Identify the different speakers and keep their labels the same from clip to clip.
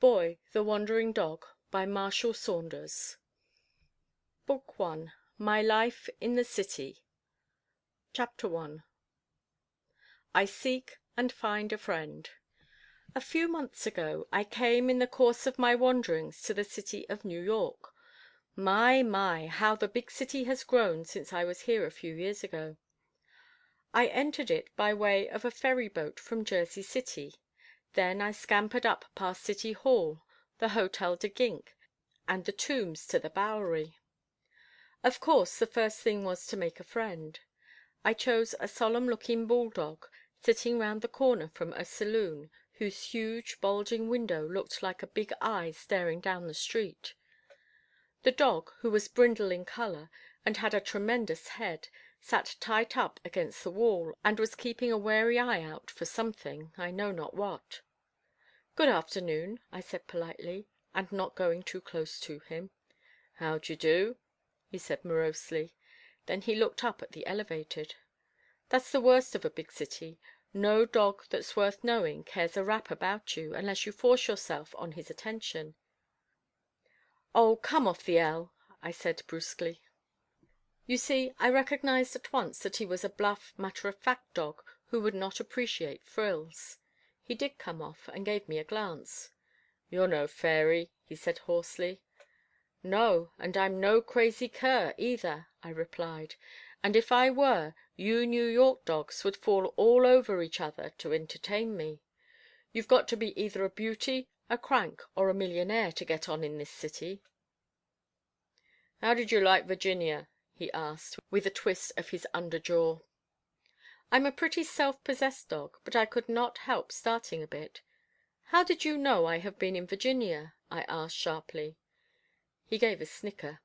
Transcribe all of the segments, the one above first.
Speaker 1: Boy, the Wandering Dog by Marshall Saunders. Book 1. My Life in the City. Chapter 1. I Seek and Find a Friend. A few months ago I came in the course of my wanderings to the city of New York. My, how the big city has grown since I was here a few years ago. I entered it by way of a ferry boat from Jersey City. Then I scampered up past City Hall, the Hotel de Gink, and the Tombs to the Bowery. Of course, the first thing was to make a friend. I chose a solemn-looking bulldog, sitting round the corner from a saloon whose huge, bulging window looked like a big eye staring down the street. The dog, who was brindle in colour and had a tremendous head, sat tight up against the wall, and was keeping a wary eye out for something, I know not what. "Good afternoon," I said politely, and not going too close to him. "How d'ye do?" he said morosely. Then he looked up at the elevated. That's the worst of a big city. No dog that's worth knowing cares a rap about you unless you force yourself on his attention. "Oh, come off the L," I said brusquely. You see, I recognized at once that he was a bluff, matter-of-fact dog who would not appreciate frills. He did come off, and gave me a glance. "You're no fairy," he said hoarsely. "No, and I'm no crazy cur either," I replied. "And if I were, you New York dogs would fall all over each other to entertain me. You've got to be either a beauty, a crank, or a millionaire to get on in this city." "How did you like Virginia?" he asked, with a twist of his under jaw. I'm a pretty self-possessed dog, but I could not help starting a bit. "How did you know I have been in Virginia?" I asked sharply. He gave a snicker.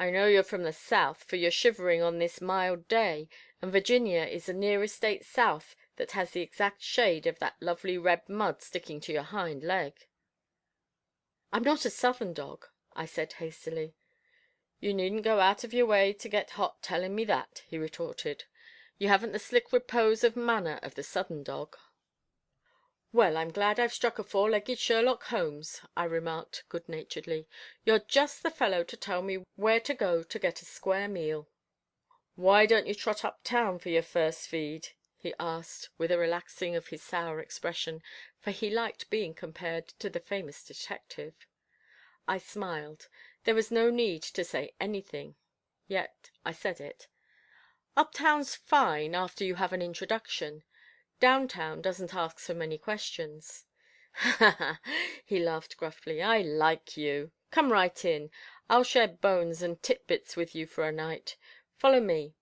Speaker 1: "I know you're from the South, for you're shivering on this mild day, and Virginia is the nearest state south that has the exact shade of that lovely red mud sticking to your hind leg." "I'm not a Southern dog," I said hastily. "You needn't go out of your way to get hot telling me that," he retorted. "You haven't the slick repose of manner of the Southern dog." "Well, I'm glad I've struck a four-legged Sherlock Holmes," I remarked good-naturedly. "You're just the fellow to tell me where to go to get a square meal." "Why don't you trot up town for your first feed?" he asked, with a relaxing of his sour expression, for he liked being compared to the famous detective. I smiled. There was no need to say anything, yet I said it. "Uptown's fine after you have an introduction. Downtown doesn't ask so many questions." "Ha, ha!" he laughed gruffly. "I like you. Come right in. I'll share bones and tit-bits with you for a night. Follow me."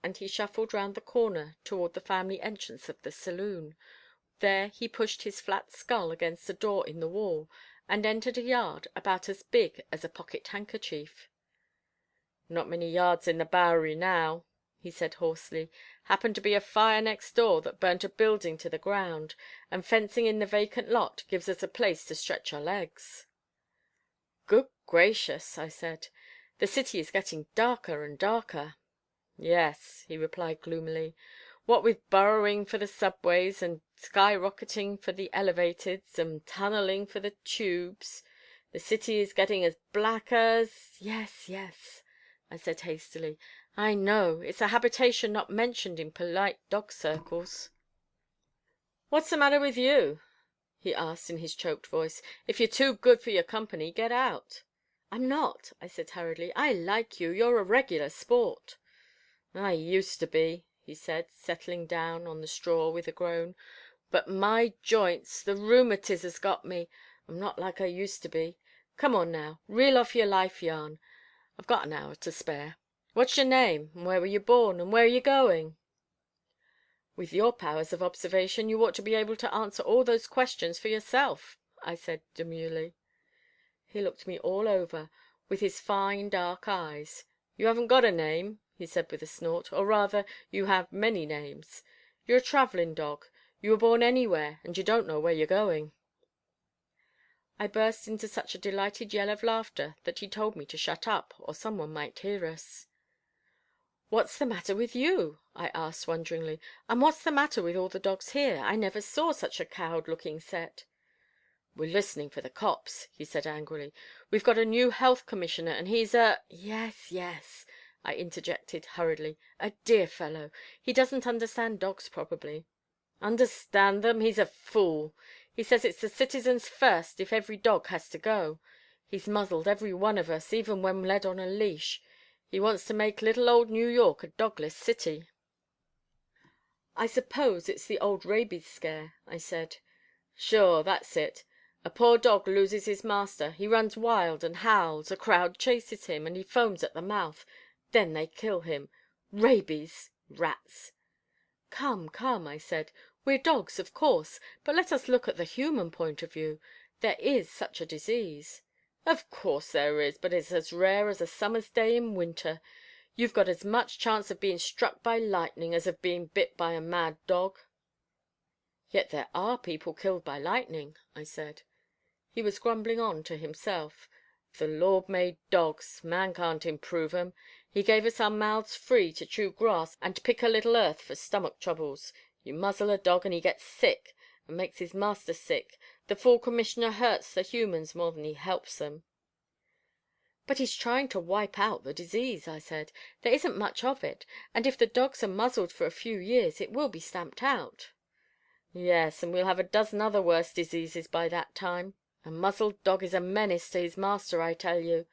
Speaker 1: And he shuffled round the corner toward the family entrance of the saloon. There he pushed his flat skull against a door in the wall, and entered a yard about as big as a pocket-handkerchief. "Not many yards in the Bowery now," he said hoarsely. "Happened to be a fire next door that burnt a building to the ground, and fencing in the vacant lot gives us a place to stretch our legs." "Good gracious," I said. "The city is getting darker and darker." "Yes," he replied gloomily. "What with burrowing for the subways, and sky-rocketing for the elevateds, and tunnelling for the tubes, the city is getting as black as—" Yes," I said hastily. "I know. It's a habitation not mentioned in polite dog circles." "What's the matter with you?" he asked in his choked voice. "If you're too good for your company, get out." "I'm not," I said hurriedly. "I like you. You're a regular sport." "I used to be," he said, settling down on the straw with a groan. "But my joints, the rheumatiz has got me. I'm not like I used to be. Come on now, reel off your life yarn. I've got an hour to spare. What's your name, and where were you born, and where are you going?" "With your powers of observation you ought to be able to answer all those questions for yourself," I said demurely. He looked me all over with his fine dark eyes. "You haven't got a name," he said with a snort, "or rather, you have many names. You're a travelling dog. You were born anywhere, and you don't know where you're going." I burst into such a delighted yell of laughter that he told me to shut up, or someone might hear us. "What's the matter with you?" I asked wonderingly. "And what's the matter with all the dogs here? I never saw such a cowed-looking set." "We're listening for the cops," he said angrily. "We've got a new health commissioner, and he's a—" "Yes, yes," I interjected hurriedly. "A dear fellow. He doesn't understand dogs, probably." "Understand them? He's a fool. He says it's the citizens first if every dog has to go. He's muzzled every one of us, even when led on a leash. He wants to make little old New York a dogless city." "I suppose it's the old rabies scare," I said. "Sure, that's it. A poor dog loses his master. He runs wild and howls, a crowd chases him, and he foams at the mouth. Then they kill him. Rabies! Rats!" "Come, come," I said. "We're dogs, of course, but let us look at the human point of view. There is such a disease." "Of course there is, but it's as rare as a summer's day in winter. You've got as much chance of being struck by lightning as of being bit by a mad dog." "Yet there are people killed by lightning," I said. He was grumbling on to himself. "The Lord made dogs. Man can't improve 'em. He gave us our mouths free to chew grass and pick a little earth for stomach troubles. You muzzle a dog and he gets sick, and makes his master sick. The fool commissioner hurts the humans more than he helps them." "But he's trying to wipe out the disease," I said. "There isn't much of it, and if the dogs are muzzled for a few years it will be stamped out." "Yes, and we'll have a dozen other worse diseases by that time. A muzzled dog is a menace to his master, I tell you.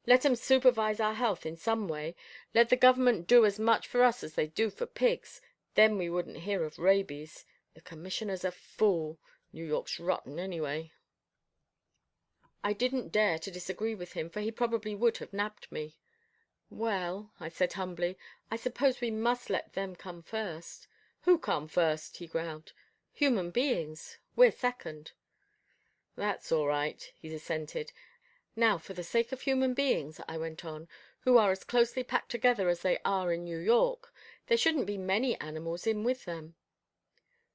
Speaker 1: Let 'em supervise our health in some way. Let the government do as much for us as they do for pigs. Then we wouldn't hear of rabies. The commissioner's a fool. New York's rotten, anyway." I didn't dare to disagree with him, for he probably would have nabbed me. "Well," I said humbly, "I suppose we must let them come first." "Who come first?" he growled. "Human beings. We're second." "That's all right," he assented. "Now, for the sake of human beings," I went on, "who are as closely packed together as they are in New York, there shouldn't be many animals in with them."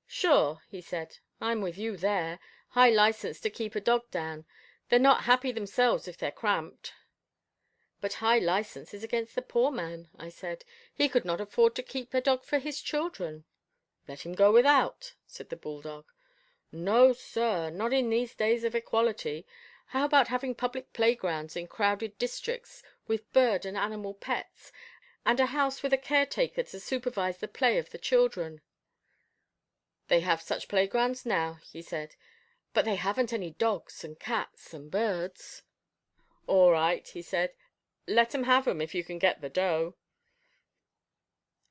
Speaker 1: "Sure," he said. "I'm with you there. High license to keep a dog down. They're not happy themselves if they're cramped." "But high license is against the poor man," I said. "He could not afford to keep a dog for his children." "Let him go without," said the bulldog. "No, sir, not in these days of equality. How about having public playgrounds in crowded districts, with bird and animal pets, and a house with a caretaker to supervise the play of the children?" "They have such playgrounds now," he said, "but they haven't any dogs and cats and birds." "All right," he said. "Let 'em have 'em if you can get the dough."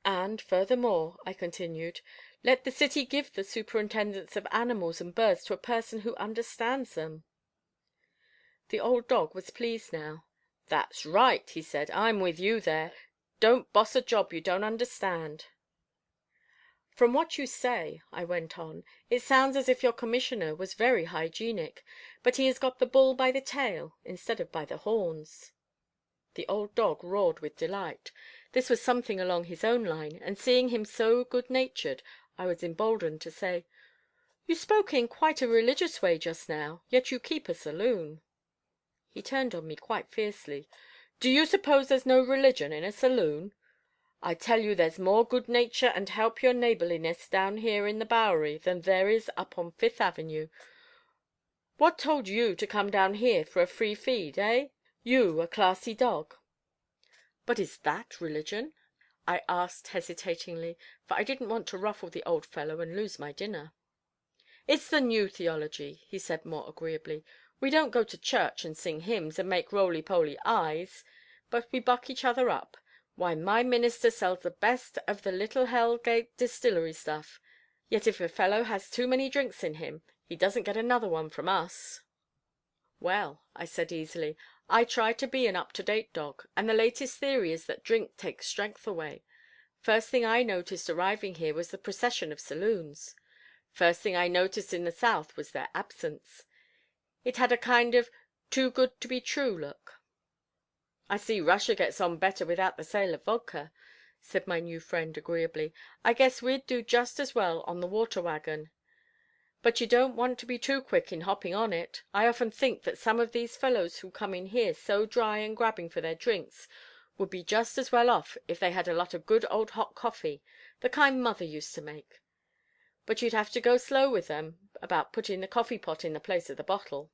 Speaker 1: "And, furthermore," I continued, "let the city give the superintendence of animals and birds to a person who understands them." The old dog was pleased now. "That's right," he said. "I'm with you there. Don't boss a job you don't understand." "From what you say," I went on, "it sounds as if your commissioner was very hygienic, but he has got the bull by the tail instead of by the horns." The old dog roared with delight. This was something along his own line, and seeing him so good natured, I was emboldened to say, "You spoke in quite a religious way just now, yet you keep a saloon." He turned on me quite fiercely. "Do you suppose there's no religion in a saloon? I tell you there's more good nature and help your neighborliness down here in the Bowery than there is up on Fifth Avenue. What told you to come down here for a free feed, eh? You, a classy dog." "But is that religion?" I asked hesitatingly, for I didn't want to ruffle the old fellow and lose my dinner. "It's the new theology," he said more agreeably. "We don't go to church and sing hymns and make roly-poly eyes, but we buck each other up. Why, my minister sells the best of the little Hell Gate distillery stuff, yet if a fellow has too many drinks in him, he doesn't get another one from us." "Well," I said easily, "I try to be an up-to-date dog, and the latest theory is that drink takes strength away. First thing I noticed arriving here was the procession of saloons. First thing I noticed in the South was their absence. It had a kind of too good to be true look." "I see Russia gets on better without the sale of vodka," said my new friend agreeably. "I guess we'd do just as well on the water wagon. But you don't want to be too quick in hopping on it. I often think that some of these fellows who come in here so dry and grabbing for their drinks would be just as well off if they had a lot of good old hot coffee, the kind mother used to make. but you'd have to go slow with them about putting the coffee pot in the place of the bottle."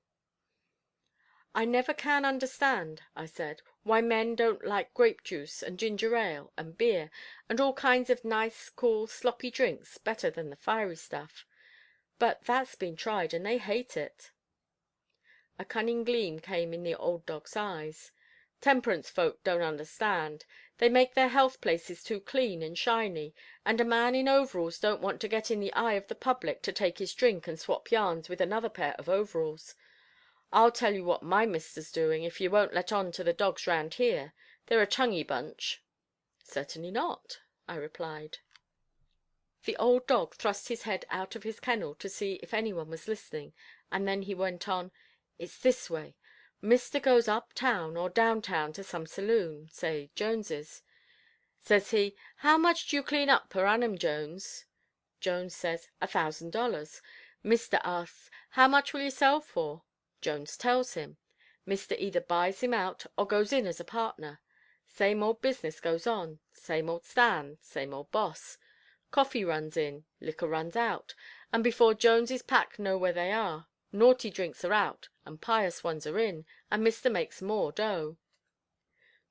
Speaker 1: "I never can understand," I said, "why men don't like grape juice and ginger ale and beer and all kinds of nice, cool, sloppy drinks better than the fiery stuff. But that's been tried and they hate it." A cunning gleam came in the old dog's eyes. "Temperance folk don't understand. They make their health places too clean and shiny, and a man in overalls don't want to get in the eye of the public to take his drink and swap yarns with another pair of overalls. I'll tell you what my mister's doing, if you won't let on to the dogs round here. They're a tonguey bunch." "Certainly not," I replied. The old dog thrust his head out of his kennel to see if anyone was listening, and then he went on: "It's this way. Mister goes up town or down town to some saloon, say Jones's. Says he, 'How much do you clean up per annum, Jones?' Jones says, 1,000. Mister asks, 'How much will you sell for?' Jones tells him. Mister either buys him out or goes in as a partner. Same old business goes on, same old stand, same old boss. Coffee runs in, liquor runs out, and before Jones's pack know where they are, naughty drinks are out and pious ones are in, and mister makes more dough."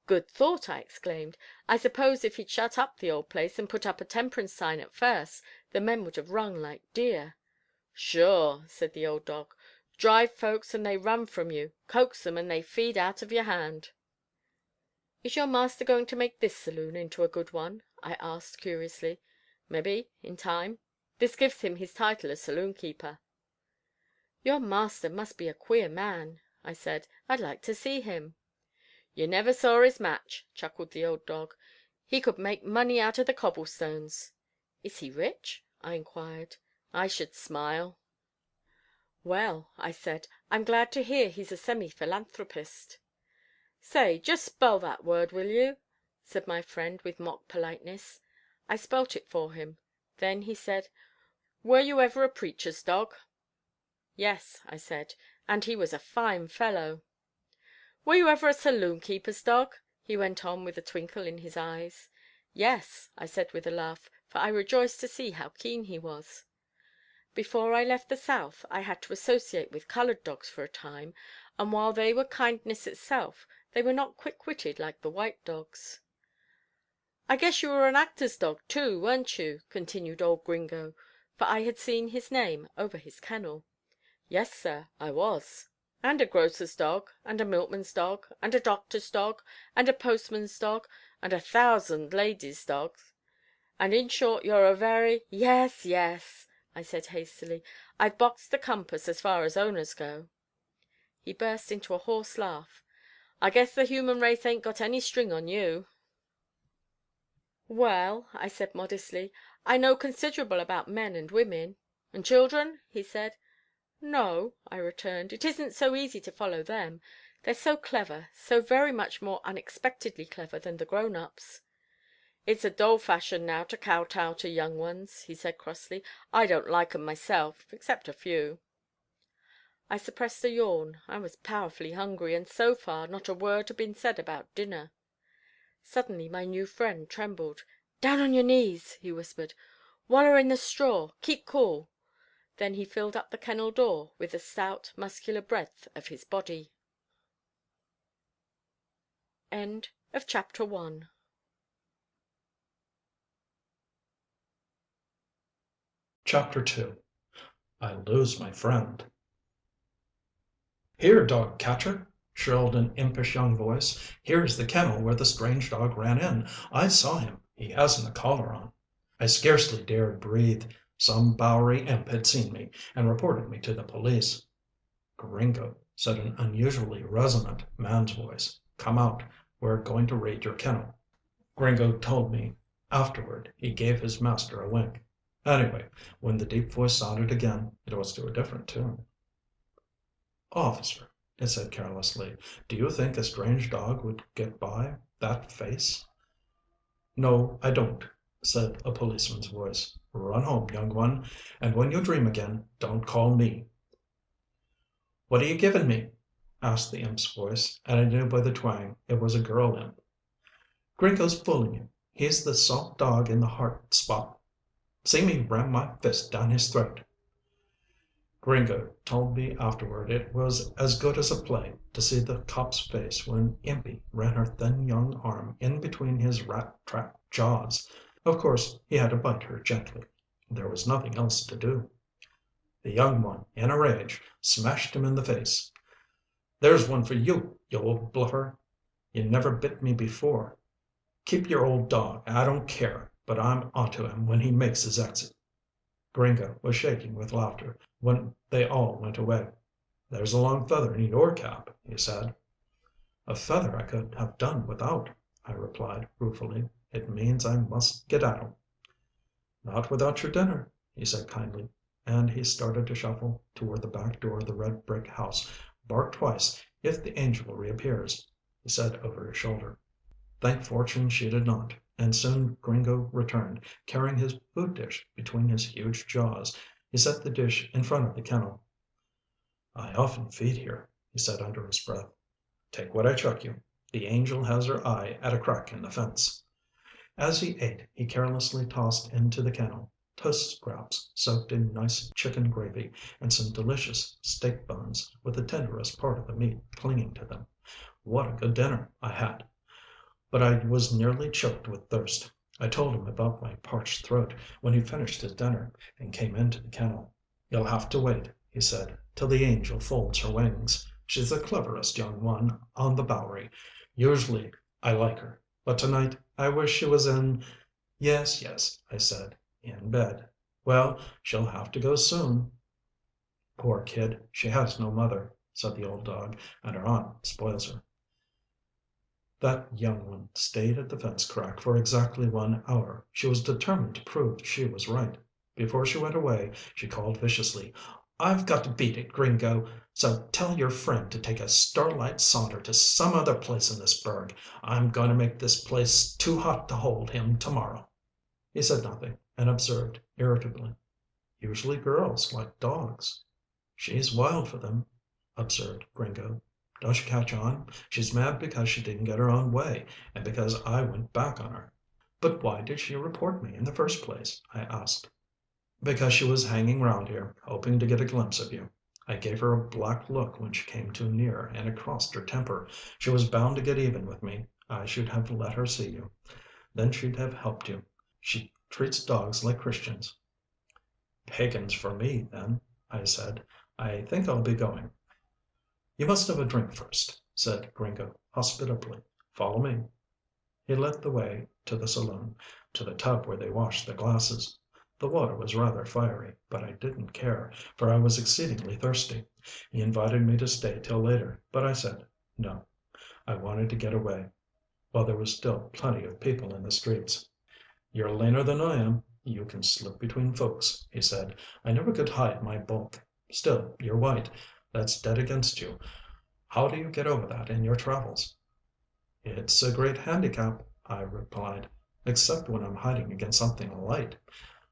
Speaker 1: "Good thought," I exclaimed. "I suppose if he'd shut up the old place and put up a temperance sign at first, the men would have rung like deer." "Sure," said the old dog. "Drive folks and they run from you, coax them and they feed out of your hand." "Is your master going to make this saloon into a good one?" I asked curiously. "Mebbe, in time. This gives him his title as saloon keeper." "Your master must be a queer man," I said. "I'd like to see him." "You never saw his match," chuckled the old dog. "He could make money out of the cobblestones." "Is he rich?" I inquired. "I should smile." "Well," I said, "I'm glad to hear he's a semi-philanthropist." "Say, just spell that word, will you?" said my friend with mock politeness. I spelt it for him. Then he said, "Were you ever a preacher's dog?" "Yes," I said, "and he was a fine fellow." "Were you ever a saloon keeper's dog?" he went on with a twinkle in his eyes. "Yes," I said with a laugh, for I rejoiced to see how keen he was. Before I left the South I had to associate with colored dogs for a time, and while they were kindness itself, they were not quick-witted like the white dogs. "I guess you were an actor's dog too, weren't you?" continued old Gringo, for I had seen his name over his kennel. "Yes, sir, I was." "And a grocer's dog, and a milkman's dog, and a doctor's dog, and a postman's dog, and 1,000 ladies' dogs. And in short you're a very—" "Yes, yes," I said hastily. "I've boxed the compass as far as owners go." He burst into a hoarse laugh. "I guess the human race ain't got any string on you." "Well," I said modestly, "I know considerable about men and women." "And children?" he said. "No," I returned, "it isn't so easy to follow them. They're so clever, so very much more unexpectedly clever than the grown-ups." "It's a dull fashion now to kowtow to young ones," he said crossly. "I don't like 'em myself, except a few." I suppressed a yawn. I was powerfully hungry, and so far not a word had been said about dinner. Suddenly my new friend trembled. "Down on your knees," he whispered. "Waller in the straw. Keep cool." Then he filled up the kennel door with the stout, muscular breadth of his body. End of chapter 1.
Speaker 2: Chapter 2. I Lose My Friend. "Here, dog catcher!" shrilled an impish young voice. "Here's the kennel where the strange dog ran in. I saw him. He hasn't a collar on." I scarcely dared breathe. Some Bowery imp had seen me and reported me to the police. "Gringo," said an unusually resonant man's voice. "Come out. We're going to raid your kennel." Gringo told me afterward he gave his master a wink. Anyway, when the deep voice sounded again, it was to a different tune. "Officer," it said carelessly, "do you think a strange dog would get by that face?" "No, I don't," said a policeman's voice. "Run home, young one, and when you dream again, don't call me." "What are you giving me?" asked the imp's voice, and I knew by the twang it was a girl imp. "Gringo's fooling you. He's the soft dog in the heart spot." See me ram my fist down his throat." Gringo told me afterward it was as good as a play to see the cop's face when Impy ran her thin young arm in between his rat-trap jaws. Of course he had to bite her gently. There was nothing else to do. The young one, in a rage, smashed him in the face. "There's one for you, you old bluffer. You never bit me before. Keep your old dog, I don't care, but I'm onto him when he makes his exit." Gringo was shaking with laughter when they all went away. "There's a long feather in your cap," he said. "A feather I could have done without," I replied ruefully. "It means I must skedaddle." "Not without your dinner," he said kindly, and he started to shuffle toward the back door of the red brick house. "Bark twice if the angel reappears," he said over his shoulder. Thank fortune she did not, and soon Gringo returned, carrying his food dish between his huge jaws. He set the dish in front of the kennel. "I often feed here," he said under his breath. "Take what I chuck you. The angel has her eye at a crack in the fence." As he ate, he carelessly tossed into the kennel toast scraps soaked in nice chicken gravy and some delicious steak bones with the tenderest part of the meat clinging to them. What a good dinner I had! But I was nearly choked with thirst. I told him about my parched throat when he finished his dinner and came into the kennel. "You'll have to wait," he said, "till the angel folds her wings. She's the cleverest young one on the Bowery. Usually I like her, but tonight I wish she was in—" "Yes, yes," I said, "in bed. Well, she'll have to go soon." "Poor kid, she has no mother," said the old dog, "and her aunt spoils her." That young one stayed at the fence crack for exactly 1 hour. She was determined to prove she was right. Before she went away, she called viciously, "I've got to beat it, Gringo, so tell your friend to take a Starlight Saunter to some other place in this burg. I'm going to make this place too hot to hold him tomorrow." He said nothing, and observed irritably, "Usually girls like dogs." "She's wild for them," observed Gringo. "Don't you catch on? She's mad because she didn't get her own way, and because I went back on her." "But why did she report me in the first place?" I asked. "Because she was hanging round here, hoping to get a glimpse of you. I gave her a black look when she came too near, and it crossed her temper. She was bound to get even with me. I should have let her see you. Then she'd have helped you. She treats dogs like Christians." "Pagans for me, then," I said. "I think I'll be going." "You must have a drink first," said Gringo hospitably. "Follow me." He led the way to the saloon, to the tub where they washed the glasses. The water was rather fiery, but I didn't care, for I was exceedingly thirsty. He invited me to stay till later, but I said no. I wanted to get away, while there was still plenty of people in the streets. "You're leaner than I am. You can slip between folks," he said. "I never could hide my bulk. Still, you're white. That's dead against you. How do you get over that in your travels?" "It's a great handicap," I replied, "except when I'm hiding against something light.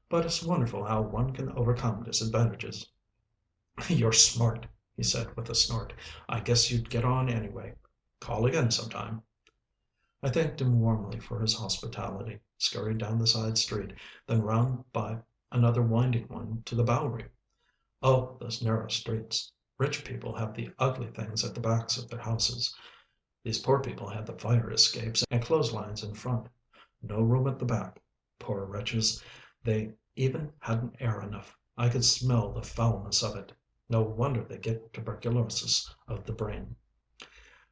Speaker 2: But it's wonderful how one can overcome disadvantages." "You're smart," he said with a snort. "I guess you'd get on anyway. Call again sometime." I thanked him warmly for his hospitality, scurried down the side street, then round by another winding one to the Bowery. Oh, those narrow streets! Rich people have the ugly things at the backs of their houses. These poor people had the fire escapes and clotheslines in front. No room at the back. Poor wretches, they even hadn't air enough. I could smell the foulness of it. No wonder they get tuberculosis of the brain.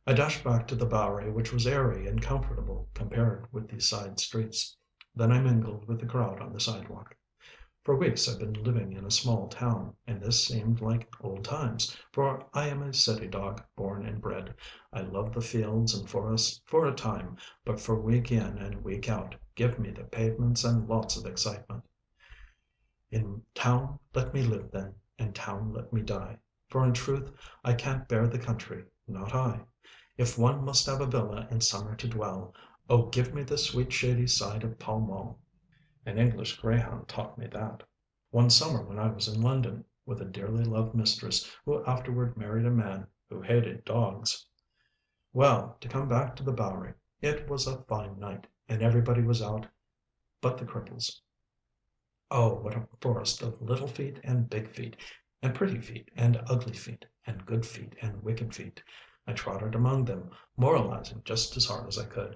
Speaker 2: I dashed back to the Bowery, which was airy and comfortable compared with these side streets. Then I mingled with the crowd on the sidewalk. For weeks I've been living in a small town, and this seemed like old times, for I am a city dog born and bred. I love the fields and forests for a time, but for week in and week out, give me the pavements and lots of excitement. In town let me live then, in town let me die, for in truth I can't bear the country, not I. If one must have a villa in summer to dwell, oh give me the sweet shady side of Pall Mall. An English greyhound taught me that. One summer when I was in London, with a dearly loved mistress who afterward married a man who hated dogs. Well, to come back to the Bowery, it was a fine night, and everybody was out but the cripples. Oh, what a forest of little feet and big feet, and pretty feet and ugly feet, and good feet and wicked feet. I trotted among them, moralizing just as hard as I could.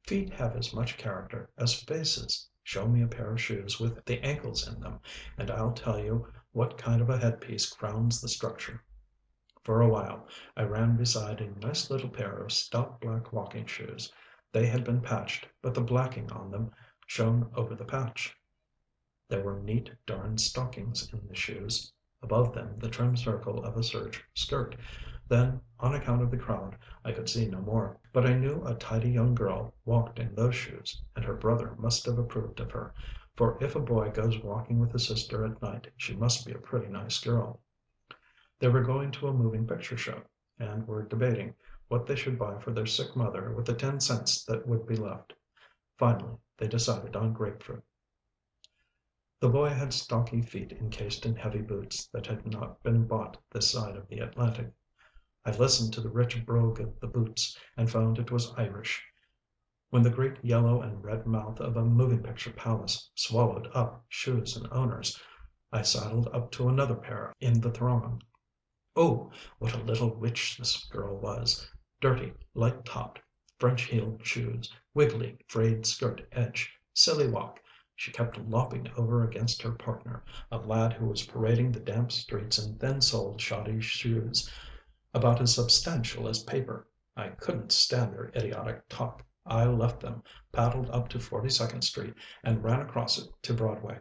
Speaker 2: Feet have as much character as faces. Show me a pair of shoes with the ankles in them, and I'll tell you what kind of a headpiece crowns the structure. For a while I ran beside a nice little pair of stout black walking shoes. They had been patched, but the blacking on them shone over the patch. There were neat darned stockings in the shoes, above them the trim circle of a serge skirt. Then, on account of the crowd, I could see no more. But I knew a tidy young girl walked in those shoes, and her brother must have approved of her, for if a boy goes walking with his sister at night she must be a pretty nice girl. They were going to a moving picture show, and were debating what they should buy for their sick mother with the 10 cents that would be left. Finally they decided on grapefruit. The boy had stocky feet encased in heavy boots that had not been bought this side of the Atlantic. I listened to the rich brogue of the boots, and found it was Irish. When the great yellow and red mouth of a moving picture palace swallowed up shoes and owners, I sidled up to another pair in the throng. Oh, what a little witch this girl was! Dirty, light topped, French heeled shoes, wiggly, frayed skirt edge, silly walk. She kept lopping over against her partner, a lad who was parading the damp streets in thin-soled, shoddy shoes, about as substantial as paper. I couldn't stand their idiotic talk. I left them, paddled up to 42nd Street, and ran across it to Broadway.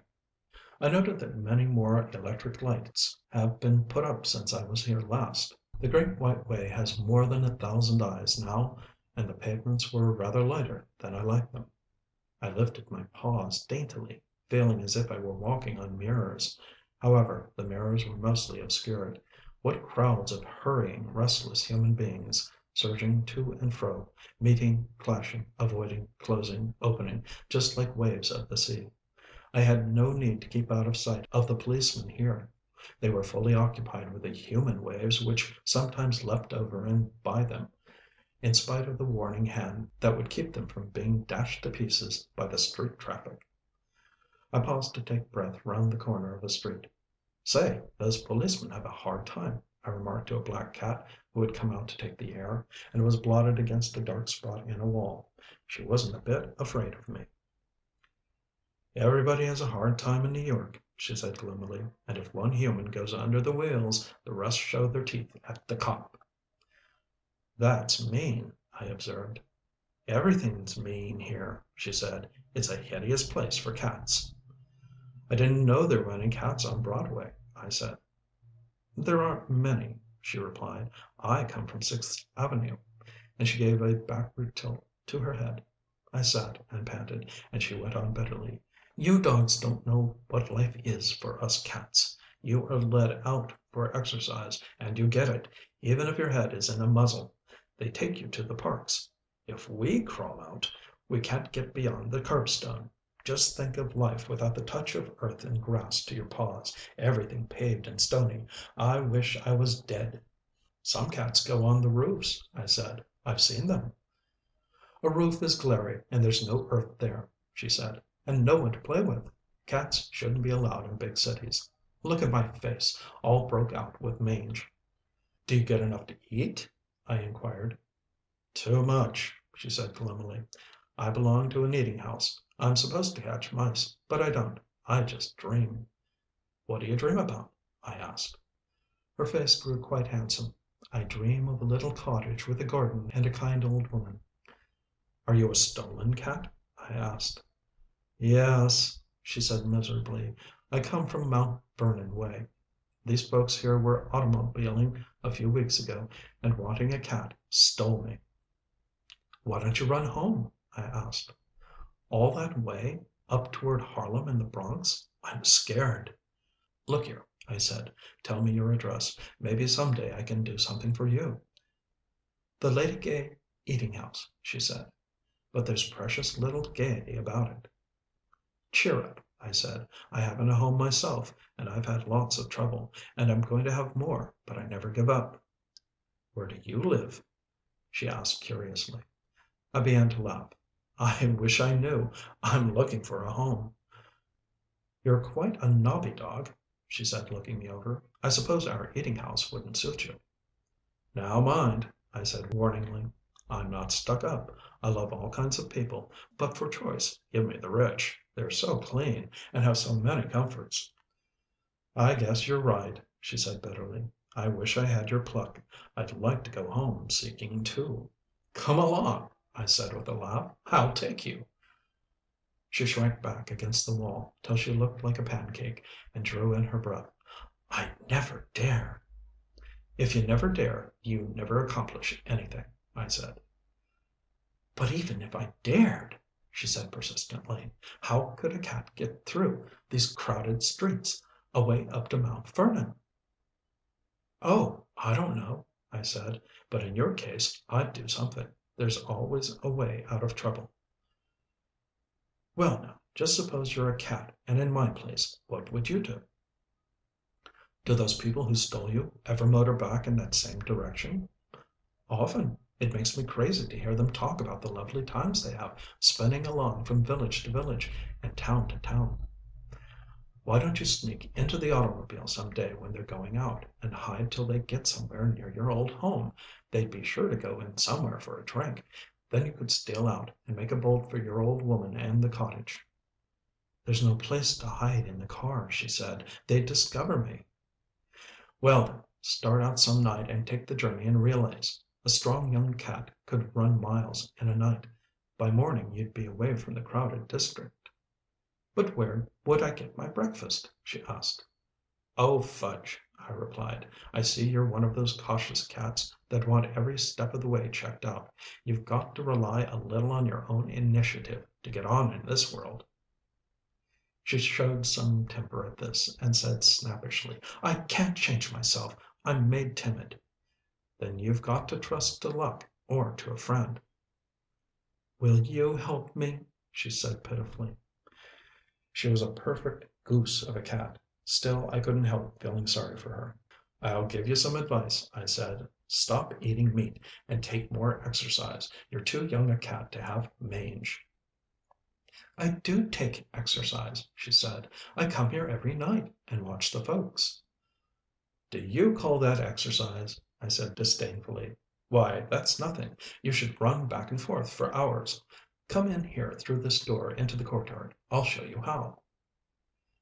Speaker 2: I noted that many more electric lights have been put up since I was here last. The Great White Way has more than 1,000 eyes now, and the pavements were rather lighter than I liked them. I lifted my paws daintily, feeling as if I were walking on mirrors. However, the mirrors were mostly obscured. What crowds of hurrying, restless human beings, surging to and fro, meeting, clashing, avoiding, closing, opening, just like waves of the sea. I had no need to keep out of sight of the policemen here. They were fully occupied with the human waves which sometimes leapt over and by them, in spite of the warning hand that would keep them from being dashed to pieces by the street traffic. I paused to take breath round the corner of a street. "Say, those policemen have a hard time," I remarked to a black cat who had come out to take the air, and was blotted against a dark spot in a wall. She wasn't a bit afraid of me. "Everybody has a hard time in New York," she said gloomily, "and if one human goes under the wheels, the rest show their teeth at the cop." "That's mean," I observed. "Everything's mean here," she said. "It's a hideous place for cats." "I didn't know there were any cats on Broadway," I said. "There aren't many," she replied. "I come from Sixth Avenue," and she gave a backward tilt to her head. I sat and panted, and she went on bitterly. "You dogs don't know what life is for us cats. You are led out for exercise, and you get it, even if your head is in a muzzle. They take you to the parks. If we crawl out, we can't get beyond the curbstone. Just think of life without the touch of earth and grass to your paws, everything paved and stony. I wish I was dead." "Some cats go on the roofs," I said. "I've seen them." "A roof is glary and there's no earth there," she said, "and no one to play with. Cats shouldn't be allowed in big cities. Look at my face, all broke out with mange." "Do you get enough to eat?" I inquired. "Too much," she said gloomily. "I belong to an eating house. I'm supposed to catch mice, but I don't. I just dream." "What do you dream about?" I asked. Her face grew quite handsome. "I dream of a little cottage with a garden and a kind old woman." "Are you a stolen cat?" I asked. "Yes," she said miserably. "I come from Mount Vernon way. These folks here were automobiling a few weeks ago, and wanting a cat, stole me." "Why don't you run home?" I asked. "All that way? Up toward Harlem and the Bronx? I'm scared." "Look here," I said. "Tell me your address. Maybe some day I can do something for you." "The Lady Gay eating house," she said. "But there's precious little gaiety about it." "Cheer up," I said. "I haven't a home myself, and I've had lots of trouble, and I'm going to have more, but I never give up." "Where do you live?" she asked curiously. I began to laugh. "I wish I knew. I'm looking for a home." You're quite a nobby dog, she said, looking me over. I suppose our eating house wouldn't suit you. Now mind, I said warningly. I'm not stuck up. I love all kinds of people, but for choice, give me the rich. They're so clean and have so many comforts. I guess you're right, she said bitterly. I wish I had your pluck. I'd like to go home seeking too. Come along, I said with a laugh. I'll take you. She shrank back against the wall till she looked like a pancake and drew in her breath. I never dare. If you never dare, you never accomplish anything, I said. But even if I dared, she said persistently, how could a cat get through these crowded streets, away up to Mount Vernon? Oh, I don't know, I said, but in your case I'd do something. There's always a way out of trouble. Well now, just suppose you're a cat and in my place, what would you do? Do those people who stole you ever motor back in that same direction? Often. It makes me crazy to hear them talk about the lovely times they have spinning along from village to village and town to town. Why don't you sneak into the automobile some day when they're going out, and hide till they get somewhere near your old home? They'd be sure to go in somewhere for a drink. Then you could steal out and make a bolt for your old woman and the cottage. There's no place to hide in the car, she said. They'd discover me. Well then, start out some night and take the journey in relays. A strong young cat could run miles in a night. By morning you'd be away from the crowded district. But where would I get my breakfast? She asked. Oh, fudge, I replied. I see you're one of those cautious cats that want every step of the way checked out. You've got to rely a little on your own initiative to get on in this world. She showed some temper at this, and said snappishly, I can't change myself. I'm made timid. Then you've got to trust to luck or to a friend. Will you help me? She said pitifully. She was a perfect goose of a cat. Still, I couldn't help feeling sorry for her. I'll give you some advice, I said. Stop eating meat and take more exercise. You're too young a cat to have mange. I do take exercise, she said. I come here every night and watch the folks. Do you call that exercise? I said disdainfully. Why, that's nothing. You should run back and forth for hours. Come in here through this door into the courtyard. I'll show you how.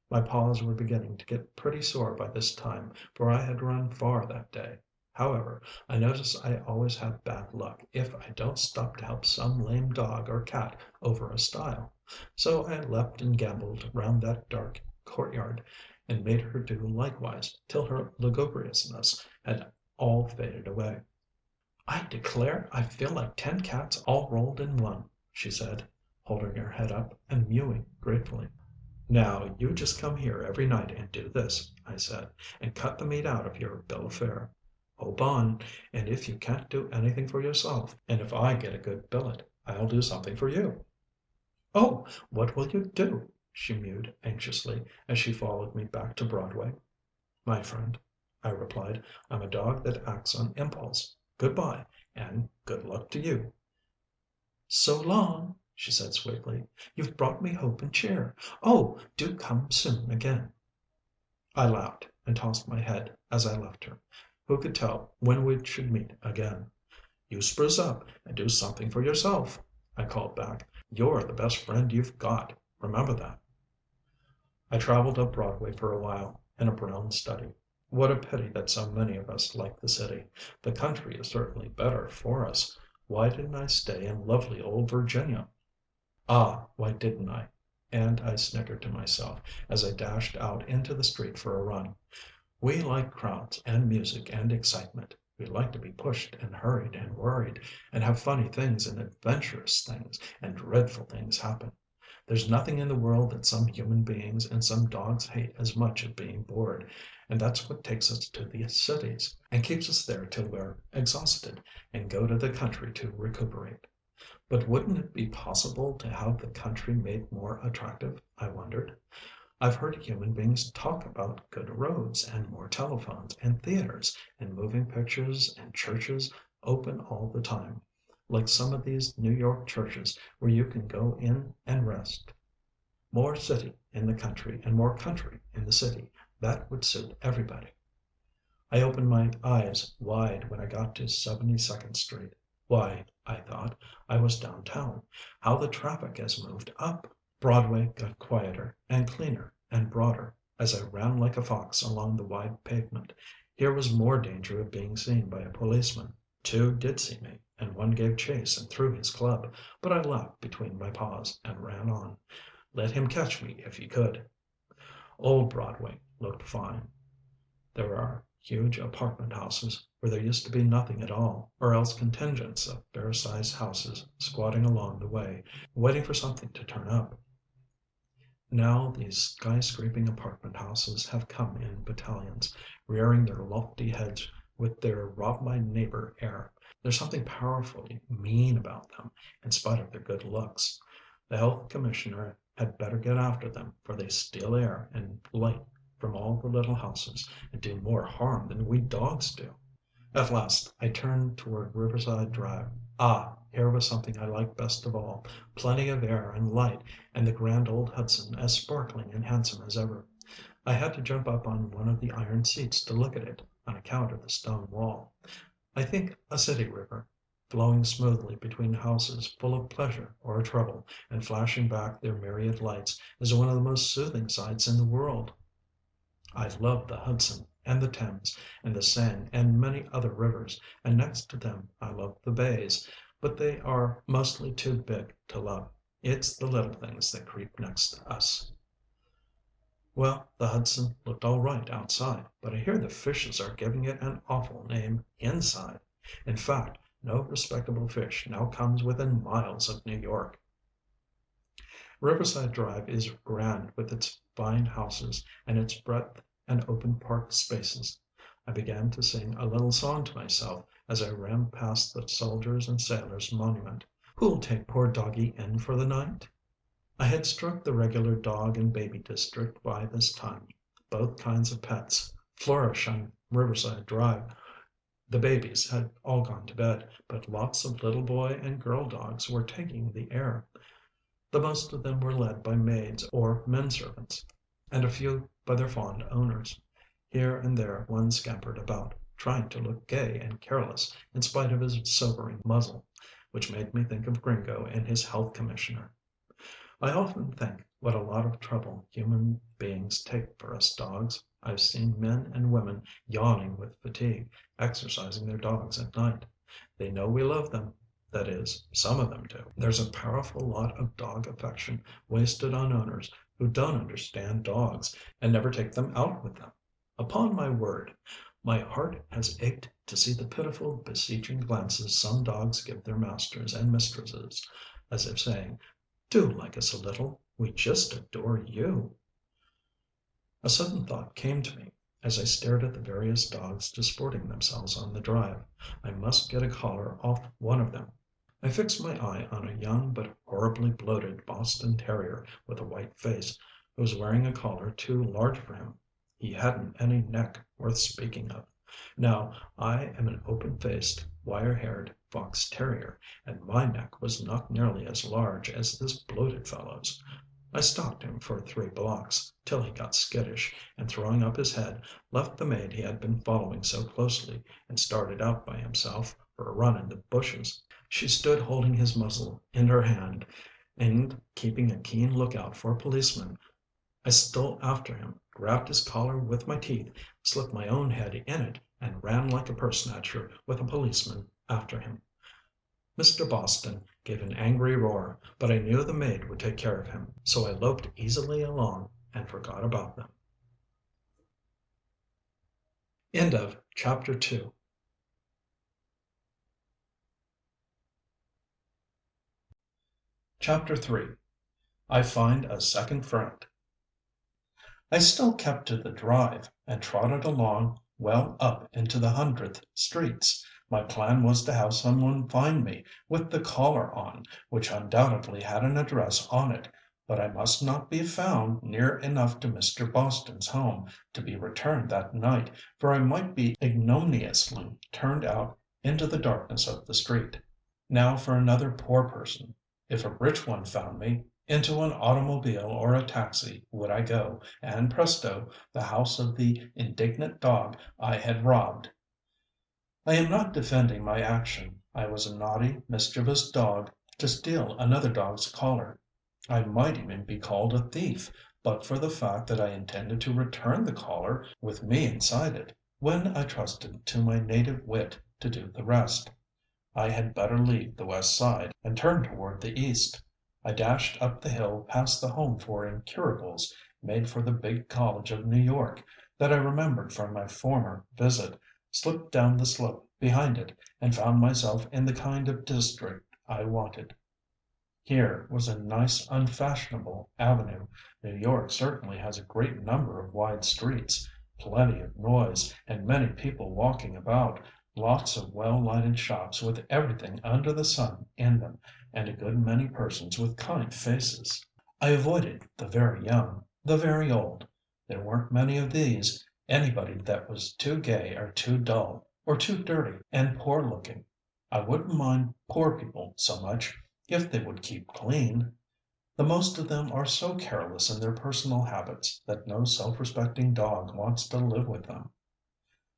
Speaker 2: My paws were beginning to get pretty sore by this time, for I had run far that day. However, I notice I always have bad luck if I don't stop to help some lame dog or cat over a stile. So I leapt and gambolled round that dark courtyard, and made her do likewise, till her lugubriousness had all faded away. I declare I feel like 10 cats all rolled in one, she said, holding her head up and mewing gratefully. Now, you just come here every night and do this, I said, and cut the meat out of your bill of fare. Hope on, and if you can't do anything for yourself, and if I get a good billet, I'll do something for you. Oh, what will you do? She mewed anxiously as she followed me back to Broadway. My friend, I replied, I'm a dog that acts on impulse. Good-bye, and good luck to you. So long, she said sweetly. You've brought me hope and cheer. Oh, do come soon again. I laughed and tossed my head as I left her. Who could tell when we should meet again? You spruce up and do something for yourself, I called back. You're the best friend you've got. Remember that. I traveled up Broadway for a while in a brown study. What a pity that so many of us like the city. The country is certainly better for us. Why didn't I stay in lovely old Virginia? Ah, why didn't I? And I snickered to myself as I dashed out into the street for a run. We like crowds and music and excitement. We like to be pushed and hurried and worried, and have funny things and adventurous things and dreadful things happen. There's nothing in the world that some human beings and some dogs hate as much as being bored, and that's what takes us to the cities, and keeps us there till we're exhausted, and go to the country to recuperate. But wouldn't it be possible to have the country made more attractive, I wondered. I've heard human beings talk about good roads, and more telephones, and theaters, and moving pictures, and churches open all the time, like some of these New York churches where you can go in and rest. More city in the country and more country in the city. That would suit everybody. I opened my eyes wide when I got to 72nd Street. Why, I thought, I was downtown. How the traffic has moved up! Broadway got quieter and cleaner and broader as I ran like a fox along the wide pavement. Here was more danger of being seen by a policeman. Two did see me, and one gave chase and threw his club, but I laughed between my paws and ran on. Let him catch me if he could. Old Broadway looked fine. There are huge apartment houses where there used to be nothing at all, or else contingents of fair-sized houses squatting along the way, waiting for something to turn up. Now these skyscraping apartment houses have come in battalions, rearing their lofty heads with their rob-my-neighbor air. There's something powerfully mean about them, in spite of their good looks. The health commissioner had better get after them, for they steal air and light from all the little houses, and do more harm than we dogs do. At last I turned toward Riverside Drive. Ah, here was something I liked best of all: plenty of air and light, and the grand old Hudson as sparkling and handsome as ever. I had to jump up on one of the iron seats to look at it, on account of the stone wall. I think a city river, flowing smoothly between houses full of pleasure or trouble, and flashing back their myriad lights, is one of the most soothing sights in the world. I love the Hudson and the Thames and the Seine and many other rivers, and next to them I love the bays, but they are mostly too big to love. It's the little things that creep next us. Well, the Hudson looked all right outside, but I hear the fishes are giving it an awful name inside. In fact, no respectable fish now comes within miles of New York. Riverside Drive is grand with its fine houses and its breadth and open park spaces. I began to sing a little song to myself as I ran past the Soldiers and Sailors Monument. "Who'll take poor doggie in for the night?" I had struck the regular dog and baby district by this time. Both kinds of pets flourish on Riverside Drive. The babies had all gone to bed, but lots of little boy and girl dogs were taking the air. The most of them were led by maids or men servants, and a few by their fond owners. Here and there one scampered about, trying to look gay and careless in spite of his sobering muzzle, which made me think of Gringo and his health commissioner. I often think what a lot of trouble human beings take for us dogs. I've seen men and women yawning with fatigue, exercising their dogs at night. They know we love them. That is, some of them do. There's a powerful lot of dog affection wasted on owners who don't understand dogs and never take them out with them. Upon my word, my heart has ached to see the pitiful, beseeching glances some dogs give their masters and mistresses, as if saying, "Do like us a little. We just adore you." A sudden thought came to me as I stared at the various dogs disporting themselves on the drive. I must get a collar off one of them. I fixed my eye on a young but horribly bloated Boston terrier with a white face, who was wearing a collar too large for him. He hadn't any neck worth speaking of. Now, I am an open-faced, wire-haired fox terrier, and my neck was not nearly as large as this bloated fellow's. I stalked him for 3 blocks, till he got skittish, and throwing up his head, left the maid he had been following so closely, and started out by himself for a run in the bushes. She stood holding his muzzle in her hand, and keeping a keen lookout for policemen. I stole after him, grabbed his collar with my teeth, slipped my own head in it, and ran like a purse snatcher with a policeman after him. Mr. Boston gave an angry roar, but I knew the maid would take care of him, so I loped easily along and forgot about them. End of chapter 2. Chapter 3. I Find a Second Friend. I still kept to the drive, and trotted along well up into the 100th Streets. My plan was to have someone find me with the collar on, which undoubtedly had an address on it, but I must not be found near enough to Mr. Boston's home to be returned that night, for I might be ignominiously turned out into the darkness of the street. Now for another poor person. If a rich one found me, Into an automobile or a taxi would I go, and presto, the house of the indignant dog I had robbed. I am not defending my action. I was a naughty, mischievous dog to steal another dog's collar. I might even be called a thief, but for the fact that I intended to return the collar with me inside it, when I trusted to my native wit to do the rest. I had better leave the West Side and turn toward the East. I dashed up the hill past the Home for Incurables, made for the big college of New York that I remembered from my former visit, slipped down the slope behind it, and found myself in the kind of district I wanted. Here was a nice unfashionable avenue. New York certainly has a great number of wide streets, plenty of noise, and many people walking about, lots of well-lighted shops with everything under the sun in them, and a good many persons with kind faces. I avoided the very young, the very old. There weren't many of these, anybody that was too gay or too dull, or too dirty and poor looking. I wouldn't mind poor people so much if they would keep clean. The most of them are so careless in their personal habits that no self-respecting dog wants to live with them.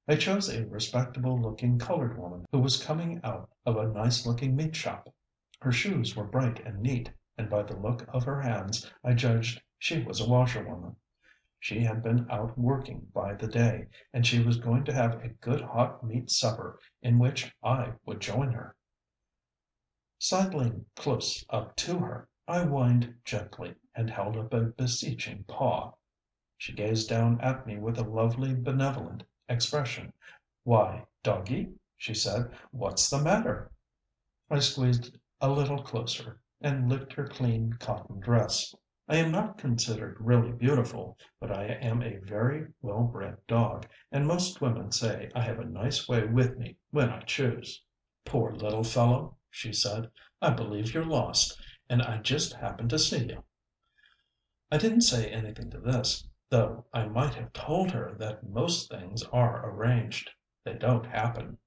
Speaker 2: I chose a respectable looking colored woman who was coming out of a nice looking meat shop. Her shoes were bright and neat, and by the look of her hands I judged she was a washerwoman. She had been out working by the day, and she was going to have a good hot meat supper in which I would join her. Sidling close up to her, I whined gently and held up a beseeching paw. She gazed down at me with a lovely, benevolent expression. "Why, doggie," she said, "what's the matter?" I squeezed a little closer and licked her clean cotton dress. I am not considered really beautiful, but I am a very well bred dog, and most women say I have a nice way with me when I choose. "Poor little fellow," she said, "I believe you're lost, and I just happened to see you." I didn't say anything to this, though I might have told her that most things are arranged. They don't happen.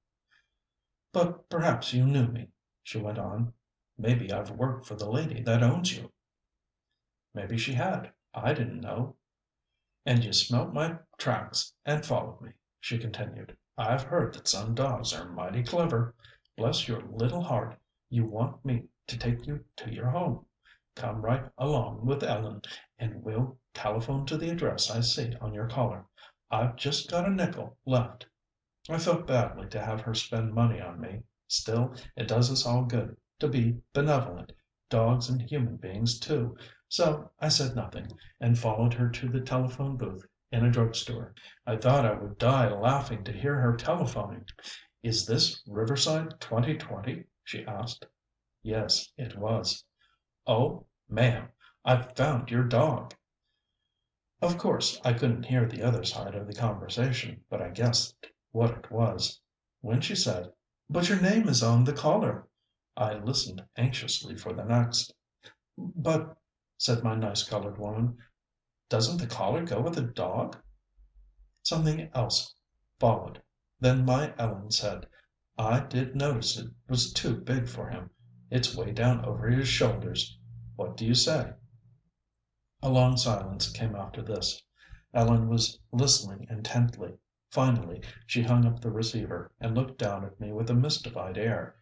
Speaker 2: "But perhaps you knew me," she went on. "Maybe I've worked for the lady that owns you." Maybe she had. I didn't know. "And you smelt my tracks and followed me," she continued. "I've heard that some dogs are mighty clever. Bless your little heart, you want me to take you to your home. Come right along with Ellen, and we'll telephone to the address I see on your collar. I've just got a nickel left." I felt badly to have her spend money on me. Still, it does us all good to be benevolent, dogs and human beings too, so I said nothing, and followed her to the telephone booth in a drugstore. I thought I would die laughing to hear her telephoning. "Is this Riverside 2020?" she asked. Yes, it was. "Oh, ma'am, I've found your dog." Of course I couldn't hear the other side of the conversation, but I guessed what it was. When she said, "But your name is on the collar," I listened anxiously for the next. "But," said my nice colored woman, "doesn't the collar go with a dog?" Something else followed. Then my Ellen said, "I did notice it was too big for him. It's way down over his shoulders. What do you say?" A long silence came after this. Ellen was listening intently. Finally she hung up the receiver and looked down at me with a mystified air.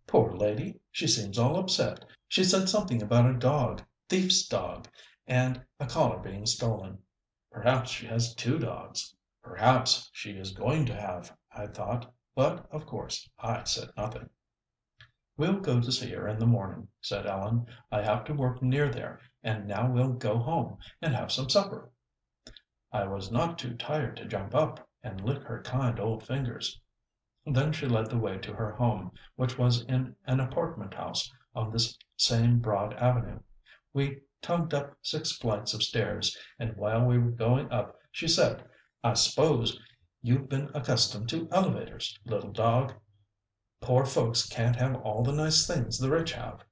Speaker 2: "Poor lady, she seems all upset. She said something about a dog, thief's dog, and a collar being stolen. Perhaps she has two dogs. Perhaps she is going to have," I thought, but of course I said nothing. "We'll go to see her in the morning," said Ellen. "I have to work near there, and now we'll go home and have some supper." I was not too tired to jump up and lick her kind old fingers. Then she led the way to her home, which was in an apartment house on this same broad avenue. We tugged up 6 flights of stairs, and while we were going up she said, "I s'pose you've been accustomed to elevators, little dog. Poor folks can't have all the nice things the rich have."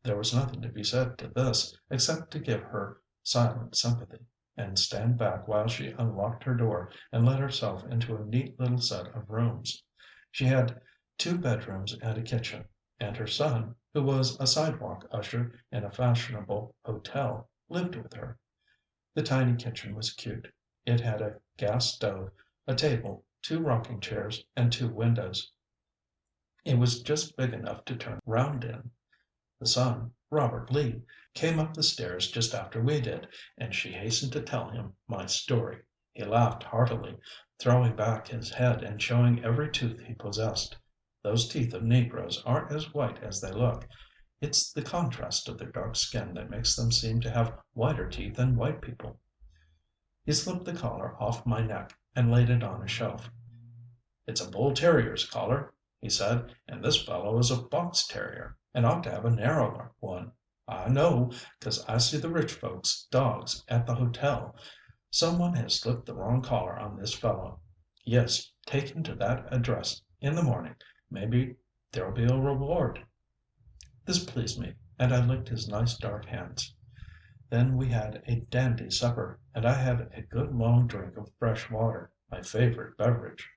Speaker 2: There was nothing to be said to this, except to give her silent sympathy, and stand back while she unlocked her door and let herself into a neat little set of rooms. She had 2 bedrooms and a kitchen. and her son, who was a sidewalk usher in a fashionable hotel, lived with her. The tiny kitchen was cute. It had a gas stove, a table, two rocking chairs, and two windows. It was just big enough to turn round in. The son, Robert Lee, came up the stairs just after we did, and she hastened to tell him my story. He laughed heartily, throwing back his head and showing every tooth he possessed. Those teeth of Negroes aren't as white as they look. It's the contrast of their dark skin that makes them seem to have whiter teeth than white people. He slipped the collar off my neck and laid it on a shelf. "It's a bull terrier's collar," he said, "and this fellow is a fox terrier, and ought to have a narrower one. I know, 'cause I see the rich folks' dogs at the hotel. Some one has slipped the wrong collar on this fellow. Yes, take him to that address in the morning. Maybe there'll be a reward." This pleased me, and I licked his nice dark hands. Then we had a dandy supper, and I had a good long drink of fresh water, my favorite beverage.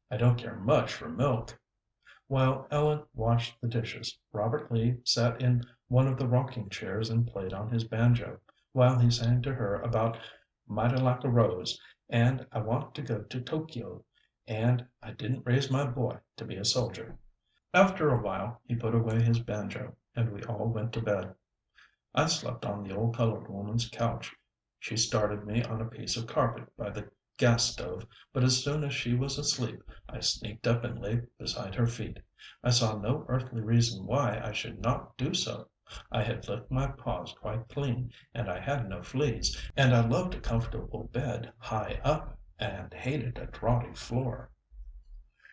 Speaker 2: I don't care much for milk. While Ellen washed the dishes, Robert Lee sat in one of the rocking chairs and played on his banjo, while he sang to her about "Mighty Like a Rose," and "I Want to Go to Tokyo," and "I Didn't Raise My Boy to be a Soldier." After a while he put away his banjo, and we all went to bed. I slept on the old colored woman's couch. She started me on a piece of carpet by the gas stove, but as soon as she was asleep I sneaked up and lay beside her feet. I saw no earthly reason why I should not do so. I had licked my paws quite clean, and I had no fleas, and I loved a comfortable bed high up, and hated a draughty floor.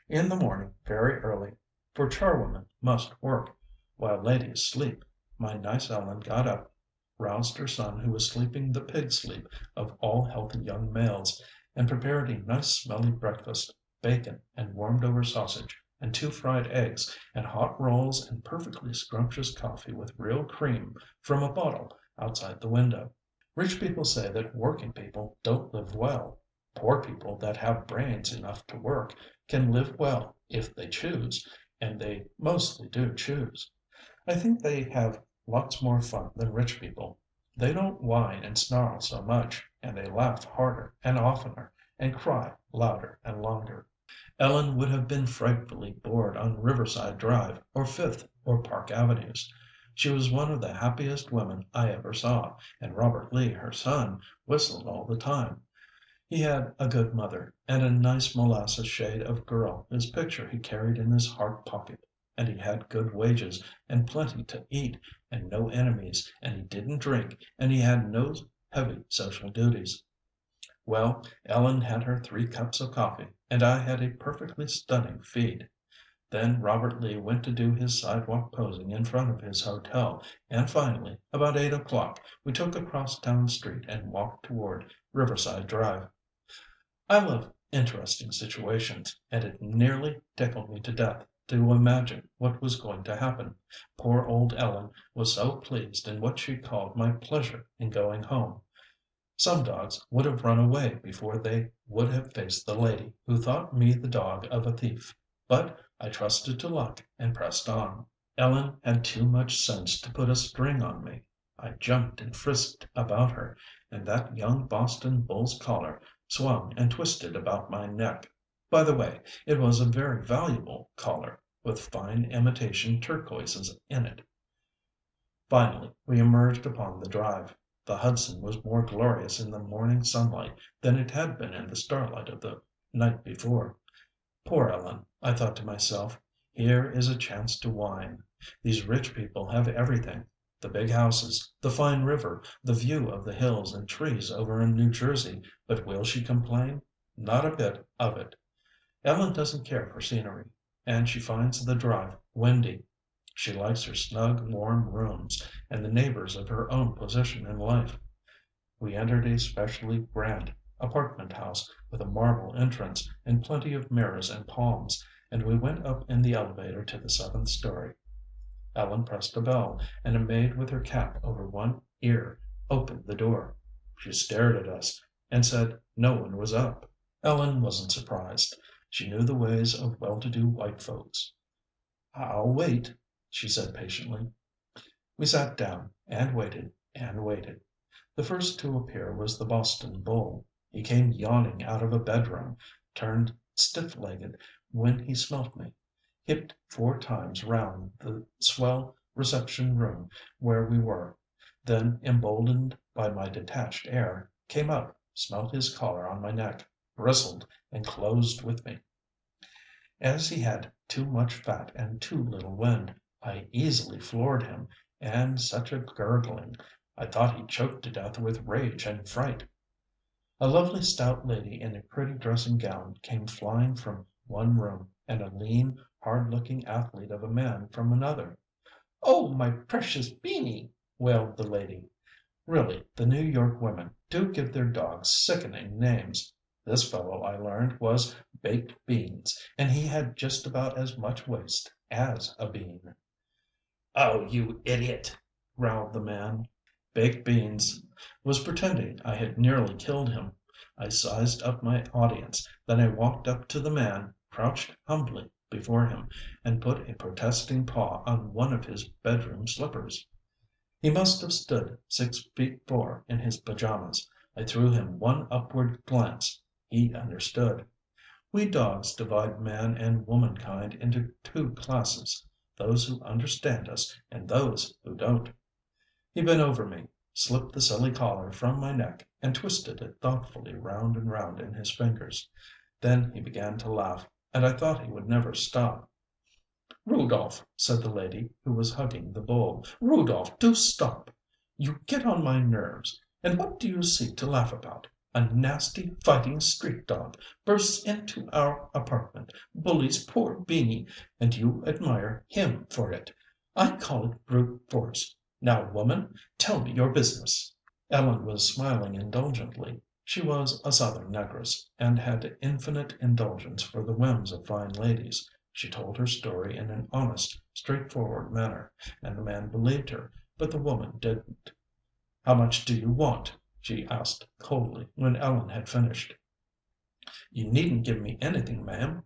Speaker 2: In the morning, very early, for charwomen must work while ladies sleep, my nice Ellen got up, roused her son who was sleeping the pig sleep of all healthy young males, and prepared a nice smelly breakfast, bacon and warmed over sausage, and two fried eggs, and hot rolls and perfectly scrumptious coffee with real cream from a bottle outside the window. Rich people say that working people don't live well. Poor people that have brains enough to work can live well if they choose, and they mostly do choose. I think they have lots more fun than rich people. They don't whine and snarl so much, and they laugh harder and oftener, and cry louder and longer. Ellen would have been frightfully bored on Riverside Drive or Fifth or Park Avenues. She was one of the happiest women I ever saw, and Robert Lee, her son, whistled all the time. He had a good mother, and a nice molasses shade of girl whose picture he carried in his heart pocket. And he had good wages, and plenty to eat, and no enemies, and he didn't drink, and he had no heavy social duties. Well, Ellen had her 3 cups of coffee, and I had a perfectly stunning feed. Then Robert Lee went to do his sidewalk posing in front of his hotel, and finally, about 8 o'clock, we took a crosstown street and walked toward Riverside Drive. I love interesting situations, and it nearly tickled me to death to imagine what was going to happen. Poor old Ellen was so pleased in what she called my pleasure in going home. Some dogs would have run away before they would have faced the lady who thought me the dog of a thief. But I trusted to luck and pressed on. Ellen had too much sense to put a string on me. I jumped and frisked about her, and that young Boston bull's collar swung and twisted about my neck. By the way, it was a very valuable collar, with fine imitation turquoises in it. Finally we emerged upon the drive. The Hudson was more glorious in the morning sunlight than it had been in the starlight of the night before. Poor Ellen, I thought to myself, here is a chance to whine. These rich people have everything, the big houses, the fine river, the view of the hills and trees over in New Jersey, but will she complain? Not a bit of it. Ellen doesn't care for scenery, and she finds the drive windy. She likes her snug, warm rooms, and the neighbors of her own position in life. We entered a specially grand apartment house with a marble entrance and plenty of mirrors and palms, and we went up in the elevator to the 7th story. Ellen pressed a bell, and a maid with her cap over one ear opened the door. She stared at us, and said no one was up. Ellen wasn't surprised. She knew the ways of well-to-do white folks. "I'll wait," she said patiently. We sat down and waited and waited. The first to appear was the Boston bull. He came yawning out of a bedroom, turned stiff-legged when he smelt me, hipped 4 times round the swell reception room where we were, then, emboldened by my detached air, came up, smelt his collar on my neck, bristled, and closed with me. As he had too much fat and too little wind, I easily floored him, and such a gurgling! I thought he'd choke to death with rage and fright. A lovely stout lady in a pretty dressing gown came flying from one room, and a lean, hard-looking athlete of a man from another. "Oh, my precious Beanie!" wailed the lady. Really, the New York women do give their dogs sickening names. This fellow, I learned, was Baked Beans, and he had just about as much waist as a bean. "Oh, you idiot!" growled the man. Baked Beans was pretending I had nearly killed him. I sized up my audience, then I walked up to the man, crouched humbly before him, and put a protesting paw on one of his bedroom slippers. He must have stood 6 feet 4 in his pajamas. I threw him one upward glance. He understood. We dogs divide man and womankind into 2 classes, those who understand us and those who don't. He bent over me, slipped the silly collar from my neck, and twisted it thoughtfully round and round in his fingers. Then he began to laugh, and I thought he would never stop. "Rudolph," said the lady who was hugging the bull, "Rudolph, do stop! You get on my nerves. And what do you see to laugh about? A nasty, fighting street dog bursts into our apartment, bullies poor Beanie, and you admire him for it. I call it brute force. Now, woman, tell me your business." Ellen was smiling indulgently. She was a Southern negress, and had infinite indulgence for the whims of fine ladies. She told her story in an honest, straightforward manner, and the man believed her, but the woman didn't. "How much do you want?" she asked coldly, when Ellen had finished. "You needn't give me anything, ma'am,"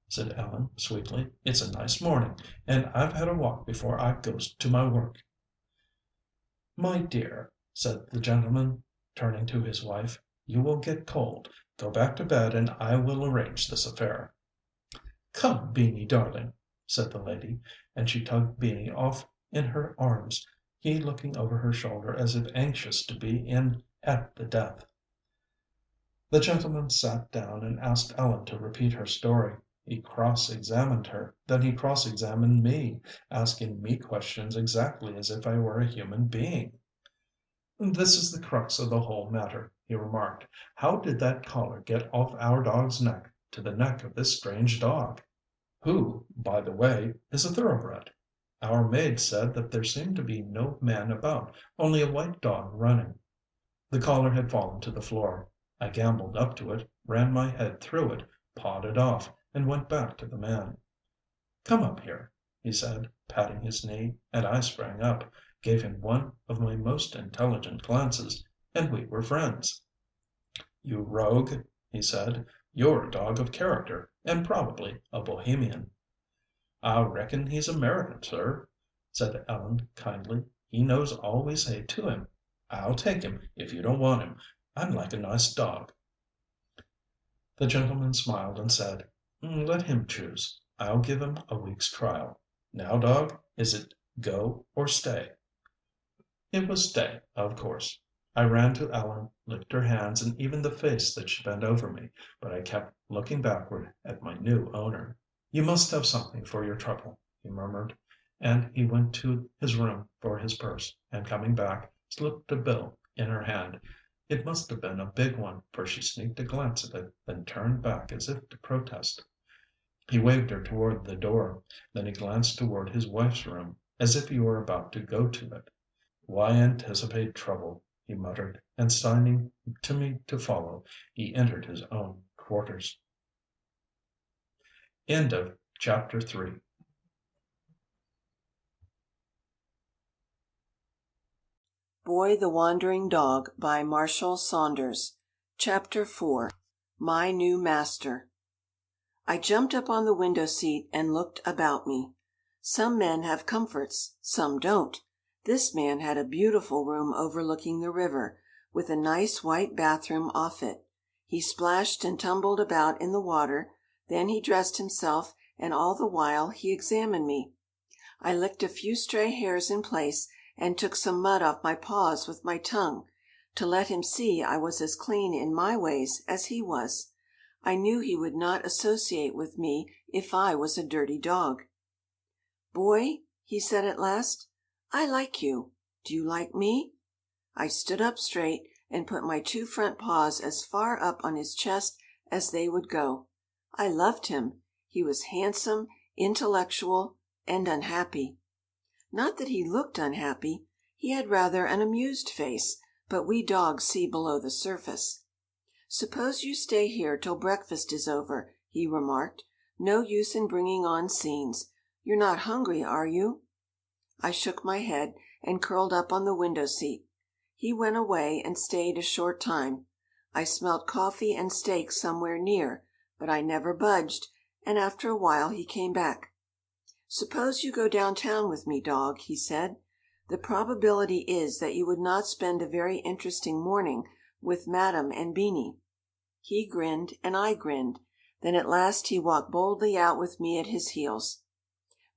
Speaker 2: said Ellen sweetly. "It's a nice morning, and I've had a walk before I goes to my work." "My dear," said the gentleman, turning to his wife, "you will get cold. Go back to bed, and I will arrange this affair." "Come, Beanie, darling," said the lady, and she tugged Beanie off in her arms, he looking over her shoulder as if anxious to be in at the death. The gentleman sat down and asked Ellen to repeat her story. He cross-examined her, then he cross-examined me, asking me questions exactly as if I were a human being. "This is the crux of the whole matter," he remarked. "How did that collar get off our dog's neck to the neck of this strange dog? Who, by the way, is a thoroughbred. Our maid said that there seemed to be no man about, only a white dog running. The collar had fallen to the floor. I gambled up to it, ran my head through it, pawed it off, and went back to the man. 'Come up here,' he said, patting his knee, and I sprang up, gave him one of my most intelligent glances, and we were friends. 'You rogue,' he said, 'you're a dog of character, and probably a Bohemian.' 'I reckon he's American, sir,' said Ellen kindly. 'He knows all we say to him. I'll take him, if you don't want him. I like a nice dog.' The gentleman smiled and said, 'Let him choose. I'll give him a week's trial. Now, dog, is it go or stay?' It was stay, of course. I ran to Ellen, licked her hands and even the face that she bent over me, but I kept looking backward at my new owner. 'You must have something for your trouble,' he murmured, and he went to his room for his purse, and coming back, slipped a bill in her hand. It must have been a big one, for she sneaked a glance at it, then turned back as if to protest. He waved her toward the door, then he glanced toward his wife's room, as if he were about to go to it. 'Why anticipate trouble?' he muttered, and signing to me to follow, he entered his own quarters. End of Chapter 3.
Speaker 3: Boy the Wandering Dog by Marshall Saunders. Chapter 4. My New Master. I jumped up on the window seat and looked about me. Some men have comforts, some don't. This man had a beautiful room overlooking the river, with a nice white bathroom off it. He splashed and tumbled about in the water, then he dressed himself, and all the while he examined me. I licked a few stray hairs in place, and took some mud off my paws with my tongue, to let him see I was as clean in my ways as he was. I knew he would not associate with me if I was a dirty dog. "Boy," he said at last, "I like you. Do you like me?" I stood up straight and put my 2 front paws as far up on his chest as they would go. I loved him. He was handsome, intellectual, and unhappy. Not that he looked unhappy. He had rather an amused face, but we dogs see below the surface. "Suppose you stay here till breakfast is over," he remarked. "No use in bringing on scenes. You're not hungry, are you?" I shook my head and curled up on the window seat. He went away and stayed a short time. I smelt coffee and steak somewhere near, but I never budged, and after a while he came back. "Suppose you go downtown with me, dog," he said. "The probability is that you would not spend a very interesting morning with Madame and Beanie." He grinned and I grinned. Then at last he walked boldly out with me at his heels.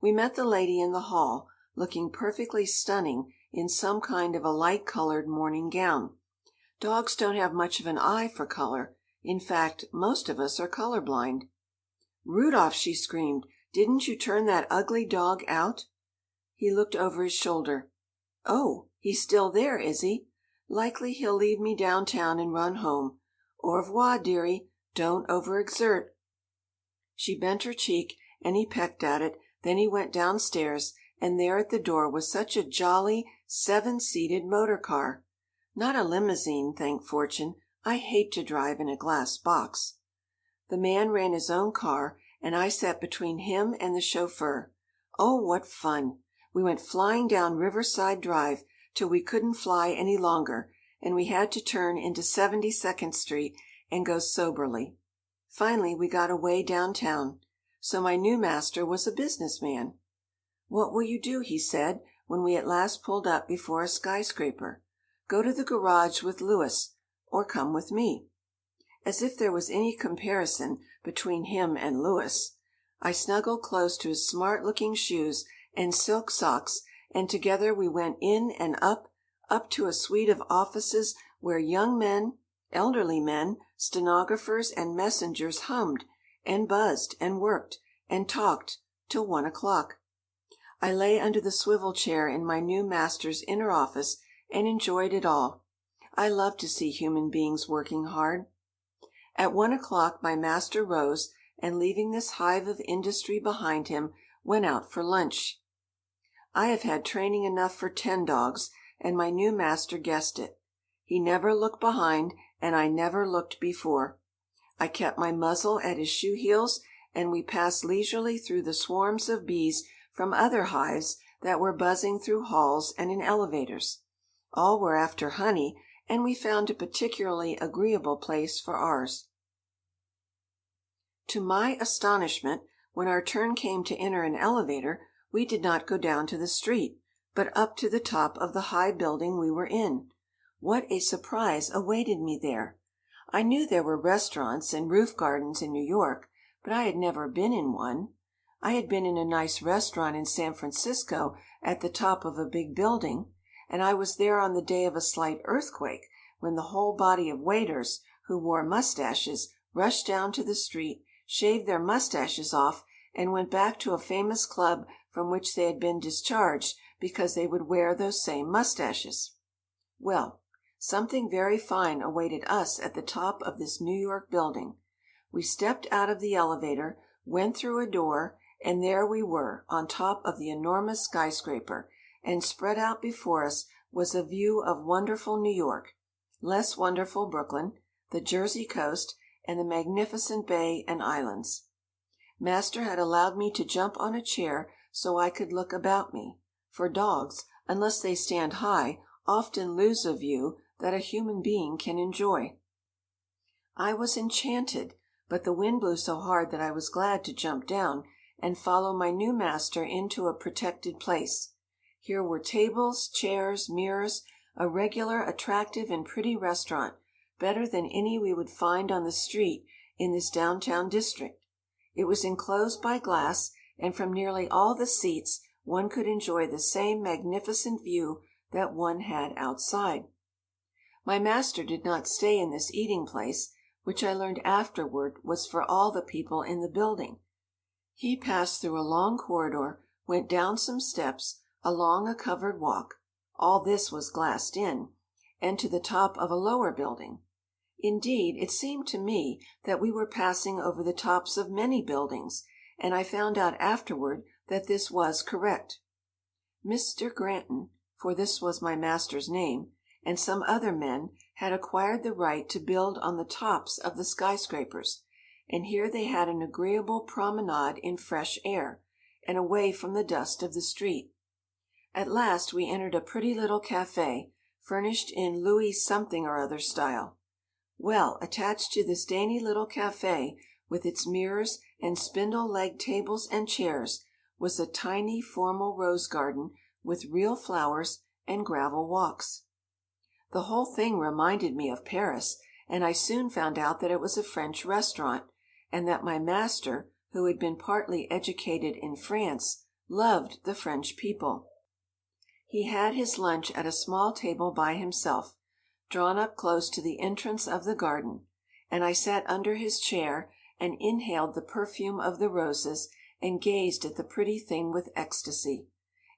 Speaker 3: We met the lady in the hall, looking perfectly stunning in some kind of a light-colored morning gown. Dogs don't have much of an eye for color. In fact, most of us are color blind. "Rudolph," she screamed, "didn't you turn that ugly dog out?" He looked over his shoulder. "Oh, he's still there, is he? Likely he'll leave me downtown and run home. Au revoir, dearie. Don't overexert." She bent her cheek, and he pecked at it. Then he went downstairs, and there at the door was such a jolly 7-seated motor car. Not a limousine, thank fortune. I hate to drive in a glass box. The man ran his own car, and I sat between him and the chauffeur. Oh, what fun! We went flying down Riverside Drive till we couldn't fly any longer, and we had to turn into 72nd Street and go soberly. Finally we got away downtown. So my new master was a businessman. "What will you do?" he said, when we at last pulled up before a skyscraper. "Go to the garage with Louis, or come with me." As if there was any comparison between him and Louis. I snuggled close to his smart-looking shoes and silk socks, and together we went in and up to a suite of offices where young men, elderly men, stenographers, and messengers hummed and buzzed and worked and talked till 1 o'clock. I lay under the swivel chair in my new master's inner office and enjoyed it all. I love to see human beings working hard. At 1 o'clock my master rose, and leaving this hive of industry behind him, went out for lunch. I have had training enough for 10 dogs, and my new master guessed it. He never looked behind, and I never looked before. I kept my muzzle at his shoe heels, and we passed leisurely through the swarms of bees from other hives that were buzzing through halls and in elevators. All were after honey, and we found a particularly agreeable place for ours. To my astonishment, when our turn came to enter an elevator, we did not go down to the street, but up to the top of the high building we were in. What a surprise awaited me there! I knew there were restaurants and roof gardens in New York, but I had never been in one. I had been in a nice restaurant in San Francisco at the top of a big building, and I was there on the day of a slight earthquake, when the whole body of waiters, who wore mustaches, rushed down to the street, shaved their mustaches off, and went back to a famous club from which they had been discharged because they would wear those same mustaches. Well, something very fine awaited us at the top of this New York building. We stepped out of the elevator, went through a door, and there we were on top of the enormous skyscraper, and spread out before us was a view of wonderful New York, less wonderful Brooklyn, the Jersey coast, and the magnificent bay and islands. Master had allowed me to jump on a chair so I could look about me, for dogs, unless they stand high, often lose a view that a human being can enjoy. I was enchanted, but the wind blew so hard that I was glad to jump down, and follow my new master into a protected place. Here were tables, chairs, mirrors, a regular attractive and pretty restaurant, better than any we would find on the street in this downtown district. It was enclosed by glass, and from nearly all the seats one could enjoy the same magnificent view that one had outside. My master did not stay in this eating place, which I learned afterward was for all the people in the building. He passed through a long corridor, went down some steps, along a covered walk, all this was glassed in, and to the top of a lower building. Indeed, it seemed to me that we were passing over the tops of many buildings, and I found out afterward that this was correct. Mr. Granton, for this was my master's name, and some other men had acquired the right to build on the tops of the skyscrapers, and here they had an agreeable promenade in fresh air, and away from the dust of the street. At last we entered a pretty little café, furnished in Louis something or other style. Well, attached to this dainty little café, with its mirrors and spindle-legged tables and chairs, was a tiny formal rose garden with real flowers and gravel walks. The whole thing reminded me of Paris, and I soon found out that it was a French restaurant, and that my master, who had been partly educated in France, loved the French people. He had his lunch at a small table by himself, drawn up close to the entrance of the garden, and I sat under his chair and inhaled the perfume of the roses and gazed at the pretty thing with ecstasy.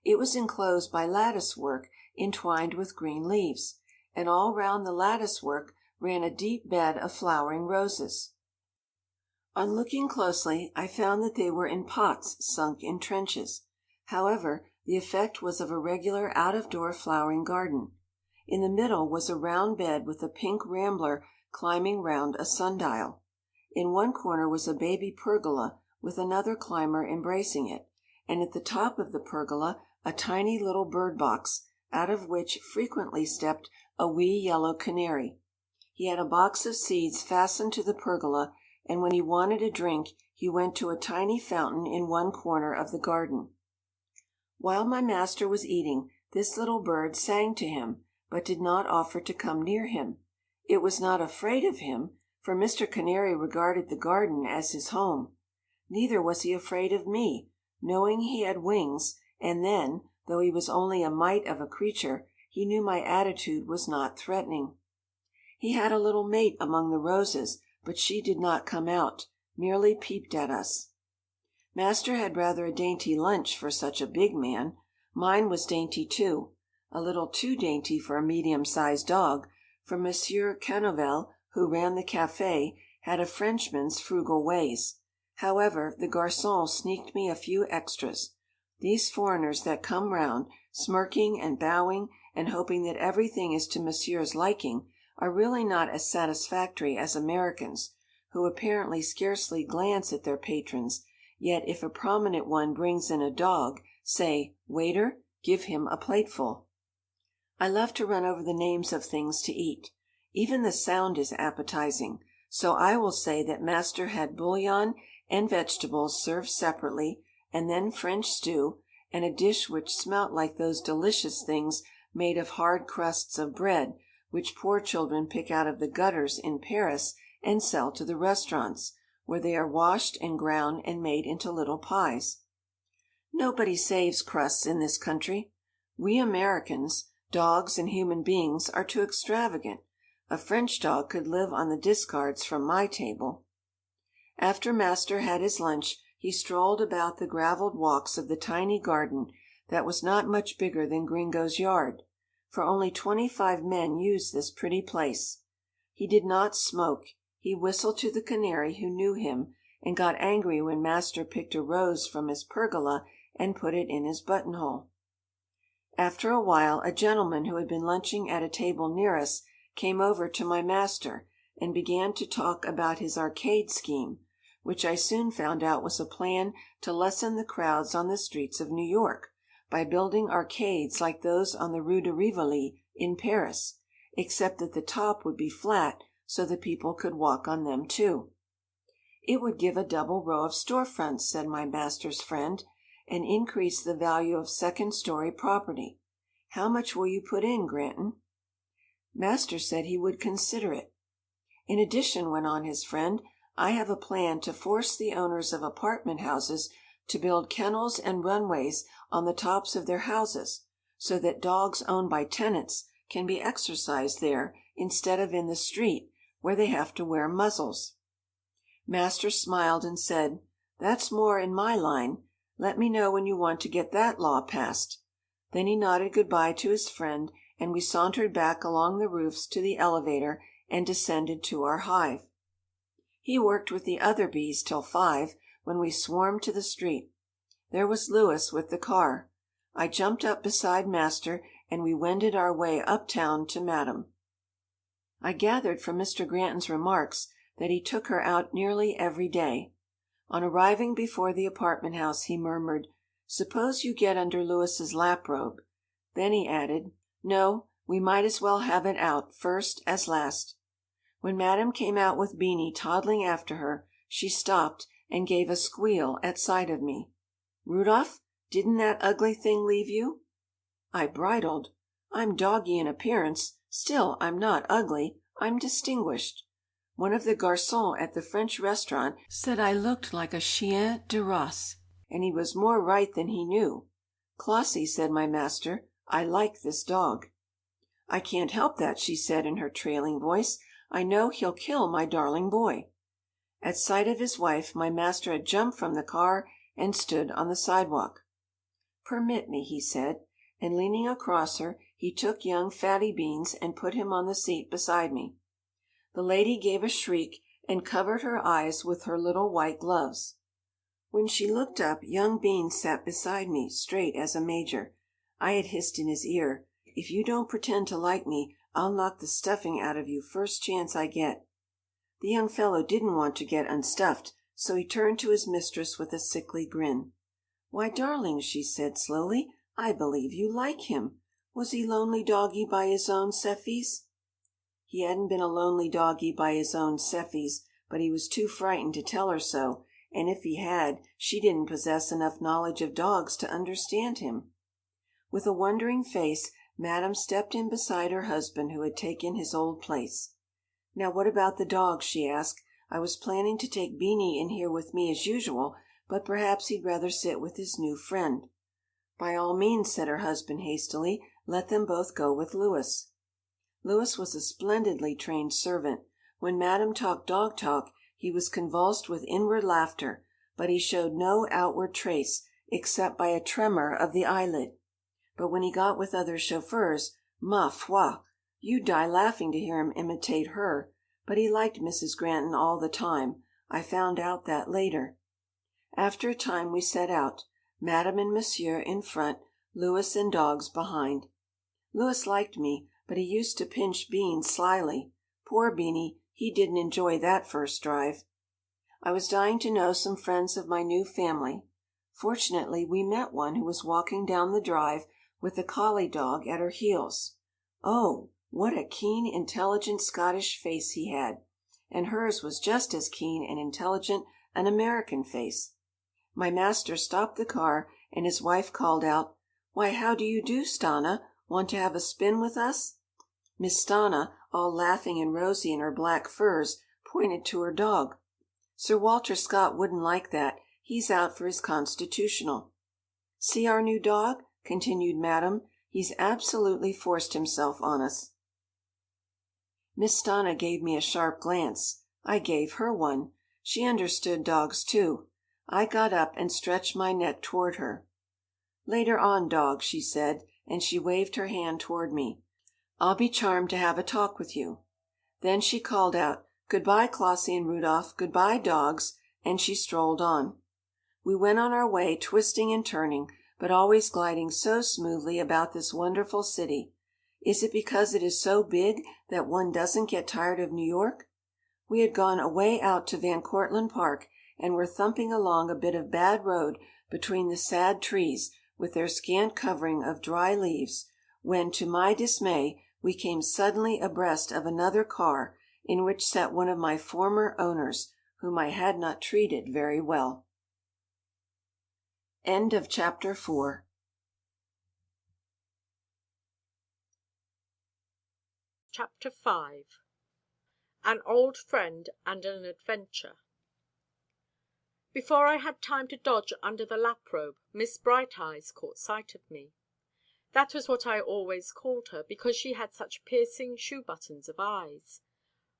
Speaker 3: It was enclosed by lattice work entwined with green leaves, and all round the lattice work ran a deep bed of flowering roses. On looking closely, I found that they were in pots sunk in trenches. However, the effect was of a regular out-of-door flowering garden. In the middle was a round bed with a pink rambler climbing round a sundial. In one corner was a baby pergola with another climber embracing it, and at the top of the pergola a tiny little bird box, out of which frequently stepped a wee yellow canary. He had a box of seeds fastened to the pergola, and when he wanted a drink he went to a tiny fountain in one corner of the garden. While my master was eating, this little bird sang to him, but did not offer to come near him. It was not afraid of him, for Mr. Canary regarded the garden as his home. Neither was he afraid of me, knowing he had wings, and then, though he was only a mite of a creature, he knew my attitude was not threatening. He had a little mate among the roses, but she did not come out, merely peeped at us. Master had rather a dainty lunch for such a big man. Mine was dainty too, a little too dainty for a medium-sized dog, for Monsieur Canovel, who ran the café, had a Frenchman's frugal ways. However, the garçon sneaked me a few extras. These foreigners that come round, smirking and bowing and hoping that everything is to Monsieur's liking, are really not as satisfactory as Americans, who apparently scarcely glance at their patrons, yet if a prominent one brings in a dog, say, "Waiter, give him a plateful." I love to run over the names of things to eat. Even the sound is appetizing, so I will say that master had bouillon and vegetables served separately, and then French stew, and a dish which smelt like those delicious things made of hard crusts of bread which poor children pick out of the gutters in Paris and sell to the restaurants, where they are washed and ground and made into little pies. Nobody saves crusts in this country. We Americans, dogs and human beings, are too extravagant. A French dog could live on the discards from my table. After master had his lunch, he strolled about the gravelled walks of the tiny garden that was not much bigger than Gringo's yard, for only 25 men used this pretty place. He did not smoke. He whistled to the canary, who knew him, and got angry when master picked a rose from his pergola and put it in his buttonhole. After a while, a gentleman who had been lunching at a table near us came over to my master and began to talk about his arcade scheme, which I soon found out was a plan to lessen the crowds on the streets of New York by building arcades like those on the Rue de Rivoli in Paris, except that the top would be flat so the people could walk on them too. "It would give a double row of store fronts," said my master's friend, "and increase the value of second-story property. How much will you put in, Granton?" Master said he would consider it. "In addition," went on his friend, "I have a plan to force the owners of apartment houses to build kennels and runways on the tops of their houses, so that dogs owned by tenants can be exercised there instead of in the street, where they have to wear muzzles." Master smiled and said, "That's more in my line. Let me know when you want to get that law passed." Then he nodded good-bye to his friend, and we sauntered back along the roofs to the elevator and descended to our hive. He worked with the other bees till 5, when we swarmed to the street. There was Louis with the car. I jumped up beside Master, and we wended our way uptown to Madame. I gathered from Mr. Granton's remarks that he took her out nearly every day. On arriving before the apartment house, he murmured, "Suppose you get under Louis's lap robe." Then he added, "No, we might as well have it out, first as last." When Madame came out with Beanie toddling after her, she stopped and gave a squeal at sight of me. "Rudolph, didn't that ugly thing leave you?" I bridled. I'm doggy in appearance, still I'm not ugly, I'm distinguished. One of the garçons at the French restaurant said I looked like a chien de race, and he was more right than he knew. "Clossie," said my master, "I like this dog." "I can't help that," she said in her trailing voice. "I know he'll kill my darling boy." At sight of his wife, my master had jumped from the car and stood on the sidewalk. "Permit me," he said, and leaning across her, he took young Fatty Beans and put him on the seat beside me. The lady gave a shriek and covered her eyes with her little white gloves. When she looked up, young Beans sat beside me, straight as a major. I had hissed in his ear, "If you don't pretend to like me, I'll knock the stuffing out of you first chance I get." The young fellow didn't want to get unstuffed, so he turned to his mistress with a sickly grin. "Why, darling," she said slowly, "I believe you like him. Was he lonely doggy by his own Cephis?" He hadn't been a lonely doggy by his own Cephis, but he was too frightened to tell her so, and if he had, she didn't possess enough knowledge of dogs to understand him. With a wondering face, Madame stepped in beside her husband, who had taken his old place. "Now what about the dog?" she asked. "I was planning to take Beanie in here with me as usual, but perhaps he'd rather sit with his new friend." "By all means," said her husband hastily. "Let them both go with Louis." Louis was a splendidly trained servant. When Madame talked dog talk, he was convulsed with inward laughter, but he showed no outward trace, except by a tremor of the eyelid. But when he got with other chauffeurs, ma foi! You'd die laughing to hear him imitate her. But he liked Mrs. Granton all the time. I found out that later. After a time we set out, Madame and Monsieur in front, Louis and dogs behind. Louis liked me, but he used to pinch Beans slyly. Poor Beanie, he didn't enjoy that first drive. I was dying to know some friends of my new family. Fortunately, we met one who was walking down the drive with a collie dog at her heels. Oh, what a keen, intelligent Scottish face he had! And hers was just as keen and intelligent an American face. My master stopped the car, and his wife called out, "Why, how do you do, Stanna? Want to have a spin with us?" Miss Stanna, all laughing and rosy in her black furs, pointed to her dog. "Sir Walter Scott wouldn't like that. He's out for his constitutional." "See our new dog?" continued Madame. "He's absolutely forced himself on us." Miss Stanna gave me a sharp glance. I gave her one. She understood dogs, too. I got up and stretched my neck toward her. "Later on, dog," she said, and she waved her hand toward me. "I'll be charmed to have a talk with you." Then she called out, "Good bye, Clossie and Rudolph. Good bye, dogs," and she strolled on. We went on our way, twisting and turning, but always gliding so smoothly about this wonderful city. Is it because it is so big that one doesn't get tired of New York? We had gone away out to Van Cortlandt Park, and were thumping along a bit of bad road between the sad trees with their scant covering of dry leaves, when, to my dismay, we came suddenly abreast of another car in which sat one of my former owners, whom I had not treated very well. End of chapter 4.
Speaker 1: Chapter 5. An Old Friend and an Adventure. Before I had time to dodge under the lap-robe, Miss Brighteyes caught sight of me. That was what I always called her, because she had such piercing shoe-buttons of eyes.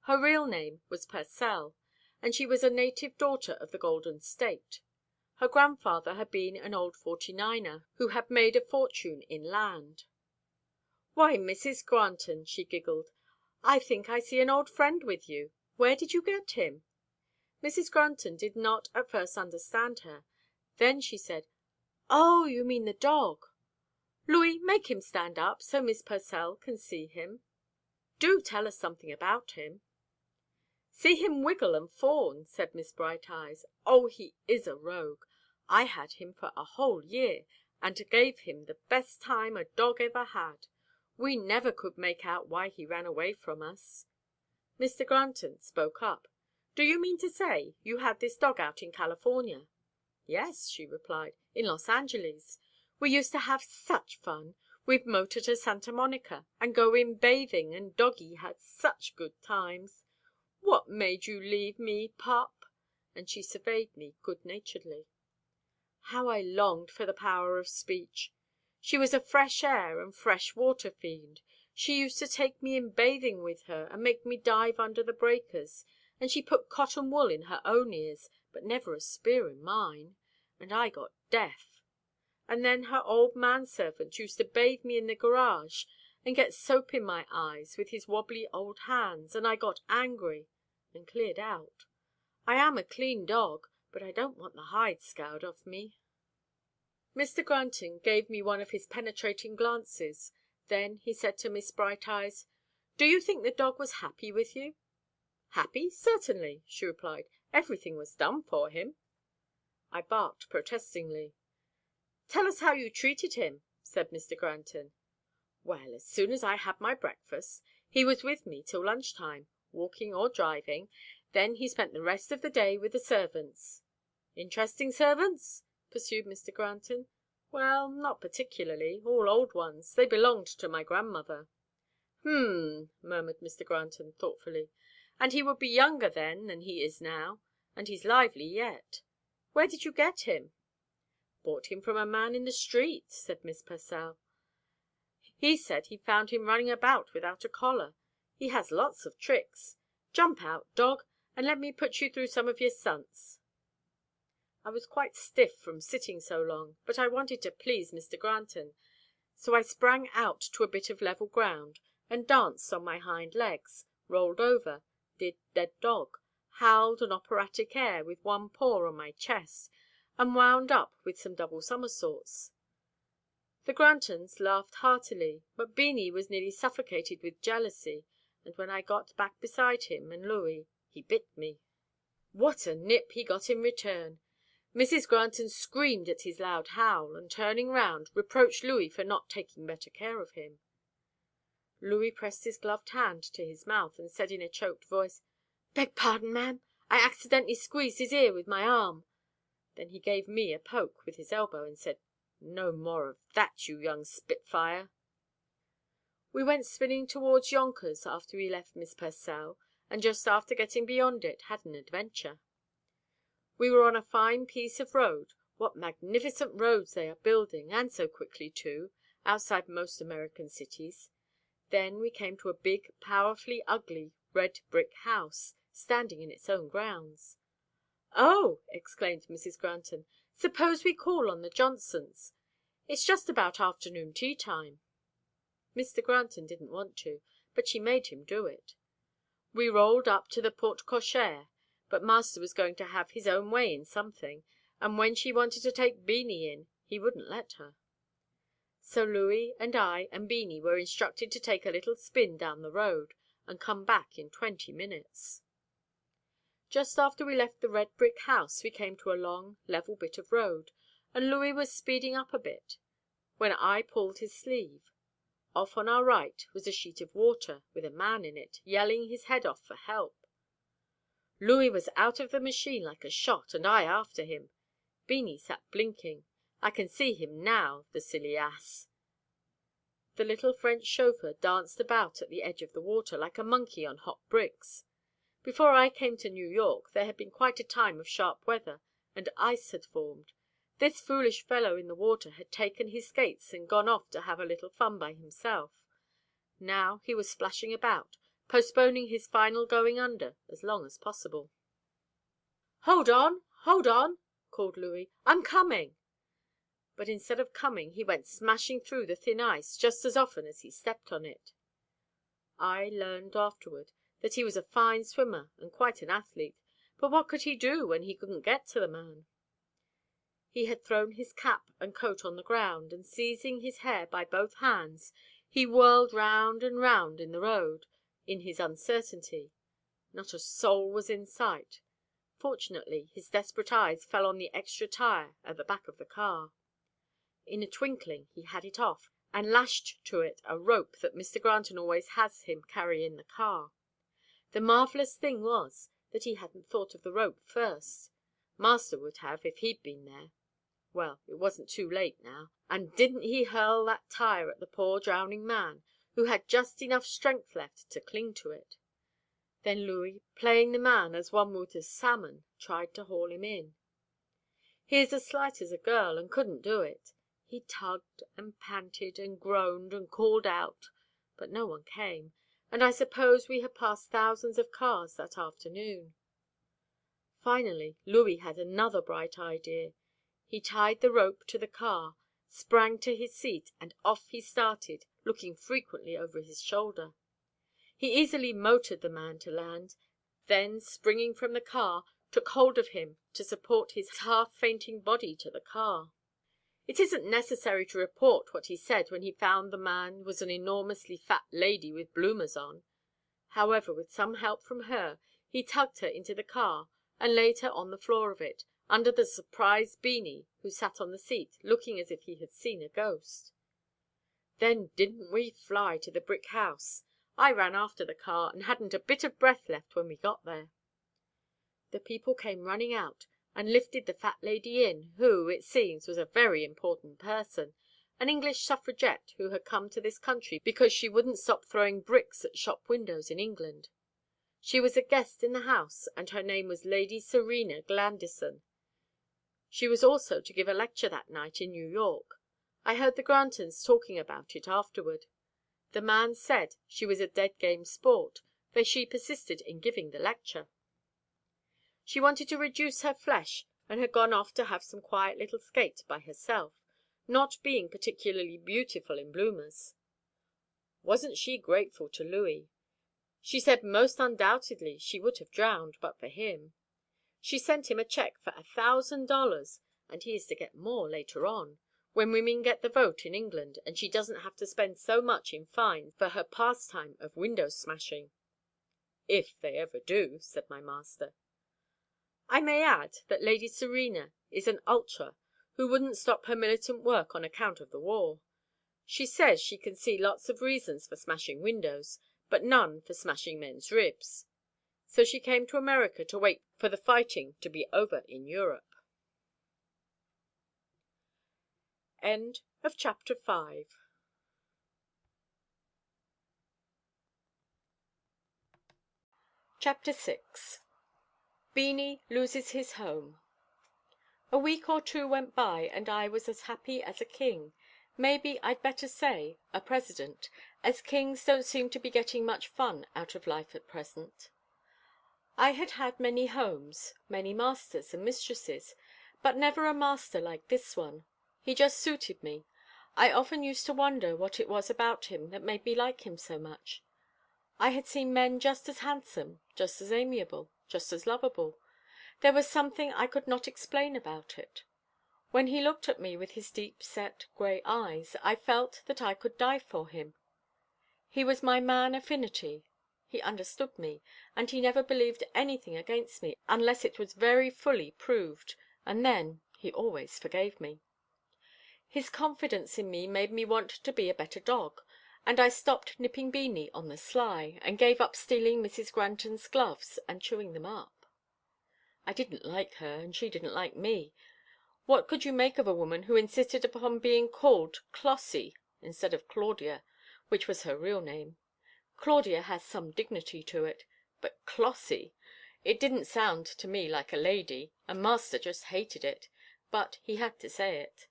Speaker 1: Her real name was Purcell, and she was a native daughter of the Golden State. Her grandfather had been an old 49er, who had made a fortune in land. "Why, Mrs. Granton," she giggled, "I think I see an old friend with you. Where did you get him?" Mrs. Granton did not at first understand her. Then she said, "Oh, you mean the dog. Louis, make him stand up, so Miss Purcell can see him. Do tell us something about him." "See him wiggle and fawn," said Miss Brighteyes. "Oh, he is a rogue. I had him for a whole year, and gave him the best time a dog ever had. We never could make out why he ran away from us." Mr. Granton spoke up. "Do you mean to say you had this dog out in California?" "Yes," she replied, "in Los Angeles. We used to have such fun. We'd motor to Santa Monica, and go in bathing, and doggie had such good times. What made you leave me, pup?" And she surveyed me good-naturedly. How I longed for the power of speech! She was a fresh air and fresh water fiend. She used to take me in bathing with her, and make me dive under the breakers, and she put cotton wool in her own ears, but never a spear in mine, and I got deaf. And then her old man-servant used to bathe me in the garage, and get soap in my eyes with his wobbly old hands, and I got angry, and cleared out. I am a clean dog, but I don't want the hide scoured off me." Mr. Granton gave me one of his penetrating glances. Then he said to Miss Brighteyes, "Do you think the dog was happy with you?" "Happy? Certainly," she replied. "Everything was done for him." I barked protestingly. "Tell us how you treated him," said Mr. Granton. "Well, as soon as I had my breakfast, he was with me till lunch–time, walking or driving. Then he spent the rest of the day with the servants." "Interesting servants?" pursued Mr. Granton. "Well, not particularly. All old ones. They belonged to my grandmother." "H'm," murmured Mr. Granton thoughtfully. "And he would be younger then than he is now, and he's lively yet. Where did you get him?" "Bought him from a man in the street," said Miss Purcell. "He said he found him running about without a collar. He has lots of tricks. Jump out, dog, and let me put you through some of your stunts." I was quite stiff from sitting so long, but I wanted to please Mr. Granton, so I sprang out to a bit of level ground, and danced on my hind legs, rolled over, did dead dog, howled an operatic air with one paw on my chest, and wound up with some double somersaults. The Grantons laughed heartily, but Beanie was nearly suffocated with jealousy, and when I got back beside him and Louis, he bit me. What a nip he got in return! Mrs. Granton screamed at his loud howl, and turning round, reproached Louis for not taking better care of him. Louis pressed his gloved hand to his mouth, and said in a choked voice, "Beg pardon, ma'am, I accidentally squeezed his ear with my arm." Then he gave me a poke with his elbow, and said, "No more of that, you young spitfire." We went spinning towards Yonkers after we left Miss Purcell, and just after getting beyond it, had an adventure. We were on a fine piece of road. What magnificent roads they are building, and so quickly too, outside most American cities. Then we came to a big, powerfully ugly, red brick house, standing in its own grounds. "Oh!" exclaimed Mrs. Granton, "suppose we call on the Johnsons. It's just about afternoon tea–time." Mr. Granton didn't want to, but she made him do it. We rolled up to the porte–cochère, but master was going to have his own way in something, and when she wanted to take Beanie in, he wouldn't let her. So Louis and I and Beanie were instructed to take a little spin down the road, and come back in 20 minutes. Just after we left the red brick house we came to a long, level bit of road, and Louis was speeding up a bit, when I pulled his sleeve. Off on our right was a sheet of water, with a man in it, yelling his head off for help. Louis was out of the machine like a shot, and I after him. Beanie sat blinking. I can see him now, the silly ass." The little French chauffeur danced about at the edge of the water, like a monkey on hot bricks. Before I came to New York there had been quite a time of sharp weather, and ice had formed. This foolish fellow in the water had taken his skates and gone off to have a little fun by himself. Now he was splashing about, postponing his final going under as long as possible. "Hold on! Hold on!" called Louis. "I'm coming." But instead of coming he went smashing through the thin ice just as often as he stepped on it. I learned afterward that he was a fine swimmer and quite an athlete, but what could he do when he couldn't get to the man? He had thrown his cap and coat on the ground, and seizing his hair by both hands, he whirled round and round in the road, in his uncertainty. Not a soul was in sight. Fortunately his desperate eyes fell on the extra tire at the back of the car. In a twinkling he had it off, and lashed to it a rope that Mr. Granton always has him carry in the car. The marvellous thing was that he hadn't thought of the rope first. Master would have if he'd been there. Well, it wasn't too late now, and didn't he hurl that tire at the poor drowning man, who had just enough strength left to cling to it. Then Louis, playing the man as one would a salmon, tried to haul him in. He is as slight as a girl, and couldn't do it. He tugged and panted and groaned and called out, but no one came, and I suppose we had passed thousands of cars that afternoon. Finally Louis had another bright idea. He tied the rope to the car, sprang to his seat, and off he started, looking frequently over his shoulder. He easily motored the man to land, then springing from the car, took hold of him to support his half-fainting body to the car. It isn't necessary to report what he said when he found the man was an enormously fat lady with bloomers on. However, with some help from her, he tugged her into the car and laid her on the floor of it, under the surprised Beanie, who sat on the seat, looking as if he had seen a ghost. Then didn't we fly to the brick house! I ran after the car, and hadn't a bit of breath left when we got there. The people came running out, and lifted the fat lady in, who, it seems, was a very important person, an English suffragette who had come to this country because she wouldn't stop throwing bricks at shop windows in England. She was a guest in the house, and her name was Lady Serena Glandison. She was also to give a lecture that night in New York. I heard the Grantons talking about it afterward. The man said she was a dead game sport, for she persisted in giving the lecture. She wanted to reduce her flesh, and had gone off to have some quiet little skate by herself, not being particularly beautiful in bloomers. Wasn't she grateful to Louis? She said most undoubtedly she would have drowned, but for him. She sent him a cheque for $1,000, and he is to get more later on, when women get the vote in England, and she doesn't have to spend so much in fines for her pastime of window smashing. "If they ever do," said my master. I may add that Lady Serena is an ultra who wouldn't stop her militant work on account of the war. She says she can see lots of reasons for smashing windows, but none for smashing men's ribs. So she came to America to wait for the fighting to be over in Europe. End of chapter 5. Chapter 6. Beanie loses his home. A week or two went by, and I was as happy as a king. Maybe I'd better say a president, as kings don't seem to be getting much fun out of life at present. I had had many homes, many masters and mistresses, but never a master like this one. He just suited me. I often used to wonder what it was about him that made me like him so much. I had seen men just as handsome, just as amiable, just as lovable. There was something I could not explain about it. When he looked at me with his deep-set grey eyes, I felt that I could die for him. He was my man affinity. He understood me, and he never believed anything against me unless it was very fully proved, and then he always forgave me. His confidence in me made me want to be a better dog, and I stopped nipping Beanie on the sly, and gave up stealing Mrs. Granton's gloves and chewing them up. I didn't like her, and she didn't like me. What could you make of a woman who insisted upon being called Clossie instead of Claudia, which was her real name? Claudia has some dignity to it, but Clossie, it didn't sound to me like a lady, and master just hated it, but he had to say it.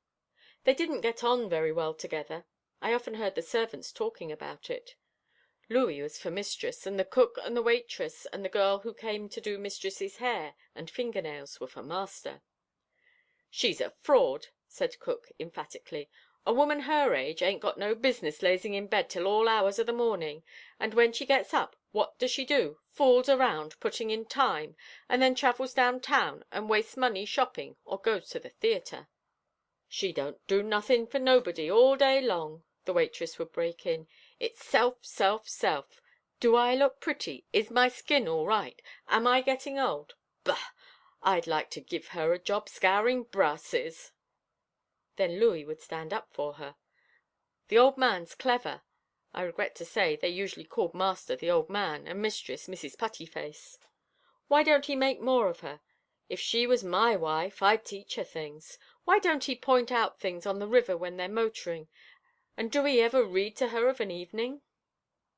Speaker 1: They didn't get on very well together. I often heard the servants talking about it. Louis was for mistress, and the cook and the waitress and the girl who came to do mistress's hair and finger–nails were for master. "She's a fraud," said cook, emphatically. "A woman her age ain't got no business lazing in bed till all hours of the morning. And when she gets up, what does she do? Fools around, putting in time, and then travels down–town and wastes money shopping, or goes to the theatre." "She don't do nothing for nobody all day long," the waitress would break in. "It's self, self, self. Do I look pretty? Is my skin all right? Am I getting old? Bah! I'd like to give her a job scouring brasses." Then Louis would stand up for her. "The old man's clever." I regret to say they usually called master the old man, and mistress Mrs. Puttyface. "Why don't he make more of her? If she was my wife, I'd teach her things. Why don't he point out things on the river when they're motoring? And do he ever read to her of an evening?"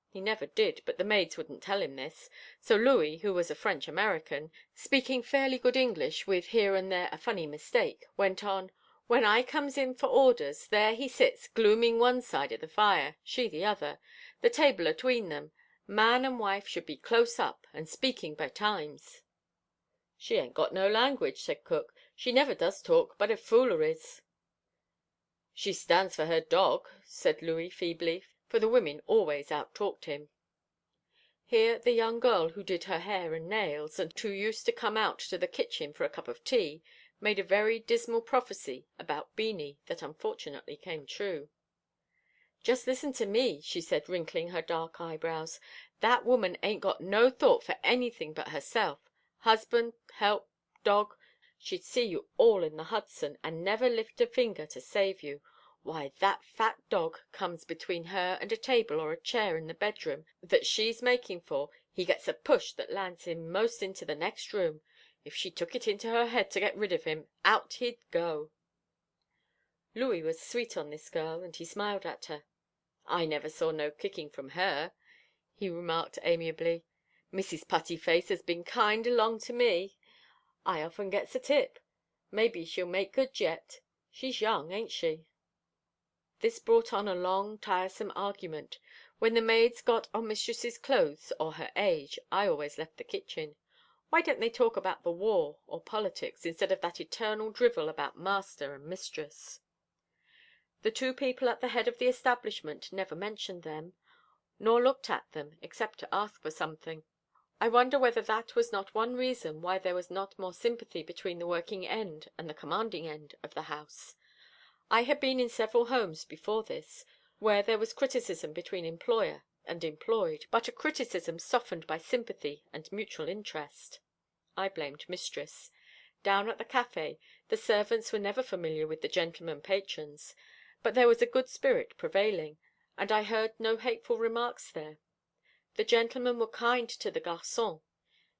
Speaker 1: He never did, but the maids wouldn't tell him this. So Louis, who was a French–American, speaking fairly good English with here and there a funny mistake, went on: "When I comes in for orders, there he sits, glooming one side of the fire, she the other, the table atween them. Man and wife should be close up, and speaking betimes." "She ain't got no language," said cook. "She never does talk but of fooleries." "She stands for her dog," said Louis feebly, for the women always out–talked him. Here the young girl who did her hair and nails, and who used to come out to the kitchen for a cup of tea, made a very dismal prophecy about Beanie that unfortunately came true. "Just listen to me," she said, wrinkling her dark eyebrows. "That woman ain't got no thought for anything but herself. Husband, help, dog, she'd see you all in the Hudson, and never lift a finger to save you. Why, that fat dog comes between her and a table or a chair in the bedroom that she's making for, he gets a push that lands him most into the next room. If she took it into her head to get rid of him, out he'd go." Louis was sweet on this girl, and he smiled at her. "I never saw no kicking from her," he remarked amiably. "Mrs. Puttyface has been kind along to me. I often gets a tip. Maybe she'll make good yet. She's young, ain't she?" This brought on a long, tiresome argument. When the maids got on mistress's clothes or her age, I always left the kitchen. Why don't they talk about the war or politics, instead of that eternal drivel about master and mistress? The two people at the head of the establishment never mentioned them, nor looked at them, except to ask for something. I wonder whether that was not one reason why there was not more sympathy between the working end and the commanding end of the house. I had been in several homes before this, where there was criticism between employer and employed, but a criticism softened by sympathy and mutual interest. I blamed mistress. Down at the café the servants were never familiar with the gentlemen patrons, but there was a good spirit prevailing, and I heard no hateful remarks there. The gentlemen were kind to the garçons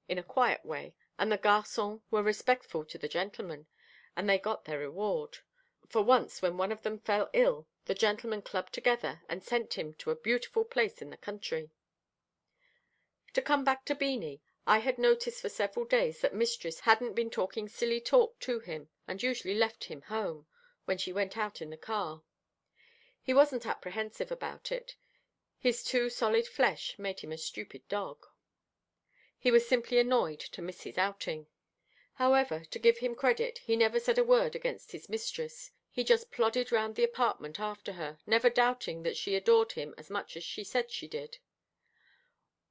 Speaker 1: in a quiet way, and the garçons were respectful to the gentlemen, and they got their reward. For once, when one of them fell ill, the gentlemen clubbed together and sent him to a beautiful place in the country. To come back to Beanie, I had noticed for several days that mistress hadn't been talking silly talk to him, and usually left him home, when she went out in the car. He wasn't apprehensive about it. His too solid flesh made him a stupid dog. He was simply annoyed to miss his outing. However, to give him credit, he never said a word against his mistress. He just plodded round the apartment after her, never doubting that she adored him as much as she said she did.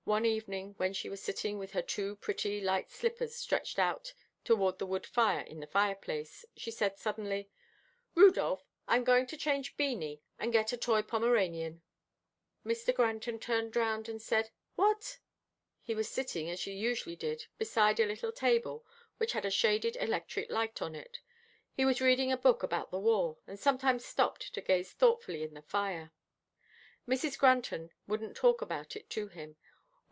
Speaker 1: One evening, when she was sitting with her two pretty light slippers stretched out toward the wood fire in the fireplace, she said suddenly: "Rudolph, I'm going to change Beanie and get a toy Pomeranian." Mr. Granton turned round and said, "What?" He was sitting, as he usually did, beside a little table which had a shaded electric light on it. He was reading a book about the war, and sometimes stopped to gaze thoughtfully in the fire. Mrs. Granton wouldn't talk about it to him,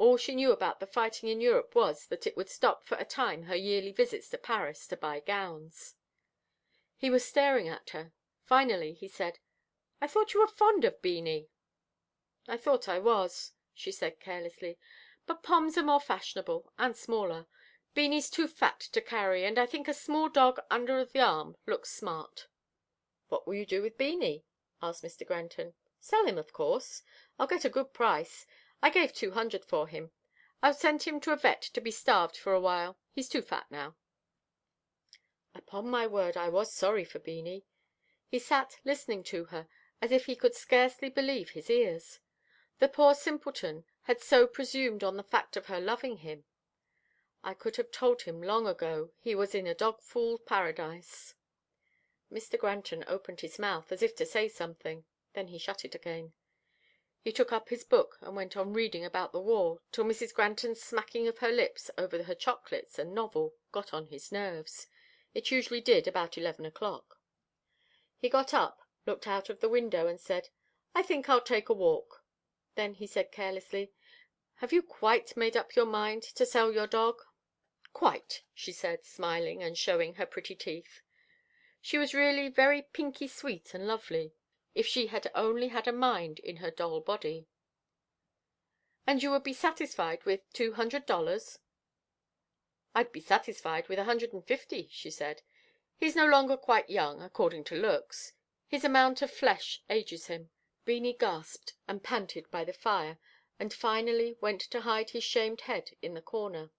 Speaker 1: All she knew about the fighting in Europe was that it would stop for a time her yearly visits to Paris to buy gowns. He was staring at her. Finally he said, "I thought you were fond of Beanie." "I thought I was," she said carelessly. "But Poms are more fashionable and smaller. Beanie's too fat to carry, and I think a small dog under the arm looks smart." "What will you do with Beanie?" asked Mr. Granton. "Sell him, of course. I'll get a good price. I gave $200 for him. I'll send him to a vet to be starved for a while. He's too fat now." Upon my word, I was sorry for Beanie. He sat listening to her as if he could scarcely believe his ears. The poor simpleton had so presumed on the fact of her loving him. I could have told him long ago he was in a dog-fool paradise. Mr. Granton opened his mouth, as if to say something. Then he shut it again. He took up his book and went on reading about the war, till Mrs. Granton's smacking of her lips over her chocolates and novel got on his nerves. It usually did about 11 o'clock. He got up, looked out of the window, and said, "I think I'll take a walk." Then he said carelessly, "Have you quite made up your mind to sell your dog?" "Quite," she said, smiling and showing her pretty teeth. She was really very pinky sweet and lovely, if she had only had a mind in her doll body. "And you would be satisfied with $200? "I'd be satisfied with 150, she said. "He's no longer quite young, according to looks. His amount of flesh ages him." Beanie gasped and panted by the fire, and finally went to hide his shamed head in the corner.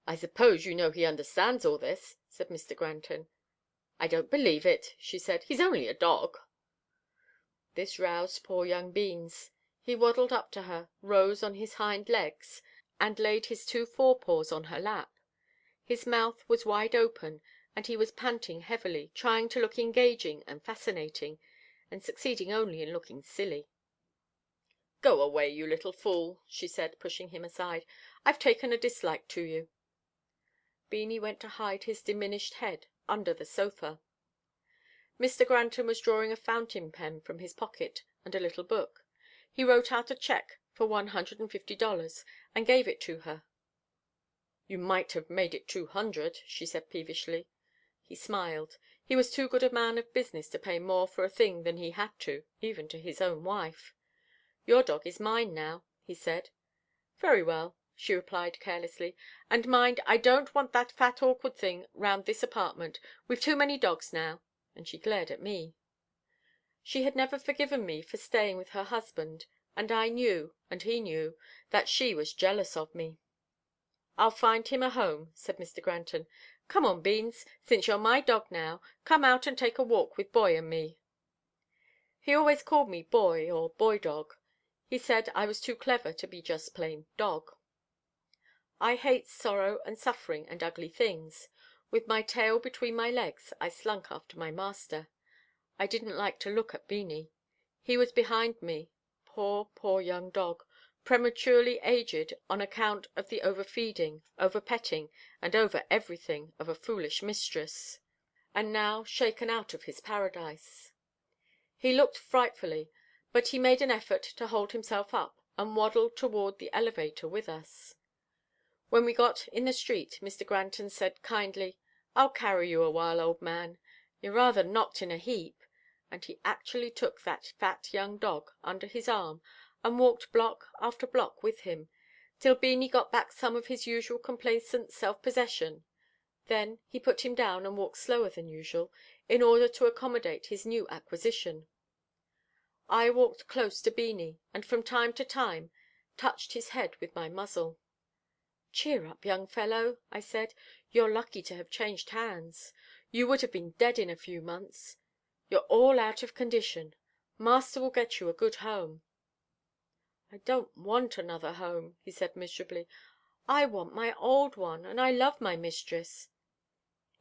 Speaker 1: "I suppose you know he understands all this," said Mr. Granton. "I don't believe it," she said. "He's only a dog." This roused poor young Beans. He waddled up to her, rose on his hind legs, and laid his 2 forepaws on her lap. His mouth was wide open, and he was panting heavily, trying to look engaging and fascinating, and succeeding only in looking silly. "Go away, you little fool," she said, pushing him aside. "I've taken a dislike to you." Beanie went to hide his diminished head under the sofa. Mr. Granton was drawing a fountain pen from his pocket and a little book. He wrote out a cheque for $150 and gave it to her. "You might have made it 200," she said peevishly. He smiled. He was too good a man of business to pay more for a thing than he had to, even to his own wife. "Your dog is mine now," he said. "Very well," she replied carelessly. "And mind, I don't want that fat awkward thing round this apartment. We've too many dogs now," and she glared at me. She had never forgiven me for staying with her husband, and I knew, and he knew, that she was jealous of me. "I'll find him a home," said Mr. Granton. "Come on, Beans, since you're my dog now, come out and take a walk with Boy and me." He always called me Boy or Boy Dog. He said I was too clever to be just plain Dog. I hate sorrow and suffering and ugly things. With my tail between my legs, I slunk after my master. I didn't like to look at Beanie. He was behind me, poor, poor young dog, prematurely aged on account of the overfeeding, over-petting, and over-everything of a foolish mistress, and now shaken out of his paradise. He looked frightfully, but he made an effort to hold himself up, and waddled toward the elevator with us. When we got in the street, Mr. Granton said kindly, "I'll carry you a while, old man. You're rather knocked in a heap," and he actually took that fat young dog under his arm and walked block after block with him, till Beanie got back some of his usual complacent self-possession. Then he put him down and walked slower than usual, in order to accommodate his new acquisition. I walked close to Beanie, and from time to time touched his head with my muzzle. "Cheer up, young fellow," I said. "You're lucky to have changed hands. You would have been dead in a few months. You're all out of condition. Master will get you a good home." "I don't want another home," he said miserably. "I want my old one, and I love my mistress."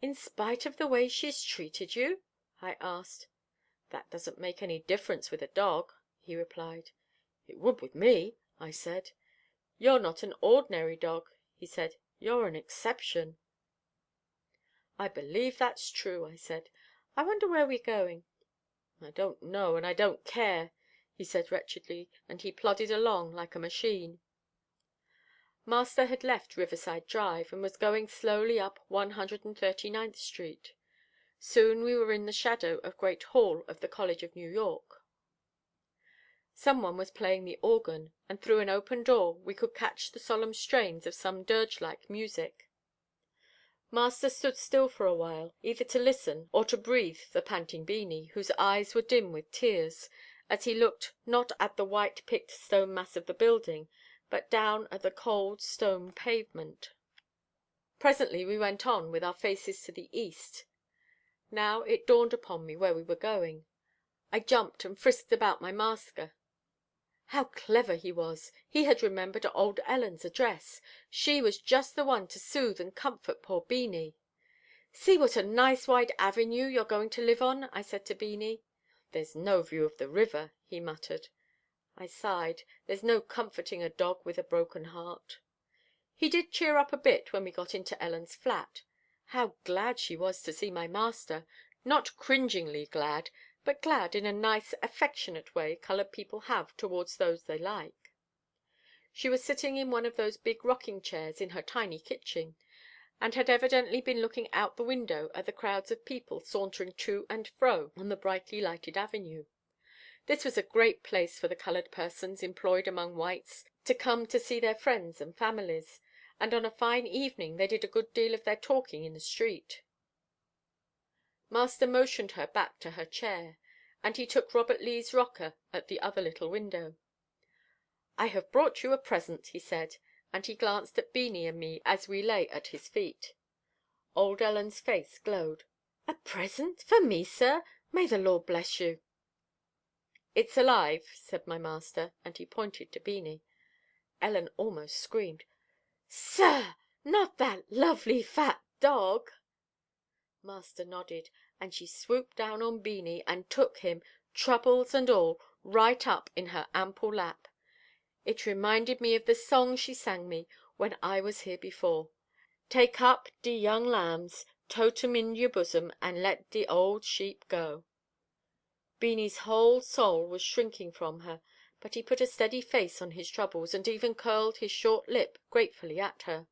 Speaker 1: "In spite of the way she's treated you?" I asked. "That doesn't make any difference with a dog," he replied. "It would with me," I said. "You're not an ordinary dog," he said. "You're an exception." "I believe that's true," I said. "I wonder where we're going." "I don't know, and I don't care," he said wretchedly, and he plodded along like a machine. Master had left Riverside Drive, and was going slowly up 139th Street. Soon we were in the shadow of Great Hall of the College of New York. Some one was playing the organ, and through an open door we could catch the solemn strains of some dirge-like music. Master stood still for a while, either to listen or to breathe the panting Beanie, whose eyes were dim with tears, as he looked not at the white-picked stone mass of the building, but down at the cold stone pavement. Presently we went on with our faces to the east. Now it dawned upon me where we were going. I jumped and frisked about my master. How clever he was! He had remembered old Ellen's address. She was just the one to soothe and comfort poor Beanie. "See what a nice wide avenue you're going to live on," I said to Beanie. "There's no view of the river," he muttered. I sighed. There's no comforting a dog with a broken heart. He did cheer up a bit when we got into Ellen's flat. How glad she was to see my master! Not cringingly glad, but glad in a nice, affectionate way colored people have towards those they like. She was sitting in one of those big rocking chairs in her tiny kitchen, and had evidently been looking out the window at the crowds of people sauntering to and fro on the brightly lighted avenue. This was a great place for the colored persons employed among whites to come to see their friends and families, and on a fine evening they did a good deal of their talking in the street. Master motioned her back to her chair, and he took Robert Lee's rocker at the other little window. "I have brought you a present," he said, and he glanced at Beanie and me as we lay at his feet. Old Ellen's face glowed. "A present? For me, sir? May the Lord bless you!" "It's alive," said my master, and he pointed to Beanie. Ellen almost screamed. "Sir! Not that lovely fat dog?" Master nodded, and she swooped down on Beanie and took him, troubles and all, right up in her ample lap. It reminded me of the song she sang me when I was here before. "Take up de young lambs, tote 'em in your bosom, and let de old sheep go." Beanie's whole soul was shrinking from her, but he put a steady face on his troubles, and even curled his short lip gratefully at her.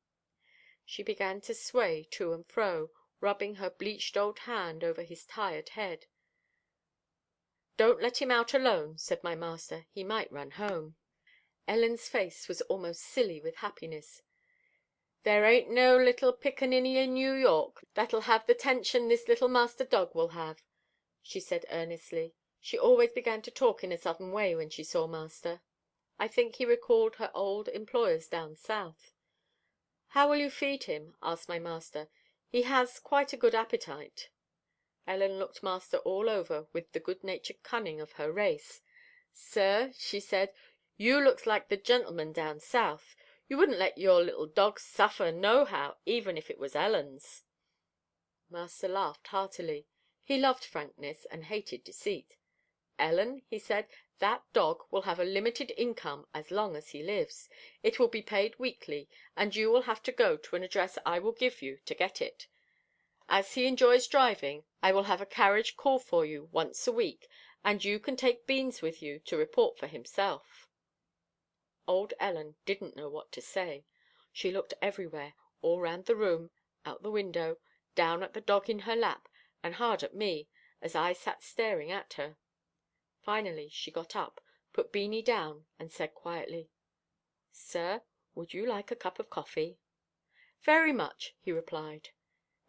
Speaker 1: She began to sway to and fro, rubbing her bleached old hand over his tired head. "Don't let him out alone," said my master. "He might run home." Ellen's face was almost silly with happiness. "There ain't no little pickaninny in New York that'll have the 'tention this little master dog will have," she said earnestly. She always began to talk in a Southern way when she saw master. I think he recalled her old employers down South. "How will you feed him?" asked my master. "He has quite a good appetite." Ellen looked master all over with the good-natured cunning of her race. "Sir," she said, "you looks like the gentleman down South. You wouldn't let your little dog suffer nohow, even if it was Ellen's." Master laughed heartily. He loved frankness and hated deceit. "Ellen," he said, "that dog will have a limited income as long as he lives. It will be paid weekly, and you will have to go to an address I will give you to get it. As he enjoys driving, I will have a carriage call for you once a week, and you can take Beans with you to report for himself." Old Ellen didn't know what to say. She looked everywhere, all round the room, out the window, down at the dog in her lap, and hard at me, as I sat staring at her. Finally she got up, put Beanie down, and said quietly, "Sir, would you like a cup of coffee?" "Very much," he replied.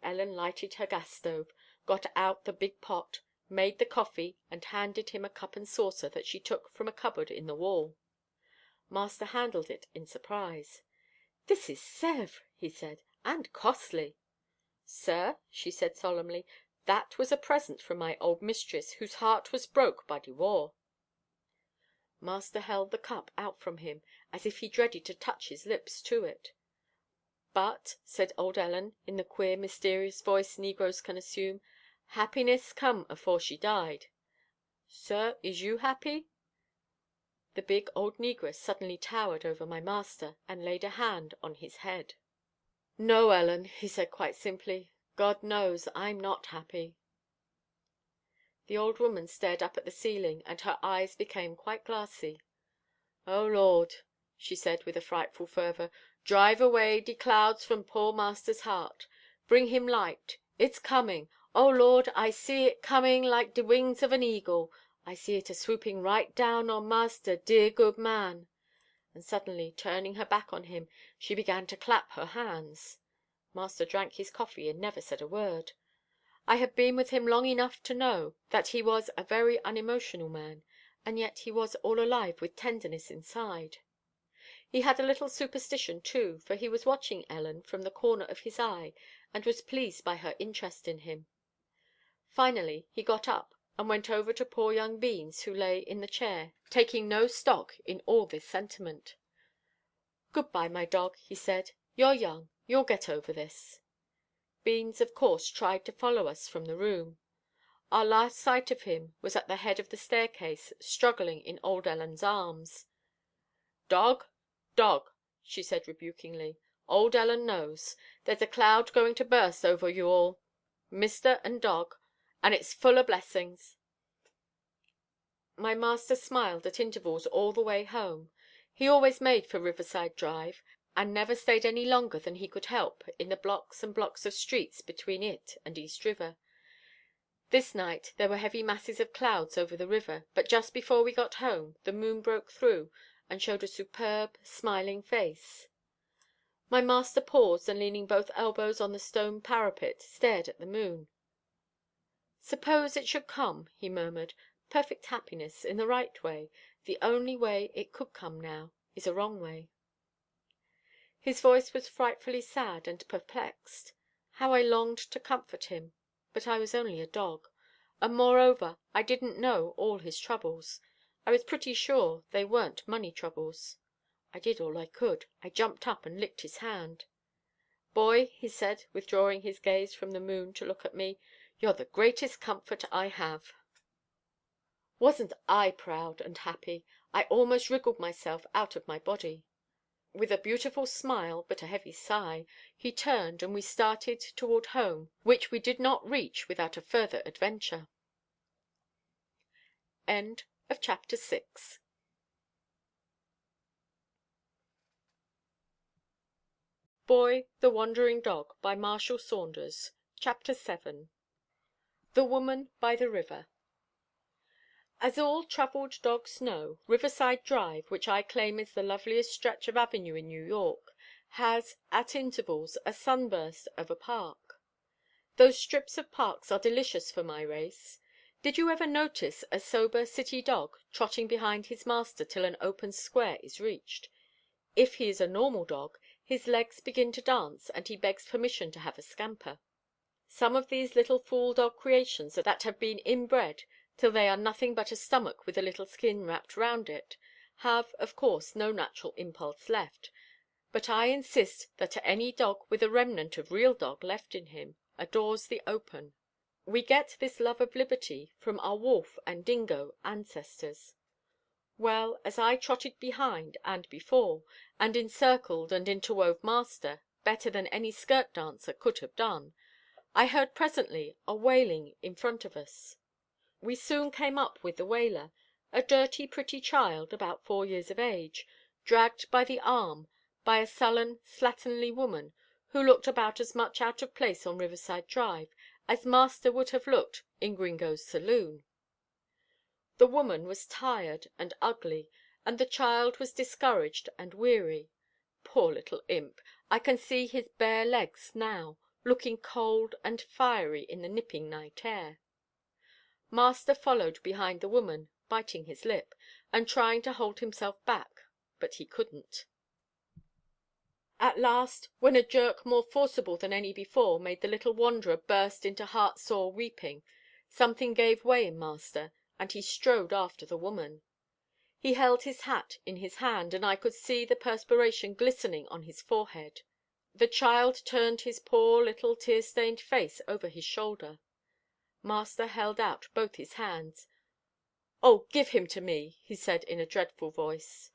Speaker 1: Ellen lighted her gas stove, got out the big pot, made the coffee, and handed him a cup and saucer that she took from a cupboard in the wall. Master handled it in surprise. "This is Sèvres," he said, "and costly." "Sir," she said solemnly, "that was a present from my old mistress, whose heart was broke by de war." Master held the cup out from him, as if he dreaded to touch his lips to it. "But," said old Ellen, in the queer, mysterious voice negroes can assume, "happiness come afore she died. Sir, is you happy?" The big old negress suddenly towered over my master, and laid a hand on his head. "No, Ellen," he said quite simply. "God knows I'm not happy." The old woman stared up at the ceiling, and her eyes became quite glassy. "Oh, Lord," she said with a frightful fervour, Drive away de clouds from poor master's heart. Bring him light. It's coming. Oh, Lord, I see it coming like de wings of an eagle. I see it a–swooping right down on master, dear good man." And suddenly turning her back on him, she began to clap her hands. Master drank his coffee and never said a word. I had been with him long enough to know that he was a very unemotional man, and yet he was all alive with tenderness inside. He had a little superstition too, for he was watching Ellen from the corner of his eye, and was pleased by her interest in him. Finally he got up and went over to poor young Beans, who lay in the chair, taking no stock in all this sentiment. "Good–bye, my dog," he said. "You're young. You'll get over this." Beans, of course, tried to follow us from the room. Our last sight of him was at the head of the staircase, struggling in old Ellen's arms. "Dog, dog," she said rebukingly, "old Ellen knows. There's a cloud going to burst over you all, mister and dog, and it's full o' blessings." My master smiled at intervals all the way home. He always made for Riverside Drive, and never stayed any longer than he could help in the blocks and blocks of streets between it and East River. This night there were heavy masses of clouds over the river, but just before we got home the moon broke through and showed a superb, smiling face. My master paused, and leaning both elbows on the stone parapet, stared at the moon. "Suppose it should come," he murmured. "Perfect happiness, in the right way. The only way it could come now is a wrong way." His voice was frightfully sad and perplexed. How I longed to comfort him! But I was only a dog, and moreover I didn't know all his troubles. I was pretty sure they weren't money troubles. I did all I could. I jumped up and licked his hand. "Boy," he said, withdrawing his gaze from the moon to look at me, "you're the greatest comfort I have." Wasn't I proud and happy? I almost wriggled myself out of my body. With a beautiful smile, but a heavy sigh, he turned, and we started toward home, which we did not reach without a further adventure. End of chapter 6. Boy, the Wandering Dog, by Marshall Saunders. Chapter 7. The Woman by the River. As all travelled dogs know, Riverside Drive, which I claim is the loveliest stretch of avenue in New York, has, at intervals, a sunburst of a park. Those strips of parks are delicious for my race. Did you ever notice a sober city dog trotting behind his master till an open square is reached? If he is a normal dog, his legs begin to dance, and he begs permission to have a scamper. Some of these little fool–dog creations that have been inbred till they are nothing but a stomach with a little skin wrapped round it, have, of course, no natural impulse left, but I insist that any dog with a remnant of real dog left in him adores the open. We get this love of liberty from our wolf and dingo ancestors. Well, as I trotted behind and before, and encircled and interwove master, better than any skirt–dancer could have done, I heard presently a wailing in front of us. We soon came up with the wailer, a dirty pretty child, about 4 years of age, dragged by the arm by a sullen slatternly woman, who looked about as much out of place on Riverside Drive as master would have looked in Gringo's saloon. The woman was tired and ugly, and the child was discouraged and weary. Poor little imp, I can see his bare legs now, looking cold and fiery in the nipping night air. Master followed behind the woman, biting his lip, and trying to hold himself back, but he couldn't. At last, when a jerk more forcible than any before made the little wanderer burst into heart–sore weeping, something gave way in master, and he strode after the woman. He held his hat in his hand, and I could see the perspiration glistening on his forehead. The child turned his poor little tear–stained face over his shoulder. Master held out both his hands. "Oh, give him to me," he said in a dreadful voice.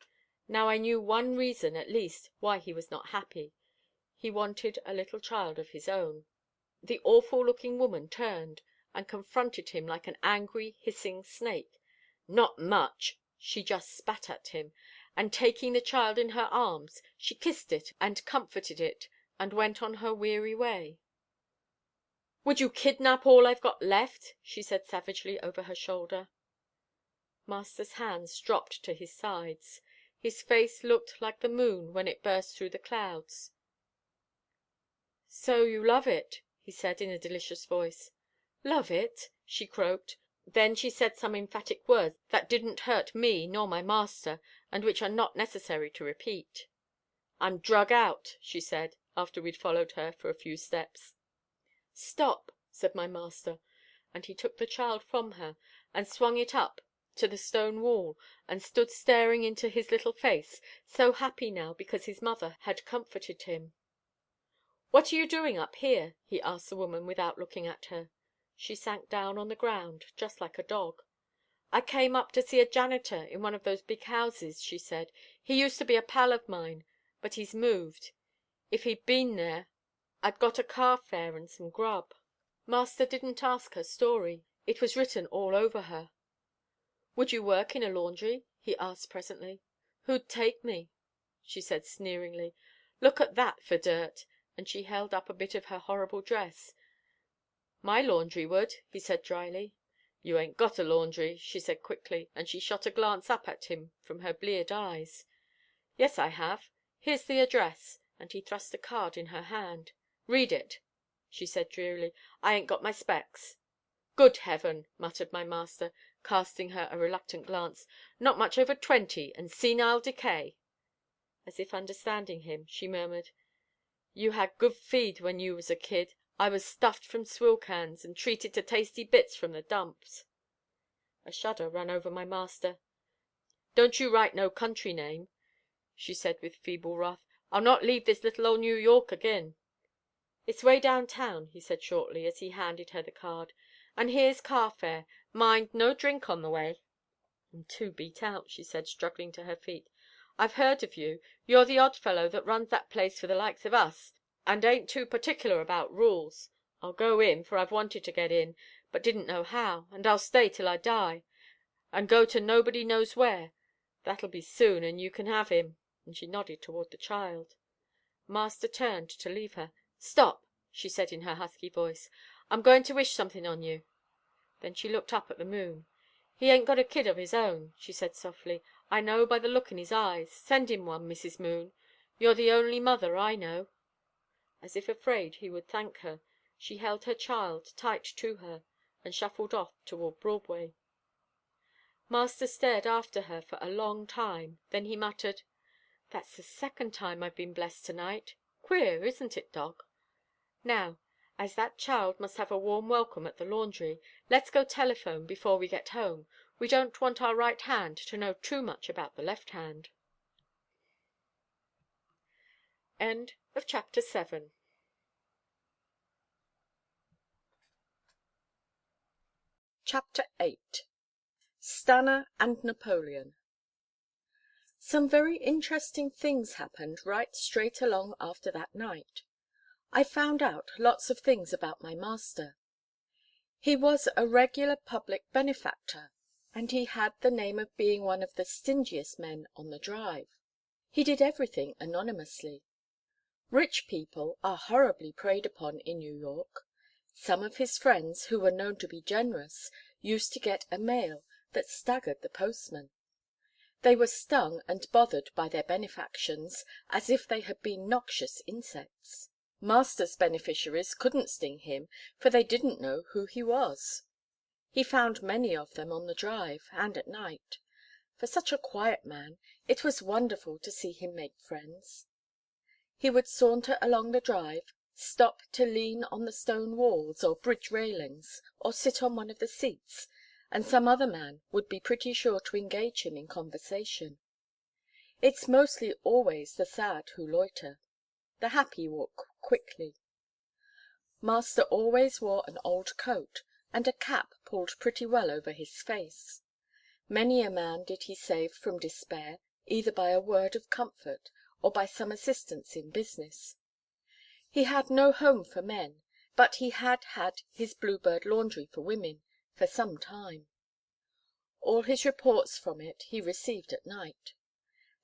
Speaker 1: Now I knew one reason at least why he was not happy. He wanted a little child of his own. The awful–looking woman turned, and confronted him like an angry hissing snake. "Not much!" she just spat at him, and taking the child in her arms, she kissed it and comforted it and went on her weary way. "Would you kidnap all I've got left?" she said savagely over her shoulder. Master's hands dropped to his sides. His face looked like the moon when it burst through the clouds. "So you love it," he said in a delicious voice. "Love it?" she croaked. Then she said some emphatic words that didn't hurt me nor my master, and which are not necessary to repeat. "I'm drug out," she said, after we'd followed her for a few steps. "Stop," said my master, and he took the child from her and swung it up to the stone wall and stood staring into his little face, so happy now because his mother had comforted him. "What are you doing up here?" he asked the woman without looking at her. She sank down on the ground, just like a dog. "I came up to see a janitor in one of those big houses," she said. "He used to be a pal of mine, but he's moved. If he'd been there, I'd got a car fare and some grub." Master didn't ask her story. It was written all over her. "Would you work in a laundry?" he asked presently. "Who'd take me?" she said sneeringly. "Look at that for dirt," and she held up a bit of her horrible dress. "My laundry would," he said dryly. "You ain't got a laundry," she said quickly, and she shot a glance up at him from her bleared eyes. "Yes, I have. Here's the address," and he thrust a card in her hand. "Read it," she said drearily. "I ain't got my specs." "Good heaven!" muttered my master, casting her a reluctant glance. "Not much over 20 and senile decay." As if understanding him, she murmured, "You had good feed when you was a kid. I was stuffed from swill cans and treated to tasty bits from the dumps." A shudder ran over my master. "Don't you write no country name," she said with feeble wrath. "I'll not leave this little old New York agin." "It's way downtown," he said shortly, as he handed her the card. "And here's car fare. Mind, no drink on the way." "I'm too beat out," she said, struggling to her feet. "I've heard of you. You're the odd fellow that runs that place for the likes of us, and ain't too particular about rules. I'll go in, for I've wanted to get in, but didn't know how, and I'll stay till I die, and go to nobody knows where. That'll be soon, and you can have him," and she nodded toward the child. Master turned to leave her. "Stop," she said in her husky voice. "I'm going to wish something on you." Then she looked up at the moon. "He ain't got a kid of his own," she said softly. "I know by the look in his eyes. Send him one, Mrs. Moon. You're the only mother I know." As if afraid he would thank her, she held her child tight to her and shuffled off toward Broadway. Master stared after her for a long time. Then he muttered, "That's the second time I've been blessed to-night. Queer, isn't it, dog? Now, as that child must have a warm welcome at the laundry, let's go telephone before we get home. We don't want our right hand to know too much about the left hand." End of chapter 7. Chapter 8. Stanna and Napoleon. Some very interesting things happened right straight along after that night. I found out lots of things about my master. He was a regular public benefactor, and he had the name of being one of the stingiest men on the Drive. He did everything anonymously. Rich people are horribly preyed upon in New York. Some of his friends, who were known to be generous, used to get a mail that staggered the postman. They were stung and bothered by their benefactions as if they had been noxious insects. Master's beneficiaries couldn't sting him, for they didn't know who he was. He found many of them on the Drive, and at night. For such a quiet man, it was wonderful to see him make friends. He would saunter along the Drive, stop to lean on the stone walls or bridge railings, or sit on one of the seats, and some other man would be pretty sure to engage him in conversation. It's mostly always the sad who loiter. The happy walk quickly. Master always wore an old coat, and a cap pulled pretty well over his face. Many a man did he save from despair, either by a word of comfort, or by some assistance in business. He had no home for men, but he had had his Bluebird Laundry for women for some time. All his reports from it he received at night.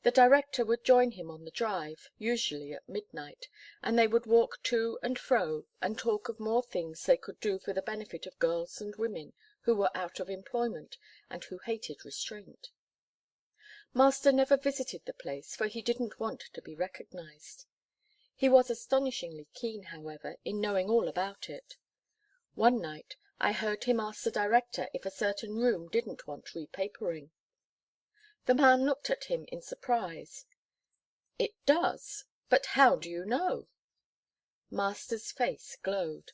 Speaker 1: The director would join him on the drive, usually at midnight, and they would walk to and fro and talk of more things they could do for the benefit of girls and women who were out of employment and who hated restraint. Master never visited the place, for he didn't want to be recognized. He was astonishingly keen, however, in knowing all about it. One night I heard him ask the director if a certain room didn't want repapering. The man looked at him in surprise. "It does, but how do you know?" Master's face glowed.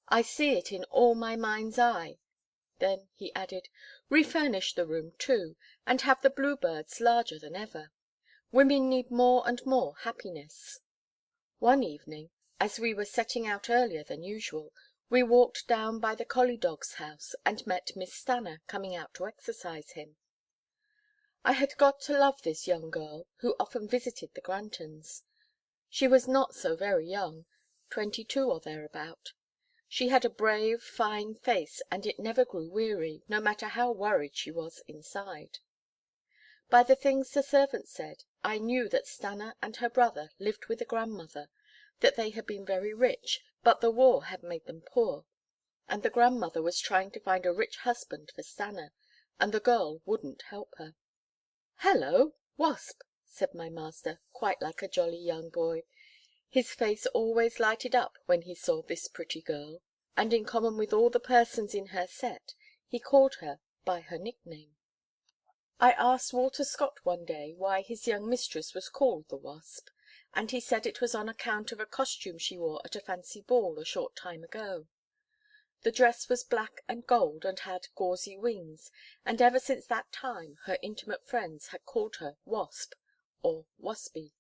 Speaker 1: "I see it in all my mind's eye." Then he added, "Refurnish the room, too, and have the bluebirds larger than ever. Women need more and more happiness." One evening, as we were setting out earlier than usual, we walked down by the collie dog's house and met Miss Stanna coming out to exercise him. I had got to love this young girl who often visited the Grantons. She was not so very young, 22 or thereabout. She had a brave, fine face, and it never grew weary, no matter how worried she was inside. By the things the servants said, I knew that Stanna and her brother lived with a grandmother, that they had been very rich, but the war had made them poor, and the grandmother was trying to find a rich husband for Stanna, and the girl wouldn't help her. "Hello, Wasp," said my master, quite like a jolly young boy. His face always lighted up when he saw this pretty girl, and in common with all the persons in her set, he called her by her nickname. I asked Walter Scott one day why his young mistress was called the Wasp, and he said it was on account of a costume she wore at a fancy ball a short time ago. The dress was black and gold and had gauzy wings, and ever since that time her intimate friends had called her Wasp or Waspy.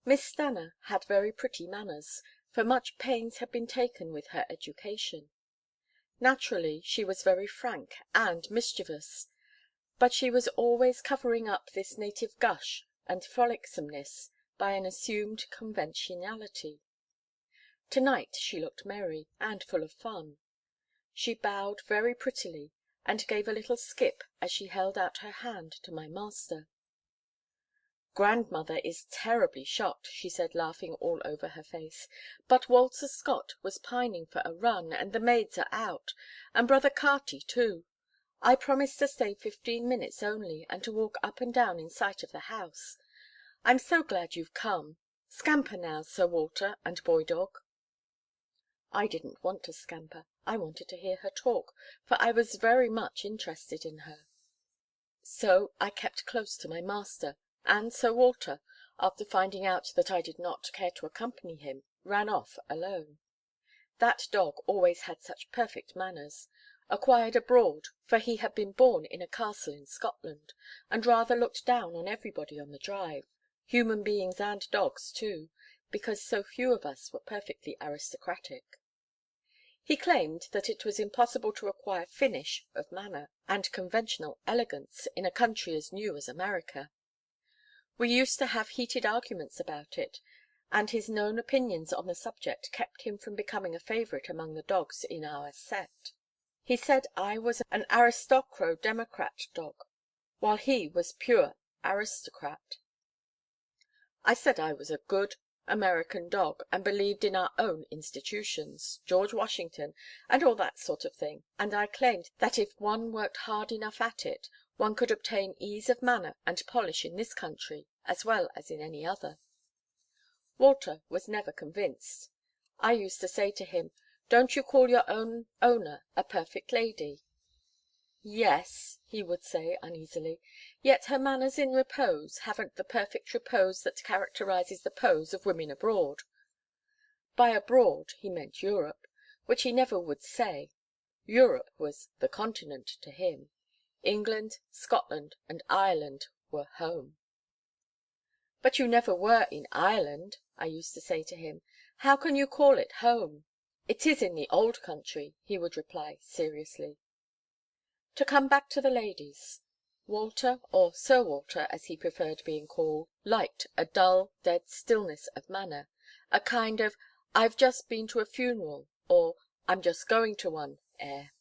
Speaker 1: Miss Stanna had very pretty manners, for much pains had been taken with her education. Naturally she was very frank and mischievous, but she was always covering up this native gush and frolicsomeness by an assumed conventionality. To-night she looked merry, and full of fun. She bowed very prettily, and gave a little skip as she held out her hand to my master. "Grandmother is terribly shocked," she said, laughing all over her face, "but Walter Scott was pining for a run, and the maids are out, and Brother Carty too. I promised to stay 15 minutes only, and to walk up and down in sight of the house. I'm so glad you've come. Scamper now, Sir Walter and boy dog." I didn't want to scamper. I wanted to hear her talk, for I was very much interested in her. So I kept close to my master, and Sir Walter, after finding out that I did not care to accompany him, ran off alone. That dog always had such perfect manners, acquired abroad, for he had been born in a castle in Scotland, and rather looked down on everybody on the drive, human beings and dogs too, because so few of us were perfectly aristocratic. He claimed that it was impossible to acquire finish of manner and conventional elegance in a country as new as America. We used to have heated arguments about it, and his known opinions on the subject kept him from becoming a favorite among the dogs in our set. He said I was an aristocro-democrat dog, while he was pure aristocrat. I said I was a good American dog, and believed in our own institutions, George Washington, and all that sort of thing, and I claimed that if one worked hard enough at it, one could obtain ease of manner and polish in this country as well as in any other. Walter was never convinced. I used to say to him, "Don't you call your own owner a perfect lady?" "Yes," he would say uneasily, "yet her manners in repose haven't the perfect repose that characterizes the pose of women abroad." By abroad he meant Europe, which he never would say. Europe was "the continent" to him. England, Scotland, and Ireland were home. "But you never were in Ireland," I used to say to him. "How can you call it home?" "It is in the old country," he would reply seriously. To come back to the ladies. Walter, or Sir Walter as he preferred being called, liked a dull, dead stillness of manner, a kind of "I've just been to a funeral," or "I'm just going to one" air.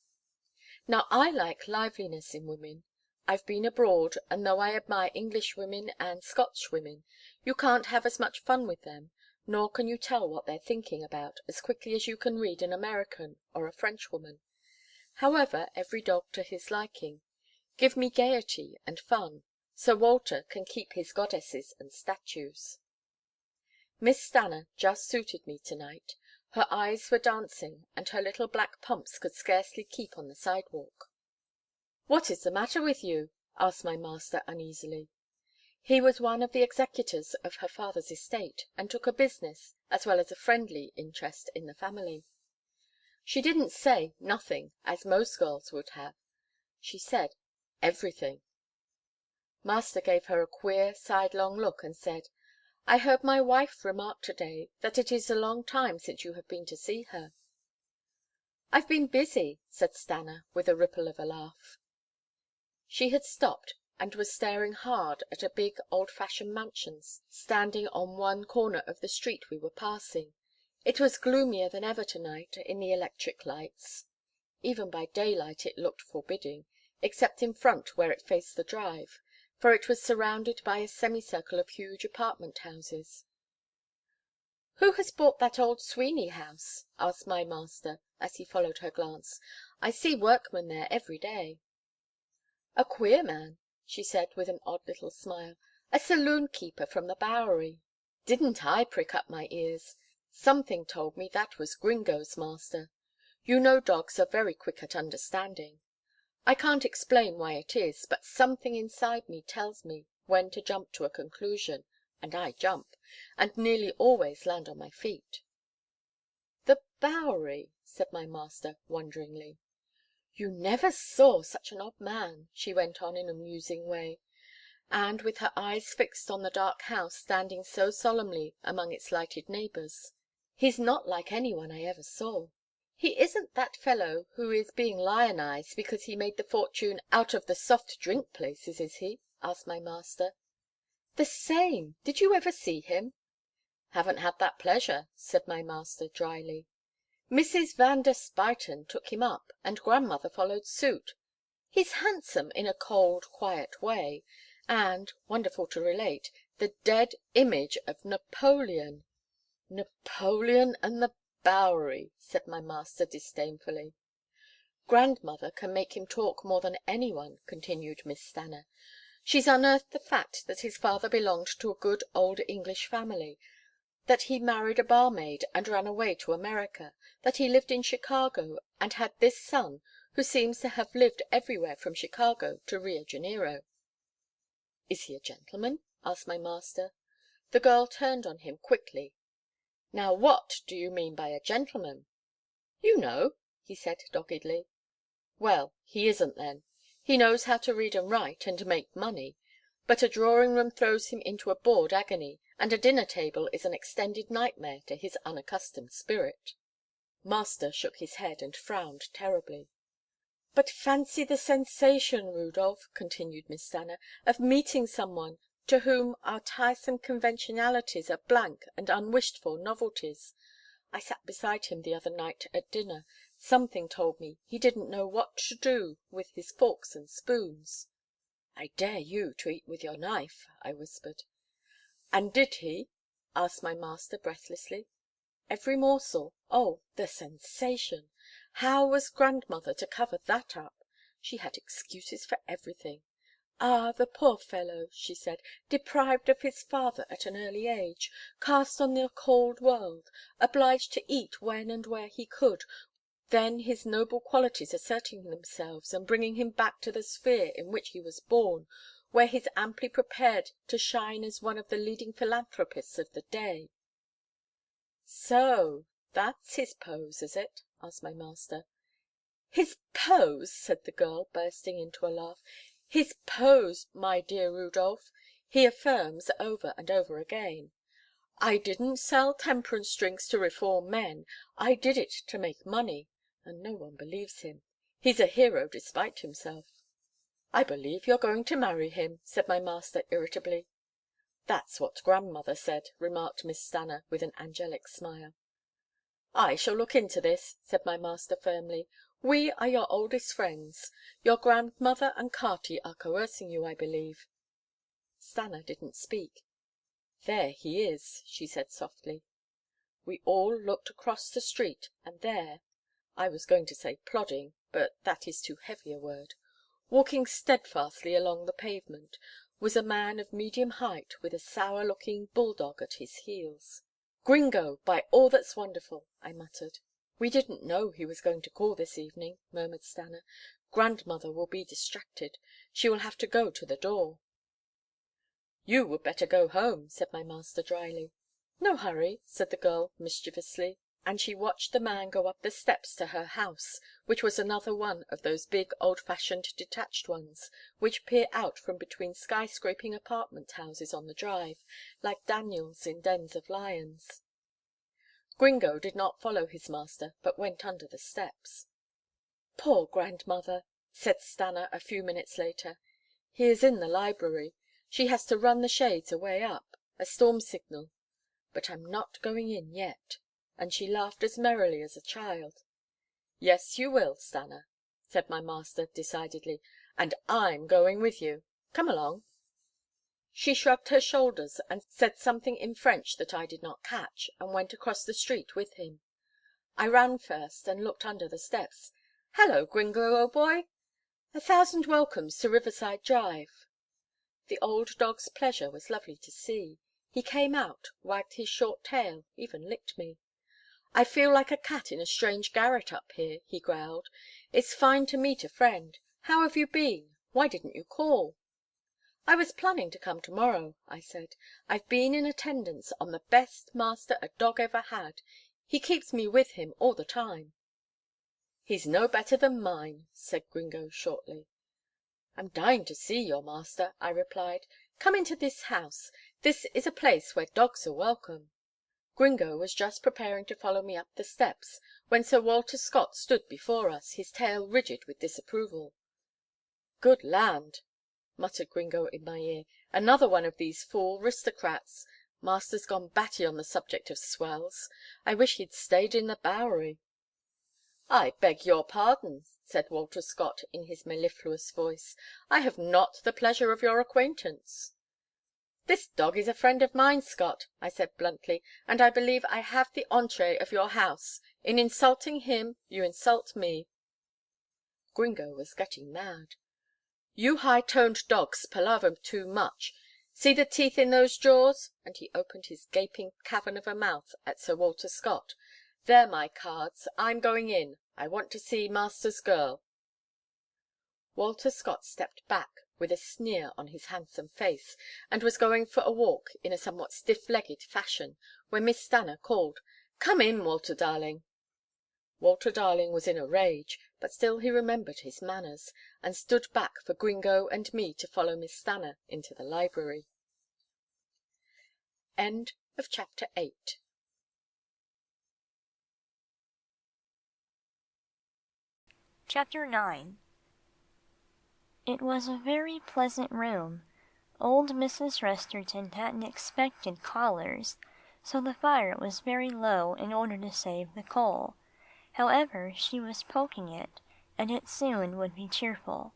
Speaker 1: Now I like liveliness in women. I've been abroad, and though I admire English women and Scotch women, you can't have as much fun with them, nor can you tell what they're thinking about as quickly as you can read an American or a Frenchwoman. However, every dog to his liking. Give me gaiety and fun. Sir Walter can keep his goddesses and statues. Miss Stanna just suited me to night. Her eyes were dancing, and her little black pumps could scarcely keep on the sidewalk. "What is the matter with you?" asked my master uneasily. He was one of the executors of her father's estate, and took a business, as well as a friendly, interest in the family. She didn't say nothing, as most girls would have. She said everything. Master gave her a queer, sidelong look, and said, "I heard my wife remark to–day that it is a long time since you have been to see her." "I've been busy," said Stanna, with a ripple of a laugh. She had stopped, and was staring hard at a big old–fashioned mansion standing on one corner of the street we were passing. It was gloomier than ever to–night in the electric lights. Even by daylight it looked forbidding, except in front where it faced the drive, for it was surrounded by a semicircle of huge apartment–houses. "Who has bought that old Sweeney house?" asked my master, as he followed her glance. "I see workmen there every day." "A queer man," she said, with an odd little smile. "A saloon–keeper from the Bowery." Didn't I prick up my ears? Something told me that was Gringo's master. You know dogs are very quick at understanding. I can't explain why it is, but something inside me tells me when to jump to a conclusion, and I jump, and nearly always land on my feet. "The Bowery," said my master, wonderingly. "You never saw such an odd man," she went on in a musing way, and with her eyes fixed on the dark house standing so solemnly among its lighted neighbours. "He's not like any one I ever saw." "He isn't that fellow who is being lionized because he made the fortune out of the soft–drink places, is he?" asked my master. "The same. Did you ever see him?" "Haven't had that pleasure," said my master, dryly. "Mrs. Van der Spyten took him up, and grandmother followed suit. He's handsome in a cold, quiet way, and, wonderful to relate, the dead image of Napoleon." "Napoleon and the Bowery," said my master, disdainfully. "Grandmother can make him talk more than any one," continued Miss Stanna. "She's unearthed the fact that his father belonged to a good old English family, that he married a barmaid and ran away to America, that he lived in Chicago and had this son, who seems to have lived everywhere from Chicago to Rio Janeiro." "Is he a gentleman?" asked my master. The girl turned on him quickly. "Now what do you mean by a gentleman?" "You know," he said, doggedly. "Well, he isn't, then. He knows how to read and write, and make money, but a drawing–room throws him into a bored agony, and a dinner–table is an extended nightmare to his unaccustomed spirit." Master shook his head, and frowned terribly. "But fancy the sensation, Rudolph," continued Miss Stanna, "of meeting some one to whom our tiresome conventionalities are blank and unwished–for novelties. I sat beside him the other night at dinner. Something told me he didn't know what to do with his forks and spoons." "I dare you to eat with your knife," I whispered. "And did he?" asked my master, breathlessly. "Every morsel. Oh, the sensation! How was grandmother to cover that up? She had excuses for everything. 'Ah, the poor fellow,' she said, 'deprived of his father at an early age, cast on the cold world, obliged to eat when and where he could, then his noble qualities asserting themselves, and bringing him back to the sphere in which he was born, where he's amply prepared to shine as one of the leading philanthropists of the day.'" "So that's his pose, is it?" asked my master. "His pose!" said the girl, bursting into a laugh. "His pose, my dear Rudolph, he affirms over and over again. 'I didn't sell temperance drinks to reform men. I did it to make money,' and no one believes him. He's a hero despite himself." "I believe you're going to marry him," said my master, irritably. "That's what grandmother said," remarked Miss Stanna, with an angelic smile. "I shall look into this," said my master, firmly. We are your oldest friends. Your grandmother and Carty are coercing you, I believe." Stanna didn't speak. "There he is," she said softly. We all looked across the street, and there, I was going to say plodding, but that is too heavy a word, walking steadfastly along the pavement, was a man of medium height with a sour–looking bulldog at his heels. "Gringo, by all that's wonderful!" I muttered. "We didn't know he was going to call this evening," murmured Stanna. "Grandmother will be distracted. She will have to go to the door." "You would better go home," said my master dryly. "No hurry," said the girl mischievously, and she watched the man go up the steps to her house, which was another one of those big old–fashioned detached ones, which peer out from between sky–scraping apartment houses on the drive, like Daniels in dens of lions. Gringo did not follow his master, but went under the steps. "Poor grandmother," said Stanna a few minutes later. "He is in the library. She has to run the shades away up, a storm signal. But I'm not going in yet," and she laughed as merrily as a child. "Yes, you will, Stanna," said my master decidedly, "and I'm going with you. Come along." She shrugged her shoulders and said something in French that I did not catch, and went across the street with him. I ran first and looked under the steps. "Hello, Gringo, old boy. 1,000 welcomes to Riverside Drive." The old dog's pleasure was lovely to see. He came out, wagged his short tail, even licked me. "I feel like a cat in a strange garret up here," he growled. "It's fine to meet a friend. How have you been? Why didn't you call?" "I was planning to come to–morrow," I said. "I've been in attendance on the best master a dog ever had. He keeps me with him all the time." "He's no better than mine," said Gringo shortly. "I'm dying to see your master," I replied. "Come into this house. This is a place where dogs are welcome." Gringo was just preparing to follow me up the steps, when Sir Walter Scott stood before us, his tail rigid with disapproval. "Good land," muttered Gringo in my ear, "another one of these fool 'ristocrats. Master's gone batty on the subject of swells. I wish he'd stayed in the Bowery." "I beg your pardon," said Walter Scott in his mellifluous voice. "I have not the pleasure of your acquaintance." "This dog is a friend of mine, Scott," I said bluntly, "and I believe I have the entrée of your house. In insulting him, you insult me." Gringo was getting mad. "You high–toned dogs palaver too much. See the teeth in those jaws," and he opened his gaping cavern of a mouth at Sir Walter Scott. "They're my cards. I'm going in. I want to see master's girl." Walter Scott stepped back with a sneer on his handsome face, and was going for a walk in a somewhat stiff–legged fashion, when Miss Stanna called, "Come in, Walter darling." Walter darling was in a rage, but still he remembered his manners, and stood back for Gringo and me to follow Miss Stanna into the library. Chapter
Speaker 4: 9. It was a very pleasant room. Old Mrs. Resterton hadn't expected callers, so the fire was very low in order to save the coal. However, she was poking it, and it soon would be cheerful.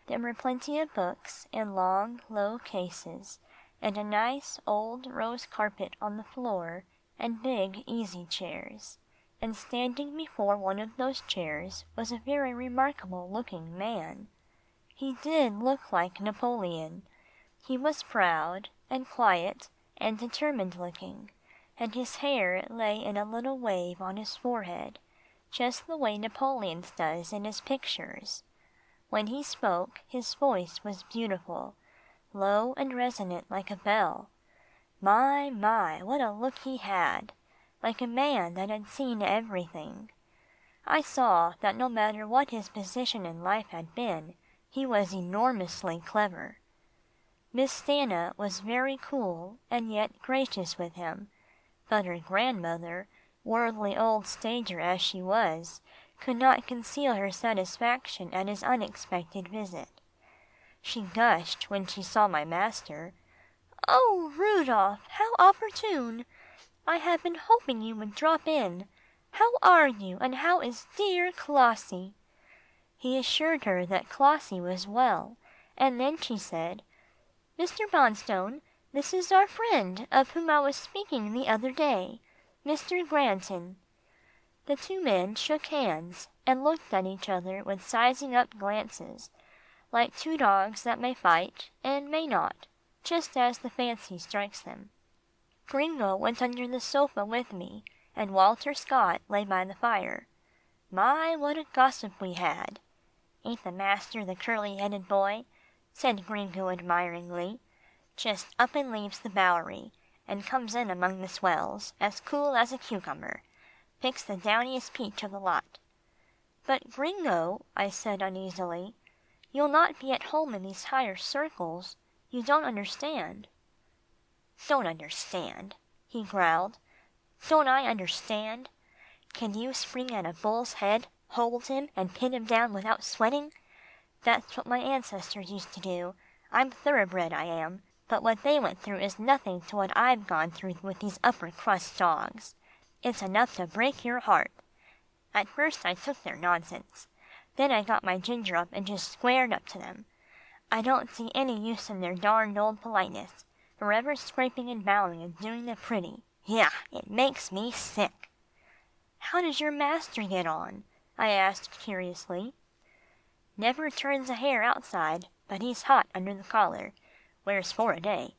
Speaker 4: There were plenty of books in long, low cases, and a nice old rose carpet on the floor, and big easy–chairs. And standing before one of those chairs was a very remarkable–looking man. He did look like Napoleon. He was proud, and quiet, and determined–looking, and his hair lay in a little wave on his forehead, just the way Napoleon's does in his pictures. When he spoke, his voice was beautiful, low and resonant like a bell. My, what a look he had! Like a man that had seen everything. I saw that no matter what his position in life had been, he was enormously clever. Miss Stanna was very cool and yet gracious with him, but her grandmother, worldly old stager as she was, could not conceal her satisfaction at his unexpected visit. She gushed when she saw my master. "Oh, Rudolph, how opportune! I have been hoping you would drop in. How are you, and how is dear Clossie? He assured her that Clossie was well, and then she said, "Mr. Bonstone, this is our friend of whom I was speaking the other day, Mr. Granton." The two men shook hands and looked at each other with sizing-up glances, like two dogs that may fight and may not, just as the fancy strikes them. Gringo went under the sofa with me, and Walter Scott lay by the fire. My, what a gossip we had! "Ain't the master the curly-headed boy?" said Gringo admiringly. "Just up and leaves the Bowery, and comes in among the swells, as cool as a cucumber. Picks the downiest peach of the lot." "But, Gringo," I said uneasily, "you'll not be at home in these higher circles. You don't understand." "Don't understand," he growled. "Don't I understand? Can you spring at a bull's head, hold him, and pin him down without sweating? That's what my ancestors used to do. I'm thoroughbred, I am, but what they went through is nothing to what I've gone through with these upper-crust dogs. It's enough to break your heart. At first I took their nonsense. Then I got my ginger up and just squared up to them. I don't see any use in their darned old politeness, forever scraping and bowing and doing the pretty. Yah! It makes me sick." "How does your master get on?" I asked curiously. "Never turns a hair outside, but he's hot under the collar. Wears 4 a day.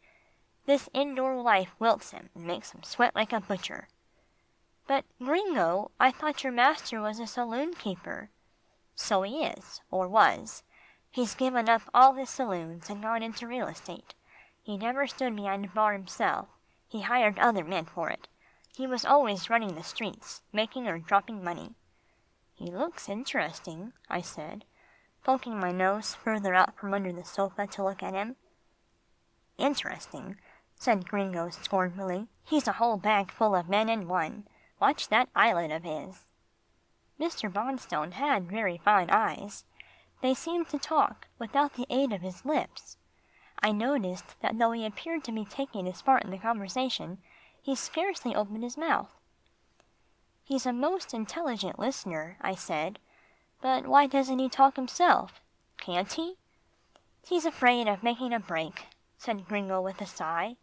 Speaker 4: This indoor life wilts him and makes him sweat like a butcher." "But, Gringo, I thought your master was a saloon keeper." "So he is, or was. He's given up all his saloons and gone into real estate. He never stood behind a bar himself. He hired other men for it. He was always running the streets, making or dropping money." "He looks interesting," I said, poking my nose further out from under the sofa to look at him. "Interesting," said Gringo scornfully. "He's a whole bag full of men in one. Watch that eyelid of his." Mr. Bonstone had very fine eyes. They seemed to talk without the aid of his lips. I noticed that though he appeared to be taking his part in the conversation, he scarcely opened his mouth. "He's a most intelligent listener," I said, "but why doesn't he talk himself? Can't he?" "He's afraid of making a break," said Gringo with a sigh.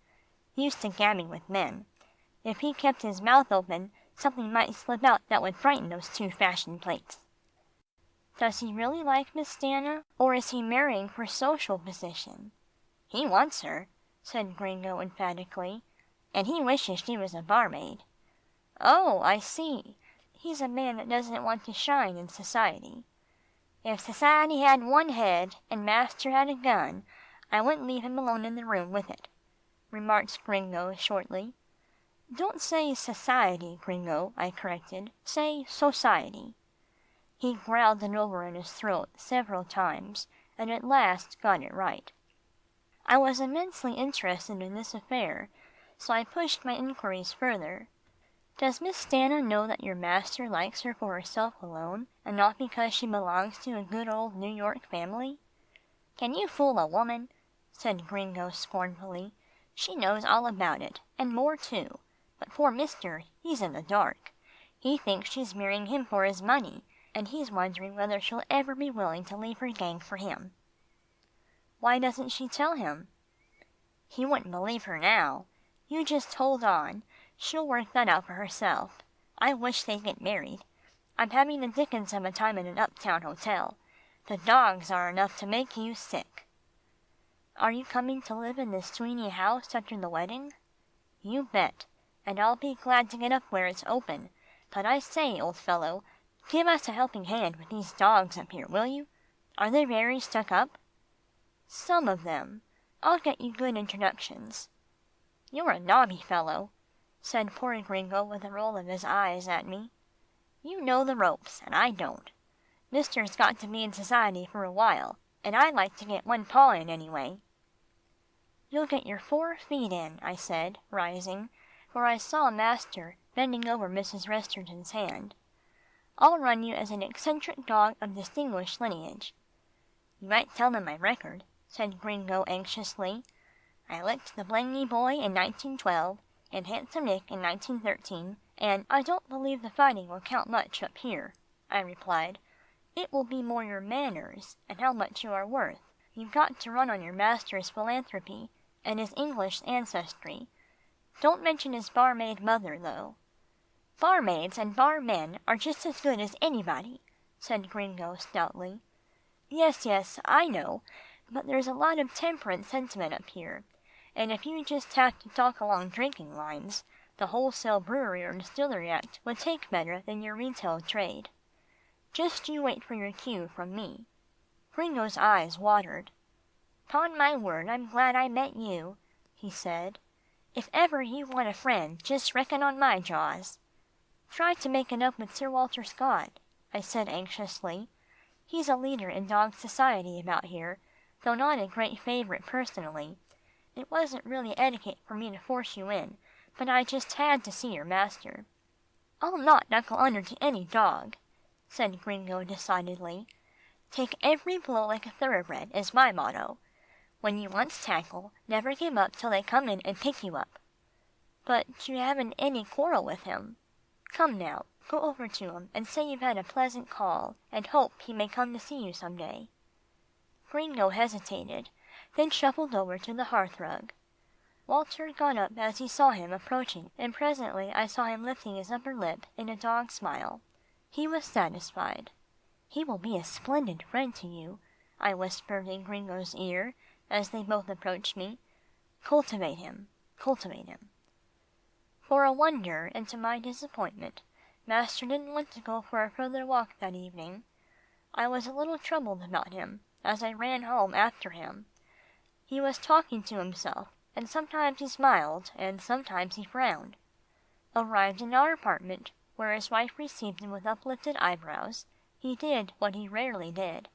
Speaker 4: "Used to gabbing with men. If he kept his mouth open, something might slip out that would frighten those 2 fashion plates." "Does he really like Miss Stanna, or is he marrying for social position?" "He wants her," said Gringo emphatically, "and he wishes she was a barmaid." "Oh, I see. He's a man that doesn't want to shine in society." "If society had one head, and master had a gun, I wouldn't leave him alone in the room with it," remarked Gringo shortly. "Don't say society, Gringo," I corrected. "Say society." He growled it over in his throat several times, and at last got it right. I was immensely interested in this affair, so I pushed my inquiries further. "Does Miss Stanna know that your master likes her for herself alone, and not because she belongs to a good old New York family?" "Can you fool a woman?" said Gringo scornfully. "She knows all about it, and more too. But poor mister, he's in the dark. He thinks she's marrying him for his money, and he's wondering whether she'll ever be willing to leave her gang for him." "Why doesn't she tell him?" "He wouldn't believe her now. You just hold on. She'll work that out for herself. I wish they'd get married. I'm having the dickens of a time in an uptown hotel. The dogs are enough to make you sick." "Are you coming to live in the Sweeney house after the wedding?" "You bet, and I'll be glad to get up where it's open. But I say, old fellow, give us a helping hand with these dogs up here, will you? Are they very stuck up?" "Some of them. I'll get you good introductions." "You're a nobby fellow," said poor Gringo with a roll of his eyes at me. "You know the ropes, and I don't. Mister's got to be in society for a while, and I'd like to get one paw in anyway." "You'll get your 4 feet in," I said, rising, for I saw master bending over Mrs. Resterton's hand. "I'll run you as an eccentric dog of distinguished lineage." "You might tell them my record," said Gringo anxiously. "I licked the Blaney boy in 1912, and Handsome Nick in 1913, and—" "I don't believe the fighting will count much up here," I replied. It will be more your manners, and how much you are worth. You've got to run on your master's philanthropy, and his English ancestry. Don't mention his barmaid mother, though." "Barmaids and barmen are just as good as anybody," said Gringo stoutly. "Yes, yes, I know, but there's a lot of temperance sentiment up here, and if you just have to talk along drinking lines, the Wholesale Brewery or Distillery Act would take better than your retail trade. Just you wait for your cue from me." Gringo's eyes watered. "'Pon my word, I'm glad I met you," he said. "If ever you want a friend, just reckon on my jaws." "Try to make it up with Sir Walter Scott," I said anxiously. "He's a leader in dog society about here, though not a great favourite personally. It wasn't really etiquette for me to force you in, but I just had to see your master." "I'll not knuckle under to any dog," said Gringo decidedly. "Take every blow like a thoroughbred is my motto. When you once tackle, never give up till they come in and pick you up." "But you haven't any quarrel with him. Come now, go over to him and say you've had a pleasant call, and hope he may come to see you some day." Gringo hesitated, then shuffled over to the hearthrug. Walter got up as he saw him approaching, and presently I saw him lifting his upper lip in a dog smile. He was satisfied. "He will be a splendid friend to you," I whispered in Gringo's ear as they both approached me. "Cultivate him, cultivate him." For a wonder, and to my disappointment, master didn't want to go for a further walk that evening. I was a little troubled about him as I ran home after him. He was talking to himself, and sometimes he smiled, and sometimes he frowned. Arrived in our apartment, where his wife received him with uplifted eyebrows, he did what he rarely did,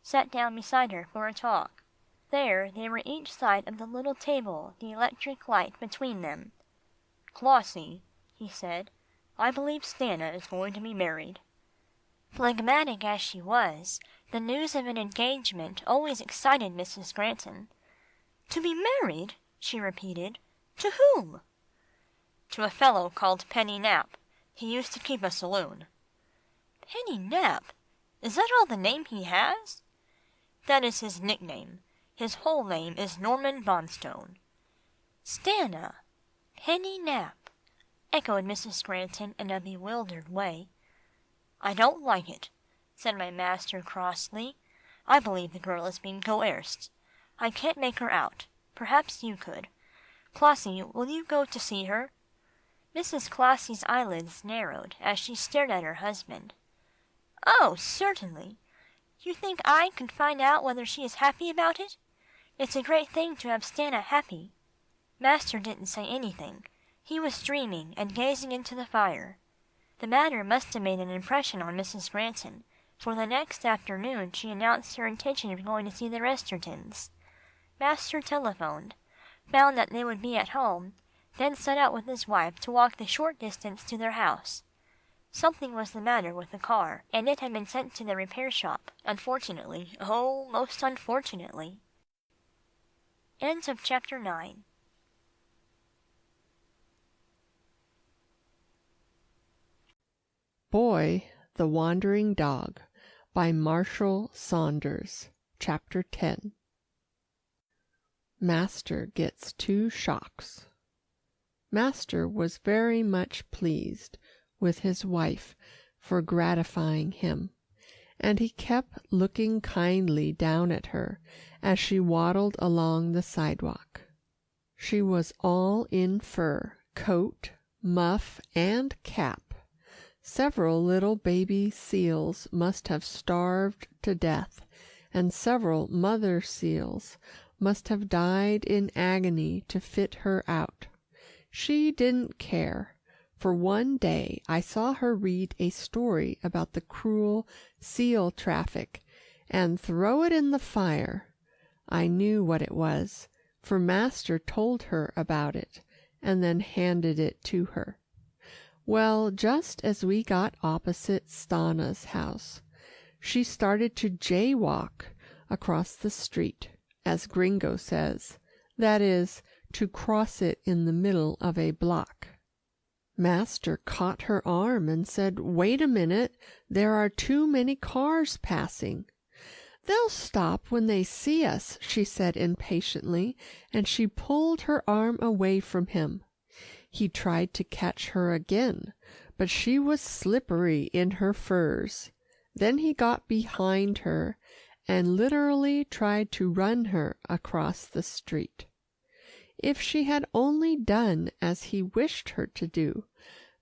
Speaker 4: sat down beside her for a talk. There they were each side of the little table, the electric light between them. "Clossie," he said, "I believe Stanna is going to be married." Phlegmatic as she was, the news of an engagement always excited Mrs. Granton. "To be married?" she repeated. "To whom?" "To a fellow called Penny Nap. He used to keep a saloon." "Penny Nap? Is that all the name he has?" "That is his nickname. His whole name is Norman Bonstone." "Stanna! Penny Nap!" echoed Mrs. Granton in a bewildered way. "I don't like it," said my master crossly. "I believe the girl is being coerced. I can't make her out. Perhaps you could. Clossie, will you go to see her?" Mrs. Clossie's eyelids narrowed as she stared at her husband. "Oh, certainly. You think I could find out whether she is happy about it? It's a great thing to have Stanna happy." Master didn't say anything. He was dreaming and gazing into the fire. The matter must have made an impression on Mrs. Granton, for the next afternoon she announced her intention of going to see the Restertons. Master telephoned, found that they would be at home, then set out with his wife to walk the short distance to their house. Something was the matter with the car, and it had been sent to the repair shop, unfortunately, oh, most unfortunately. End of chapter 9.
Speaker 5: Boy, the Wandering Dog by Marshall Saunders. Chapter 10. Master Gets 2 Shocks. Master was very much pleased with his wife for gratifying him, and he kept looking kindly down at her as she waddled along the sidewalk. She was all in fur, coat, muff, and cap. Several little baby seals must have starved to death, and several mother seals must have died in agony to fit her out. She didn't care, for one day I saw her read a story about the cruel seal traffic and throw it in the fire. I knew what it was, for master told her about it, and then handed it to her. Well, just as we got opposite Stanna's house, she started to jaywalk across the street, as Gringo says, that is, to cross it in the middle of a block. Master caught her arm and said, "Wait a minute, there are too many cars passing." "They'll stop when they see us," she said impatiently, and she pulled her arm away from him. He tried to catch her again, but she was slippery in her furs. Then he got behind her and literally tried to run her across the street. If she had only done as he wished her to do,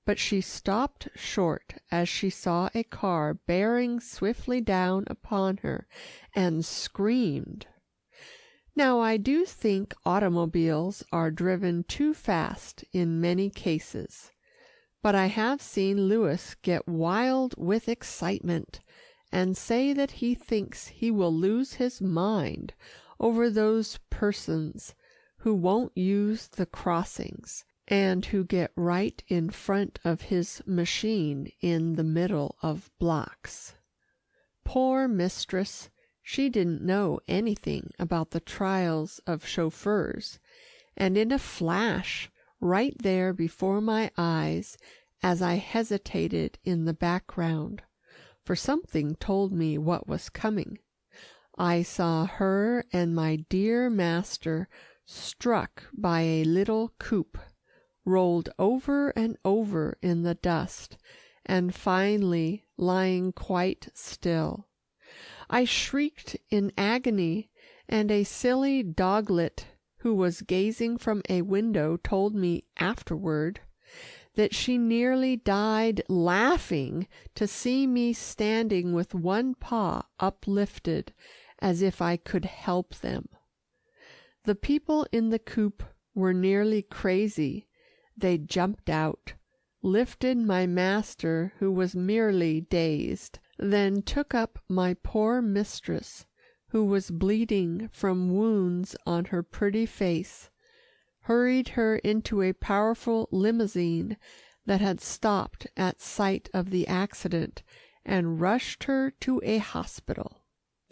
Speaker 5: but she stopped short as she saw a car bearing swiftly down upon her, and screamed. Now I do think automobiles are driven too fast in many cases, but I have seen Louis get wild with excitement and say that he thinks he will lose his mind over those persons who won't use the crossings, and who get right in front of his machine in the middle of blocks. Poor mistress, she didn't know anything about the trials of chauffeurs, and in a flash, right there before my eyes, as I hesitated in the background, for something told me what was coming, I saw her and my dear master struck by a little coupe, rolled over and over in the dust, and finally lying quite still. I shrieked in agony, and a silly doglet who was gazing from a window told me afterward that she nearly died laughing to see me standing with one paw uplifted as if I could help them. The people in the coupe were nearly crazy. They jumped out, lifted my master, who was merely dazed, then took up my poor mistress, who was bleeding from wounds on her pretty face, hurried her into a powerful limousine that had stopped at sight of the accident, and rushed her to a hospital.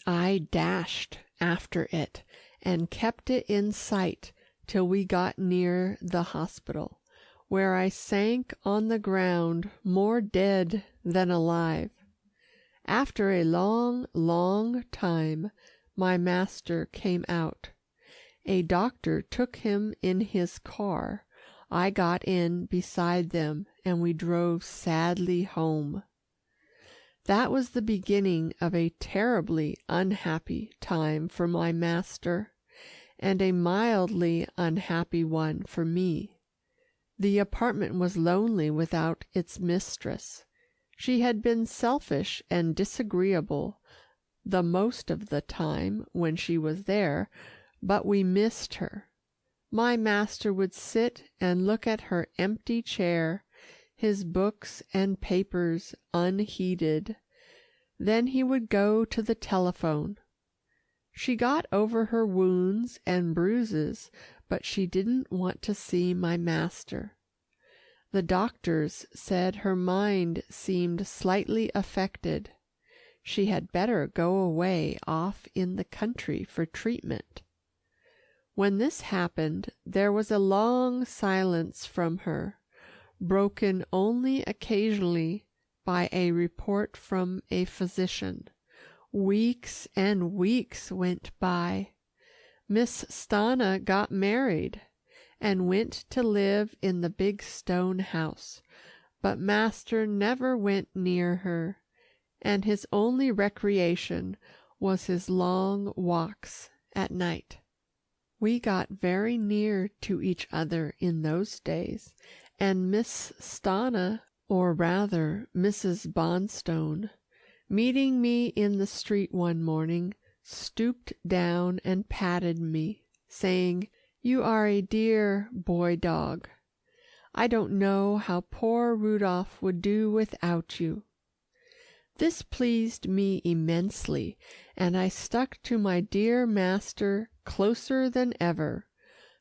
Speaker 5: I dashed after it and kept it in sight till we got near the hospital, where I sank on the ground more dead than alive. After a long, long time, my master came out. A doctor took him in his car. I got in beside them, and we drove sadly home. That was the beginning of a terribly unhappy time for my master, and a mildly unhappy one for me. The apartment was lonely without its mistress. She had been selfish and disagreeable the most of the time when she was there, but we missed her. My master would sit and look at her empty chair, his books and papers unheeded. Then he would go to the telephone. She got over her wounds and bruises, but she didn't want to see my master. The doctors said her mind seemed slightly affected. She had better go away off in the country for treatment. When this happened, there was a long silence from her, broken only occasionally by a report from a physician. Weeks and weeks went by. Miss Stanna got married and went to live in the big stone house, but master never went near her, and his only recreation was his long walks at night. We got very near to each other in those days, and Miss Stanna, or rather Mrs. Bonstone, meeting me in the street one morning, stooped down and patted me, saying, "You are a dear boy dog. I don't know how poor Rudolph would do without you." This pleased me immensely, and I stuck to my dear master closer than ever.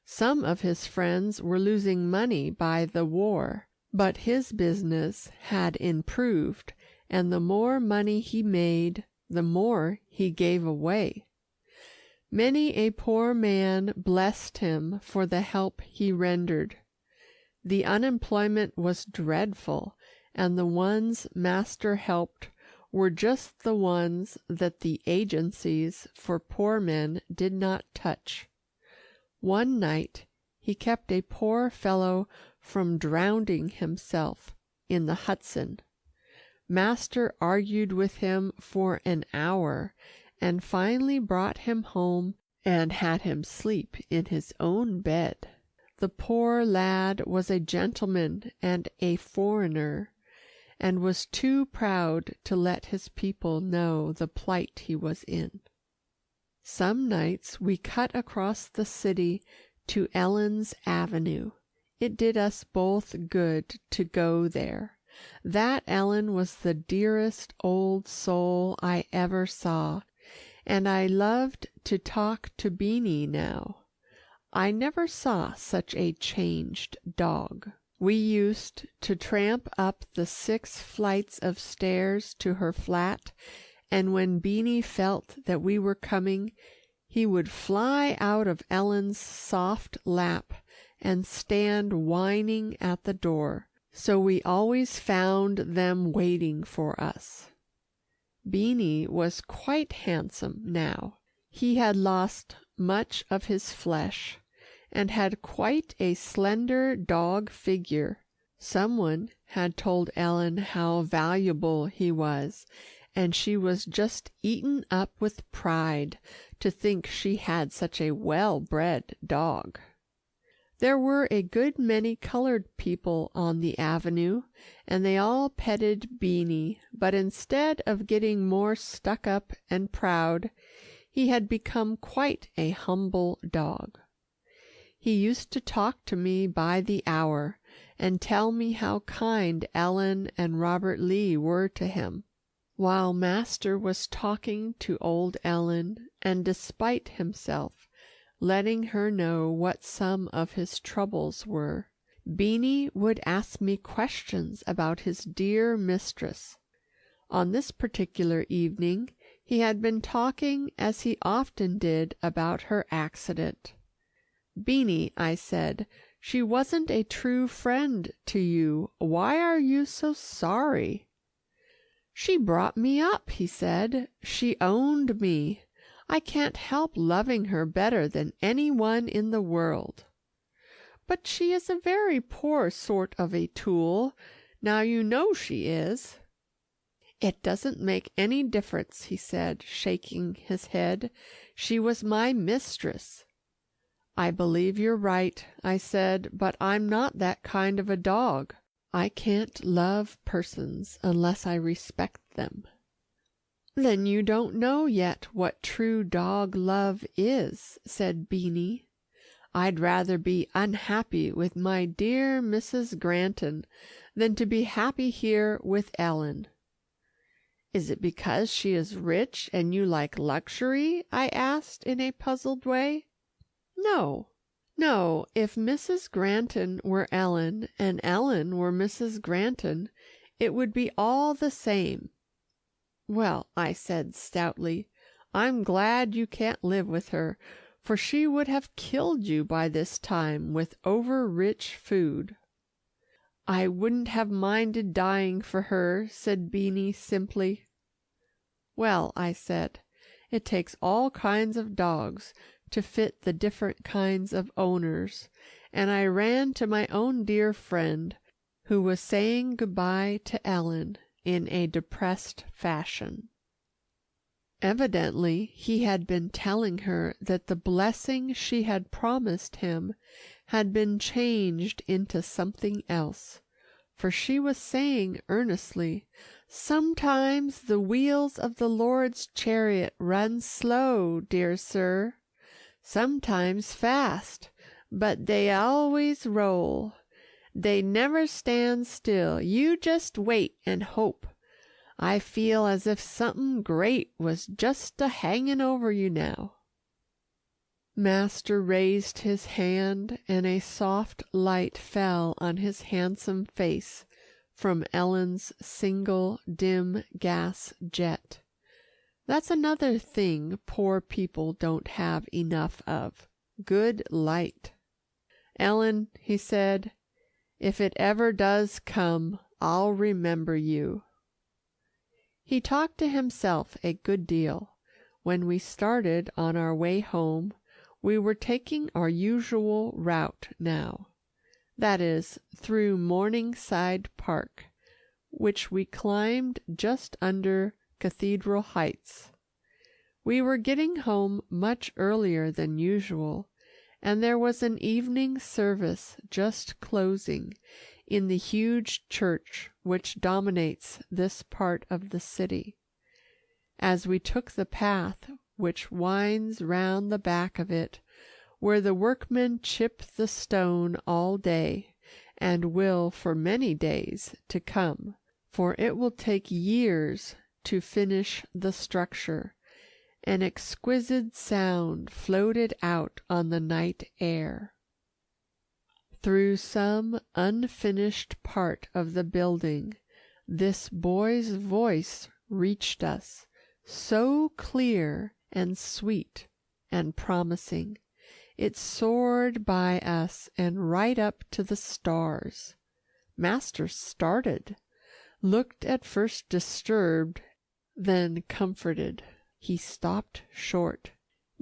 Speaker 5: Some of his friends were losing money by the war, but his business had improved, and the more money he made, the more he gave away. Many a poor man blessed him for the help he rendered. The unemployment was dreadful, and the ones Master helped were just the ones that the agencies for poor men did not touch. One night he kept a poor fellow from drowning himself in the Hudson. Master argued with him for an hour, and finally brought him home and had him sleep in his own bed. The poor lad was a gentleman and a foreigner, and was too proud to let his people know the plight he was in. Some nights we cut across the city to Ellen's Avenue. It did us both good to go there. That Ellen was the dearest old soul I ever saw, and I loved to talk to Beanie now. I never saw such a changed dog. We used to tramp up the 6 flights of stairs to her flat, and when Beanie felt that we were coming, he would fly out of Ellen's soft lap and stand whining at the door, so we always found them waiting for us. Beanie was quite handsome now. He had lost much of his flesh, and had quite a slender dog figure. Someone had told Ellen how valuable he was, and she was just eaten up with pride to think she had such a well-bred dog. There were a good many colored people on the avenue, and they all petted Beanie, but instead of getting more stuck up and proud, he had become quite a humble dog. He used to talk to me by the hour, and tell me how kind Ellen and Robert Lee were to him, while Master was talking to old Ellen, and despite himself, letting her know what some of his troubles were. Beanie would ask me questions about his dear mistress. On this particular evening he had been talking as he often did about her accident. "Beanie," I said, "she wasn't a true friend to you. Why are you so sorry?" "She brought me up," he said. "She owned me. I can't help loving her better than any one in the world." "But she is a very poor sort of a tool. Now you know she is." "It doesn't make any difference," he said, shaking his head. "She was my mistress." "I believe you're right," I said, "but I'm not that kind of a dog. I can't love persons unless I respect them." "Then you don't know yet what true dog love is," said Beanie. "I'd rather be unhappy with my dear Mrs. Granton than to be happy here with Ellen." "Is it because she is rich and you like luxury?" I asked in a puzzled way. No, if Mrs. Granton were Ellen and Ellen were Mrs. Granton, it would be all the same." "Well," I said stoutly, "I'm glad you can't live with her, for she would have killed you by this time with over-rich food." "I wouldn't have minded dying for her," said Beanie simply. "Well," I said, "it takes all kinds of dogs to fit the different kinds of owners," and I ran to my own dear friend, who was saying goodbye to Ellen in a depressed fashion. Evidently he had been telling her that the blessing she had promised him had been changed into something else, for she was saying earnestly, "Sometimes the wheels of the Lord's chariot run slow, dear sir. Sometimes fast, but they always roll. They never stand still. You just wait and hope. I feel as if something great was just a-hanging over you now." Master raised his hand, and a soft light fell on his handsome face from Ellen's single dim gas jet. That's another thing poor people don't have enough of, good light. "Ellen," he said, If it ever does come, I'll remember you." He talked to himself a good deal. When we started on our way home, we were taking our usual route now. That is, through Morningside Park, which we climbed just under Cathedral Heights. We were getting home much earlier than usual, and there was an evening service just closing in the huge church which dominates this part of the city. As we took the path which winds round the back of it, where the workmen chip the stone all day, and will for many days to come, for it will take years to finish the structure, an exquisite sound floated out on the night air. Through some unfinished part of the building, this boy's voice reached us, so clear and sweet and promising. It soared by us and right up to the stars. Master started, looked at first disturbed, then comforted. He stopped short,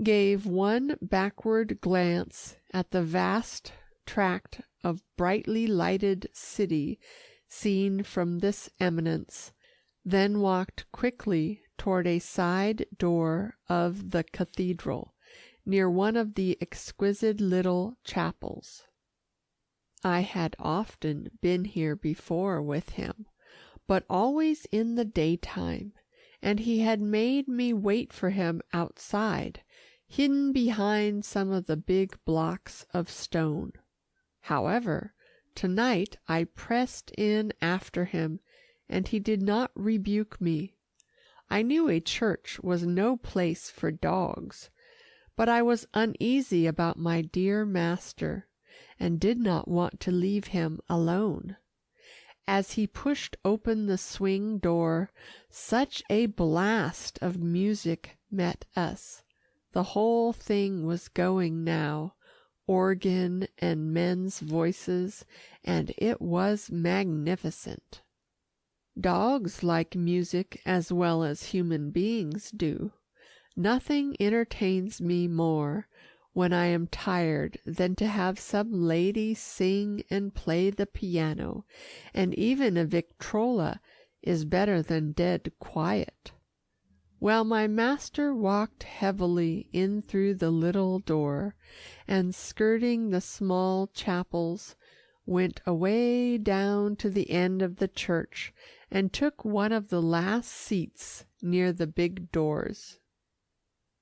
Speaker 5: gave one backward glance at the vast tract of brightly lighted city seen from this eminence, then walked quickly toward a side door of the cathedral, near one of the exquisite little chapels. I had often been here before with him, but always in the daytime, and he had made me wait for him outside, hidden behind some of the big blocks of stone. However, tonight I pressed in after him, and he did not rebuke me. I knew a church was no place for dogs, but I was uneasy about my dear master, and did not want to leave him alone. As he pushed open the swing door, such a blast of music met us. The whole thing was going now, organ and men's voices, and it was magnificent. Dogs like music as well as human beings do. Nothing entertains me more when I am tired than to have some lady sing and play the piano, and even a Victrola is better than dead quiet. Well, my master walked heavily in through the little door, and skirting the small chapels, went away down to the end of the church, and took one of the last seats near the big doors.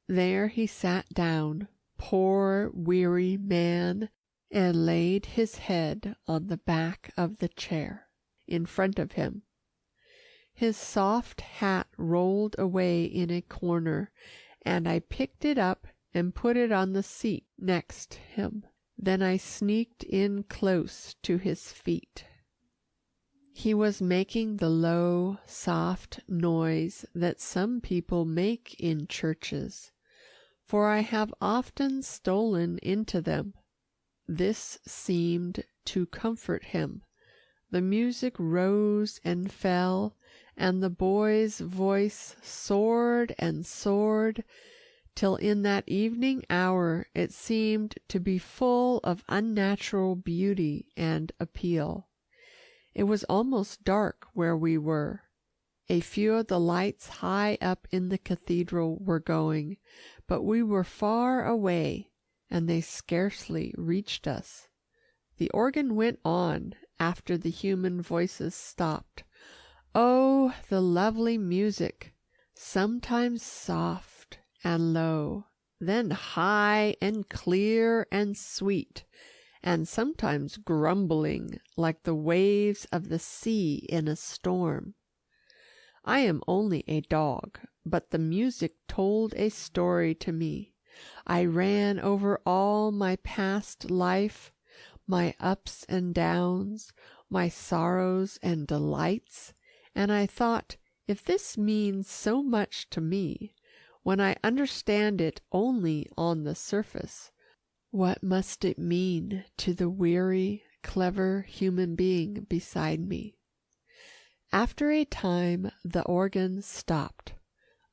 Speaker 5: There he sat down, poor weary man, and laid his head on the back of the chair in front of him. His soft hat rolled away in a corner, and I picked it up and put it on the seat next him. Then I sneaked in close to his feet. He was making the low, soft noise that some people make in churches, for I have often stolen into them. This seemed to comfort him. The music rose and fell, and the boy's voice soared and soared, till in that evening hour it seemed to be full of unnatural beauty and appeal. It was almost dark where we were. A few of the lights high up in the cathedral were going, but we were far away, and they scarcely reached us. The organ went on after the human voices stopped. Oh, the lovely music! Sometimes soft and low, then high and clear and sweet, and sometimes grumbling like the waves of the sea in a storm. I am only a dog, but the music told a story to me. I ran over all my past life, my ups and downs, my sorrows and delights, and I thought, if this means so much to me, when I understand it only on the surface, what must it mean to the weary, clever human being beside me. After a time, the organ stopped.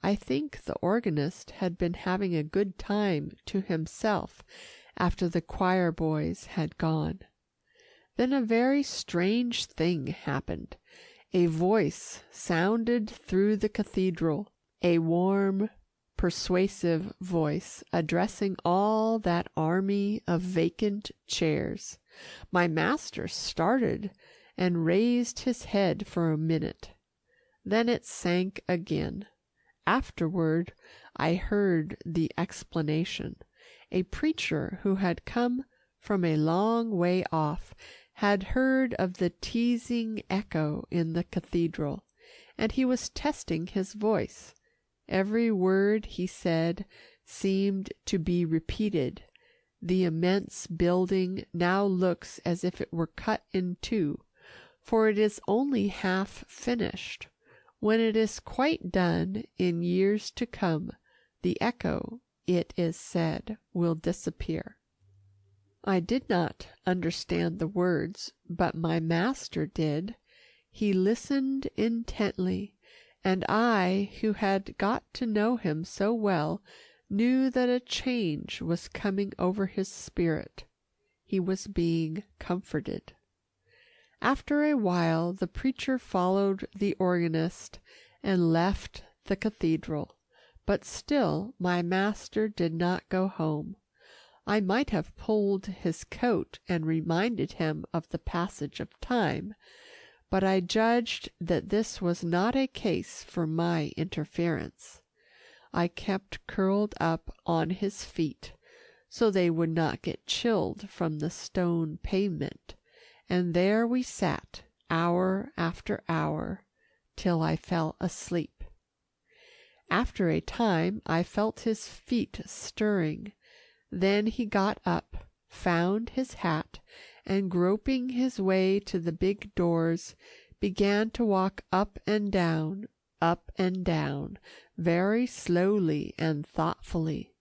Speaker 5: I think the organist had been having a good time to himself after the choir boys had gone. Then a very strange thing happened. A voice sounded through the cathedral, a warm, persuasive voice addressing all that army of vacant chairs. My master started and raised his head for a minute. Then it sank again. Afterward, I heard the explanation. A preacher who had come from a long way off had heard of the teasing echo in the cathedral, and he was testing his voice. Every word he said seemed to be repeated. The immense building now looks as if it were cut in two, for it is only half finished. When it is quite done, in years to come, the echo, it is said, will disappear. I did not understand the words, but my master did. He listened intently, and I, who had got to know him so well, knew that a change was coming over his spirit. He was being comforted. After a while, the preacher followed the organist and left the cathedral, but still my master did not go home. I might have pulled his coat and reminded him of the passage of time, but I judged that this was not a case for my interference. I kept curled up on his feet, so they would not get chilled from the stone pavement, and there we sat, hour after hour, till I fell asleep. After a time I felt his feet stirring. Then he got up, found his hat, and groping his way to the big doors, began to walk up and down, very slowly and thoughtfully.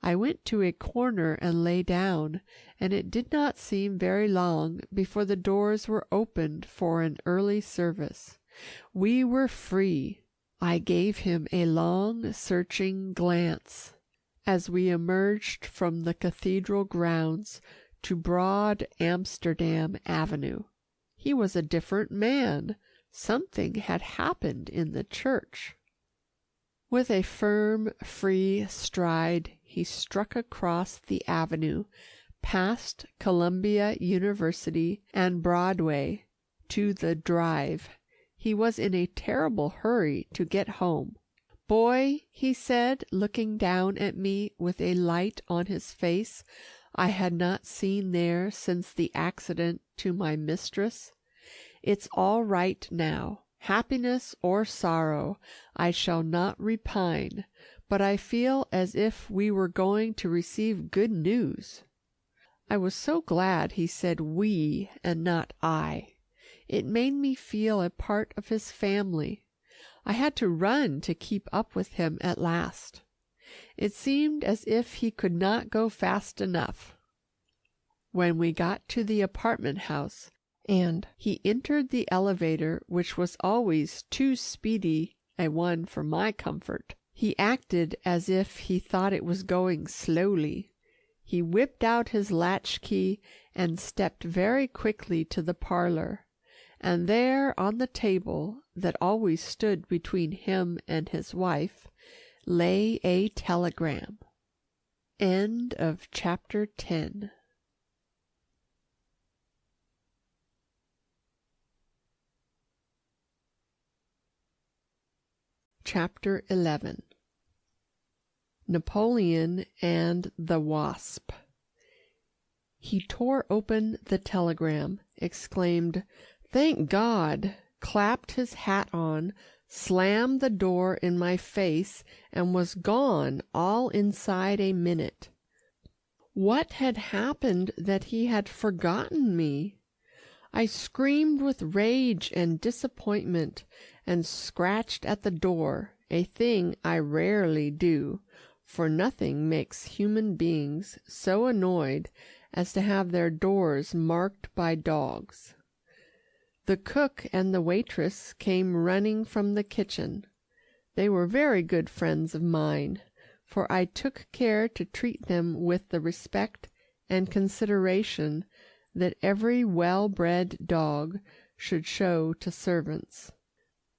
Speaker 5: I went to a corner and lay down, and it did not seem very long before the doors were opened for an early service. We were free. I gave him a long, searching glance as we emerged from the cathedral grounds to broad Amsterdam Avenue. He was a different man. Something had happened in the church. With a firm, free stride, he struck across the avenue, past Columbia University and Broadway, to the Drive. He was in a terrible hurry to get home. "Boy," he said, looking down at me with a light on his face I had not seen there since the accident to my mistress, "it's all right now. Happiness or sorrow, I shall not repine, but I feel as if we were going to receive good news." I was so glad he said we and not I. It made me feel a part of his family. I had to run to keep up with him at last. It seemed as if he could not go fast enough. When we got to the apartment house, and he entered the elevator, which was always too speedy a one for my comfort, he acted as if he thought it was going slowly. He whipped out his latchkey and stepped very quickly to the parlor, and there on the table that always stood between him and his wife lay a telegram. End of chapter 10. Chapter 11. Napoleon and the Wasp. He tore open the telegram, exclaimed, "Thank God!" clapped his hat on, slammed the door in my face, and was gone all inside a minute. What had happened that he had forgotten me? I screamed with rage and disappointment, and scratched at the door, a thing I rarely do, for nothing makes human beings so annoyed as to have their doors marked by dogs. The cook and the waitress came running from the kitchen. They were very good friends of mine, for I took care to treat them with the respect and consideration that every well-bred dog should show to servants.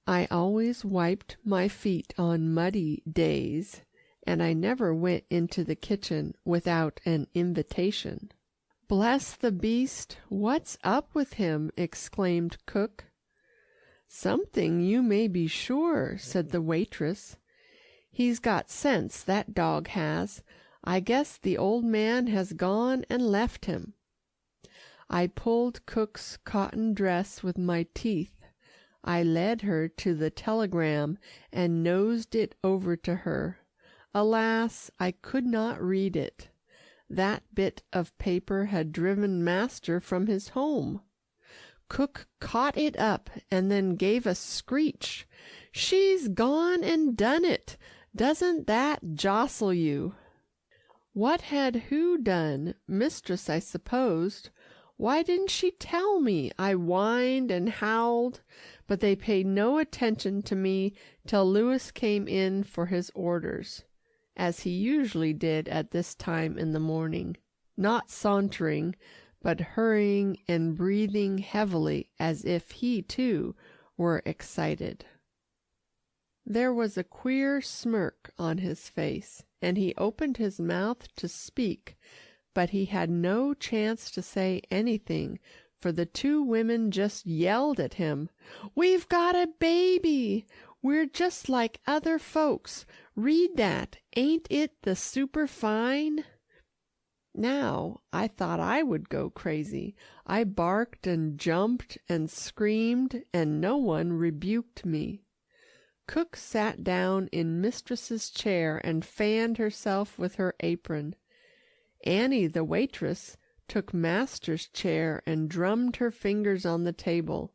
Speaker 5: I always wiped my feet on muddy days, and I never went into the kitchen without an invitation. "Bless the beast, what's up with him?" exclaimed cook. "Something, you may be sure," said the waitress. "He's got sense, that dog has. I guess the old man has gone and left him." I pulled cook's cotton dress with my teeth. I led her to the telegram and nosed it over to her. Alas, I could not read it. That bit of paper had driven master from his home. Cook caught it up and then gave a screech. "She's gone and done it. Doesn't that jostle you?" What had who done? Mistress, I supposed. Why didn't she tell me? I whined and howled, but they paid no attention to me till Louis came in for his orders, as he usually did at this time in the morning, not sauntering, but hurrying and breathing heavily as if he, too, were excited. There was a queer smirk on his face, and he opened his mouth to speak, but he had no chance to say anything, for the two women just yelled at him. "We've got a baby! We're just like other folks. Read that. Ain't it the superfine?" Now, I thought I would go crazy. I barked and jumped and screamed, and no one rebuked me. Cook sat down in mistress's chair and fanned herself with her apron. Annie, the waitress, took master's chair and drummed her fingers on the table,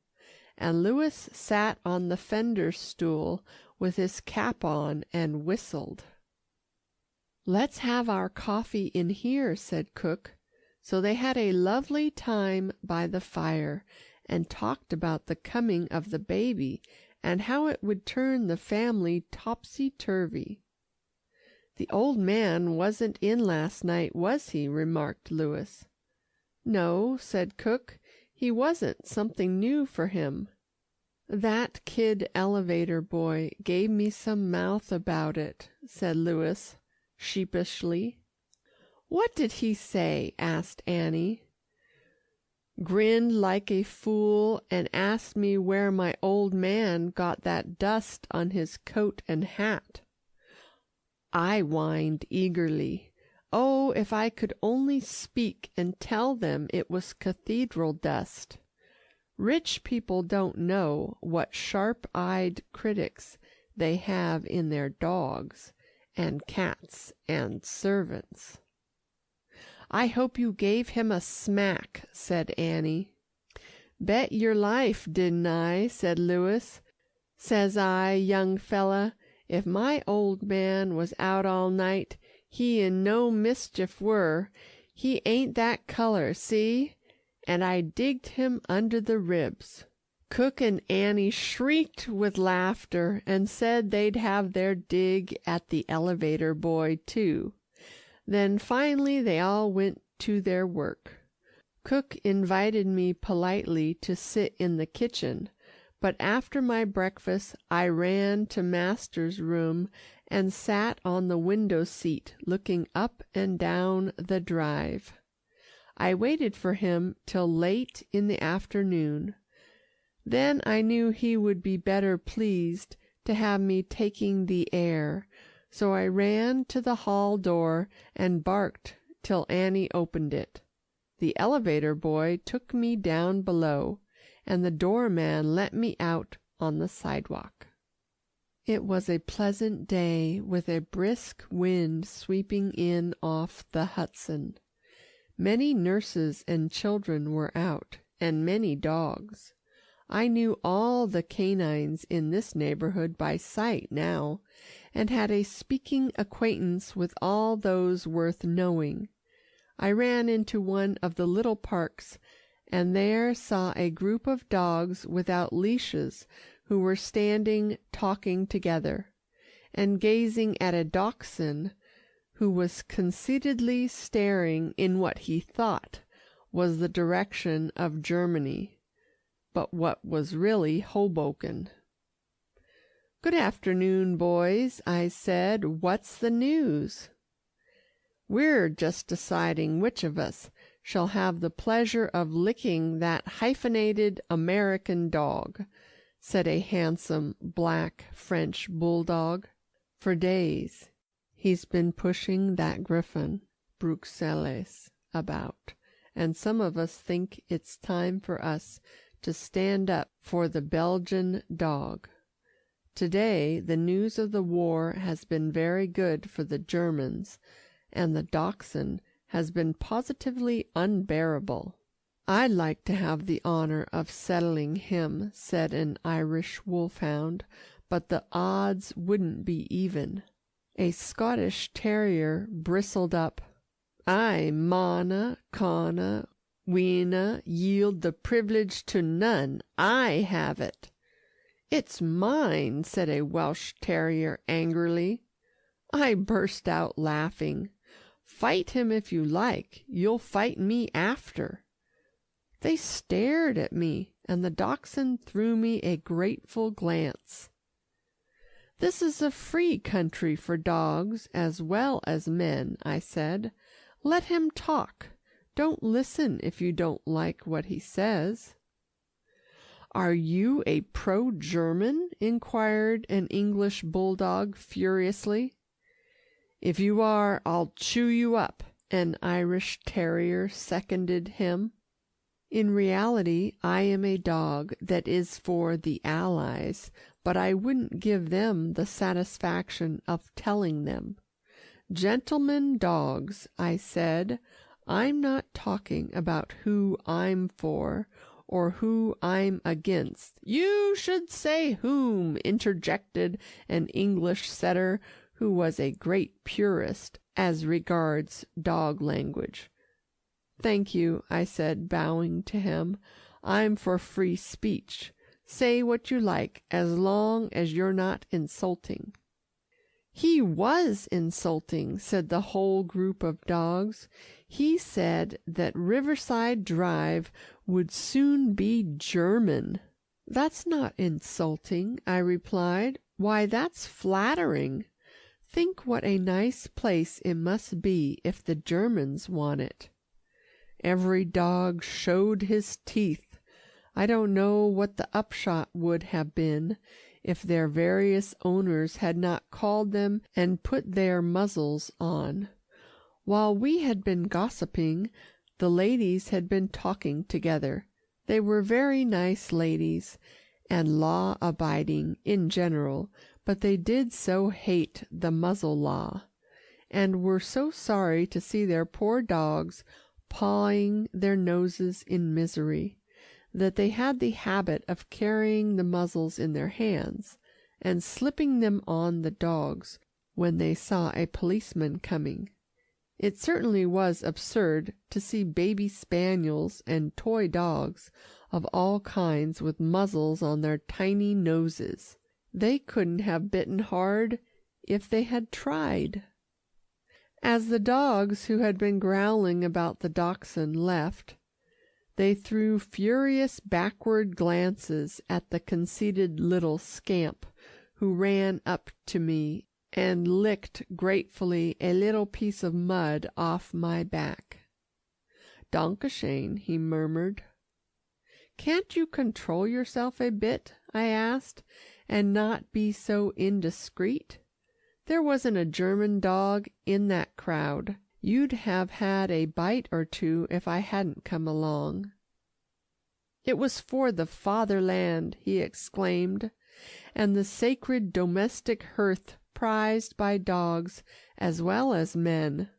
Speaker 5: and Louis sat on the fender stool with his cap on and whistled. "Let's have our coffee in here," said cook. So they had a lovely time by the fire, and talked about the coming of the baby, and how it would turn the family topsy-turvy. "The old man wasn't in last night, was he?" remarked Louis. "No," said cook, "he wasn't. Something new for him." "That kid elevator boy gave me some mouth about it," said Louis, sheepishly. "What did he say?" asked Annie. "Grinned like a fool, and asked me where my old man got that dust on his coat and hat." I whined eagerly. Oh, if I could only speak and tell them it was cathedral dust. Rich people don't know what sharp-eyed critics they have in their dogs and cats and servants. "I hope you gave him a smack," said Annie. "Bet your life, didn't I?" said Louis. "Says I, young fella, if my old man was out all night, he in no mischief were. He ain't that color, see?" And I digged him under the ribs. Cook and Annie shrieked with laughter, and said they'd have their dig at the elevator boy, too. Then finally they all went to their work. Cook invited me politely to sit in the kitchen, but after my breakfast I ran to master's room and sat on the window seat looking up and down the drive. I waited for him till late in the afternoon. Then I knew he would be better pleased to have me taking the air, so I ran to the hall door and barked till Annie opened it. The elevator boy took me down below, and the doorman let me out on the sidewalk. It was a pleasant day, with a brisk wind sweeping in off the Hudson. Many nurses and children were out, and many dogs. I knew all the canines in this neighborhood by sight now, and had a speaking acquaintance with all those worth knowing. I ran into one of the little parks, and there saw a group of dogs without leashes who were standing talking together, and gazing at a dachshund who was conceitedly staring in what he thought was the direction of Germany, but what was really Hoboken. "Good afternoon, boys," I said. "What's the news?" "We're just deciding which of us shall have the pleasure of licking that hyphenated American dog," said a handsome black French bulldog. "For days he's been pushing that griffon, Bruxelles, about, and some of us think it's time for us to stand up for the Belgian dog. Today the news of the war has been very good for the Germans, and the dachshund has been positively unbearable." "I'd like to have the honor of settling him," said an Irish wolfhound, "but the odds wouldn't be even." A Scottish terrier bristled up. "I mauna, canna, winna yield the privilege to none. I have it." "It's mine," said a Welsh terrier angrily. I burst out laughing. "Fight him if you like. You'll fight me after." They stared at me, and the dachshund threw me a grateful glance. "This is a free country for dogs as well as men," I said. "Let him talk. Don't listen if you don't like what he says." "Are you a pro-German?" inquired an English bulldog furiously. "If you are, I'll chew you up," an Irish terrier seconded him. In reality, I am a dog that is for the Allies, but I wouldn't give them the satisfaction of telling them. "Gentlemen dogs," I said. "I'm not talking about who I'm for, or who I'm against." "You should say whom," interjected an English setter who was a great purist as regards dog language. "Thank you," I said, bowing to him. "I'm for free speech. Say what you like, as long as you're not insulting." "He was insulting," said the whole group of dogs. "He said that Riverside Drive would soon be German." "That's not insulting," I replied. "Why, that's flattering. Think what a nice place it must be if the Germans want it." Every dog showed his teeth. I don't know what the upshot would have been if their various owners had not called them and put their muzzles on. While we had been gossiping, the ladies had been talking together. They were very nice ladies, and law-abiding in general, but they did so hate the muzzle law, and were so sorry to see their poor dogs pawing their noses in misery, that they had the habit of carrying the muzzles in their hands, and slipping them on the dogs when they saw a policeman coming. It certainly was absurd to see baby spaniels and toy dogs of all kinds with muzzles on their tiny noses. They couldn't have bitten hard if they had tried. As the dogs who had been growling about the dachshund left, they threw furious backward glances at the conceited little scamp who ran up to me and licked gratefully a little piece of mud off my back. "Dankeschön," he murmured. "Can't you control yourself a bit," I asked, "and not be so indiscreet? There wasn't a German dog in that crowd. You'd have had a bite or two if I hadn't come along." "It was for the Fatherland," he exclaimed, "and the sacred domestic hearth prized by dogs as well as men."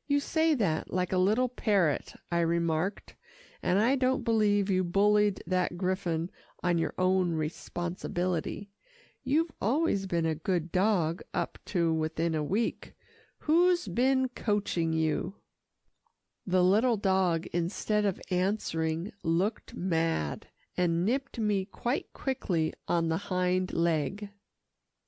Speaker 5: "You say that like a little parrot," I remarked, and I don't believe you bullied that griffin on your own responsibility. You've always been a good dog up to within a week. Who's been coaching you?" The little dog, instead of answering, looked mad, and nipped me quite quickly on the hind leg.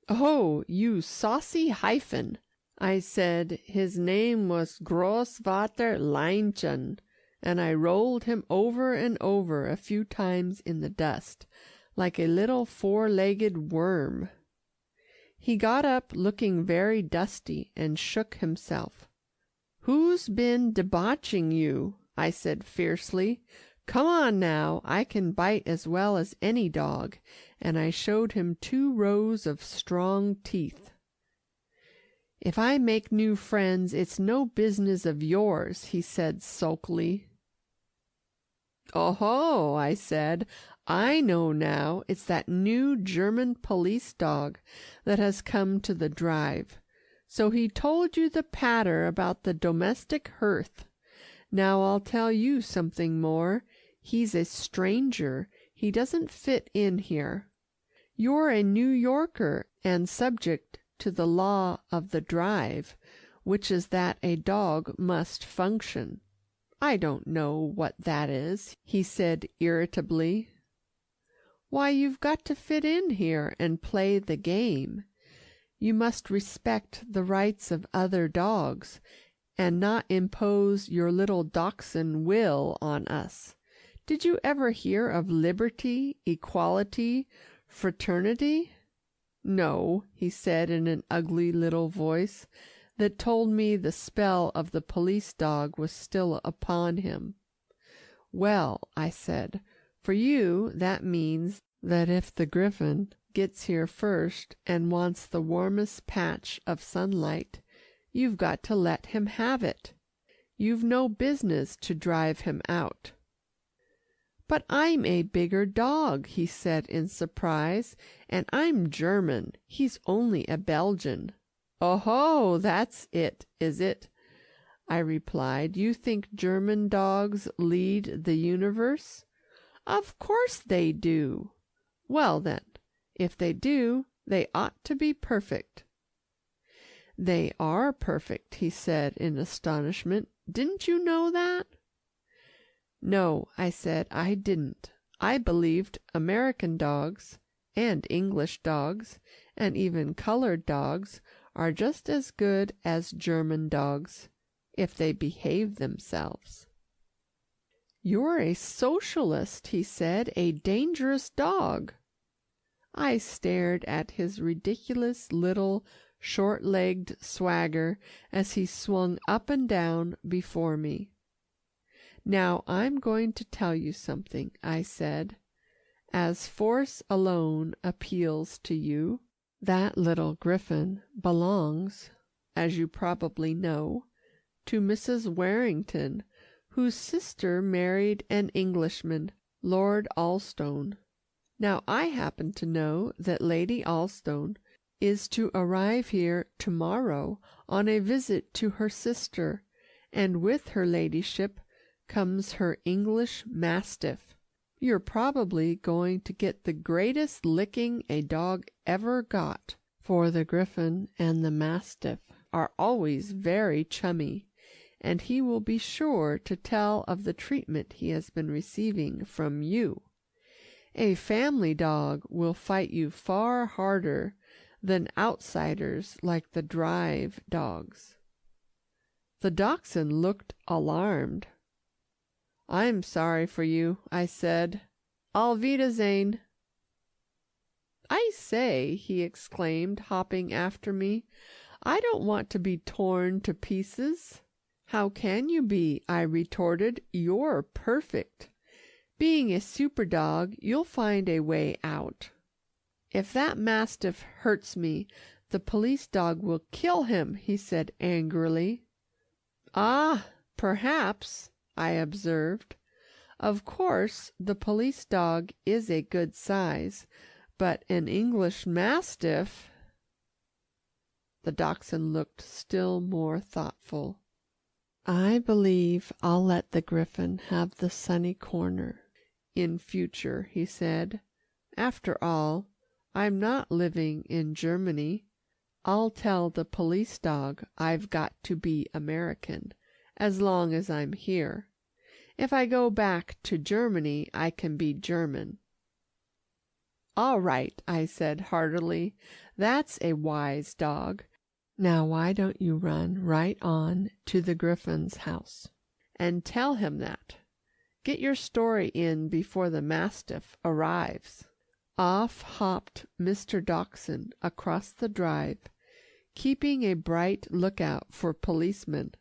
Speaker 5: "Oh, you saucy hyphen!" I said. His name was Grossvater Leinchen, and I rolled him over and over a few times in the dust, like a little four-legged worm. He got up looking very dusty, and shook himself. "Who's been debauching you?" I said fiercely. "Come on now, I can bite as well as any dog," and I showed him 2 rows of strong teeth. "If I make new friends, it's no business of yours," he said sulkily. "Oh-ho," I said, "I know now. It's that new German police dog that has come to the drive. So he told you the patter about the domestic hearth. Now I'll tell you something more. He's a stranger. He doesn't fit in here. You're a New Yorker and subject to the law of the drive, which is that a dog must function." "I don't know what that is," he said irritably. "Why, you've got to fit in here and play the game. You must respect the rights of other dogs, and not impose your little dachshund will on us. Did you ever hear of liberty, equality, fraternity?" "No," he said in an ugly little voice that told me the spell of the police dog was still upon him. "Well," I said, "for you that means that if the griffin gets here first and wants the warmest patch of sunlight, you've got to let him have it. You've no business to drive him out." "But I'm a bigger dog," he said in surprise, "and I'm German. He's only a Belgian." "Oh-ho, that's it, is it?" I replied. "You think German dogs lead the universe?" "Of course they do." "Well then, if they do, they ought to be perfect." "They are perfect," he said in astonishment. "Didn't you know that?" "No," I said, "I didn't. I believed American dogs, and English dogs, and even colored dogs are just as good as German dogs, if they behave themselves." "You're a socialist," he said, "a dangerous dog." I stared at his ridiculous little short-legged swagger as he swung up and down before me. "Now I'm going to tell you something," I said. "As force alone appeals to you, that little griffin belongs, as you probably know, to Mrs. Warrington, whose sister married an Englishman, Lord Alstone. Now I happen to know that Lady Alstone is to arrive here to-morrow on a visit to her sister, and with her ladyship comes her English mastiff. You're probably going to get the greatest licking a dog ever got, for the griffin and the mastiff are always very chummy, and he will be sure to tell of the treatment he has been receiving from you. A family dog will fight you far harder than outsiders like the drive dogs." The dachshund looked alarmed. "I'm sorry for you," I said. "Auf Wiedersehen." "I say," he exclaimed, hopping after me, "I don't want to be torn to pieces." "How can you be?" I retorted. "You're perfect. Being a super dog, you'll find a way out." "If that mastiff hurts me, the police dog will kill him," he said angrily. "Ah, perhaps," I observed. "Of course, the police dog is a good size, but an English mastiff—" The dachshund looked still more thoughtful. I believe I'll let the Griffin have the sunny corner in future," he said. "After all, I'm not living in Germany. I'll tell the police dog I've got to be American, as long as I'm here. If I go back to Germany, I can be German." "All right," I said heartily. "That's a wise dog. Now why don't you run right on to the Griffin's house and tell him that? Get your story in before the mastiff arrives." Off hopped Mr. Dachshund across the drive, keeping a bright lookout for policemen,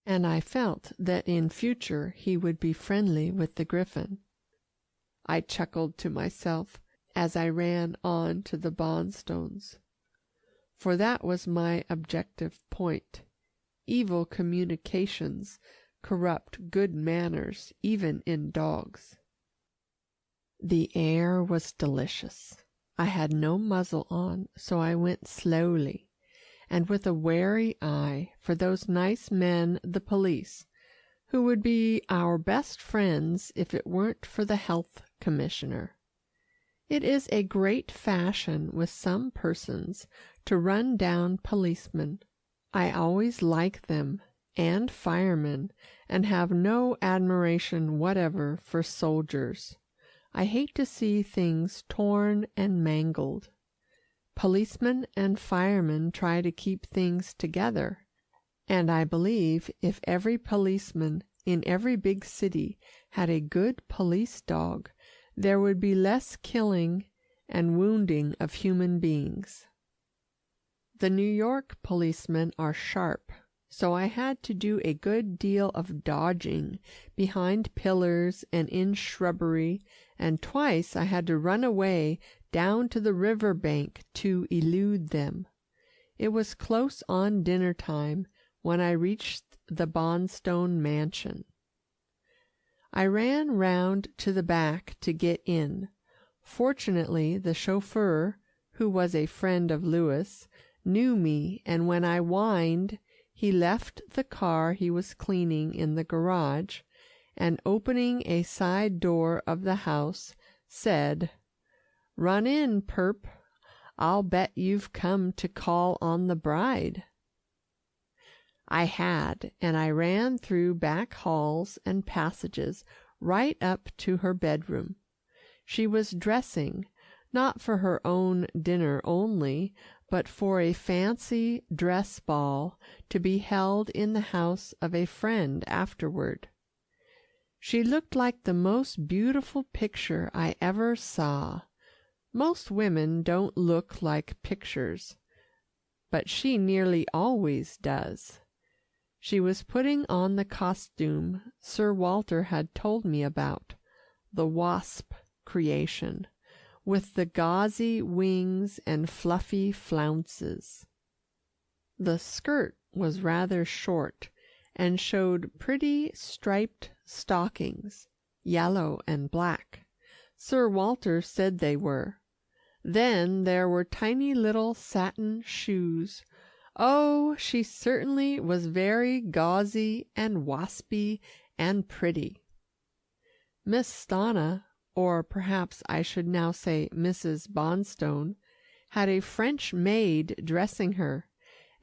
Speaker 5: and I felt that in future he would be friendly with the Griffin. I chuckled to myself as I ran on to the Bonstones, for that was my objective point. Evil communications corrupt good manners even in dogs. The air was delicious. I had no muzzle on, so I went slowly, and with a wary eye for those nice men, the police, who would be our best friends if it weren't for the health commissioner. It is a great fashion with some persons to run down policemen. I always like them, and firemen, and have no admiration whatever for soldiers. I hate to see things torn and mangled. Policemen and firemen try to keep things together, and I believe if every policeman in every big city had a good police dog, there would be less killing and wounding of human beings. The New York policemen are sharp, so I had to do a good deal of dodging behind pillars and in shrubbery, and twice I had to run away down to the river bank to elude them. It was close on dinner time when I reached the Bonstone mansion. I ran round to the back to get in. Fortunately, the chauffeur, who was a friend of Louis, knew me, and when I whined, he left the car he was cleaning in the garage, and opening a side door of the house, said, "Run in, Perp. I'll bet you've come to call on the bride." I had, and I ran through back halls and passages right up to her bedroom. She was dressing, not for her own dinner only, but for a fancy dress ball to be held in the house of a friend afterward. She looked like the most beautiful picture I ever saw. Most women don't look like pictures, but she nearly always does. She was putting on the costume Sir Walter had told me about, the wasp creation, with the gauzy wings and fluffy flounces. The skirt was rather short, and showed pretty striped stockings, yellow and black. Sir Walter said they were. Then there were tiny little satin shoes. Oh, she certainly was very gauzy and waspy and pretty. Miss Stanna, or perhaps I should now say Mrs. Bonstone, had a French maid dressing her,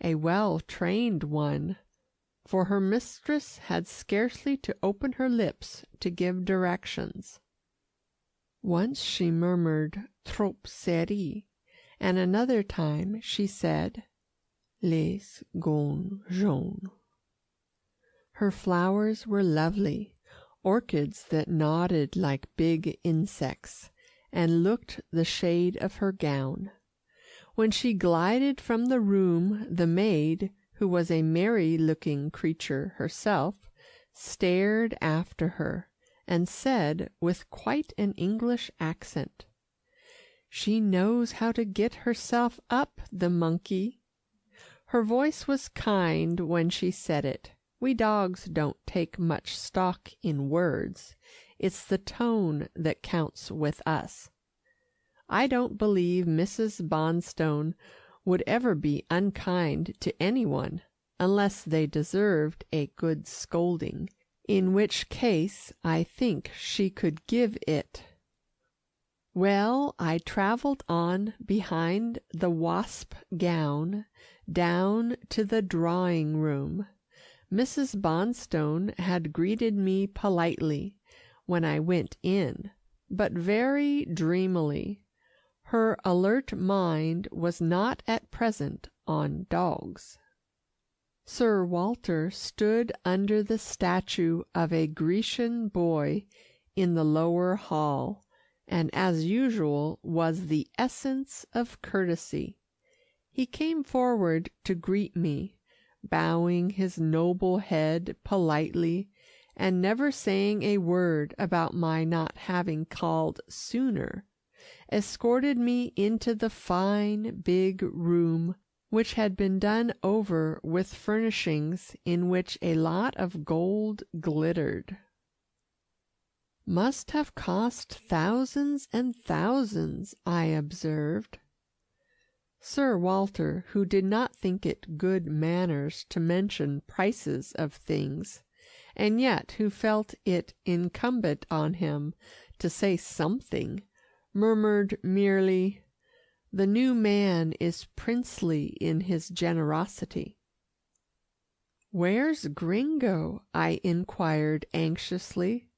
Speaker 5: a well-trained one, for her mistress had scarcely to open her lips to give directions. Once she murmured "trop serré," and another time she said "les gants jaunes." Her flowers were lovely, orchids that nodded like big insects, and looked the shade of her gown. When she glided from the room, the maid, who was a merry-looking creature herself, stared after her, and said with quite an English accent, "She knows how to get herself up, the monkey." Her voice was kind when she said it. We dogs don't take much stock in words. It's the tone that counts with us. I don't believe Mrs. Bonstone would ever be unkind to anyone, unless they deserved a good scolding, in which case I think she could give it. Well, I travelled on behind the wasp gown down to the drawing-room. Mrs. Bonstone had greeted me politely when I went in, but very dreamily. Her alert mind was not at present on dogs. Sir Walter stood under the statue of a Grecian boy in the lower hall, and as usual was the essence of courtesy. He came forward to greet me, bowing his noble head politely, and never saying a word about my not having called sooner, escorted me into the fine big room, which had been done over with furnishings in which a lot of gold glittered. "Must have cost thousands and thousands," I observed. Sir Walter, who did not think it good manners to mention prices of things, and yet who felt it incumbent on him to say something, murmured merely, "The new man is princely in his generosity." "Where's Gringo?" I inquired anxiously.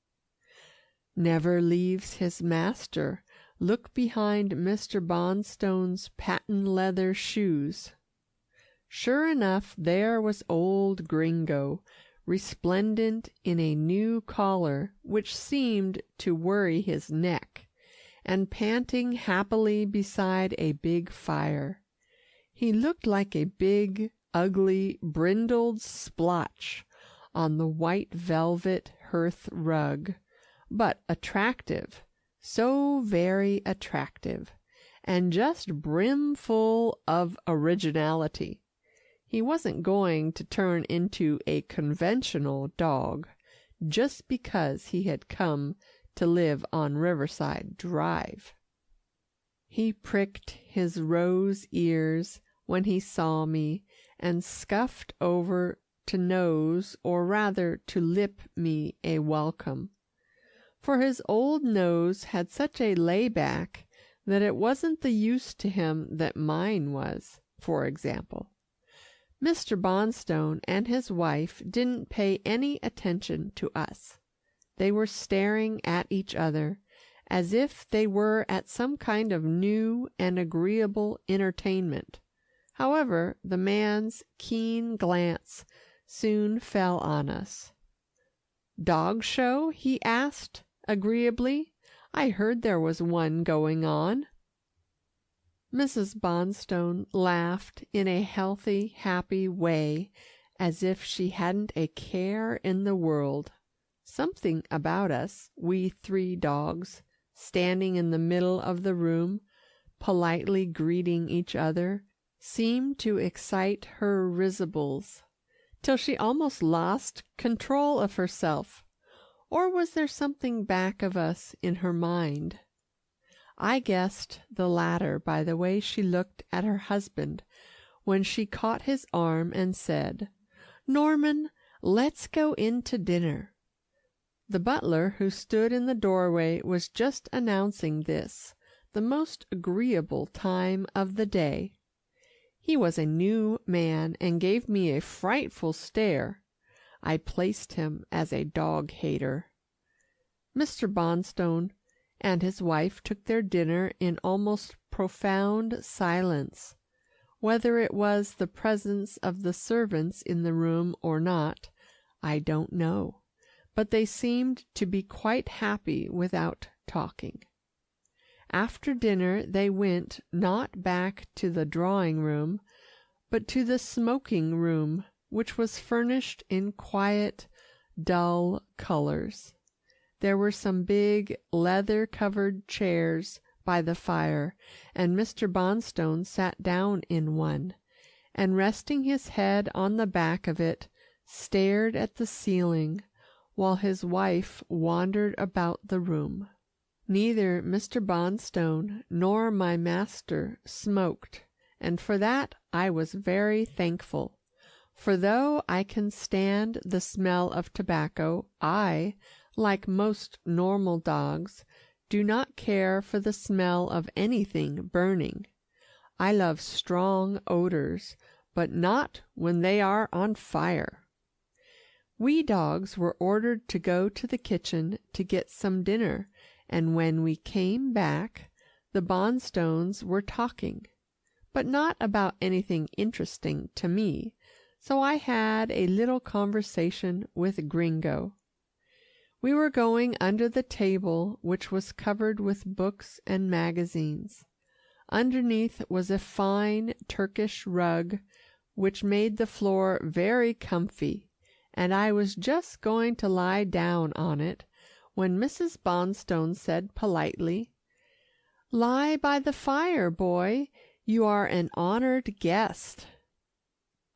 Speaker 5: "Never leaves his master. Look behind Mr. Bonstone's patent leather shoes." Sure enough, there was old Gringo, resplendent in a new collar which seemed to worry his neck, and panting happily beside a big fire. He looked like a big, ugly, brindled splotch on the white velvet hearth rug, but attractive, so very attractive, and just brimful of originality. He wasn't going to turn into a conventional dog just because he had come to live on Riverside Drive. He pricked his rose ears when he saw me, and scuffed over to nose, or rather to lip me a welcome. For his old nose had such a layback that it wasn't the use to him that mine was, for example. Mr. Bonstone and his wife didn't pay any attention to us. They were staring at each other, as if they were at some kind of new and agreeable entertainment. However, the man's keen glance soon fell on us. "Dog show?" he asked agreeably. "I heard there was one going on." Mrs. Bonstone laughed in a healthy, happy way, as if she hadn't a care in the world. Something about us, we 3 dogs, standing in the middle of the room, politely greeting each other, seemed to excite her risibles, till she almost lost control of herself. Or was there something back of us in her mind? I guessed the latter by the way she looked at her husband when she caught his arm and said, "Norman, let's go in to dinner." The butler who stood in the doorway was just announcing this, the most agreeable time of the day. He was a new man and gave me a frightful stare. I placed him as a dog-hater. Mr. Bonstone and his wife took their dinner in almost profound silence. Whether it was the presence of the servants in the room or not, I don't know, but they seemed to be quite happy without talking. After dinner they went not back to the drawing-room, but to the smoking-room, which was furnished in quiet, dull colors. There were some big leather-covered chairs by the fire, and Mr. Bonstone sat down in one, and resting his head on the back of it, stared at the ceiling, while his wife wandered about the room. Neither Mr. Bonstone nor my master smoked, and for that I was very thankful, For though I can stand the smell of tobacco, I, like most normal dogs, do not care for the smell of anything burning. I love strong odors, but not when they are on fire. We dogs were ordered to go to the kitchen to get some dinner, and when we came back, the Bonstones were talking, but not about anything interesting to me, so I had a little conversation with Gringo. We were going under the table, which was covered with books and magazines. Underneath was a fine Turkish rug, which made the floor very comfy, and I was just going to lie down on it, when Mrs. Bonstone said politely, "Lie by the fire, boy. You are an honored guest."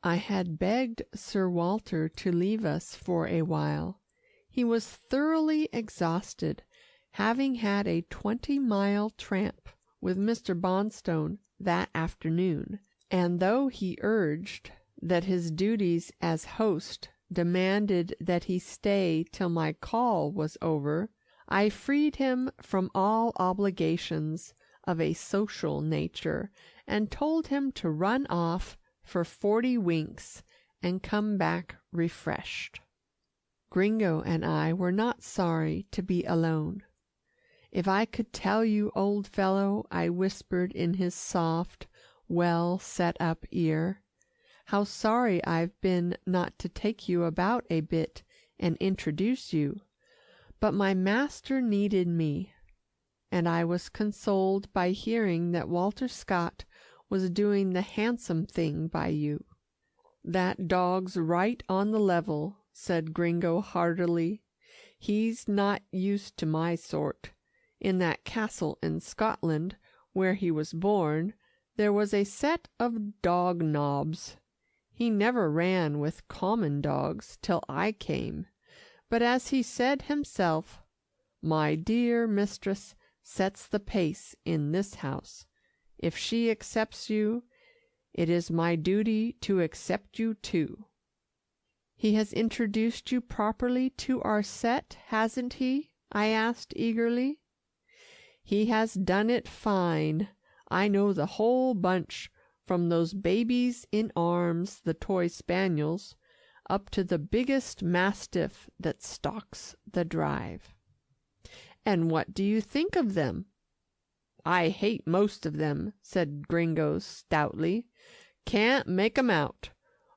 Speaker 5: I had begged Sir Walter to leave us for a while. He was thoroughly exhausted, having had a 20-mile tramp with Mr. Bonstone that afternoon, and though he urged that his duties as host demanded that he stay till my call was over, I freed him from all obligations of a social nature, and told him to run off for 40 winks and come back refreshed. Gringo and I were not sorry to be alone. "If I could tell you, old fellow," I whispered in his soft, well set up ear, "how sorry I've been not to take you about a bit and introduce you, but my master needed me, and I was consoled by hearing that Walter Scott was doing the handsome thing by you." "That dog's right on the level," said Gringo heartily. "He's not used to my sort. In that castle in Scotland, where he was born, there was a set of dog nobs. He never ran with common dogs till I came, but as he said himself, 'My dear mistress sets the pace in this house. If she accepts you, it is my duty to accept you too.'" "He has introduced you properly to our set, hasn't he?" I asked eagerly. "He has done it fine. I know the whole bunch, from those babies in arms, the toy spaniels, up to the biggest mastiff that stalks the drive." "And what do you think of them?" "I hate most of them," said Gringo stoutly. "Can't make 'em out.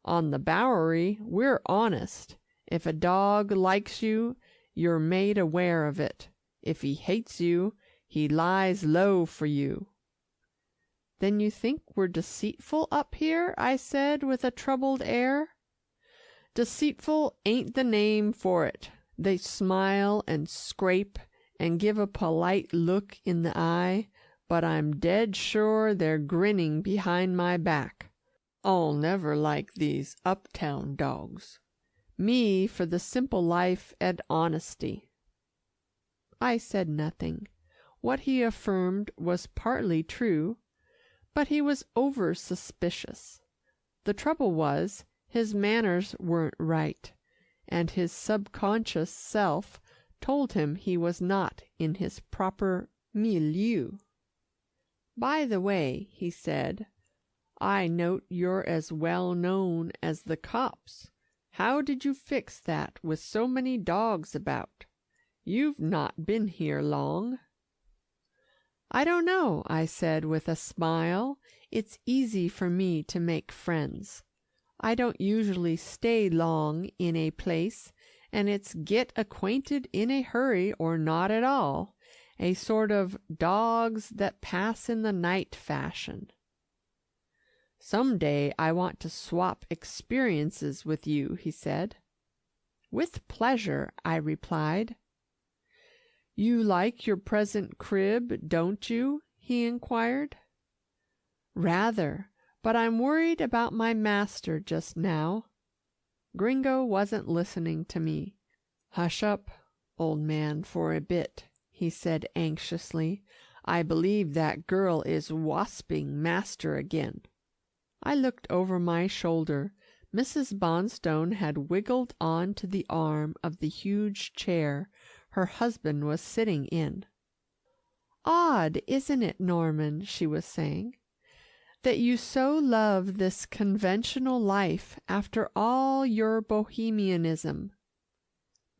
Speaker 5: On the Bowery we're honest. If a dog likes you, you're made aware of it. If he hates you, he lies low for you." "Then you think we're deceitful up here?" I said with a troubled air. "Deceitful ain't the name for it. They smile and scrape and give a polite look in the eye, but I'm dead sure they're grinning behind my back. I'll never like these uptown dogs. Me for the simple life and honesty." I said nothing. What he affirmed was partly true, but he was over suspicious. The trouble was, his manners weren't right, and his subconscious self told him he was not in his proper milieu. "By the way," he said, "I note you're as well known as the cops. How did you fix that with so many dogs about? You've not been here long." "I don't know," I said with a smile. "It's easy for me to make friends. I don't usually stay long in a place, and it's get acquainted in a hurry or not at all, a sort of dogs that pass in the night fashion." "Some day I want to swap experiences with you," he said. "With pleasure," I replied. "You like your present crib, don't you?" he inquired. "Rather, but I'm worried about my master just now." Gringo wasn't listening to me. "Hush up, old man, for a bit," he said anxiously. "I believe that girl is wasping master again." I looked over my shoulder. Mrs. Bonstone had wiggled on to the arm of the huge chair her husband was sitting in. "Odd, isn't it, Norman," she was saying, "that you so love this conventional life after all your bohemianism?"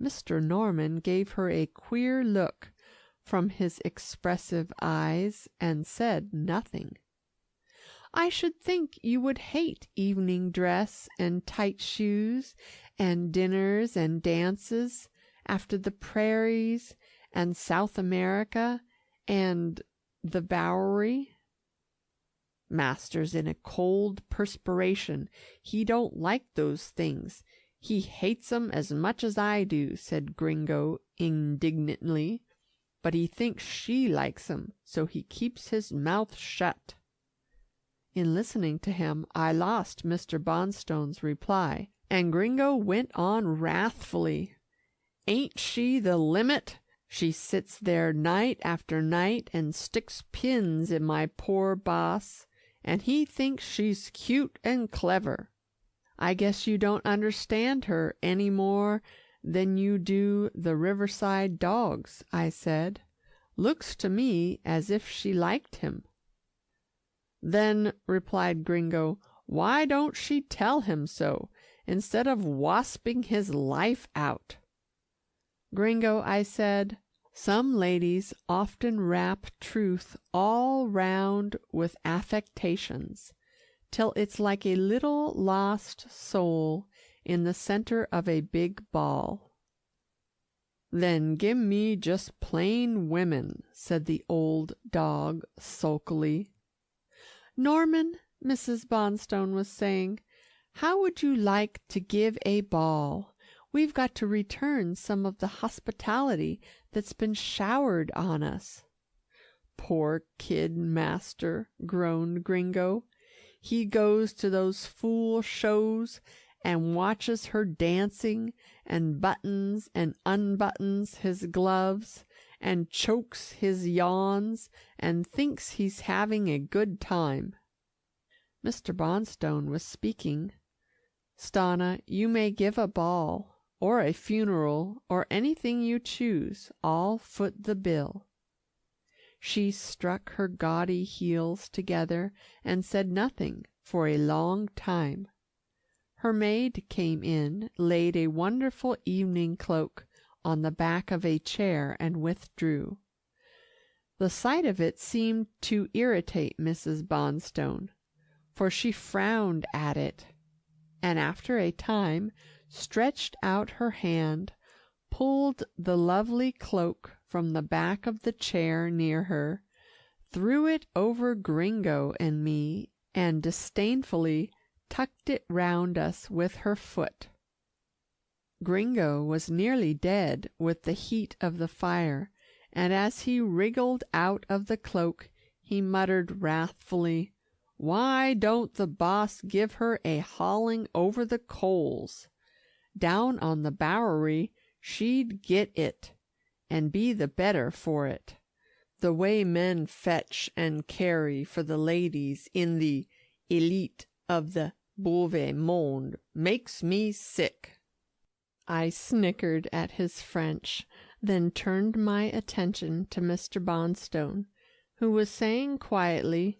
Speaker 5: Mr. Norman gave her a queer look from his expressive eyes and said nothing. "I should think you would hate evening dress and tight shoes and dinners and dances after the prairies and South America and the Bowery." "Master's in a cold perspiration. He don't like those things. He hates 'em as much as I do," said Gringo indignantly. "But he thinks she likes 'em, so he keeps his mouth shut." In listening to him, I lost Mr. Bonstone's reply, and Gringo went on wrathfully. "Ain't she the limit? She sits there night after night and sticks pins in my poor boss, and he thinks she's cute and clever." "I guess you don't understand her any more than you do the Riverside dogs," I said. "Looks to me as if she liked him." "Then," replied Gringo, "why don't she tell him so, instead of wasping his life out?" "Gringo," I said, "some ladies often wrap truth all round with affectations, till it's like a little lost soul in the centre of a big ball." "Then give me just plain women," said the old dog sulkily. "Norman," Mrs. Bonstone was saying, "how would you like to give a ball? We've got to return some of the hospitality that's been showered on us." "Poor kid master," groaned Gringo. "He goes to those fool shows and watches her dancing, and buttons and unbuttons his gloves, and chokes his yawns, and thinks he's having a good time." Mr. Bonstone was speaking. "Stanna, you may give a ball, or a funeral, or anything you choose. I'll foot the bill." She struck her gaudy heels together and said nothing for a long time. Her maid came in, laid a wonderful evening cloak on the back of a chair, and withdrew. The sight of it seemed to irritate Mrs. Bonstone, for she frowned at it, and after a time stretched out her hand, pulled the lovely cloak from the back of the chair near her, threw it over Gringo and me, and disdainfully tucked it round us with her foot. Gringo was nearly dead with the heat of the fire, and as he wriggled out of the cloak, he muttered wrathfully, "Why don't the boss give her a hauling over the coals? Down on the Bowery she'd get it, and be the better for it. The way men fetch and carry for the ladies in the élite of the beau monde makes me sick." I snickered at his French, then turned my attention to Mr. Bonstone, who was saying quietly,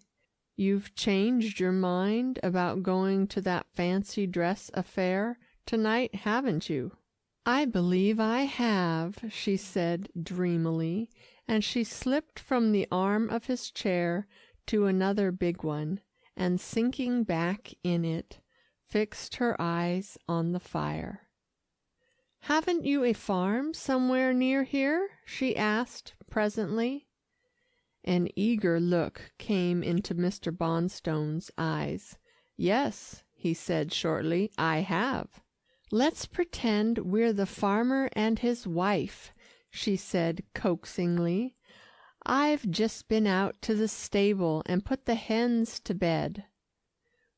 Speaker 5: "You've changed your mind about going to that fancy dress affair tonight, haven't you?" "I believe I have," she said dreamily, and she slipped from the arm of his chair to another big one, and sinking back in it, fixed her eyes on the fire. "Haven't you a farm somewhere near here?" she asked presently. An eager look came into Mr. Bonstone's eyes. "Yes," he said shortly, "I have." "Let's pretend we're the farmer and his wife," she said coaxingly. "I've just been out to the stable and put the hens to bed."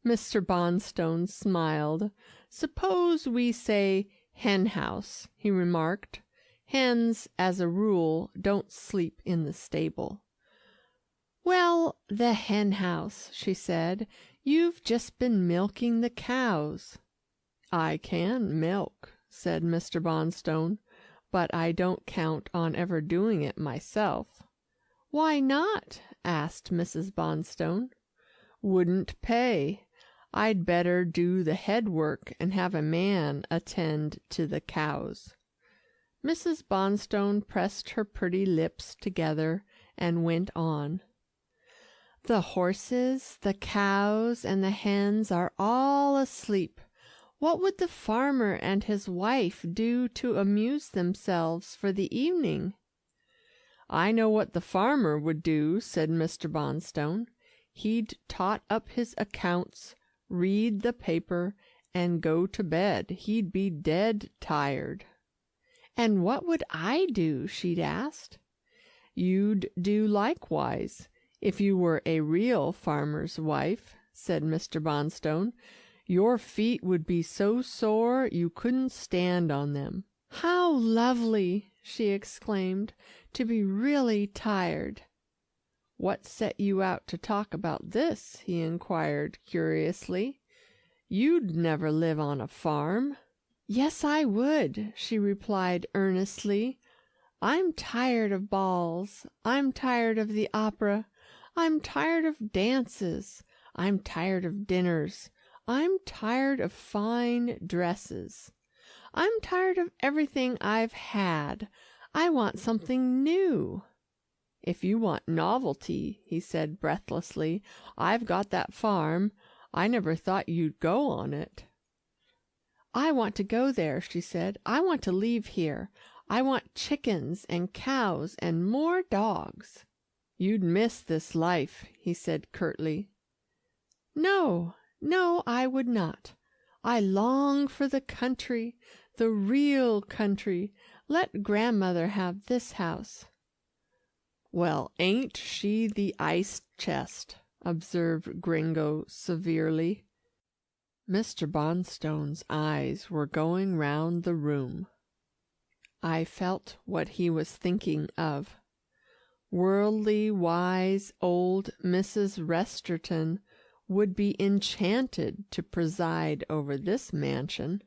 Speaker 5: Mr. Bonstone smiled. "Suppose we say hen house," he remarked. "Hens, as a rule, don't sleep in the stable." "Well, the hen house," she said. "You've just been milking the cows." "I can milk," said Mr. Bonstone, "but I don't count on ever doing it myself." "Why not?" asked Mrs. Bonstone. "Wouldn't pay. I'd better do the head work and have a man attend to the cows." Mrs. Bonstone pressed her pretty lips together and went on. "The horses, the cows, and the hens are all asleep. What would the farmer and his wife do to amuse themselves for the evening?" "I know what the farmer would do," said Mr. Bonstone. "He'd tot up his accounts, read the paper, and go to bed. He'd be dead tired." "And what would I do?" she'd asked. "You'd do likewise, if you were a real farmer's wife," said Mr. Bonstone. "Your feet would be so sore you couldn't stand on them." "How lovely!" she exclaimed, "to be really tired." "What set you out to talk about this?" he inquired curiously. "You'd never live on a farm." "Yes, I would," she replied earnestly. "I'm tired of balls. I'm tired of the opera. I'm tired of dances. I'm tired of dinners. I'm tired of fine dresses. I'm tired of everything I've had. I want something new." "If you want novelty," he said breathlessly, "I've got that farm. I never thought you'd go on it." "I want to go there," she said. "I want to leave here. I want chickens and cows and more dogs." "You'd miss this life," he said curtly. "No, no, I would not. I long for the country, the real country. Let grandmother have this house." "Well, ain't she the ice chest?" observed Gringo severely. Mr. Bonstone's eyes were going round the room. I felt what he was thinking of. Worldly wise old Mrs. Resterton would be enchanted to preside over this mansion.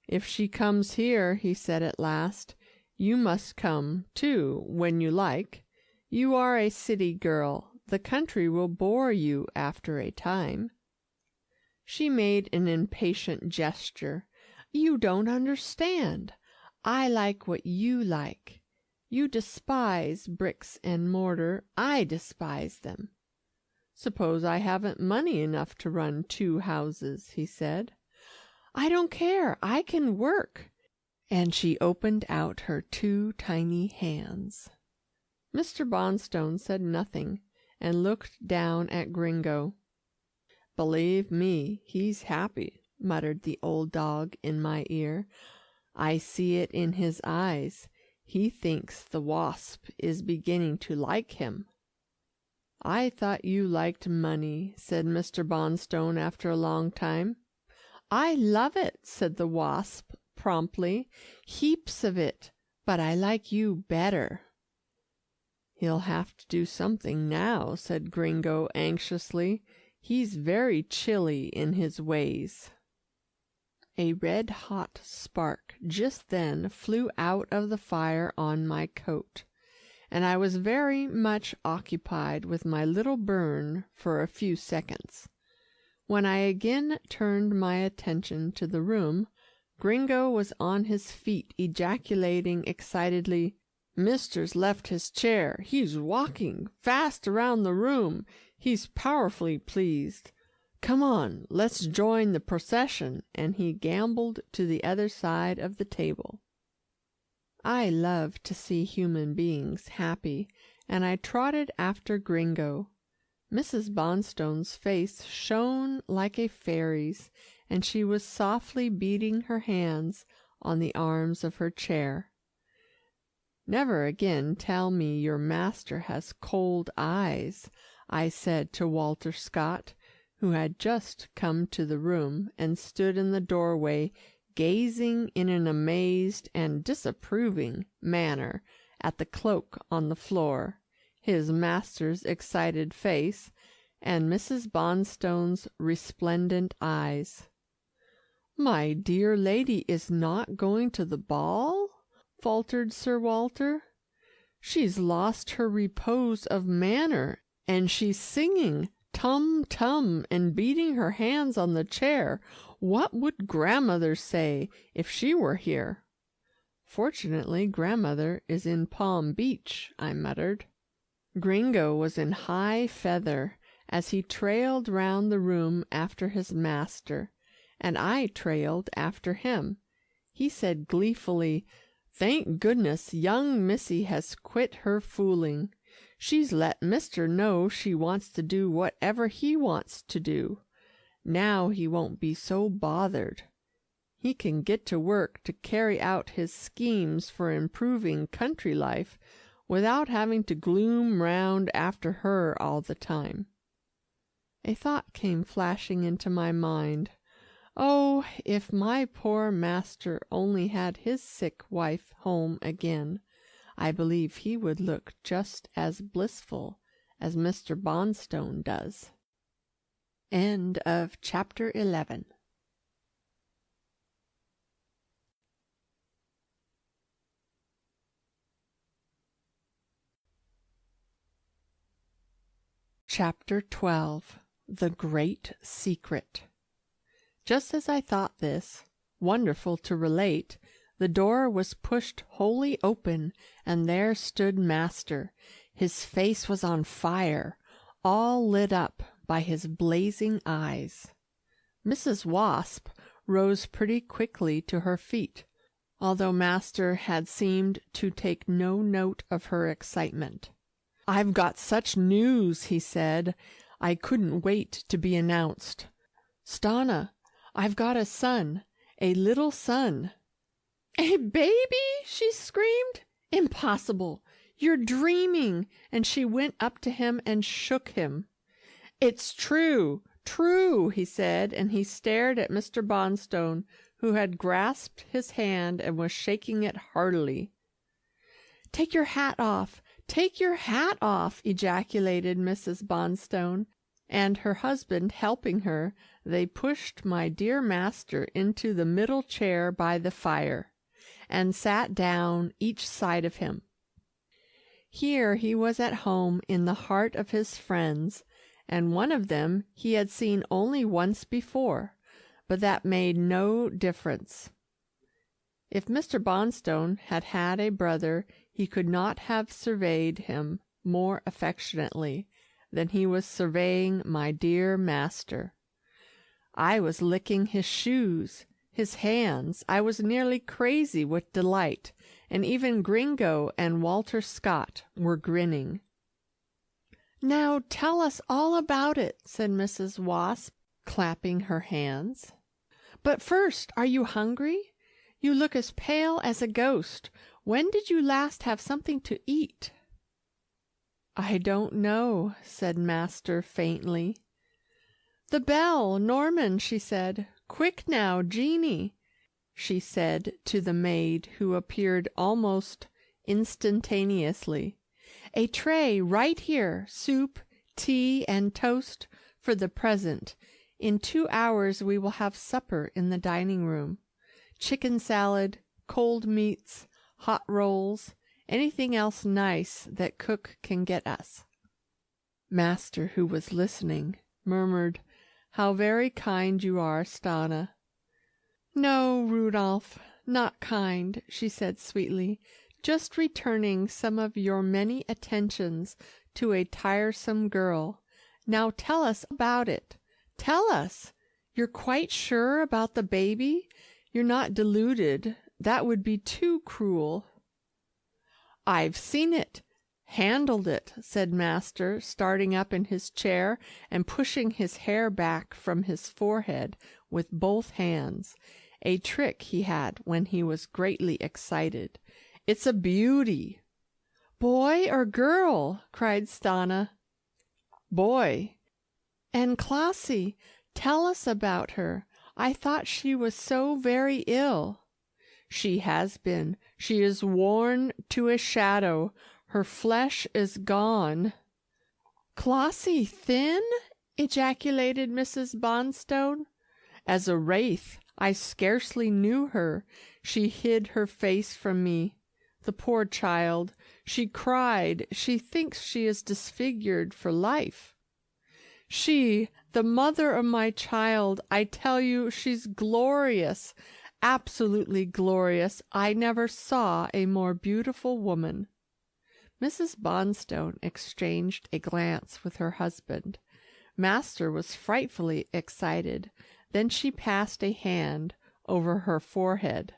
Speaker 5: "If she comes here," he said at last, "you must come, too, when you like. You are a city girl. The country will bore you after a time." She made an impatient gesture. "You don't understand. I like what you like. You despise bricks and mortar. I despise them." "Suppose I haven't money enough to run 2 houses," he said. "I don't care. I can work," and she opened out her 2 tiny hands. Mr. Bonstone said nothing, and looked down at Gringo. "Believe me, he's happy," muttered the old dog in my ear. "I see it in his eyes. He thinks the wasp is beginning to like him." "I thought you liked money," said Mr. Bonstone after a long time. "I love it," said the wasp promptly. "Heaps of it, but I like you better." "He'll have to do something now," said Gringo anxiously. "He's very chilly in his ways." A red-hot spark just then flew out of the fire on my coat, and I was very much occupied with my little burn for a few seconds. When I again turned my attention to the room, Gringo was on his feet ejaculating excitedly, "Mister's left his chair. He's walking fast around the room. He's powerfully pleased. Come on, let's join the procession," and he gamboled to the other side of the table. I love to see human beings happy, and I trotted after Gringo. Mrs. Bonstone's face shone like a fairy's, and she was softly beating her hands on the arms of her chair. "Never again tell me your master has cold eyes," I said to Walter Scott, who had just come to the room and stood in the doorway gazing in an amazed and disapproving manner at the cloak on the floor, his master's excited face, and Mrs. Bonstone's resplendent eyes. "My dear lady is not going to the ball?" faltered Sir Walter. "She's lost her repose of manner, and she's singing tum tum and beating her hands on the chair. What would grandmother say if she were here?" "Fortunately, grandmother is in Palm Beach," I muttered. Gringo was in high feather as he trailed round the room after his master, and I trailed after him. He said gleefully, "Thank goodness young Missy has quit her fooling. She's let Mister know she wants to do whatever he wants to do. Now he won't be so bothered. He can get to work to carry out his schemes for improving country life without having to gloom round after her all the time." A thought came flashing into my mind. Oh, if my poor master only had his sick wife home again, I believe he would look just as blissful as Mr. Bonstone does. End of chapter 11. Chapter 12. The Great Secret. Just as I thought this, wonderful to relate, the door was pushed wholly open, and there stood master. His face was on fire, all lit up by his blazing eyes. Mrs. Wasp rose pretty quickly to her feet, although master had seemed to take no note of her excitement. "I've got such news," he said. "I couldn't wait to be announced. Stanna, I've got a son, a little son." "A baby?" she screamed. "Impossible! You're dreaming!" And she went up to him and shook him. "It's true, true," he said, and he stared at Mr. Bonstone, who had grasped his hand and was shaking it heartily. "Take your hat off! Take your hat off!" ejaculated Mrs. Bonstone, and her husband helping her, they pushed my dear master into the middle chair by the fire, and sat down each side of him. Here he was at home in the heart of his friends, and one of them he had seen only once before, but that made no difference. If Mr. Bonstone had had a brother, he could not have surveyed him more affectionately than he was surveying my dear master. I was licking his shoes, his hands. I was nearly crazy with delight, and even Gringo and Walter Scott were grinning. "Now tell us all about it," said Mrs. Wasp, clapping her hands. "But first, are you hungry? You look as pale as a ghost. When did you last have something to eat?" "I don't know," said master faintly. "The bell, Norman," she said. "Quick now, Jeanie," she said to the maid, who appeared almost instantaneously. "A tray right here, soup, tea, and toast for the present. In 2 hours we will have supper in the dining room. Chicken salad, cold meats, hot rolls, anything else nice that cook can get us." Master, who was listening, murmured, "How very kind you are, Stanna." "No, Rudolph, not kind," she said sweetly. "Just returning some of your many attentions to a tiresome girl. Now tell us about it. Tell us. You're quite sure about the baby? You're not deluded. That would be too cruel." "I've seen it, handled it," said master, starting up in his chair and pushing his hair back from his forehead with both hands, a trick he had when he was greatly excited. "It's a beauty." "Boy or girl?" cried Stanna. "Boy." "And Clossie, tell us about her. I thought she was so very ill." "She has been. She is worn to a shadow. Her flesh is gone." "Clossie thin?" ejaculated Mrs. Bonstone. "As a wraith, I scarcely knew her. She hid her face from me. The poor child, she cried. She thinks she is disfigured for life. She, the mother of my child, I tell you, she's glorious, absolutely glorious. I never saw a more beautiful woman." Mrs. Bonstone exchanged a glance with her husband. Master was frightfully excited. Then she passed a hand over her forehead.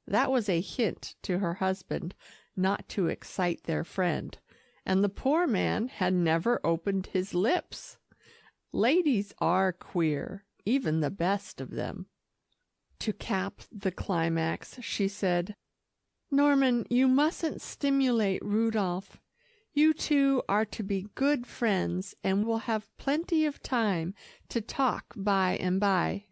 Speaker 5: That was a hint to her husband not to excite their friend, and the poor man had never opened his lips. Ladies are queer, even the best of them. To cap the climax, she said, "Norman, you mustn't stimulate Rudolph. You two are to be good friends, and we'll have plenty of time to talk by and by."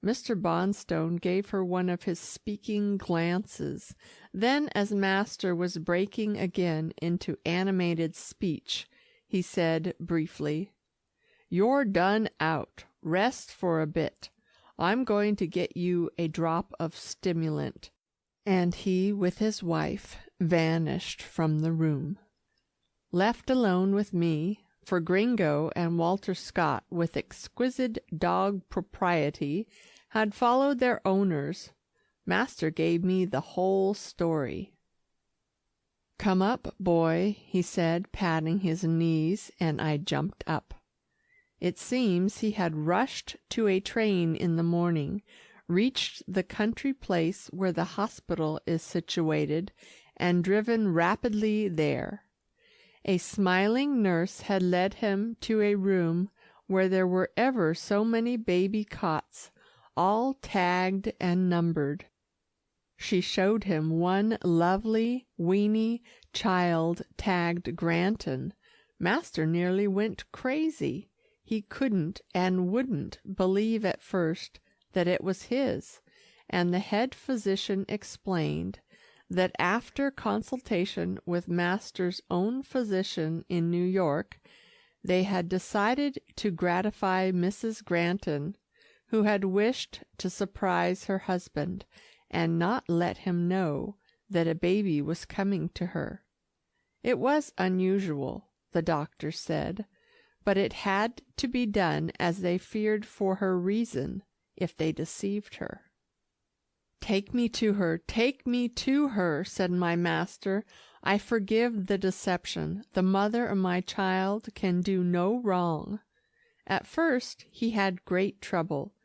Speaker 5: Mr. Bonstone gave her one of his speaking glances. Then, as Master was breaking again into animated speech, he said briefly, "You're done out. Rest for a bit. I'm going to get you a drop of stimulant." And he, with his wife, vanished from the room. Left alone with me, for Gringo and Walter Scott, with exquisite dog propriety, had followed their owners, Master gave me the whole story. "Come up, boy," he said, patting his knees, and I jumped up. It seems he had rushed to a train in the morning, reached the country place where the hospital is situated, and driven rapidly there. A smiling nurse had led him to a room where there were ever so many baby cots, all tagged and numbered. She showed him one lovely, weeny child tagged Granton. Master nearly went crazy. He couldn't and wouldn't believe at first that it was his, and the head physician explained that after consultation with Master's own physician in New York, they had decided to gratify Mrs. Granton, who had wished to surprise her husband and not let him know that a baby was coming to her. It was unusual, the doctor said, but it had to be done as they feared for her reason if they deceived her. "Take me to her, take me to her," said my master. "I forgive the deception. The mother of my child can do no wrong." At first he had great trouble.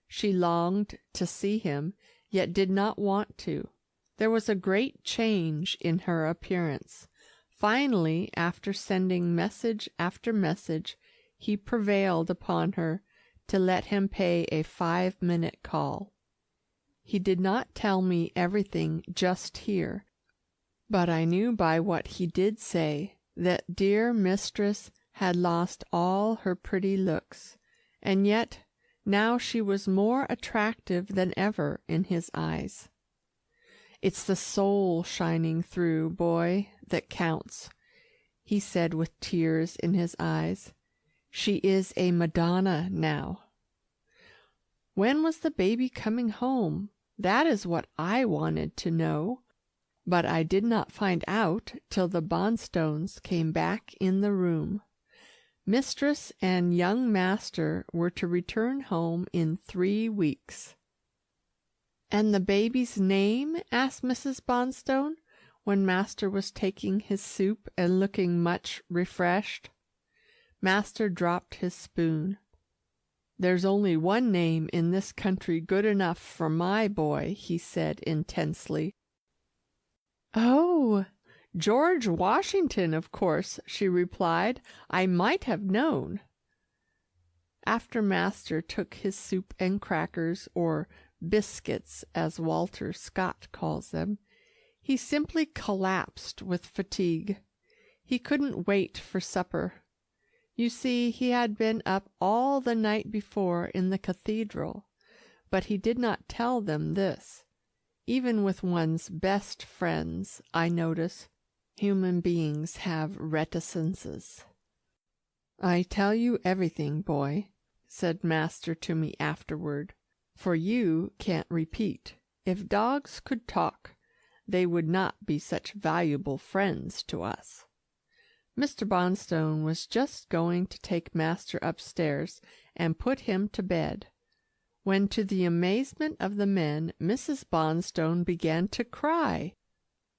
Speaker 5: She longed to see him, yet did not want to. There was a great change in her appearance. Finally, after sending message after message, he prevailed upon her to let him pay a 5-minute call. He did not tell me everything just here, but I knew by what he did say that dear mistress had lost all her pretty looks, and yet now she was more attractive than ever in his eyes. "It's the soul shining through, boy, that counts," he said with tears in his eyes. "She is a Madonna now." When was the baby coming home? That is what I wanted to know, but I did not find out till the Bonstones came back in the room. Mistress and young master were to return home in 3 weeks. "And the baby's name?" asked Mrs. Bonstone, when master was taking his soup and looking much refreshed. Master dropped his spoon. "There's only one name in this country good enough for my boy," he said intensely. "Oh, George Washington, of course," she replied. "I might have known." After master took his soup and crackers, or biscuits as Walter Scott calls them, he simply collapsed with fatigue. He couldn't wait for supper. You see, he had been up all the night before in the cathedral, but he did not tell them this. Even with one's best friends, I notice, human beings have reticences. "I tell you everything, boy," said master to me afterward. for you can't repeat. If dogs could talk, they would not be such valuable friends to us." Mr. Bonstone was just going to take Master upstairs and put him to bed, when to the amazement of the men, Mrs. Bonstone began to cry.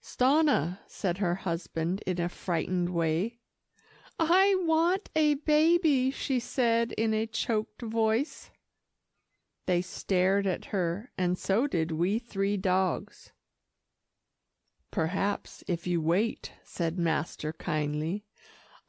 Speaker 5: "Stanna," said her husband in a frightened way. "I want a baby," she said in a choked voice. They stared at her, and so did we 3 dogs. "Perhaps if you wait," said Master kindly.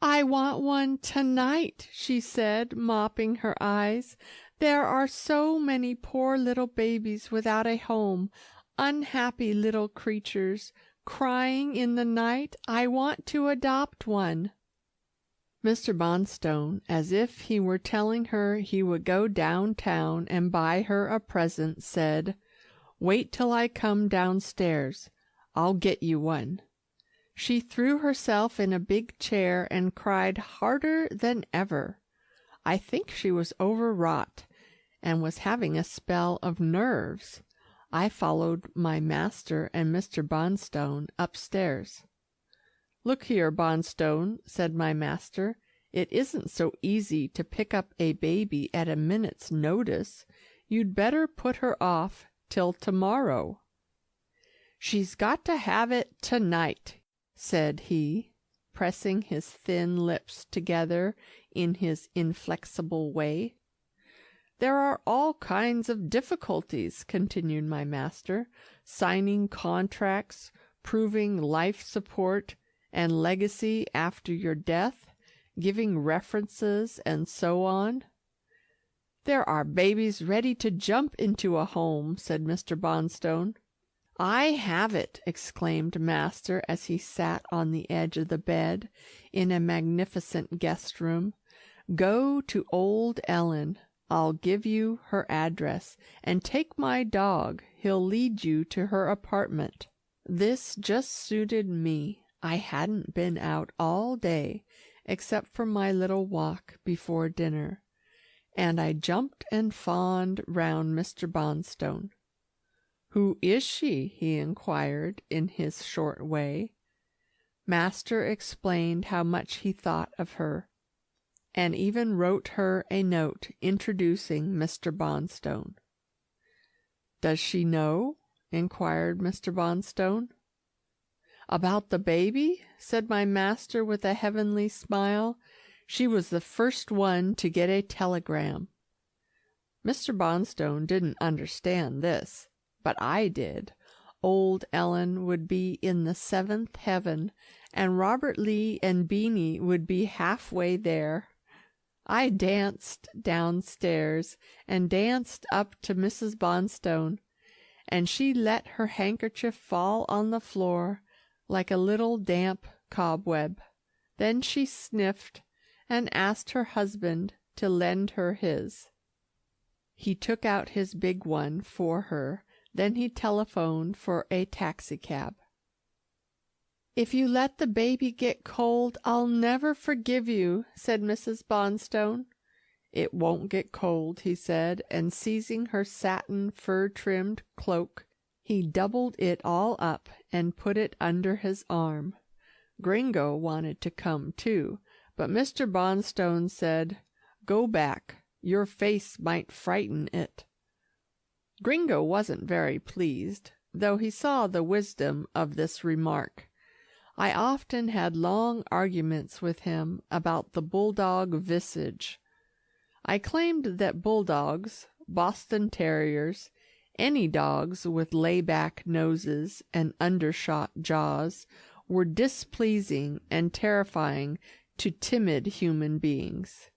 Speaker 5: "I want one tonight," she said, mopping her eyes. "There are so many poor little babies without a home, unhappy little creatures, crying in the night. I want to adopt one." Mr. Bonstone, as if he were telling her he would go downtown and buy her a present, said, "Wait till I come downstairs. I'll get you one." She threw herself in a big chair and cried harder than ever. I think she was overwrought, and was having a spell of nerves. I followed my master and Mr. Bonstone upstairs. "Look here, Bonstone," said my master, "it isn't so easy to pick up a baby at a minute's notice. You'd better put her off till tomorrow." "She's got to have it tonight," said he, pressing his thin lips together in his inflexible way. "There are all kinds of difficulties," continued my master, "signing contracts, proving life support and legacy after your death, giving references, and so on." "There are babies ready to jump into a home," said Mr. Bonstone. "I have it!" exclaimed master as he sat on the edge of the bed in a magnificent guest room. "Go to old Ellen. I'll give you her address, and take my dog. He'll lead you to her apartment." This just suited me. I hadn't been out all day, except for my little walk before dinner, and I jumped and fawned round Mr. Bonstone. "Who is she?" he inquired in his short way. Master explained how much he thought of her, and even wrote her a note introducing Mr. Bonstone. "Does she know?" inquired Mr. Bonstone. "About the baby?" said my master with a heavenly smile. "She was the first one to get a telegram." Mr. Bonstone didn't understand this, but I did. Old Ellen would be in the 7th heaven, and Robert Lee and Beanie would be halfway there. I danced downstairs, and danced up to Mrs. Bonstone, and she let her handkerchief fall on the floor like a little damp cobweb. Then she sniffed, and asked her husband to lend her his. He took out his big one for her. Then he telephoned for a taxicab. "If you let the baby get cold, I'll never forgive you," said Mrs. Bonstone. "It won't get cold," he said, and seizing her satin fur-trimmed cloak, he doubled it all up and put it under his arm. Gringo wanted to come too, but Mr. Bonstone said, "Go back. Your face might frighten it." Gringo wasn't very pleased, though he saw the wisdom of this remark. I often had long arguments with him about the bulldog visage. I claimed that bulldogs, Boston terriers, any dogs with lay-back noses and undershot jaws, were displeasing and terrifying to timid human beings.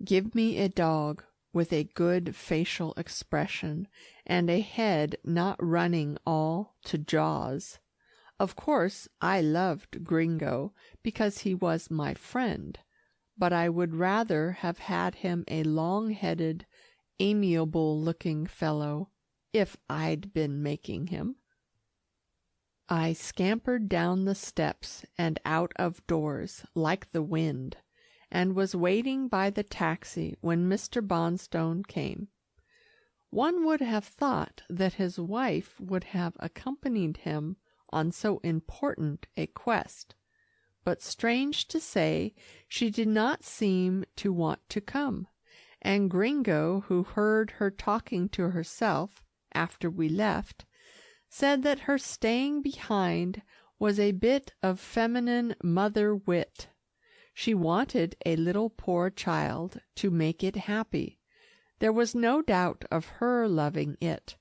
Speaker 5: Give me a dog with a good facial expression, and a head not running all to jaws. Of course, I loved Gringo because he was my friend, but I would rather have had him a long-headed, amiable-looking fellow, if I'd been making him. I scampered down the steps and out of doors like the wind, and was waiting by the taxi when Mr. Bonstone came. One would have thought that his wife would have accompanied him on so important a quest, but strange to say, she did not seem to want to come, and Gringo, who heard her talking to herself after we left, said that her staying behind was a bit of feminine mother wit. She wanted a little poor child to make it happy. There was no doubt of her loving it,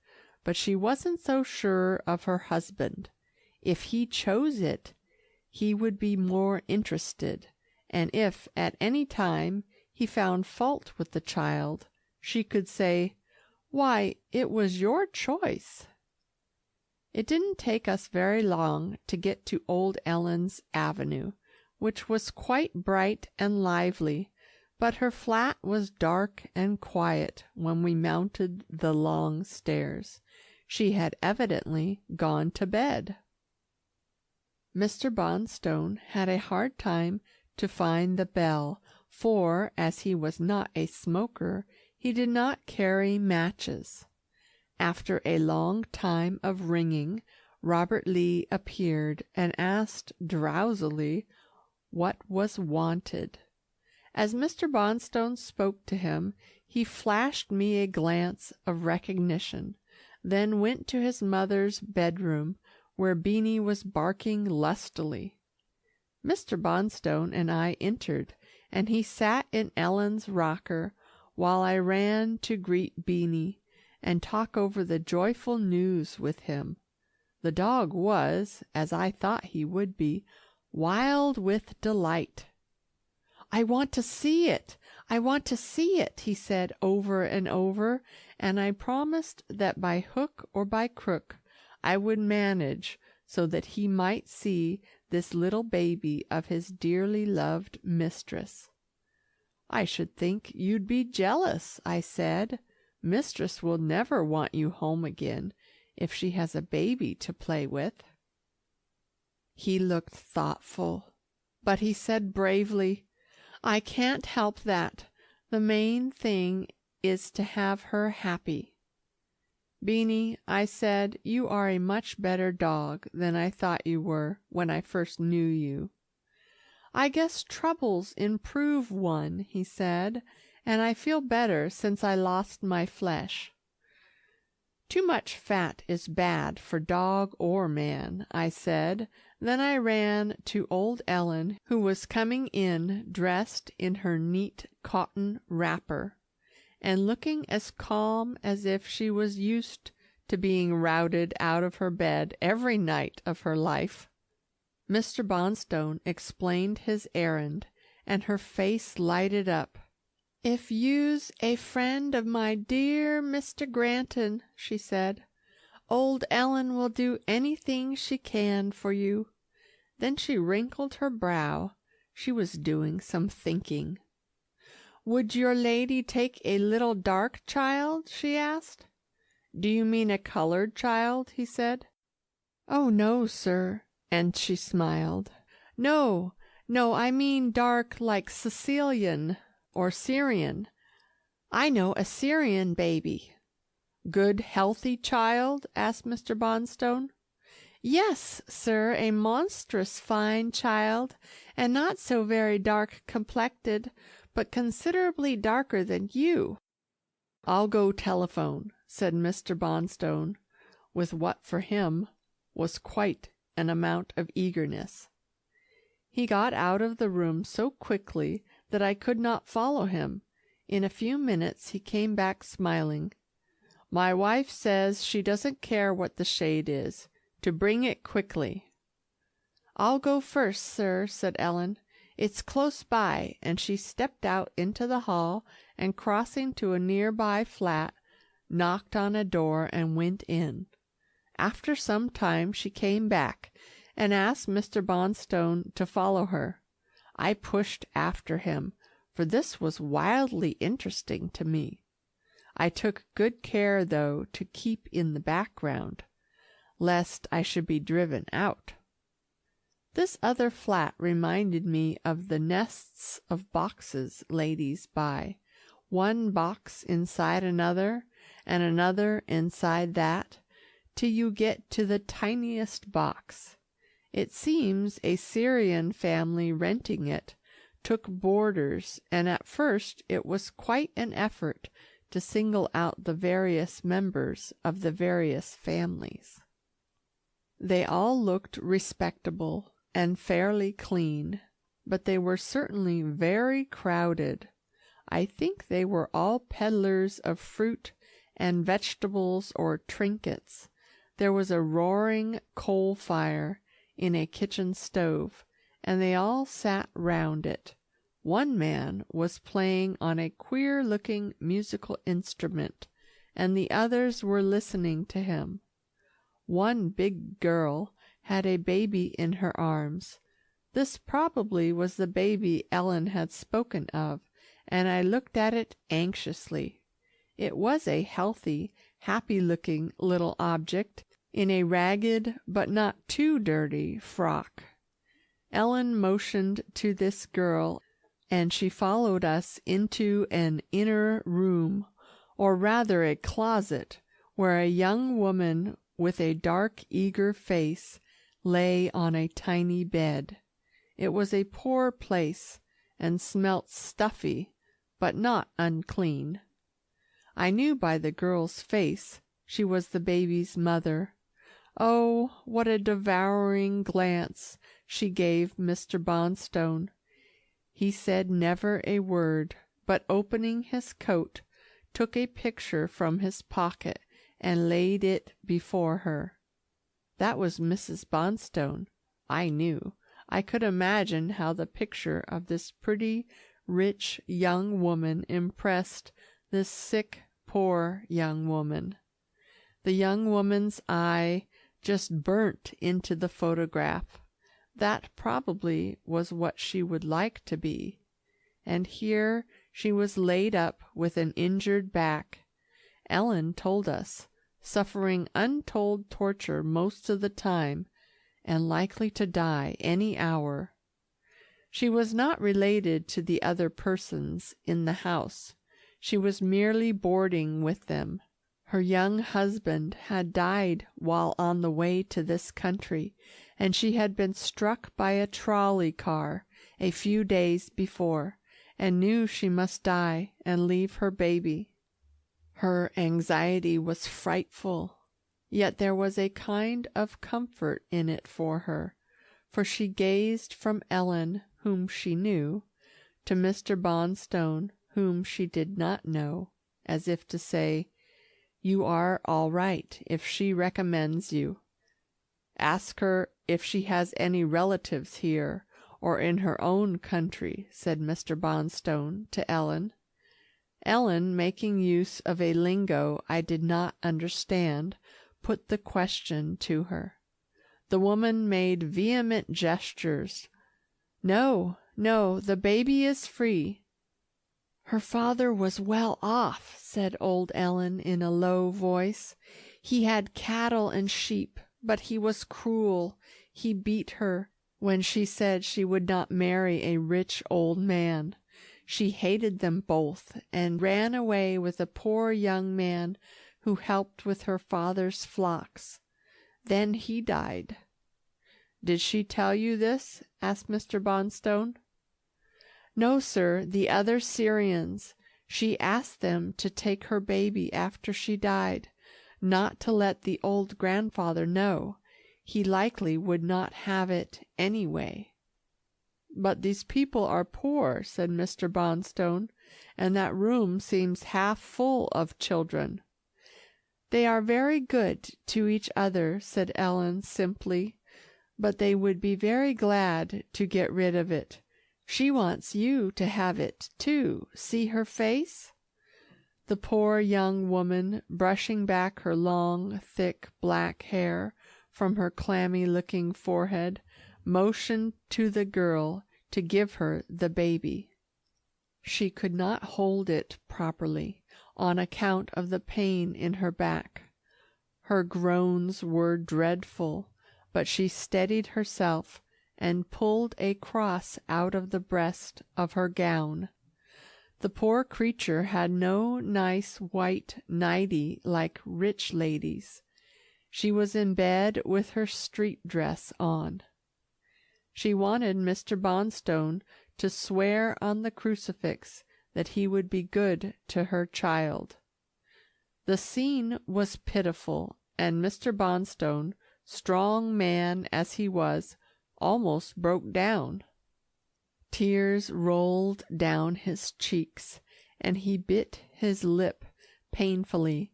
Speaker 5: but she wasn't so sure of her husband. If he chose it, he would be more interested, and if at any time he found fault with the child, she could say, "Why, it was your choice." It didn't take us very long to get to old Ellen's avenue, which was quite bright and lively, but her flat was dark and quiet when we mounted the long stairs. She had evidently gone to bed. Mr. Bonstone had a hard time to find the bell, for, as he was not a smoker, he did not carry matches. After a long time of ringing, Robert Lee appeared and asked drowsily what was wanted. As Mr. Bonstone spoke to him, he flashed me a glance of recognition, then went to his mother's bedroom, where Beanie was barking lustily. Mr. Bonstone and I entered, and he sat in Ellen's rocker while I ran to greet Beanie and talk over the joyful news with him. The dog was, as I thought he would be, wild with delight. "I want to see it! I want to see it!" he said over and over, and I promised that by hook or by crook I would manage so that he might see this little baby of his dearly loved mistress. "I should think you'd be jealous," I said. "Mistress will never want you home again if she has a baby to play with." He looked thoughtful, but he said bravely, "I can't help that. The main thing is to have her happy." "Beanie," I said, "you are a much better dog than I thought you were when I first knew you." "I guess troubles improve one," he said, "and I feel better since I lost my flesh." "Too much fat is bad for dog or man," I said. Then I ran to old Ellen, who was coming in dressed in her neat cotton wrapper, and looking as calm as if she was used to being routed out of her bed every night of her life. Mr. Bonstone explained his errand, and her face lighted up. "If you's a friend of my dear Mr. Granton," she said, "old Ellen will do anything she can for you." Then she wrinkled her brow. She was doing some thinking. "Would your lady take a little dark child?" she asked. "Do you mean a colored child?" he said. "Oh, no, sir," and she smiled. No, I mean dark like Sicilian or Syrian. I know a Syrian baby." "Good, healthy child?" asked Mr. Bonstone. "Yes, sir, a monstrous fine child, and not so very dark complected, but considerably darker than you." "I'll go telephone," said Mr. Bonstone, with what for him was quite an amount of eagerness. He got out of the room so quickly that I could not follow him. In a few minutes he came back smiling. "My wife says she doesn't care what the shade is, to bring it quickly." "I'll go first, sir," said Ellen. "It's close by," and she stepped out into the hall, and crossing to a nearby flat, knocked on a door and went in. After some time she came back, and asked Mr. Bonstone to follow her. I pushed after him, for this was wildly interesting to me. I took good care, though, to keep in the background, lest I should be driven out. This other flat reminded me of the nests of boxes ladies buy, one box inside another, and another inside that, till you get to the tiniest box. It seems a Syrian family renting it took boarders, and at first it was quite an effort to single out the various members of the various families. They all looked respectable and fairly clean, but they were certainly very crowded. I think they were all peddlers of fruit and vegetables or trinkets. There was a roaring coal fire in a kitchen stove, and they all sat round it. One man was playing on a queer-looking musical instrument, and the others were listening to him. One big girl had a baby in her arms. This probably was the baby Ellen had spoken of, and I looked at it anxiously. It was a healthy, happy-looking little object in a ragged but not too dirty frock. Ellen motioned to this girl, and she followed us into an inner room, or rather a closet, where a young woman with a dark, eager face lay on a tiny bed. It was a poor place, and smelt stuffy, but not unclean. I knew by the girl's face she was the baby's mother. Oh, what a devouring glance she gave Mr. Bonstone! He said never a word, but opening his coat, took a picture from his pocket and laid it before her. That was Mrs. Bonstone, I knew. I could imagine how the picture of this pretty, rich young woman impressed this sick, poor young woman. The young woman's eye just burnt into the photograph. That probably was what she would like to be. And here she was laid up with an injured back. Ellen told us, suffering untold torture most of the time, and likely to die any hour. She was not related to the other persons in the house. She was merely boarding with them. Her young husband had died while on the way to this country, and she had been struck by a trolley car a few days before, and knew she must die and leave her baby. Her anxiety was frightful, yet there was a kind of comfort in it for her, for she gazed from Ellen, whom she knew, to Mr. Bonstone, whom she did not know, as if to say, "You are all right if she recommends you. Ask her if she has any relatives here or in her own country," said Mr. Bonstone to Ellen. Ellen, making use of a lingo I did not understand, put the question to her. The woman made vehement gestures. "No, no, the baby is free." "Her father was well off," said old Ellen in a low voice. "He had cattle and sheep, but he was cruel. He beat her when she said she would not marry a rich old man. She hated them both, and ran away with a poor young man who helped with her father's flocks. Then he died." "Did she tell you this?" asked Mr. Bonstone. "No, sir, the other Syrians. She asked them to take her baby after she died, not to let the old grandfather know. He likely would not have it anyway." "But these people are poor," said Mr. Bonstone, "and that room seems half full of children." "They are very good to each other," said Ellen simply, "but they would be very glad to get rid of it. She wants you to have it, too. See her face?" The poor young woman, brushing back her long, thick black hair from her clammy-looking forehead, motioned to the girl to give her the baby. She could not hold it properly on account of the pain in her back. Her groans were dreadful, but she steadied herself and pulled a cross out of the breast of her gown. The poor creature had no nice white nightie like rich ladies. She was in bed with her street dress on. She wanted Mr. Bonstone to swear on the crucifix that he would be good to her child. The scene was pitiful, and Mr. Bonstone, strong man as he was, almost broke down. Tears rolled down his cheeks, and he bit his lip painfully.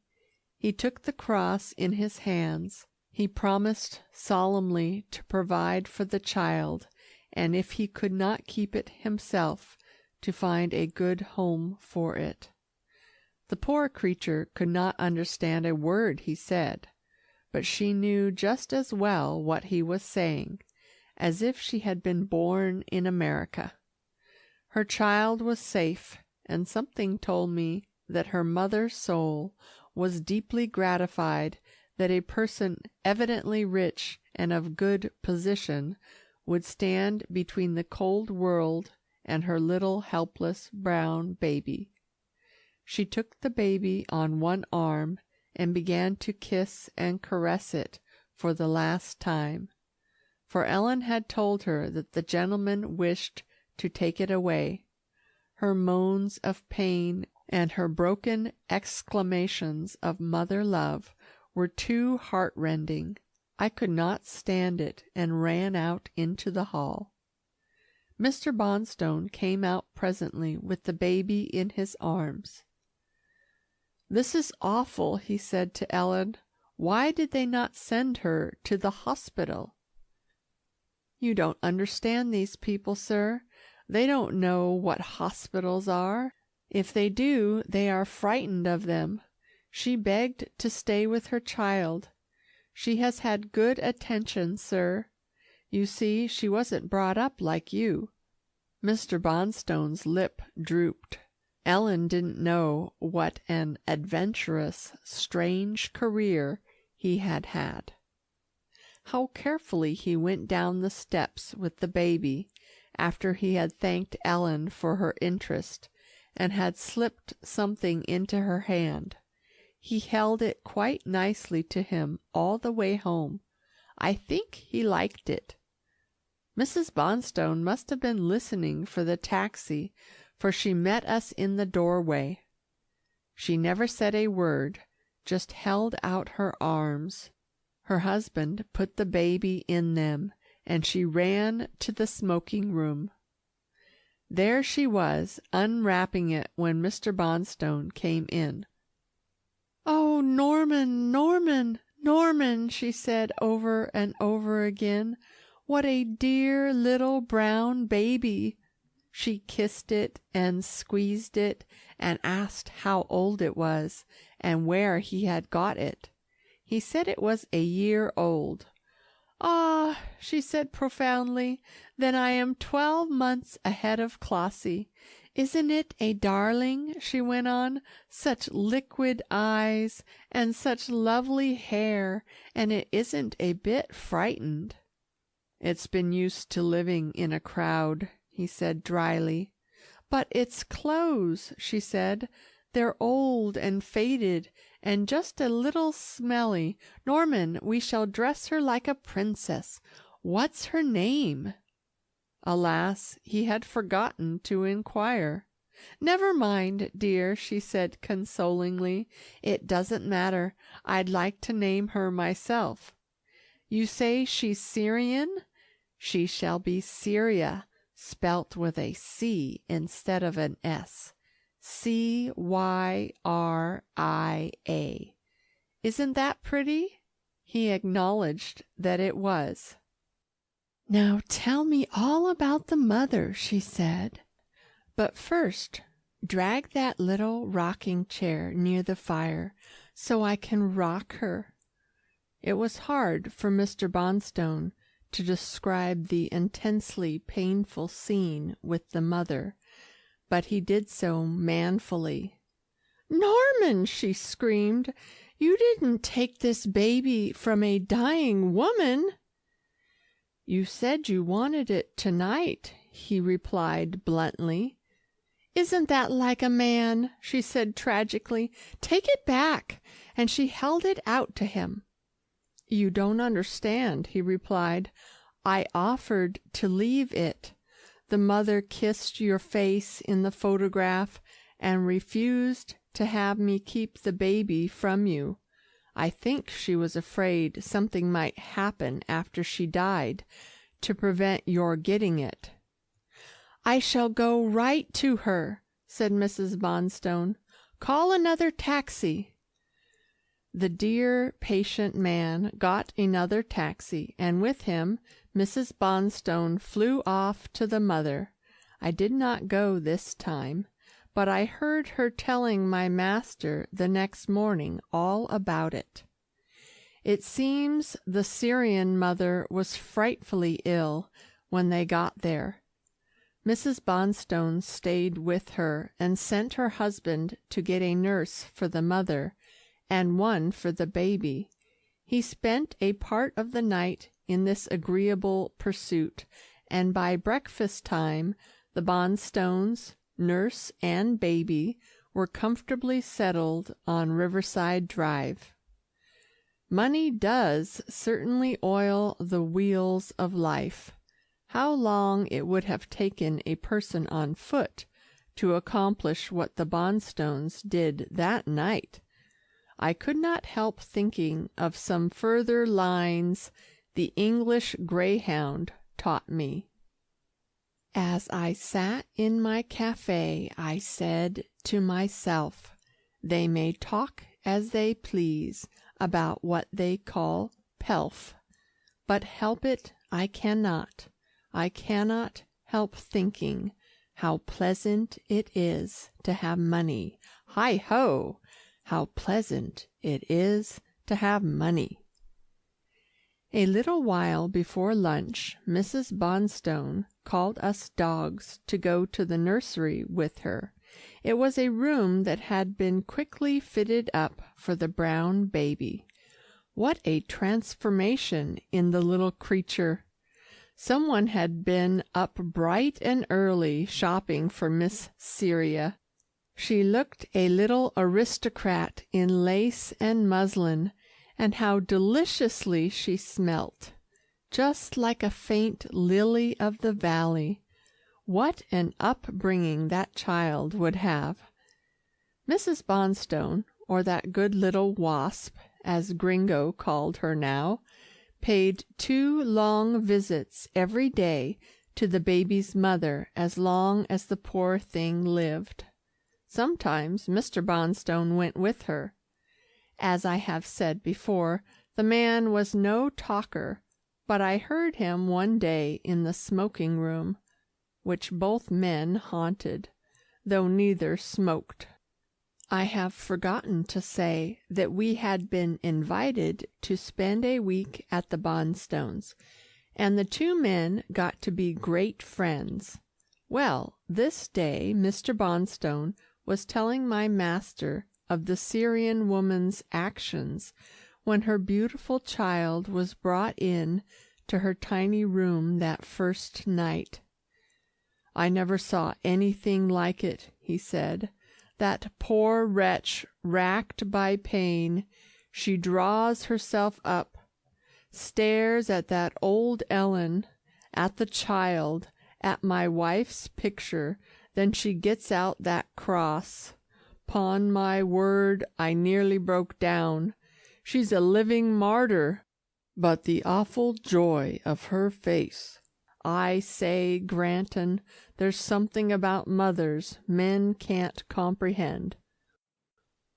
Speaker 5: He took the cross in his hands. He promised solemnly to provide for the child, and if he could not keep it himself, to find a good home for it. The poor creature could not understand a word he said, but she knew just as well what he was saying, as if she had been born in America. Her child was safe, and something told me that her mother's soul was deeply gratified that a person evidently rich and of good position would stand between the cold world and her little helpless brown baby. She took the baby on one arm and began to kiss and caress it for the last time, for Ellen had told her that the gentleman wished to take it away. Her moans of pain and her broken exclamations of mother love were too heartrending. I could not stand it, and ran out into the hall. Mr. Bonstone came out presently with the baby in his arms. "This is awful," he said to Ellen. "Why did they not send her to the hospital?" "You don't understand these people, sir. They don't know what hospitals are. If they do, they are frightened of them. She begged to stay with her child. She has had good attention, sir. You see, she wasn't brought up like you." Mr. Bonstone's lip drooped. Ellen didn't know what an adventurous, strange career he had had. How carefully he went down the steps with the baby, after he had thanked Ellen for her interest, and had slipped something into her hand. He held it quite nicely to him all the way home. I think he liked it. Mrs. Bonstone must have been listening for the taxi, for she met us in the doorway. She never said a word, just held out her arms. Her husband put the baby in them, and she ran to the smoking room. There she was, unwrapping it when Mr. Bonstone came in. "Oh, Norman, Norman, Norman," she said over and over again. "What a dear little brown baby." She kissed it and squeezed it, and asked how old it was, and where he had got it. He said it was a year old. "Ah," she said profoundly, "then I am 12 months ahead of Clossie. Isn't it a darling?" she went on. "Such liquid eyes, and such lovely hair, and it isn't a bit frightened." "It's been used to living in a crowd," he said dryly. "But its clothes," she said. "They're old and faded, and just a little smelly. Norman, we shall dress her like a princess. What's her name?" Alas, he had forgotten to inquire. "Never mind, dear," she said consolingly. "It doesn't matter. I'd like to name her myself. You say she's Syrian? She shall be Syria, spelt with a C instead of an S. Cyria. Isn't that pretty?" He acknowledged that it was. "Now tell me all about the mother," she said. "But first, drag that little rocking chair near the fire, so I can rock her." It was hard for Mr. Bonstone to describe the intensely painful scene with the mother, but he did so manfully. "Norman," she screamed, "you didn't take this baby from a dying woman." "You said you wanted it tonight," he replied bluntly. "Isn't that like a man?" she said tragically. "Take it back." And she held it out to him. "You don't understand," he replied. "I offered to leave it. The mother kissed your face in the photograph and refused to have me keep the baby from you. I think she was afraid something might happen after she died to prevent your getting it." "I shall go right to her," said Mrs. Bonstone. "Call another taxi." The dear, patient man got another taxi, and with him Mrs. Bonstone flew off to the mother. I did not go this time, but I heard her telling my master the next morning all about it. It seems the Syrian mother was frightfully ill when they got there. Mrs. Bonstone stayed with her and sent her husband to get a nurse for the mother and one for the baby. He spent a part of the night in this agreeable pursuit, and by breakfast time the Bonstones, nurse and baby, were comfortably settled on Riverside Drive. Money does certainly oil the wheels of life. How long it would have taken a person on foot to accomplish what the Bonstones did that night! I could not help thinking of some further lines the English greyhound taught me. "As I sat in my cafe, I said to myself, they may talk as they please about what they call pelf, but help it I cannot. I cannot help thinking how pleasant it is to have money. Hi ho! How pleasant it is to have money." A little while before lunch, Mrs. Bonstone called us dogs to go to the nursery with her. It was a room that had been quickly fitted up for the brown baby. What a transformation in the little creature! Someone had been up bright and early shopping for Miss Cyria. She looked a little aristocrat in lace and muslin, and how deliciously she smelt, just like a faint lily of the valley. What an upbringing that child would have! Mrs. Bonstone, or that good little wasp, as Gringo called her now, paid 2 long visits every day to the baby's mother as long as the poor thing lived. Sometimes Mr. Bonstone went with her. As I have said before, the man was no talker, but I heard him one day in the smoking room, which both men haunted, though neither smoked. I have forgotten to say that we had been invited to spend a week at the Bonstones, and the 2 men got to be great friends. Well, this day Mr. Bonstone was telling my master of the Syrian woman's actions when her beautiful child was brought in to her tiny room that first night. "I never saw anything like it," he said. "That poor wretch, racked by pain, she draws herself up, stares at that old Ellen, at the child, at my wife's picture, then she gets out that cross. 'Pon my word, I nearly broke down. She's a living martyr, but the awful joy of her face! I say, Granton, there's something about mothers men can't comprehend."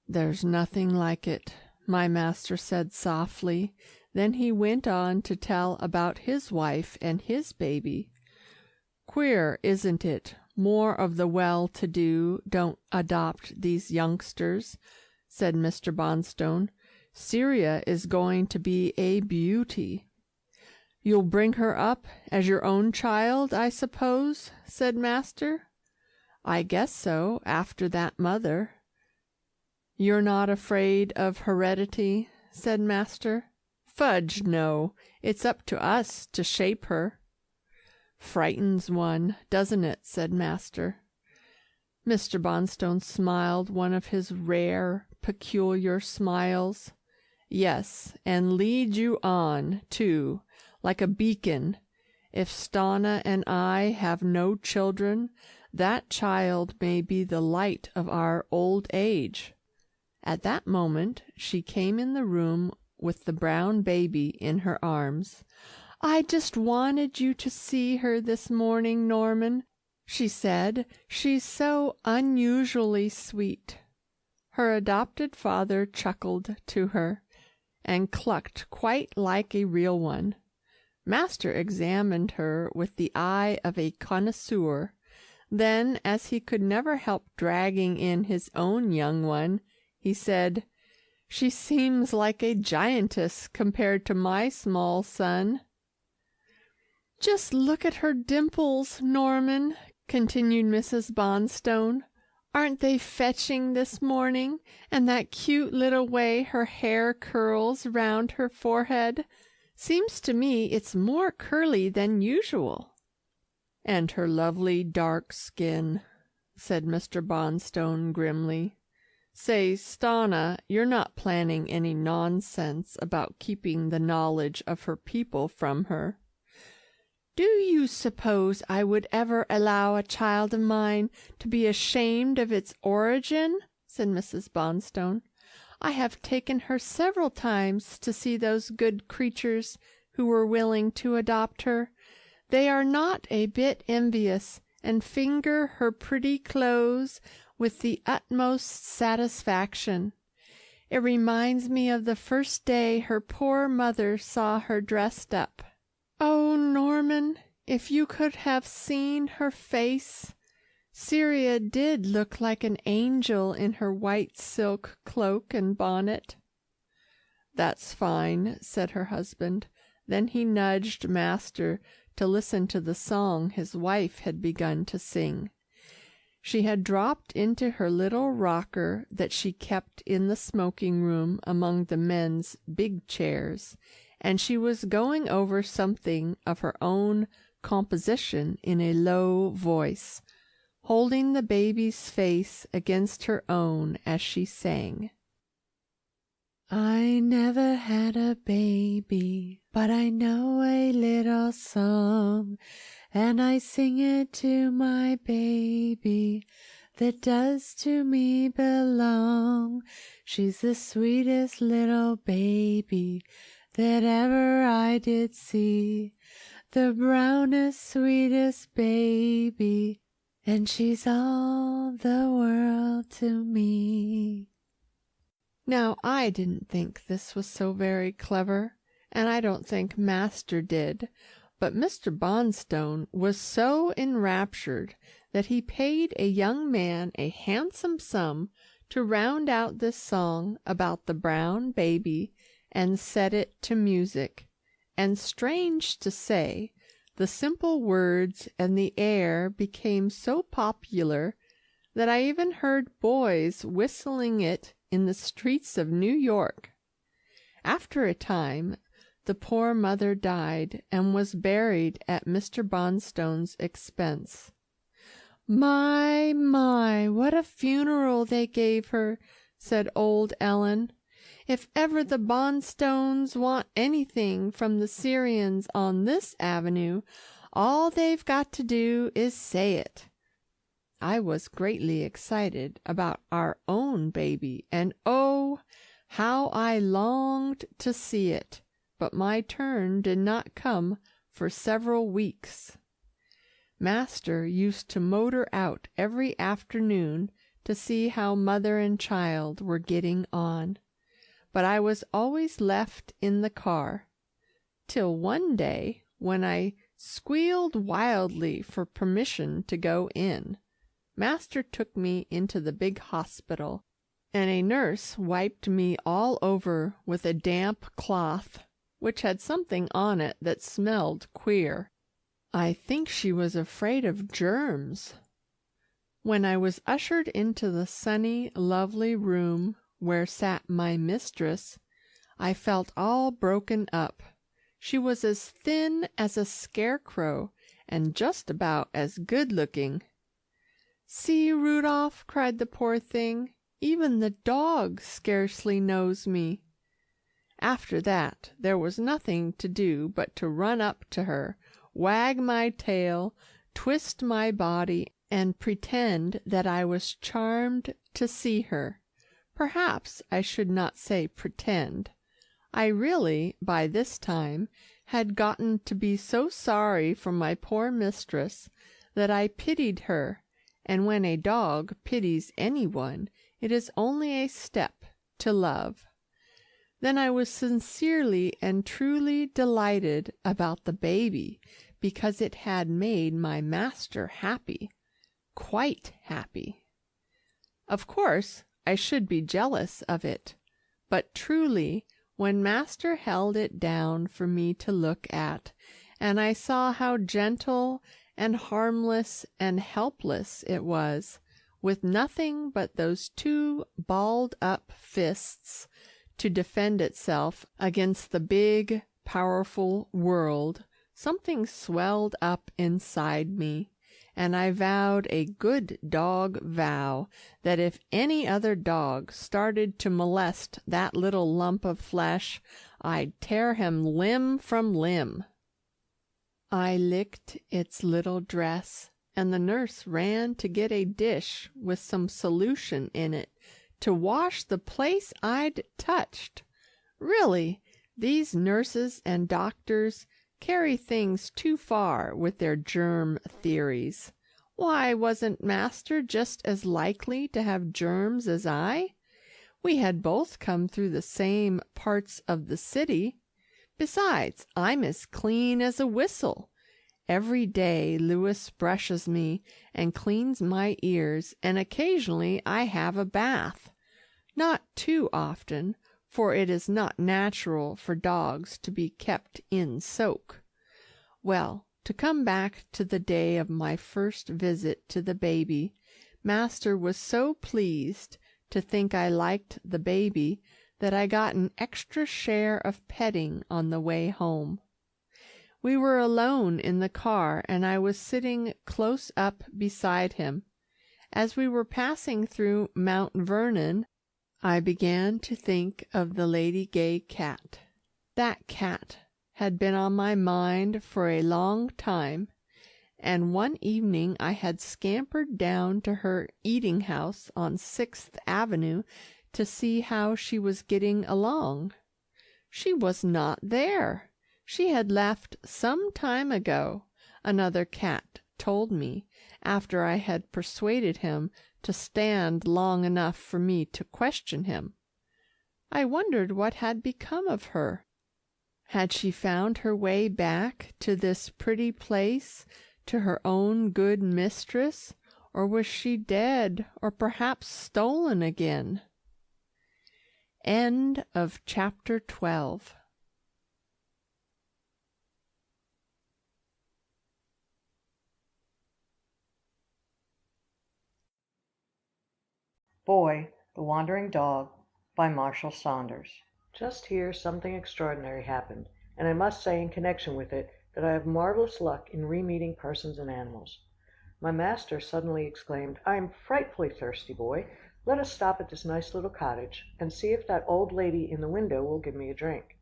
Speaker 5: "There's nothing like it," my master said softly. Then he went on to tell about his wife and his baby. "Queer, isn't it, more of the well-to-do don't adopt these youngsters?" said Mr. Bonstone. "Cyria is going to be a beauty." "You'll bring her up as your own child, I suppose?" said master. "I guess so, after that mother." "You're not afraid of heredity?" said master. "Fudge, no. It's up to us to shape her." "Frightens one, doesn't it?" said master. Mr. Bonstone smiled one of his rare, peculiar smiles. "Yes, and lead you on, too, like a beacon. If Stanna and I have no children, that child may be the light of our old age." At that moment she came in the room with the brown baby in her arms. "I just wanted you to see her this morning, Norman," she said. "She's so unusually sweet." Her adopted father chuckled to her, and clucked quite like a real one. Master examined her with the eye of a connoisseur. Then, as he could never help dragging in his own young one, he said, "She seems like a giantess compared to my small son." "Just look at her dimples, Norman," continued Mrs. Bonstone. "Aren't they fetching this morning? And that cute little way her hair curls round her forehead. Seems to me it's more curly than usual." "And her lovely dark skin," said Mr. Bonstone grimly. "Say, Stanna, you're not planning any nonsense about keeping the knowledge of her people from her?" "Do you suppose I would ever allow a child of mine to be ashamed of its origin?" said Mrs. Bonstone. "I have taken her several times to see those good creatures who were willing to adopt her. They are not a bit envious, and finger her pretty clothes with the utmost satisfaction. It reminds me of the first day her poor mother saw her dressed up. Oh, Norman, if you could have seen her face! Cyria did look like an angel in her white silk cloak and bonnet." "That's fine," said her husband. Then he nudged Master to listen to the song his wife had begun to sing. She had dropped into her little rocker that she kept in the smoking room among the men's big chairs, and she was going over something of her own composition in a low voice, holding the baby's face against her own as she sang. "I never had a baby, but I know a little song, and I sing it to my baby that does to me belong. She's the sweetest little baby that ever I did see, the brownest, sweetest baby, and she's all the world to me." Now, I didn't think this was so very clever, and I don't think Master did, but Mr. Bonstone was so enraptured that he paid a young man a handsome sum to round out this song about the brown baby and set it to music, and strange to say, the simple words and the air became so popular that I even heard boys whistling it in the streets of New York. After a time, the poor mother died and was buried at Mr. Bonstone's expense. My, what a funeral they gave her," said old Ellen. "If ever the Bonstones want anything from the Syrians on this avenue, all they've got to do is say it." I was greatly excited about our own baby, and oh, how I longed to see it, but my turn did not come for several weeks. Master used to motor out every afternoon to see how mother and child were getting on, but I was always left in the car, till one day when I squealed wildly for permission to go in. Master took me into the big hospital, and a nurse wiped me all over with a damp cloth, which had something on it that smelled queer. I think she was afraid of germs. When I was ushered into the sunny, lovely room where sat my mistress, I felt all broken up. She was as thin as a scarecrow, and just about as good-looking. "See, Rudolph," cried the poor thing, "even the dog scarcely knows me." After that there was nothing to do but to run up to her, wag my tail, twist my body, and pretend that I was charmed to see her. Perhaps I should not say pretend. I really, by this time, had gotten to be so sorry for my poor mistress that I pitied her, and when a dog pities anyone, it is only a step to love. Then I was sincerely and truly delighted about the baby, because it had made my master happy, quite happy. Of course, I should be jealous of it, but truly, when master held it down for me to look at, and I saw how gentle and harmless and helpless it was, with nothing but those two balled-up fists to defend itself against the big, powerful world, something swelled up inside me, and I vowed a good dog vow that if any other dog started to molest that little lump of flesh, I'd tear him limb from limb. I licked its little dress, and the nurse ran to get a dish with some solution in it to wash the place I'd touched. Really, these nurses and doctors carry things too far with their germ theories. Why, wasn't master just as likely to have germs as I? We had both come through the same parts of the city. Besides, I'm as clean as a whistle. Every day Louis brushes me and cleans my ears, and occasionally I have a bath. Not too often, for it is not natural for dogs to be kept in soak. Well, to come back to the day of my first visit to the baby, master was so pleased to think I liked the baby that I got an extra share of petting on the way home. We were alone in the car, and I was sitting close up beside him. As we were passing through Mount Vernon, I began to think of the Lady Gay cat. That cat had been on my mind for a long time, and one evening I had scampered down to her eating house on 6th Avenue to see how she was getting along. She was not there. She had left some time ago, another cat told me, after I had persuaded him to stand long enough for me to question him. I wondered what had become of her. Had she found her way back to this pretty place, to her own good mistress, or was she dead, or perhaps stolen again? End of chapter 12.
Speaker 6: Boy, the Wandering Dog by Marshall Saunders. Just here something extraordinary happened, and I must say in connection with it that I have marvelous luck in re-meeting persons and animals. My master suddenly exclaimed, "I am frightfully thirsty, Boy. Let us stop at this nice little cottage, and see if that old lady in the window will give me a drink."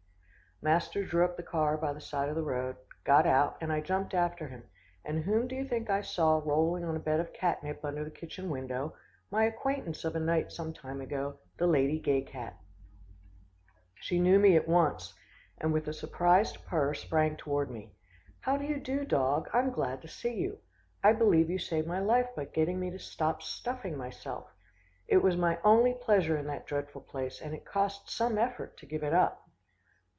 Speaker 6: Master drew up the car by the side of the road, got out, and I jumped after him, and whom do you think I saw rolling on a bed of catnip under the kitchen window? My acquaintance of a night some time ago, the Lady Gay cat. She knew me at once, and with a surprised purr sprang toward me. "How do you do, dog? I'm glad to see you. I believe you saved my life by getting me to stop stuffing myself. It was my only pleasure in that dreadful place, and it cost some effort to give it up."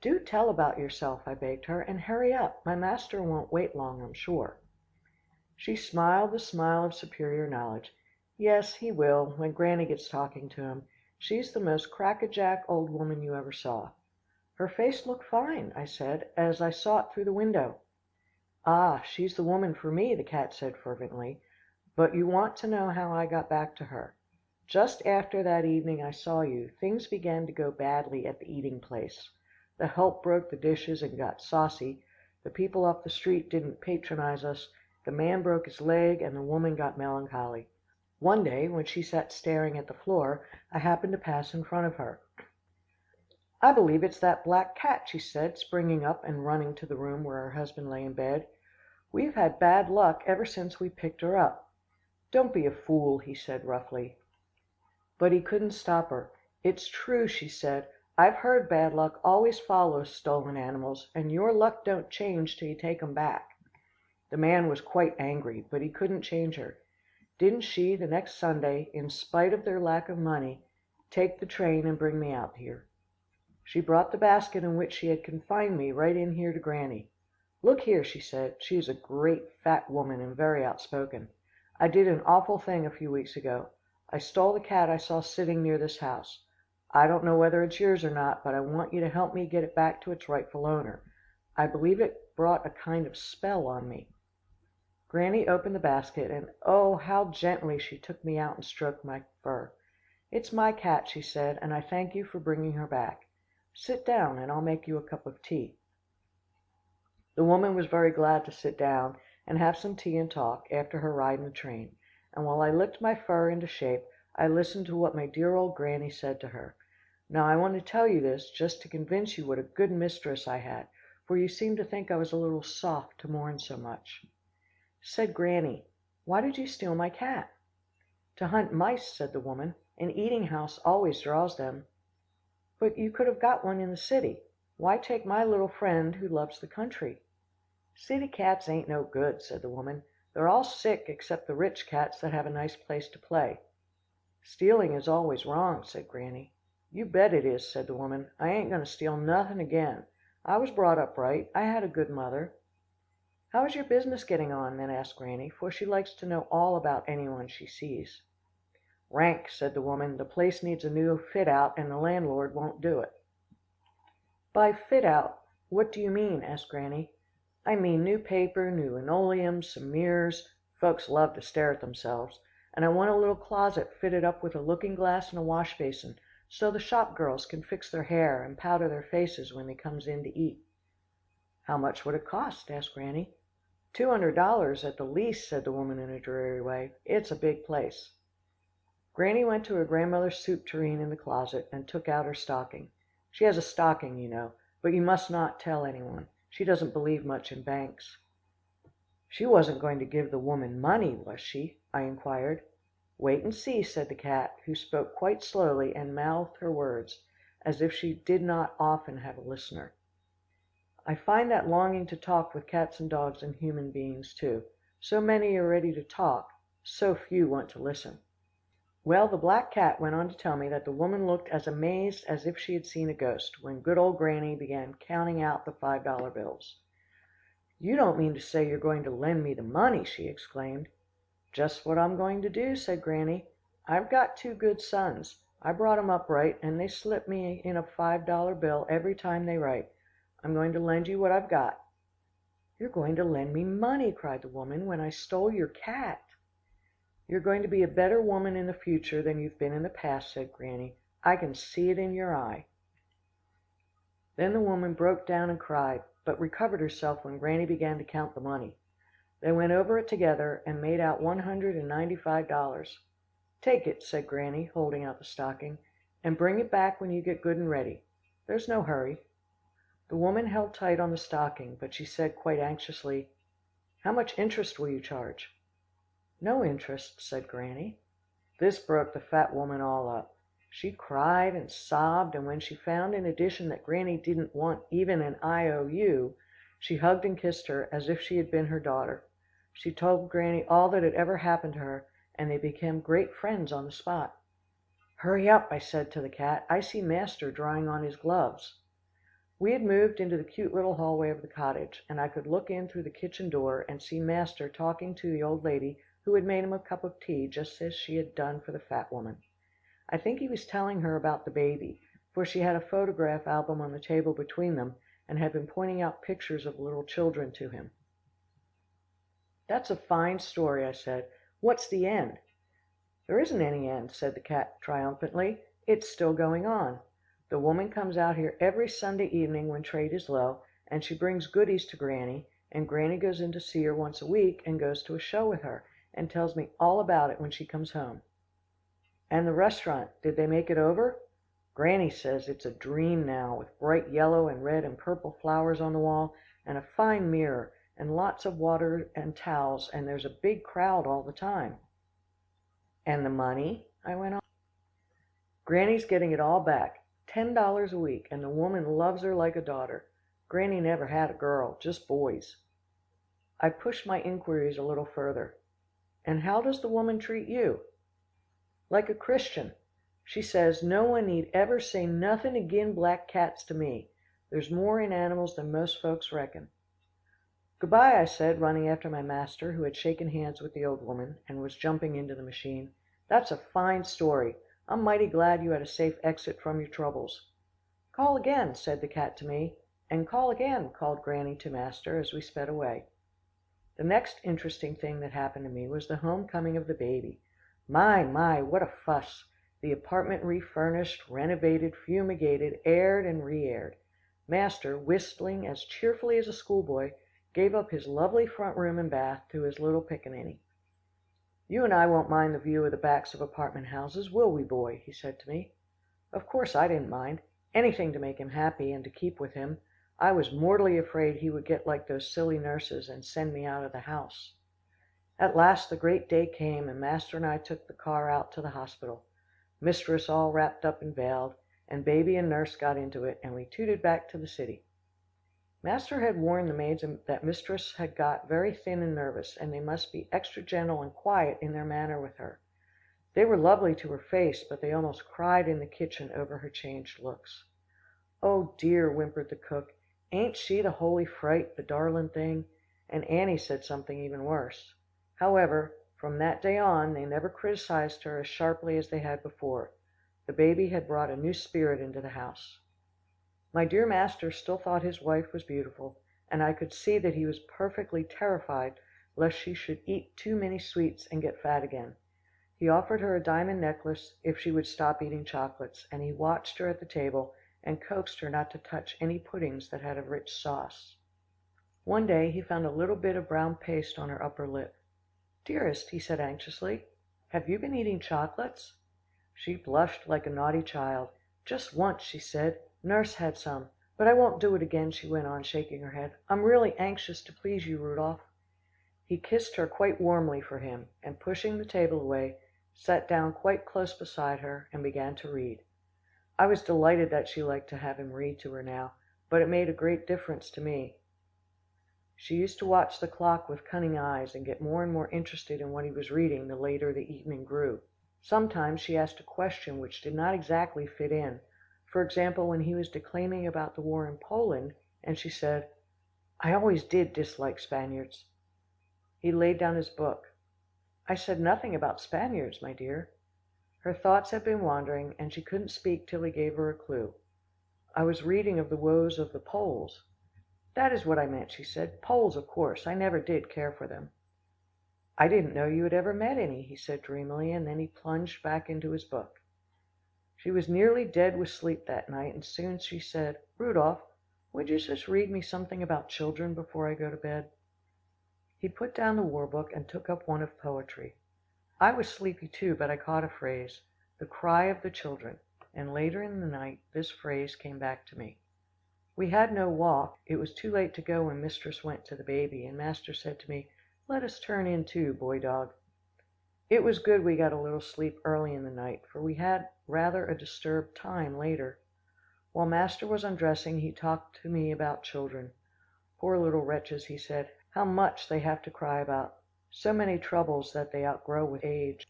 Speaker 6: "Do tell about yourself," I begged her, "and hurry up. My master won't wait long, I'm sure." She smiled the smile of superior knowledge. "Yes, he will, when Granny gets talking to him. She's the most crackajack old woman you ever saw." "Her face looked fine," I said, "as I saw it through the window." "Ah, she's the woman for me," the cat said fervently. "But you want to know how I got back to her. Just after that evening I saw you, things began to go badly at the eating place. The help broke the dishes and got saucy, the people off the street didn't patronize us, the man broke his leg, and the woman got melancholy. One day, when she sat staring at the floor, I happened to pass in front of her. "I believe it's that black cat," she said, springing up and running to the room where her husband lay in bed. "We've had bad luck ever since we picked her up." "Don't be a fool," he said roughly. But he couldn't stop her. "It's true," she said. "I've heard bad luck always follows stolen animals, and your luck don't change till you take 'em back." The man was quite angry, but he couldn't change her. Didn't she, the next Sunday, in spite of their lack of money, take the train and bring me out here? She brought the basket in which she had confined me right in here to Granny. "Look here," she said. She is a great fat woman and very outspoken. "I did an awful thing a few weeks ago. I stole the cat I saw sitting near this house. I don't know whether it's yours or not, but I want you to help me get it back to its rightful owner. I believe it brought a kind of spell on me." Granny opened the basket, and oh, how gently she took me out and stroked my fur. "It's my cat," she said, "and I thank you for bringing her back. Sit down, and I'll make you a cup of tea." The woman was very glad to sit down and have some tea and talk, after her ride in the train, and while I licked my fur into shape, I listened to what my dear old Granny said to her. Now I want to tell you this, just to convince you what a good mistress I had, for you seem to think I was a little soft to mourn so much. Said Granny, "Why did you steal my cat?" "To hunt mice," said the woman. "An eating house always draws them." "But you could have got one in the city. Why take my little friend who loves the country?" "City cats ain't no good," said the woman. "They're all sick except the rich cats that have a nice place to play." "Stealing is always wrong," said Granny. "You bet it is," said the woman. "I ain't going to steal nothing again. I was brought up right. I had a good mother." "How is your business getting on?" then asked Granny, for she likes to know all about anyone she sees. "Rank," said the woman. "The place needs a new fit out, and the landlord won't do it." "By fit out, what do you mean?" asked Granny. "I mean new paper, new linoleum, some mirrors folks love to stare at themselves and I want a little closet fitted up with a looking glass and a wash basin, so the shop girls can fix their hair and powder their faces when they comes in to eat." "How much would it cost?" asked Granny. $200 at the least," said the woman in a dreary way. "It's a big place." Granny went to her grandmother's soup tureen in the closet, and took out her stocking. She has a stocking, you know, but you must not tell anyone. She doesn't believe much in banks. "She wasn't going to give the woman money, was she?" I inquired. "Wait and see," said the cat, who spoke quite slowly and mouthed her words, as if she did not often have a listener. I find that longing to talk with cats and dogs and human beings too. So many are ready to talk, so few want to listen. Well, the black cat went on to tell me that the woman looked as amazed as if she had seen a ghost, when good old Granny began counting out the $5 bills. "You don't mean to say you're going to lend me the money?" she exclaimed. "Just what I'm going to do," said Granny. "I've got two good sons. I brought 'em up right, and they slip me in a $5 bill every time they write. I'm going to lend you what I've got." "You're going to lend me money," cried the woman, "when I stole your cat." "You're going to be a better woman in the future than you've been in the past," said Granny. "I can see it in your eye." Then the woman broke down and cried, but recovered herself when Granny began to count the money. They went over it together, and made out $195. "Take it," said Granny, holding out the stocking, "and bring it back when you get good and ready. There's no hurry." The woman held tight on the stocking, but she said quite anxiously, "How much interest will you charge?" "No interest," said Granny. This broke the fat woman all up. She cried and sobbed, and when she found in addition that Granny didn't want even an IOU, she hugged and kissed her as if she had been her daughter. She told Granny all that had ever happened to her, and they became great friends on the spot. "Hurry up," I said to the cat. "I see master drawing on his gloves." We had moved into the cute little hallway of the cottage, and I could look in through the kitchen door and see master talking to the old lady who had made him a cup of tea just as she had done for the fat woman. I think he was telling her about the baby, for she had a photograph album on the table between them, and had been pointing out pictures of little children to him. "That's a fine story," I said. "What's the end?" "There isn't any end," said the cat triumphantly. "It's still going on. The woman comes out here every Sunday evening when trade is low, and she brings goodies to Granny, and Granny goes in to see her once a week, and goes to a show with her, and tells me all about it when she comes home. And the restaurant, did they make it over? Granny says it's a dream now, with bright yellow and red and purple flowers on the wall, and a fine mirror, and lots of water and towels, and there's a big crowd all the time. And the money? I went on. Granny's getting it all back, $10 a week, and the woman loves her like a daughter. Granny never had a girl, just boys. I pushed my inquiries a little further. And how does the woman treat you? Like a Christian. She says no one need ever say nothing agin black cats to me. There's more in animals than most folks reckon. Goodbye, I said, running after my master, who had shaken hands with the old woman, and was jumping into the machine. That's a fine story. I'm mighty glad you had a safe exit from your troubles. Call again, said the cat to me. And call again, called Granny to master as we sped away. The next interesting thing that happened to me was the homecoming of the baby. My, what a fuss! The apartment refurnished, renovated, fumigated, aired and re-aired. Master, whistling as cheerfully as a schoolboy, gave up his lovely front room and bath to his little pickaninny. You and I won't mind the view of the backs of apartment houses, will we, boy? He said to me. Of course I didn't mind. Anything to make him happy and to keep with him. I was mortally afraid he would get like those silly nurses and send me out of the house. At last the great day came, and master and I took the car out to the hospital. Mistress all wrapped up and veiled, and baby and nurse got into it, and we tooted back to the city. Master had warned the maids that mistress had got very thin and nervous, and they must be extra gentle and quiet in their manner with her. They were lovely to her face, but they almost cried in the kitchen over her changed looks. Oh dear, whimpered the cook, ain't she the holy fright, the darlin' thing? And Annie said something even worse. However, from that day on, they never criticized her as sharply as they had before. The baby had brought a new spirit into the house. My dear master still thought his wife was beautiful, and I could see that he was perfectly terrified lest she should eat too many sweets and get fat again. He offered her a diamond necklace if she would stop eating chocolates, and he watched her at the table and coaxed her not to touch any puddings that had a rich sauce. One day he found a little bit of brown paste on her upper lip. Dearest, he said anxiously, have you been eating chocolates? She blushed like a naughty child. Just once, she said. Nurse had some, but I won't do it again, she went on, shaking her head. I'm really anxious to please you, Rudolph. He kissed her quite warmly for him, and pushing the table away, sat down quite close beside her and began to read. I was delighted that she liked to have him read to her now, but it made a great difference to me. She used to watch the clock with cunning eyes and get more and more interested in what he was reading the later the evening grew. Sometimes she asked a question which did not exactly fit in. For example, when he was declaiming about the war in Poland, and she said, I always did dislike Spaniards. He laid down his book. I said nothing about Spaniards, my dear. Her thoughts had been wandering, and she couldn't speak till he gave her a clue. I was reading of the woes of the Poles. That is what I meant, she said. Poles, of course. I never did care for them. I didn't know you had ever met any, he said dreamily, and then he plunged back into his book. She was nearly dead with sleep that night, and soon she said, Rudolph, would you just read me something about children before I go to bed? He put down the war book and took up one of poetry. I was sleepy too, but I caught a phrase, the cry of the children, and later in the night this phrase came back to me. We had no walk. It was too late to go when mistress went to the baby, and master said to me, let us turn in too, boy dog. It was good we got a little sleep early in the night, for we had rather a disturbed time later. While master was undressing, he talked to me about children. Poor little wretches, he said, how much they have to cry about. So many troubles that they outgrow with age.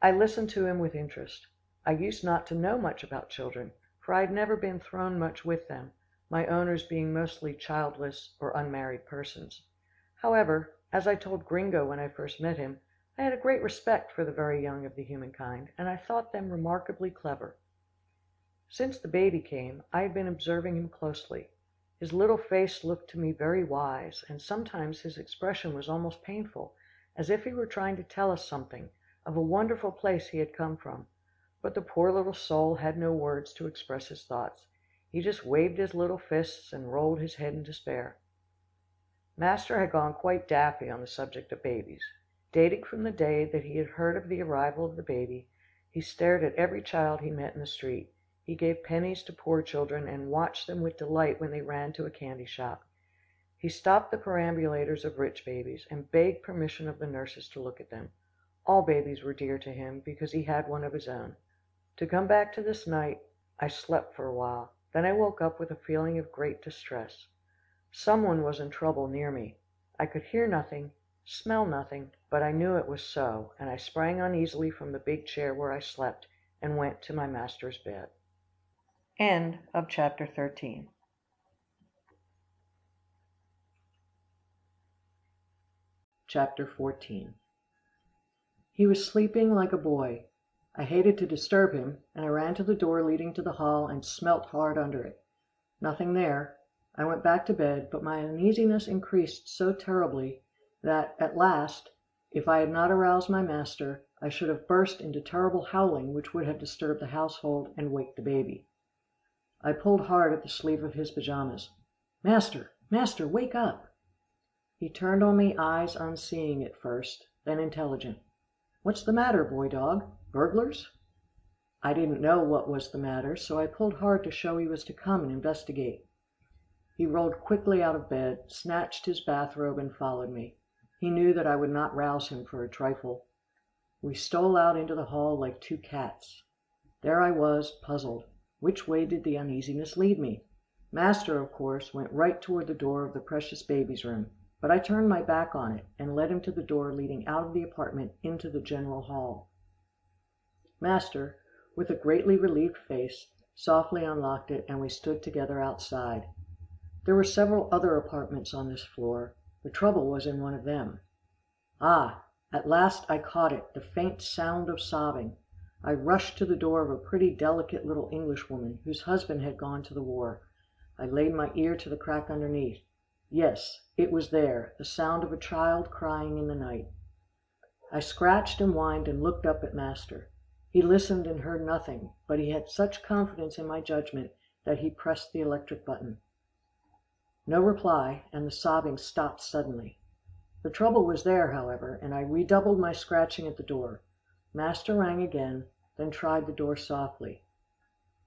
Speaker 6: I listened to him with interest. I used not to know much about children, for I had never been thrown much with them, my owners being mostly childless or unmarried persons. However, as I told Gringo when I first met him, I had a great respect for the very young of the humankind, and I thought them remarkably clever. Since the baby came, I had been observing him closely. His little face looked to me very wise, and sometimes his expression was almost painful, as if he were trying to tell us something of a wonderful place he had come from. But the poor little soul had no words to express his thoughts. He just waved his little fists and rolled his head in despair. Master had gone quite daffy on the subject of babies. Dating from the day that he had heard of the arrival of the baby, he stared at every child he met in the street. He gave pennies to poor children and watched them with delight when they ran to a candy shop. He stopped the perambulators of rich babies, and begged permission of the nurses to look at them. All babies were dear to him, because he had one of his own. To come back to this night, I slept for a while. Then I woke up with a feeling of great distress. Someone was in trouble near me. I could hear nothing, smell nothing, but I knew it was so, and I sprang uneasily from the big chair where I slept, and went to my master's bed. End of chapter 13. Chapter 14. He was sleeping like a boy. I hated to disturb him, and I ran to the door leading to the hall and smelt hard under it. Nothing there. I went back to bed, but my uneasiness increased so terribly that, at last, if I had not aroused my master, I should have burst into terrible howling which would have disturbed the household and waked the baby. I pulled hard at the sleeve of his pajamas. "Master, master, wake up!" He turned on me eyes unseeing at first, then intelligent. "What's the matter, boy dog? Burglars?" I didn't know what was the matter, so I pulled hard to show he was to come and investigate. He rolled quickly out of bed, snatched his bathrobe, and followed me. He knew that I would not rouse him for a trifle. We stole out into the hall like two cats. There I was, puzzled. Which way did the uneasiness lead me? Master, of course, went right toward the door of the precious baby's room, but I turned my back on it, and led him to the door leading out of the apartment into the general hall. Master, with a greatly relieved face, softly unlocked it, and we stood together outside. There were several other apartments on this floor. The trouble was in one of them. Ah! At last I caught it, the faint sound of sobbing. I rushed to the door of a pretty delicate little Englishwoman, whose husband had gone to the war. I laid my ear to the crack underneath. Yes, it was there, the sound of a child crying in the night. I scratched and whined and looked up at master. He listened and heard nothing, but he had such confidence in my judgment that he pressed the electric button. No reply, and the sobbing stopped suddenly. The trouble was there, however, and I redoubled my scratching at the door. Master rang again, then tried the door softly.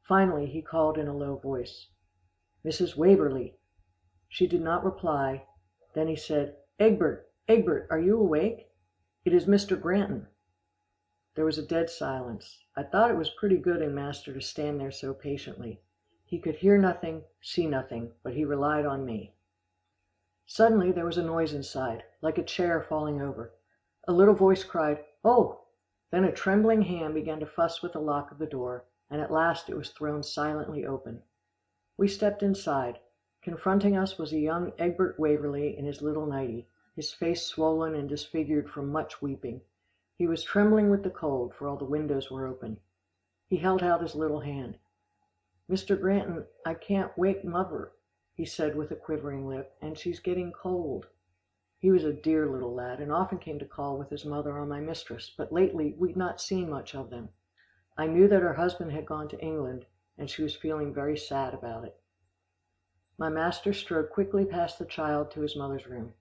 Speaker 6: Finally he called in a low voice, "Mrs. Waverlee." She did not reply. Then he said, "Egbert, Egbert, are you awake? It is Mr. Granton." There was a dead silence. I thought it was pretty good in master to stand there so patiently. He could hear nothing, see nothing, but he relied on me. Suddenly there was a noise inside, like a chair falling over. A little voice cried, "Oh!" Then a trembling hand began to fuss with the lock of the door, and at last it was thrown silently open. We stepped inside. Confronting us was a young Egbert Waverlee in his little nightie, his face swollen and disfigured from much weeping. He was trembling with the cold, for all the windows were open. He held out his little hand. "Mr. Granton, I can't wake muvver," he said with a quivering lip, "and she's getting cold." He was a dear little lad, and often came to call with his mother on my mistress, but lately we'd not seen much of them. I knew that her husband had gone to England, and she was feeling very sad about it. My master strode quickly past the child to his mother's room.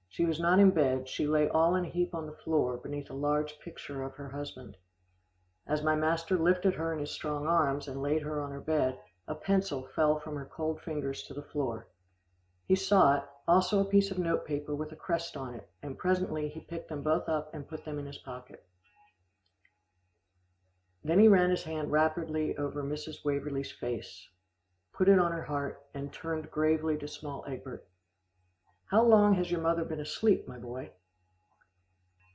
Speaker 6: She was not in bed, she lay all in a heap on the floor, beneath a large picture of her husband. As my master lifted her in his strong arms and laid her on her bed, a pencil fell from her cold fingers to the floor. He saw it, also a piece of notepaper with a crest on it, and presently he picked them both up and put them in his pocket. Then he ran his hand rapidly over Mrs. Waverlee's face, put it on her heart, and turned gravely to small Egbert. "How long has your mother been asleep, my boy?"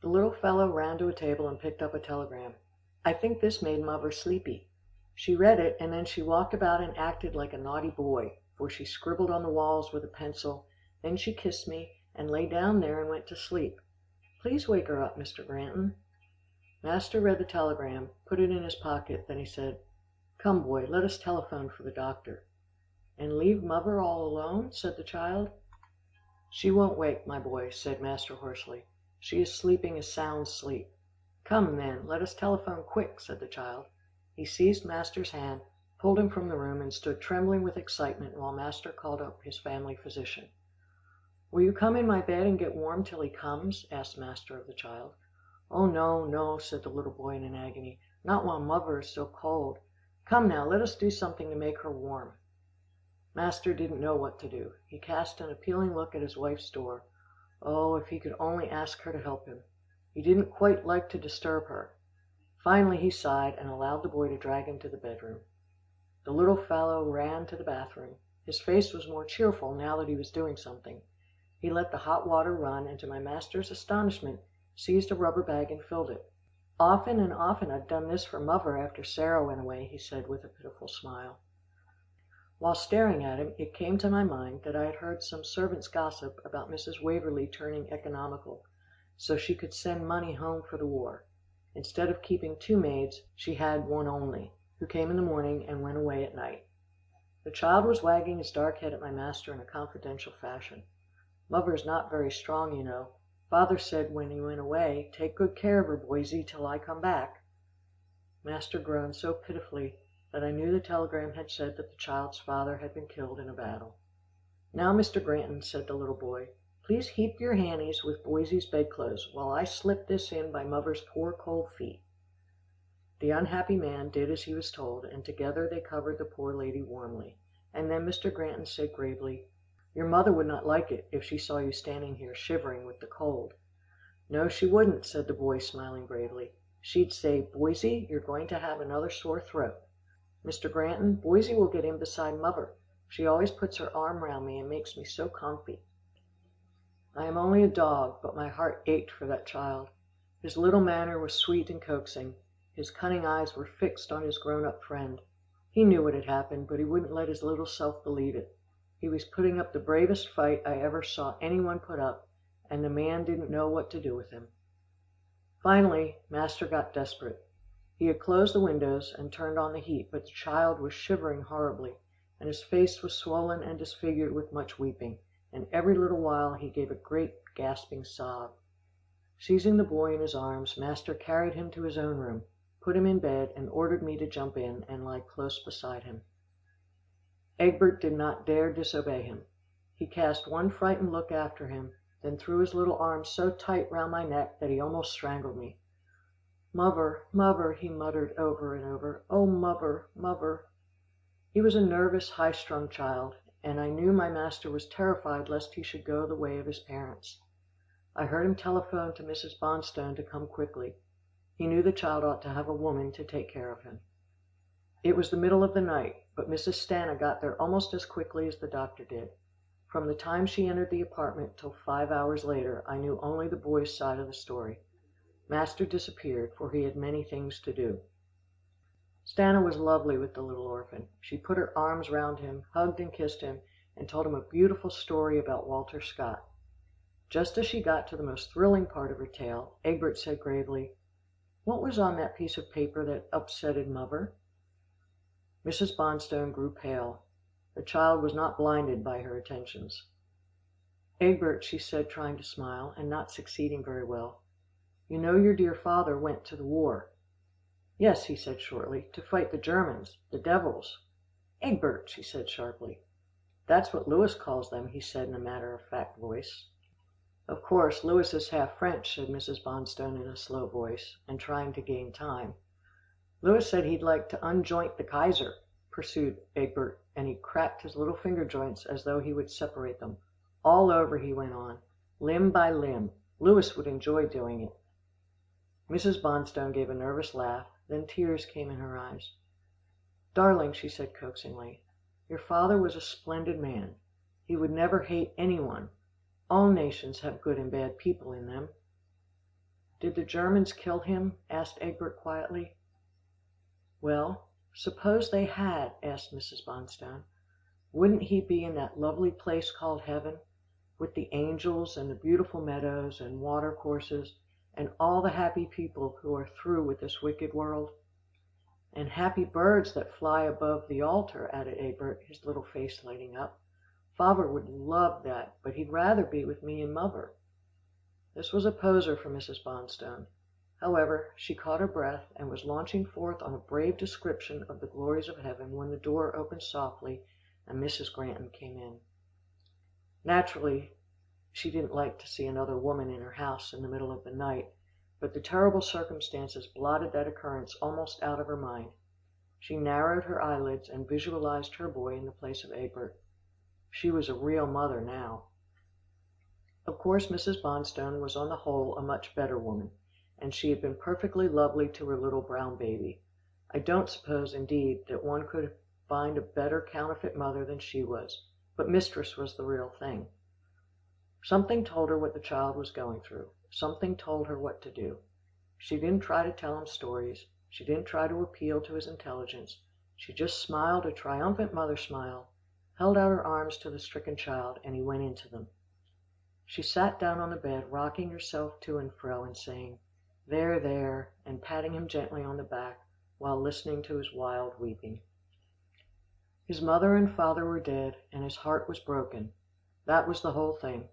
Speaker 6: The little fellow ran to a table and picked up a telegram. I think this made muvver sleepy. She read it, and then she walked about and acted like a naughty boy, for she scribbled on the walls with a pencil, then she kissed me, and lay down there and went to sleep. Please wake her up, Mr. Granton. Master read the telegram, put it in his pocket, then he said, "Come, boy, let us telephone for the doctor." "And leave muvver all alone?" said the child. "She won't wake, my boy," said master hoarsely. "She is sleeping a sound sleep." "Come, then, let us telephone quick," said the child. He seized master's hand, pulled him from the room, and stood trembling with excitement while master called up his family physician. "Will you come in my bed and get warm till he comes?" asked master of the child. "Oh, no, no," said the little boy in an agony, "not while muvver is so cold. Come now, let us do something to make her warm." Master didn't know what to do. He cast an appealing look at his wife's door. Oh, if he could only ask her to help him. He didn't quite like to disturb her. Finally he sighed and allowed the boy to drag him to the bedroom. The little fellow ran to the bathroom. His face was more cheerful now that he was doing something. He let the hot water run and to my master's astonishment, seized a rubber bag and filled it. "Often and often I've done this for muvver after Sarah went away," he said with a pitiful smile. While staring at him, it came to my mind that I had heard some servants gossip about Mrs. Waverlee turning economical, so she could send money home for the war. Instead of keeping 2 maids, she had one only, who came in the morning and went away at night. The child was wagging his dark head at my master in a confidential fashion. "Muvver's not very strong, you know. Father said when he went away, 'Take good care of her, Boysie, till I come back.'" Master groaned so pitifully that I knew the telegram had said that the child's father had been killed in a battle. "Now, Mr. Granton," said the little boy, "please heap your hannies with Boysie's bedclothes, while I slip this in by muvver's poor cold feet." The unhappy man did as he was told, and together they covered the poor lady warmly, and then Mr. Granton said gravely, "Your mother would not like it, if she saw you standing here shivering with the cold." "No, she wouldn't," said the boy, smiling bravely. "She'd say, 'Boysie, you're going to have another sore throat. Mr. Granton, Boysie will get in beside muvver. She always puts her arm round me and makes me so comfy.'" I am only a dog, but my heart ached for that child. His little manner was sweet and coaxing. His cunning eyes were fixed on his grown-up friend. He knew what had happened, but he wouldn't let his little self believe it. He was putting up the bravest fight I ever saw anyone put up, and the man didn't know what to do with him. Finally, master got desperate. He had closed the windows and turned on the heat, but the child was shivering horribly, and his face was swollen and disfigured with much weeping, and every little while he gave a great gasping sob. Seizing the boy in his arms, master carried him to his own room, put him in bed, and ordered me to jump in and lie close beside him. Egbert did not dare disobey him. He cast one frightened look after him, then threw his little arms so tight round my neck that he almost strangled me. "Muvver, muvver," he muttered over and over. "Oh, muvver, muvver." He was a nervous, high-strung child, and I knew my master was terrified lest he should go the way of his parents. I heard him telephone to Mrs. Bonstone to come quickly. He knew the child ought to have a woman to take care of him. It was the middle of the night, but Mrs. Stanna got there almost as quickly as the doctor did. From the time she entered the apartment till 5 hours later, I knew only the boy's side of the story. Master disappeared, for he had many things to do. Stanna was lovely with the little orphan. She put her arms round him, hugged and kissed him, and told him a beautiful story about Walter Scott. Just as she got to the most thrilling part of her tale, Egbert said gravely, "What was on that piece of paper that upsetted muvver?" Mrs. Bonstone grew pale. The child was not blinded by her attentions. "Egbert," she said, trying to smile, and not succeeding very well, "you know your dear father went to the war." "Yes," he said shortly, "to fight the Germans, the devils." "Egbert," she said sharply. "That's what Louis calls them," he said in a matter-of-fact voice. "Of course, Louis is half French," said Mrs. Bonstone in a slow voice, and trying to gain time. "Louis said he'd like to unjoint the Kaiser," pursued Egbert, and he cracked his little finger joints as though he would separate them. "All over," he went on, "limb by limb. Louis would enjoy doing it." Mrs. Bonstone gave a nervous laugh, then tears came in her eyes. "Darling," she said coaxingly, "your father was a splendid man. He would never hate anyone. All nations have good and bad people in them." "Did the Germans kill him?" asked Egbert quietly. "Well, suppose they had," asked Mrs. Bonstone. "Wouldn't he be in that lovely place called heaven, with the angels and the beautiful meadows and water courses, and all the happy people who are through with this wicked world?" "And happy birds that fly above the altar," added Egbert, his little face lighting up. "Father would love that, but he'd rather be with me and muvver." This was a poser for Mrs. Bonstone. However, she caught her breath, and was launching forth on a brave description of the glories of heaven when the door opened softly, and Mrs. Granton came in. Naturally, She didn't like to see another woman in her house in the middle of the night, but the terrible circumstances blotted that occurrence almost out of her mind. She narrowed her eyelids and visualized her boy in the place of Egbert. She was a real mother now. Of course Mrs. Bonstone was on the whole a much better woman, and she had been perfectly lovely to her little brown baby. I don't suppose, indeed, that one could find a better counterfeit mother than she was, but Mistress was the real thing. Something told her what the child was going through. Something told her what to do. She didn't try to tell him stories. She didn't try to appeal to his intelligence. She just smiled a triumphant mother smile, held out her arms to the stricken child, and he went into them. She sat down on the bed, rocking herself to and fro and saying, "There, there," and patting him gently on the back while listening to his wild weeping. His mother and father were dead, and his heart was broken. That was the whole thing.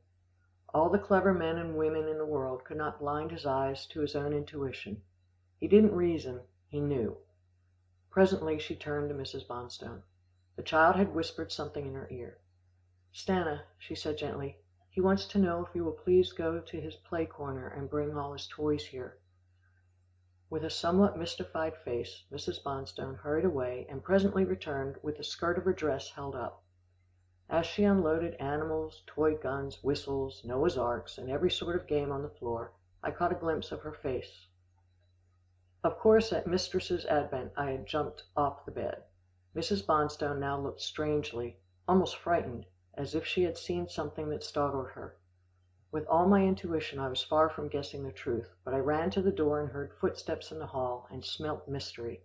Speaker 6: All the clever men and women in the world could not blind his eyes to his own intuition. He didn't reason, he knew. Presently she turned to Mrs. Bonstone. The child had whispered something in her ear. "Stanna," she said gently, "he wants to know if you will please go to his play corner and bring all his toys here." With a somewhat mystified face, Mrs. Bonstone hurried away and presently returned with the skirt of her dress held up. As she unloaded animals, toy guns, whistles, Noah's Arks, and every sort of game on the floor, I caught a glimpse of her face. Of course, at Mistress's advent I had jumped off the bed. Mrs. Bonstone now looked strangely, almost frightened, as if she had seen something that startled her. With all my intuition I was far from guessing the truth, but I ran to the door and heard footsteps in the hall, and smelt mystery.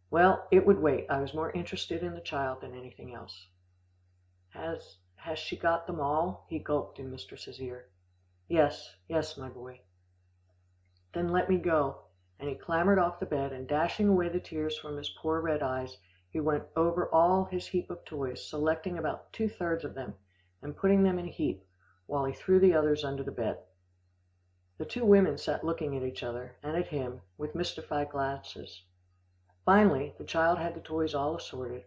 Speaker 6: Well, it would wait. I was more interested in the child than anything else. Has she got them all?" he gulped in Mistress's ear. "Yes, yes, my boy." "Then let me go," and he clambered off the bed, and dashing away the tears from his poor red eyes, he went over all his heap of toys, selecting about 2/3 of them, and putting them in a heap, while he threw the others under the bed. The two women sat looking at each other, and at him, with mystified glances. Finally, the child had the toys all assorted,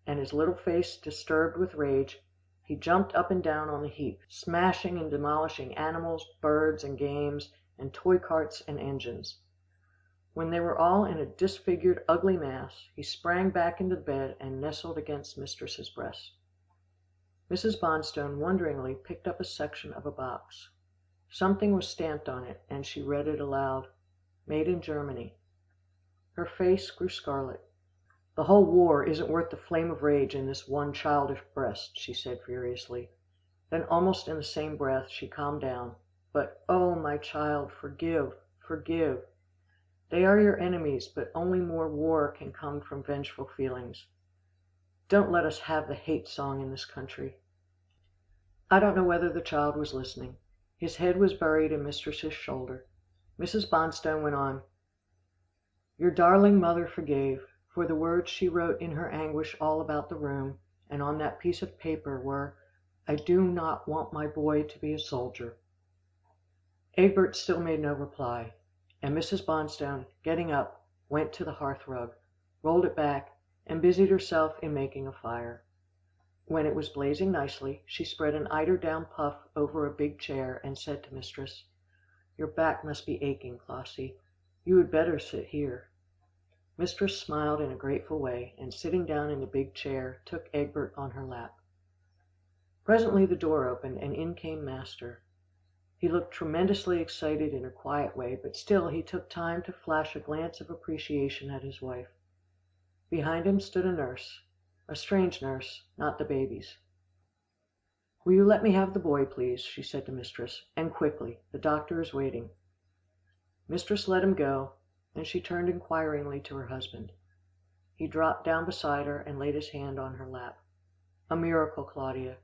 Speaker 6: and his little face disturbed with rage, he jumped up and down on the heap, smashing and demolishing animals, birds, and games, and toy carts and engines. When they were all in a disfigured, ugly mass, he sprang back into the bed and nestled against Mistress's breast. Mrs. Bonstone wonderingly picked up a section of a box. Something was stamped on it, and she read it aloud, "Made in Germany." Her face grew scarlet. "The whole war isn't worth the flame of rage in this one childish breast," she said furiously. Then almost in the same breath she calmed down. "But oh, my child, forgive, forgive. They are your enemies, but only more war can come from vengeful feelings. Don't let us have the hate song in this country." I don't know whether the child was listening. His head was buried in Mistress's shoulder. Mrs. Bonstone went on, "Your darling mother forgave, for the words she wrote in her anguish all about the room, and on that piece of paper were, 'I do not want my boy to be a soldier.'" Egbert still made no reply, and Mrs. Bonstone, getting up, went to the hearth rug, rolled it back, and busied herself in making a fire. When it was blazing nicely, she spread an eiderdown puff over a big chair, and said to Mistress, "Your back must be aching, Clossie. You had better sit here." Mistress smiled in a grateful way, and sitting down in the big chair, took Egbert on her lap. Presently the door opened, and in came Master. He looked tremendously excited in a quiet way, but still he took time to flash a glance of appreciation at his wife. Behind him stood a nurse, a strange nurse, not the baby's. "Will you let me have the boy, please?" she said to Mistress, "and quickly. The doctor is waiting." Mistress let him go, and she turned inquiringly to her husband. He dropped down beside her and laid his hand on her lap. "A miracle, Claudia.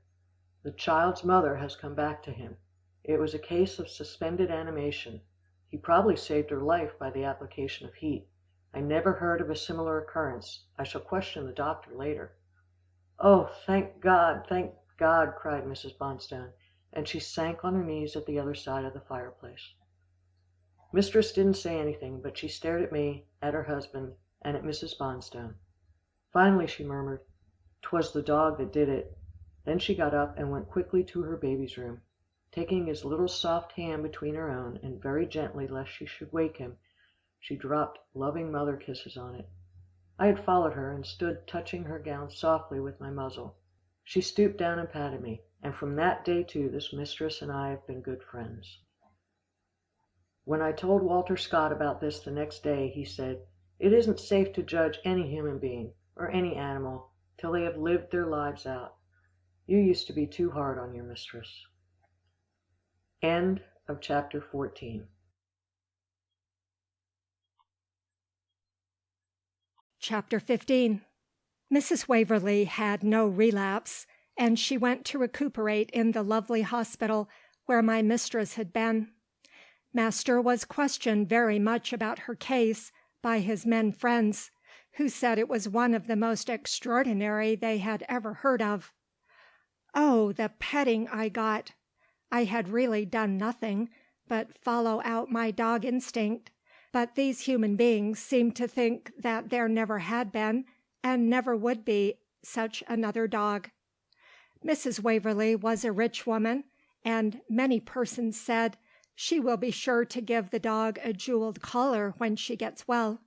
Speaker 6: The child's mother has come back to him. It was a case of suspended animation. He probably saved her life by the application of heat. I never heard of a similar occurrence. I shall question the doctor later." "Oh, thank God, thank God!" cried Mrs. Bonstone, and she sank on her knees at the other side of the fireplace. Mistress didn't say anything, but she stared at me, at her husband, and at Mrs. Bonstone. Finally she murmured, "'Twas the dog that did it." Then she got up and went quickly to her baby's room. Taking his little soft hand between her own, and very gently, lest she should wake him, she dropped loving mother kisses on it. I had followed her, and stood touching her gown softly with my muzzle. She stooped down and patted me, and from that day too this mistress and I have been good friends. When I told Walter Scott about this the next day, he said, "It isn't safe to judge any human being, or any animal, till they have lived their lives out. You used to be too hard on your mistress." End of chapter 14.
Speaker 7: Chapter 15. Mrs. Waverlee had no relapse, and she went to recuperate in the lovely hospital where my mistress had been. Master was questioned very much about her case by his men friends, who said it was one of the most extraordinary they had ever heard of. Oh, the petting I got! I had really done nothing but follow out my dog instinct, but these human beings seemed to think that there never had been, and never would be, such another dog. Mrs. Waverlee was a rich woman, and many persons said, "She will be sure to give the dog a jewelled collar when she gets well."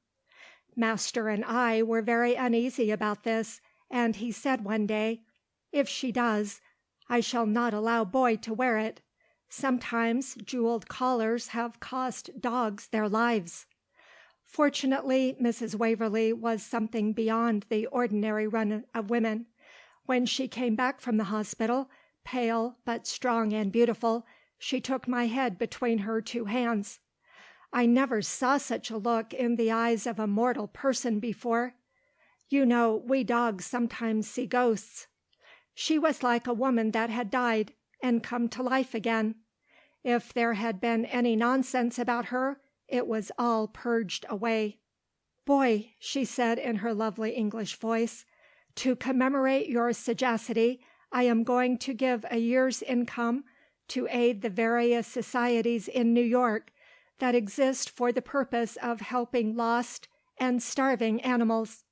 Speaker 7: Master and I were very uneasy about this, and he said one day, "If she does, I shall not allow Boy to wear it. Sometimes jewelled collars have cost dogs their lives." Fortunately, Mrs. Waverlee was something beyond the ordinary run of women. When she came back from the hospital, pale but strong and beautiful, she took my head between her two hands. I never saw such a look in the eyes of a mortal person before. You know we dogs sometimes see ghosts. She was like a woman that had died, and come to life again. If there had been any nonsense about her, it was all purged away. "Boy," she said in her lovely English voice, "to commemorate your sagacity, I am going to give a year's income to aid the various societies in New York that exist for the purpose of helping lost and starving animals."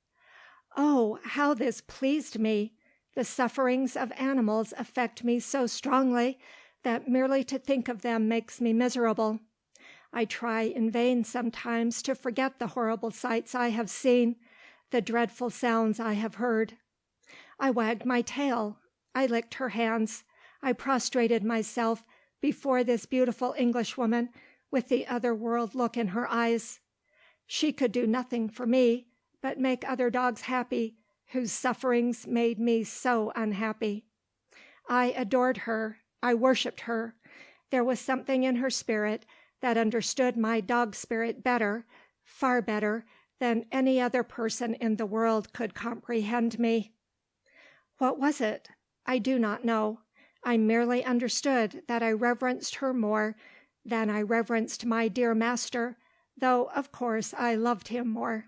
Speaker 7: Oh, how this pleased me! The sufferings of animals affect me so strongly that merely to think of them makes me miserable. I try in vain sometimes to forget the horrible sights I have seen, the dreadful sounds I have heard. I wagged my tail, I licked her hands, I prostrated myself before this beautiful Englishwoman with the other world look in her eyes. She could do nothing for me but make other dogs happy, whose sufferings made me so unhappy. I adored her, I worshipped her. There was something in her spirit that understood my dog spirit better, far better, than any other person in the world could comprehend me. What was it? I do not know. I merely understood that I reverenced her more than I reverenced my dear master, though of course I loved him more.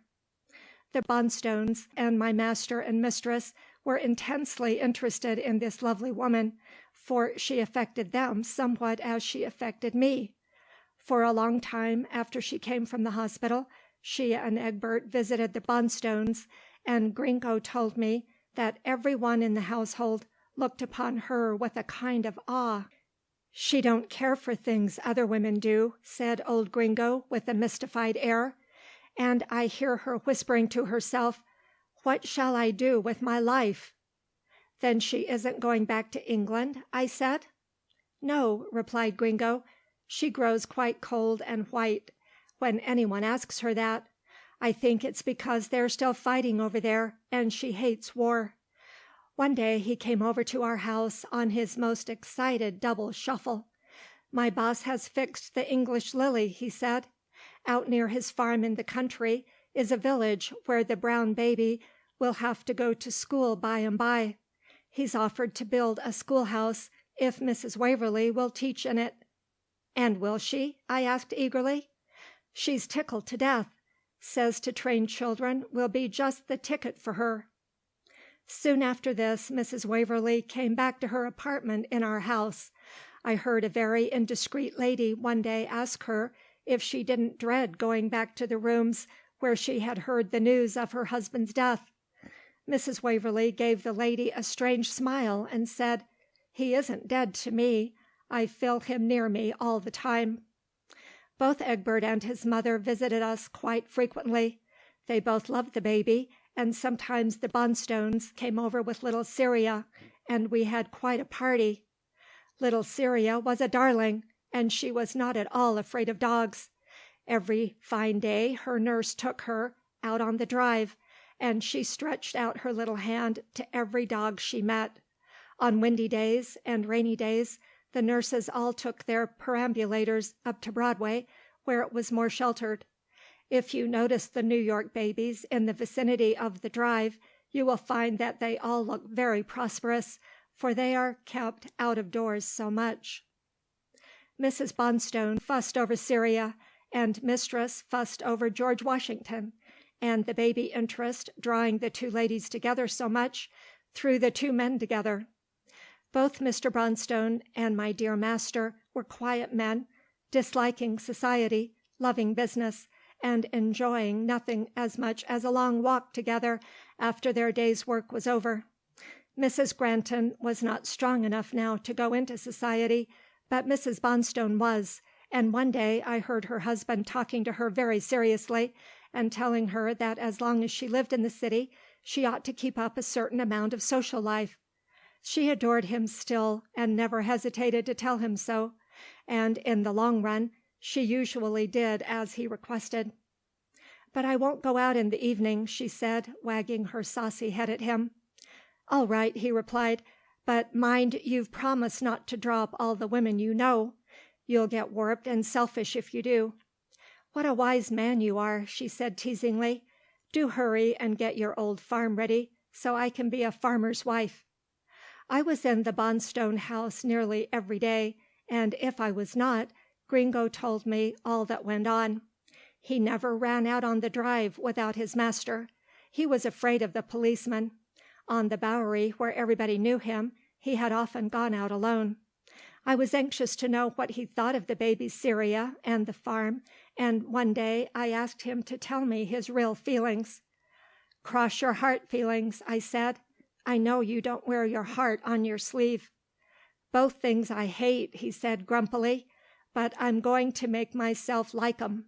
Speaker 7: The Bonstones and my master and mistress were intensely interested in this lovely woman, for she affected them somewhat as she affected me. For a long time after she came from the hospital, she and Egbert visited the Bonstones, and Gringo told me that every one in the household looked upon her with a kind of awe. "She don't care for things other women do," said old Gringo with a mystified air. "And I hear her whispering to herself, 'What shall I do with my life?'" "Then she isn't going back to England?" I said. "No," replied Gringo. "She grows quite cold and white when anyone asks her that. I think it's because they're still fighting over there, and she hates war." One day he came over to our house on his most excited double shuffle. "My boss has fixed the English lily," he said. "Out near his farm in the country is a village where the brown baby will have to go to school by and by. He's offered to build a schoolhouse if Mrs. Waverlee will teach in it." "And will she?" I asked eagerly. "She's tickled to death. Says to train children will be just the ticket for her." Soon after this Mrs. Waverlee came back to her apartment in our house. I heard a very indiscreet lady one day ask her if she didn't dread going back to the rooms where she had heard the news of her husband's death. Mrs. Waverlee gave the lady a strange smile and said, "He isn't dead to me. I feel him near me all the time. Both Egbert and his mother visited us quite frequently. They both loved the baby, and sometimes the Bonstones came over with little Cyria, and we had quite a party. Little Cyria was a darling, and she was not at all afraid of dogs. Every fine day her nurse took her out on the drive, and she stretched out her little hand to every dog she met. On windy days and rainy days the nurses all took their perambulators up to Broadway, where it was more sheltered. If you notice the New York babies in the vicinity of the drive, you will find that they all look very prosperous, for they are kept out of doors so much. Mrs. Bonstone fussed over Cyria, and Mistress fussed over George Washington, and the baby interest, drawing the two ladies together so much, threw the two men together. Both Mr. Bonstone and my dear master were quiet men, disliking society, loving business, and enjoying nothing as much as a long walk together after their day's work was over. Mrs. Granton was not strong enough now to go into society, but Mrs. Bonstone was, and one day I heard her husband talking to her very seriously, and telling her that as long as she lived in the city she ought to keep up a certain amount of social life. She adored him still, and never hesitated to tell him so, and in the long run she usually did as he requested. "But I won't go out in the evening," she said, wagging her saucy head at him. "All right," he replied, "but mind you've promised not to drop all the women you know. You'll get warped and selfish if you do." "What a wise man you are," she said teasingly. "Do hurry and get your old farm ready, so I can be a farmer's wife." I was in the Bonstone house nearly every day, and if I was not, Gringo told me all that went on. He never ran out on the drive without his master. He was afraid of the policeman. On the Bowery, where everybody knew him, he had often gone out alone. I was anxious to know what he thought of the baby Cyria and the farm, and one day I asked him to tell me his real feelings. "Cross your heart feelings," I said. "I know you don't wear your heart on your sleeve." "Both things I hate," he said grumpily, "but I'm going to make myself like 'em."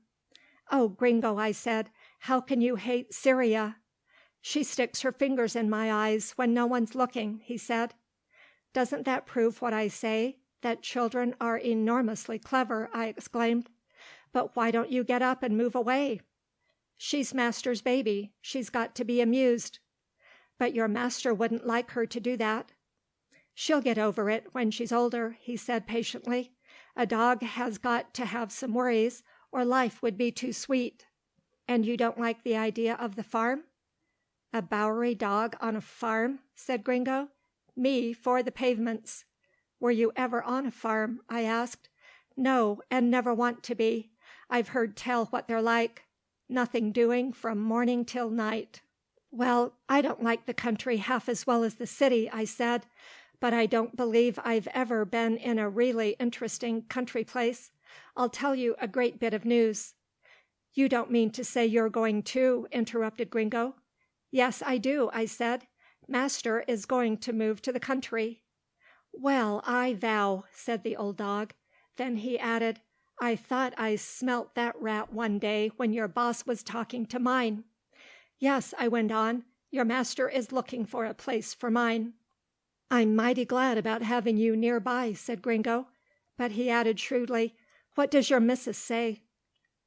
Speaker 7: "Oh, Gringo," I said, "how can you hate Cyria?" "She sticks her fingers in my eyes when no one's looking," he said. "Doesn't that prove what I say, that children are enormously clever?" I exclaimed. "But why don't you get up and move away?" "She's master's baby. She's got to be amused." "But your master wouldn't like her to do that." "She'll get over it when she's older," he said patiently. "A dog has got to have some worries, or life would be too sweet." "And you don't like the idea of the farm?" "A Bowery dog on a farm?" said Gringo. "Me for the pavements." "Were you ever on a farm?" I asked. "No, and never want to be. I've heard tell what they're like. Nothing doing from morning till night." "Well, I don't like the country half as well as the city," I said, "but I don't believe I've ever been in a really interesting country place. I'll tell you a great bit of news." "You don't mean to say you're going too?" interrupted Gringo. "Yes, I do," I said. "Master is going to move to the country." "Well, I vow," said the old dog. Then he added, "I thought I smelt that rat one day when your boss was talking to mine." "Yes," I went on, "your master is looking for a place for mine." "I'm mighty glad about having you near by," said Gringo. But he added shrewdly, "What does your missus say?"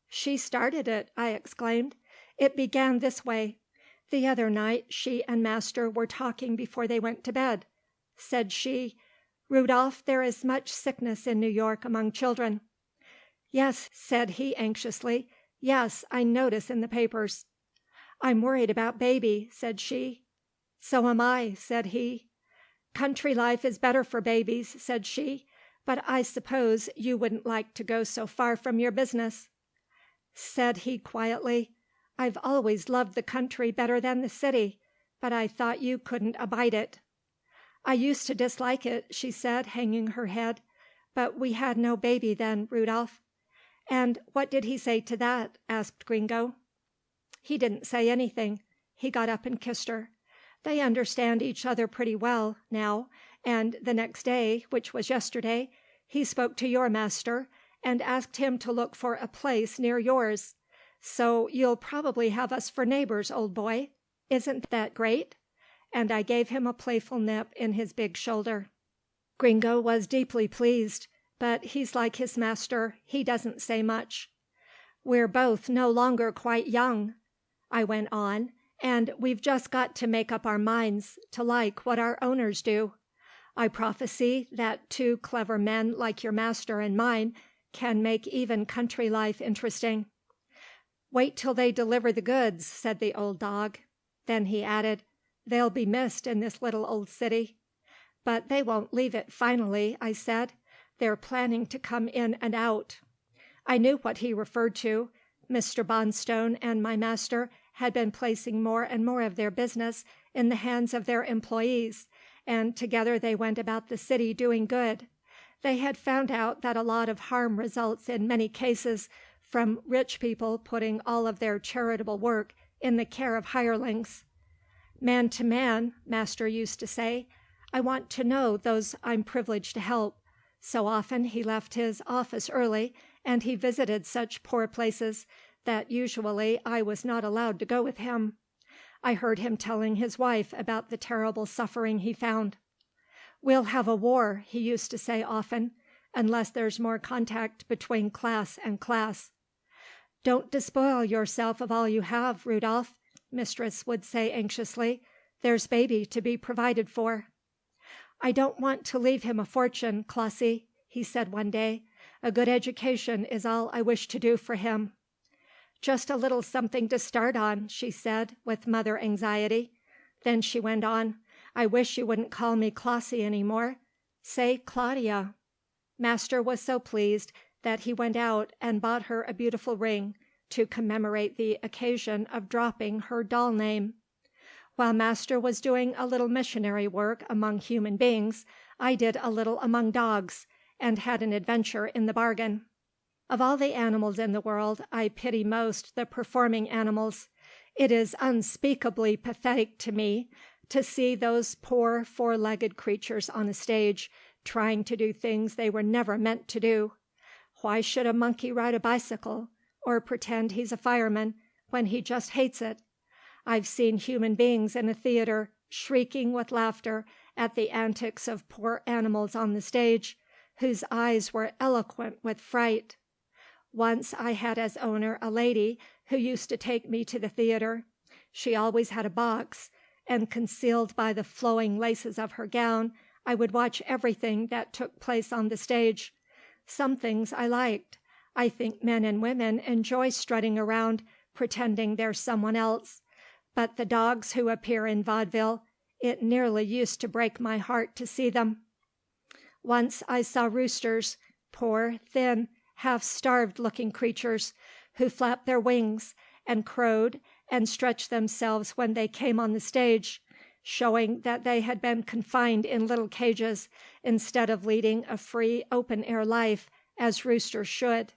Speaker 7: "She started it," I exclaimed. "It began this way. The other night she and master were talking before they went to bed. Said she, 'Rudolph, there is much sickness in New York among children.'" "Yes," said he anxiously. "Yes, I notice in the papers." "I'm worried about baby," said she. "So am I," said he. "Country life is better for babies," said she, "but I suppose you wouldn't like to go so far from your business." Said he quietly, "I've always loved the country better than the city, but I thought you couldn't abide it." "I used to dislike it," she said, hanging her head, "but we had no baby then, Rudolph." "And what did he say to that?" asked Gringo. "He didn't say anything. He got up and kissed her. They understand each other pretty well, now, and the next day, which was yesterday, He spoke to your master, and asked him to look for a place near yours. So you'll probably have us for neighbors, old boy. Isn't that great?" And I gave him a playful nip in his big shoulder. Gringo was deeply pleased, but he's like his master, he doesn't say much. "We're both no longer quite young," I went on, "and we've just got to make up our minds to like what our owners do. I prophesy that two clever men like your master and mine can make even country life interesting." "Wait till they deliver the goods," said the old dog. Then he added, "They'll be missed in this little old city." "But they won't leave it finally," I said. "They're planning to come in and out." I knew what he referred to. Mr. Bonstone and my master had been placing more and more of their business in the hands of their employees, and together they went about the city doing good. They had found out that a lot of harm results in many cases from rich people putting all of their charitable work in the care of hirelings. "Man to man," master used to say, "I want to know those I'm privileged to help." So often he left his office early, and he visited such poor places that usually I was not allowed to go with him. I heard him telling his wife about the terrible suffering he found. "We'll have a war," he used to say often, "unless there's more contact between class and class." "Don't despoil yourself of all you have, Rudolph," mistress would say anxiously. "There's baby to be provided for." "I don't want to leave him a fortune, Clossie," he said one day. "A good education is all I wish to do for him." "Just a little something to start on," she said, with mother anxiety. Then she went on, "I wish you wouldn't call me Clossie any more. Say Claudia." Master was so pleased that he went out and bought her a beautiful ring to commemorate the occasion of dropping her doll name. While master was doing a little missionary work among human beings, I did a little among dogs, and had an adventure in the bargain. Of all the animals in the world, I pity most the performing animals. It is unspeakably pathetic to me to see those poor four-legged creatures on a stage, trying to do things they were never meant to do. Why should a monkey ride a bicycle, or pretend he's a fireman, when he just hates it? I've seen human beings in a theater shrieking with laughter at the antics of poor animals on the stage, whose eyes were eloquent with fright. Once I had as owner a lady who used to take me to the theater. She always had a box, and concealed by the flowing laces of her gown, I would watch everything that took place on the stage. Some things I liked. I think men and women enjoy strutting around, pretending they're someone else. But the dogs who appear in vaudeville, it nearly used to break my heart to see them. Once I saw roosters, poor, thin, half-starved looking creatures, who flapped their wings, and crowed, and stretched themselves when they came on the stage, showing that they had been confined in little cages, instead of leading a free, open-air life, as roosters should.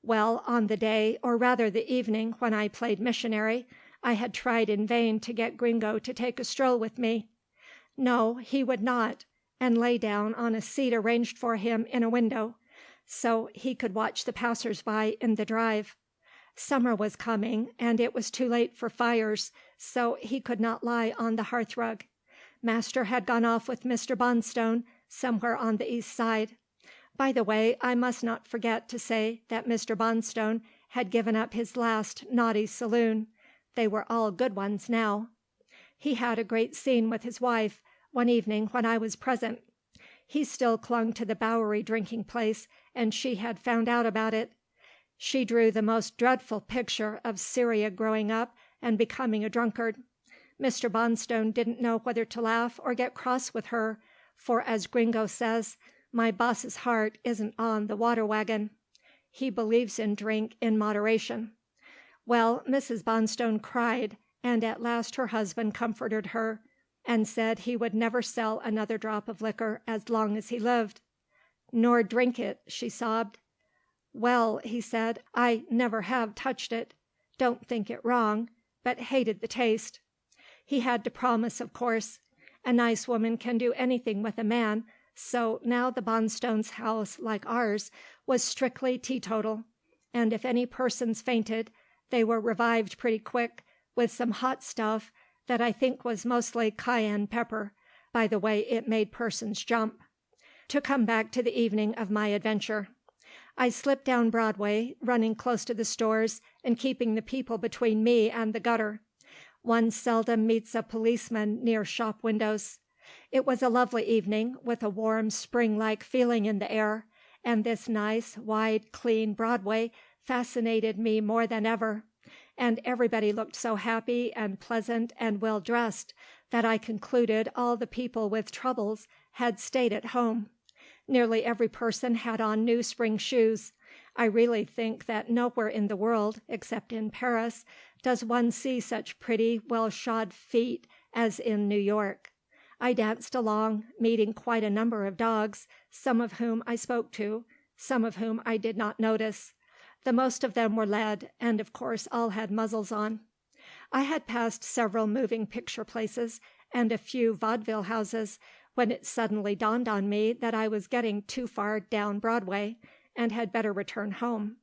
Speaker 7: Well, on the day, or rather the evening, when I played missionary, I had tried in vain to get Gringo to take a stroll with me. No, he would not, and lay down on a seat arranged for him in a window, so he could watch the passers-by in the drive. Summer was coming, and it was too late for fires, so he could not lie on the hearthrug. Master had gone off with Mr. Bonstone somewhere on the east side. By the way, I must not forget to say that Mr. Bonstone had given up his last naughty saloon. They were all good ones now. He had a great scene with his wife one evening when I was present. He still clung to the Bowery drinking place, and she had found out about it. She drew the most dreadful picture of Cyria growing up and becoming a drunkard. Mr. Bonstone didn't know whether to laugh or get cross with her, for, as Gringo says, my boss's heart isn't on the water wagon. He believes in drink in moderation. Well, Mrs. Bonstone cried, and at last her husband comforted her, and said he would never sell another drop of liquor as long as he lived. "Nor drink it," she sobbed. "Well," he said, "I never have touched it. Don't think it wrong, but hated the taste." He had to promise, of course. A nice woman can do anything with a man, So now the Bonstones' house, like ours, was strictly teetotal, and if any persons fainted, they were revived pretty quick with some hot stuff that I think was mostly cayenne pepper, by the way it made persons jump. To come back to the evening of my adventure. I slipped down Broadway, running close to the stores and keeping the people between me and the gutter. One seldom meets a policeman near shop windows. It was a lovely evening, with a warm spring-like feeling in the air, and this nice, wide, clean Broadway fascinated me more than ever, and everybody looked so happy and pleasant and well dressed that I concluded all the people with troubles had stayed at home. Nearly every person had on new spring shoes. I really think that nowhere in the world, except in Paris, does one see such pretty, well-shod feet as in New York. I danced along, meeting quite a number of dogs, some of whom I spoke to, some of whom I did not notice. The most of them were led, and of course all had muzzles on. I had passed several moving picture places and a few vaudeville houses, when it suddenly dawned on me that I was getting too far down Broadway, and had better return home.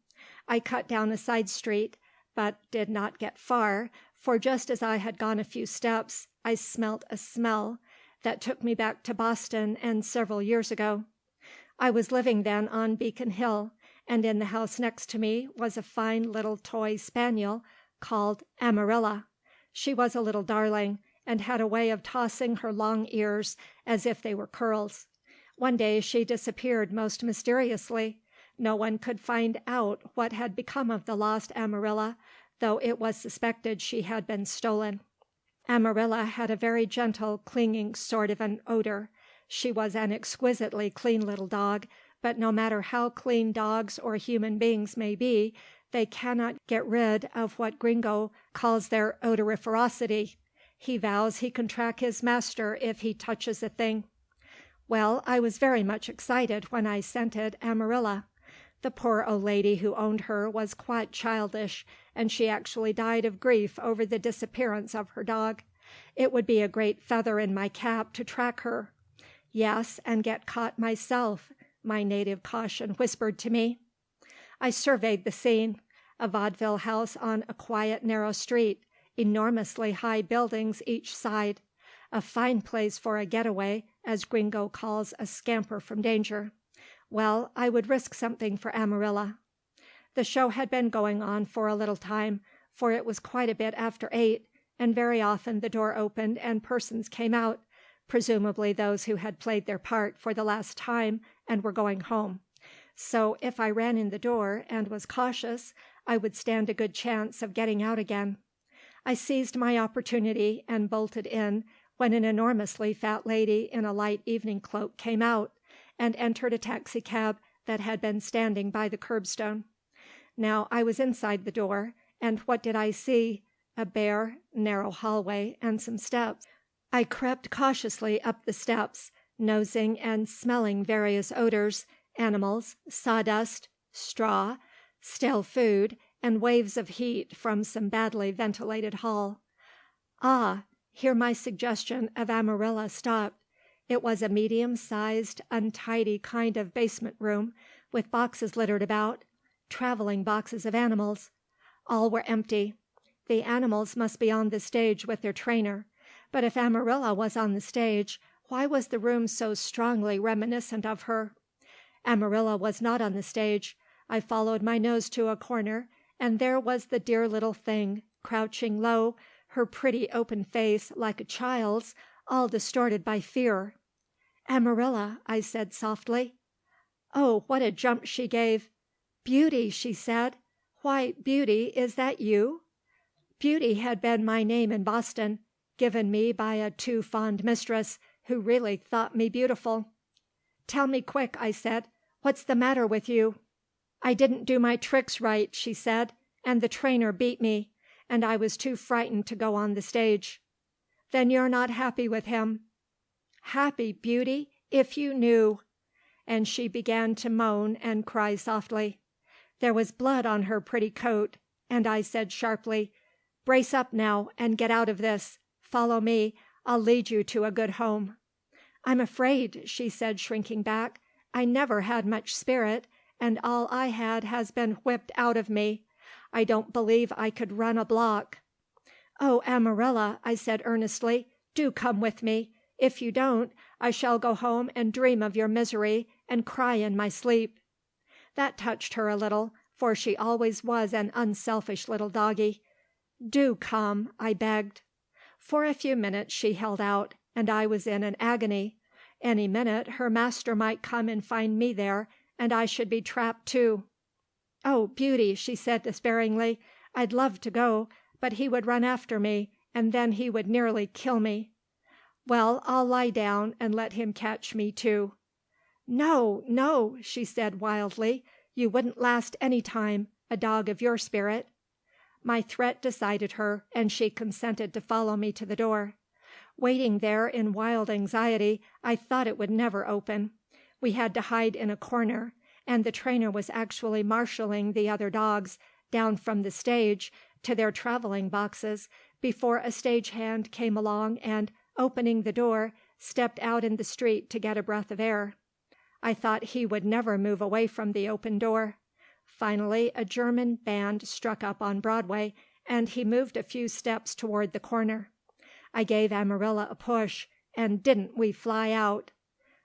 Speaker 7: I cut down a side street, but did not get far, for just as I had gone a few steps, I smelt a smell that took me back to Boston and several years ago. I was living then on Beacon Hill, and in the house next to me was a fine little toy spaniel called Amarilla. She was a little darling, and had a way of tossing her long ears as if they were curls. One day she disappeared most mysteriously. No one could find out what had become of the lost Amarilla, though it was suspected she had been stolen. Amarilla had a very gentle, clinging sort of an odor. She was an exquisitely clean little dog, but no matter how clean dogs or human beings may be, they cannot get rid of what Gringo calls their odoriferosity. He vows he can track his master if he touches a thing. Well, I was very much excited when I scented Amarilla. The poor old lady who owned her was quite childish, and she actually died of grief over the disappearance of her dog. It would be a great feather in my cap to track her. Yes, and get caught myself, my native caution whispered to me. I surveyed the scene. A vaudeville house on a quiet, narrow street, enormously high buildings each side. A fine place for a getaway, as Gringo calls a scamper from danger. Well, I would risk something for Amarilla. The show had been going on for a little time, for it was quite a bit after 8, and very often the door opened and persons came out, presumably those who had played their part for the last time and were going home. So if I ran in the door and was cautious, I would stand a good chance of getting out again. I seized my opportunity and bolted in when an enormously fat lady in a light evening cloak came out, and entered a taxicab that had been standing by the curbstone. Now I was inside the door, and what did I see? A bare, narrow hallway and some steps. I crept cautiously up the steps, nosing and smelling various odors, animals, sawdust, straw, stale food, and waves of heat from some badly ventilated hall. Ah, here my suggestion of Amarilla stopped. It was a medium-sized, untidy kind of basement room, with boxes littered about, traveling boxes of animals. All were empty. The animals must be on the stage with their trainer. But if Amarilla was on the stage, why was the room so strongly reminiscent of her? Amarilla was not on the stage. I followed my nose to a corner, and there was the dear little thing, crouching low, her pretty open face, like a child's, all distorted by fear. "Amarilla," I said softly. Oh, what a jump she gave. "Beauty," she said. "Why, Beauty, is that you?" Beauty had been my name in Boston, given me by a too fond mistress, who really thought me beautiful. "Tell me quick," I said. "What's the matter with you?" "I didn't do my tricks right," she said, "and the trainer beat me, and I was too frightened to go on the stage." "Then you're not happy with him." "Happy, Beauty, if you knew." And she began to moan and cry softly. There was blood on her pretty coat, and I said sharply, "Brace up now, and get out of this. Follow me. I'll lead you to a good home." "I'm afraid," she said, shrinking back. "I never had much spirit, and all I had has been whipped out of me. I don't believe I could run a block." "Oh, Amarilla," I said earnestly, "do come with me. If you don't, I shall go home and dream of your misery, and cry in my sleep." That touched her a little, for she always was an unselfish little doggie. "Do come," I begged. For a few minutes she held out, and I was in an agony. Any minute her master might come and find me there, and I should be trapped too. "Oh, Beauty," she said despairingly, "I'd love to go, but he would run after me, and then he would nearly kill me." "Well, I'll lie down and let him catch me too." "No, no," she said wildly, "you wouldn't last any time, a dog of your spirit." My threat decided her, and she consented to follow me to the door. Waiting there in wild anxiety, I thought it would never open. We had to hide in a corner, and the trainer was actually marshalling the other dogs down from the stage to their traveling boxes before a stage hand came along and, opening the door, stepped out in the street to get a breath of air. I thought he would never move away from the open door. Finally a German band struck up on Broadway, and he moved a few steps toward the corner. I gave Amarilla a push, and didn't we fly out!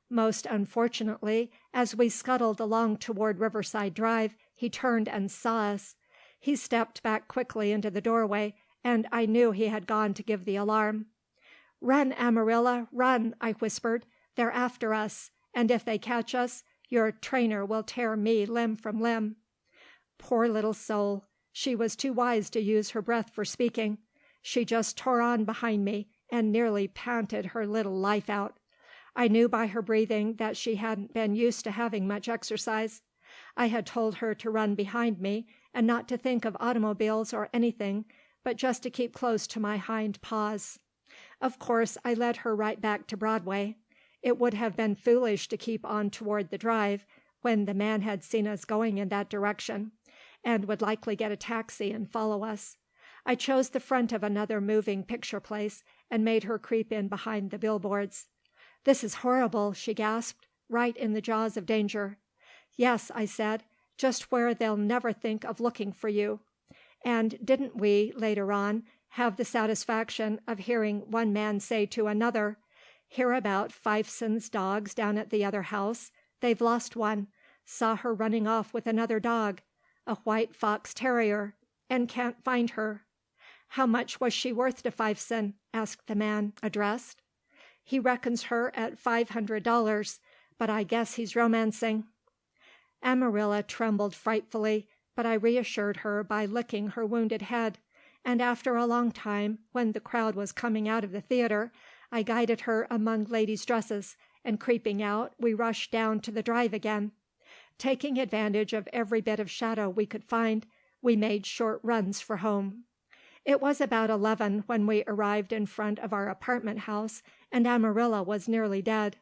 Speaker 7: Most unfortunately, as we scuttled along toward Riverside Drive, he turned and saw us. He stepped back quickly into the doorway, and I knew he had gone to give the alarm. "Run, Amarilla, run!" I whispered. "They're after us, and if they catch us, your trainer will tear me limb from limb." Poor little soul! She was too wise to use her breath for speaking. She just tore on behind me, and nearly panted her little life out. I knew by her breathing that she hadn't been used to having much exercise. I had told her to run behind me, and not to think of automobiles or anything, but just to keep close to my hind paws. Of course, I led her right back to Broadway. It would have been foolish to keep on toward the drive, when the man had seen us going in that direction, and would likely get a taxi and follow us. I chose the front of another moving picture place, and made her creep in behind the billboards. "This is horrible," she gasped, "right in the jaws of danger." "Yes," I said, "just where they'll never think of looking for you." And didn't we, later on, have the satisfaction of hearing one man say to another, "Hear about Fifeson's dogs down at the other house? They've lost one. Saw her running off with another dog, a white fox terrier, and can't find her." "How much was she worth to Fifeson?" asked the man addressed. "He reckons her at $500, but I guess he's romancing." Amarilla trembled frightfully, but I reassured her by licking her wounded head, and after a long time, when the crowd was coming out of the theater, I guided her among ladies' dresses, and creeping out, we rushed down to the drive again. Taking advantage of every bit of shadow we could find, we made short runs for home. It was about 11 when we arrived in front of our apartment house, and Amarilla was nearly dead.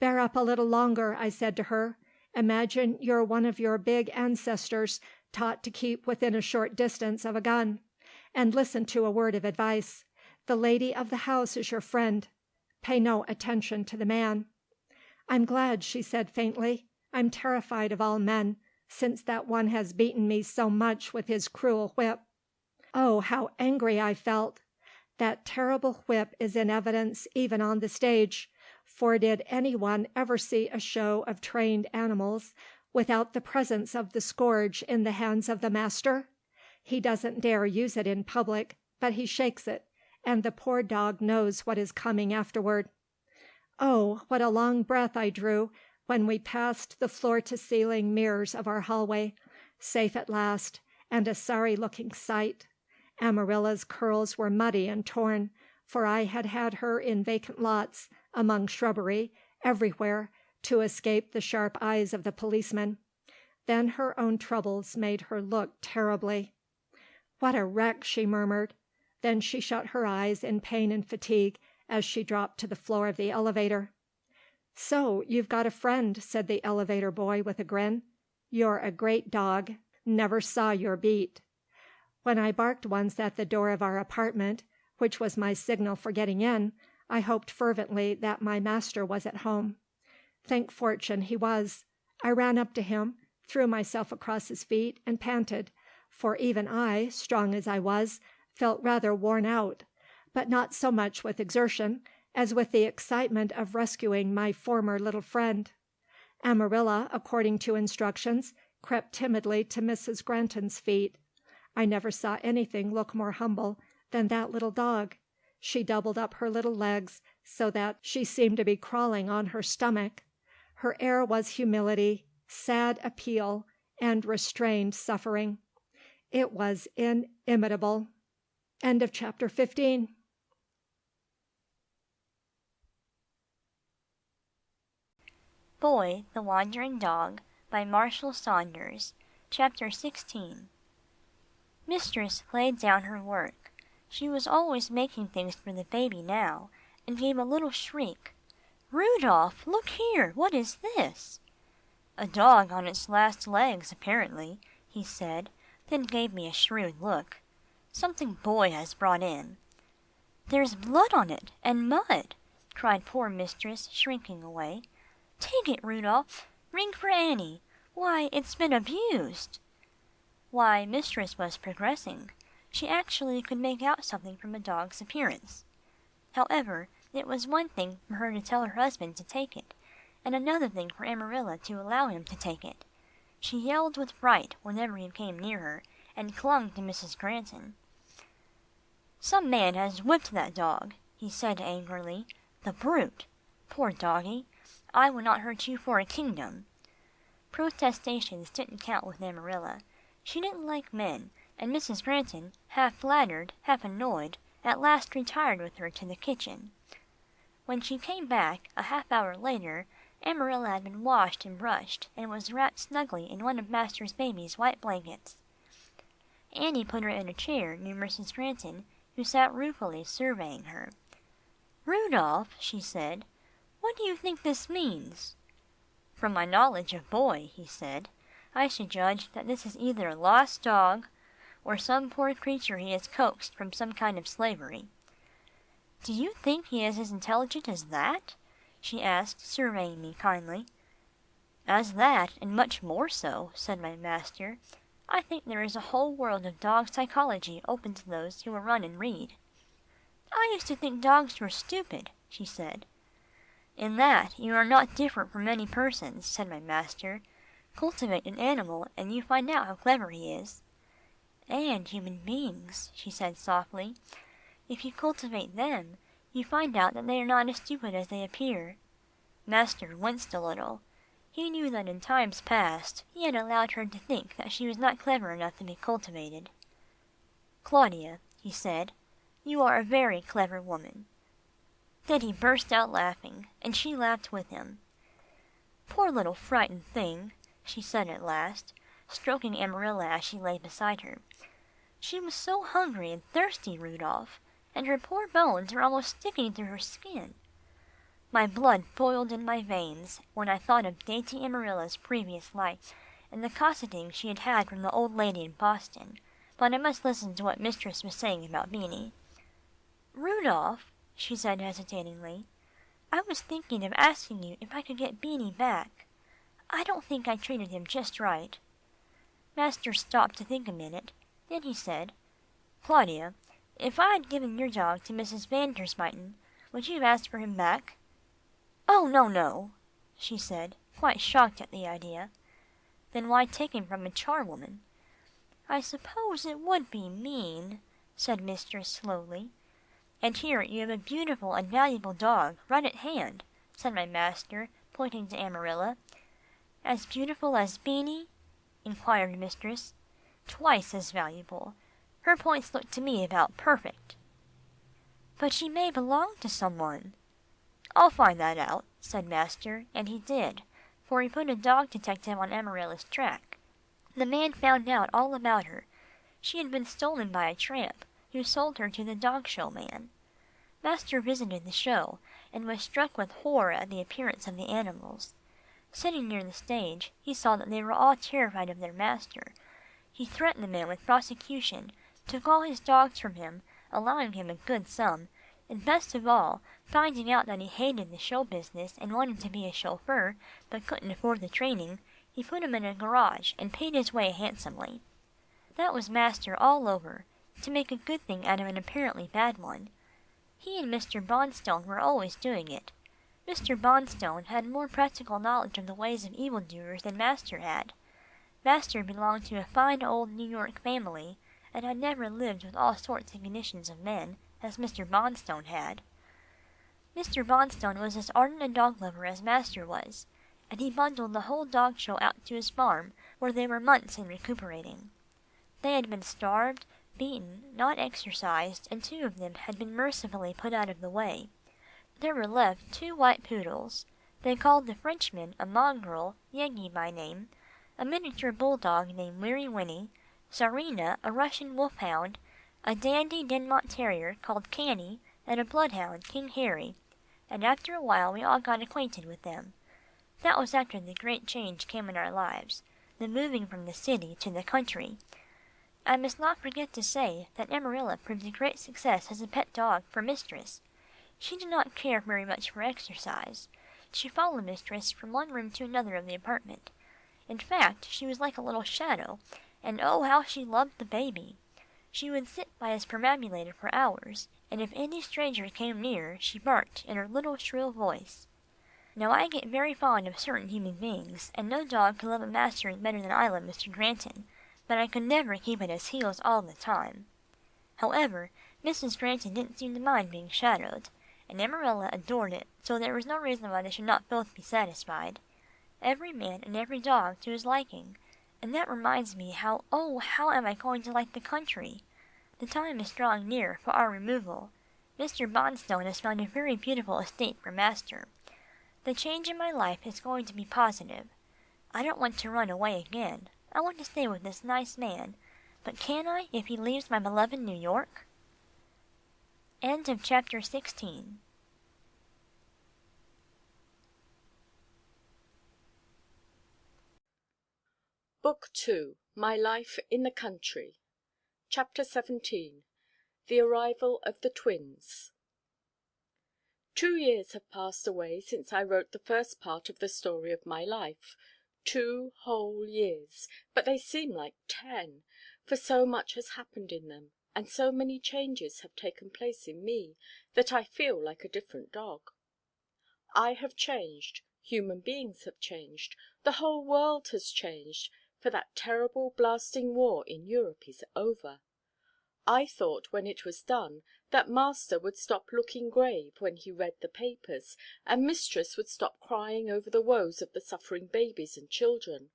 Speaker 7: "Bear up a little longer," I said to her. "Imagine you're one of your big ancestors taught to keep within a short distance of a gun. And listen to a word of advice. The lady of the house is your friend. Pay no attention to the man." "I'm glad," she said faintly. "I'm terrified of all men, since that one has beaten me so much with his cruel whip." Oh, how angry I felt! That terrible whip is in evidence even on the stage, for did any one ever see a show of trained animals without the presence of the scourge in the hands of the master? He doesn't dare use it in public, but he shakes it, and the poor dog knows what is coming afterward. Oh, what a long breath I drew when we passed the floor-to-ceiling mirrors of our hallway, safe at last, and a sorry-looking sight. Amarilla's curls were muddy and torn, for I had had her in vacant lots, among shrubbery, everywhere, to escape the sharp eyes of the policeman. Then her own troubles made her look terribly. "What a wreck!" she murmured. Then she shut her eyes in pain and fatigue as she dropped to the floor of the elevator. "So you've got a friend," said the elevator boy with a grin. "You're a great dog. Never saw your beat." When I barked once at the door of our apartment, which was my signal for getting in, I hoped fervently that my master was at home. Thank fortune he was. I ran up to him, threw myself across his feet, and panted, for even I, strong as I was, felt rather worn out, but not so much with exertion as with the excitement of rescuing my former little friend. Amarilla, according to instructions, crept timidly to Mrs. Granton's feet. I never saw anything look more humble than that little dog. She doubled up her little legs so that she seemed to be crawling on her stomach. Her air was humility, sad appeal, and restrained suffering. It was inimitable. End of chapter 15.
Speaker 4: Boy, the Wandering Dog by Marshall Saunders. Chapter 16. Mistress laid down her work. She was always making things for the baby now, and gave a little shriek. "Rudolph, look here, what is this?" "A dog on its last legs, apparently," he said, then gave me a shrewd look. "Something Boy has brought in." "There's blood on it, and mud," cried poor mistress, shrinking away. "Take it, Rudolph. Ring for Annie. Why, it's been abused." Why, mistress was progressing. She actually could make out something from a dog's appearance. However, it was one thing for her to tell her husband to take it, and another thing for Amarilla to allow him to take it. She yelled with fright whenever he came near her, and clung to Mrs. Granton. "Some man has whipped that dog," he said angrily. "The brute! Poor doggie. I would not hurt you for a kingdom." Protestations didn't count with Amarilla. She didn't like men, and Mrs. Granton, half flattered, half annoyed, at last retired with her to the kitchen. When she came back, a half hour later, Amarilla had been washed and brushed, and was wrapped snugly in one of Master's baby's white blankets. Annie put her in a chair near Mrs. Granton, who sat ruefully surveying her. "Rudolph," she said, "what do you think this means?" "From my knowledge of Boy," he said, "I should judge that this is either a lost dog, or some poor creature he has coaxed from some kind of slavery." "Do you think he is as intelligent as that?" she asked, surveying me kindly. "As that, and much more so," said my master. "I think there is a whole world of dog psychology open to those who will run and read." "I used to think dogs were stupid," she said. "In that you are not different from many persons," said my master. "Cultivate an animal, and you find out how clever he is." "And human beings," she said softly. "If you cultivate them, you find out that they are not as stupid as they appear." Master winced a little. He knew that in times past he had allowed her to think that she was not clever enough to be cultivated. "Claudia," he said, "you are a very clever woman." Then he burst out laughing, and she laughed with him. "Poor little frightened thing," she said at last, stroking Amarilla as she lay beside her. "She was so hungry and thirsty, Rudolph, and her poor bones were almost sticking through her skin." My blood boiled in my veins when I thought of dainty Amarilla's previous life, and the cosseting she had had from the old lady in Boston, but I must listen to what mistress was saying about Beanie. "Rudolph," she said hesitatingly, "I was thinking of asking you if I could get Beanie back. I don't think I treated him just right." Master stopped to think a minute, then he said, "Claudia, if I had given your dog to Mrs. Van der Spyten, would you have asked for him back?" "Oh, no, no," she said, quite shocked at the idea. "Then why take him from a charwoman?" "I suppose it would be mean," said mistress slowly. "And here you have a beautiful and valuable dog right at hand," said my master, pointing to Amarilla. "As beautiful as Beanie?" inquired mistress. "Twice as valuable. Her points look to me about perfect." "But she may belong to someone." "I'll find that out," said master, and he did, for he put a dog detective on Amarilla's track. The man found out all about her. She had been stolen by a tramp, who sold her to the dog show man. Master visited the show, and was struck with horror at the appearance of the animals. Sitting near the stage, he saw that they were all terrified of their master. He threatened the man with prosecution, took all his dogs from him, allowing him a good sum, and best of all, finding out that he hated the show business and wanted to be a chauffeur, but couldn't afford the training, he put him in a garage and paid his way handsomely. That was Master all over, to make a good thing out of an apparently bad one. He and Mr. Bonstone were always doing it. Mr. Bonstone had more practical knowledge of the ways of evildoers than Master had. Master belonged to a fine old New York family, and had never lived with all sorts and conditions of men, as Mr. Bonstone had. Mr. Bonstone was as ardent a dog lover as Master was, and he bundled the whole dog show out to his farm, where they were months in recuperating. They had been starved, beaten, not exercised, and 2 of them had been mercifully put out of the way. There were left 2 white poodles. They called the Frenchman a mongrel, Yankee by name, a miniature bulldog named Weary Winnie, Czarina, a Russian wolfhound, a dandy Dinmont terrier called Canny, and a bloodhound, King Harry, and after a while we all got acquainted with them. That was after the great change came in our lives, the moving from the city to the country. I must not forget to say that Amarilla proved a great success as a pet dog for Mistress. She did not care very much for exercise. She followed Mistress from one room to another of the apartment. In fact, she was like a little shadow, and oh, how she loved the baby! She would sit by his perambulator for hours, and if any stranger came near, she barked in her little shrill voice. Now I get very fond of certain human beings, and no dog could love a master better than I love Mr. Granton, but I could never keep at his heels all the time. However, Mrs. Granton didn't seem to mind being shadowed, and Amarilla adored it, so there was no reason why they should not both be satisfied. Every man and every dog to his liking, and that reminds me how am I going to like the country? The time is drawing near for our removal. Mr. Bonstone has found a very beautiful estate for Master. The change in my life is going to be positive. I don't want to run away again. I want to stay with this nice man, but can I if he leaves my beloved New York? End of chapter 16.
Speaker 1: Book 2. My Life in the Country. Chapter 17. The Arrival of the Twins. 2 years have passed away since I wrote the first part of the story of my life. 2 whole years, but they seem like 10, for so much has happened in them, and so many changes have taken place in me, that I feel like a different dog. I have changed, human beings have changed, the whole world has changed, for that terrible blasting war in Europe is over. I thought when it was done that Master would stop looking grave when he read the papers, and Mistress would stop crying over the woes of the suffering babies and children.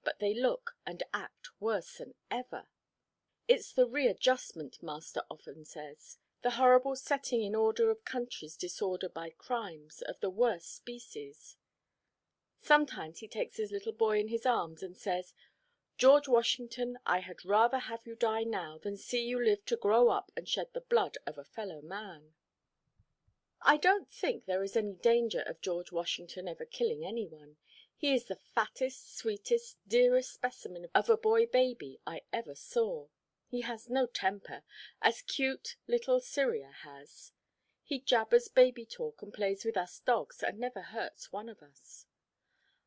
Speaker 1: But they look and act worse than ever. It's the readjustment, Master often says, the horrible setting in order of countries disordered by crimes of the worst species. Sometimes he takes his little boy in his arms and says, "George Washington, I had rather have you die now than see you live to grow up and shed the blood of a fellow man." I don't think there is any danger of George Washington ever killing anyone. He is the fattest, sweetest, dearest specimen of a boy baby I ever saw. He has no temper, as cute little Cyria has. He jabbers baby talk and plays with us dogs, and never hurts one of us.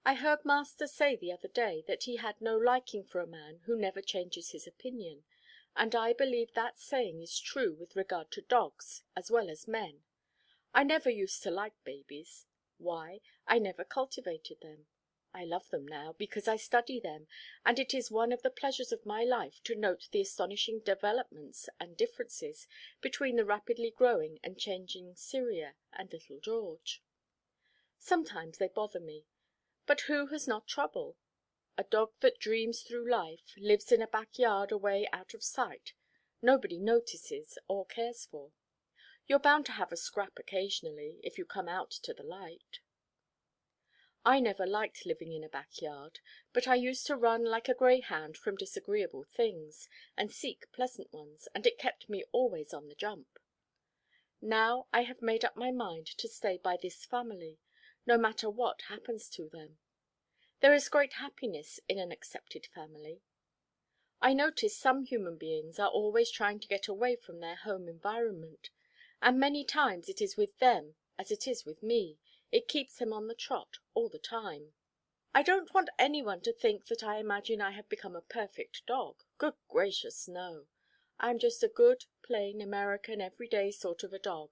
Speaker 1: I heard Master say the other day that he had no liking for a man who never changes his opinion, and I believe that saying is true with regard to dogs as well as men. I never used to like babies. Why? I never cultivated them. I love them now, because I study them, and it is one of the pleasures of my life to note the astonishing developments and differences between the rapidly growing and changing Cyria and little George. Sometimes they bother me. But who has not trouble? A dog that dreams through life, lives in a backyard away out of sight, nobody notices or cares for. You're bound to have a scrap occasionally, if you come out to the light. I never liked living in a backyard, but I used to run like a greyhound from disagreeable things, and seek pleasant ones, and it kept me always on the jump. Now I have made up my mind to stay by this family, no matter what happens to them. There is great happiness in an accepted family. I notice some human beings are always trying to get away from their home environment, And many times it is with them as it is with me. It keeps them on the trot all the time. I don't want anyone to think that I imagine I have become a perfect dog. Good gracious, no. I am just a good, plain, American, everyday sort of a dog.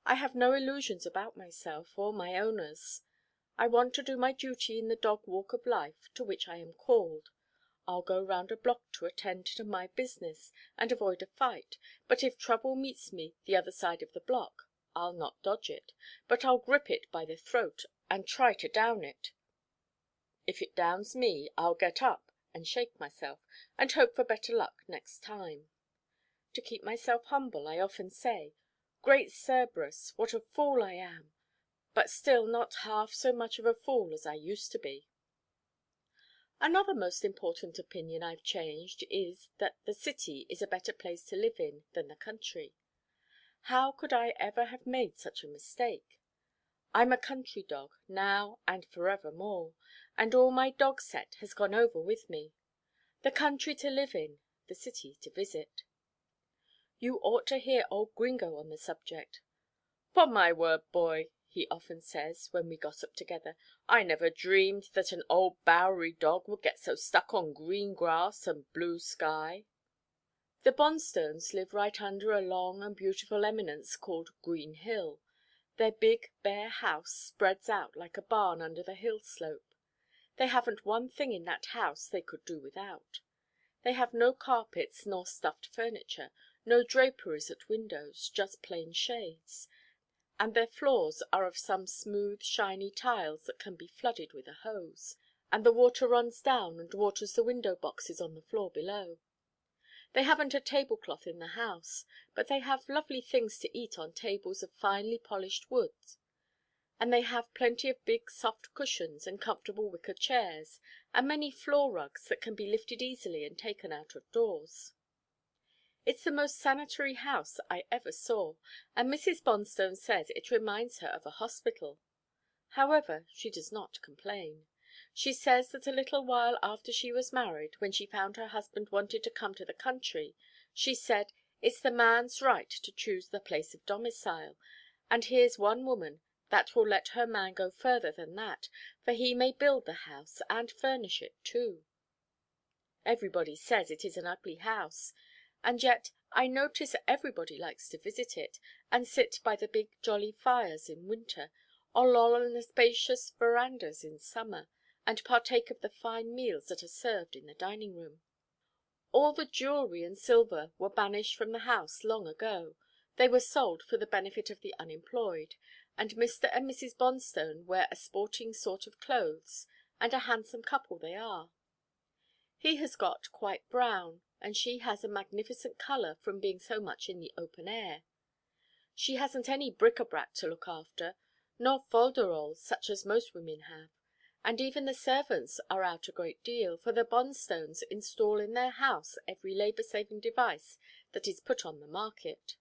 Speaker 1: I have no illusions about myself or my owners. I want to do my duty in the dog walk of life to which I am called. I'll go round a block to attend to my business and avoid a fight, but if trouble meets me the other side of the block, I'll not dodge it, but I'll grip it by the throat and try to down it. If it downs me, I'll get up and shake myself, and hope for better luck next time. To keep myself humble, I often say, "Great Cerberus, what a fool I am!" but still not half so much of a fool as I used to be. Another most important opinion I've changed is that the city is a better place to live in than the country. How could I ever have made such a mistake? I'm a country dog, now and forevermore, and all my dog set has gone over with me. The country to live in, the city to visit. You ought to hear old Gringo on the subject. "'Pon my word, boy," he often says, when we gossip together, "I never dreamed that an old Bowery dog would get so stuck on green grass and blue sky." The Bonstones live right under a long and beautiful eminence called Green Hill. Their big, bare house spreads out like a barn under the hill slope. They haven't one thing in that house they could do without. They have no carpets nor stuffed furniture, no draperies at windows, just plain shades, and their floors are of some smooth, shiny tiles that can be flooded with a hose, and the water runs down and waters the window boxes on the floor below. They haven't a tablecloth in the house, but they have lovely things to eat on tables of finely polished wood, and they have plenty of big soft cushions and comfortable wicker chairs, and many floor rugs that can be lifted easily and taken out of doors. It's the most sanitary house I ever saw, and Mrs. Bonstone says it reminds her of a hospital. However, she does not complain. She says that a little while after she was married, when she found her husband wanted to come to the country, she said, "It's the man's right to choose the place of domicile, and here's one woman that will let her man go further than that, for he may build the house and furnish it too." Everybody says it is an ugly house, and yet I notice everybody likes to visit it, and sit by the big jolly fires in winter, or loll on the spacious verandahs in summer, and partake of the fine meals that are served in the dining–room. All the jewellery and silver were banished from the house long ago. They were sold for the benefit of the unemployed, and Mr. and Mrs. Bonstone wear a sporting sort of clothes, and a handsome couple they are. He has got quite brown, and she has a magnificent colour from being so much in the open air. She hasn't any bric–à–brac to look after, nor fol–de–rols such as most women have, and even the servants are out a great deal, for the Bonstones install in their house every labour–saving device that is put on the market.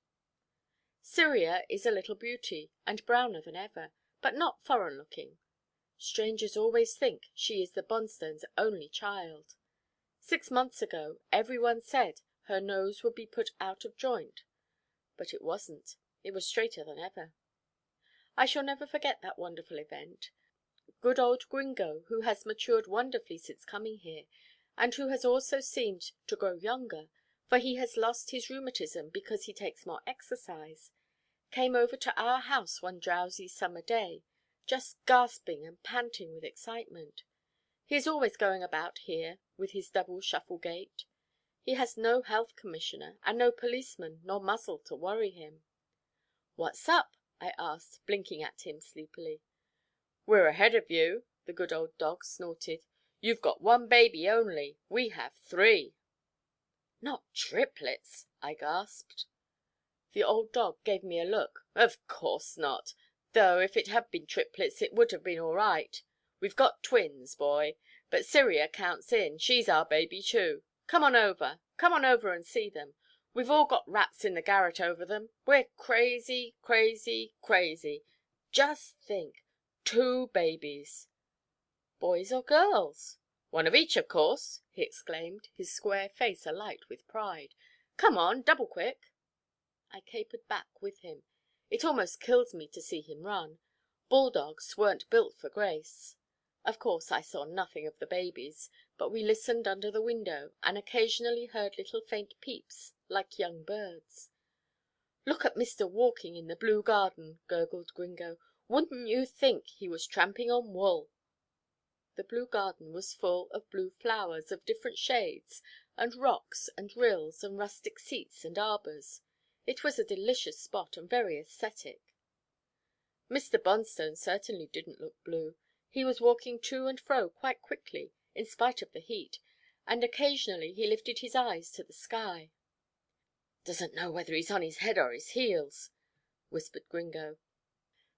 Speaker 1: Cyria is a little beauty, and browner than ever, but not foreign–looking. Strangers always think she is the Bonstones' only child. 6 months ago every one said her nose would be put out of joint, but it wasn't. It was straighter than ever. I shall never forget that wonderful event. Good old Gringo, who has matured wonderfully since coming here, and who has also seemed to grow younger, for he has lost his rheumatism because he takes more exercise, came over to our house one drowsy summer day, just gasping and panting with excitement. He is always going about here with his double shuffle gait. He has no health commissioner, and no policeman nor muzzle to worry him. "What's up?" I asked, blinking at him sleepily. "We're ahead of you," the good old dog snorted. "You've got one baby only. We have 3." "Not triplets?" I gasped. The old dog gave me a look. "Of course not, though if it had been triplets it would have been all right. We've got twins, boy, but Cyria counts in. She's our baby too. Come on over and see them. We've all got rats in the garret over them. We're crazy, crazy, crazy. Just think, 2 babies." "Boys or girls?" "One of each, of course," he exclaimed, his square face alight with pride. "Come on, double quick." I capered back with him. It almost kills me to see him run. Bulldogs weren't built for grace. Of course I saw nothing of the babies, but we listened under the window, and occasionally heard little faint peeps like young birds. "Look at Mister walking in the blue garden," gurgled Gringo. "Wouldn't you think he was tramping on wool?" The blue garden was full of blue flowers of different shades, and rocks and rills and rustic seats and arbors. It was a delicious spot and very aesthetic. Mr. Bonstone certainly didn't look blue. He was walking to and fro quite quickly, in spite of the heat, and occasionally he lifted his eyes to the sky. "Doesn't know whether he's on his head or his heels," whispered Gringo.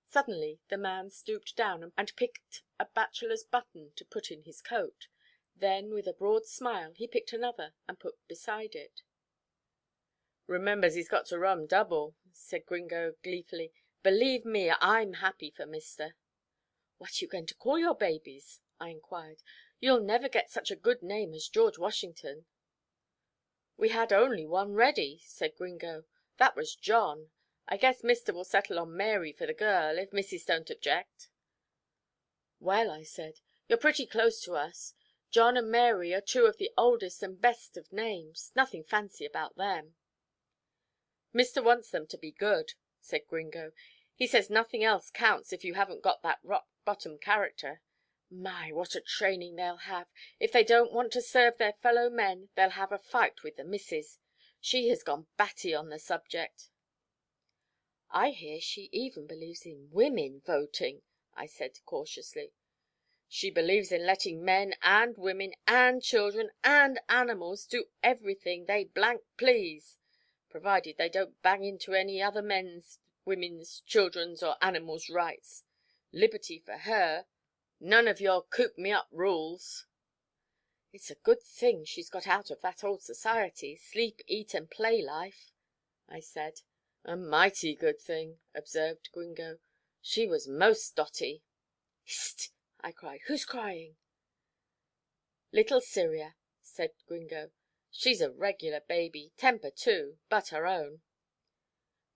Speaker 1: Suddenly the man stooped down and picked a bachelor's button to put in his coat. Then, with a broad smile, he picked another and put beside it. "Remembers he's got to run double," said Gringo gleefully. "Believe me, I'm happy for mister." "What are you going to call your babies?" I inquired. "You'll never get such a good name as George Washington." "We had only one ready," said Gringo. "That was John. I guess mister will settle on Mary for the girl, if missis don't object." "Well," I said, "you're pretty close to us. John and Mary are two of the oldest and best of names. Nothing fancy about them." "Mister wants them to be good," said Gringo. "He says nothing else counts if you haven't got that rock-bottom character. My, what a training they'll have! If they don't want to serve their fellow men, they'll have a fight with the missis. She has gone batty on the subject." "I hear she even believes in women voting," I said cautiously. "She believes in letting men and women and children and animals do everything they please, provided they don't bang into any other men's, women's, children's or animals' rights. Liberty for her. None of your coop-me-up rules." "It's a good thing she's got out of that old society, sleep, eat and play life," I said. "A mighty good thing," observed Gringo. "She was most dotty." "Hist!" I cried. "Who's crying?" "Little Cyria," said Gringo. "She's a regular baby. Temper, too, but her own."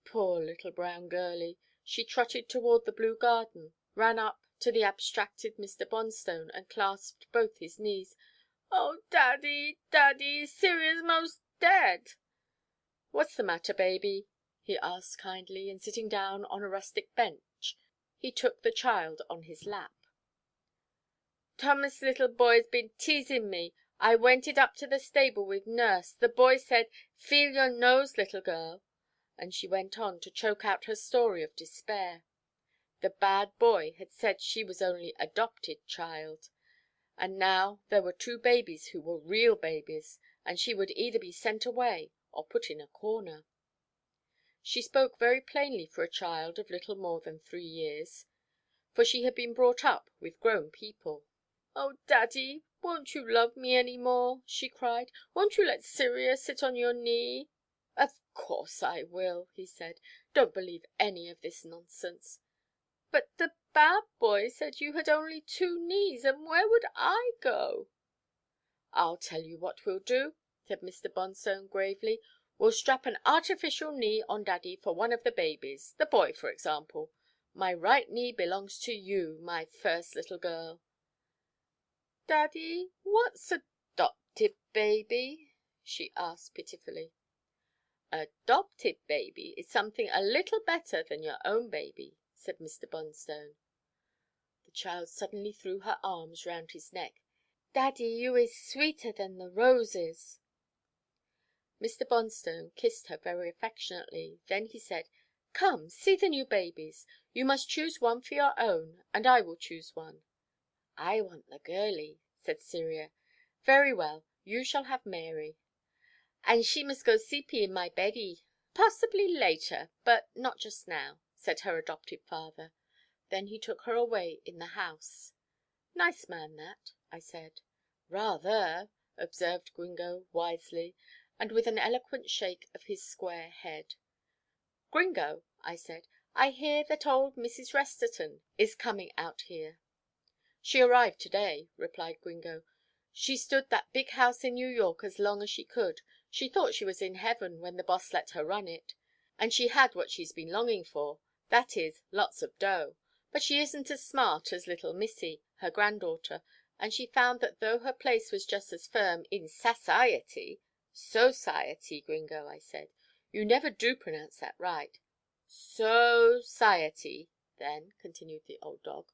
Speaker 1: Poor little brown girlie. She trotted toward the blue garden, ran up to the abstracted Mr. Bonstone and clasped both his knees. "Oh, daddy, daddy, Cyria's most dead." "What's the matter, baby?" he asked kindly, and sitting down on a rustic bench, he took the child on his lap. "Thomas' little boy's been teasing me. I wented up to the stable with nurse. The boy said, 'Feel your nose, little girl,'" and she went on to choke out her story of despair. The bad boy had said she was only adopted child, and now there were two babies who were real babies, and she would either be sent away or put in a corner. She spoke very plainly for a child of little more than 3 years, for she had been brought up with grown people. "Oh, daddy, won't you love me any more?" she cried. "Won't you let Cyria sit on your knee?" "Of course I will," he said. "Don't believe any of this nonsense." "But the bad boy said you had only 2 knees, and where would I go?" "I'll tell you what we'll do," said Mr. Bonstone gravely. "We'll strap an artificial knee on daddy for one of the babies, the boy, for example. My right knee belongs to you, my first little girl." "Daddy, what's a 'dopted baby?" she asked pitifully. "A 'dopted baby is something a little better than your own baby," said Mr. Bonstone. The child suddenly threw her arms round his neck. "Daddy, you is sweeter than the roses." Mr. Bonstone kissed her very affectionately. Then he said, "Come, see the new babies. You must choose one for your own, and I will choose one." "I want the girlie," said Cyria. "Very well, you shall have Mary." "And she must go sleepy in my beddie." "Possibly later, but not just now," said her adopted father. Then he took her away in the house. "Nice man, that," I said. "Rather," observed Gringo wisely, and with an eloquent shake of his square head. "Gringo," I said, "I hear that old Mrs. Resterton is coming out here." "She arrived today," replied Gringo. "She stood that big house in New York as long as she could. She thought she was in heaven when the boss let her run it. and she had what she's been longing for, that is, lots of dough. But she isn't as smart as little Missy, her granddaughter, and she found that though her place was just as firm in Sassiety—" "Society, Gringo," I said. "You never do pronounce that right." "So—ciety, then," continued the old dog.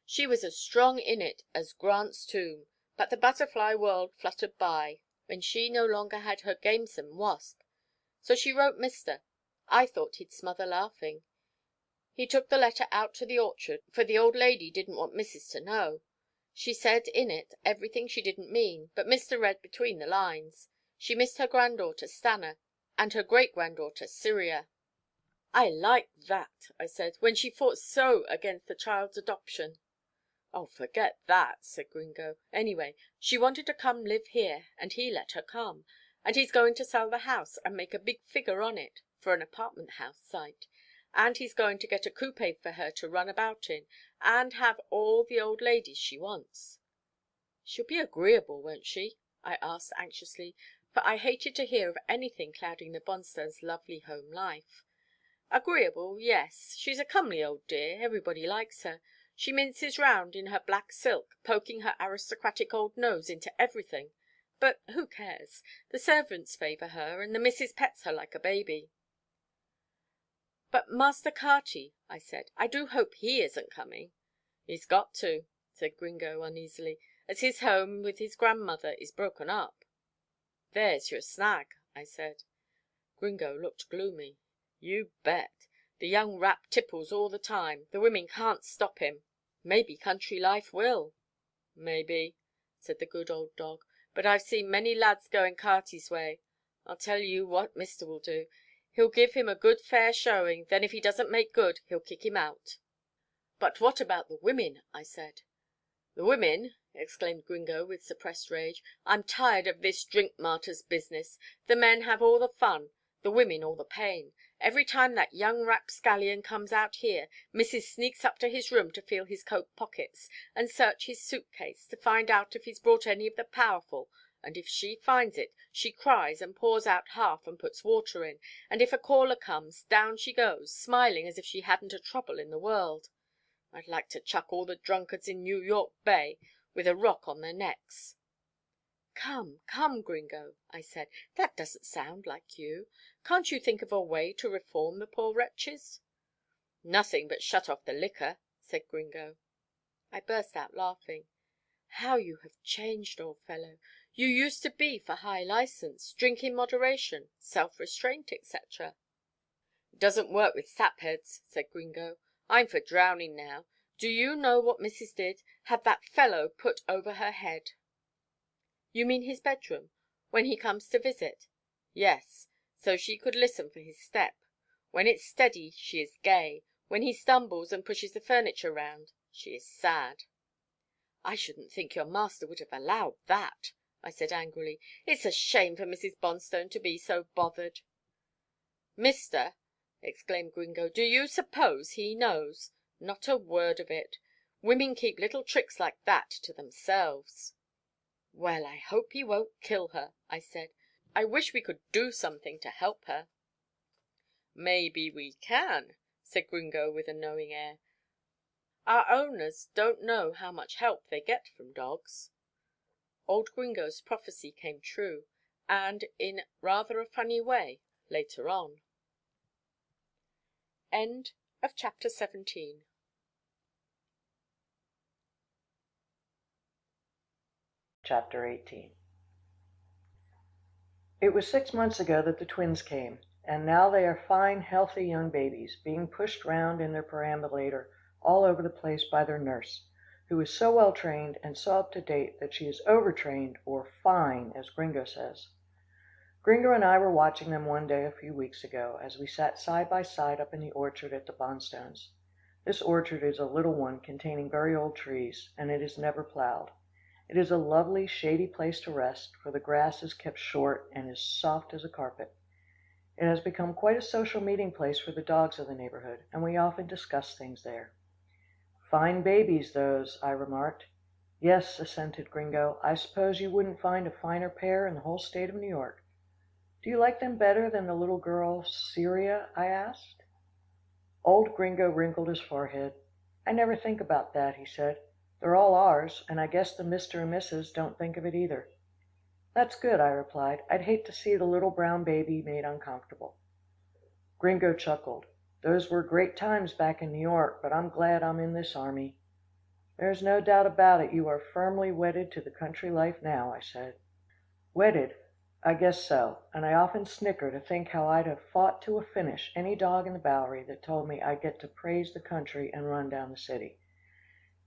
Speaker 1: "She was as strong in it as Grant's tomb, but the butterfly world fluttered by, and she no longer had her gamesome wasp. So she wrote Mister. I thought he'd smother laughing. He took the letter out to the orchard, for the old lady didn't want Missus to know. She said in it everything she didn't mean, but Mister read between the lines. She missed her granddaughter Stanna, and her great-granddaughter Cyria." "I liked that," I said, "when she fought so against the child's adoption." "Oh, forget that," said Gringo. "Anyway, she wanted to come live here, and he let her come. And he's going to sell the house and make a big figure on it for an apartment house site. And he's going to get a coupé for her to run about in, and have all the old ladies she wants." "She'll be agreeable, won't she?" I asked anxiously, for I hated to hear of anything clouding the Bonstones' lovely home life. "Agreeable, yes. She's a comely old dear. Everybody likes her. She minces round in her black silk, poking her aristocratic old nose into everything. But who cares? The servants favour her, and the missus pets her like a baby." "But Master Carty," I said, "I do hope he isn't coming." "He's got to," said Gringo uneasily, "as his home with his grandmother is broken up." "There's your snag," I said. Gringo looked gloomy. "You bet. The young rap tipples all the time. The women can't stop him." "Maybe country life will." "Maybe," said the good old dog, "but I've seen many lads going Carty's way. I'll tell you what Mister will do. He'll give him a good fair showing, then if he doesn't make good, he'll kick him out." "But what about the women?" I said. "The women!" exclaimed Gringo with suppressed rage. "I'm tired of this drink martyr's business. The men have all the fun, the women all the pain. Every time that young rapscallion comes out here, Missis sneaks up to his room to feel his coat pockets, and search his suit case, to find out if he's brought any of the powerful, and if she finds it, she cries and pours out half and puts water in, and if a caller comes, down she goes, smiling as if she hadn't a trouble in the world. I'd like to chuck all the drunkards in New York Bay with a rock on their necks." "Come, come, Gringo," I said, "that doesn't sound like you. Can't you think of a way to reform the poor wretches?" "Nothing but shut off the liquor," said Gringo. I burst out laughing. "How you have changed, old fellow. You used to be for high license, drink in moderation, self–restraint, etc." "It doesn't work with sapheads," said Gringo. "I'm for drowning now. Do you know what Missis did? Had that fellow put over her head." "You mean his bedroom, when he comes to visit?" "Yes, so she could listen for his step. When it's steady she is gay. When he stumbles and pushes the furniture round, she is sad." "I shouldn't think your master would have allowed that," I said angrily. "It's a shame for Mrs. Bonstone to be so bothered." "Mister!" exclaimed Gringo, "do you suppose he knows? Not a word of it. Women keep little tricks like that to themselves." "Well, I hope he won't kill her," I said. "I wish we could do something to help her." "Maybe we can," said Gringo with a knowing air. "Our owners don't know how much help they get from dogs." Old Gringo's prophecy came true, and in rather a funny way, later on. End of chapter 17.
Speaker 6: Chapter 18. It was 6 months ago that the twins came, and now they are fine, healthy young babies, being pushed round in their perambulator all over the place by their nurse, who is so well trained and so up to date that she is overtrained, or fine, as Gringo says. Gringo and I were watching them one day a few weeks ago, as we sat side by side up in the orchard at the Bonstones. This orchard is a little one containing very old trees, and it is never ploughed. It is a lovely shady place to rest, for the grass is kept short and is soft as a carpet. It has become quite a social meeting place for the dogs of the neighbourhood, and we often discuss things there. "Fine babies, those," I remarked. "Yes," assented Gringo. "I suppose you wouldn't find a finer pair in the whole state of New York." Do you like them better than the little girl, Syria? I asked. Old Gringo wrinkled his forehead. I never think about that, he said. They're all ours, and I guess the Mr. and Mrs. don't think of it either. That's good, I replied. I'd hate to see the little brown baby made uncomfortable. Gringo chuckled. Those were great times back in New York, but I'm glad I'm in this army. There's no doubt about it, you are firmly wedded to the country life now, I said. Wedded? I guess so, and I often snicker to think how I'd have fought to a finish any dog in the Bowery that told me I'd get to praise the country and run down the city.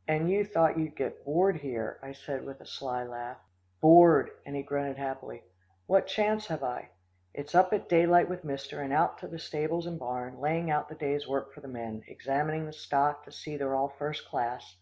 Speaker 6: And you thought you'd get bored here, I said with a sly laugh. Bored, and he grunted happily. What chance have I? It's up at daylight with Mister and out to the stables and barn, laying out the day's work for the men, examining the stock to see they're all first class.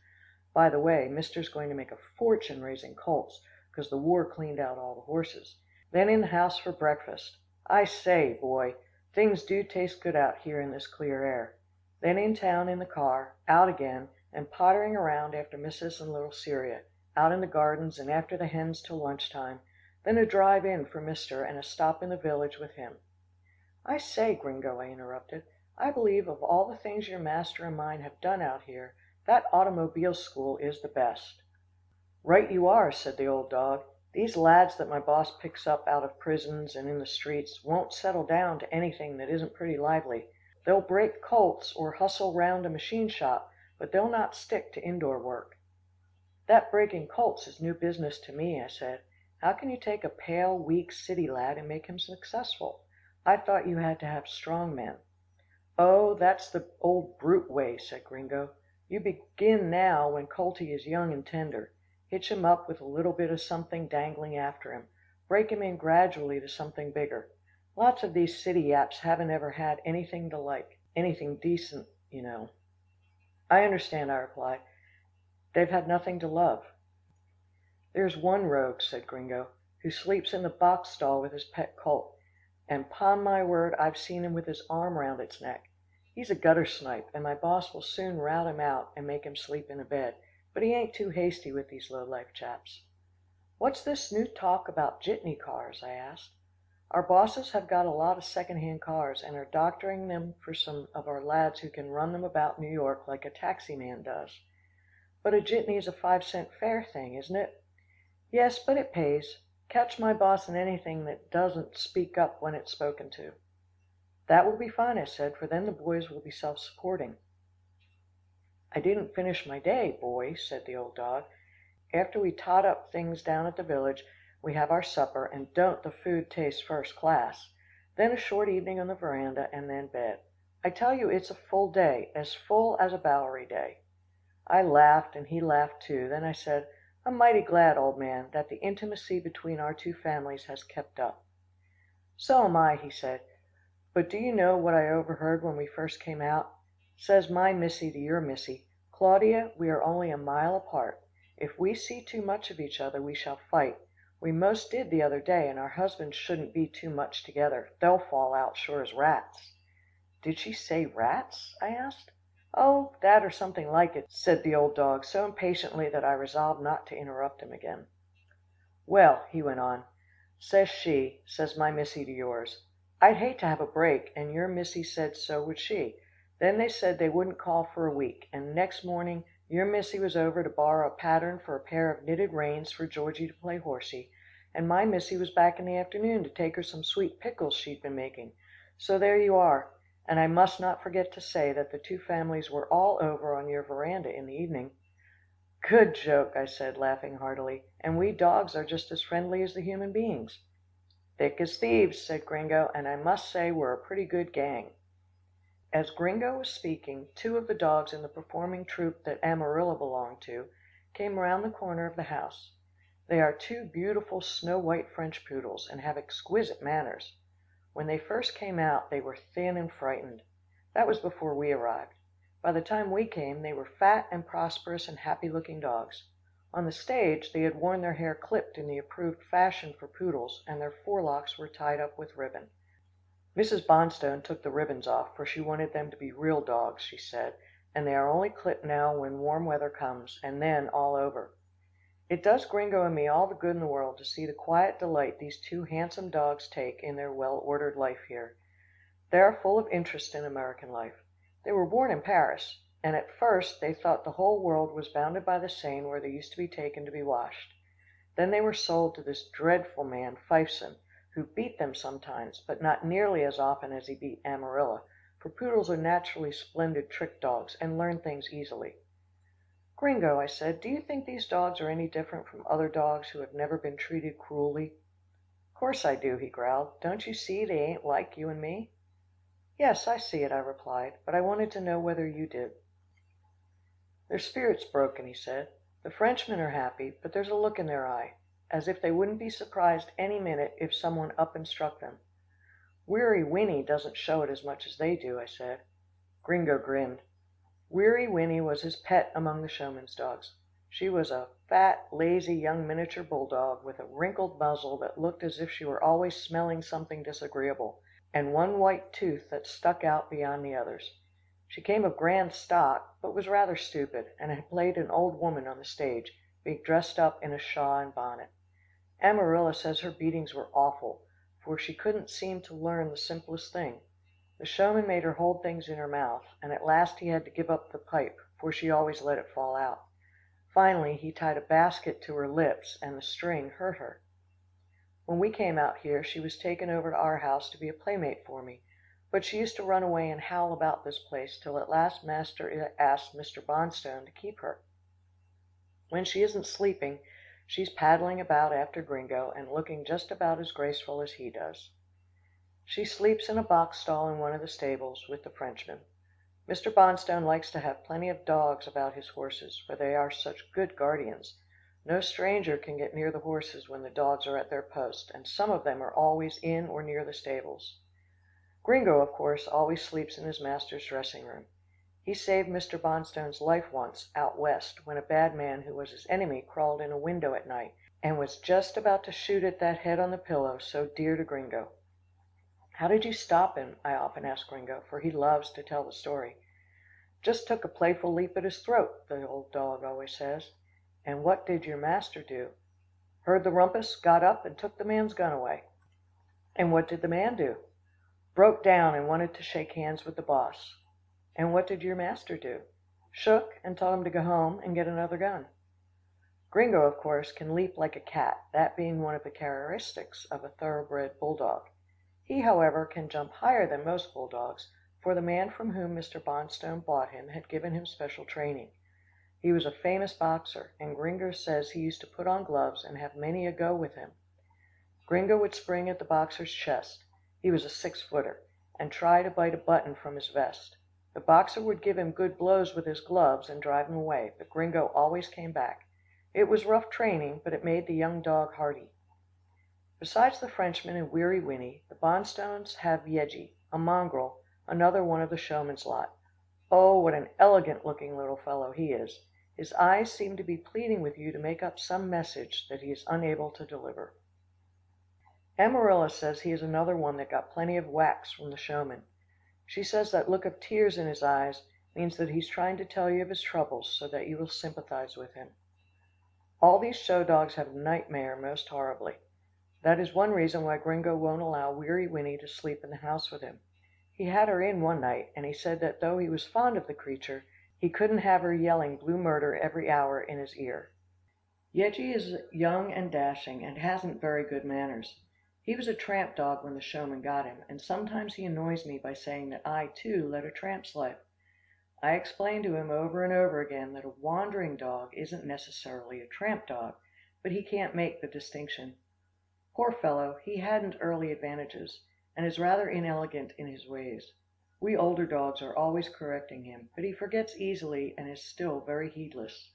Speaker 6: By the way, Mister's going to make a fortune raising colts, 'cause the war cleaned out all the horses. Then in the house for breakfast. I say, boy, things do taste good out here in this clear air. Then in town in the car, out again, and pottering around after Mrs. and little Syria, out in the gardens and after the hens till lunchtime, then a drive in for Mister and a stop in the village with him. I say, Gringo, I interrupted, I believe of all the things your master and mine have done out here, that automobile school is the best. Right you are, said the old dog. These lads that my boss picks up out of prisons and in the streets won't settle down to anything that isn't pretty lively. They'll break colts or hustle round a machine shop, but they'll not stick to indoor work. That breaking colts is new business to me, I said. How can you take a pale, weak city lad and make him successful? I thought you had to have strong men. Oh, that's the old brute way, said Gringo. You begin now when Colty is young and tender. Hitch him up with a little bit of something dangling after him. Break him in gradually to something bigger. Lots of these city yaps haven't ever had anything to like, anything decent, you know. I understand, I replied. They've had nothing to love. There's one rogue, said Gringo, who sleeps in the box stall with his pet colt, and 'pon my word I've seen him with his arm round its neck. He's a gutter snipe, and my boss will soon rout him out and make him sleep in a bed, but he ain't too hasty with these low-life chaps. What's this new talk about jitney cars? I asked. Our bosses have got a lot of second-hand cars and are doctoring them for some of our lads who can run them about New York like a taxi man does. But a jitney is a 5-cent fare thing, isn't it? Yes, but it pays. Catch my boss in anything that doesn't speak up when it's spoken to. That will be fine, I said, for then the boys will be self-supporting. I didn't finish my day, boy, said the old dog. After we tot up things down at the village, we have our supper, and don't the food taste first class. Then a short evening on the veranda, and then bed. I tell you it's a full day, as full as a Bowery day. I laughed, and he laughed too. Then I said, I'm mighty glad, old man, that the intimacy between our two families has kept up. So am I, he said. But do you know what I overheard when we first came out? Says my missy to your missy, Claudia, we are only a mile apart. If we see too much of each other, we shall fight. We most did the other day, and our husbands shouldn't be too much together. They'll fall out sure as rats. Did she say rats? I asked. Oh, that or something like it, said the old dog so impatiently that I resolved not to interrupt him again. Well, he went on, says my missy to yours, I'd hate to have a break, and your missy said so would she. Then they said they wouldn't call for a week, and next morning your missy was over to borrow a pattern for a pair of knitted reins for Georgie to play horsey, and my missy was back in the afternoon to take her some sweet pickles she'd been making. So there you are, and I must not forget to say that the two families were all over on your veranda in the evening. Good joke, I said, laughing heartily, and we dogs are just as friendly as the human beings. Thick as thieves, said Gringo, and I must say we're a pretty good gang. As Gringo was speaking, two of the dogs in the performing troupe that Amarilla belonged to came round the corner of the house. They are two beautiful snow-white French poodles, and have exquisite manners. When they first came out, they were thin and frightened. That was before we arrived. By the time we came, they were fat and prosperous and happy-looking dogs. On the stage, they had worn their hair clipped in the approved fashion for poodles, and their forelocks were tied up with ribbon. Mrs. Bonstone took the ribbons off, for she wanted them to be real dogs, she said, and they are only clipped now when warm weather comes, and then all over. It does Gringo and me all the good in the world to see the quiet delight these two handsome dogs take in their well-ordered life here. They are full of interest in American life. They were born in Paris, and at first they thought the whole world was bounded by the Seine where they used to be taken to be washed. Then they were sold to this dreadful man, Fifeson, who beat them sometimes, but not nearly as often as he beat Amarilla, for poodles are naturally splendid trick dogs, and learn things easily. Gringo, I said, do you think these dogs are any different from other dogs who have never been treated cruelly? Course I do, he growled. Don't you see they ain't like you and me? Yes, I see it, I replied, but I wanted to know whether you did. Their spirit's broken, he said. The Frenchmen are happy, but there's a look in their eye, as if they wouldn't be surprised any minute if someone up and struck them. Weary Winnie doesn't show it as much as they do, I said. Gringo grinned. Weary Winnie was his pet among the showman's dogs. She was a fat, lazy young miniature bulldog with a wrinkled muzzle that looked as if she were always smelling something disagreeable, and one white tooth that stuck out beyond the others. She came of grand stock, but was rather stupid, and had played an old woman on the stage, being dressed up in a shawl and bonnet. Amarilla says her beatings were awful, for she couldn't seem to learn the simplest thing. The showman made her hold things in her mouth, and at last he had to give up the pipe, for she always let it fall out. Finally, he tied a basket to her lips, and the string hurt her. When we came out here, she was taken over to our house to be a playmate for me, but she used to run away and howl about this place till at last master asked Mr. Bonstone to keep her. When she isn't sleeping, she's paddling about after Gringo and looking just about as graceful as he does. She sleeps in a box stall in one of the stables with the Frenchman. Mr. Bonstone likes to have plenty of dogs about his horses, for they are such good guardians. No stranger can get near the horses when the dogs are at their post, and some of them are always in or near the stables. Gringo, of course, always sleeps in his master's dressing room. He saved Mr. Bonstone's life once, out west, when a bad man who was his enemy crawled in a window at night, and was just about to shoot at that head on the pillow so dear to Gringo. How did you stop him? I often ask Gringo, for he loves to tell the story. Just took a playful leap at his throat, the old dog always says. And what did your master do? Heard the rumpus, got up, and took the man's gun away. And what did the man do? Broke down and wanted to shake hands with the boss. And what did your master do? Shook and told him to go home and get another gun. Gringo, of course, can leap like a cat, that being one of the characteristics of a thoroughbred bulldog. He, however, can jump higher than most bulldogs, for the man from whom Mr. Bonstone bought him had given him special training. He was a famous boxer, and Gringo says he used to put on gloves and have many a go with him. Gringo would spring at the boxer's chest, he was a 6-footer, and try to bite a button from his vest. The boxer would give him good blows with his gloves and drive him away, but Gringo always came back. It was rough training, but it made the young dog hardy. Besides the Frenchman and Weary Winnie, the Bonstones have Yeggie, a mongrel, another one of the showman's lot. Oh, what an elegant-looking little fellow he is. His eyes seem to be pleading with you to make up some message that he is unable to deliver. Amarilla says he is another one that got plenty of whacks from the showman. She says that look of tears in his eyes means that he's trying to tell you of his troubles so that you will sympathize with him. All these show dogs have nightmare most horribly. That is one reason why Gringo won't allow Weary Winnie to sleep in the house with him. He had her in one night, and he said that though he was fond of the creature, he couldn't have her yelling blue murder every hour in his ear. Yeggie is young and dashing, and hasn't very good manners. He was a tramp dog when the showman got him, and sometimes he annoys me by saying that I, too, led a tramp's life. I explained to him over and over again that a wandering dog isn't necessarily a tramp dog, but he can't make the distinction. Poor fellow, he hadn't early advantages, and is rather inelegant in his ways. We older dogs are always correcting him, but he forgets easily and is still very heedless.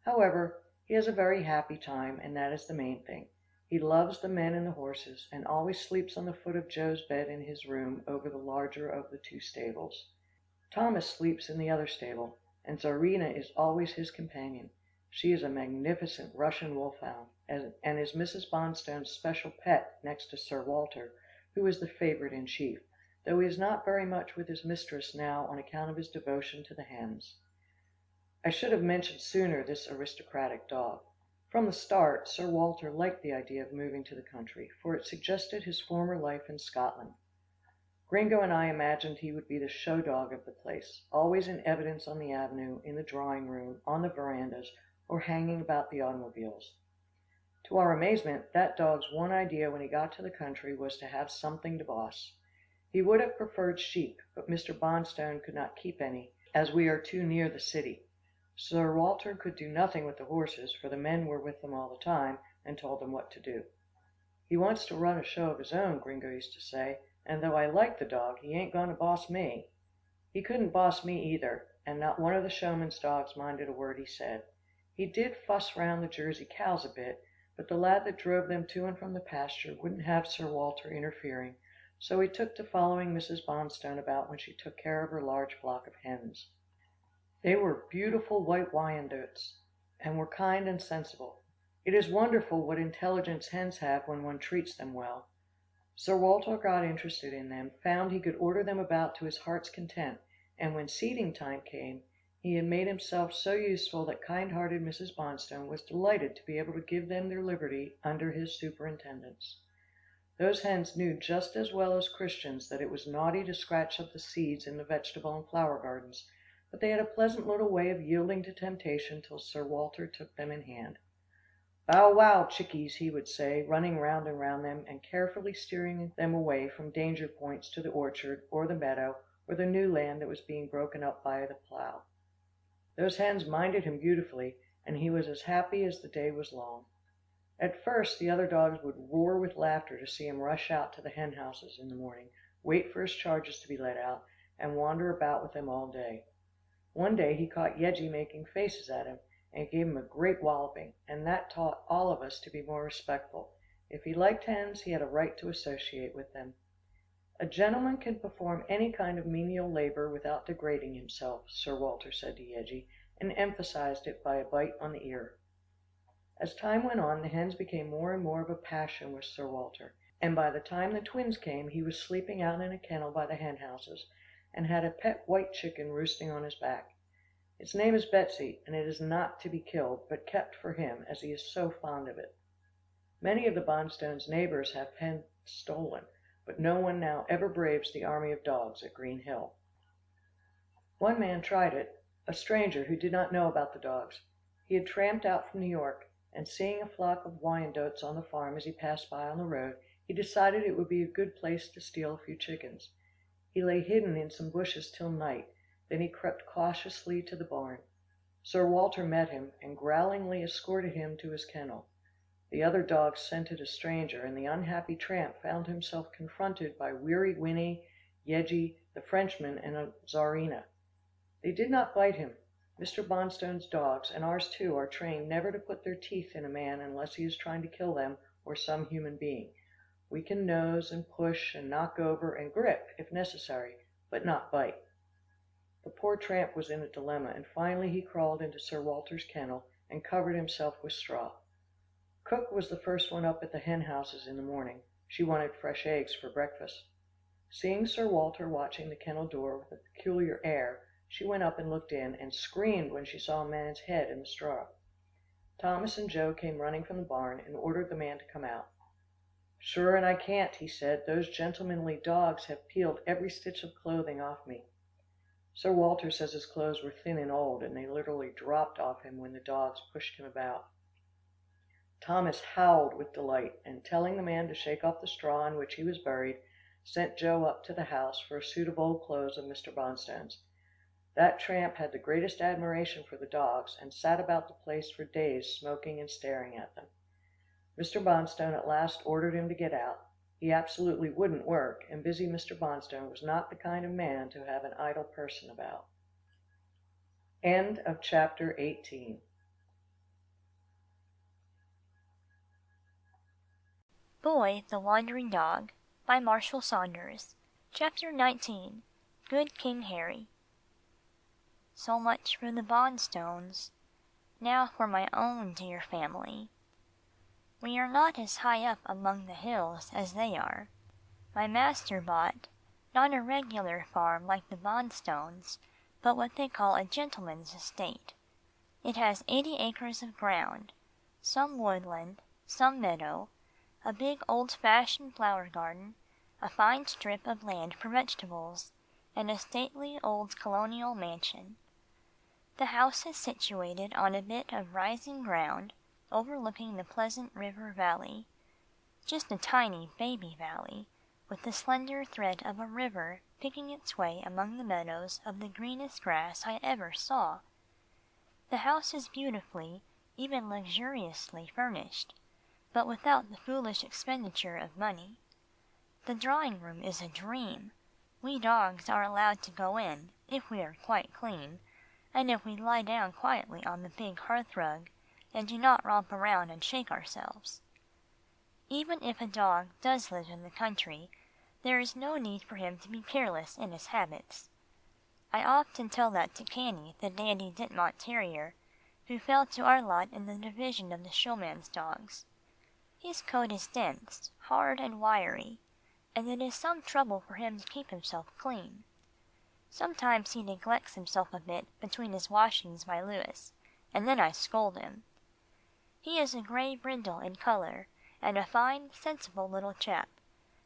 Speaker 6: However, he has a very happy time, and that is the main thing. He loves the men and the horses, and always sleeps on the foot of Joe's bed in his room over the larger of the 2 stables. Thomas sleeps in the other stable, and Czarina is always his companion. She is a magnificent Russian wolfhound, and is Mrs. Bonstone's special pet next to Sir Walter, who is the favorite in chief, though he is not very much with his mistress now on account of his devotion to the hens. I should have mentioned sooner this aristocratic dog. From the start, Sir Walter liked the idea of moving to the country, for it suggested his former life in Scotland. Gringo and I imagined he would be the show dog of the place, always in evidence on the avenue, in the drawing room, on the verandas, or hanging about the automobiles. To our amazement, that dog's one idea when he got to the country was to have something to boss. He would have preferred sheep, but Mr. Bonstone could not keep any, as we are too near the city. Sir Walter could do nothing with the horses, for the men were with them all the time, and told them what to do. He wants to run a show of his own, Gringo used to say, and though I like the dog, he ain't going to boss me. He couldn't boss me either, and not one of the showman's dogs minded a word he said. He did fuss round the Jersey cows a bit, but the lad that drove them to and from the pasture wouldn't have Sir Walter interfering, so he took to following Mrs. Bonstone about when she took care of her large flock of hens. They were beautiful white Wyandottes, and were kind and sensible. It is wonderful what intelligence hens have when one treats them well. Sir Walter got interested in them, found he could order them about to his heart's content, and when seeding time came, he had made himself so useful that kind-hearted Mrs. Bonstone was delighted to be able to give them their liberty under his superintendence. Those hens knew just as well as Christians that it was naughty to scratch up the seeds in the vegetable and flower gardens, but they had a pleasant little way of yielding to temptation till Sir Walter took them in hand. "Bow wow, chickies," he would say, running round and round them, and carefully steering them away from danger points to the orchard, or the meadow, or the new land that was being broken up by the plough. Those hens minded him beautifully, and he was as happy as the day was long. At first the other dogs would roar with laughter to see him rush out to the hen houses in the morning, wait for his charges to be let out, and wander about with them all day. One day he caught Yeggie making faces at him, and gave him a great walloping, and that taught all of us to be more respectful. If he liked hens, he had a right to associate with them. "A gentleman can perform any kind of menial labor without degrading himself," Sir Walter said to Yeggie, and emphasized it by a bite on the ear. As time went on, the hens became more and more of a passion with Sir Walter, and by the time the twins came, he was sleeping out in a kennel by the hen houses, and had a pet white chicken roosting on his back. Its name is Betsy, and it is not to be killed, but kept for him, as he is so fond of it. Many of the Bonstones' neighbors have hens stolen, but no one now ever braves the army of dogs at Green Hill. One man tried it, a stranger who did not know about the dogs. He had tramped out from New York, and seeing a flock of Wyandottes on the farm as he passed by on the road, he decided it would be a good place to steal a few chickens. He lay hidden in some bushes till night, then he crept cautiously to the barn. Sir Walter met him, and growlingly escorted him to his kennel. The other dogs scented a stranger, and the unhappy tramp found himself confronted by Weary Winnie, Yeggie, the Frenchman, and Czarina. They did not bite him. Mr. Bonstone's dogs, and ours too, are trained never to put their teeth in a man unless he is trying to kill them or some human being. We can nose and push and knock over and grip if necessary, but not bite. The poor tramp was in a dilemma, and finally he crawled into Sir Walter's kennel and covered himself with straw. Cook was the first one up at the hen houses in the morning. She wanted fresh eggs for breakfast. Seeing Sir Walter watching the kennel door with a peculiar air, she went up and looked in, and screamed when she saw a man's head in the straw. Thomas and Joe came running from the barn, and ordered the man to come out. "Sure and I can't," he said. "Those gentlemanly dogs have peeled every stitch of clothing off me." Sir Walter says his clothes were thin and old, and they literally dropped off him when the dogs pushed him about. Thomas howled with delight, and telling the man to shake off the straw in which he was buried, sent Joe up to the house for a suit of old clothes of Mr. Bonstone's. That tramp had the greatest admiration for the dogs, and sat about the place for days smoking and staring at them. Mr. Bonstone at last ordered him to get out. He absolutely wouldn't work, and busy Mr. Bonstone was not the kind of man to have an idle person about. End of chapter 18.
Speaker 4: Boy, the Wandering Dog by Marshall Saunders. Chapter 19. Good King Harry. So much for the Bonstones. Now for my own dear family. We are not as high up among the hills as they are. My master bought, not a regular farm like the Bonstones, but what they call a gentleman's estate. It has 80 acres of ground, some woodland, some meadow, a big old-fashioned flower garden, a fine strip of land for vegetables, and a stately old colonial mansion. The house is situated on a bit of rising ground overlooking the pleasant river valley, just a tiny baby valley, with the slender thread of a river picking its way among the meadows of the greenest grass I ever saw. The house is beautifully, even luxuriously furnished, but without the foolish expenditure of money. The drawing room is a dream. We dogs are allowed to go in, if we are quite clean, and if we lie down quietly on the big hearth rug, and do not romp around and shake ourselves. Even if a dog does live in the country, there is no need for him to be careless in his habits. I often tell that to Canny, the Dandy Ditmont Terrier, who fell to our lot in the division of the showman's dogs. His coat is dense, hard and wiry, and it is some trouble for him to keep himself clean. Sometimes he neglects himself a bit between his washings by Louis, and then I scold him. He is a grey brindle in colour, and a fine, sensible little chap,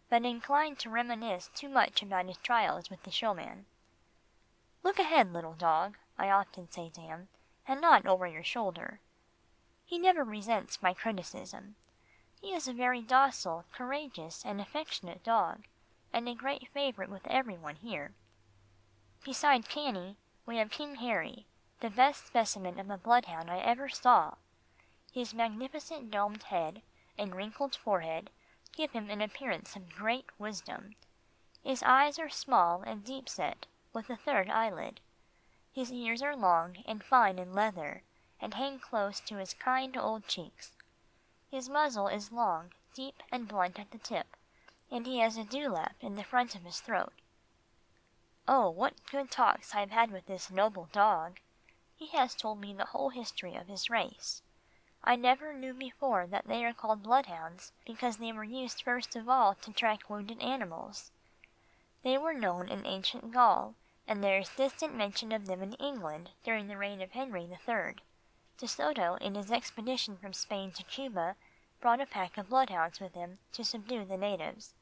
Speaker 4: but inclined to reminisce too much about his trials with the showman. "Look ahead, little dog," I often say to him, "and not over your shoulder." He never resents my criticism. He is a very docile, courageous, and affectionate dog, and a great favourite with everyone here. Beside Canny, we have King Harry, the best specimen of a bloodhound I ever saw. His magnificent domed head and wrinkled forehead give him an appearance of great wisdom. His eyes are small and deep-set, with a third eyelid. His ears are long and fine in leather, and hang close to his kind old cheeks. His muzzle is long, deep, and blunt at the tip, and he has a dewlap in the front of his throat. Oh, what good talks I have had with this noble dog! He has told me the whole history of his race. I never knew before that they are called bloodhounds because they were used first of all to track wounded animals. They were known in ancient Gaul, and there is distant mention of them in England during the reign of Henry III. De Soto, in his expedition from Spain to Cuba, brought a pack of bloodhounds with him to subdue the natives.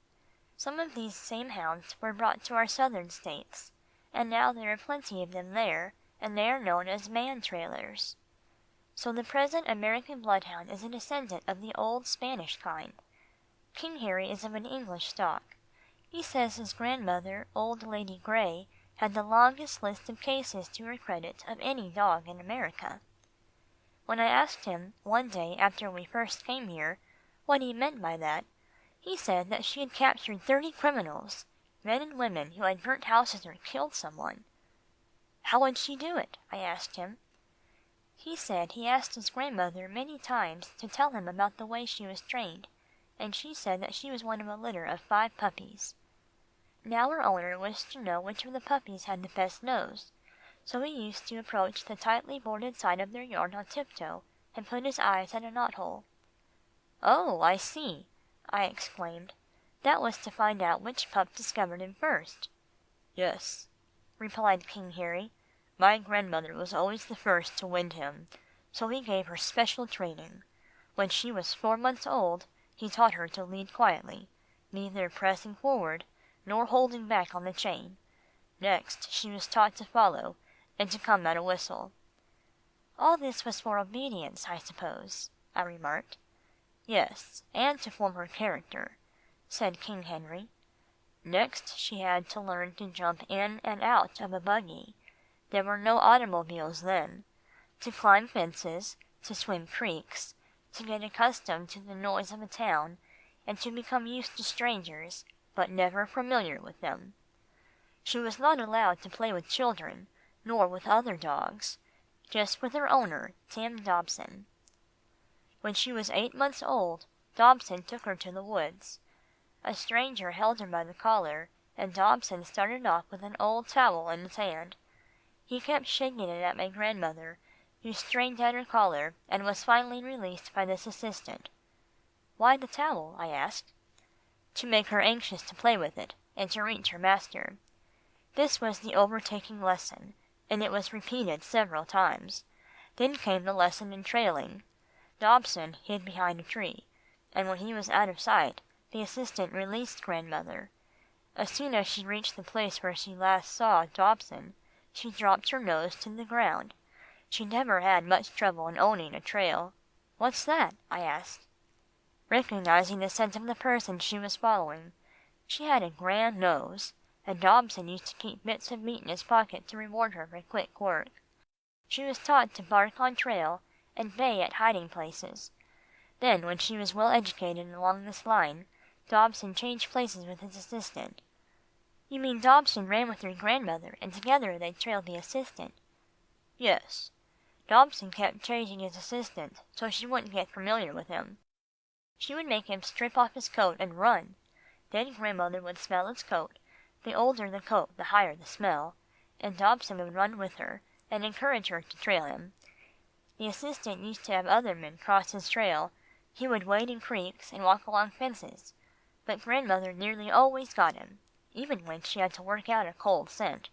Speaker 4: Some of these same hounds were brought to our southern states, and now there are plenty of them there, and they are known as man-trailers. So the present American bloodhound is a descendant of the old Spanish kind. King Harry is of an English stock. He says his grandmother, Old Lady Grey, had the longest list of cases to her credit of any dog in America. When I asked him, one day after we first came here, what he meant by that, he said that she had captured 30 criminals, men and women who had burnt houses or killed someone. How would she do it? I asked him. He said he asked his grandmother many times to tell him about the way she was trained, and she said that she was one of a litter of 5 puppies. Now her owner wished to know which of the puppies had the best nose, so he used to approach the tightly boarded side of their yard on tiptoe and put his eyes at a knothole. "Oh, I see," I exclaimed. "That was to find out which pup discovered him first." "Yes," replied King Harry. "My grandmother was always the first to wind him, so he gave her special training. When she was 4 months old, he taught her to lead quietly, neither pressing forward nor holding back on the chain. Next she was taught to follow, and to come at a whistle." "All this was for obedience, I suppose," I remarked. "Yes, and to form her character," said King Henry. "Next she had to learn to jump in and out of a buggy. There were no automobiles then. To climb fences, to swim creeks, to get accustomed to the noise of a town, and to become used to strangers, but never familiar with them. She was not allowed to play with children, nor with other dogs, just with her owner, Tim Dobson. When she was 8 months old, Dobson took her to the woods. A stranger held her by the collar, and Dobson started off with an old towel in his hand. He kept shaking it at my grandmother, who strained at her collar, and was finally released by this assistant. "Why the towel?" I asked. "To make her anxious to play with it, and to reach her master." This was the overtaking lesson, and it was repeated several times. Then came the lesson in trailing. Dobson hid behind a tree, and when he was out of sight, the assistant released grandmother. As soon as she reached the place where she last saw Dobson, she dropped her nose to the ground. She never had much trouble in owning a trail. "What's that?" I asked, recognizing the scent of the person she was following. She had a grand nose, and Dobson used to keep bits of meat in his pocket to reward her for quick work. She was taught to bark on trail and bay at hiding places. Then, when she was well educated along this line, Dobson changed places with his assistant. "You mean Dobson ran with your grandmother, and together they trailed the assistant?" "Yes. Dobson kept changing his assistant so she wouldn't get familiar with him. She would make him strip off his coat and run. Then grandmother would smell his coat. The older the coat, the higher the smell, and Dobson would run with her and encourage her to trail him. The assistant used to have other men cross his trail. He would wade in creeks and walk along fences, but grandmother nearly always got him, even when she had to work out a cold scent."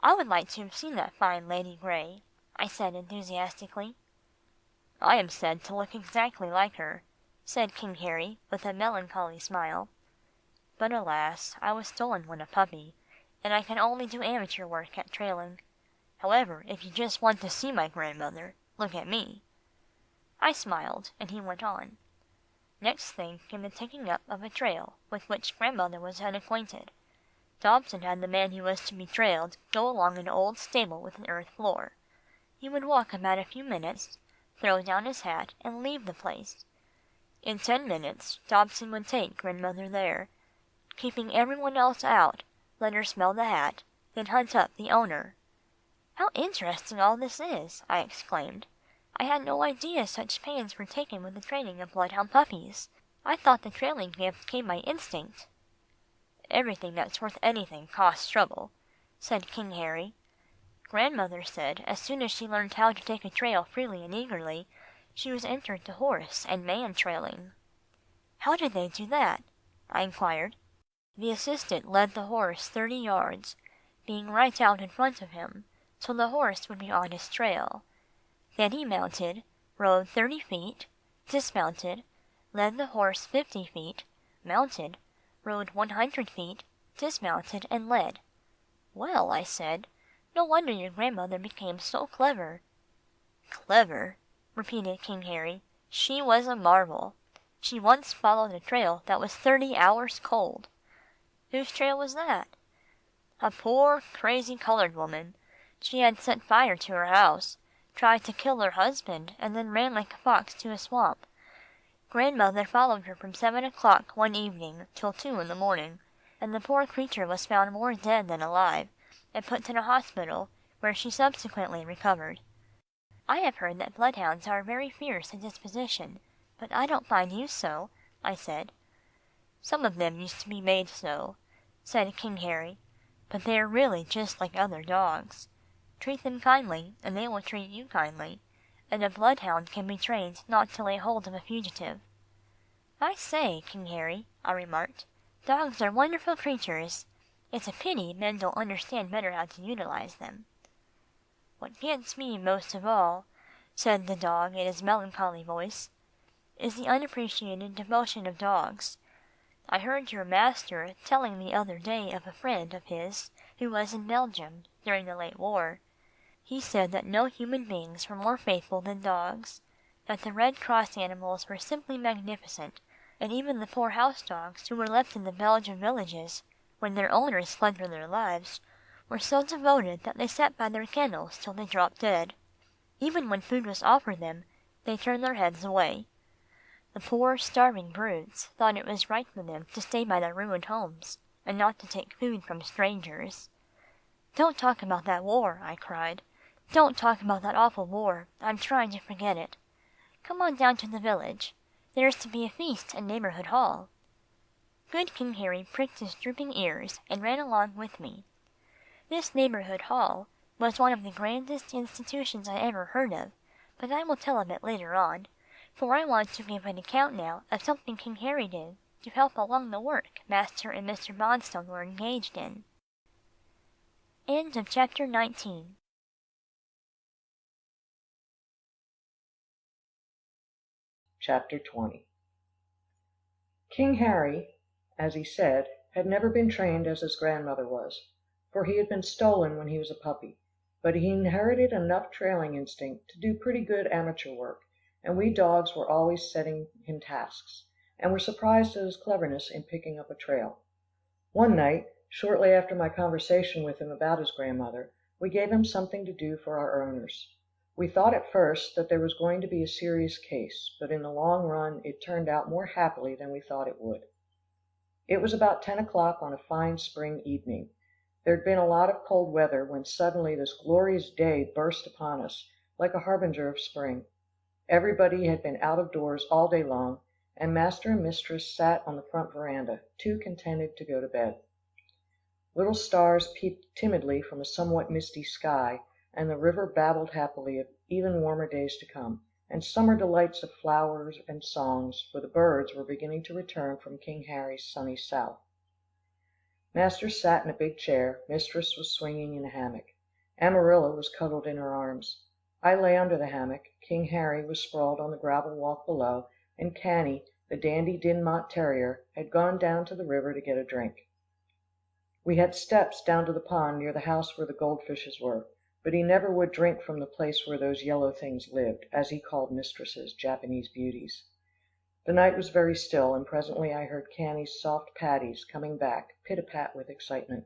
Speaker 4: "I would like to have seen that fine Lady Grey," I said enthusiastically. "I am said to look exactly like her," said King Harry with a melancholy smile. "But alas, I was stolen when a puppy, and I can only do amateur work at trailing. However, if you just want to see my grandmother, look at me." I smiled, and he went on. Next thing came the taking up of a trail with which grandmother was unacquainted. Dobson had the man who was to be trailed go along an old stable with an earth floor. He would walk about a few minutes, throw down his hat, and leave the place. In 10 minutes Dobson would take grandmother there. Keeping everyone else out, let her smell the hat, then hunt up the owner. "How interesting all this is!" I exclaimed. "I had no idea such pains were taken with the training of bloodhound puppies. I thought the trailing gift came by instinct." "Everything that's worth anything costs trouble," said King Harry. "Grandmother said as soon as she learned how to take a trail freely and eagerly, she was entered to horse and man trailing." "How did they do that?" I inquired. "The assistant led the horse 30 yards, being right out in front of him, so the horse would be on his trail. Then he mounted, rode 30 feet, dismounted, led the horse 50 feet, mounted, rode 100 feet, dismounted, and led." "Well," I said, "no wonder your grandmother became so clever." "Clever," repeated King Harry. "She was a marvel. She once followed a trail that was 30 hours cold." "Whose trail was that?" "A poor, crazy colored woman. She had set fire to her house, tried to kill her husband, and then ran like a fox to a swamp. Grandmother followed her from 7 o'clock one evening till 2 in the morning, and the poor creature was found more dead than alive, and put in a hospital, where she subsequently recovered." "I have heard that bloodhounds are very fierce in disposition, but I don't find you so," I said. "Some of them used to be made so," said King Harry, "but they are really just like other dogs. Treat them kindly, and they will treat you kindly, and a bloodhound can be trained not to lay hold of a fugitive." "I say, King Harry," I remarked, "dogs are wonderful creatures. It's a pity men don't understand better how to utilize them." "What gets me most of all," said the dog in his melancholy voice, "is the unappreciated devotion of dogs. I heard your master telling the other day of a friend of his who was in Belgium during the late war. He said that no human beings were more faithful than dogs, that the Red Cross animals were simply magnificent, and even the poor house dogs who were left in the Belgian villages when their owners fled for their lives were so devoted that they sat by their kennels till they dropped dead. Even when food was offered them, they turned their heads away. The poor starving brutes thought it was right for them to stay by their ruined homes, and not to take food from strangers." "Don't talk about that war," I cried. "Don't talk about that awful war. I'm trying to forget it. Come on down to the village. There is to be a feast in Neighbourhood Hall." Good King Harry pricked his drooping ears and ran along with me. This Neighbourhood Hall was one of the grandest institutions I ever heard of, but I will tell of it later on, for I want to give an account now of something King Harry did to help along the work Master and Mr. Bonstone were engaged in. End of chapter 19.
Speaker 6: Chapter 20 King Harry, as he said, had never been trained as his grandmother was, for he had been stolen when he was a puppy, but he inherited enough trailing instinct to do pretty good amateur work, and we dogs were always setting him tasks, and were surprised at his cleverness in picking up a trail. One night, shortly after my conversation with him about his grandmother, we gave him something to do for our owners. We thought at first that there was going to be a serious case, but in the long run it turned out more happily than we thought it would. It was about 10 o'clock on a fine spring evening. There had been a lot of cold weather when suddenly this glorious day burst upon us, like a harbinger of spring. Everybody had been out of doors all day long, and master and mistress sat on the front veranda, too contented to go to bed. Little stars peeped timidly from a somewhat misty sky, and the river babbled happily of even warmer days to come, and summer delights of flowers and songs, for the birds were beginning to return from King Harry's sunny south. Master sat in a big chair, mistress was swinging in a hammock. Amarilla was cuddled in her arms. I lay under the hammock, King Harry was sprawled on the gravel walk below, and Canny, the dandy Dinmont terrier, had gone down to the river to get a drink. We had steps down to the pond near the house where the goldfishes were, but he never would drink from the place where those yellow things lived, as he called mistress's Japanese beauties. The night was very still, and presently I heard Canny's soft patties coming back, pit-a-pat with excitement.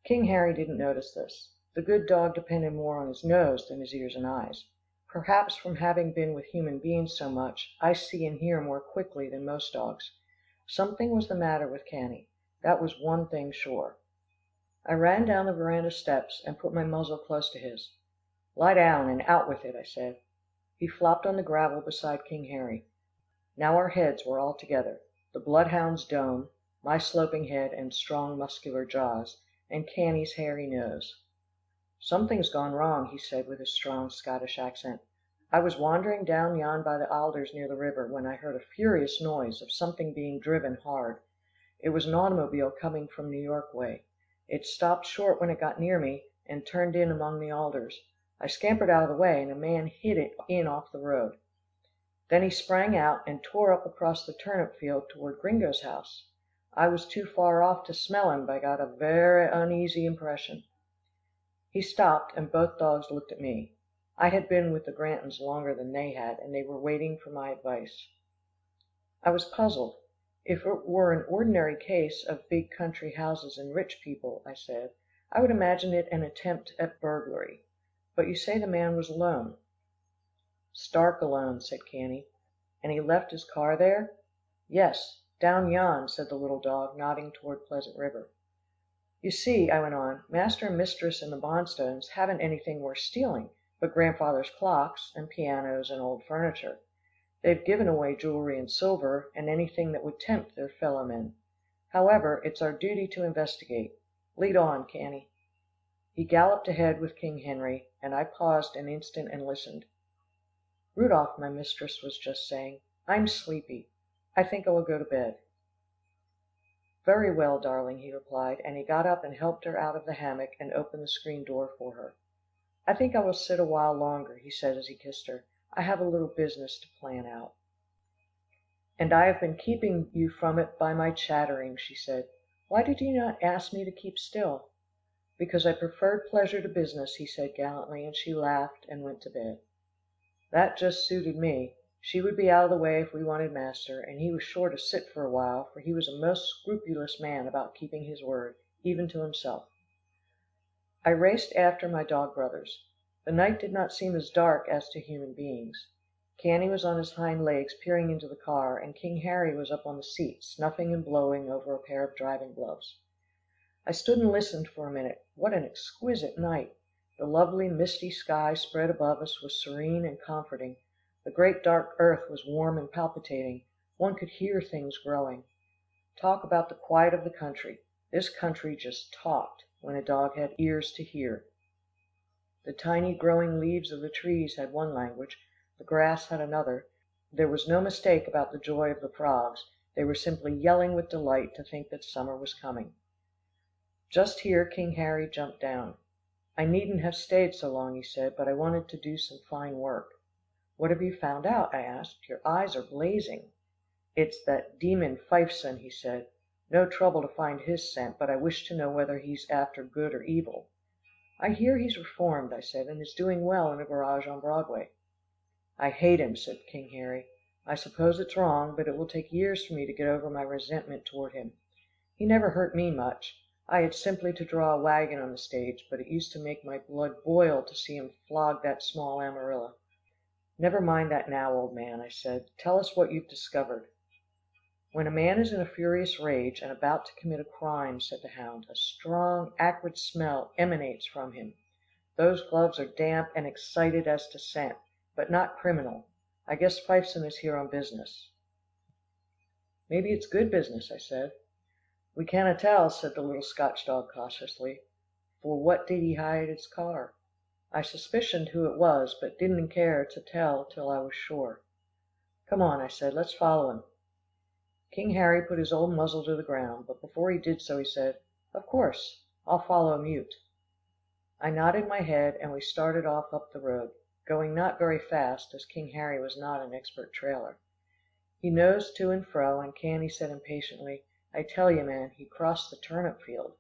Speaker 6: King Harry didn't notice this. The good dog depended more on his nose than his ears and eyes. Perhaps from having been with human beings so much, I see and hear more quickly than most dogs. Something was the matter with Canny. That was one thing sure. I ran down the veranda steps and put my muzzle close to his. "Lie down and out with it," I said. He flopped on the gravel beside King Harry. Now our heads were all together, the bloodhound's dome, my sloping head and strong muscular jaws, and Canny's hairy nose. "Something's gone wrong," he said with his strong Scottish accent. "I was wandering down yon by the alders near the river, when I heard a furious noise of something being driven hard. It was an automobile coming from New York way. It stopped short when it got near me, and turned in among the alders. I scampered out of the way, and a man hit it in off the road. Then he sprang out, and tore up across the turnip field toward Gringo's house. I was too far off to smell him, but I got a very uneasy impression." He stopped, and both dogs looked at me. I had been with the Grantons longer than they had, and they were waiting for my advice. I was puzzled. "If it were an ordinary case of big country houses and rich people," I said, "I would imagine it an attempt at burglary. But you say the man was alone." "Stark alone," said Canny. "And he left his car there?" "Yes, down yon," said the little dog, nodding toward Pleasant River. "You see," I went on, "master and mistress and the Bonstones haven't anything worth stealing, but grandfather's clocks, and pianos, and old furniture. They've given away jewelry and silver, and anything that would tempt their fellow men. However, it's our duty to investigate. Lead on, Canny." He galloped ahead with King Henry, and I paused an instant and listened. "Rudolph," my mistress was just saying, "I'm sleepy. I think I will go to bed." "Very well, darling," he replied, and he got up and helped her out of the hammock and opened the screen door for her. "I think I will sit a while longer," he said as he kissed her. "I have a little business to plan out." "And I have been keeping you from it by my chattering," she said. "Why did you not ask me to keep still?" "Because I preferred pleasure to business," he said gallantly, and she laughed and went to bed. That just suited me. She would be out of the way if we wanted master, and he was sure to sit for a while, for he was a most scrupulous man about keeping his word, even to himself. I raced after my dog brothers. The night did not seem as dark as to human beings. Canny was on his hind legs peering into the car, and King Harry was up on the seat, snuffing and blowing over a pair of driving gloves. I stood and listened for a minute. What an exquisite night! The lovely misty sky spread above us was serene and comforting. The great dark earth was warm and palpitating. One could hear things growing. Talk about the quiet of the country. This country just talked, when a dog had ears to hear. The tiny growing leaves of the trees had one language, the grass had another. There was no mistake about the joy of the frogs. They were simply yelling with delight to think that summer was coming. Just here King Harry jumped down. "I needn't have stayed so long," he said, "but I wanted to do some fine work." "What have you found out?" I asked. "Your eyes are blazing." "It's that demon Fifeson," he said. "No trouble to find his scent, but I wish to know whether he's after good or evil." "I hear he's reformed," I said, "and is doing well in a garage on Broadway." "I hate him," said King Harry. "I suppose it's wrong, but it will take years for me to get over my resentment toward him. He never hurt me much. I had simply to draw a wagon on the stage, but it used to make my blood boil to see him flog that small Amarilla." "Never mind that now, old man," I said. "Tell us what you've discovered." "When a man is in a furious rage, and about to commit a crime," said the hound, "a strong, acrid smell emanates from him. Those gloves are damp and excited as to scent, but not criminal. I guess Fifeson is here on business." "Maybe it's good business," I said. "We canna tell," said the little Scotch dog cautiously. "For what did he hide his car?" I suspicioned who it was, but didn't care to tell till I was sure. "Come on," I said, "let's follow him." King Harry put his old muzzle to the ground, but before he did so he said, "Of course, I'll follow mute." I nodded my head, and we started off up the road, going not very fast, as King Harry was not an expert trailer. He nosed to and fro, and Cannie said impatiently, "I tell you, man, he crossed the turnip field."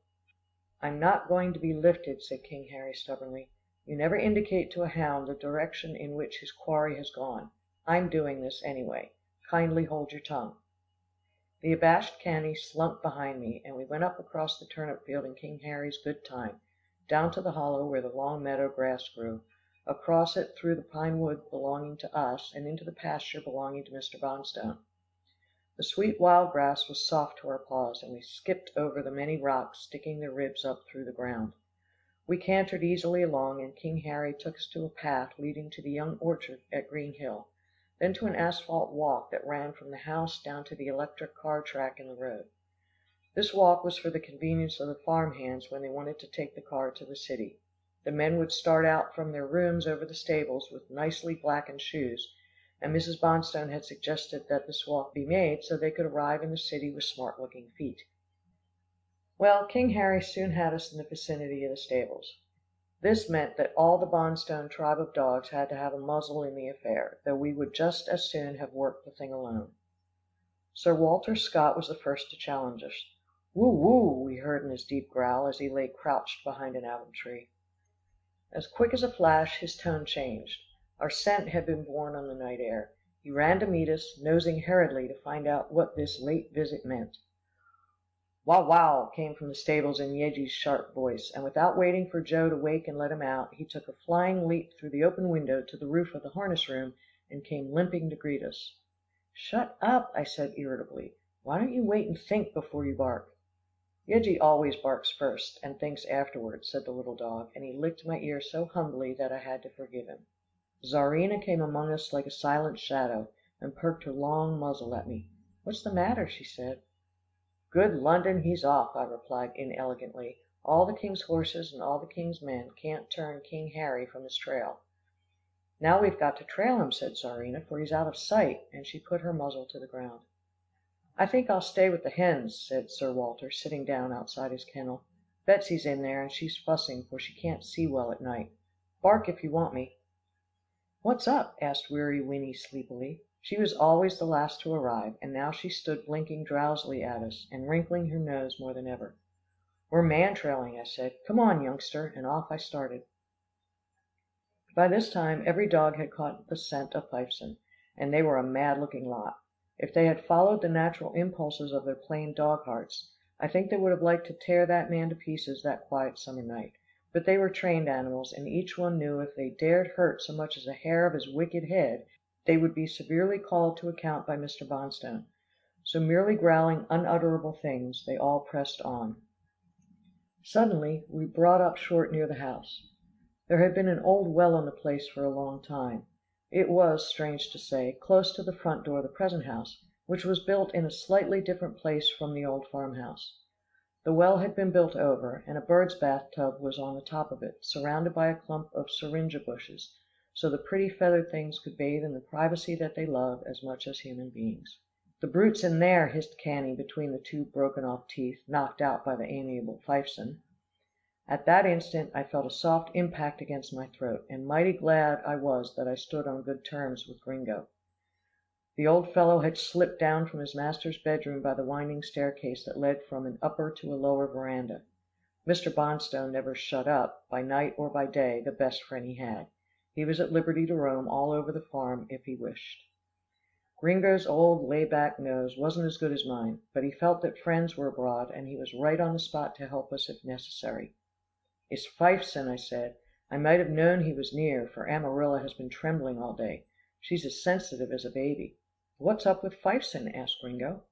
Speaker 6: "I'm not going to be lifted," said King Harry stubbornly. "You never indicate to a hound the direction in which his quarry has gone. I'm doing this anyway. Kindly hold your tongue." The abashed Cannie slunk behind me, and we went up across the turnip field in King Harry's good time, down to the hollow where the long meadow grass grew, across it through the pine wood belonging to us, and into the pasture belonging to Mr. Bonstone. The sweet wild grass was soft to our paws, and we skipped over the many rocks sticking their ribs up through the ground. We cantered easily along, and King Harry took us to a path leading to the young orchard at Green Hill, then to an asphalt walk that ran from the house down to the electric car track in the road. This walk was for the convenience of the farm hands when they wanted to take the car to the city. The men would start out from their rooms over the stables with nicely blackened shoes, and Mrs. Bonstone had suggested that this walk be made so they could arrive in the city with smart looking feet. Well, King Harry soon had us in the vicinity of the stables. This meant that all the Bonstone tribe of dogs had to have a muzzle in the affair, though we would just as soon have worked the thing alone. Sir Walter Scott was the first to challenge us. "Woo woo," we heard in his deep growl as he lay crouched behind an apple tree. As quick as a flash his tone changed. Our scent had been born on the night air. He ran to meet us, nosing hurriedly to find out what this late visit meant. "Wow wow," came from the stables in Yeggie's sharp voice, and without waiting for Joe to wake and let him out, he took a flying leap through the open window to the roof of the harness room, and came limping to greet us. "Shut up," I said irritably. "Why don't you wait and think before you bark?" "Yeggie always barks first, and thinks afterwards," said the little dog, and he licked my ear so humbly that I had to forgive him. Czarina came among us like a silent shadow, and perked her long muzzle at me. "What's the matter?" she said. "Good London, he's off," I replied inelegantly. "All the king's horses and all the king's men can't turn King Harry from his trail." "Now we've got to trail him," said Czarina, "for he's out of sight," and she put her muzzle to the ground. "I think I'll stay with the hens," said Sir Walter, sitting down outside his kennel. "Betsy's in there, and she's fussing, for she can't see well at night. Bark if you want me." "What's up?" asked Weary Winnie sleepily. She was always the last to arrive, and now she stood blinking drowsily at us, and wrinkling her nose more than ever. "We're man trailing," I said. "Come on, youngster," and off I started. By this time every dog had caught the scent of Fifeson, and they were a mad looking lot. If they had followed the natural impulses of their plain dog hearts, I think they would have liked to tear that man to pieces that quiet summer night. But they were trained animals, and each one knew if they dared hurt so much as a hair of his wicked head, they would be severely called to account by Mr. Bonstone. So merely growling unutterable things, they all pressed on. Suddenly we brought up short near the house. There had been an old well on the place for a long time. It was, strange to say, close to the front door of the present house, which was built in a slightly different place from the old farmhouse. The well had been built over, and a bird's bath tub was on the top of it, surrounded by a clump of syringa bushes, so the pretty feathered things could bathe in the privacy that they love as much as human beings. "The brute's in there," hissed Cannie between the two broken off teeth, knocked out by the amiable Fifeson. At that instant I felt a soft impact against my throat, and mighty glad I was that I stood on good terms with Gringo. The old fellow had slipped down from his master's bedroom by the winding staircase that led from an upper to a lower veranda. Mr. Bonstone never shut up, by night or by day, the best friend he had. He was at liberty to roam all over the farm if he wished. Gringo's old lay-back nose wasn't as good as mine, but he felt that friends were abroad, and he was right on the spot to help us if necessary. "It's Fifeson," I said. I might have known he was near, for Amarilla has been trembling all day. She's as sensitive as a baby. "What's up with Fifeson?" asked Gringo.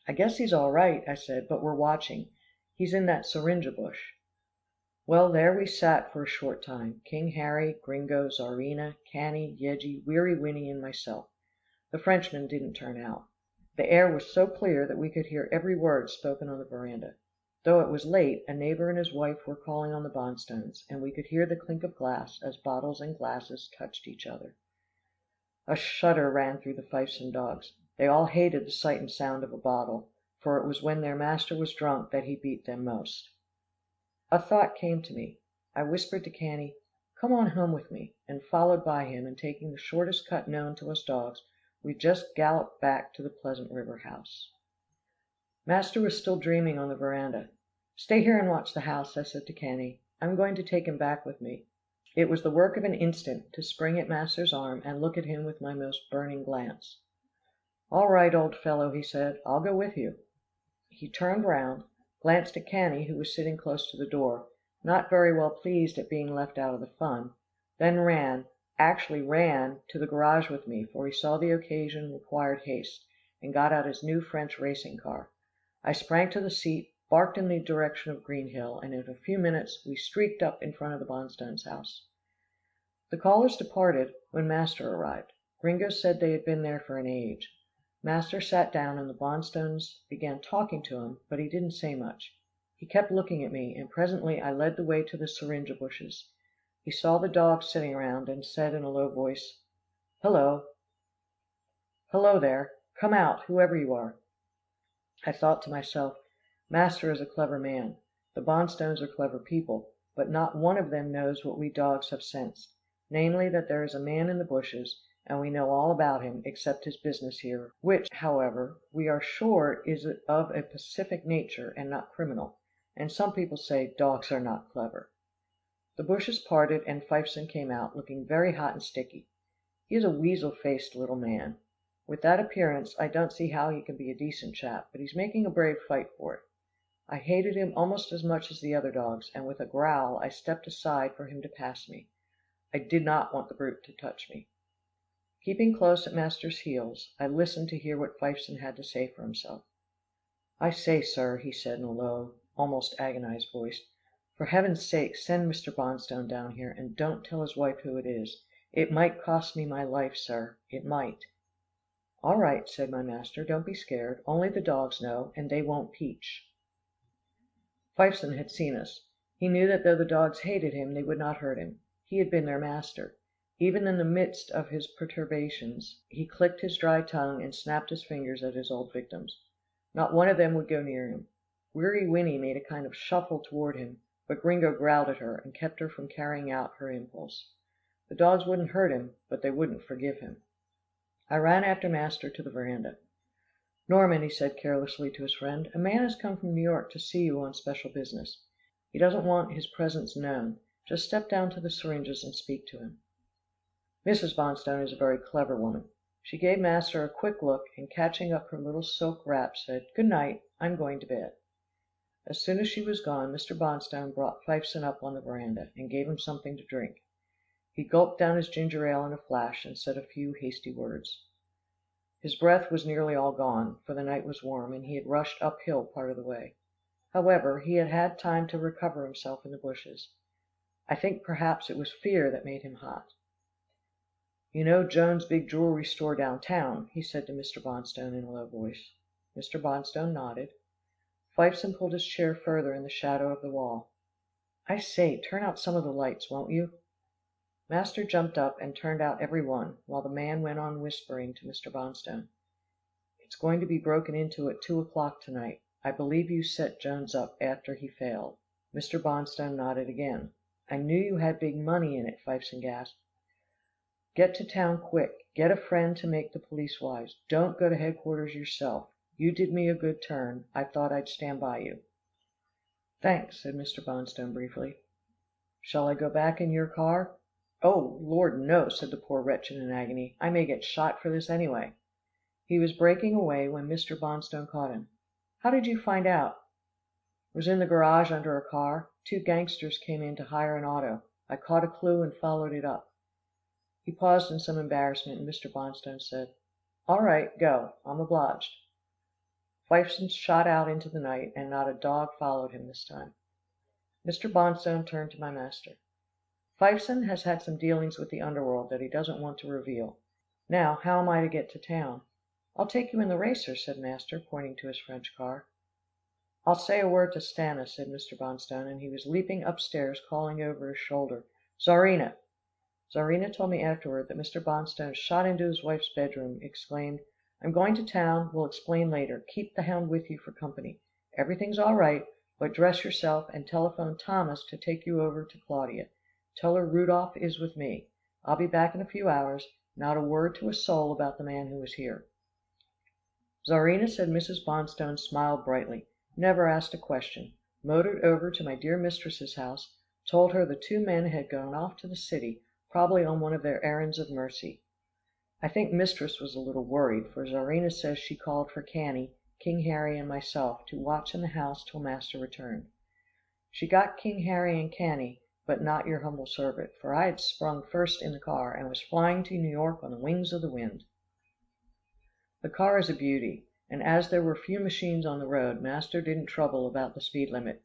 Speaker 6: "I guess he's all right," I said, "but we're watching. He's in that syringa bush." Well, there we sat for a short time, King Harry, Gringo, Czarina, Canny, Yeggie, Weary Winnie, and myself. The Frenchman didn't turn out. The air was so clear that we could hear every word spoken on the veranda. Though it was late, a neighbor and his wife were calling on the Bonstones, and we could hear the clink of glass as bottles and glasses touched each other. A shudder ran through the Fifeson dogs. They all hated the sight and sound of a bottle, for it was when their master was drunk that he beat them most. A thought came to me. I whispered to Canny, "Come on home with me," and followed by him, and taking the shortest cut known to us dogs, we just galloped back to the Pleasant River house. Master was still dreaming on the veranda. "Stay here and watch the house," I said to Canny. "I'm going to take him back with me." It was the work of an instant to spring at master's arm and look at him with my most burning glance. "All right, old fellow," he said, "I'll go with you." He turned round, glanced at Canny, who was sitting close to the door, not very well pleased at being left out of the fun, then actually ran to the garage with me, for he saw the occasion required haste, and got out his new French racing car. I sprang to the seat, barked in the direction of Green Hill, and in a few minutes we streaked up in front of the Bonstones' house. The callers departed when master arrived. Gringo said they had been there for an age. Master sat down and the Bonstones began talking to him, but he didn't say much. He kept looking at me, and presently I led the way to the syringa bushes. He saw the dogs sitting around, and said in a low voice, "Hello. Hello there. Come out, whoever you are." I thought to myself, master is a clever man. The Bonstones are clever people, but not one of them knows what we dogs have sensed, namely that there is a man in the bushes, and we know all about him except his business here, which, however, we are sure is of a pacific nature and not criminal, and some people say dogs are not clever. The bushes parted and Fifeson came out, looking very hot and sticky. He is a weasel-faced little man. With that appearance, I don't see how he can be a decent chap, but he's making a brave fight for it. I hated him almost as much as the other dogs, and with a growl I stepped aside for him to pass me. I did not want the brute to touch me. Keeping close at master's heels, I listened to hear what Fifeson had to say for himself. "I say, sir," he said in a low, almost agonized voice, "for heaven's sake send Mr. Bonstone down here, and don't tell his wife who it is. It might cost me my life, sir, it might." "All right," said my master, "don't be scared. Only the dogs know, and they won't peach." Fifeson had seen us. He knew that though the dogs hated him, they would not hurt him. He had been their master. Even in the midst of his perturbations, he clicked his dry tongue and snapped his fingers at his old victims. Not one of them would go near him. Weary Winnie made a kind of shuffle toward him, but Gringo growled at her and kept her from carrying out her impulse. The dogs wouldn't hurt him, but they wouldn't forgive him. I ran after master to the veranda. "Norman," he said carelessly to his friend, "a man has come from New York to see you on special business. He doesn't want his presence known. Just step down to the syringas and speak to him." Mrs. Bonstone is a very clever woman. She gave master a quick look, and catching up her little silk wrap, said, "Good night, I'm going to bed." As soon as she was gone, Mr. Bonstone brought Fifeson up on the veranda, and gave him something to drink. He gulped down his ginger ale in a flash, and said a few hasty words. His breath was nearly all gone, for the night was warm, and he had rushed uphill part of the way. However, he had had time to recover himself in the bushes. I think perhaps it was fear that made him hot. "You know Jones's big jewelry store downtown?" he said to Mr. Bonstone in a low voice. Mr. Bonstone nodded. Fifeson pulled his chair further in the shadow of the wall. "I say, turn out some of the lights, won't you?" Master jumped up and turned out every one, while the man went on whispering to Mr. Bonstone. "It's going to be broken into at 2 o'clock tonight. I believe you set Jones up after he failed." Mr. Bonstone nodded again. "I knew you had big money in it," Fifeson gasped. "Get to town quick. Get a friend to make the police wise. Don't go to headquarters yourself. You did me a good turn. I thought I'd stand by you." "Thanks," said Mr. Bonstone briefly. "Shall I go back in your car?" "Oh, Lord, no," said the poor wretch in an agony. "I may get shot for this anyway." He was breaking away when Mr. Bonstone caught him. "How did you find out?" "Was in the garage under a car. Two gangsters came in to hire an auto. I caught a clue and followed it up." He paused in some embarrassment, and Mr. Bonstone said, "All right, go. I'm obliged." Fifeson shot out into the night, and not a dog followed him this time. Mr. Bonstone turned to my master. "Fifeson has had some dealings with the underworld that he doesn't want to reveal. Now, how am I to get to town?" "I'll take you in the racer," said master, pointing to his French car. "I'll say a word to Stanna," said Mr. Bonstone, and he was leaping upstairs calling over his shoulder, "Czarina!" Czarina told me afterward that Mr. Bonstone shot into his wife's bedroom, exclaimed, "I'm going to town, we'll explain later, keep the hound with you for company. Everything's all right, but dress yourself and telephone Thomas to take you over to Claudia. Tell her Rudolph is with me. I'll be back in a few hours, not a word to a soul about the man who was here." Czarina said Mrs. Bonstone smiled brightly, never asked a question, motored over to my dear mistress's house, told her the two men had gone off to the city, probably on one of their errands of mercy. I think mistress was a little worried, for Czarina says she called for Cannie, King Harry, and myself to watch in the house till master returned. She got King Harry and Cannie, but not your humble servant, for I had sprung first in the car, and was flying to New York on the wings of the wind. The car is a beauty, and as there were few machines on the road, master didn't trouble about the speed limit.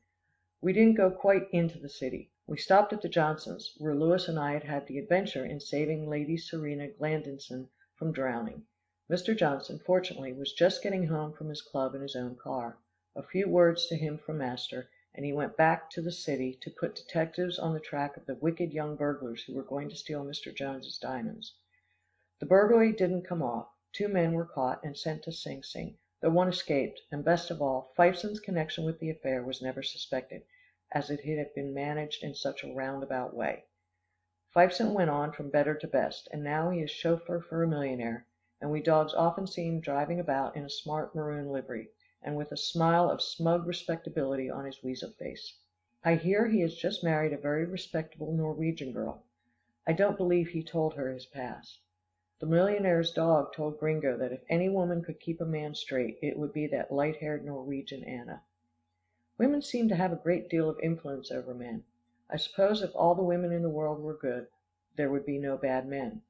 Speaker 6: We didn't go quite into the city. We stopped at the Johnsons', where Louis and I had had the adventure in saving Lady Serena Glandinson from drowning. Mr. Johnson, fortunately, was just getting home from his club in his own car. A few words to him from master, and he went back to the city to put detectives on the track of the wicked young burglars who were going to steal Mr. Jones's diamonds. The burglary didn't come off. Two men were caught and sent to Sing Sing, though one escaped, and best of all, Fifeson's connection with the affair was never suspected, as it had been managed in such a roundabout way. Fifeson went on from better to best, and now he is chauffeur for a millionaire, and we dogs often see him driving about in a smart maroon livery, and with a smile of smug respectability on his weasel face. I hear he has just married a very respectable Norwegian girl. I don't believe he told her his past. The millionaire's dog told Gringo that if any woman could keep a man straight, it would be that light-haired Norwegian Anna. Women seem to have a great deal of influence over men. I suppose if all the women in the world were good, there would be no bad men.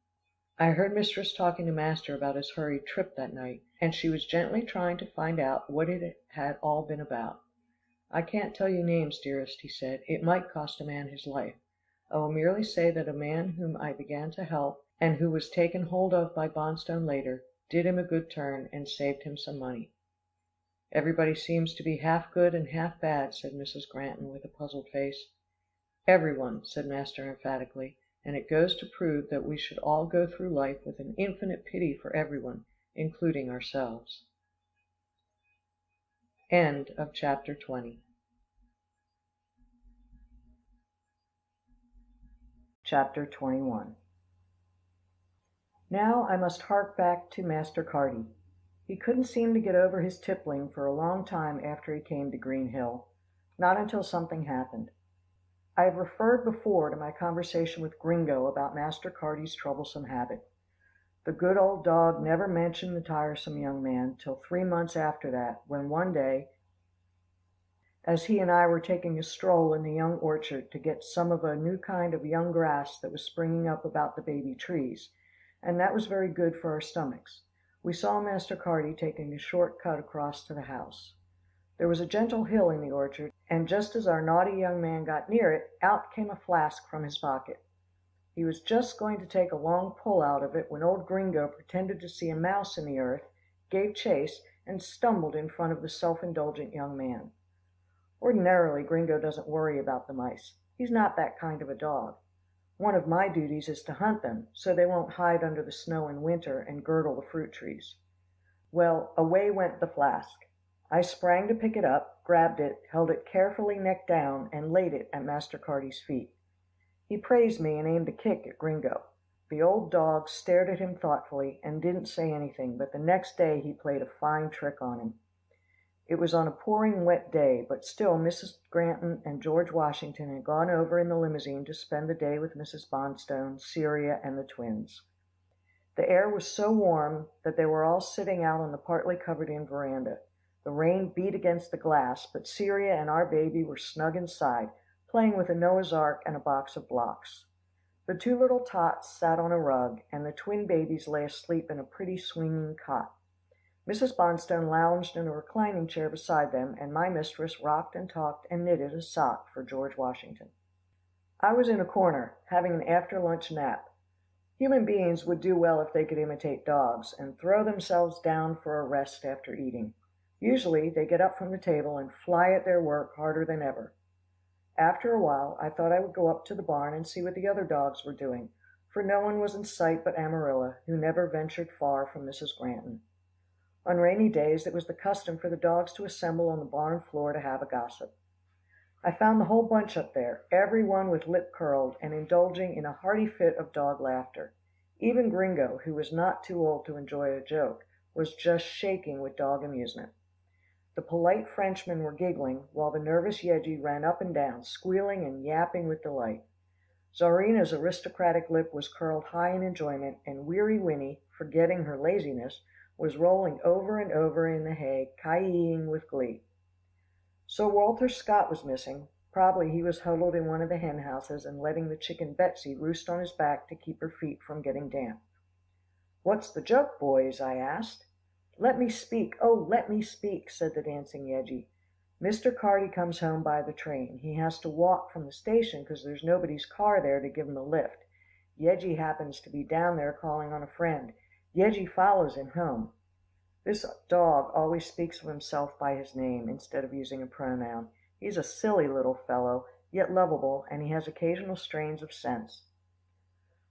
Speaker 6: I heard mistress talking to master about his hurried trip that night, and she was gently trying to find out what it had all been about. "I can't tell you names, dearest," he said. "It might cost a man his life. I will merely say that a man whom I began to help, and who was taken hold of by Bonstone later, did him a good turn, and saved him some money." "Everybody seems to be half good and half bad," said Mrs. Granton with a puzzled face. "Everyone," said master emphatically, "and it goes to prove that we should all go through life with an infinite pity for everyone, including ourselves." End of chapter 20. Chapter 21. Now I must hark back to Master Carty. He couldn't seem to get over his tippling for a long time after he came to Green Hill. Not until something happened. I have referred before to my conversation with Gringo about Master Carty's troublesome habit. The good old dog never mentioned the tiresome young man till 3 months after that, when one day, as he and I were taking a stroll in the young orchard to get some of a new kind of young grass that was springing up about the baby trees, and that was very good for our stomachs, we saw Master Carty taking a short cut across to the house. There was a gentle hill in the orchard, and just as our naughty young man got near it, out came a flask from his pocket. He was just going to take a long pull out of it when old Gringo pretended to see a mouse in the earth, gave chase, and stumbled in front of the self-indulgent young man. Ordinarily Gringo doesn't worry about the mice. He's not that kind of a dog. One of my duties is to hunt them, so they won't hide under the snow in winter and girdle the fruit trees. Well, away went the flask. I sprang to pick it up, grabbed it, held it carefully neck down, and laid it at Master Carty's feet. He praised me and aimed a kick at Gringo. The old dog stared at him thoughtfully and didn't say anything, but the next day he played a fine trick on him. It was on a pouring wet day, but still Mrs. Granton and George Washington had gone over in the limousine to spend the day with Mrs. Bonstone, Cyria, and the twins. The air was so warm that they were all sitting out on the partly covered in veranda. The rain beat against the glass, but Cyria and our baby were snug inside, playing with a Noah's Ark and a box of blocks. The two little tots sat on a rug, and the twin babies lay asleep in a pretty swinging cot. Mrs. Bonstone lounged in a reclining chair beside them, and my mistress rocked and talked and knitted a sock for George Washington. I was in a corner, having an after-lunch nap. Human beings would do well if they could imitate dogs, and throw themselves down for a rest after eating. Usually they get up from the table and fly at their work harder than ever. After a while, I thought I would go up to the barn and see what the other dogs were doing, for no one was in sight but Amarilla, who never ventured far from Mrs. Granton. On rainy days it was the custom for the dogs to assemble on the barn floor to have a gossip. I found the whole bunch up there, every one with lip curled, and indulging in a hearty fit of dog laughter. Even Gringo, who was not too old to enjoy a joke, was just shaking with dog amusement. The polite Frenchmen were giggling, while the nervous Yeggie ran up and down, squealing and yapping with delight. Czarina's aristocratic lip was curled high in enjoyment, and Weary Winnie, forgetting her laziness, was rolling over and over in the hay, ki-yiing with glee. Sir Walter Scott was missing. Probably he was huddled in one of the hen houses and letting the chicken Betsy roost on his back to keep her feet from getting damp. "What's the joke, boys?" I asked. "Let me speak, oh, let me speak," said the dancing Yeggie. "Mr. Carty comes home by the train. He has to walk from the station because there's nobody's car there to give him a lift. Yeggie happens to be down there calling on a friend. Yeggie follows him home." This dog always speaks of himself by his name, instead of using a pronoun. He's a silly little fellow, yet lovable, and he has occasional strains of sense.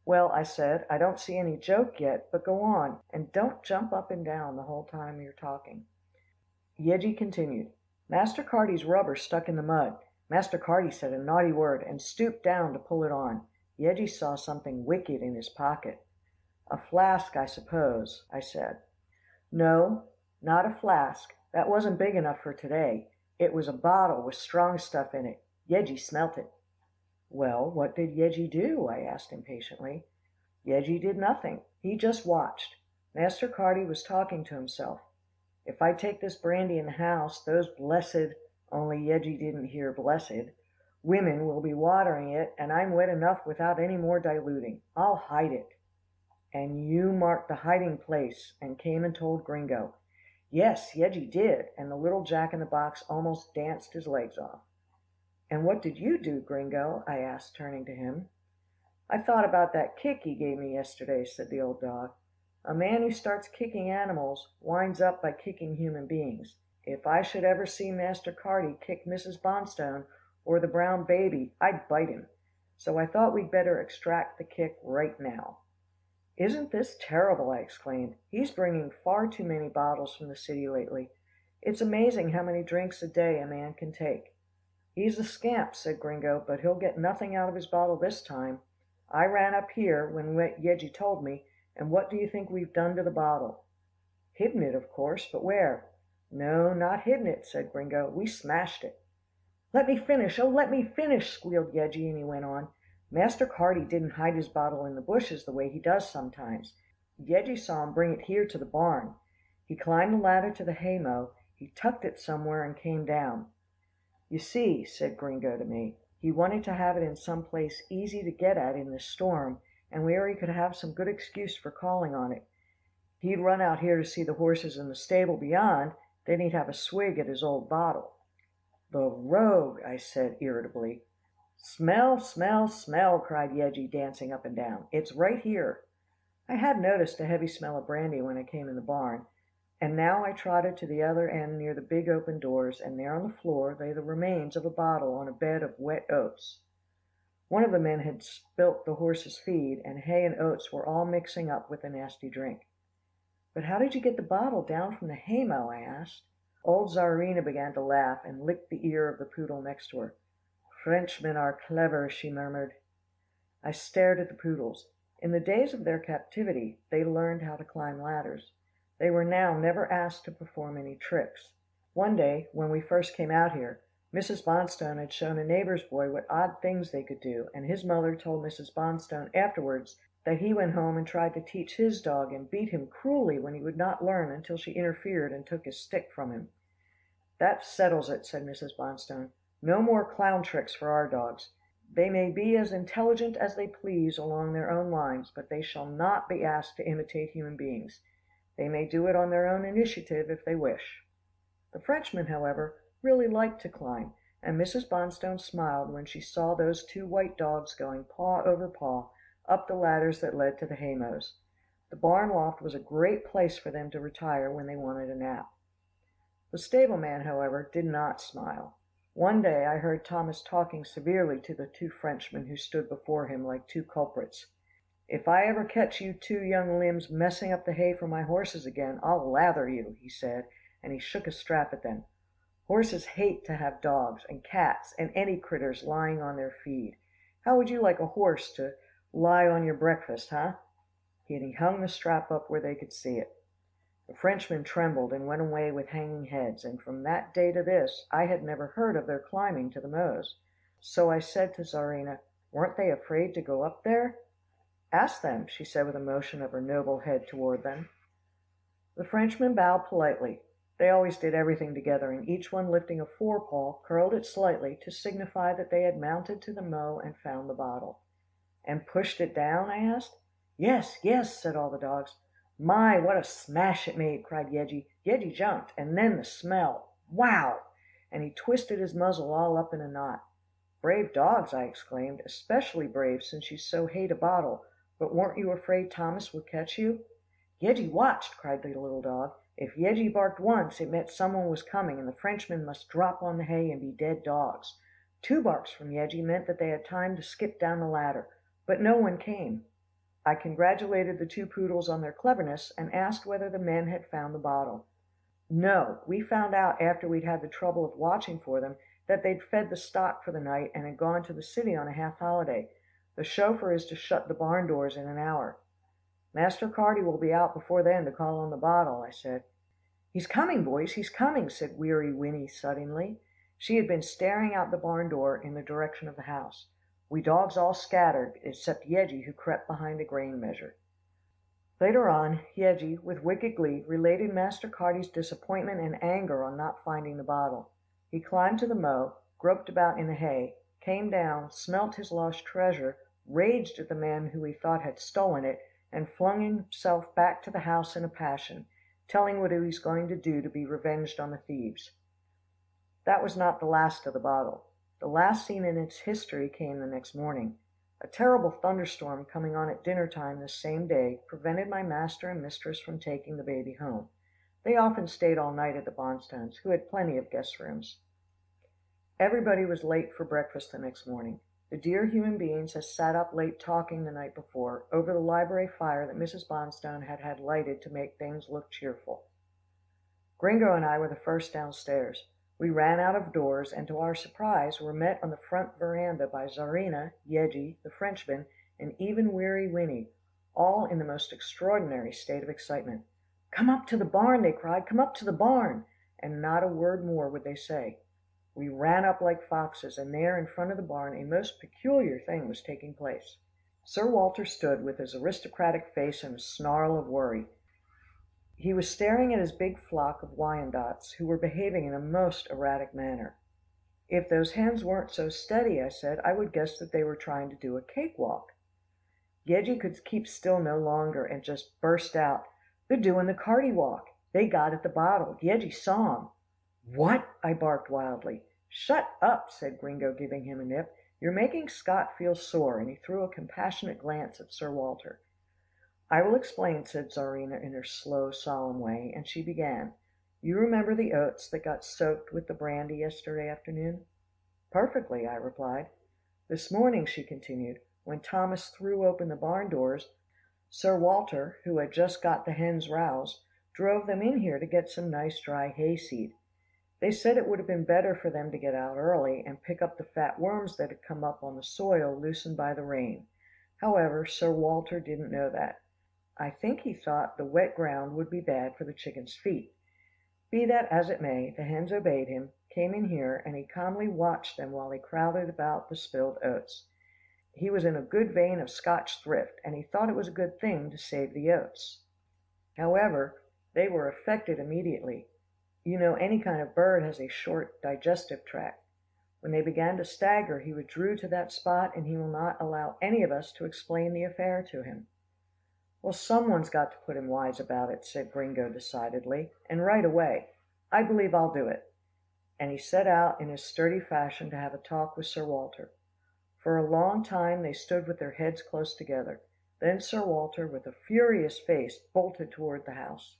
Speaker 6: "Well," I said, "I don't see any joke yet, but go on, and don't jump up and down the whole time you're talking." Yeggie continued. "Master Carty's rubber stuck in the mud. Master Carty said a naughty word, and stooped down to pull it on. Yeggie saw something wicked in his pocket." "A flask, I suppose," I said. "No, not a flask. That wasn't big enough for today. It was a bottle with strong stuff in it. Yeggie smelt it." "Well, what did Yeggie do?" I asked impatiently. Yeggie did nothing. He just watched. Master Carty was talking to himself. "If I take this brandy in the house, those blessed," only Yeggie didn't hear blessed, "women will be watering it, and I'm wet enough without any more diluting. I'll hide it." "And you marked the hiding place, and came and told Gringo." "Yes, Yeggie did," and the little Jack in the box almost danced his legs off. "And what did you do, Gringo?" I asked, turning to him. "I thought about that kick he gave me yesterday," said the old dog. "A man who starts kicking animals, winds up by kicking human beings. If I should ever see Master Carty kick Mrs. Bonstone, or the brown baby, I'd bite him. So I thought we'd better extract the kick right now." "Isn't this terrible?" I exclaimed. "He's bringing far too many bottles from the city lately. It's amazing how many drinks a day a man can take." "He's a scamp," said Gringo, "but he'll get nothing out of his bottle this time. I ran up here when Yeggie told me, and what do you think we've done to the bottle?" "Hidden it, of course, but where?" "No, not hidden it," said Gringo. "We smashed it." "Let me finish, oh, let me finish," squealed Yeggie, and he went on. "Master Carty didn't hide his bottle in the bushes the way he does sometimes. Yeggie saw him bring it here to the barn. He climbed the ladder to the haymow, he tucked it somewhere and came down. You see," said Gringo to me, "he wanted to have it in some place easy to get at in this storm, and where he could have some good excuse for calling on it. He'd run out here to see the horses in the stable beyond, then he'd have a swig at his old bottle." "The rogue," I said irritably. "Smell, smell, smell," cried Yeggie, dancing up and down. "It's right here." I had noticed a heavy smell of brandy when I came in the barn, and now I trotted to the other end near the big open doors, and there on the floor lay the remains of a bottle on a bed of wet oats. One of the men had spilt the horse's feed, and hay and oats were all mixing up with the nasty drink. "But how did you get the bottle down from the haymow?" I asked. Old Czarina began to laugh and licked the ear of the poodle next to her. "Frenchmen are clever," she murmured. I stared at the poodles. In the days of their captivity, they learned how to climb ladders. They were now never asked to perform any tricks. One day, when we first came out here, Mrs. Bonstone had shown a neighbor's boy what odd things they could do, and his mother told Mrs. Bonstone afterwards that he went home and tried to teach his dog and beat him cruelly when he would not learn until she interfered and took his stick from him. "That settles it," said Mrs. Bonstone. "No more clown tricks for our dogs. They may be as intelligent as they please along their own lines, but they shall not be asked to imitate human beings. They may do it on their own initiative if they wish." The Frenchmen, however, really liked to climb, and Mrs. Bonstone smiled when she saw those two white dogs going paw over paw up the ladders that led to the haymows. The barn loft was a great place for them to retire when they wanted a nap. The stableman, however, did not smile. One day I heard Thomas talking severely to the two Frenchmen who stood before him like two culprits. "If I ever catch you two young limbs messing up the hay for my horses again, I'll lather you," he said, and he shook a strap at them. "Horses hate to have dogs, and cats, and any critters lying on their feed. How would you like a horse to lie on your breakfast, huh?" And he hung the strap up where they could see it. The Frenchmen trembled and went away with hanging heads, and from that day to this, I had never heard of their climbing to the mows. So I said to Czarina, "Weren't they afraid to go up there?" "Ask them," she said with a motion of her noble head toward them. The Frenchmen bowed politely. They always did everything together, and each one lifting a forepaw, curled it slightly to signify that they had mounted to the mow and found the bottle. "And pushed it down?" I asked. "Yes, yes," said all the dogs. "My, what a smash it made!" cried Yeggie. Yeggie jumped, and then the smell! Wow! And he twisted his muzzle all up in a knot. "Brave dogs!" I exclaimed, "especially brave since you so hate a bottle, but weren't you afraid Thomas would catch you?" "Yeggie watched," cried the little dog. "If Yeggie barked once, it meant someone was coming, and the Frenchmen must drop on the hay and be dead dogs. Two barks from Yeggie meant that they had time to skip down the ladder, but no one came." I congratulated the two poodles on their cleverness, and asked whether the men had found the bottle. "No, we found out after we'd had the trouble of watching for them, that they'd fed the stock for the night and had gone to the city on a half holiday. The chauffeur is to shut the barn doors in an hour." "Master Carty will be out before then to call on the bottle," I said. "He's coming, boys, he's coming," said Weary Winnie suddenly. She had been staring out the barn door in the direction of the house. We dogs all scattered, except Yeggie, who crept behind a grain measure. Later on, Yeggie, with wicked glee, related Master Carty's disappointment and anger on not finding the bottle. He climbed to the mow, groped about in the hay, came down, smelt his lost treasure, raged at the man who he thought had stolen it, and flung himself back to the house in a passion, telling what he was going to do to be revenged on the thieves. That was not the last of the bottle. The last scene in its history came the next morning. A terrible thunderstorm coming on at dinner time this same day prevented my master and mistress from taking the baby home. They often stayed all night at the Bonstones, who had plenty of guest rooms. Everybody was late for breakfast the next morning. The dear human beings had sat up late talking the night before, over the library fire that Mrs. Bonstone had had lighted to make things look cheerful. Gringo and I were the first downstairs. We ran out of doors, and to our surprise were met on the front veranda by Czarina, Yeggie, the Frenchman, and even Weary Winnie, all in the most extraordinary state of excitement. "Come up to the barn," they cried, "come up to the barn," and not a word more would they say. We ran up like foxes, and there in front of the barn a most peculiar thing was taking place. Sir Walter stood with his aristocratic face and a snarl of worry. He was staring at his big flock of Wyandottes, who were behaving in a most erratic manner. "If those hens weren't so steady," I said, "I would guess that they were trying to do a cakewalk." Yeggie could keep still no longer, and just burst out, "They're doing the Carty walk. They got at the bottle. Yeggie saw 'em." "What?" I barked wildly. "Shut up," said Gringo, giving him a nip. "You're making Scott feel sore," and he threw a compassionate glance at Sir Walter. "I will explain," said Czarina in her slow, solemn way, and she began. "You remember the oats that got soaked with the brandy yesterday afternoon?" "Perfectly," I replied. "This morning," she continued, "when Thomas threw open the barn doors, Sir Walter, who had just got the hens roused, drove them in here to get some nice dry hayseed. They said it would have been better for them to get out early and pick up the fat worms that had come up on the soil loosened by the rain. However, Sir Walter didn't know that. I think he thought the wet ground would be bad for the chickens' feet. Be that as it may, the hens obeyed him, came in here, and he calmly watched them while they crowded about the spilled oats. He was in a good vein of Scotch thrift, and he thought it was a good thing to save the oats. However, they were affected immediately. You know any kind of bird has a short digestive tract. When they began to stagger, he withdrew to that spot, and he will not allow any of us to explain the affair to him. Well, someone's got to put him wise about it, said Gringo decidedly, and right away. I believe I'll do it. And he set out in his sturdy fashion to have a talk with Sir Walter. For a long time they stood with their heads close together. Then Sir Walter, with a furious face, bolted toward the house.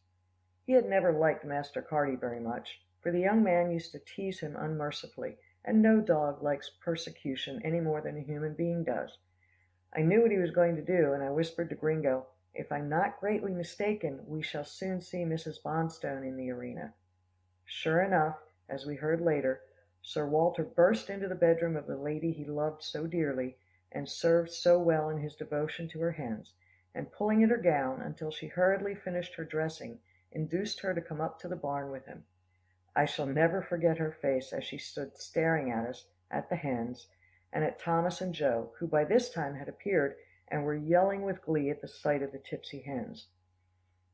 Speaker 6: He had never liked Master Carty very much, for the young man used to tease him unmercifully, and no dog likes persecution any more than a human being does. I knew what he was going to do, and I whispered to Gringo, "If I'm not greatly mistaken, we shall soon see Mrs. Bonstone in the arena." Sure enough, as we heard later, Sir Walter burst into the bedroom of the lady he loved so dearly, and served so well in his devotion to her hens, and pulling at her gown until she hurriedly finished her dressing, induced her to come up to the barn with him. I shall never forget her face as she stood staring at us, at the hens, and at Thomas and Joe, who by this time had appeared and were yelling with glee at the sight of the tipsy hens.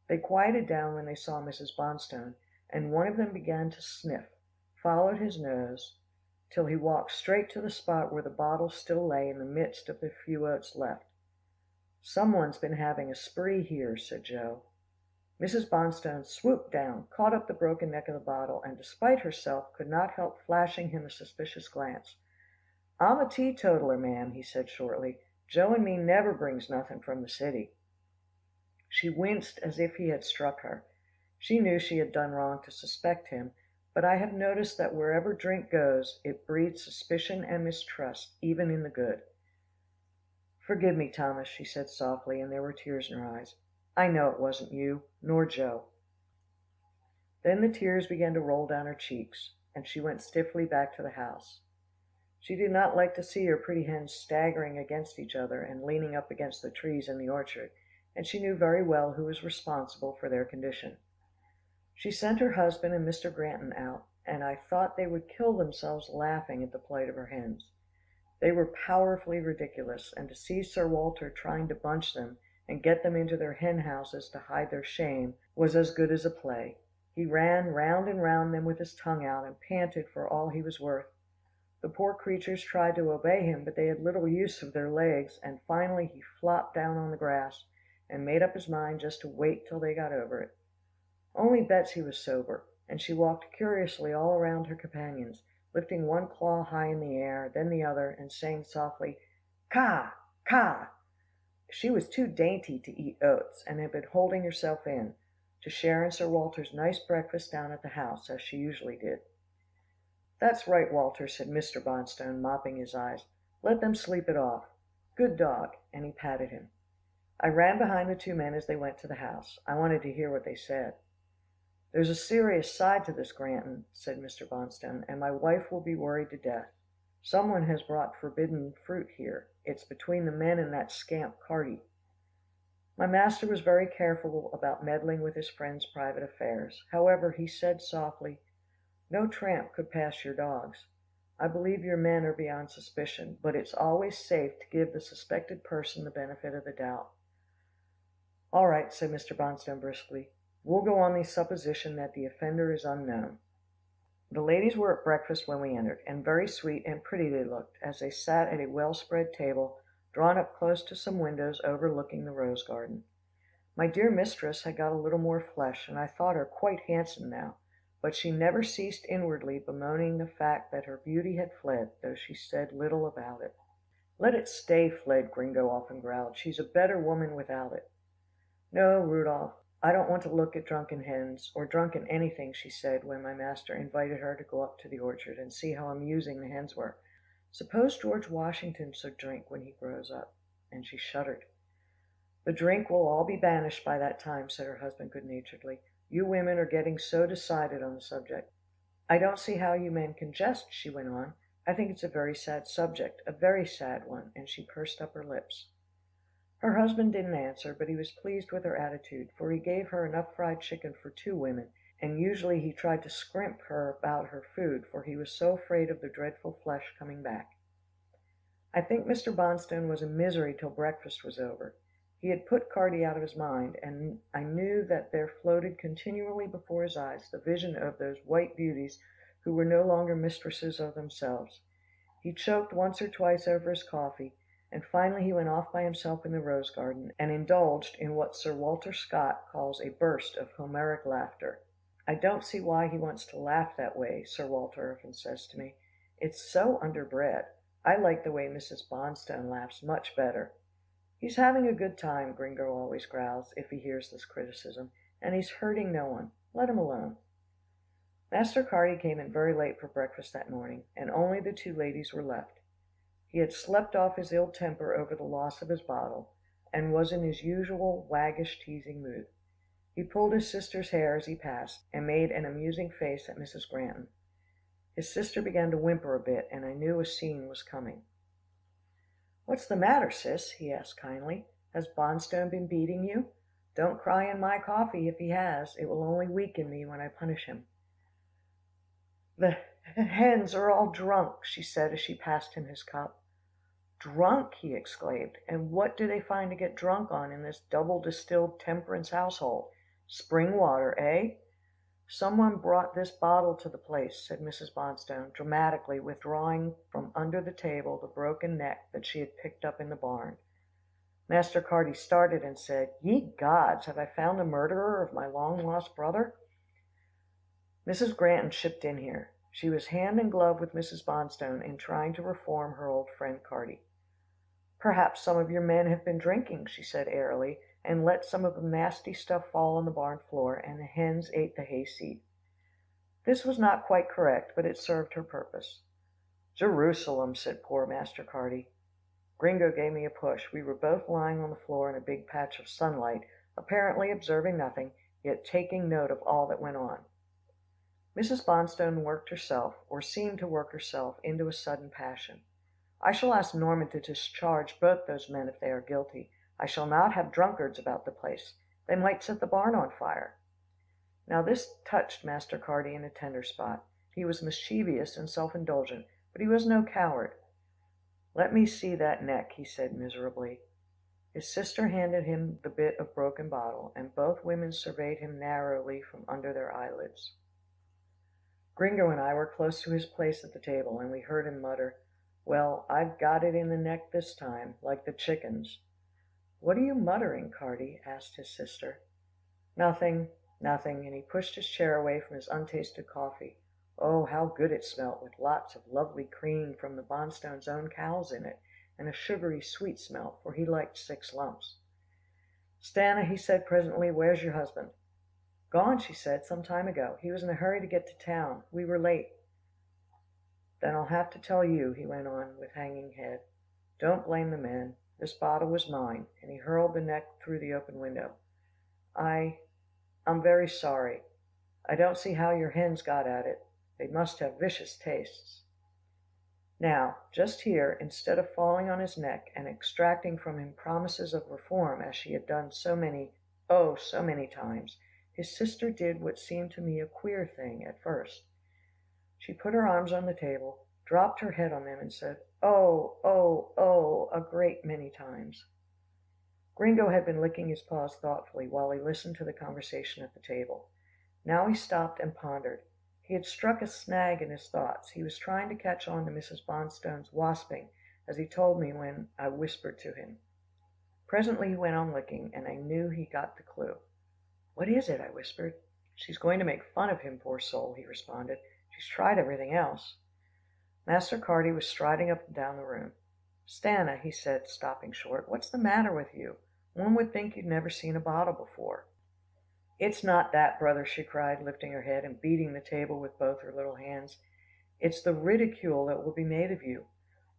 Speaker 6: They quieted down when they saw Mrs. Bonstone, and one of them began to sniff, followed his nose, till he walked straight to the spot where the bottle still lay in the midst of the few oats left. "Someone's been having a spree here," said Joe. Mrs. Bonstone swooped down, caught up the broken neck of the bottle, and despite herself could not help flashing him a suspicious glance. "I'm a teetotaler, ma'am," he said shortly. "Joe and me never brings nothing from the city." She winced as if he had struck her. She knew she had done wrong to suspect him, but I have noticed that wherever drink goes, it breeds suspicion and mistrust, even in the good. "Forgive me, Thomas," she said softly, and there were tears in her eyes. "I know it wasn't you, nor Joe." Then the tears began to roll down her cheeks, and she went stiffly back to the house. She did not like to see her pretty hens staggering against each other and leaning up against the trees in the orchard, and she knew very well who was responsible for their condition. She sent her husband and Mr. Granton out, and I thought they would kill themselves laughing at the plight of her hens. They were powerfully ridiculous, and to see Sir Walter trying to bunch them and get them into their hen houses to hide their shame was as good as a play. He ran round and round them with his tongue out, and panted for all he was worth. The poor creatures tried to obey him, but they had little use of their legs, and finally he flopped down on the grass, and made up his mind just to wait till they got over it. Only Betsy was sober, and she walked curiously all around her companions, lifting one claw high in the air, then the other, and saying softly, "Ka! Ka!" She was too dainty to eat oats, and had been holding herself in, to share in Sir Walter's nice breakfast down at the house, as she usually did. "That's right, Walter," said Mr. Bonstone, mopping his eyes. "Let them sleep it off. Good dog," and he patted him. I ran behind the two men as they went to the house. I wanted to hear what they said. "There's a serious side to this, Granton," said Mr. Bonstone, "and my wife will be worried to death. Someone has brought forbidden fruit here. It's between the men and that scamp Carty." My master was very careful about meddling with his friend's private affairs. However, he said softly, "No tramp could pass your dogs. I believe your men are beyond suspicion, but it's always safe to give the suspected person the benefit of the doubt." "All right," said Mr. Bonstone briskly. "We'll go on the supposition that the offender is unknown." The ladies were at breakfast when we entered, and very sweet and pretty they looked, as they sat at a well spread table, drawn up close to some windows overlooking the rose garden. My dear mistress had got a little more flesh, and I thought her quite handsome now, but she never ceased inwardly bemoaning the fact that her beauty had fled, though she said little about it. "Let it stay fled," Gringo often growled. "She's a better woman without it." "No, Rudolph, I don't want to look at drunken hens, or drunken anything," she said, when my master invited her to go up to the orchard and see how amusing the hens were. "Suppose George Washington should drink when he grows up," and she shuddered. "The drink will all be banished by that time," said her husband good naturedly. "You women are getting so decided on the subject." "I don't see how you men can jest," she went on. "I think it's a very sad subject, a very sad one," and she pursed up her lips. Her husband didn't answer, but he was pleased with her attitude, for he gave her enough fried chicken for 2 women, and usually he tried to scrimp her about her food, for he was so afraid of the dreadful flesh coming back. I think Mr. Bonstone was in misery till breakfast was over. He had put Carty out of his mind, and I knew that there floated continually before his eyes the vision of those white beauties who were no longer mistresses of themselves. He choked once or twice over his coffee, and finally he went off by himself in the rose garden, and indulged in what Sir Walter Scott calls a burst of Homeric laughter. "I don't see why he wants to laugh that way," Sir Walter often says to me. "It's so underbred. I like the way Mrs. Bonstone laughs much better." "He's having a good time," Gringo always growls, if he hears this criticism, "and he's hurting no one. Let him alone." Master Carty came in very late for breakfast that morning, and only the 2 ladies were left. He had slept off his ill temper over the loss of his bottle, and was in his usual waggish teasing mood. He pulled his sister's hair as he passed, and made an amusing face at Mrs. Granton. His sister began to whimper a bit, and I knew a scene was coming. "What's the matter, sis?" he asked kindly. "Has Bonstone been beating you? Don't cry in my coffee if he has. It will only weaken me when I punish him." "The hens are all drunk," she said as she passed him his cup. "Drunk!" he exclaimed. "And what do they find to get drunk on in this double distilled temperance household? Spring water, eh?" "Someone brought this bottle to the place," said Mrs. Bonstone, dramatically withdrawing from under the table the broken neck that she had picked up in the barn. Master Carty started and said, "Ye gods, have I found the murderer of my long lost brother?" Mrs. Granton chipped in here. She was hand in glove with Mrs. Bonstone in trying to reform her old friend Carty. "Perhaps some of your men have been drinking," she said airily, "and let some of the nasty stuff fall on the barn floor, and the hens ate the hayseed." This was not quite correct, but it served her purpose. "Jerusalem," said poor Master Carty. Gringo gave me a push. We were both lying on the floor in a big patch of sunlight, apparently observing nothing, yet taking note of all that went on. Mrs. Bonstone worked herself, or seemed to work herself, into a sudden passion. "I shall ask Norman to discharge both those men if they are guilty. I shall not have drunkards about the place. They might set the barn on fire." Now this touched Master Carty in a tender spot. He was mischievous and self-indulgent, but he was no coward. "Let me see that neck," he said miserably. His sister handed him the bit of broken bottle, and both women surveyed him narrowly from under their eyelids. Gringo and I were close to his place at the table, and we heard him mutter, "Well, I've got it in the neck this time, like the chickens." "What are you muttering, Carty?" asked his sister. "Nothing, nothing," and he pushed his chair away from his untasted coffee. Oh, how good it smelt, with lots of lovely cream from the Bonstones' own cows in it, and a sugary sweet smell, for he liked 6 lumps. "Stanna," he said presently, "where's your husband?" "Gone," she said, "some time ago. He was in a hurry to get to town. We were late." "Then I'll have to tell you," he went on, with hanging head. "Don't blame the men. This bottle was mine," and he hurled the neck through the open window. I'm very sorry. I don't see how your hens got at it. They must have vicious tastes." Now, just here, instead of falling on his neck, and extracting from him promises of reform as she had done so many, oh, so many times, his sister did what seemed to me a queer thing at first. She put her arms on the table, dropped her head on them, and said, "Oh, oh, oh," a great many times. Gringo had been licking his paws thoughtfully while he listened to the conversation at the table. Now he stopped and pondered. He had struck a snag in his thoughts. He was trying to catch on to Mrs. Bonstone's wasping, as he told me when I whispered to him. Presently he went on licking, and I knew he got the clue. "What is it?" I whispered. "She's going to make fun of him, poor soul," he responded. "She's tried everything else." Master Carty was striding up and down the room. "Stanna," he said, stopping short, "what's the matter with you? One would think you'd never seen a bottle before." "It's not that, brother," she cried, lifting her head and beating the table with both her little hands. "It's the ridicule that will be made of you.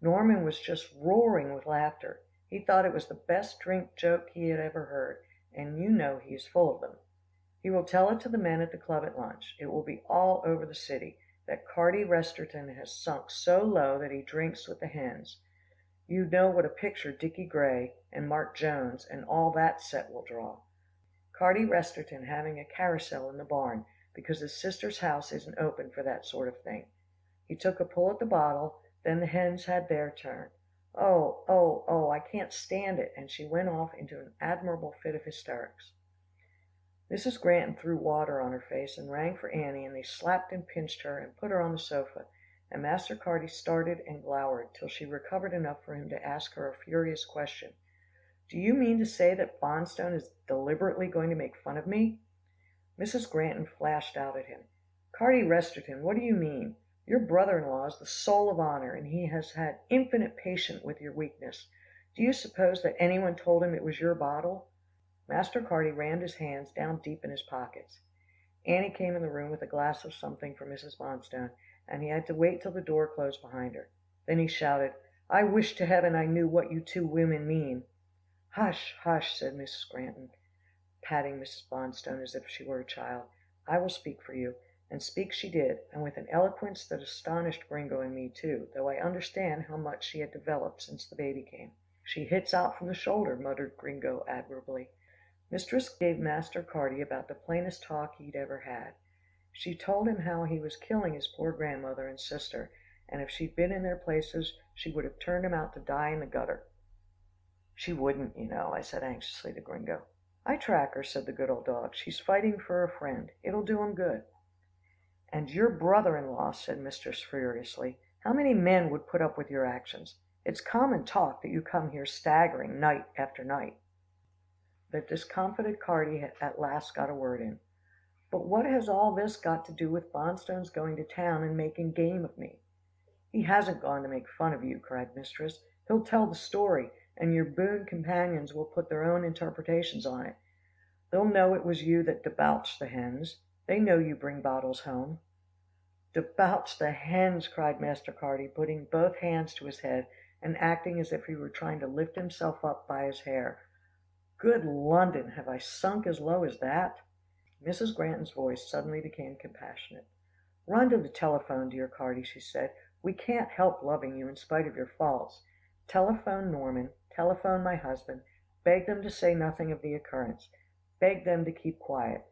Speaker 6: Norman was just roaring with laughter. He thought it was the best drink joke he had ever heard, and you know he is full of them. He will tell it to the men at the club at lunch. It will be all over the city. that Carty Resterton has sunk so low that he drinks with the hens. You know what a picture Dickie Gray and Mark Jones and all that set will draw. Carty Resterton having a carousel in the barn because his sister's house isn't open for that sort of thing. He took a pull at the bottle, then the hens had their turn. Oh, oh, oh, I can't stand it, and she went off into an admirable fit of hysterics. Mrs. Granton threw water on her face and rang for Annie, and they slapped and pinched her and put her on the sofa, and Master Carty started and glowered till she recovered enough for him to ask her a furious question. Do you mean to say that Bonstone is deliberately going to make fun of me? Mrs. Granton flashed out at him. Carty Resterton, what do you mean? Your brother-in-law is the soul of honour, and he has had infinite patience with your weakness. Do you suppose that anyone told him it was your bottle? Master Carty rammed his hands down deep in his pockets. Annie came in the room with a glass of something for Mrs. Bonstone, and he had to wait till the door closed behind her. Then he shouted, I wish to heaven I knew what you two women mean. Hush, hush, said Mrs. Granton, patting Mrs. Bonstone as if she were a child. I will speak for you. And speak she did, and with an eloquence that astonished Gringo and me too, though I understand how much she had developed since the baby came. She hits out from the shoulder, muttered Gringo admirably. Mistress gave Master Carty about the plainest talk he'd ever had. She told him how he was killing his poor grandmother and sister, and if she'd been in their places, she would have turned him out to die in the gutter. She wouldn't, you know, I said anxiously to Gringo. I track her, said the good old dog. She's fighting for a friend. It'll do him good. And your brother-in-law, said Mistress furiously. How many men would put up with your actions? It's common talk that you come here staggering night after night. The discomfited Carty at last got a word in. But what has all this got to do with Bonstone's going to town and making game of me? He hasn't gone to make fun of you, cried Mistress. He'll tell the story, and your boon companions will put their own interpretations on it. They'll know it was you that debauched the hens. They know you bring bottles home. Debauched the hens, cried Master Carty, putting both hands to his head and acting as if he were trying to lift himself up by his hair. Good London, have I sunk as low as that? Mrs. Granton's voice suddenly became compassionate. Run to the telephone, dear Carty, she said. We can't help loving you in spite of your faults. Telephone Norman, telephone my husband, beg them to say nothing of the occurrence. Beg them to keep quiet.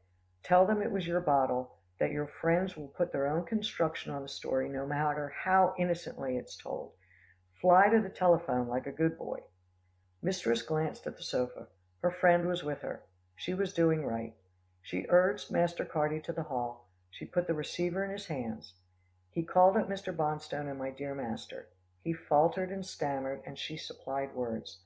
Speaker 6: Tell them it was your bottle, that your friends will put their own construction on the story no matter how innocently it's told. Fly to the telephone like a good boy. Mistress glanced at the sofa. Her friend was with her. She was doing right. She urged Master Carty to the hall. She put the receiver in his hands. He called up Mr. Bonstone and my dear master. He faltered and stammered, and she supplied words.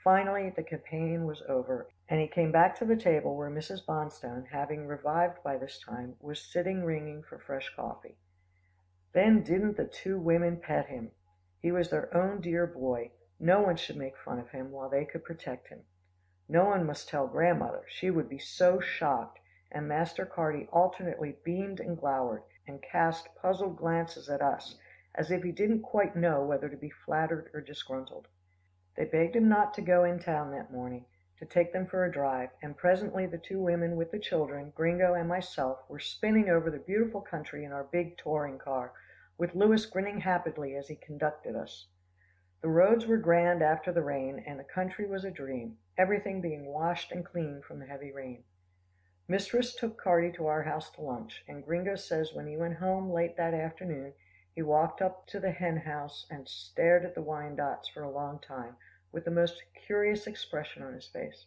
Speaker 6: Finally the campaign was over, and he came back to the table where Mrs. Bonstone, having revived by this time, was sitting ringing for fresh coffee. Then didn't the two women pet him? He was their own dear boy. No one should make fun of him while they could protect him. No one must tell grandmother. She would be so shocked, and Master Carty alternately beamed and glowered, and cast puzzled glances at us, as if he didn't quite know whether to be flattered or disgruntled. They begged him not to go in town that morning, to take them for a drive, and presently the two women with the children, Gringo and myself, were spinning over the beautiful country in our big touring car, with Louis grinning happily as he conducted us. The roads were grand after the rain, and the country was a dream, everything being washed and clean from the heavy rain. Mistress took Carty to our house to lunch, and Gringo says when he went home late that afternoon, he walked up to the hen house and stared at the Wyandottes for a long time, with the most curious expression on his face.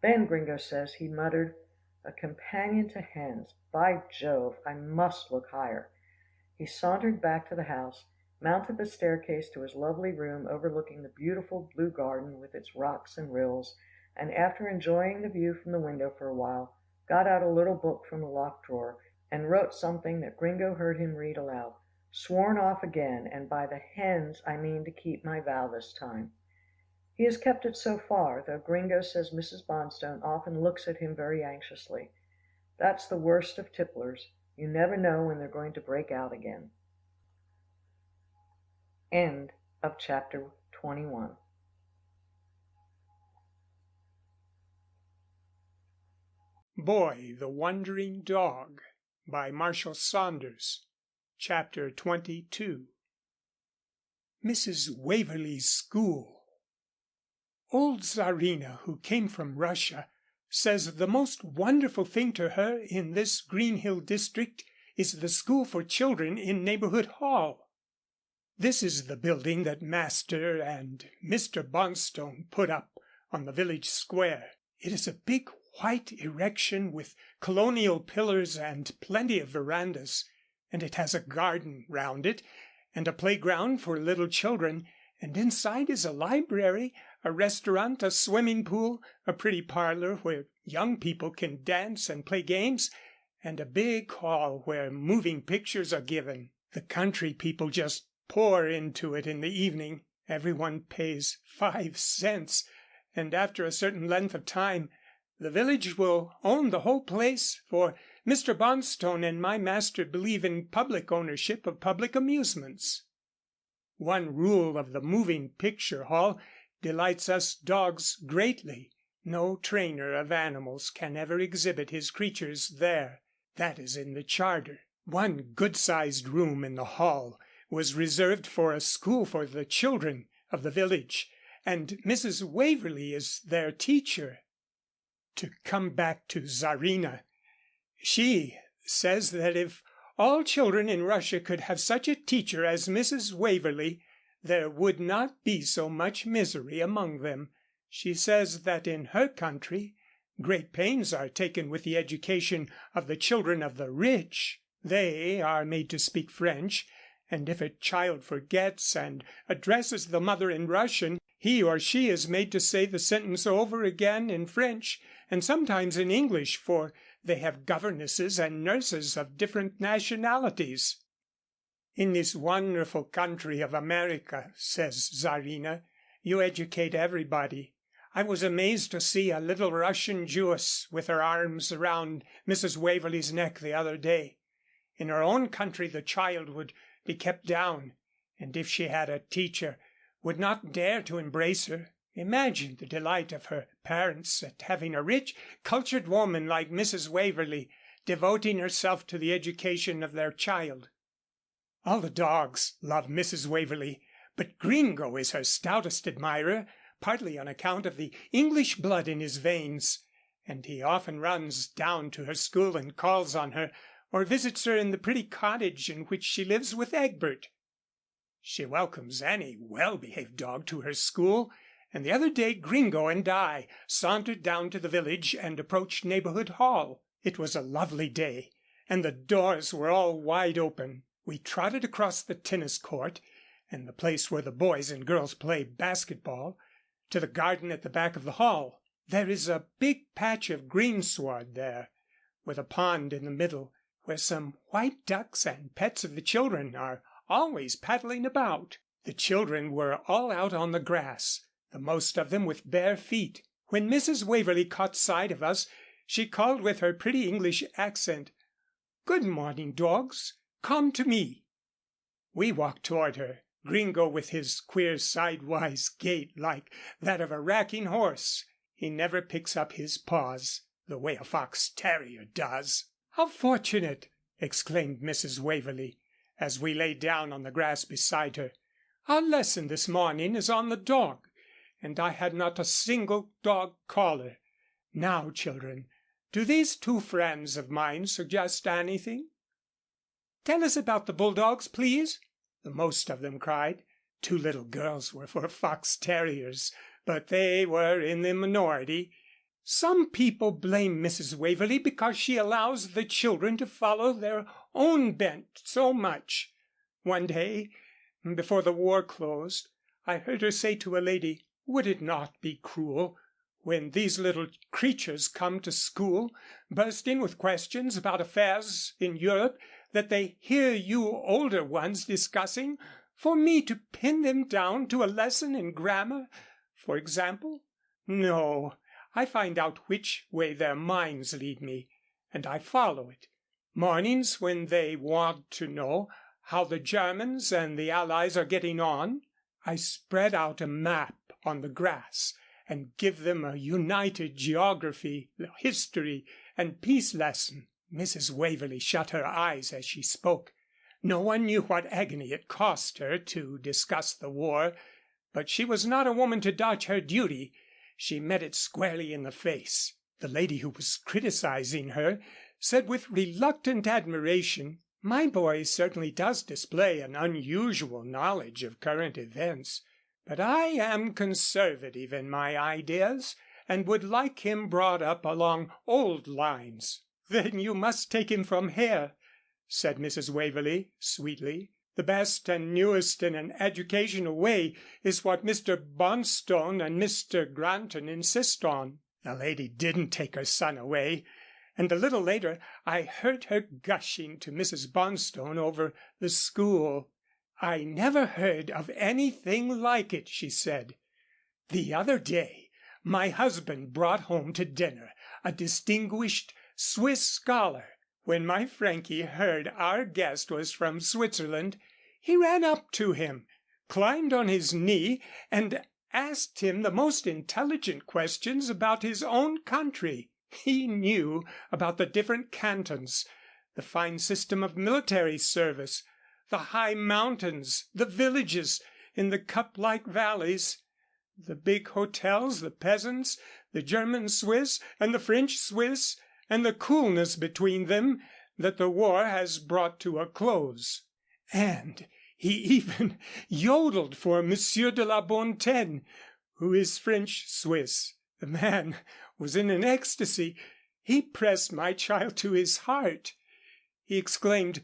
Speaker 6: Then, Gringo says, he muttered, a companion to hens. By Jove, I must look higher. He sauntered back to the house, mounted the staircase to his lovely room overlooking the beautiful blue garden with its rocks and rills, and after enjoying the view from the window for a while, got out a little book from the locked drawer, and wrote something that Gringo heard him read aloud. Sworn off again, and by the hens I mean to keep my vow this time. He has kept it so far, though Gringo says Mrs. Bonstone often looks at him very anxiously. That's the worst of tipplers. You never know when they're going to break out again. End of chapter 21.
Speaker 8: Boy, the Wandering Dog by Marshall Saunders. Chapter 22 Mrs. Waverlee's School. Old Czarina, who came from Russia, says the most wonderful thing to her in this Green Hill district is the school for children in Neighborhood Hall. This is the building that Master and Mr. Bonstone put up on the village square. It is a big white erection with colonial pillars and plenty of verandas, and it has a garden round it and a playground for little children, and inside is a library, a restaurant, a swimming pool, a pretty parlor where young people can dance and play games, and a big hall where moving pictures are given. The country people just pour into it in the evening. Everyone pays 5 cents, and after a certain length of time the village will own the whole place, for Mr. Bonstone and my master believe in public ownership of public amusements. One rule of the moving picture hall delights us dogs greatly. No trainer of animals can ever exhibit his creatures there. That is in the charter. One good-sized room in the hall was reserved for a school for the children of the village, and Mrs. Waverlee is their teacher. To come back to Czarina, she says that if all children in Russia could have such a teacher as Mrs. Waverlee, there would not be so much misery among them. She says that in her country great pains are taken with the education of the children of the rich. They are made to speak French, and if a child forgets and addresses the mother in Russian, he or she is made to say the sentence over again in French and sometimes in English, for they have governesses and nurses of different nationalities. In this wonderful country of America, says Czarina, you educate everybody. I was amazed to see a little Russian Jewess with her arms around Mrs. Waverlee's neck the other day. In her own country the child would be kept down, and if she had a teacher, would not dare to embrace her. Imagine the delight of her parents at having a rich, cultured woman like Mrs. Waverlee devoting herself to the education of their child. All the dogs love Mrs. Waverlee, but Gringo is her stoutest admirer, partly on account of the English blood in his veins, and he often runs down to her school and calls on her, or visits her in the pretty cottage in which she lives with Egbert. She welcomes any well-behaved dog to her school, and the other day Gringo and I sauntered down to the village and approached Neighborhood Hall. It was a lovely day, and the doors were all wide open. We trotted across the tennis court, and the place where the boys and girls play basketball, to the garden at the back of the hall. There is a big patch of greensward there, with a pond in the middle, where some white ducks and pets of the children are always paddling about. The children were all out on the grass, the most of them with bare feet. When Mrs. Waverlee caught sight of us, she called with her pretty English accent, "Good morning, dogs. Come to me." We walked toward her, Gringo with his queer sidewise gait like that of a racking horse. He never picks up his paws the way a fox terrier does. "How fortunate!" exclaimed Mrs. Waverlee, as we lay down on the grass beside her. "Our lesson this morning is on the dog, and I had not a single dog caller. Now, children, do these two friends of mine suggest anything?" "Tell us about the bulldogs, please," the most of them cried. 2 little girls were for fox terriers, but they were in the minority. "Some people blame Mrs. Waverlee because she allows the children to follow their own bent so much. One day, before the war closed, I heard her say to a lady, 'Would it not be cruel, when these little creatures come to school, bursting with questions about affairs in Europe that they hear you older ones discussing, for me to pin them down to a lesson in grammar, for example? No, I find out which way their minds lead me, and I follow it. Mornings, when they want to know how the Germans and the Allies are getting on, I spread out a map on the grass and give them a united geography, history, and peace lesson." Mrs. Waverlee shut her eyes as she spoke. No one knew what agony it cost her to discuss the war, but she was not a woman to dodge her duty. She met it squarely in the face. The lady who was criticizing her said with reluctant admiration, "My boy certainly does display an unusual knowledge of current events, but I am conservative in my ideas and would like him brought up along old lines." "Then you must take him from here," said Mrs. Waverlee sweetly. "The best and newest in an educational way is what Mr. Bonstone and Mr. Granton insist on." The lady didn't take her son away, and a little later I heard her gushing to Mrs. Bonstone over the school. "I never heard of anything like it," she said. "The other day my husband brought home to dinner a distinguished Swiss scholar. When my Frankie heard our guest was from Switzerland, he ran up to him, climbed on his knee, and asked him the most intelligent questions about his own country. He knew about the different cantons, the fine system of military service, the high mountains, the villages in the cup-like valleys, the big hotels, the peasants, the German Swiss and the French Swiss, and the coolness between them that the war has brought to a close. And he even yodeled for Monsieur de la Bontaine, who is French Swiss. The man was in an ecstasy. He pressed my child to his heart. He exclaimed,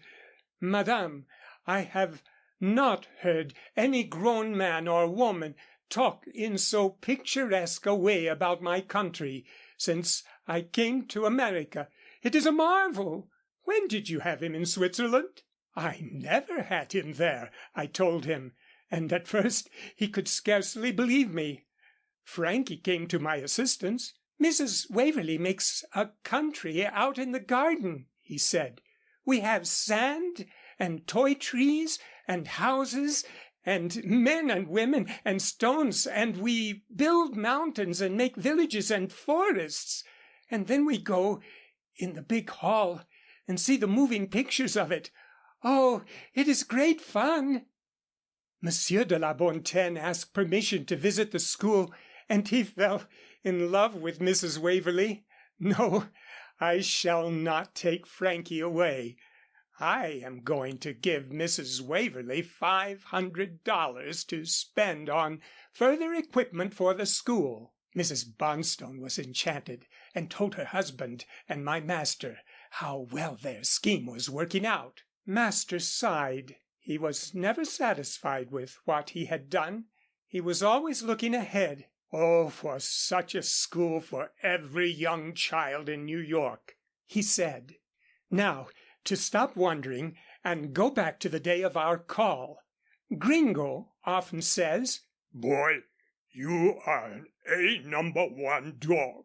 Speaker 8: 'Madame, I have not heard any grown man or woman talk in so picturesque a way about my country since I came to America. It is a marvel. When did you have him in Switzerland?' 'I never had him there,' I told him, and at first he could scarcely believe me. Frankie came to my assistance. 'Mrs. Waverlee makes a country out in the garden,' he said. 'We have sand and toy trees and houses and men and women and stones, and we build mountains and make villages and forests, and then we go in the big hall and see the moving pictures of it. Oh, it is great fun.' Monsieur de la Bontaine asked permission to visit the school, and he fell in love with Mrs. Waverlee. No, I shall not take Frankie away. I am going to give Mrs. Waverlee $500 to spend on further equipment for the school." Mrs. Bonstone was enchanted, and told her husband and my master how well their scheme was working out. Master sighed. He was never satisfied with what he had done. He was always looking ahead. "Oh, for such a school for every young child in New York," he said. Now, to stop wondering and go back to the day of our call. Gringo often says,
Speaker 9: "Boy, you are an A1 dog,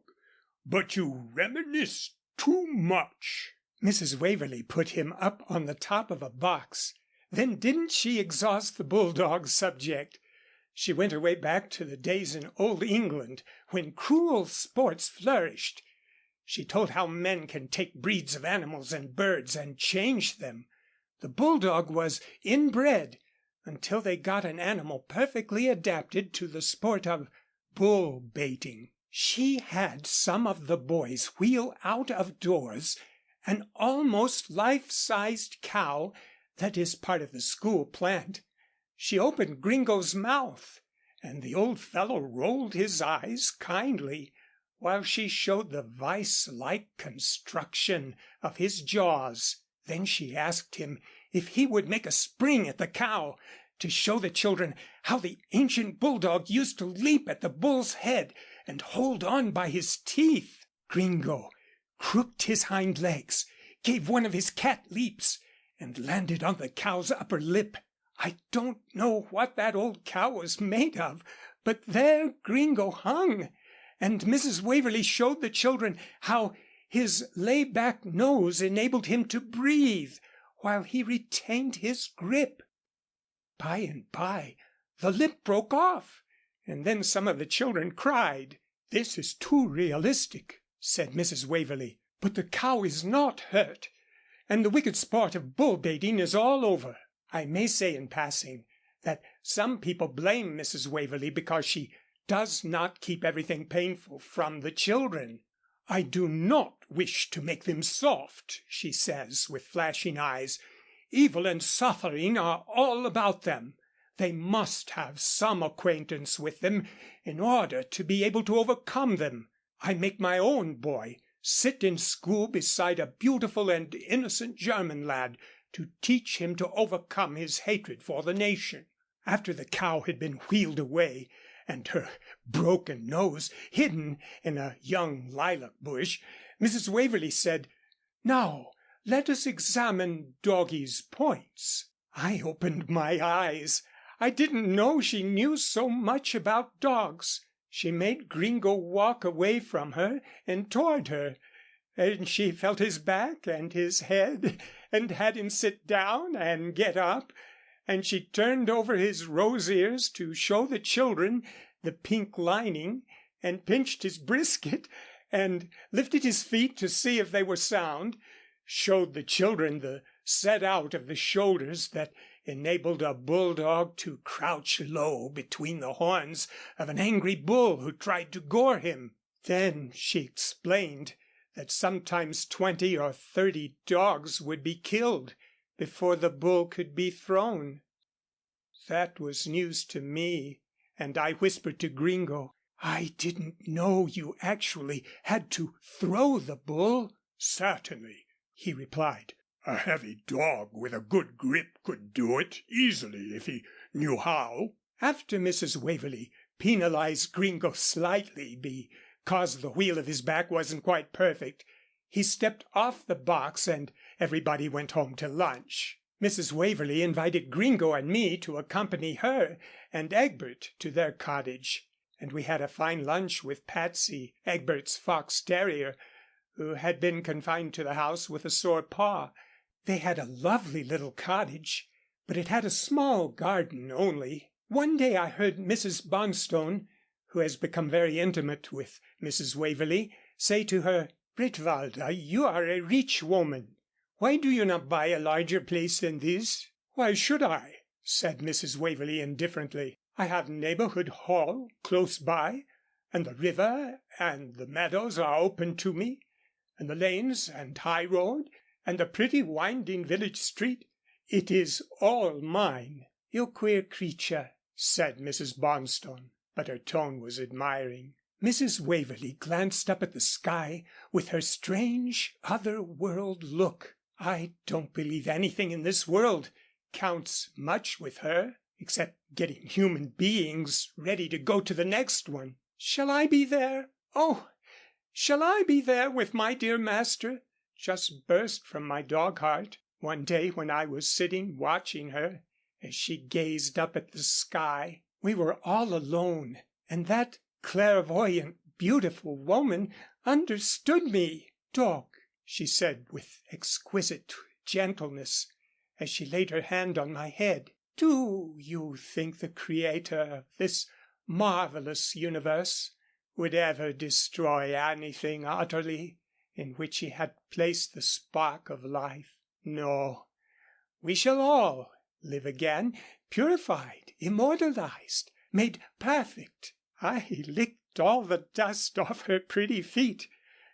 Speaker 9: but you reminisce too much."
Speaker 8: Mrs. Waverlee put him up on the top of a box. Then didn't she exhaust the bulldog subject? She went her way back to the days in old England when cruel sports flourished. She told how men can take breeds of animals and birds and change them. The bulldog was inbred until they got an animal perfectly adapted to the sport of bull baiting. She had some of the boys wheel out of doors an almost life-sized cow that is part of the school plant. She opened Gringo's mouth, and the old fellow rolled his eyes kindly, while she showed the vice-like construction of his jaws. Then she asked him if he would make a spring at the cow, to show the children how the ancient bulldog used to leap at the bull's head and hold on by his teeth. Gringo crooked his hind legs, gave one of his cat leaps, and landed on the cow's upper lip. I don't know what that old cow was made of, but there Gringo hung, and Mrs. Waverlee showed the children how his lay-back nose enabled him to breathe while he retained his grip. By and by the lip broke off, and then some of the children cried. "This is too realistic," said Mrs. Waverlee, "but the cow is not hurt, and the wicked sport of bull baiting is all over. I may say in passing that some people blame Mrs. Waverlee because she does not keep everything painful from the children. I do not wish to make them soft, she says with flashing eyes. Evil and suffering are all about them. They must have some acquaintance with them in order to be able to overcome them. I make my own boy sit in school beside a beautiful and innocent German lad to teach him to overcome his hatred for the nation. After the cow had been wheeled away, and her broken nose hidden in a young lilac bush, Mrs. Waverlee said, "Now let us examine Doggie's points." I opened my eyes. I didn't know she knew so much about dogs. She made Gringo walk away from her and toward her, and she felt his back and his head and had him sit down and get up, and she turned over his rose ears to show the children the pink lining, and pinched his brisket, and lifted his feet to see if they were sound, showed the children the set out of the shoulders that enabled a bulldog to crouch low between the horns of an angry bull who tried to gore him. Then she explained that sometimes 20 or 30 dogs would be killed before the bull could be thrown. That was news to me, and I whispered to Gringo, "I didn't know you actually had to throw the bull."
Speaker 9: "Certainly," he replied. "A heavy dog with a good grip could do it easily if he knew how."
Speaker 8: After Mrs. Waverlee penalized Gringo slightly because the wheel of his back wasn't quite perfect, he stepped off the box and everybody went home to lunch. Mrs. Waverlee invited Gringo and me to accompany her and Egbert to their cottage, and we had a fine lunch with Patsy, Egbert's fox terrier, who had been confined to the house with a sore paw. They had a lovely little cottage, but it had a small garden only. One day I heard Mrs. Bonstone, who has become very intimate with Mrs. Waverlee, say to her, "Britvalda, you are a rich woman. Why do you not buy a larger place than this?"
Speaker 9: "Why should I?"
Speaker 8: said Mrs. Waverlee indifferently. "I have Neighborhood Hall close by, and the river and the meadows are open to me, and the lanes and high road, and the pretty winding village street. It is all mine." "You queer creature," said Mrs. Bonstone, but her tone was admiring. Mrs. Waverlee glanced up at the sky with her strange other world look. I don't believe anything in this world counts much with her, except getting human beings ready to go to the next one. Shall I be there? Oh, shall I be there with my dear master? Just burst from my dog heart one day when I was sitting watching her as she gazed up at the sky. We were all alone, and that clairvoyant, beautiful woman understood me. "Dog," she said with exquisite gentleness, as she laid her hand on my head, "do you think the creator of this marvelous universe would ever destroy anything utterly in which he had placed the spark of life? No, we shall all live again, purified, immortalized, made perfect." I licked all the dust off her pretty feet.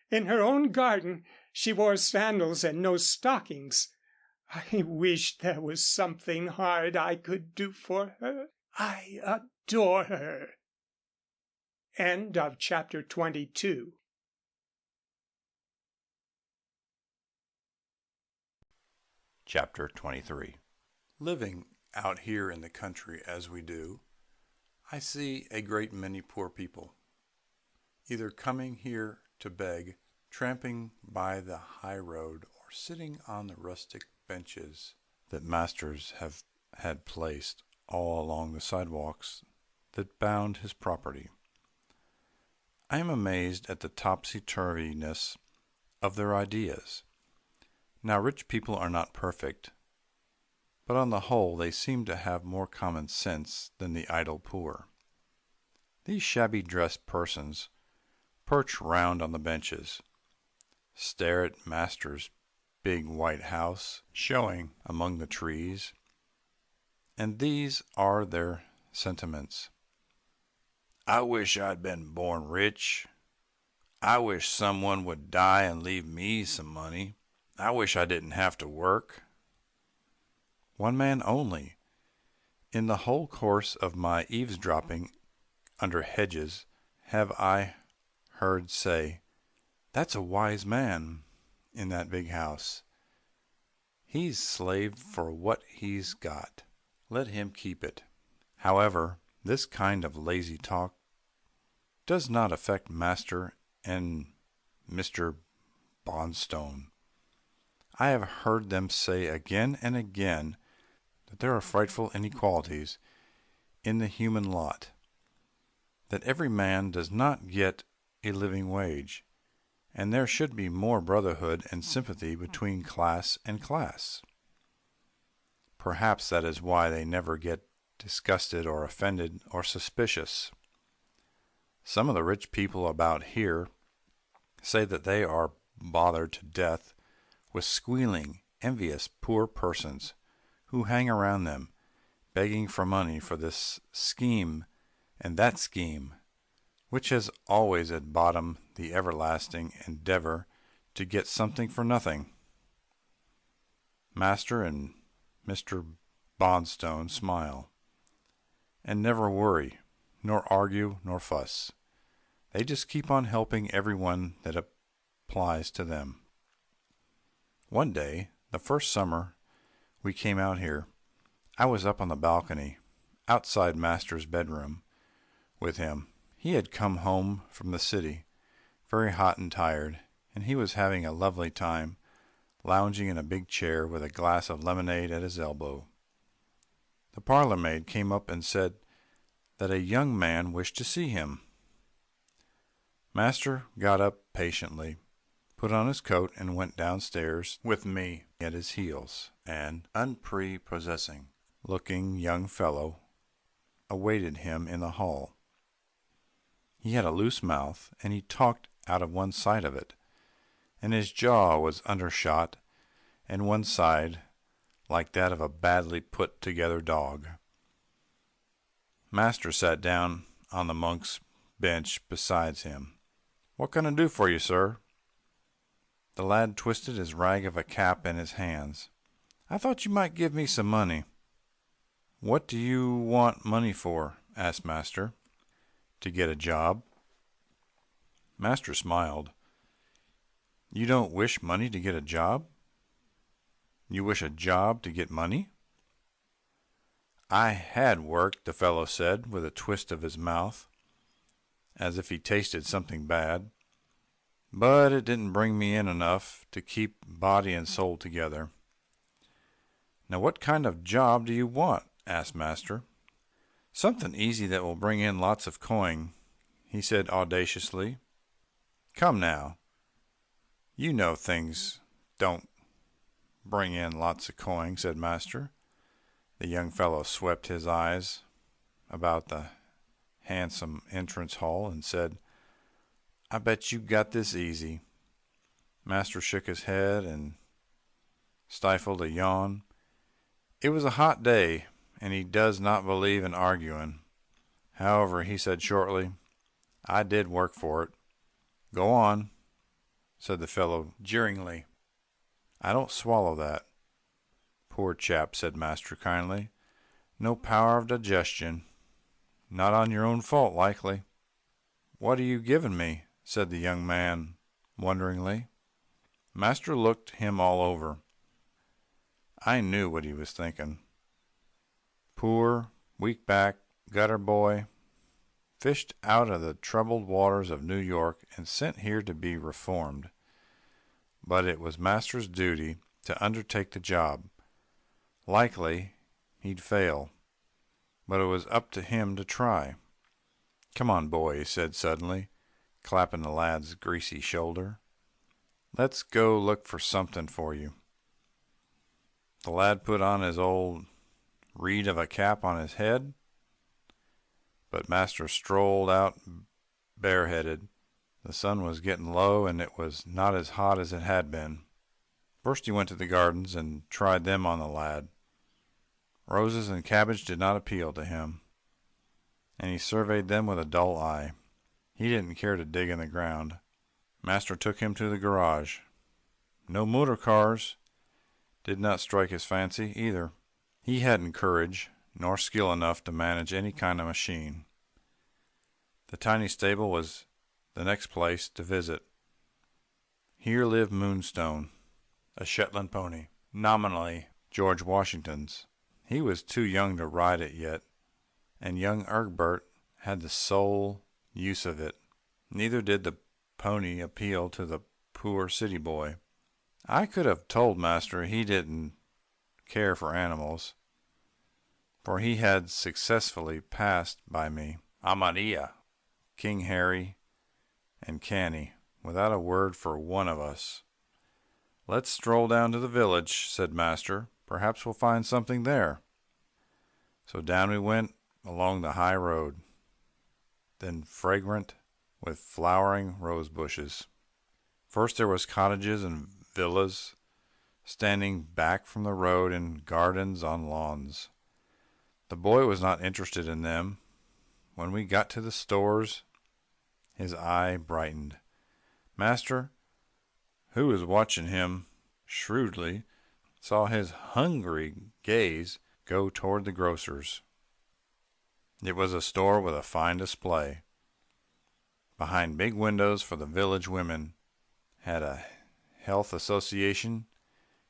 Speaker 8: In her own garden she wore sandals and no stockings. I wished there was something hard I could do for her. I adore her. End of chapter 22.
Speaker 10: Chapter 23. Living out here in the country as we do, I see a great many poor people, either coming here to beg, tramping by the high road, or sitting on the rustic benches that masters have had placed all along the sidewalks that bound his property. I am amazed at the topsy-turviness of their ideas. Now, rich people are not perfect, but on the whole they seem to have more common sense than the idle poor. These shabby dressed persons perch round on the benches, stare at masters big white house showing among the trees, and these are their sentiments. I wish I'd been born rich. I wish someone would die and leave me some money. I wish I didn't have to work. One man only, in the whole course of my eavesdropping under hedges, have I heard say, "That's a wise man in that big house. He's slaved for what he's got. Let him keep it." However, this kind of lazy talk does not affect Master and Mr. Bonstone. I have heard them say again and again that there are frightful inequalities in the human lot, that every man does not get a living wage, and there should be more brotherhood and sympathy between class and class. Perhaps that is why they never get disgusted or offended or suspicious. Some of the rich people about here say that they are bothered to death with squealing, envious, poor persons who hang around them, begging for money for this scheme and that scheme, which has always at bottom the everlasting endeavor to get something for nothing. Master and Mr. Bonstone smile, and never worry, nor argue, nor fuss. They just keep on helping everyone that applies to them. One day, the first summer we came out here, I was up on the balcony, outside Master's bedroom, with him. He had come home from the city, very hot and tired, and he was having a lovely time, lounging in a big chair with a glass of lemonade at his elbow. The parlour maid came up and said that a young man wished to see him. Master got up patiently, put on his coat, and went downstairs with me at his heels. An unprepossessing looking young fellow awaited him in the hall. He had a loose mouth, and he talked out of one side of it, and his jaw was undershot, and one side like that of a badly put together dog. Master sat down on the monk's bench beside him. "What can I do for you, sir?" The lad twisted his rag of a cap in his hands. "I thought you might give me some money." "What do you want money for?" asked Master. "To get a job." Master smiled. "You don't wish money to get a job? You wish a job to get money?" "I had work," the fellow said, with a twist of his mouth, as if he tasted something bad, "but it didn't bring me in enough to keep body and soul together." "Now what kind of job do you want?" asked Master. "Something easy that will bring in lots of coin," he said audaciously. "Come now, you know things don't bring in lots of coin," said Master. The young fellow swept his eyes about the handsome entrance hall and said, "I bet you got this easy." Master shook his head and stifled a yawn. It was a hot day, and he does not believe in arguing. However, he said shortly, "I did work for it." "Go on," said the fellow jeeringly. "I don't swallow that." "Poor chap," said Master kindly. "No power of digestion. Not on your own fault, likely." "What are you giving me?" said the young man wonderingly. Master looked him all over. I knew what he was thinking. Poor, weak-backed gutter boy, fished out of the troubled waters of New York and sent here to be reformed. But it was Master's duty to undertake the job. Likely he'd fail, but it was up to him to try. "Come on, boy," he said suddenly, clapping the lad's greasy shoulder. "Let's go look for something for you." The lad put on his old reed of a cap on his head, but Master strolled out bareheaded. The sun was getting low, and it was not as hot as it had been. First he went to the gardens and tried them on the lad. Roses and cabbage did not appeal to him, and he surveyed them with a dull eye. He didn't care to dig in the ground. Master took him to the garage. No motor cars did not strike his fancy either. He hadn't courage nor skill enough to manage any kind of machine. The tiny stable was the next place to visit. Here lived Moonstone, a Shetland pony, nominally George Washington's. He was too young to ride it yet, and young Egbert had the sole use of it. Neither did the pony appeal to the poor city boy. I could have told Master he didn't care for animals, for he had successfully passed by me, Amadea, King Harry, and Canny, without a word for one of us. "Let's stroll down to the village," said Master. "Perhaps we'll find something there." So down we went along the high road, then fragrant with flowering rose bushes. First there was cottages and villas standing back from the road and gardens on lawns. The boy was not interested in them. When we got to the stores, his eye brightened. Master, who was watching him shrewdly, saw his hungry gaze go toward the grocer's. It was a store with a fine display. Behind big windows for the village women had a health association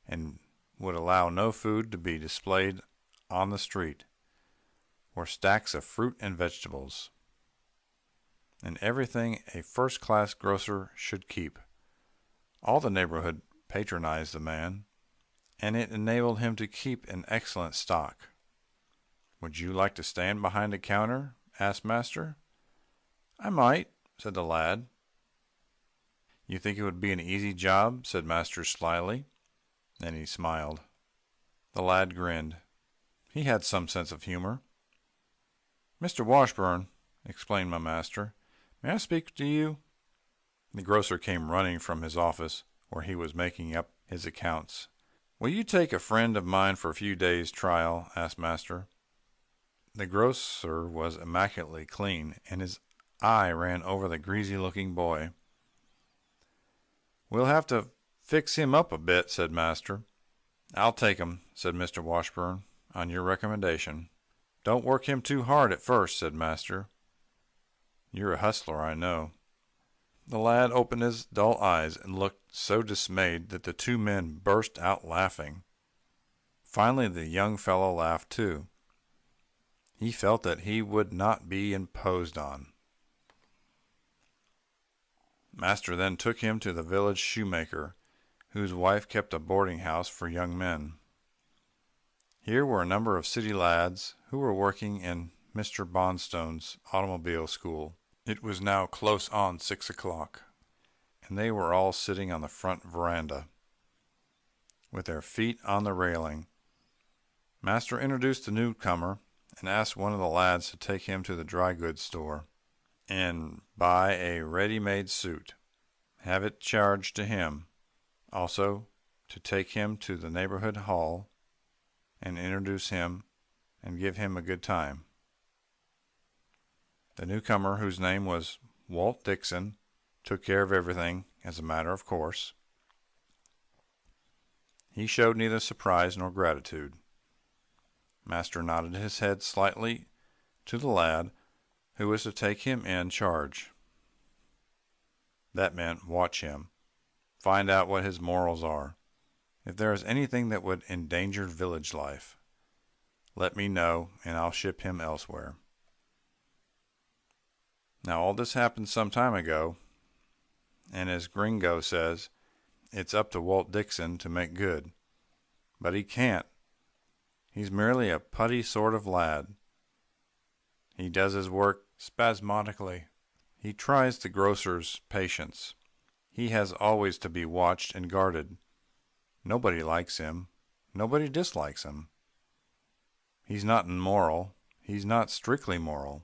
Speaker 10: and would allow no food to be displayed on the street, were stacks of fruit and vegetables, and everything a first-class grocer should keep. All the neighborhood patronized the man, and it enabled him to keep an excellent stock. "Would you like to stand behind a counter?" asked Master. "I might," said the lad. "You think it would be an easy job?" said Master slyly, and he smiled. The lad grinned. He had some sense of humor. "Mr. Washburn," explained my master, "may I speak to you?" The grocer came running from his office, where he was making up his accounts. "Will you take a friend of mine for a few days' trial?" asked Master. The grocer was immaculately clean, and his eye ran over the greasy-looking boy. "We'll have to fix him up a bit," said Master. "I'll take him," said Mr. Washburn, "on your recommendation." "Don't work him too hard at first," said Master. "You're a hustler, I know." The lad opened his dull eyes and looked so dismayed that the two men burst out laughing. Finally the young fellow laughed too. He felt that he would not be imposed on. Master then took him to the village shoemaker, whose wife kept a boarding house for young men. Here were a number of city lads who were working in Mr. Bonstone's automobile school. It was now close on 6 o'clock, and they were all sitting on the front veranda, with their feet on the railing. Master introduced the newcomer and asked one of the lads to take him to the dry goods store and buy a ready-made suit, have it charged to him, also to take him to the neighborhood hall and introduce him and give him a good time. The newcomer, whose name was Walt Dixon, took care of everything as a matter of course. He showed neither surprise nor gratitude. Master nodded his head slightly to the lad who was to take him in charge. That meant watch him, find out what his morals are. If there is anything that would endanger village life, let me know and I'll ship him elsewhere. Now all this happened some time ago, and as Gringo says, it's up to Walt Dixon to make good. But he can't. He's merely a putty sort of lad. He does his work spasmodically. He tries the grocer's patience. He has always to be watched and guarded. Nobody likes him. Nobody dislikes him. He's not immoral. He's not strictly moral.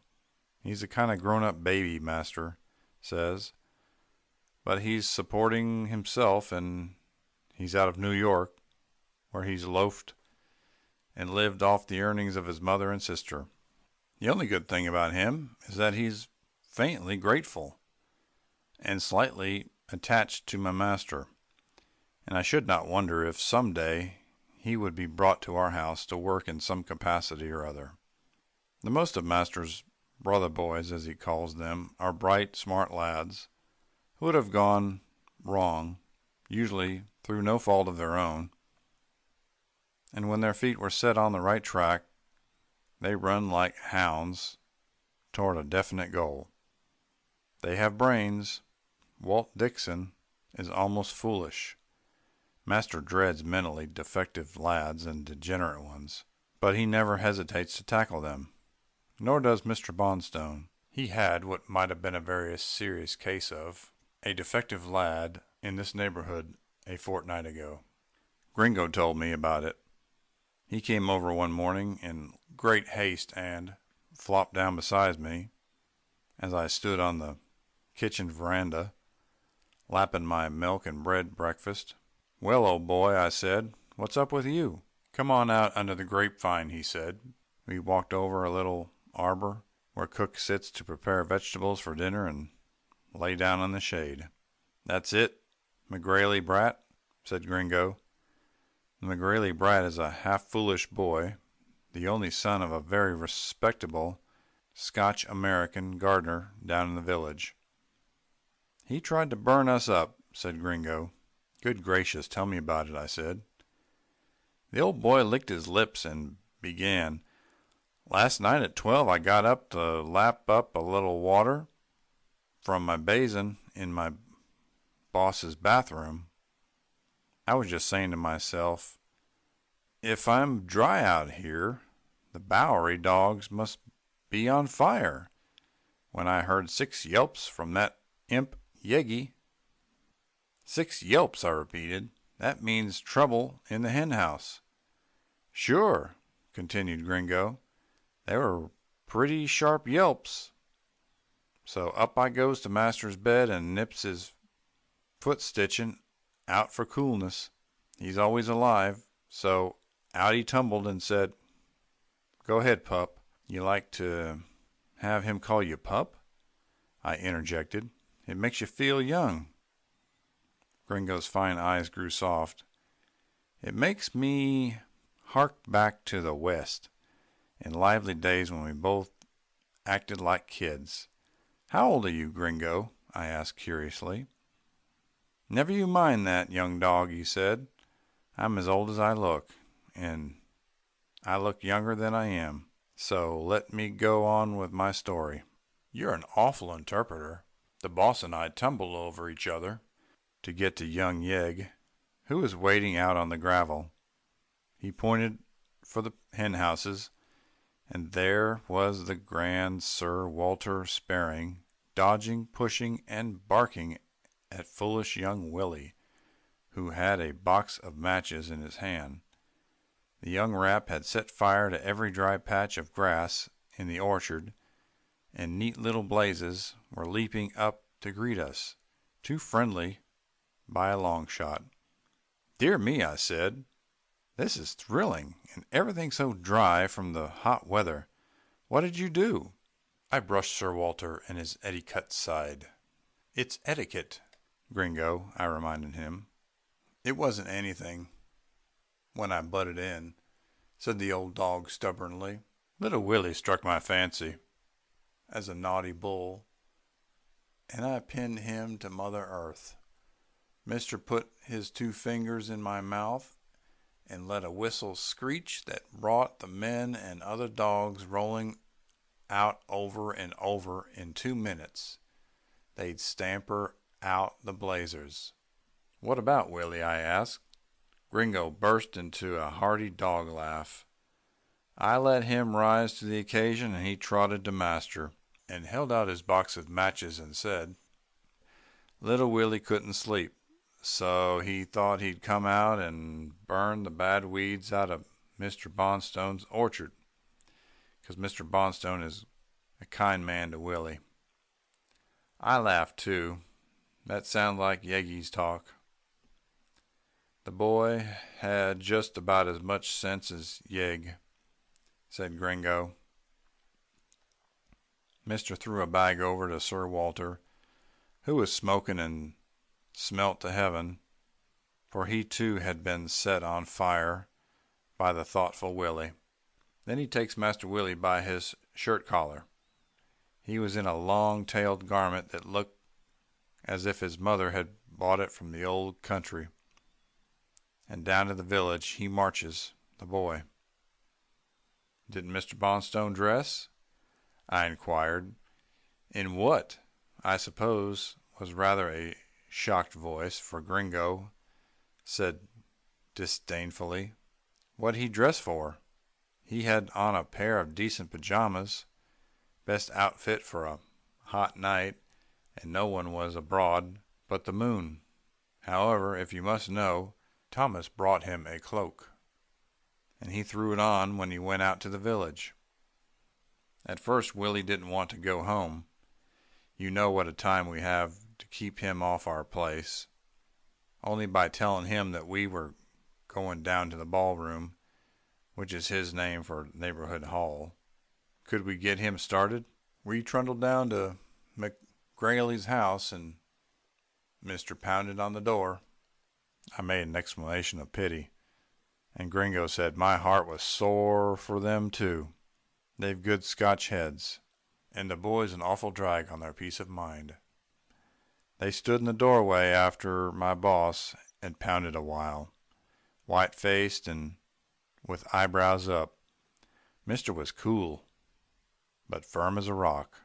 Speaker 10: He's a kind of grown-up baby, Master says. But he's supporting himself, and He's out of New York, where he's loafed and lived off the earnings of his mother and sister. The only good thing about him is that he's faintly grateful and slightly attached to my master, and I should not wonder if some day he would be brought to our house to work in some capacity or other. The most of master's brother boys, as he calls them, are bright, smart lads who would have gone wrong, usually through no fault of their own, and when their feet were set on the right track, they run like hounds toward a definite goal. They have brains. Walt Dixon is almost foolish. Master dreads mentally defective lads and degenerate ones, but he never hesitates to tackle them. Nor does Mr. Bonstone. He had what might have been a very serious case of a defective lad in this neighborhood a fortnight ago. Gringo told me about it. He came over one morning in great haste and flopped down beside me as I stood on the kitchen veranda, lapping my milk and bread breakfast. "Well, old boy," I said, "what's up with you?" "Come on out under the grapevine," he said. We walked over a little arbor where cook sits to prepare vegetables for dinner and lay down in the shade. "That's it, McGrailey brat," said Gringo. The McGrailey brat is a half-foolish boy, the only son of a very respectable Scotch-American gardener down in the village. "He tried to burn us up," said Gringo. "Good gracious, tell me about it," I said. The old boy licked his lips and began. "Last night at 12 I got up to lap up a little water from my basin in my boss's bathroom. I was just saying to myself, if I'm dry out here, the Bowery dogs must be on fire, when I heard 6 yelps from that imp Yeggie. 6 yelps, I repeated. That means trouble in the hen house." "Sure," continued Gringo. "They were pretty sharp yelps. So up I goes to master's bed and nips his foot stitching out for coolness. He's always alive. So out he tumbled and said, 'Go ahead, pup.'" "You like to have him call you pup?" I interjected. "It makes you feel young." Gringo's fine eyes grew soft. "It makes me hark back to the West, in lively days when we both acted like kids. How old are you, Gringo?" I asked curiously. "Never you mind that, young dog," he said. "I'm as old as I look, and I look younger than I am. So let me go on with my story." "You're an awful interpreter." The boss and I tumbled over each other to get to young Yeg, who was waiting out on the gravel. He pointed for the hen houses, and there was the grand Sir Walter Sparing, dodging, pushing, and barking at foolish young Willie, who had a box of matches in his hand. The young Rap had set fire to every dry patch of grass in the orchard, and neat little blazes were leaping up to greet us, too friendly by a long shot. "Dear me," I said, "this is thrilling, and everything so dry from the hot weather. What did you do?" I brushed Sir Walter and his etiquette side. "It's etiquette, Gringo," I reminded him. "It wasn't anything when I butted in," said the old dog stubbornly. "Little Willie struck my fancy as a naughty bull, and I pinned him to Mother Earth. Mister put his 2 fingers in my mouth and let a whistle screech that brought the men and other dogs rolling out over and over in 2 minutes. They'd stamper out the blazers." "What about Willie?" I asked. Gringo burst into a hearty dog laugh. "I let him rise to the occasion, and he trotted to master and held out his box of matches and said, 'Little Willie couldn't sleep, so he thought he'd come out and burn the bad weeds out of Mr. Bonstone's orchard, 'cause Mr. Bonstone is a kind man to Willie.' I laughed too. That sounded like Yeggie's talk. The boy had just about as much sense as Yeg, said Gringo. Mister threw a bag over to Sir Walter, who was smoking and smelt to heaven, for he too had been set on fire by the thoughtful Willie. Then he takes Master Willie by his shirt collar. He was in a long-tailed garment that looked as if his mother had bought it from the old country, and down to the village he marches the boy. "Didn't Mr. Bonstone dress?" I inquired. "In what?" I suppose was rather a shocked voice, for Gringo said disdainfully, "What'd he dress for? He had on a pair of decent pajamas, best outfit for a hot night, and no one was abroad but the moon. However, if you must know, Thomas brought him a cloak, and he threw it on when he went out to the village. At first Willie didn't want to go home. You know what a time we have to keep him off our place. Only by telling him that we were going down to the ballroom, which is his name for neighborhood hall, could we get him started. We trundled down to McGrailey's house, and Mister pounded on the door." I made an exclamation of pity, and Gringo said my heart was sore for them too. They've good Scotch heads, and the boy's an awful drag on their peace of mind. They stood in the doorway after my boss and pounded a while, white-faced and with eyebrows up. Mister was cool, but firm as a rock.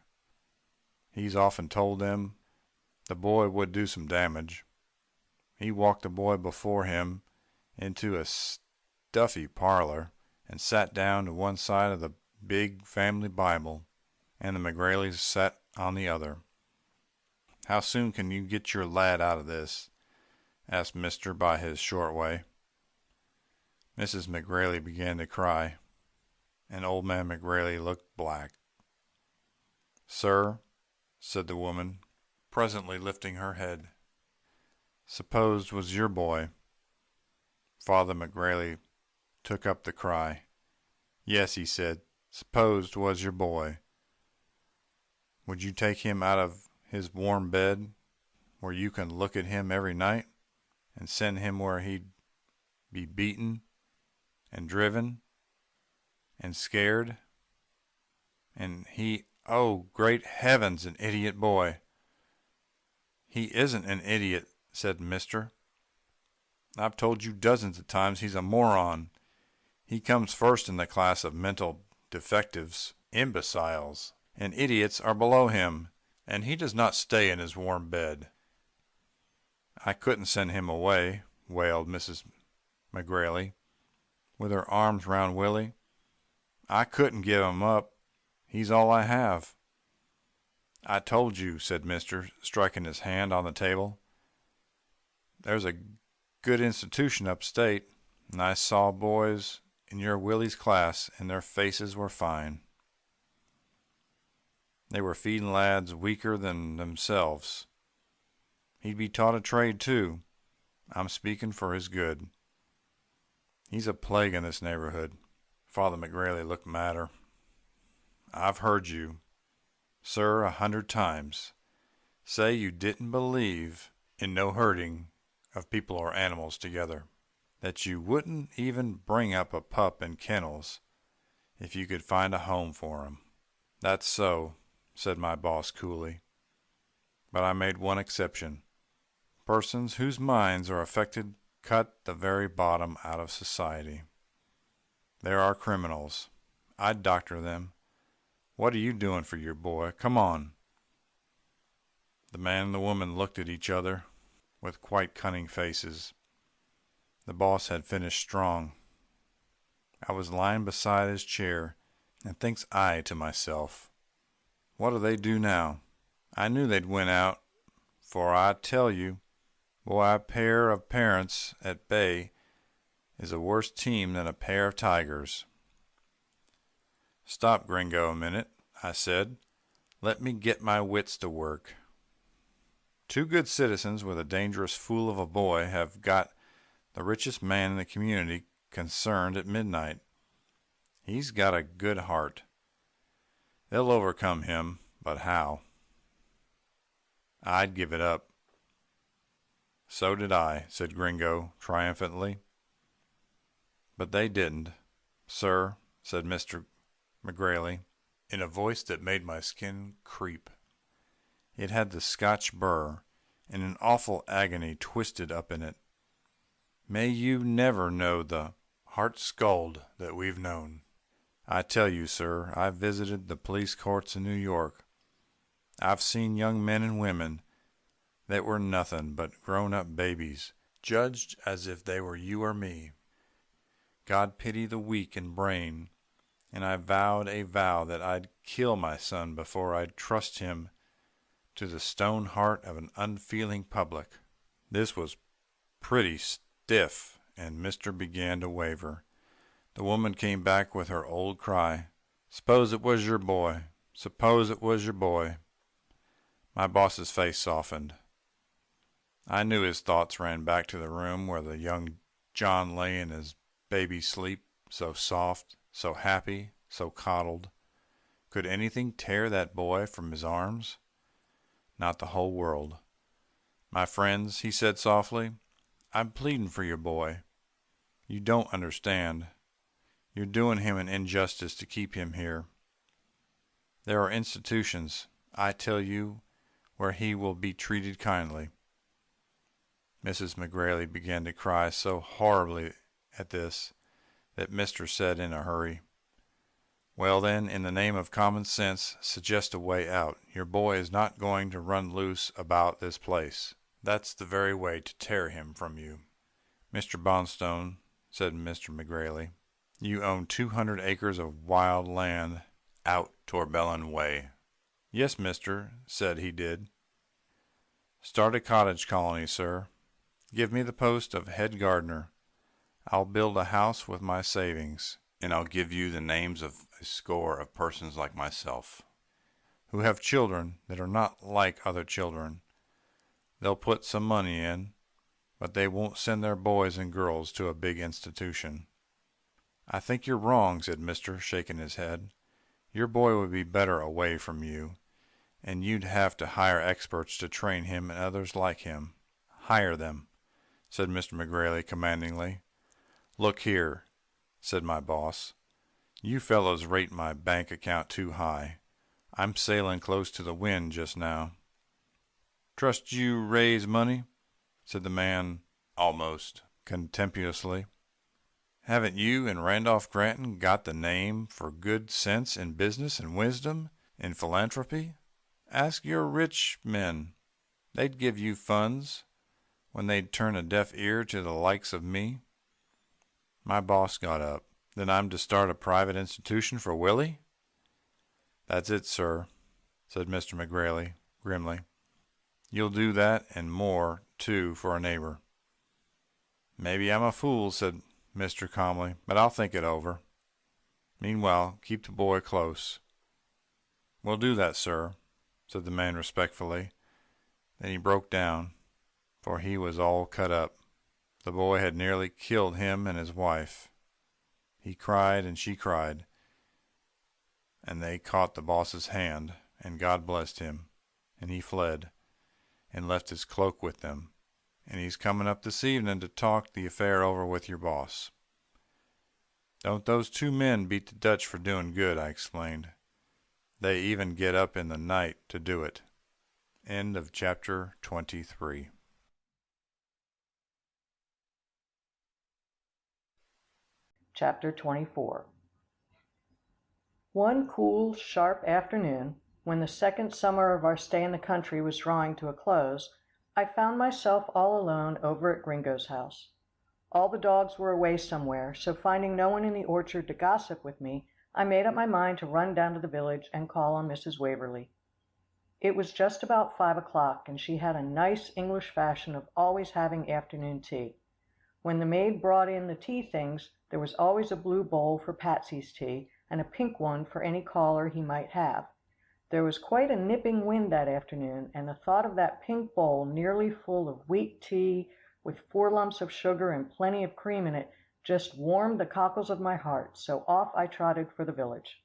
Speaker 10: He's often told them the boy would do some damage. He walked the boy before him into a stuffy parlor and sat down to one side of the big family Bible, and the McGraileys sat on the other. "How soon can you get your lad out of this?" asked Mister by his short way. Mrs. McGrailey began to cry, and old man McGrailey looked black. "Sir," said the woman, presently lifting her head, "suppose was your boy." Father McGrailey took up the cry. "Yes," he said, "suppose was your boy. Would you take him out of his warm bed, where you can look at him every night, and send him where he'd be beaten and driven and scared, and he, oh, great heavens, an idiot boy!" "He isn't an idiot," said Mister. "I've told you dozens of times he's a moron. He comes first in the class of mental defectives. Imbeciles and idiots are below him, and he does not stay in his warm bed." "I couldn't send him away," wailed Mrs. McGrailey, with her arms round Willie. "I couldn't give him up. He's all I have." "I told you," said Mister, striking his hand on the table. "There's a good institution upstate, and I saw boys in your Willie's class, and their faces were fine. They were feeding lads weaker than themselves. He'd be taught a trade, too. I'm speaking for his good. He's a plague in this neighborhood." Father McGrailey looked madder. "I've heard you, sir, 100 times, say you didn't believe in no herding of people or animals together, that you wouldn't even bring up a pup in kennels if you could find a home for him." "That's so," said my boss coolly, "but I made one exception. Persons whose minds are affected cut the very bottom out of society. There are criminals. I'd doctor them. What are you doing for your boy? Come on." The man and the woman looked at each other with quite cunning faces. The boss had finished strong. I was lying beside his chair, and thinks I to myself, what'll they do now? I knew they'd win out, for I tell you, boy, a pair of parents at bay is a worse team than a pair of tigers. "Stop, Gringo, a minute," I said. "Let me get my wits to work. 2 good citizens with a dangerous fool of a boy have got the richest man in the community concerned at midnight. He's got a good heart. They'll overcome him, but how? I'd give it up." "So did I," said Gringo triumphantly. "But they didn't, sir," said Mr. McGrailey, in a voice that made my skin creep. It had the Scotch burr and an awful agony twisted up in it. "May you never know the heart scald that we've known. I tell you, sir, I've visited the police courts in New York. I've seen young men and women that were nothing but grown-up babies, judged as if they were you or me. God pity the weak in brain, and I vowed a vow that I'd kill my son before I'd trust him to the stone heart of an unfeeling public." This was pretty stiff, and Mister began to waver. The woman came back with her old cry, "Suppose it was your boy. Suppose it was your boy." My boss's face softened. I knew his thoughts ran back to the room where the young John lay in his baby sleep, so soft, so happy, so coddled. Could anything tear that boy from his arms? Not the whole world. "My friends," he said softly, "I'm pleading for your boy. You don't understand. You're doing him an injustice to keep him here. There are institutions, I tell you, where he will be treated kindly." Mrs. McGrailey began to cry so horribly at this that Mister said in a hurry, "Well then, in the name of common sense, suggest a way out. Your boy is not going to run loose about this place. That's the very way to tear him from you." "Mr. Bonstone," said Mr. McGrailey, "you own 200 acres of wild land out Torbellon way." "Yes, mister," said he did. "Start a cottage colony, sir. Give me the post of head gardener. I'll build a house with my savings, and I'll give you the names of a score of persons like myself, who have children that are not like other children. They'll put some money in, but they won't send their boys and girls to a big institution." "I think you're wrong," said Mister, shaking his head. "Your boy would be better away from you, and you'd have to hire experts to train him and others like him." "Hire them," said Mr. McGrailey commandingly. "Look here," said my boss, "you fellows rate my bank account too high. I'm sailing close to the wind just now." "Trust you raise money," said the man almost contemptuously. "Haven't you and Randolph Granton got the name for good sense in business and wisdom in philanthropy? Ask your rich men. They'd give you funds when they'd turn a deaf ear to the likes of me." My boss got up. "Then I'm to start a private institution for Willie?" "That's it, sir," said Mr. McGrailey grimly. "You'll do that and more, too, for a neighbor." "Maybe I'm a fool," said Mister calmly, "but I'll think it over. Meanwhile, keep the boy close." "Will do that, sir," said the man respectfully. Then he broke down, for he was all cut up. The boy had nearly killed him and his wife. He cried and she cried, and they caught the boss's hand, and God blessed him, and he fled, and left his cloak with them, and he's coming up this evening to talk the affair over with your boss. "Don't those two men beat the Dutch for doing good?" I explained. "They even get up in the night to do it." End of chapter 23.
Speaker 6: Chapter 24. One cool, sharp afternoon, when the second summer of our stay in the country was drawing to a close, I found myself all alone over at Gringo's house. All the dogs were away somewhere, so finding no one in the orchard to gossip with me, I made up my mind to run down to the village and call on Mrs. Waverlee. It was just about 5 o'clock, and she had a nice English fashion of always having afternoon tea. When the maid brought in the tea things, there was always a blue bowl for Patsy's tea, and a pink one for any caller he might have. There was quite a nipping wind that afternoon, and the thought of that pink bowl nearly full of weak tea with 4 lumps of sugar and plenty of cream in it, just warmed the cockles of my heart, so off I trotted for the village.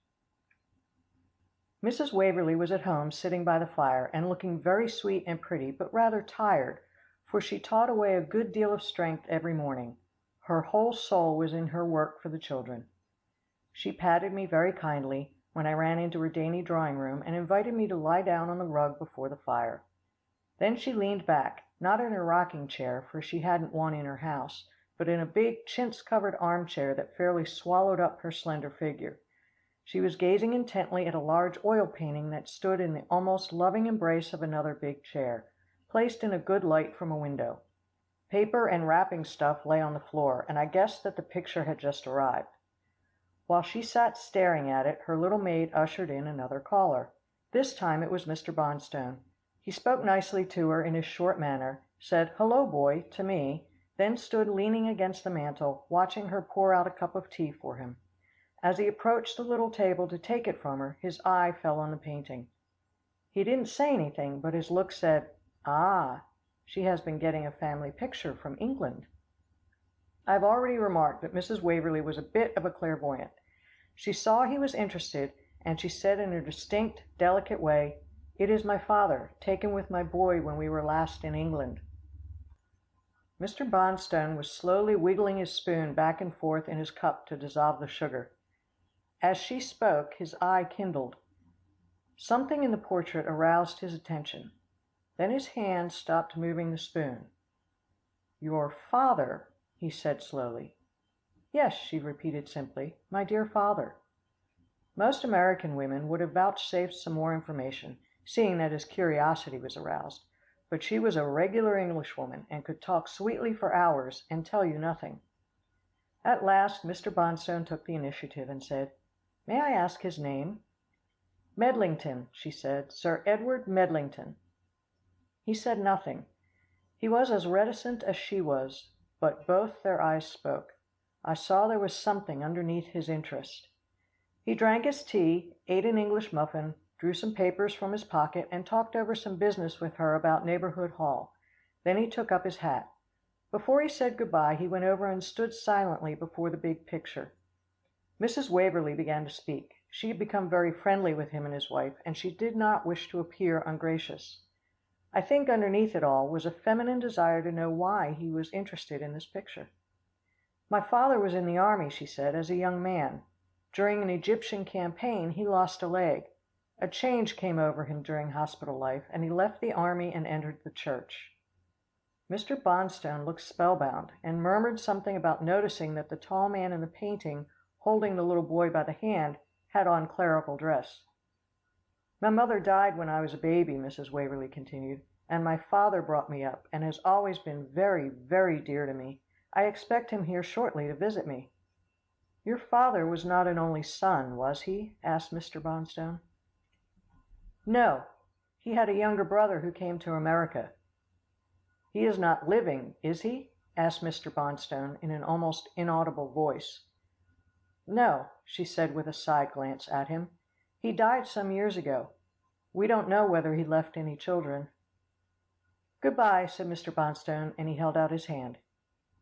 Speaker 6: Mrs. Waverlee was at home sitting by the fire, and looking very sweet and pretty, but rather tired, for she taught away a good deal of strength every morning. Her whole soul was in her work for the children. She patted me very kindly when I ran into her dainty drawing room, and invited me to lie down on the rug before the fire. Then she leaned back, not in her rocking chair, for she hadn't one in her house, but in a big chintz-covered armchair that fairly swallowed up her slender figure. She was gazing intently at a large oil painting that stood in the almost loving embrace of another big chair, placed in a good light from a window. Paper and wrapping stuff lay on the floor, and I guessed that the picture had just arrived. While she sat staring at it, her little maid ushered in another caller. This time it was Mr. Bonstone. He spoke nicely to her in his short manner, said "Hello, boy," to me, then stood leaning against the mantel, watching her pour out a cup of tea for him. As he approached the little table to take it from her, his eye fell on the painting. He didn't say anything, but his look said, "Ah, she has been getting a family picture from England." I have already remarked that Mrs. Waverlee was a bit of a clairvoyant. She saw he was interested, and she said in her distinct, delicate way, "It is my father, taken with my boy when we were last in England." Mr. Bonstone was slowly wiggling his spoon back and forth in his cup to dissolve the sugar. As she spoke, his eye kindled. Something in the portrait aroused his attention. Then his hand stopped moving the spoon. "Your father," he said slowly. "Yes," she repeated simply, "my dear father." Most American women would have vouchsafed some more information, seeing that his curiosity was aroused, but she was a regular Englishwoman, and could talk sweetly for hours, and tell you nothing. At last Mr. Bonstone took the initiative, and said, "May I ask his name?" "Medlington," she said, "Sir Edward Medlington." He said nothing. He was as reticent as she was, but both their eyes spoke. I saw there was something underneath his interest. He drank his tea, ate an English muffin, drew some papers from his pocket, and talked over some business with her about Neighbourhood Hall. Then he took up his hat. Before he said good-bye, he went over and stood silently before the big picture. Mrs. Waverlee began to speak. She had become very friendly with him and his wife, and she did not wish to appear ungracious. I think underneath it all was a feminine desire to know why he was interested in this picture. "My father was in the army," she said, "as a young man. During an Egyptian campaign he lost a leg. A change came over him during hospital life, and he left the army and entered the church." Mr. Bonstone looked spellbound, and murmured something about noticing that the tall man in the painting, holding the little boy by the hand, had on clerical dress. "My mother died when I was a baby," Mrs. Waverlee continued, "and my father brought me up, and has always been very, very dear to me. I expect him here shortly to visit me." "Your father was not an only son, was he?" asked Mr. Bonstone. "No. He had a younger brother who came to America." "He is not living, is he?" asked Mr. Bonstone in an almost inaudible voice. "No," she said with a side glance at him. "He died some years ago. We don't know whether he left any children." "Good-bye," said Mr. Bonstone, and he held out his hand.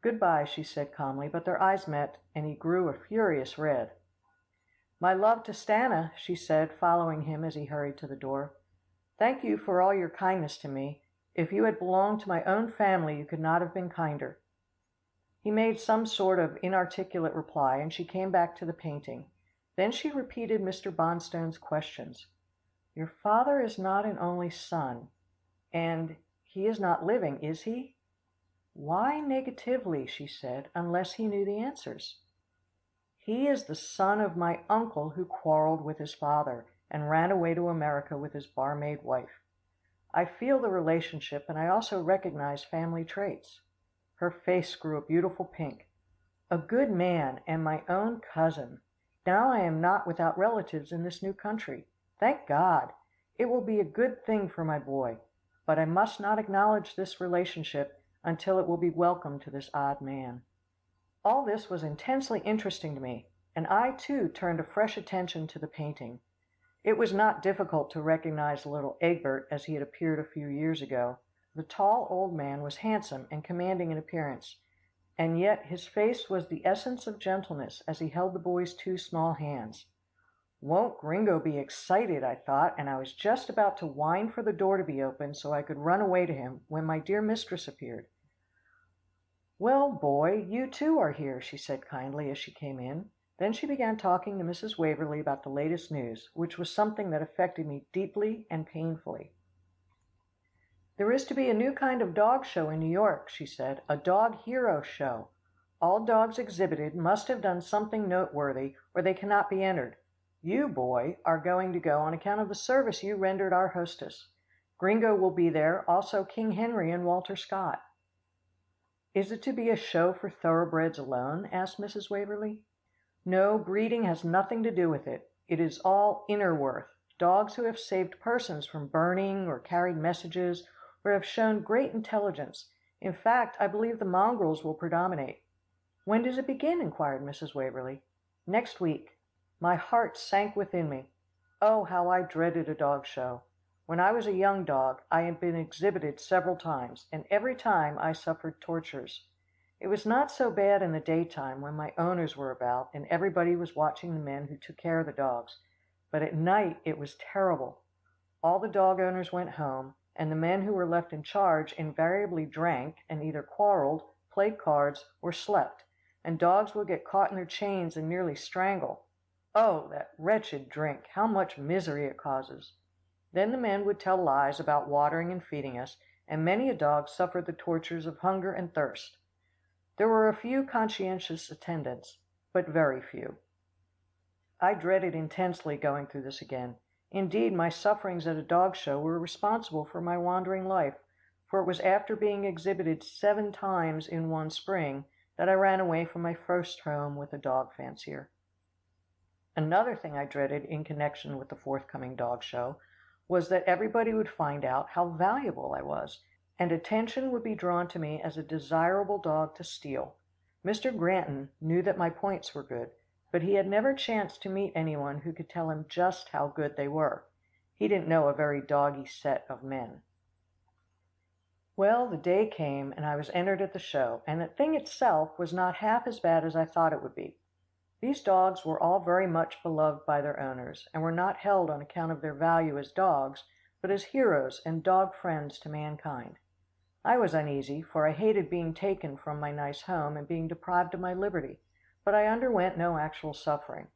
Speaker 6: "Good-bye," she said calmly, but their eyes met, and he grew a furious red. "My love to Stanna," she said, following him as he hurried to the door. "Thank you for all your kindness to me. If you had belonged to my own family you could not have been kinder." He made some sort of inarticulate reply, and she came back to the painting. Then she repeated Mr. Bonstone's questions. "Your father is not an only son, and he is not living, is he?" "Why negatively?" she said, "unless he knew the answers?" "He is the son of my uncle who quarrelled with his father, and ran away to America with his barmaid wife. I feel the relationship, and I also recognize family traits." Her face grew a beautiful pink. "A good man, and my own cousin. Now I am not without relatives in this new country. Thank God! It will be a good thing for my boy. But I must not acknowledge this relationship until it will be welcome to this odd man." All this was intensely interesting to me, and I too turned a fresh attention to the painting. It was not difficult to recognize little Egbert as he had appeared a few years ago. The tall old man was handsome and commanding in appearance, and yet his face was the essence of gentleness as he held the boy's two small hands. Won't Gringo be excited, I thought, and I was just about to whine for the door to be opened so I could run away to him, when my dear mistress appeared. "Well, boy, you too are here," she said kindly as she came in. Then she began talking to Mrs. Waverlee about the latest news, which was something that affected me deeply and painfully. "There is to be a new kind of dog show in New York," she said, "a dog hero show. All dogs exhibited must have done something noteworthy, or they cannot be entered. You, boy, are going to go on account of the service you rendered our hostess. Gringo will be there, also King Henry and Walter Scott." "Is it to be a show for thoroughbreds alone?" asked Mrs. Waverlee. "No, breeding has nothing to do with it. It is all inner worth. Dogs who have saved persons from burning, or carried messages, or have shown great intelligence. In fact, I believe the mongrels will predominate." "When does it begin?" inquired Mrs. Waverlee. "Next week." My heart sank within me. Oh, how I dreaded a dog show! When I was a young dog, I had been exhibited several times, and every time I suffered tortures. It was not so bad in the daytime when my owners were about and everybody was watching the men who took care of the dogs, but at night it was terrible. All the dog owners went home, and the men who were left in charge invariably drank and either quarreled, played cards, or slept, and dogs would get caught in their chains and nearly strangle. Oh, that wretched drink! How much misery it causes! Then the men would tell lies about watering and feeding us, and many a dog suffered the tortures of hunger and thirst. There were a few conscientious attendants, but very few. I dreaded intensely going through this again. Indeed, my sufferings at a dog show were responsible for my wandering life, for it was after being exhibited 7 times in one spring that I ran away from my first home with a dog fancier. Another thing I dreaded in connection with the forthcoming dog show was that everybody would find out how valuable I was, and attention would be drawn to me as a desirable dog to steal. Mr. Granton knew that my points were good, but he had never chanced to meet anyone who could tell him just how good they were. He didn't know a very doggy set of men. Well, the day came, and I was entered at the show, and the thing itself was not half as bad as I thought it would be. These dogs were all very much beloved by their owners, and were not held on account of their value as dogs, but as heroes and dog friends to mankind. I was uneasy, for I hated being taken from my nice home and being deprived of my liberty, but I underwent no actual suffering.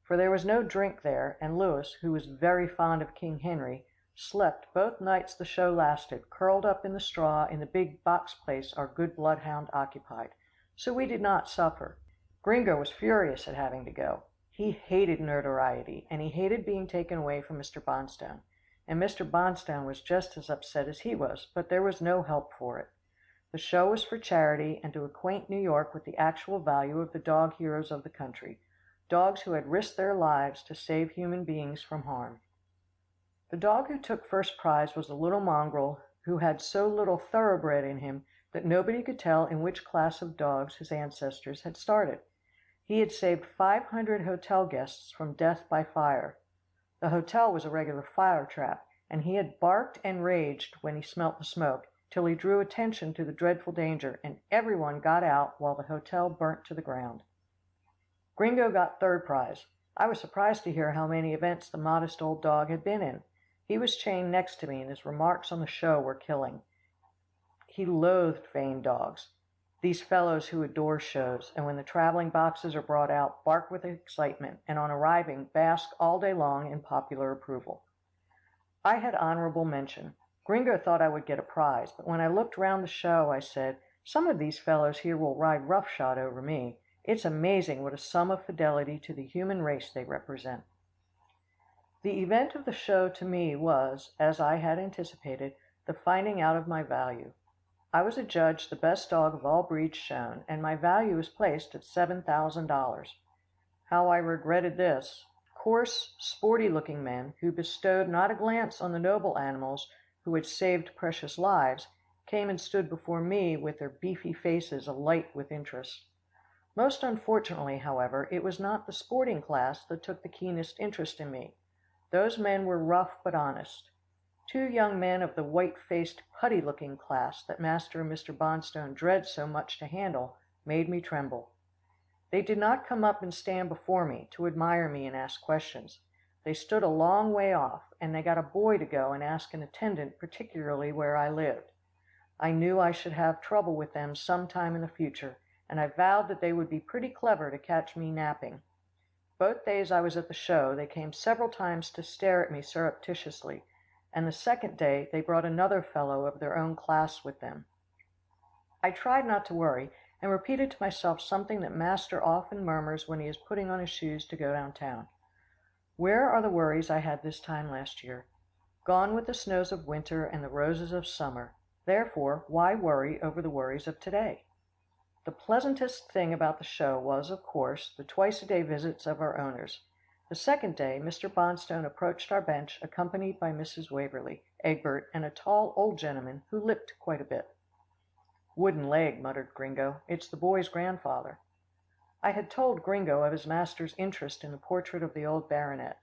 Speaker 6: For there was no drink there, and Louis, who was very fond of King Henry, slept both nights the show lasted, curled up in the straw in the big box place our good bloodhound occupied, so we did not suffer. Gringo was furious at having to go. He hated notoriety, and he hated being taken away from Mr. Bonstone, and Mr. Bonstone was just as upset as he was, but there was no help for it. The show was for charity and to acquaint New York with the actual value of the dog heroes of the country, dogs who had risked their lives to save human beings from harm. The dog who took first prize was a little mongrel who had so little thoroughbred in him that nobody could tell in which class of dogs his ancestors had started. He had saved 500 hotel guests from death by fire. The hotel was a regular fire trap, and he had barked and raged when he smelt the smoke, till he drew attention to the dreadful danger, and everyone got out while the hotel burnt to the ground. Gringo got third prize. I was surprised to hear how many events the modest old dog had been in. He was chained next to me, and his remarks on the show were killing. He loathed vain dogs. These fellows who adore shows, and when the traveling boxes are brought out, bark with excitement, and on arriving, bask all day long in popular approval. I had honorable mention. Gringo thought I would get a prize, but when I looked round the show, I said, "Some of these fellows here will ride roughshod over me. It's amazing what a sum of fidelity to the human race they represent." The event of the show to me was, as I had anticipated, the finding out of my value. I was adjudged the best dog of all breeds shown, and my value was placed at $7,000. How I regretted this! Coarse, sporty looking men, who bestowed not a glance on the noble animals who had saved precious lives, came and stood before me with their beefy faces alight with interest. Most unfortunately, however, it was not the sporting class that took the keenest interest in me. Those men were rough but honest. Two young men of the white-faced, putty-looking class that Master and Mr. Bonstone dread so much to handle made me tremble. They did not come up and stand before me to admire me and ask questions. They stood a long way off, and they got a boy to go and ask an attendant particularly where I lived. I knew I should have trouble with them some time in the future, and I vowed that they would be pretty clever to catch me napping. Both days I was at the show, they came several times to stare at me surreptitiously, and the second day they brought another fellow of their own class with them. I tried not to worry, and repeated to myself something that Master often murmurs when he is putting on his shoes to go downtown. Where are the worries I had this time last year? Gone with the snows of winter and the roses of summer. Therefore, why worry over the worries of today? The pleasantest thing about the show was, of course, the twice-a-day visits of our owners. The second day, Mr. Bonstone approached our bench, accompanied by Mrs. Waverlee, Egbert, and a tall old gentleman who limped quite a bit. "Wooden leg," muttered Gringo. "It's the boy's grandfather." I had told Gringo of his master's interest in the portrait of the old baronet.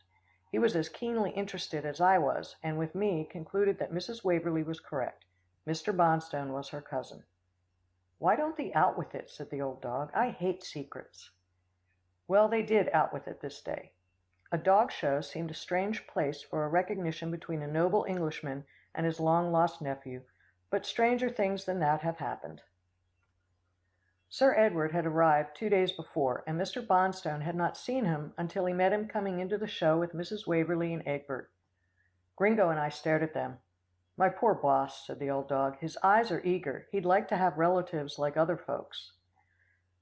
Speaker 6: He was as keenly interested as I was, and with me concluded that Mrs. Waverlee was correct. Mr. Bonstone was her cousin. "Why don't they out with it?" said the old dog. "I hate secrets." Well, they did out with it this day. A dog show seemed a strange place for a recognition between a noble Englishman and his long-lost nephew, but stranger things than that have happened. Sir Edward had arrived 2 days before, and Mr. Bonstone had not seen him until he met him coming into the show with Mrs. Waverlee and Egbert. Gringo and I stared at them. "My poor boss," said the old dog. "His eyes are eager. He'd like to have relatives like other folks."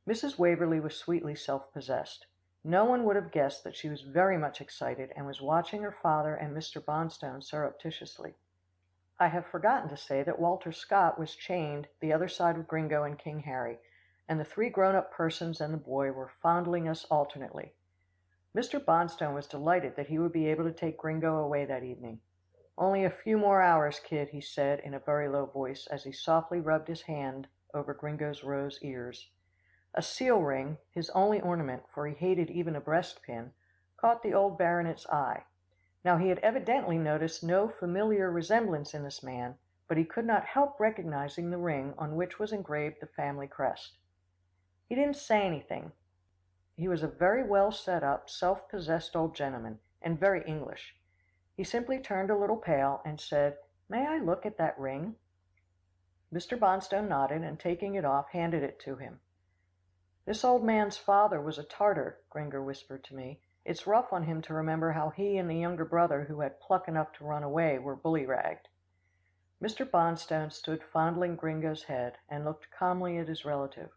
Speaker 6: Mrs. Waverlee was sweetly self-possessed. No one would have guessed that she was very much excited and was watching her father and Mr. Bonstone surreptitiously. I have forgotten to say that Walter Scott was chained the other side of Gringo and King Harry, and the 3 grown-up persons and the boy were fondling us alternately. Mr. Bonstone was delighted that he would be able to take Gringo away that evening. "Only a few more hours, kid," he said in a very low voice as he softly rubbed his hand over Gringo's rose ears. A seal ring, his only ornament, for he hated even a breastpin, caught the old baronet's eye. Now he had evidently noticed no familiar resemblance in this man, but he could not help recognizing the ring on which was engraved the family crest. He didn't say anything. He was a very well set up, self-possessed old gentleman, and very English. He simply turned a little pale, and said, "May I look at that ring?" Mr. Bonstone nodded, and taking it off, handed it to him. "This old man's father was a Tartar," Gringo whispered to me. "It's rough on him to remember how he and the younger brother who had pluck enough to run away were bully-ragged." Mr. Bonstone stood fondling Gringo's head, and looked calmly at his relative.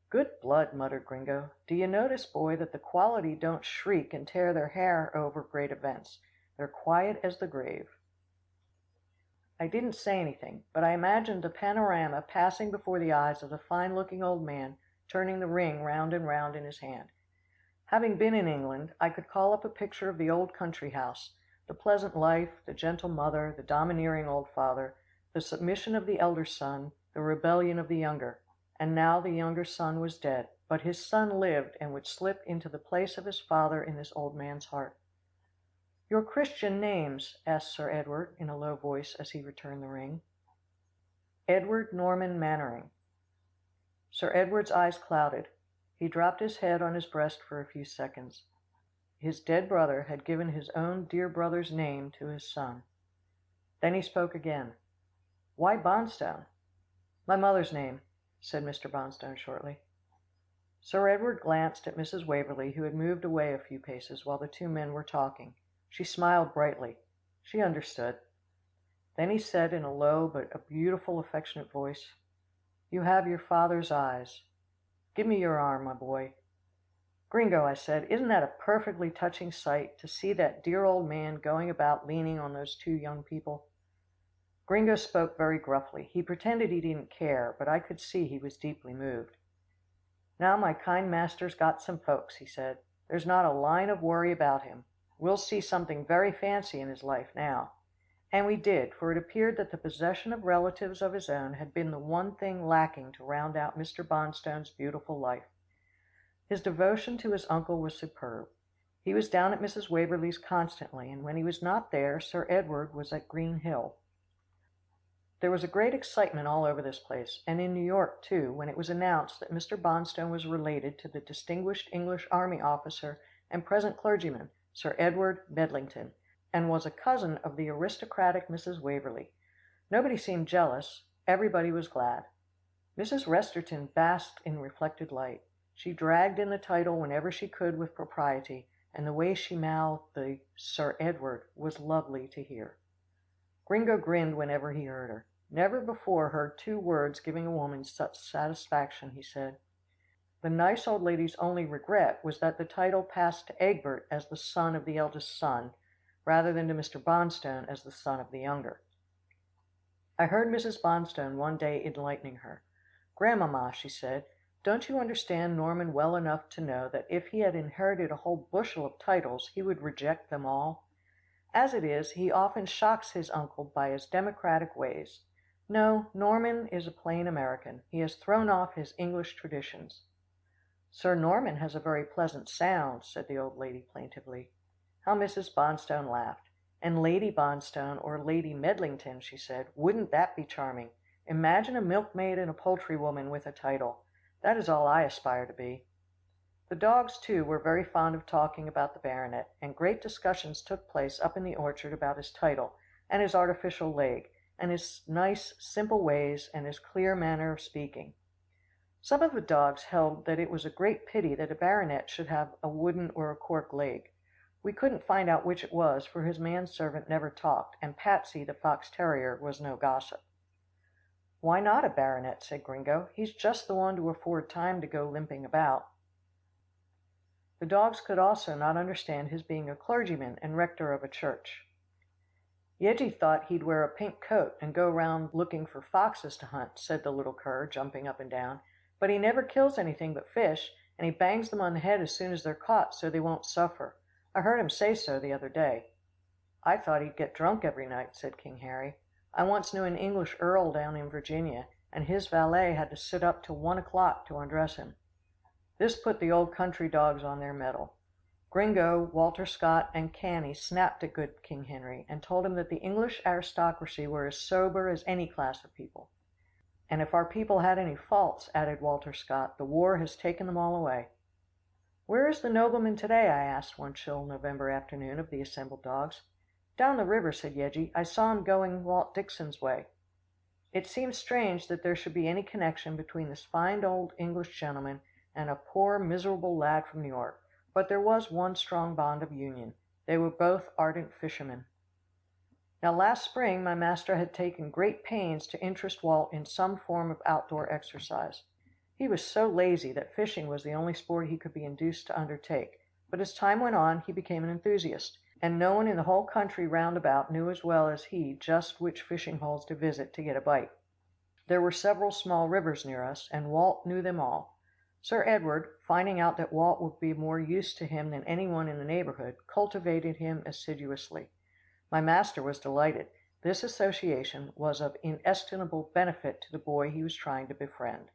Speaker 6: "Good blood," muttered Gringo. "Do you notice, boy, that the quality don't shriek and tear their hair over great events. They're quiet as the grave." I didn't say anything, but I imagined the panorama passing before the eyes of the fine-looking old man, turning the ring round and round in his hand. Having been in England, I could call up a picture of the old country house, the pleasant life, the gentle mother, the domineering old father, the submission of the elder son, the rebellion of the younger. And now the younger son was dead, but his son lived and would slip into the place of his father in this old man's heart. "Your Christian names?" asked Sir Edward in a low voice as he returned the ring. "Edward Norman Mannering." Sir Edward's eyes clouded. He dropped his head on his breast for a few seconds. His dead brother had given his own dear brother's name to his son. Then he spoke again. "Why Bonstone?" "My mother's name," said Mr. Bonstone shortly. Sir Edward glanced at Mrs. Waverlee, who had moved away a few paces while the 2 men were talking. She smiled brightly. She understood. Then he said in a low but a beautiful affectionate voice, "You have your father's eyes. Give me your arm, my boy." "Gringo," I said, "isn't that a perfectly touching sight, to see that dear old man going about leaning on those 2 young people?" Gringo spoke very gruffly. He pretended he didn't care, but I could see he was deeply moved. "Now my kind master's got some folks," he said. "There's not a line of worry about him. We'll see something very fancy in his life now." And we did, for it appeared that the possession of relatives of his own had been the one thing lacking to round out Mr. Bonstone's beautiful life. His devotion to his uncle was superb. He was down at Mrs. Waverlee's constantly, and when he was not there, Sir Edward was at Green Hill. There was a great excitement all over this place, and in New York too, when it was announced that Mr. Bonstone was related to the distinguished English army officer and present clergyman, Sir Edward Medlington, and was a cousin of the aristocratic Mrs. Waverlee. Nobody seemed jealous, everybody was glad. Mrs. Resterton basked in reflected light. She dragged in the title whenever she could with propriety, and the way she mouthed the Sir Edward was lovely to hear. Gringo grinned whenever he heard her. Never before heard 2 words giving a woman such satisfaction, he said. The nice old lady's only regret was that the title passed to Egbert as the son of the eldest son, rather than to Mr. Bonstone as the son of the younger. I heard Mrs. Bonstone one day enlightening her. "Grandmamma," she said, "don't you understand Norman well enough to know that if he had inherited a whole bushel of titles, he would reject them all? As it is, he often shocks his uncle by his democratic ways. No, Norman is a plain American. He has thrown off his English traditions." "Sir Norman has a very pleasant sound," said the old lady plaintively. How Mrs. Bonstone laughed. "And Lady Bonstone or Lady Medlington," she said. "Wouldn't that be charming? Imagine a milkmaid and a poultry woman with a title. That is all I aspire to be." The dogs, too, were very fond of talking about the baronet, and great discussions took place up in the orchard about his title, and his artificial leg, and his nice, simple ways, and his clear manner of speaking. Some of the dogs held that it was a great pity that a baronet should have a wooden or a cork leg. We couldn't find out which it was, for his manservant never talked, and Patsy, the fox terrier, was no gossip. "Why not a baronet?" said Gringo. "He's just the one to afford time to go limping about." The dogs could also not understand his being a clergyman and rector of a church. "Yeggie thought he'd wear a pink coat and go round looking for foxes to hunt," said the little cur, jumping up and down, "but he never kills anything but fish, and he bangs them on the head as soon as they're caught, so they won't suffer. I heard him say so the other day." "I thought he'd get drunk every night," said King Harry. "I once knew an English earl down in Virginia, and his valet had to sit up till 1 o'clock to undress him." This put the old country dogs on their mettle. Gringo, Walter Scott, and Canny snapped at good King Henry, and told him that the English aristocracy were as sober as any class of people. "And if our people had any faults," added Walter Scott, "the war has taken them all away." "Where is the nobleman today?" I asked one chill November afternoon of the assembled dogs. "Down the river," said Yeggie. "I saw him going Walt Dixon's way." It seemed strange that there should be any connection between this fine old English gentleman and a poor miserable lad from New York, but there was one strong bond of union. They were both ardent fishermen. Now last spring my master had taken great pains to interest Walt in some form of outdoor exercise. He was so lazy that fishing was the only sport he could be induced to undertake, but as time went on he became an enthusiast, and no one in the whole country round about knew as well as he just which fishing holes to visit to get a bite. There were several small rivers near us, and Walt knew them all. Sir Edward, finding out that Walt would be more use to him than any one in the neighbourhood, cultivated him assiduously. My master was delighted. This association was of inestimable benefit to the boy he was trying to befriend.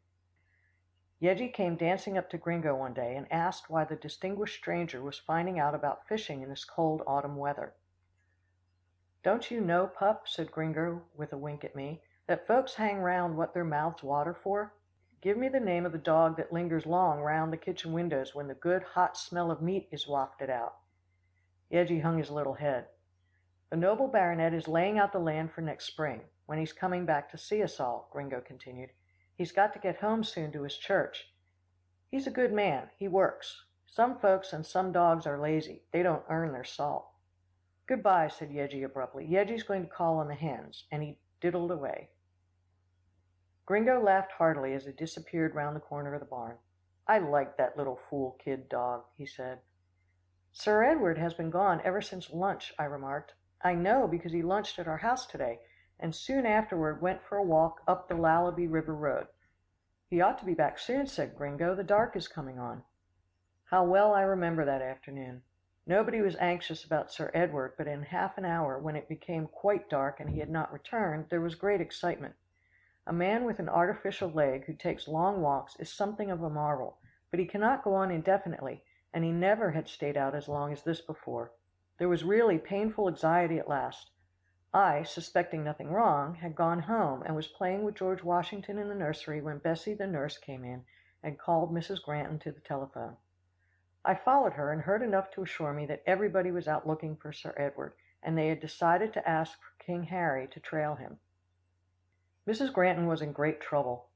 Speaker 6: Yeggie came dancing up to Gringo one day and asked why the distinguished stranger was finding out about fishing in this cold autumn weather. "Don't you know, pup," said Gringo with a wink at me, "that folks hang round what their mouths water for? Give me the name of the dog that lingers long round the kitchen windows when the good hot smell of meat is wafted out." Yeggie hung his little head. "The noble baronet is laying out the land for next spring, when he's coming back to see us all," Gringo continued. "He's got to get home soon to his church. He's a good man. He works. Some folks and some dogs are lazy. They don't earn their salt." "Good bye," said Yeggie abruptly. "Yeggie's going to call on the hens," and he diddled away. Gringo laughed heartily as he disappeared round the corner of the barn. "I like that little fool kid dog," he said. "Sir Edward has been gone ever since lunch," I remarked. "I know, because he lunched at our house today, and soon afterward went for a walk up the Lalabee River Road." "He ought to be back soon," said Gringo. "The dark is coming on." How well I remember that afternoon. Nobody was anxious about Sir Edward, but in half an hour, when it became quite dark and he had not returned, there was great excitement. A man with an artificial leg who takes long walks is something of a marvel, but he cannot go on indefinitely, and he never had stayed out as long as this before. There was really painful anxiety at last. I, suspecting nothing wrong, had gone home, and was playing with George Washington in the nursery when Bessie the nurse came in and called Mrs. Granton to the telephone. I followed her and heard enough to assure me that everybody was out looking for Sir Edward, and they had decided to ask for King Harry to trail him. Mrs. Granton was in great trouble.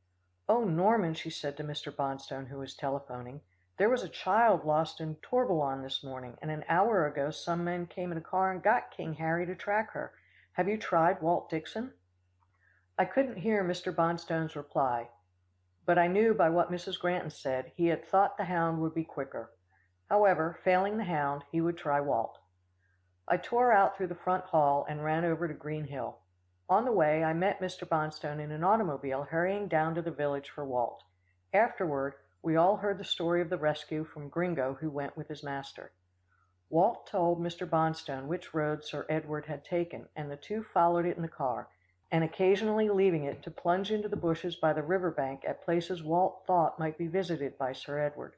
Speaker 6: "Oh, Norman," she said to Mr. Bonstone, who was telephoning, "there was a child lost in Tourbalon this morning, and an hour ago some men came in a car and got King Harry to track her. Have you tried Walt Dixon?" I couldn't hear Mr. Bonstone's reply, but I knew by what Mrs. Granton said he had thought the hound would be quicker. However, failing the hound, he would try Walt. I tore out through the front hall and ran over to Green Hill. On the way, I met Mr. Bonstone in an automobile hurrying down to the village for Walt. Afterward, we all heard the story of the rescue from Gringo, who went with his master. Walt told Mr. Bonstone which road Sir Edward had taken, and the two followed it in the car, and occasionally leaving it to plunge into the bushes by the river bank at places Walt thought might be visited by Sir Edward.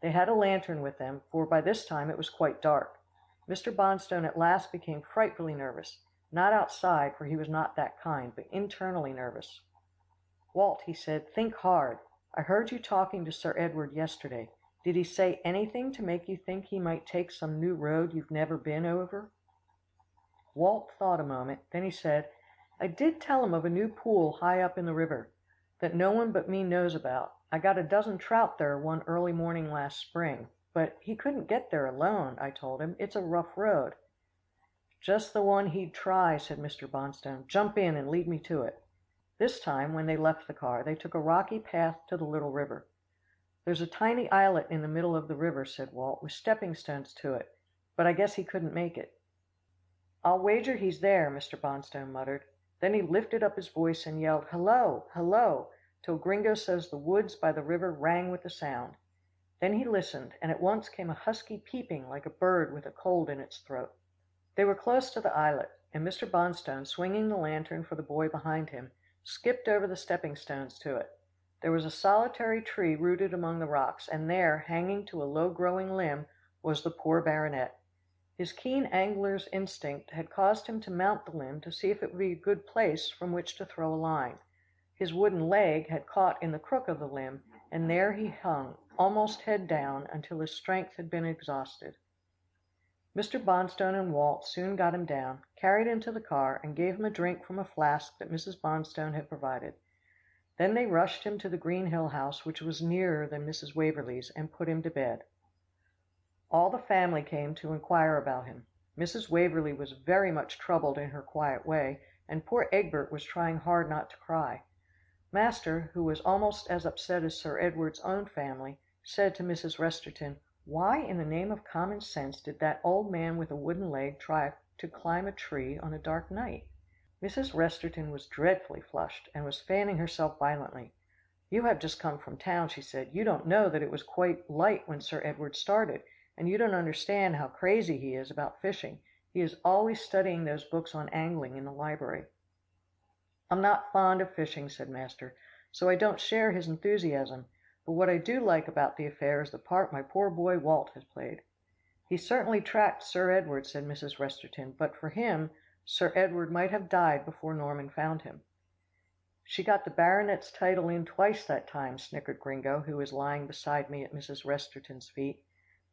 Speaker 6: They had a lantern with them, for by this time it was quite dark. Mr. Bonstone at last became frightfully nervous. Not outside, for he was not that kind, but internally nervous. "Walt," he said, "think hard. I heard you talking to Sir Edward yesterday. Did he say anything to make you think he might take some new road you've never been over?" Walt thought a moment, then he said, "I did tell him of a new pool high up in the river, that no one but me knows about. I got a dozen trout there one early morning last spring, but he couldn't get there alone, I told him. It's a rough road." "Just the one he'd try," said Mr. Bonstone. "Jump in and lead me to it." This time, when they left the car, they took a rocky path to the little river. "There's a tiny islet in the middle of the river," said Walt, "with stepping stones to it, but I guess he couldn't make it." "I'll wager he's there," Mr. Bonstone muttered. Then he lifted up his voice and yelled, "Hello! Hello!" till Gringo says the woods by the river rang with the sound. Then he listened, and at once came a husky peeping like a bird with a cold in its throat. They were close to the islet, and Mr. Bonstone, swinging the lantern for the boy behind him, skipped over the stepping stones to it. There was a solitary tree rooted among the rocks, and there, hanging to a low growing limb, was the poor baronet. His keen angler's instinct had caused him to mount the limb to see if it would be a good place from which to throw a line. His wooden leg had caught in the crook of the limb, and there he hung, almost head down, until his strength had been exhausted. Mr. Bonstone and Walt soon got him down, carried him to the car, and gave him a drink from a flask that Mrs. Bonstone had provided. Then they rushed him to the Green Hill house, which was nearer than Mrs. Waverlee's, and put him to bed. All the family came to inquire about him. Mrs. Waverlee was very much troubled in her quiet way, and poor Egbert was trying hard not to cry. Master, who was almost as upset as Sir Edward's own family, said to Mrs. Resterton, "Why in the name of common sense did that old man with a wooden leg try to climb a tree on a dark night?" Mrs. Resterton was dreadfully flushed, and was fanning herself violently. "You have just come from town," she said. "You don't know that it was quite light when Sir Edward started, and you don't understand how crazy he is about fishing. He is always studying those books on angling in the library." "I'm not fond of fishing," said master, "so I don't share his enthusiasm, but what I do like about the affair is the part my poor boy Walt has played." "He certainly tracked Sir Edward," said Mrs. Resterton, "but for him, Sir Edward might have died before Norman found him." "She got the baronet's title in twice that time," snickered Gringo, who was lying beside me at Mrs. Resterton's feet.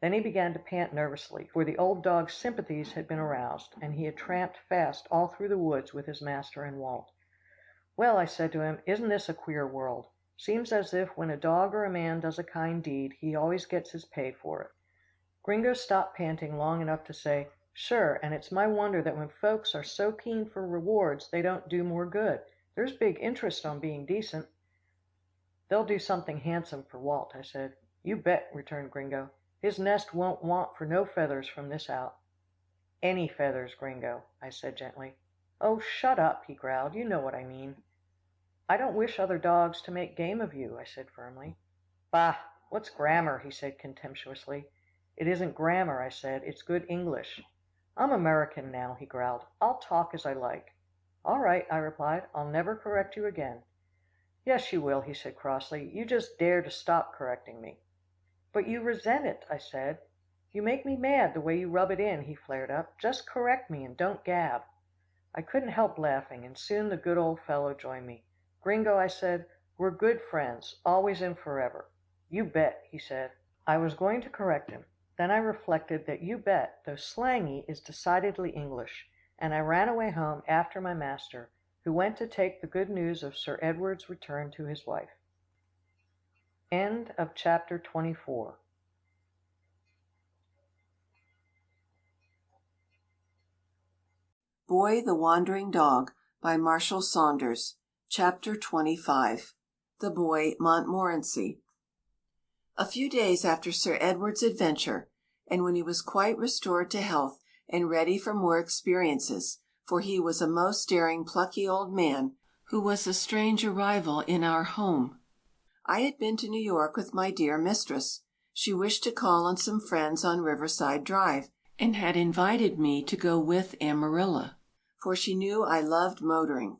Speaker 6: Then he began to pant nervously, for the old dog's sympathies had been aroused, and he had tramped fast all through the woods with his master and Walt. "Well," I said to him, "isn't this a queer world? Seems as if when a dog or a man does a kind deed, he always gets his pay for it." Gringo stopped panting long enough to say, "Sure, and it's my wonder that when folks are so keen for rewards, they don't do more good. There's big interest on being decent." "They'll do something handsome for Walt," I said. "You bet," returned Gringo. "His nest won't want for no feathers from this out." "Any feathers, Gringo," I said gently. "Oh, shut up," he growled. "You know what I mean." "I don't wish other dogs to make game of you," I said firmly. "Bah! What's grammar?" he said contemptuously. "It isn't grammar," I said. "It's good English." "I'm American now," he growled. "I'll talk as I like." "All right," I replied. "I'll never correct you again." "Yes, you will," he said crossly. "You just dare to stop correcting me." "But you resent it," I said. "You make me mad the way you rub it in," he flared up. "Just correct me and don't gab." I couldn't help laughing, and soon the good old fellow joined me. "Gringo," I said, "we're good friends, always and forever." "You bet," he said. I was going to correct him. Then I reflected that "you bet," though slangy, is decidedly English, and I ran away home after my master, who went to take the good news of Sir Edward's return to his wife. End of chapter 24.
Speaker 3: Boy the Wandering Dog by Marshall Saunders. Chapter 25. The Boy Montmorency. A few days after Sir Edward's adventure, and when he was quite restored to health and ready for more experiences, for he was a most daring, plucky old man, who was a strange arrival in our home, I had been to New York with my dear mistress. She wished to call on some friends on Riverside Drive, and had invited me to go with Amarilla, for she knew I loved motoring.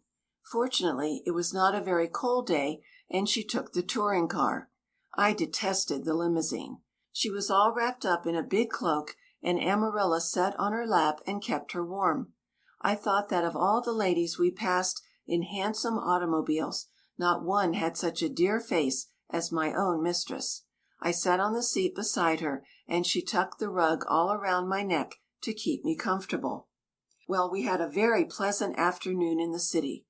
Speaker 3: Fortunately, it was not a very cold day, and she took the touring car. I detested the limousine. She was all wrapped up in a big cloak, and Amarilla sat on her lap and kept her warm. I thought that of all the ladies we passed in handsome automobiles, not one had such a dear face as my own mistress. I sat on the seat beside her, and she tucked the rug all around my neck to keep me comfortable. Well, we had a very pleasant afternoon in the city.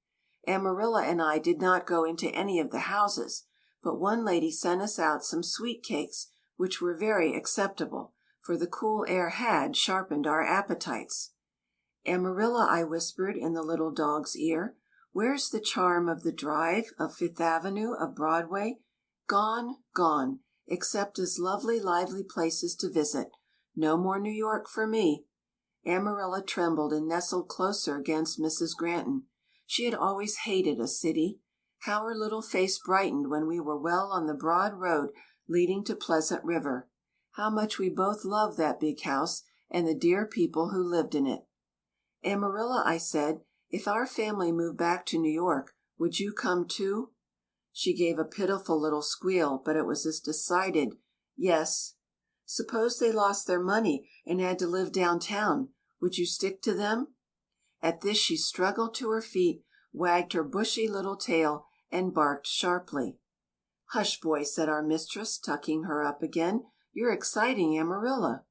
Speaker 3: Amarilla and I did not go into any of the houses, but one lady sent us out some sweet cakes, which were very acceptable, for the cool air had sharpened our appetites. "Amarilla," I whispered in the little dog's ear, "where's the charm of the Drive, of Fifth Avenue, of Broadway? Gone, gone, except as lovely, lively places to visit. No more New York for me." Amarilla trembled and nestled closer against Mrs. Granton. She had always hated a city. How her little face brightened when we were well on the broad road leading to Pleasant River. How much we both loved that big house and the dear people who lived in it. "Amarilla," I said, "if our family moved back to New York, would you come too?" She gave a pitiful little squeal, but it was a decided "yes." "Suppose they lost their money and had to live downtown, would you stick to them?" At this she struggled to her feet, wagged her bushy little tail, and barked sharply. "Hush, boy," said our mistress, tucking her up again. "You're exciting Amarilla."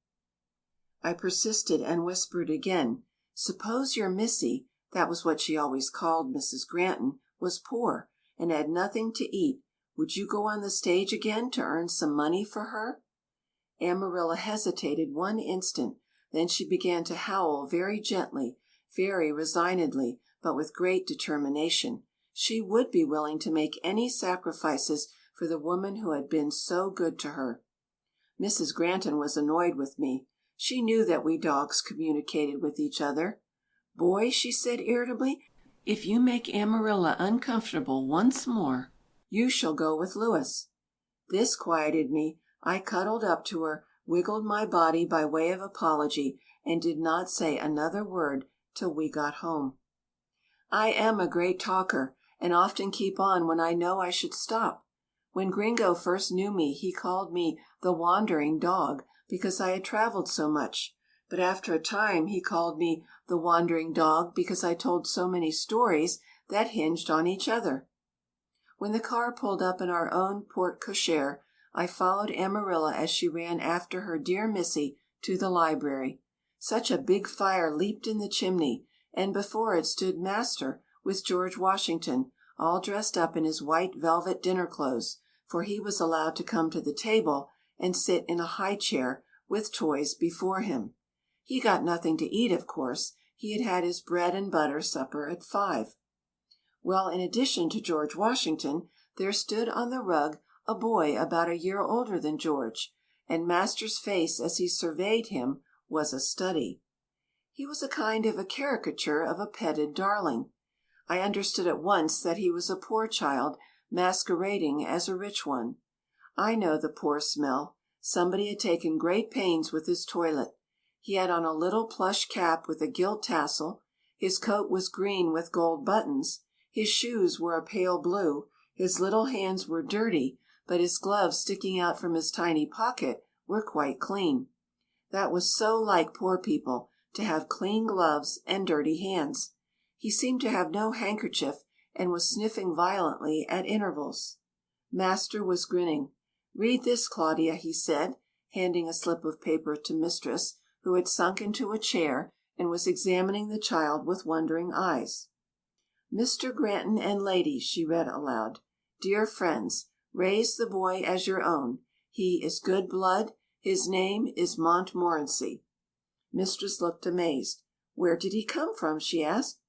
Speaker 3: I persisted and whispered again. "Suppose your Missy," that was what she always called Mrs. Granton, "was poor, and had nothing to eat, would you go on the stage again to earn some money for her?" Amarilla hesitated one instant, then she began to howl very gently, very resignedly, but with great determination. She would be willing to make any sacrifices for the woman who had been so good to her. Mrs. Granton was annoyed with me. She knew that we dogs communicated with each other. "Boy," she said irritably, "if you make Amarilla uncomfortable once more, you shall go with Louis." This quieted me. I cuddled up to her, wiggled my body by way of apology, and did not say another word till we got home. I am a great talker, and often keep on when I know I should stop. When Gringo first knew me he called me the Wandering Dog because I had traveled so much, but after a time he called me the Wandering Dog because I told so many stories that hinged on each other. When the car pulled up in our own porte cochere, I followed Amarilla as she ran after her dear Missy to the library. Such a big fire leaped in the chimney, and before it stood Master with George Washington, all dressed up in his white velvet dinner clothes, for he was allowed to come to the table and sit in a high chair with toys before him. He got nothing to eat, of course. He had had his bread and butter supper at 5. Well, in addition to George Washington, there stood on the rug a boy about a year older than George, and Master's face as he surveyed him was a study. He was a kind of a caricature of a petted darling. I understood at once that he was a poor child masquerading as a rich one. I know the poor smell. Somebody had taken great pains with his toilet. He had on a little plush cap with a gilt tassel. His coat was green with gold buttons. His shoes were a pale blue. His little hands were dirty, but his gloves sticking out from his tiny pocket were quite clean. That was so like poor people, to have clean gloves and dirty hands. He seemed to have no handkerchief, and was sniffing violently at intervals. Master was grinning. "Read this, Claudia," he said, handing a slip of paper to mistress, who had sunk into a chair and was examining the child with wondering eyes. "Mr. Granton and Lady," she read aloud. "Dear friends, raise the boy as your own. He is good blood. His name is Montmorency." Mistress looked amazed. "Where did he come from?" she asked.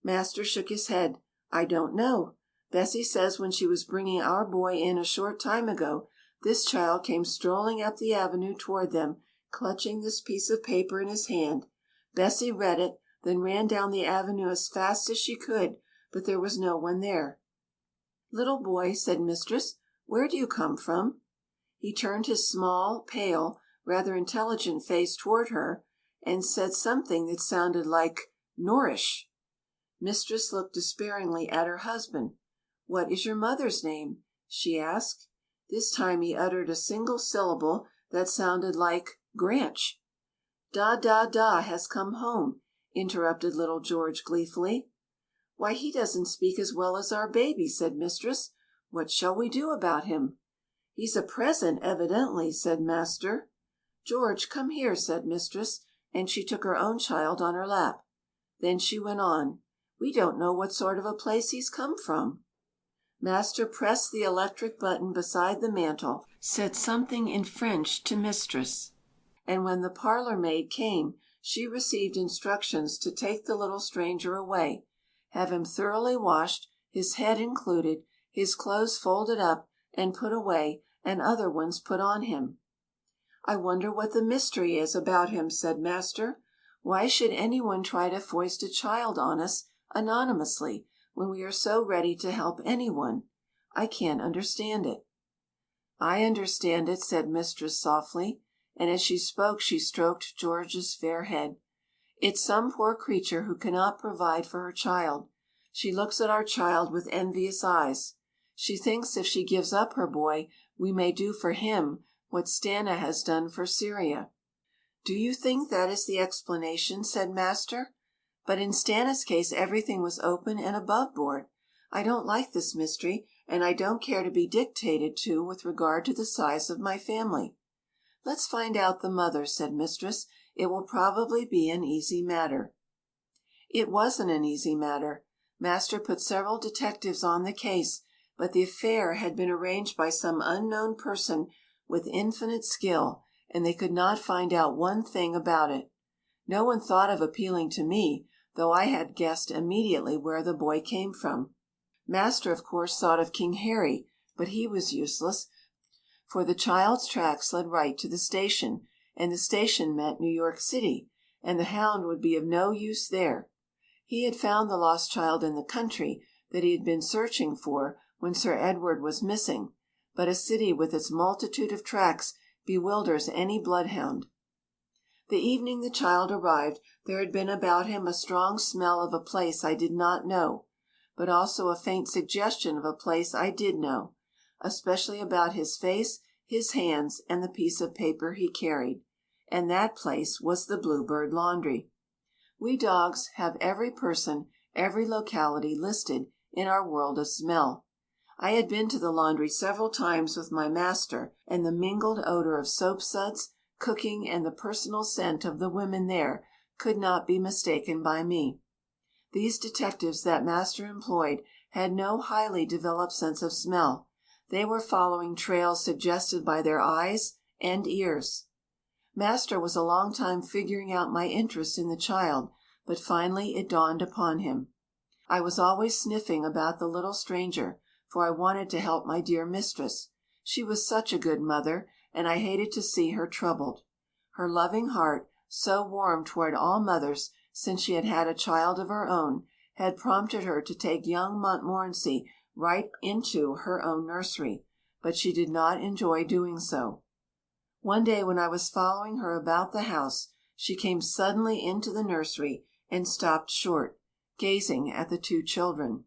Speaker 3: Master shook his head. "I don't know. Bessie says when she was bringing our boy in a short time ago, this child came strolling up the avenue toward them, clutching this piece of paper in his hand. Bessie read it, then ran down the avenue as fast as she could, but there was no one there." "Little boy," said mistress, "where do you come from?" He turned his small, pale, rather intelligent face toward her, and said something that sounded like "Norrish." Mistress looked despairingly at her husband. "What is your mother's name?" she asked. This time he uttered a single syllable that sounded like "Granch." "Da has come home," interrupted little George gleefully. "Why, he doesn't speak as well as our baby," said mistress. "What shall we do about him?" "He's a present, evidently," said master. "George, come here," said mistress, and she took her own child on her lap. Then she went on, "We don't know what sort of a place he's come from." Master pressed the electric button beside the mantel, said something in French to mistress, and when the parlour maid came, she received instructions to take the little stranger away, have him thoroughly washed, his head included, his clothes folded up and put away, and other ones put on him. "I wonder what the mystery is about him," said master. "Why should any one try to foist a child on us anonymously, when we are so ready to help any one? I can't understand it." "I understand it," said mistress softly, and as she spoke she stroked George's fair head. "It's some poor creature who cannot provide for her child. She looks at our child with envious eyes. She thinks if she gives up her boy, we may do for him what Stanna has done for Syria." "Do you think that is the explanation?" said master. "But in Stanna's case everything was open and above board. I don't like this mystery, and I don't care to be dictated to with regard to the size of my family." "Let's find out the mother," said mistress. "It will probably be an easy matter." It wasn't an easy matter. Master put several detectives on the case, but the affair had been arranged by some unknown person with infinite skill, and they could not find out one thing about it. No one thought of appealing to me, though I had guessed immediately where the boy came from. Master, of course, thought of King Harry, but he was useless, for the child's tracks led right to the station, and the station meant New York City, and the hound would be of no use there. He had found the lost child in the country that he had been searching for when Sir Edward was missing, but a city with its multitude of tracks bewilders any bloodhound. The evening the child arrived, there had been about him a strong smell of a place I did not know, but also a faint suggestion of a place I did know, especially about his face, his hands, and the piece of paper he carried, and that place was the Bluebird Laundry. We dogs have every person, every locality listed in our world of smell. I had been to the laundry several times with my master, and the mingled odor of soapsuds, cooking, and the personal scent of the women there could not be mistaken by me. These detectives that master employed had no highly developed sense of smell. They were following trails suggested by their eyes and ears. Master was a long time figuring out my interest in the child, but finally it dawned upon him. I was always sniffing about the little stranger, for I wanted to help my dear mistress. She was such a good mother, and I hated to see her troubled. Her loving heart, so warm toward all mothers since she had had a child of her own, had prompted her to take young Montmorency right into her own nursery, but she did not enjoy doing so. One day when I was following her about the house, she came suddenly into the nursery and stopped short, gazing at the two children.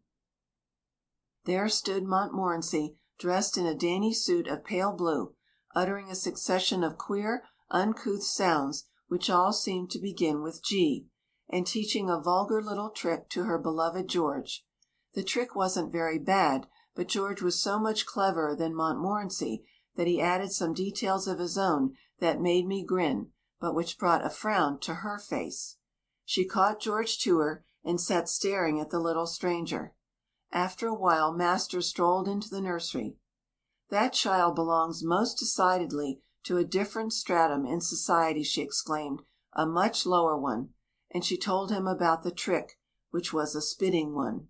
Speaker 3: There stood Montmorency, dressed in a dainty suit of pale blue, uttering a succession of queer, uncouth sounds which all seemed to begin with G, and teaching a vulgar little trick to her beloved George. The trick wasn't very bad, but George was so much cleverer than Montmorency that he added some details of his own that made me grin, but which brought a frown to her face. She caught George to her and sat staring at the little stranger. After a while Master strolled into the nursery. "That child belongs most decidedly to a different stratum in society," she exclaimed, "a much lower one." And she told him about the trick, which was a spitting one.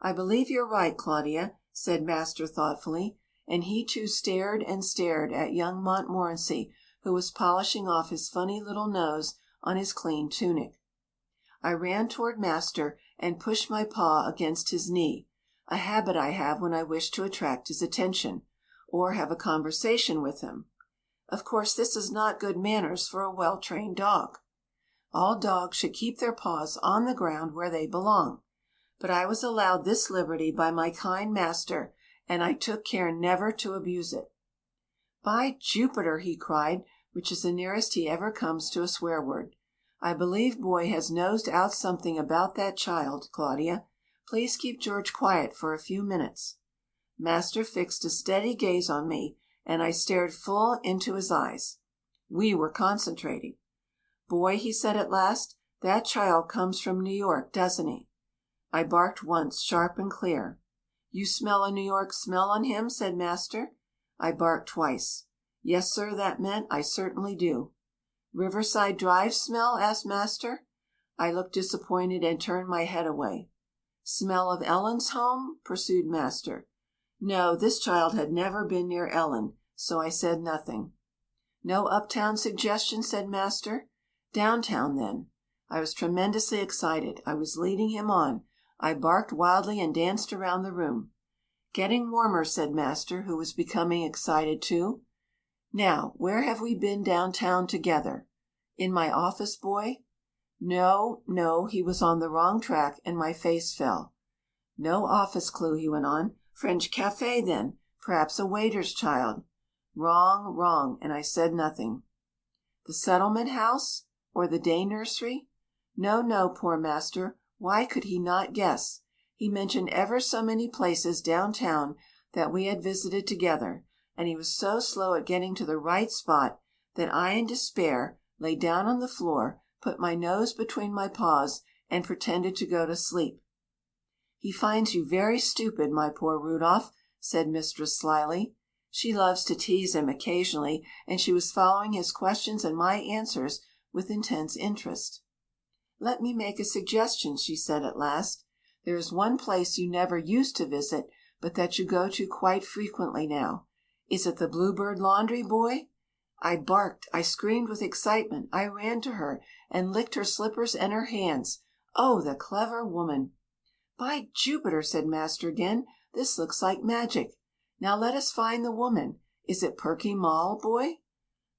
Speaker 3: "I believe you're right, Claudia," said Master thoughtfully, and he too stared and stared at young Montmorency, who was polishing off his funny little nose on his clean tunic. I ran toward Master and pushed my paw against his knee, a habit I have when I wish to attract his attention, or have a conversation with him. Of course this is not good manners for a well-trained dog. All dogs should keep their paws on the ground where they belong. But I was allowed this liberty by my kind master, and I took care never to abuse it. "By Jupiter!" he cried, which is the nearest he ever comes to a swear word. "I believe Boy has nosed out something about that child, Claudia. Please keep George quiet for a few minutes." Master fixed a steady gaze on me, and I stared full into his eyes. We were concentrating. "Boy," he said at last, "that child comes from New York, doesn't he?" I barked once, sharp and clear. "You smell a New York smell on him?" said Master. I barked twice. "Yes, sir," that meant. "I certainly do." "Riverside Drive smell?" asked Master. I looked disappointed and turned my head away. "Smell of Ellen's home?" pursued Master. No, this child had never been near Ellen, so I said nothing. "No uptown suggestion?" said Master. "Downtown, then." I was tremendously excited. I was leading him on. I barked wildly and danced around the room. "Getting warmer," said Master, who was becoming excited too. "Now, where have we been downtown together? In my office, Boy?" No, no, he was on the wrong track, and my face fell. "No office clue," he went on. "French café, then. Perhaps a waiter's child." "Wrong, wrong," and I said nothing. "The settlement house? Or the day nursery?" No, no, poor Master. Why could he not guess? He mentioned ever so many places downtown that we had visited together, and he was so slow at getting to the right spot that I, in despair, lay down on the floor, put my nose between my paws, and pretended to go to sleep. "He finds you very stupid, my poor Rudolph," said Mistress slyly. She loves to tease him occasionally, and she was following his questions and my answers with intense interest. "Let me make a suggestion," she said at last. "There is one place you never used to visit, but that you go to quite frequently now. Is it the Bluebird Laundry, Boy?" I barked, I screamed with excitement, I ran to her and licked her slippers and her hands. Oh, the clever woman! "By Jupiter!" said Master again. "This looks like magic. Now let us find the woman. Is it Perky Moll, Boy?"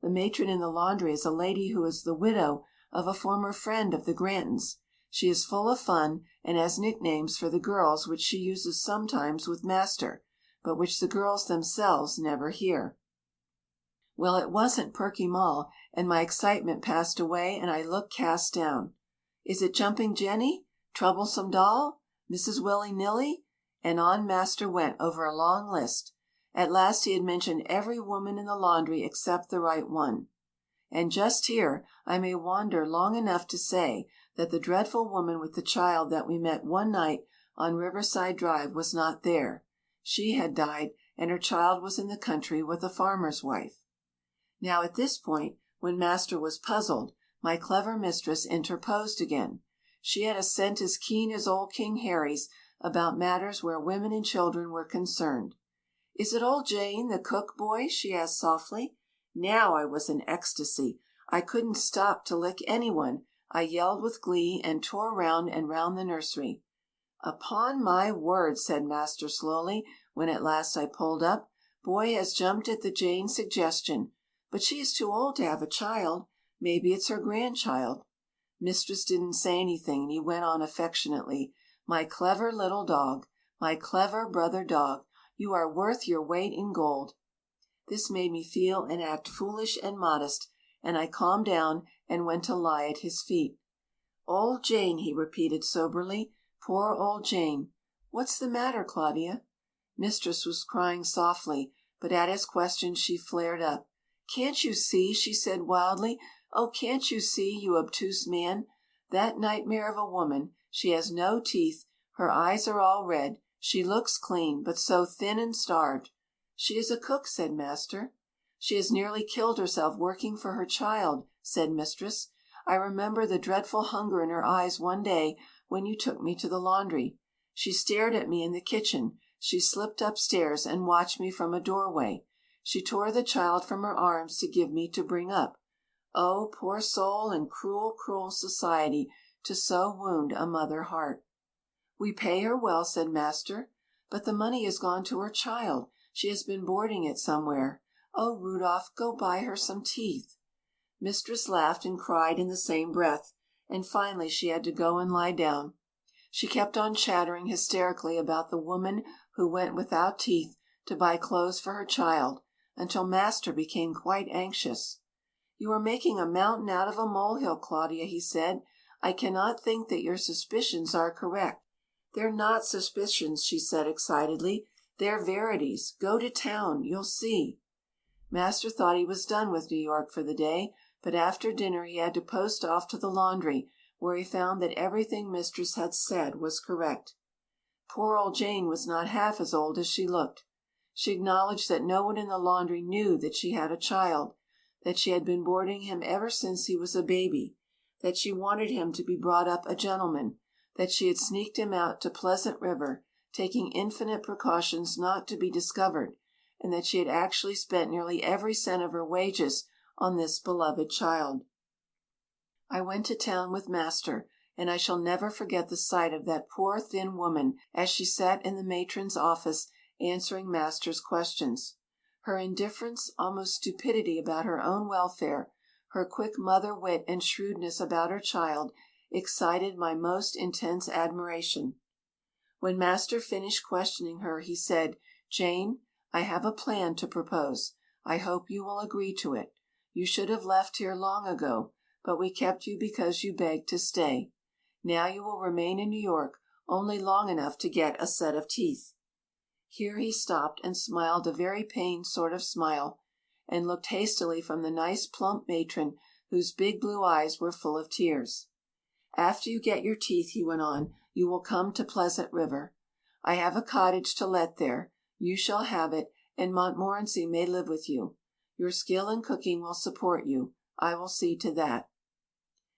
Speaker 3: The matron in the laundry is a lady who is the widow of a former friend of the Grantons. She is full of fun, and has nicknames for the girls which she uses sometimes with Master, but which the girls themselves never hear. Well, it wasn't Perky Moll, and my excitement passed away, and I looked cast down. "Is it Jumping Jenny? Troublesome Doll? Mrs. Willy-nilly?" And on Master went over a long list. At last he had mentioned every woman in the laundry except the right one. And just here I may wander long enough to say that the dreadful woman with the child that we met one night on Riverside Drive was not there. She had died, and her child was in the country with a farmer's wife. Now at this point, when Master was puzzled, my clever mistress interposed again. She had a scent as keen as old King Harry's about matters where women and children were concerned. "Is it old Jane, the cook, Boy?" she asked softly. Now I was in ecstasy. I couldn't stop to lick anyone. I yelled with glee and tore round and round the nursery. "Upon my word," said Master slowly, when at last I pulled up, "Boy has jumped at the Jane suggestion. But she is too old to have a child. Maybe it's her grandchild." Mistress didn't say anything, and he went on affectionately, "My clever little dog, my clever brother dog, You are worth your weight in gold." This made me feel and act foolish and modest, and I calmed down and went to lie at his feet. "Old Jane," he repeated soberly. "Poor old Jane. What's the matter, Claudia?" Mistress was crying softly, but at his question she flared up. "Can't you see?" she said wildly. "Oh, can't you see, you obtuse man? That nightmare of a woman, she has no teeth, her eyes are all red, she looks clean, but so thin and starved." "She is a cook," said master. "She has nearly killed herself working for her child," said mistress. "I remember the dreadful hunger in her eyes one day when you took me to the laundry. She stared at me in the kitchen. She slipped upstairs and watched me from a doorway. She tore the child from her arms to give me to bring up. Oh, poor soul, and cruel, cruel society to so wound a mother heart." "We pay her well," said master. "But the money has gone to her child. She has been boarding it somewhere. Oh, Rudolph, go buy her some teeth." Mistress laughed and cried in the same breath, and finally she had to go and lie down. She kept on chattering hysterically about the woman who went without teeth to buy clothes for her child, until master became quite anxious. "You are making a mountain out of a molehill, Claudia," he said. "I cannot think that your suspicions are correct." "They're not suspicions," she said excitedly. "They're verities. Go to town. You'll see." Master thought he was done with New York for the day, but after dinner he had to post off to the laundry, where he found that everything mistress had said was correct. Poor old Jane was not half as old as she looked. She acknowledged that no one in the laundry knew that she had a child, that she had been boarding him ever since he was a baby, that she wanted him to be brought up a gentleman, that she had sneaked him out to Pleasant River, taking infinite precautions not to be discovered, and that she had actually spent nearly every cent of her wages on this beloved child. I went to town with master, and I shall never forget the sight of that poor thin woman as she sat in the matron's office answering master's questions. Her indifference, almost stupidity about her own welfare, her quick mother wit and shrewdness about her child, excited my most intense admiration. When master finished questioning her, he said, "Jane, I have a plan to propose. I hope you will agree to it. You should have left here long ago, but we kept you because you begged to stay. Now you will remain in New York only long enough to get a set of teeth." Here he stopped and smiled a very pained sort of smile, and looked hastily from the nice plump matron whose big blue eyes were full of tears. "After you get your teeth," he went on, "you will come to Pleasant River. I have a cottage to let there. You shall have it, and Montmorency may live with you. Your skill in cooking will support you. I will see to that."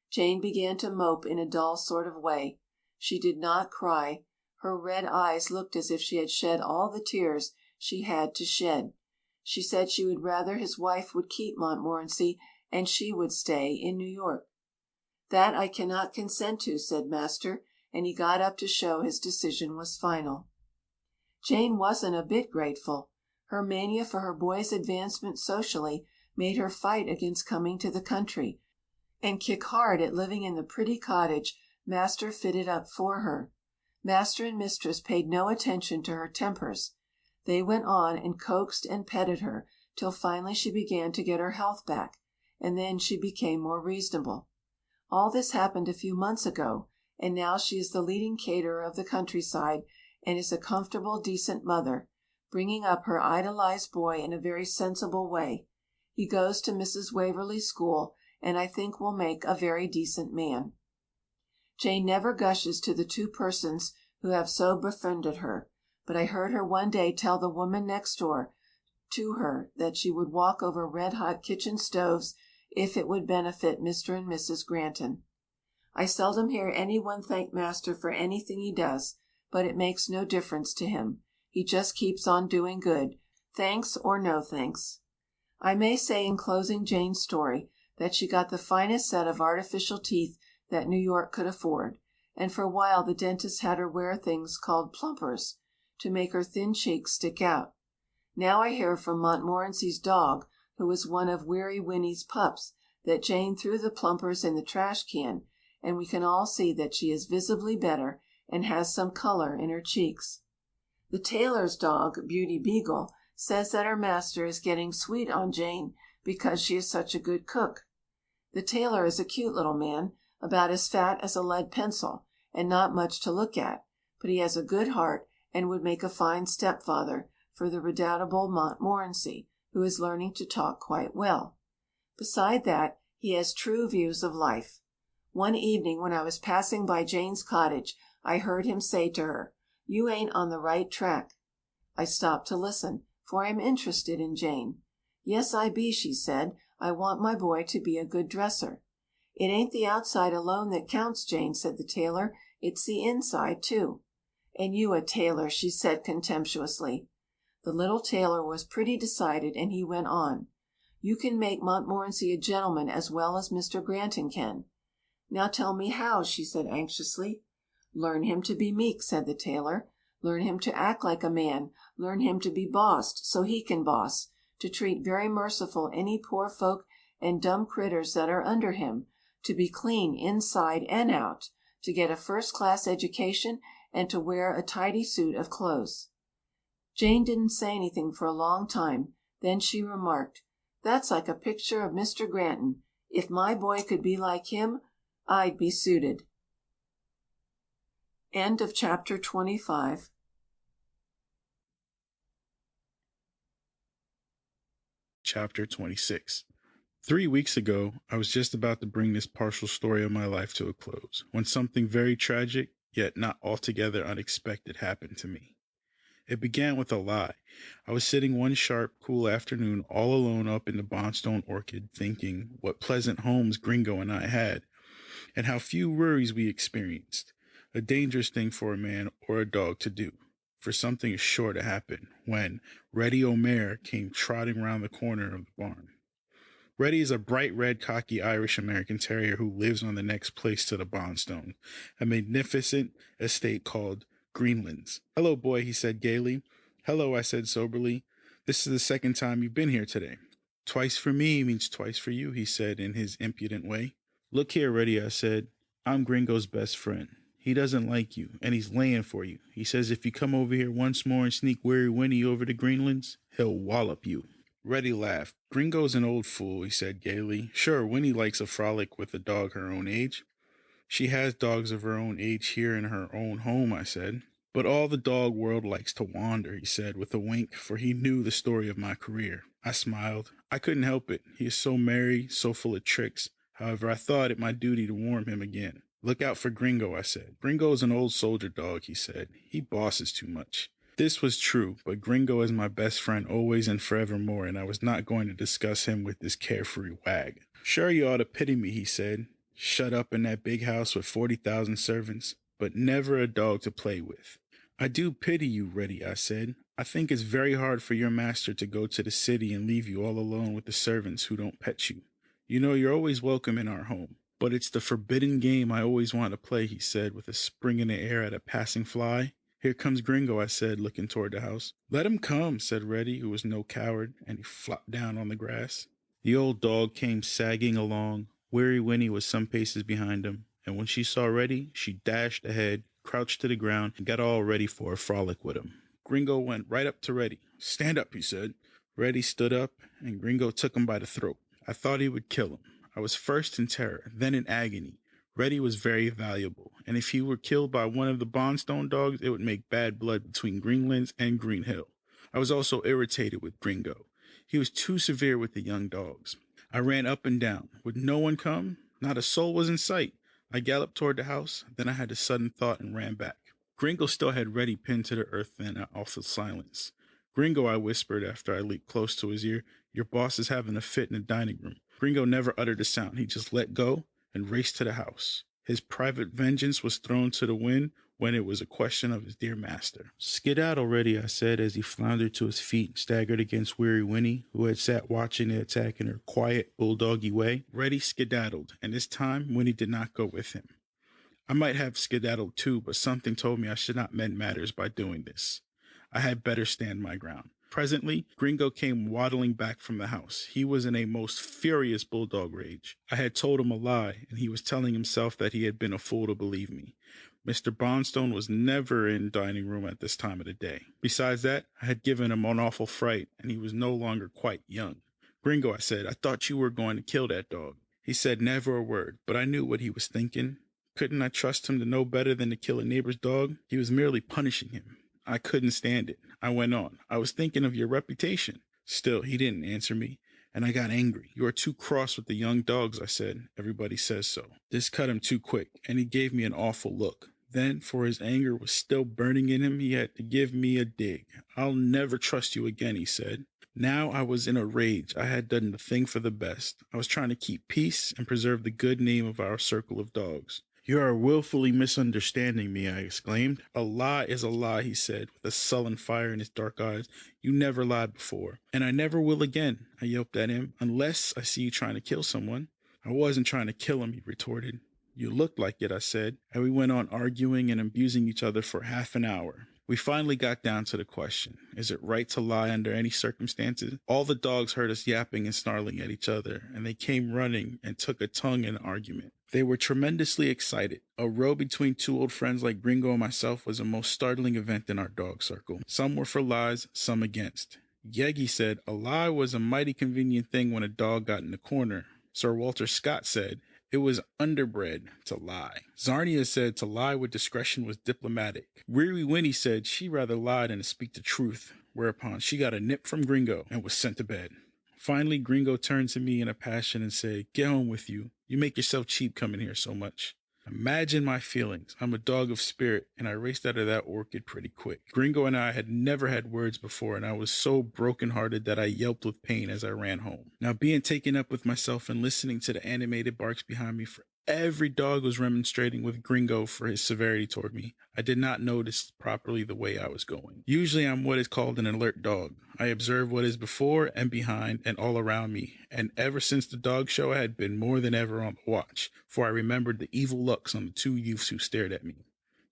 Speaker 3: Jane began to mope in a dull sort of way. She did not cry. Her red eyes looked as if she had shed all the tears she had to shed. She said she would rather his wife would keep Montmorency and she would stay in New York. "That I cannot consent to," said master, and he got up to show his decision was final. Jane wasn't a bit grateful. Her mania for her boy's advancement socially made her fight against coming to the country, and kick hard at living in the pretty cottage master fitted up for her. Master and mistress paid no attention to her tempers. They went on and coaxed and petted her, till finally she began to get her health back, and then she became more reasonable. All this happened a few months ago, and now she is the leading caterer of the countryside, and is a comfortable, decent mother, bringing up her idolized boy in a very sensible way. He goes to Mrs. Waverlee's school, and I think will make a very decent man. Jane never gushes to the two persons who have so befriended her, but I heard her one day tell the woman next door to her that she would walk over red-hot kitchen stoves if it would benefit Mr. and Mrs. Granton. I seldom hear any one thank master for anything he does, but it makes no difference to him. He just keeps on doing good, thanks or no thanks. I may say in closing Jane's story that she got the finest set of artificial teeth that New York could afford, and for a while the dentist had her wear things called plumpers, to make her thin cheeks stick out. Now I hear from Montmorency's dog, who was one of Weary Winnie's pups, that Jane threw the plumpers in the trash can, and we can all see that she is visibly better and has some color in her cheeks. The tailor's dog, Beauty Beagle, says that her master is getting sweet on Jane because she is such a good cook. The tailor is a cute little man, about as fat as a lead pencil, and not much to look at, but he has a good heart and would make a fine stepfather for the redoubtable Montmorency, who is learning to talk quite well. Beside that, he has true views of life. One evening when I was passing by Jane's cottage, I heard him say to her, "You ain't on the right track." I stopped to listen, for I am interested in Jane. "Yes, I be," she said. "I want my boy to be a good dresser." "It ain't the outside alone that counts, Jane," said the tailor. "It's the inside, too." "And you a tailor," she said contemptuously. The little tailor was pretty decided, and he went on. "You can make Montmorency a gentleman as well as Mr. Granton can." "Now tell me how," she said anxiously. "Learn him to be meek," said the tailor. "Learn him to act like a man. Learn him to be bossed, so he can boss. To treat very merciful any poor folk and dumb critters that are under him. To be clean inside and out. To get a first-class education, and to wear a tidy suit of clothes." Jane didn't say anything for a long time. Then she remarked, "That's like a picture of Mr. Granton. If my boy could be like him, I'd be suited." End of chapter 25.
Speaker 11: Chapter 26. 3 weeks ago, I was just about to bring this partial story of my life to a close, when something very tragic, yet not altogether unexpected, happened to me. It began with a lie. I was sitting one sharp, cool afternoon all alone up in the Bonstone orchard, thinking what pleasant homes Gringo and I had, and how few worries we experienced. A dangerous thing for a man or a dog to do, for something is sure to happen, when Reddy O'Mare came trotting round the corner of the barn. Reddy is a bright red, cocky Irish-American terrier who lives on the next place to the Bonstone, a magnificent estate called Greenlands. "Hello, boy," he said gaily. "Hello," I said soberly. "This is the second time you've been here today." "Twice for me means twice for you," he said in his impudent way. "Look here, Reddy," I said. "I'm Gringo's best friend. He doesn't like you, and he's laying for you. He says if you come over here once more and sneak Weary Winnie over to Greenlands, he'll wallop you." Reddy laughed. "Gringo's an old fool," he said gaily. "Sure, Winnie likes a frolic with a dog her own age." "She has dogs of her own age here in her own home," I said. "But all the dog world likes to wander," he said with a wink, for he knew the story of my career. I smiled. I couldn't help it. He is so merry, so full of tricks. However, I thought it my duty to warn him again. "Look out for Gringo," I said. "Gringo is an old soldier dog," he said. "He bosses too much." This was true, but Gringo is my best friend always and forevermore, and I was not going to discuss him with this carefree wag. "Sure, you ought to pity me," he said. "Shut up in that big house with 40,000 servants, but never a dog to play with." "I do pity you, Reddy," I said. "I think it's very hard for your master to go to the city and leave you all alone with the servants who don't pet you. You know you're always welcome in our home." "But it's the forbidden game I always want to play," he said with a spring in the air at a passing fly. "Here comes Gringo," I said, looking toward the house. "Let him come," said Reddy, who was no coward, and he flopped down on the grass. The old dog came sagging along. Weary Winnie was some paces behind him, and when she saw Reddy, she dashed ahead, crouched to the ground, and got all ready for a frolic with him. Gringo went right up to Reddy. "Stand up," he said. Reddy stood up, and Gringo took him by the throat. I thought he would kill him. I was first in terror, then in agony. Reddy was very valuable, and if he were killed by one of the Bonstone dogs, it would make bad blood between Greenlands and Greenhill. I was also irritated with Gringo. He was too severe with the young dogs. I ran up and down. Would no one come? Not a soul was in sight. I galloped toward the house, then I had a sudden thought and ran back. Gringo still had Reddy pinned to the earth, then I altered silence. "Gringo," I whispered after I leaped close to his ear, "your boss is having a fit in the dining room." Gringo never uttered a sound. He just let go and raced to the house. His private vengeance was thrown to the wind when it was a question of his dear master. "Skedaddle, Reddy," I said as he floundered to his feet and staggered against Weary Winnie, who had sat watching the attack in her quiet, bulldoggy way. Reddy skedaddled, and this time Winnie did not go with him. I might have skedaddled too, but something told me I should not mend matters by doing this. I had better stand my ground. Presently, Gringo came waddling back from the house. He was in a most furious bulldog rage. I had told him a lie, and he was telling himself that he had been a fool to believe me. Mr. Bonstone was never in dining room at this time of the day. Besides that, I had given him an awful fright, and he was no longer quite young. Gringo, I said, I thought you were going to kill that dog. He said never a word, but I knew what he was thinking. Couldn't I trust him to know better than to kill a neighbor's dog? He was merely punishing him. I couldn't stand it. I went on. I was thinking of your reputation. Still, he didn't answer me, and I got angry. You are too cross with the young dogs, I said. Everybody says so. This cut him too quick, and he gave me an awful look. Then, for his anger was still burning in him, he had to give me a dig. I'll never trust you again, he said. Now I was in a rage. I had done the thing for the best. I was trying to keep peace and preserve the good name of our circle of dogs. You are willfully misunderstanding me, I exclaimed. A lie is a lie, he said, with a sullen fire in his dark eyes. You never lied before. And I never will again, I yelped at him, unless I see you trying to kill someone. I wasn't trying to kill him, he retorted. You looked like it, I said, and we went on arguing and abusing each other for half an hour. We finally got down to the question, is it right to lie under any circumstances? All the dogs heard us yapping and snarling at each other, and they came running and took a tongue in the argument. They were tremendously excited. A row between two old friends like Gringo and myself was a most startling event in our dog circle. Some were for lies, some against. Yegi said a lie was a mighty convenient thing when a dog got in the corner. Sir Walter Scott said it was underbred to lie. Zarnia said to lie with discretion was diplomatic. Weary Winnie said she rather lied than to speak the truth, whereupon she got a nip from Gringo and was sent to bed. Finally, Gringo turned to me in a passion and said, "Get home with you. You make yourself cheap coming here so much." Imagine my feelings. I'm a dog of spirit, and I raced out of that orchid pretty quick. Gringo and I had never had words before, and I was so brokenhearted that I yelped with pain as I ran home. Now, being taken up with myself and listening to the animated barks behind me, for every dog was remonstrating with Gringo for his severity toward me. I did not notice properly the way I was going. Usually I'm what is called an alert dog. I observe what is before and behind and all around me, and ever since the dog show I had been more than ever on the watch, for I remembered the evil looks on the two youths who stared at me.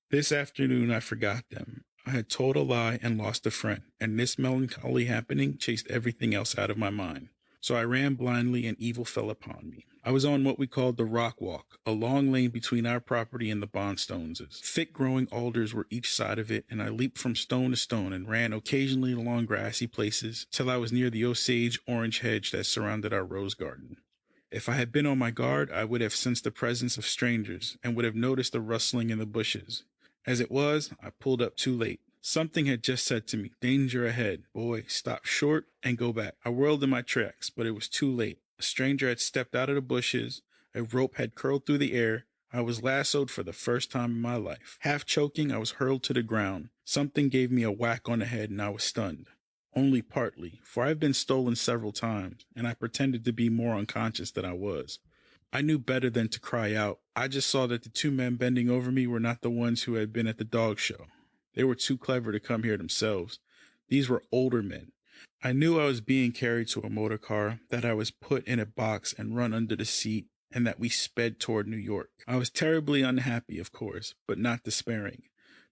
Speaker 11: This afternoon I forgot them. I had told a lie and lost a friend, and this melancholy happening chased everything else out of my mind. So I ran blindly and evil fell upon me. I was on what we called the Rock Walk, a long lane between our property and the Bonstones'. Thick growing alders were each side of it, and I leaped from stone to stone and ran occasionally along grassy places till I was near the osage orange hedge that surrounded our rose garden. If I had been on my guard, I would have sensed the presence of strangers and would have noticed the rustling in the bushes. As it was, I pulled up too late. Something had just said to me, "Danger ahead. Boy, stop short and go back." I whirled in my tracks, but it was too late. A stranger had stepped out of the bushes. A rope had curled through the air. I was lassoed for the first time in my life. Half choking, I was hurled to the ground. Something gave me a whack on the head, and I was stunned. Only partly, for I have been stolen several times, and I pretended to be more unconscious than I was. I knew better than to cry out. I just saw that the two men bending over me were not the ones who had been at the dog show. They were too clever to come here themselves. These were older men. I knew I was being carried to a motor car, that I was put in a box and run under the seat, and that we sped toward New York. I was terribly unhappy, of course, but not despairing.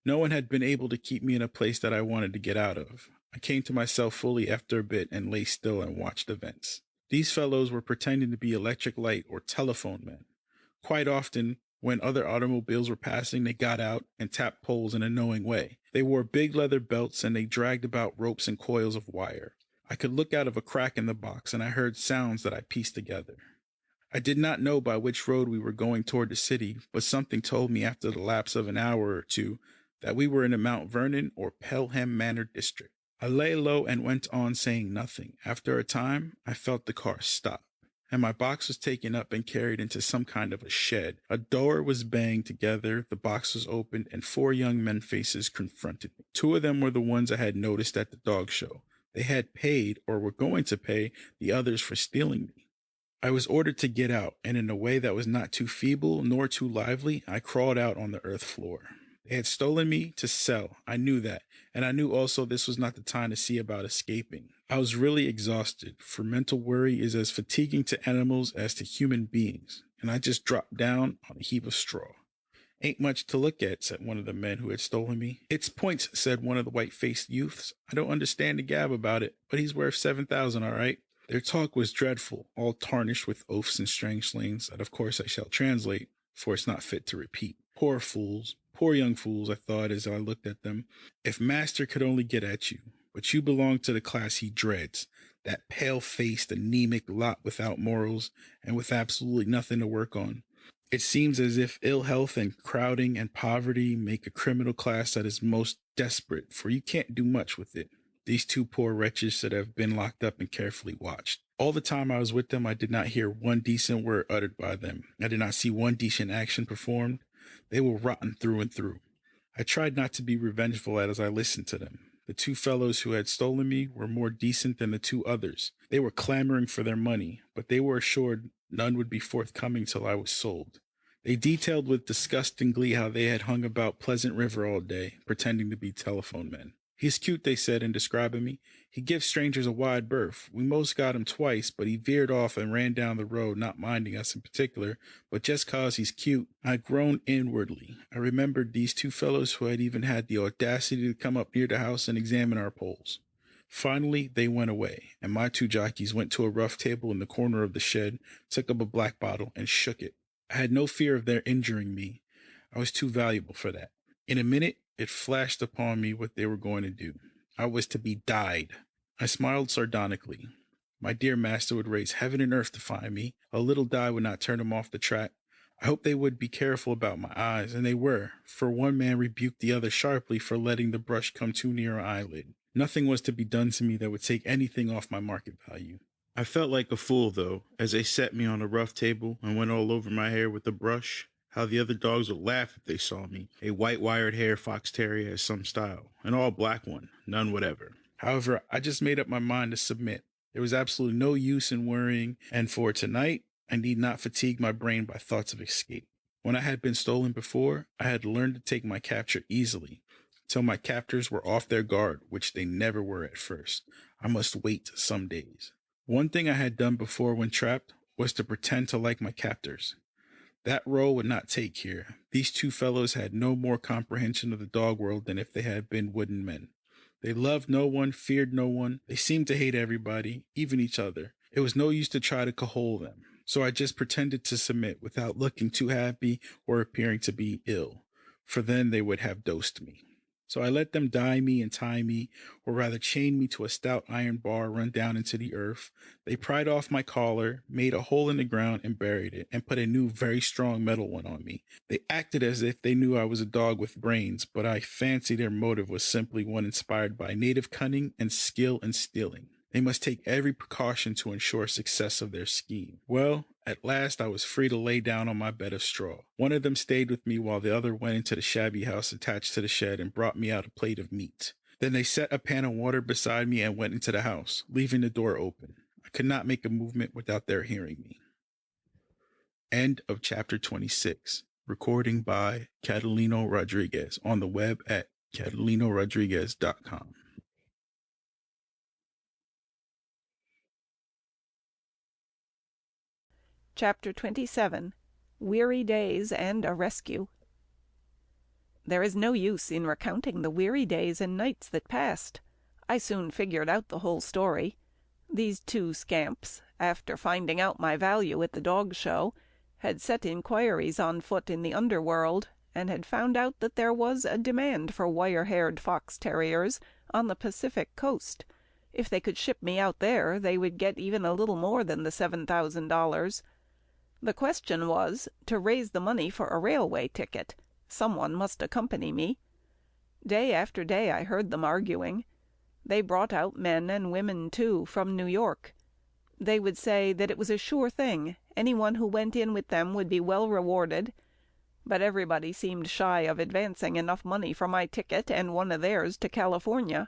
Speaker 11: No one had been able to keep me in a place that I wanted to get out of. I came to myself fully after a bit and lay still and watched events. These fellows were pretending to be electric light or telephone men. Quite often, when other automobiles were passing, they got out and tapped poles in a knowing way. They wore big leather belts and they dragged about ropes and coils of wire. I could look out of a crack in the box and I heard sounds that I pieced together. I did not know by which road we were going toward the city, but something told me after the lapse of an hour or two that we were in the Mount Vernon or Pelham Manor district. I lay low and went on saying nothing. After a time, I felt the car stop, and my box was taken up and carried into some kind of a shed. A door was banged together, the box was opened, and 4 young men's faces confronted me. 2 of them were the ones I had noticed at the dog show. They had paid, or were going to pay, the others for stealing me. I was ordered to get out, and in a way that was not too feeble nor too lively, I crawled out on the earth floor. They had stolen me to sell. I knew that, and I knew also this was not the time to see about escaping. I was really exhausted, for mental worry is as fatiguing to animals as to human beings, and I just dropped down on a heap of straw. "Ain't much to look at," said one of the men who had stolen me. "It's points," said one of the white-faced youths. "I don't understand the gab about it, but he's worth 7,000, all right." Their talk was dreadful, all tarnished with oaths and strange slangs that of course I shall translate, for it's not fit to repeat. Poor fools, poor young fools, I thought as I looked at them. If master could only get at you, but you belong to the class he dreads, that pale-faced, anemic lot without morals and with absolutely nothing to work on. It seems as if ill health and crowding and poverty make a criminal class that is most desperate, for you can't do much with it. These two poor wretches should have been locked up and carefully watched. All the time I was with them, I did not hear one decent word uttered by them. I did not see one decent action performed. They were rotten through and through. I tried not to be revengeful as I listened to them. The two fellows who had stolen me were more decent than the two others. They were clamoring for their money, but they were assured none would be forthcoming till I was sold. They detailed with disgust and glee how they had hung about Pleasant River all day, pretending to be telephone men. He's cute, they said in describing me. He gives strangers a wide berth. We most got him twice, but he veered off and ran down the road, not minding us in particular, but just 'cause he's cute. I groaned inwardly. I remembered these two fellows who had even had the audacity to come up near the house and examine our poles. Finally, they went away, and my two jockeys went to a rough table in the corner of the shed, took up a black bottle, and shook it. I had no fear of their injuring me. I was too valuable for that. In a minute, it flashed upon me what they were going to do. I was to be dyed. I smiled sardonically. My dear master would raise heaven and earth to find me. A little dye would not turn him off the track. I hoped they would be careful about my eyes, and they were, for one man rebuked the other sharply for letting the brush come too near an eyelid. Nothing was to be done to me that would take anything off my market value. I felt like a fool, though, as they set me on a rough table and went all over my hair with the brush. How the other dogs would laugh if they saw me. A white-wired hair fox terrier has some style. An all-black one, none whatever. However, I just made up my mind to submit. There was absolutely no use in worrying, and for tonight, I need not fatigue my brain by thoughts of escape. When I had been stolen before, I had learned to take my capture easily, till my captors were off their guard, which they never were at first. I must wait some days. One thing I had done before when trapped was to pretend to like my captors. That role would not take here. These two fellows had no more comprehension of the dog world than if they had been wooden men. They loved no one, feared no one. They seemed to hate everybody, even each other. It was no use to try to cajole them. So I just pretended to submit without looking too happy or appearing to be ill, for then they would have dosed me. So I let them dye me and tie me, or rather chain me to a stout iron bar run down into the earth. They pried off my collar, made a hole in the ground and buried it, and put a new very strong metal one on me. They acted as if they knew I was a dog with brains, but I fancy their motive was simply one inspired by native cunning and skill in stealing. They must take every precaution to ensure success of their scheme. Well, at last I was free to lay down on my bed of straw. One of them stayed with me while the other went into the shabby house attached to the shed and brought me out a plate of meat. Then they set a pan of water beside me and went into the house, leaving the door open. I could not make a movement without their hearing me. End of chapter 26. Recording by Catalino Rodriguez on the web at catalinorodriguez.com.
Speaker 12: Chapter 27. Weary Days and a Rescue. There is no use in recounting the weary days and nights that passed. I soon figured out the whole story. These two scamps, after finding out my value at the dog show, had set inquiries on foot in the underworld, and had found out that there was a demand for wire-haired fox terriers on the Pacific coast. If they could ship me out there, they would get even a little more than the $7,000. The question was to raise the money for a railway ticket. Someone must accompany me. Day after day I heard them arguing. They brought out men and women, too, from New York. They would say that it was a sure thing. Anyone who went in with them would be well rewarded. But everybody seemed shy of advancing enough money for my ticket and one of theirs to California.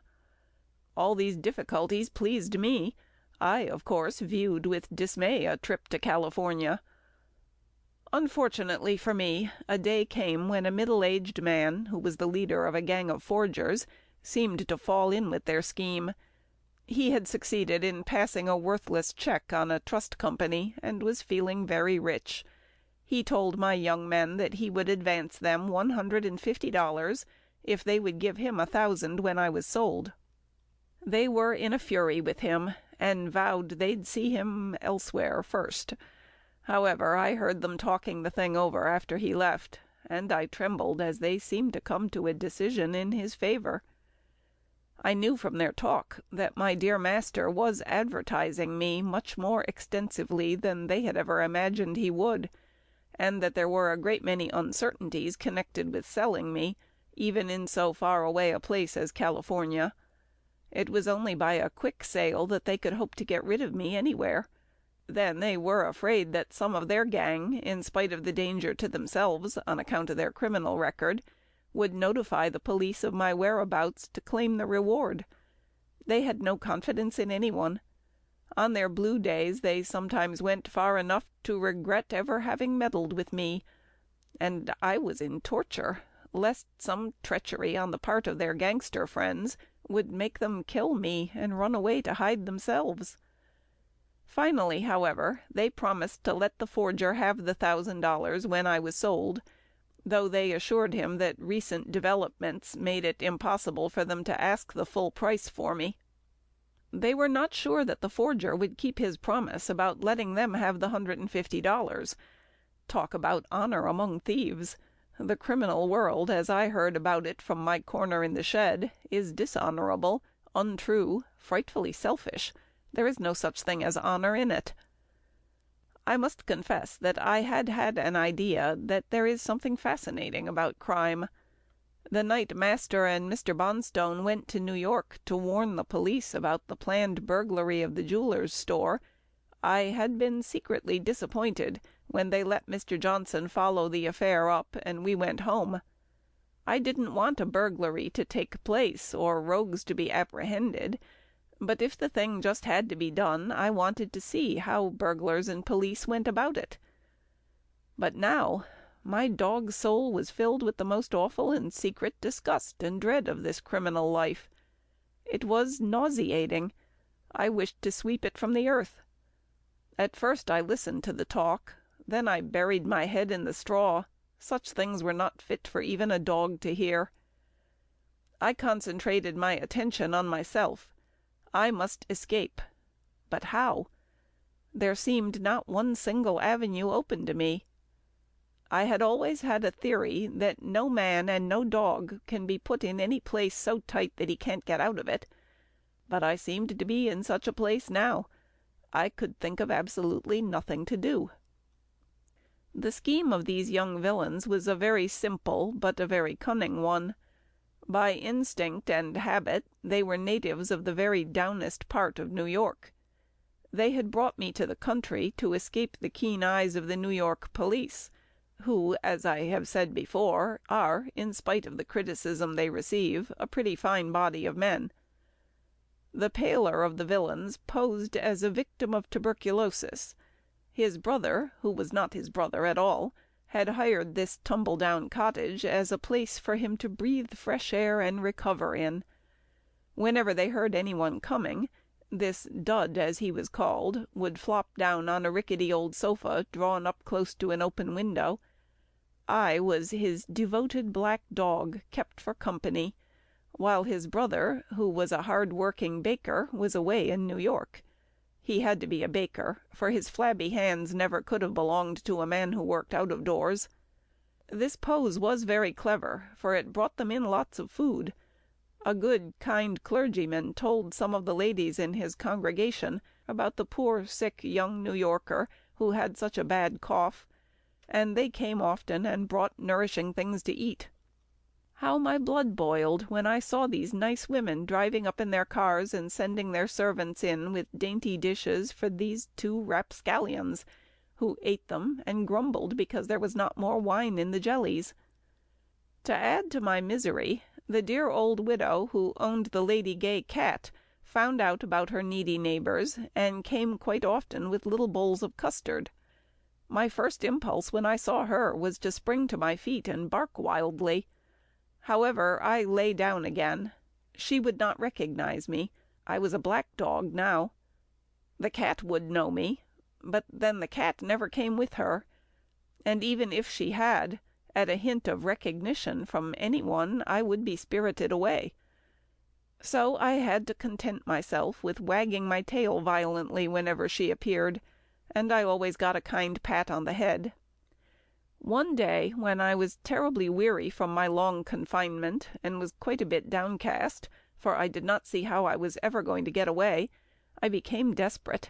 Speaker 12: All these difficulties pleased me. I, of course, viewed with dismay a trip to California. Unfortunately for me, a day came when a middle-aged man, who was the leader of a gang of forgers, seemed to fall in with their scheme. He had succeeded in passing a worthless check on a trust company, and was feeling very rich. He told my young men that he would advance them $150 if they would give him $1,000 when I was sold. They were in a fury with him, and vowed they'd see him elsewhere first. However, I heard them talking the thing over after he left, and I trembled as they seemed to come to a decision in his favour. I knew from their talk that my dear master was advertising me much more extensively than they had ever imagined he would, and that there were a great many uncertainties connected with selling me, even in so far away a place as California. It was only by a quick sale that they could hope to get rid of me anywhere. Then they were afraid that some of their gang, in spite of the danger to themselves on account of their criminal record, would notify the police of my whereabouts to claim the reward. They had no confidence in anyone. On their blue days they sometimes went far enough to regret ever having meddled with me, and I was in torture, lest some treachery on the part of their gangster friends would make them kill me and run away to hide themselves. Finally, however, they promised to let the forger have the $1,000 when I was sold, though they assured him that recent developments made it impossible for them to ask the full price for me. They were not sure that the forger would keep his promise about letting them have the $150. Talk about honour among thieves! The criminal world, as I heard about it from my corner in the shed, is dishonourable, untrue, frightfully selfish. There is no such thing as honour in it. I must confess that I had had an idea that there is something fascinating about crime. The night Master and Mr. Bonstone went to New York to warn the police about the planned burglary of the jeweller's store, I had been secretly disappointed when they let Mr. Johnson follow the affair up and we went home. I didn't want a burglary to take place or rogues to be apprehended, but if the thing just had to be done, I wanted to see how burglars and police went about it. But now my dog's soul was filled with the most awful and secret disgust and dread of this criminal life. It was nauseating. I wished to sweep it from the earth. At first I listened to the talk, then I buried my head in the straw. Such things were not fit for even a dog to hear. I concentrated my attention on myself. I must escape. But how? There seemed not one single avenue open to me. I had always had a theory that no man and no dog can be put in any place so tight that he can't get out of it. But I seemed to be in such a place now. I could think of absolutely nothing to do. The scheme of these young villains was a very simple but a very cunning one. By instinct and habit they were natives of the very downest part of New York. They had brought me to the country to escape the keen eyes of the New York police, who, as I have said before, are, in spite of the criticism they receive, a pretty fine body of men. The paler of the villains posed as a victim of tuberculosis. His brother, who was not his brother at all, had hired this tumble-down cottage as a place for him to breathe fresh air and recover in. Whenever they heard anyone coming, this Dud, as he was called, would flop down on a rickety old sofa drawn up close to an open window. I was his devoted black dog, kept for company, while his brother, who was a hard-working baker, was away in New York. He had to be a baker, for his flabby hands never could have belonged to a man who worked out of doors. This pose was very clever, for it brought them in lots of food. A good, kind clergyman told some of the ladies in his congregation about the poor, sick young New Yorker who had such a bad cough, and they came often and brought nourishing things to eat. How my blood boiled when I saw these nice women driving up in their cars and sending their servants in with dainty dishes for these two rapscallions, who ate them and grumbled because there was not more wine in the jellies. To add to my misery, the dear old widow who owned the Lady Gay cat found out about her needy neighbours, and came quite often with little bowls of custard. My first impulse when I saw her was to spring to my feet and bark wildly. However, I lay down again. She would not recognize me. I was a black dog now. The cat would know me, but then the cat never came with her, and even if she had, at a hint of recognition from anyone, I would be spirited away. So I had to content myself with wagging my tail violently whenever she appeared, and I always got a kind pat on the head. One day, when I was terribly weary from my long confinement, and was quite a bit downcast, for I did not see how I was ever going to get away, I became desperate.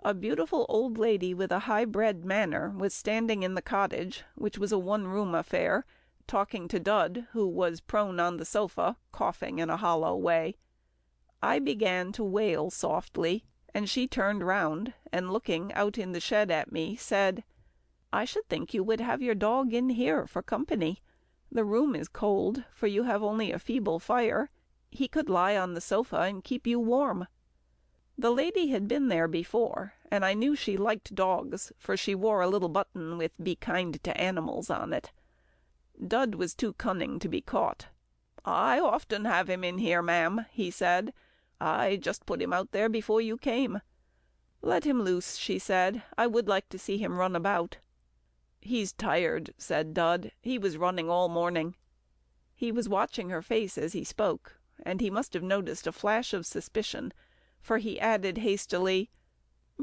Speaker 12: A beautiful old lady with a high-bred manner was standing in the cottage, which was a one-room affair, talking to Dud, who was prone on the sofa, coughing in a hollow way. I began to wail softly, and she turned round, and looking out in the shed at me, said, "I should think you would have your dog in here for company. The room is cold, for you have only a feeble fire. He could lie on the sofa and keep you warm." The lady had been there before, and I knew she liked dogs, for she wore a little button with "Be kind to animals" on it. Dud was too cunning to be caught. "I often have him in here, ma'am," he said. "I just put him out there before you came." "Let him loose," she said. "I would like to see him run about." "He's tired," said Dud. "He was running all morning." He was watching her face as he spoke, and he must have noticed a flash of suspicion, for he added hastily,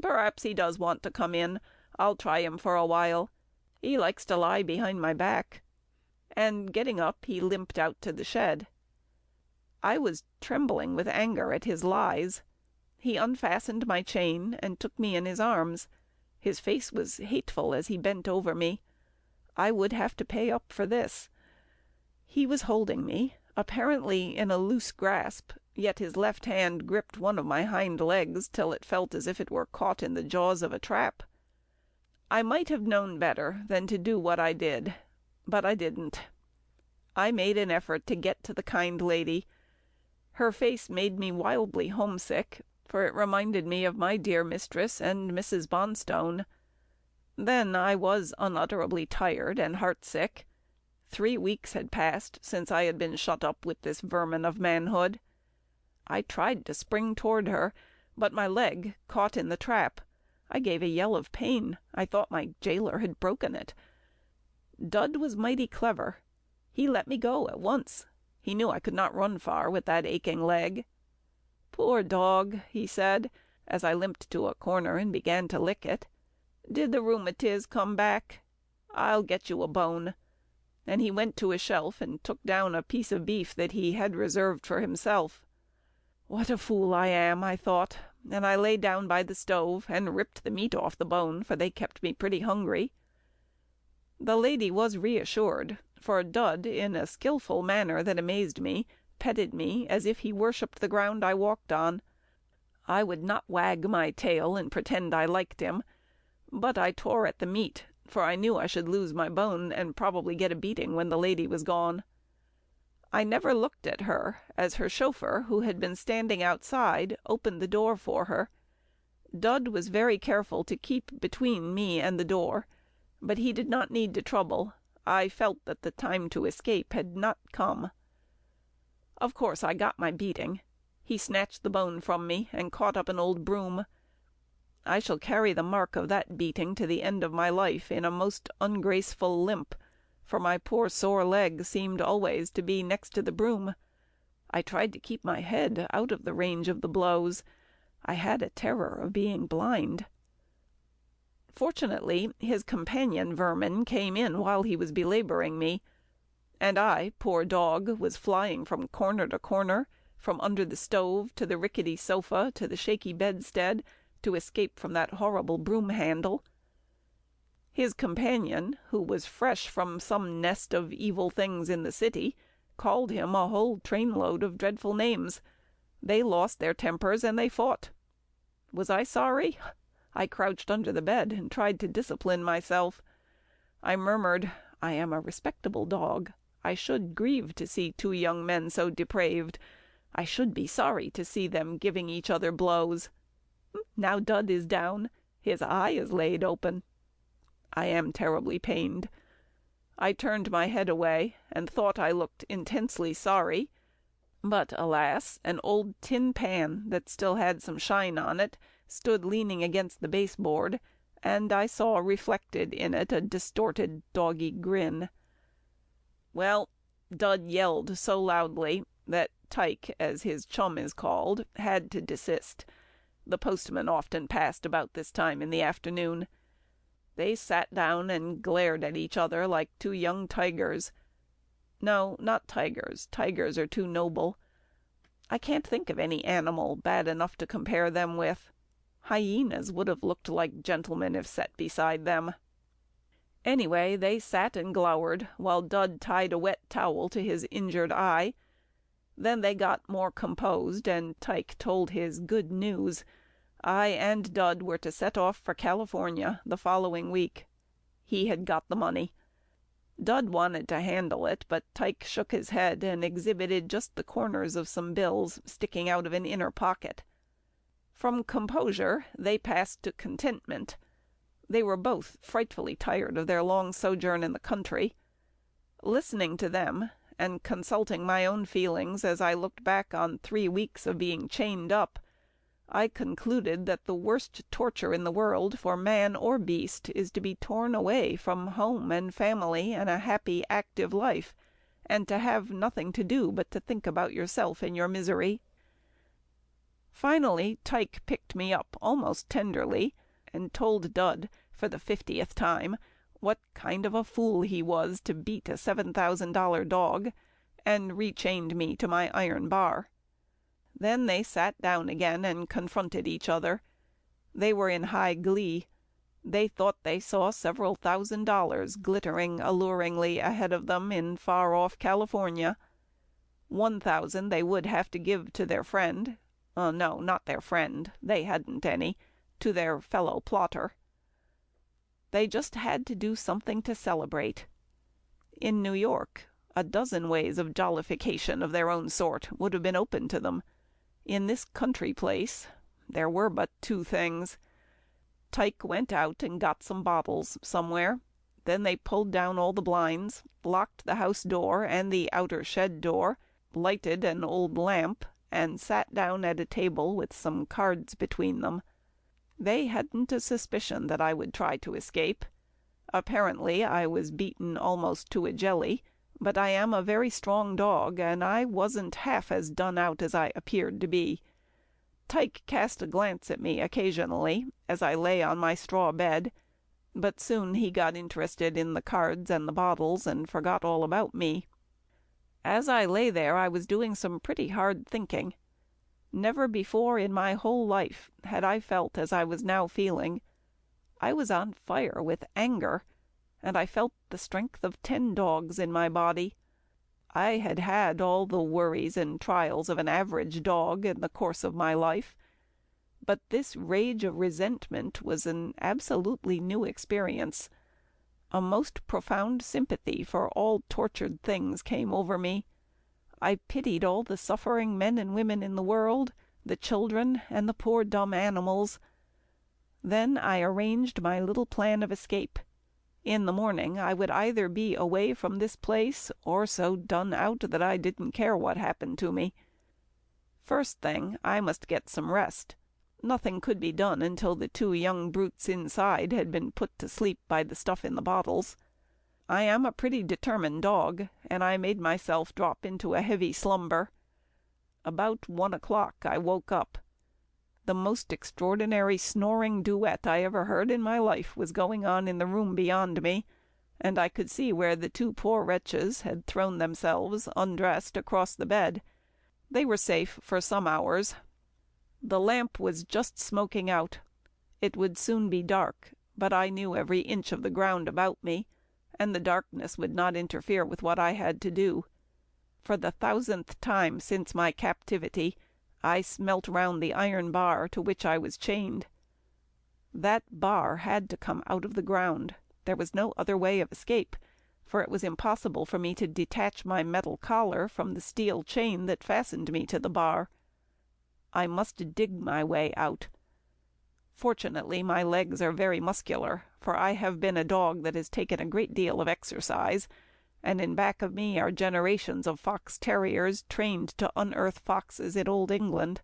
Speaker 12: "Perhaps he does want to come in. I'll try him for a while. He likes to lie behind my back." And getting up, he limped out to the shed. I was trembling with anger at his lies. He unfastened my chain and took me in his arms. His face was hateful as he bent over me. I would have to pay up for this. He was holding me, apparently in a loose grasp, yet his left hand gripped one of my hind legs till it felt as if it were caught in the jaws of a trap. I might have known better than to do what I did, but I didn't. I made an effort to get to the kind lady. Her face made me wildly homesick, for it reminded me of my dear mistress and Mrs. Bonstone. Then I was unutterably tired and heartsick. 3 weeks had passed since I had been shut up with this vermin of manhood. I tried to spring toward her, but my leg caught in the trap. I gave a yell of pain. I thought my jailer had broken it. Dud was mighty clever. He let me go at once. He knew I could not run far with that aching leg. "Poor dog," he said, as I limped to a corner and began to lick it. "Did the rheumatiz come back? I'll get you a bone." And he went to a shelf and took down a piece of beef that he had reserved for himself. What a fool I am, I thought, and I lay down by the stove and ripped the meat off the bone, for they kept me pretty hungry. The lady was reassured, for Dud, in a skilful manner that amazed me, petted me as if he worshipped the ground I walked on. I would not wag my tail and pretend I liked him, but I tore at the meat, for I knew I should lose my bone and probably get a beating when the lady was gone. I never looked at her, as her chauffeur, who had been standing outside, opened the door for her. Dud was very careful to keep between me and the door, but he did not need to trouble. I felt that the time to escape had not come. Of course I got my beating. He snatched the bone from me and caught up an old broom. I shall carry the mark of that beating to the end of my life in a most ungraceful limp, for my poor sore leg seemed always to be next to the broom. I tried to keep my head out of the range of the blows. I had a terror of being blind. Fortunately, his companion vermin came in while he was belabouring me, and I, poor dog, was flying from corner to corner, from under the stove to the rickety sofa to the shaky bedstead, to escape from that horrible broom handle. His companion, who was fresh from some nest of evil things in the city, called him a whole trainload of dreadful names. They lost their tempers and they fought. Was I sorry? I crouched under the bed and tried to discipline myself. I murmured, "I am a respectable dog. I should grieve to see 2 young men so depraved. I should be sorry to see them giving each other blows. Now Dud is down. His eye is laid open. I am terribly pained." I turned my head away, and thought I looked intensely sorry. But, alas, an old tin pan that still had some shine on it stood leaning against the baseboard, and I saw reflected in it a distorted doggy grin. Well, Dud yelled so loudly that Tyke, as his chum is called, had to desist. The postman often passed about this time in the afternoon. They sat down and glared at each other like two young tigers. No, not tigers. Tigers are too noble. I can't think of any animal bad enough to compare them with. Hyenas would have looked like gentlemen if set beside them. Anyway, they sat and glowered, while Dud tied a wet towel to his injured eye. Then they got more composed, and Tyke told his good news. I and Dud were to set off for California the following week. He had got the money. Dud wanted to handle it, but Tyke shook his head and exhibited just the corners of some bills sticking out of an inner pocket. From composure they passed to contentment. They were both frightfully tired of their long sojourn in the country. Listening to them, and consulting my own feelings as I looked back on 3 weeks of being chained up, I concluded that the worst torture in the world for man or beast is to be torn away from home and family and a happy, active life, and to have nothing to do but to think about yourself and your misery. Finally Tyke picked me up almost tenderly, and told Dud, for the 50th time, what kind of a fool he was to beat a $7,000 dog, and rechained me to my iron bar. Then they sat down again and confronted each other. They were in high glee. They thought they saw several $1,000s glittering alluringly ahead of them in far-off California. 1,000 they would have to give to their friend. No, not their friend. They hadn't any. To their fellow plotter. They just had to do something to celebrate. In New York, a dozen ways of jollification of their own sort would have been open to them. In this country place there were but 2 things. Tyke went out and got some bottles somewhere. Then they pulled down all the blinds, locked the house door and the outer shed door, lighted an old lamp, and sat down at a table with some cards between them. They hadn't a suspicion that I would try to escape. Apparently I was beaten almost to a jelly, but I am a very strong dog, and I wasn't half as done out as I appeared to be. Tyke cast a glance at me occasionally as I lay on my straw bed, but soon he got interested in the cards and the bottles and forgot all about me. As I lay there I was doing some pretty hard thinking. Never before in my whole life had I felt as I was now feeling. I was on fire with anger, and I felt the strength of 10 dogs in my body. I had had all the worries and trials of an average dog in the course of my life, but this rage of resentment was an absolutely new experience. A most profound sympathy for all tortured things came over me. I pitied all the suffering men and women in the world, the children and the poor dumb animals. Then I arranged my little plan of escape. In the morning I would either be away from this place or so done out that I didn't care what happened to me. First thing, I must get some rest. Nothing could be done until the 2 young brutes inside had been put to sleep by the stuff in the bottles. I am a pretty determined dog, and I made myself drop into a heavy slumber. About 1 o'clock I woke up. The most extraordinary snoring duet I ever heard in my life was going on in the room beyond me, and I could see where the 2 poor wretches had thrown themselves, undressed, across the bed. They were safe for some hours. The lamp was just smoking out. It would soon be dark, but I knew every inch of the ground about me, and the darkness would not interfere with what I had to do. For the 1,000th time since my captivity, I smelt round the iron bar to which I was chained. That bar had to come out of the ground. There was no other way of escape, for it was impossible for me to detach my metal collar from the steel chain that fastened me to the bar. I must dig my way out. Fortunately, my legs are very muscular, for I have been a dog that has taken a great deal of exercise, and in back of me are generations of fox terriers trained to unearth foxes in old England.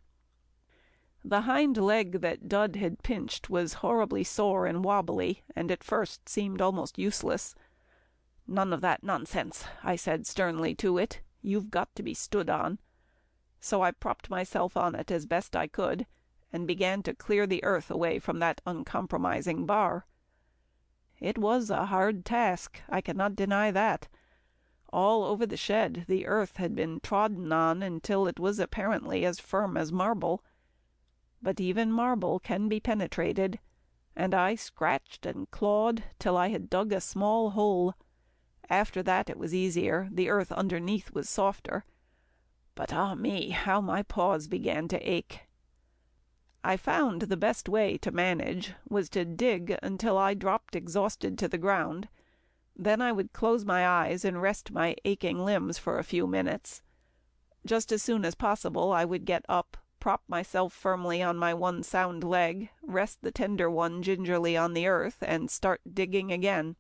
Speaker 12: The hind leg that Dud had pinched was horribly sore and wobbly, and at first seemed almost useless. "None of that nonsense," I said sternly to it. "You've got to be stood on." So I propped myself on it as best I could, and began to clear the earth away from that uncompromising bar. It was a hard task, I cannot deny that. All over the shed the earth had been trodden on until it was apparently as firm as marble. But even marble can be penetrated, and I scratched and clawed till I had dug a small hole. After that it was easier, the earth underneath was softer. But ah me, how my paws began to ache. I found the best way to manage was to dig until I dropped exhausted to the ground. Then I would close my eyes and rest my aching limbs for a few minutes. Just as soon as possible I would get up, prop myself firmly on my one sound leg, rest the tender one gingerly on the earth, and start digging again.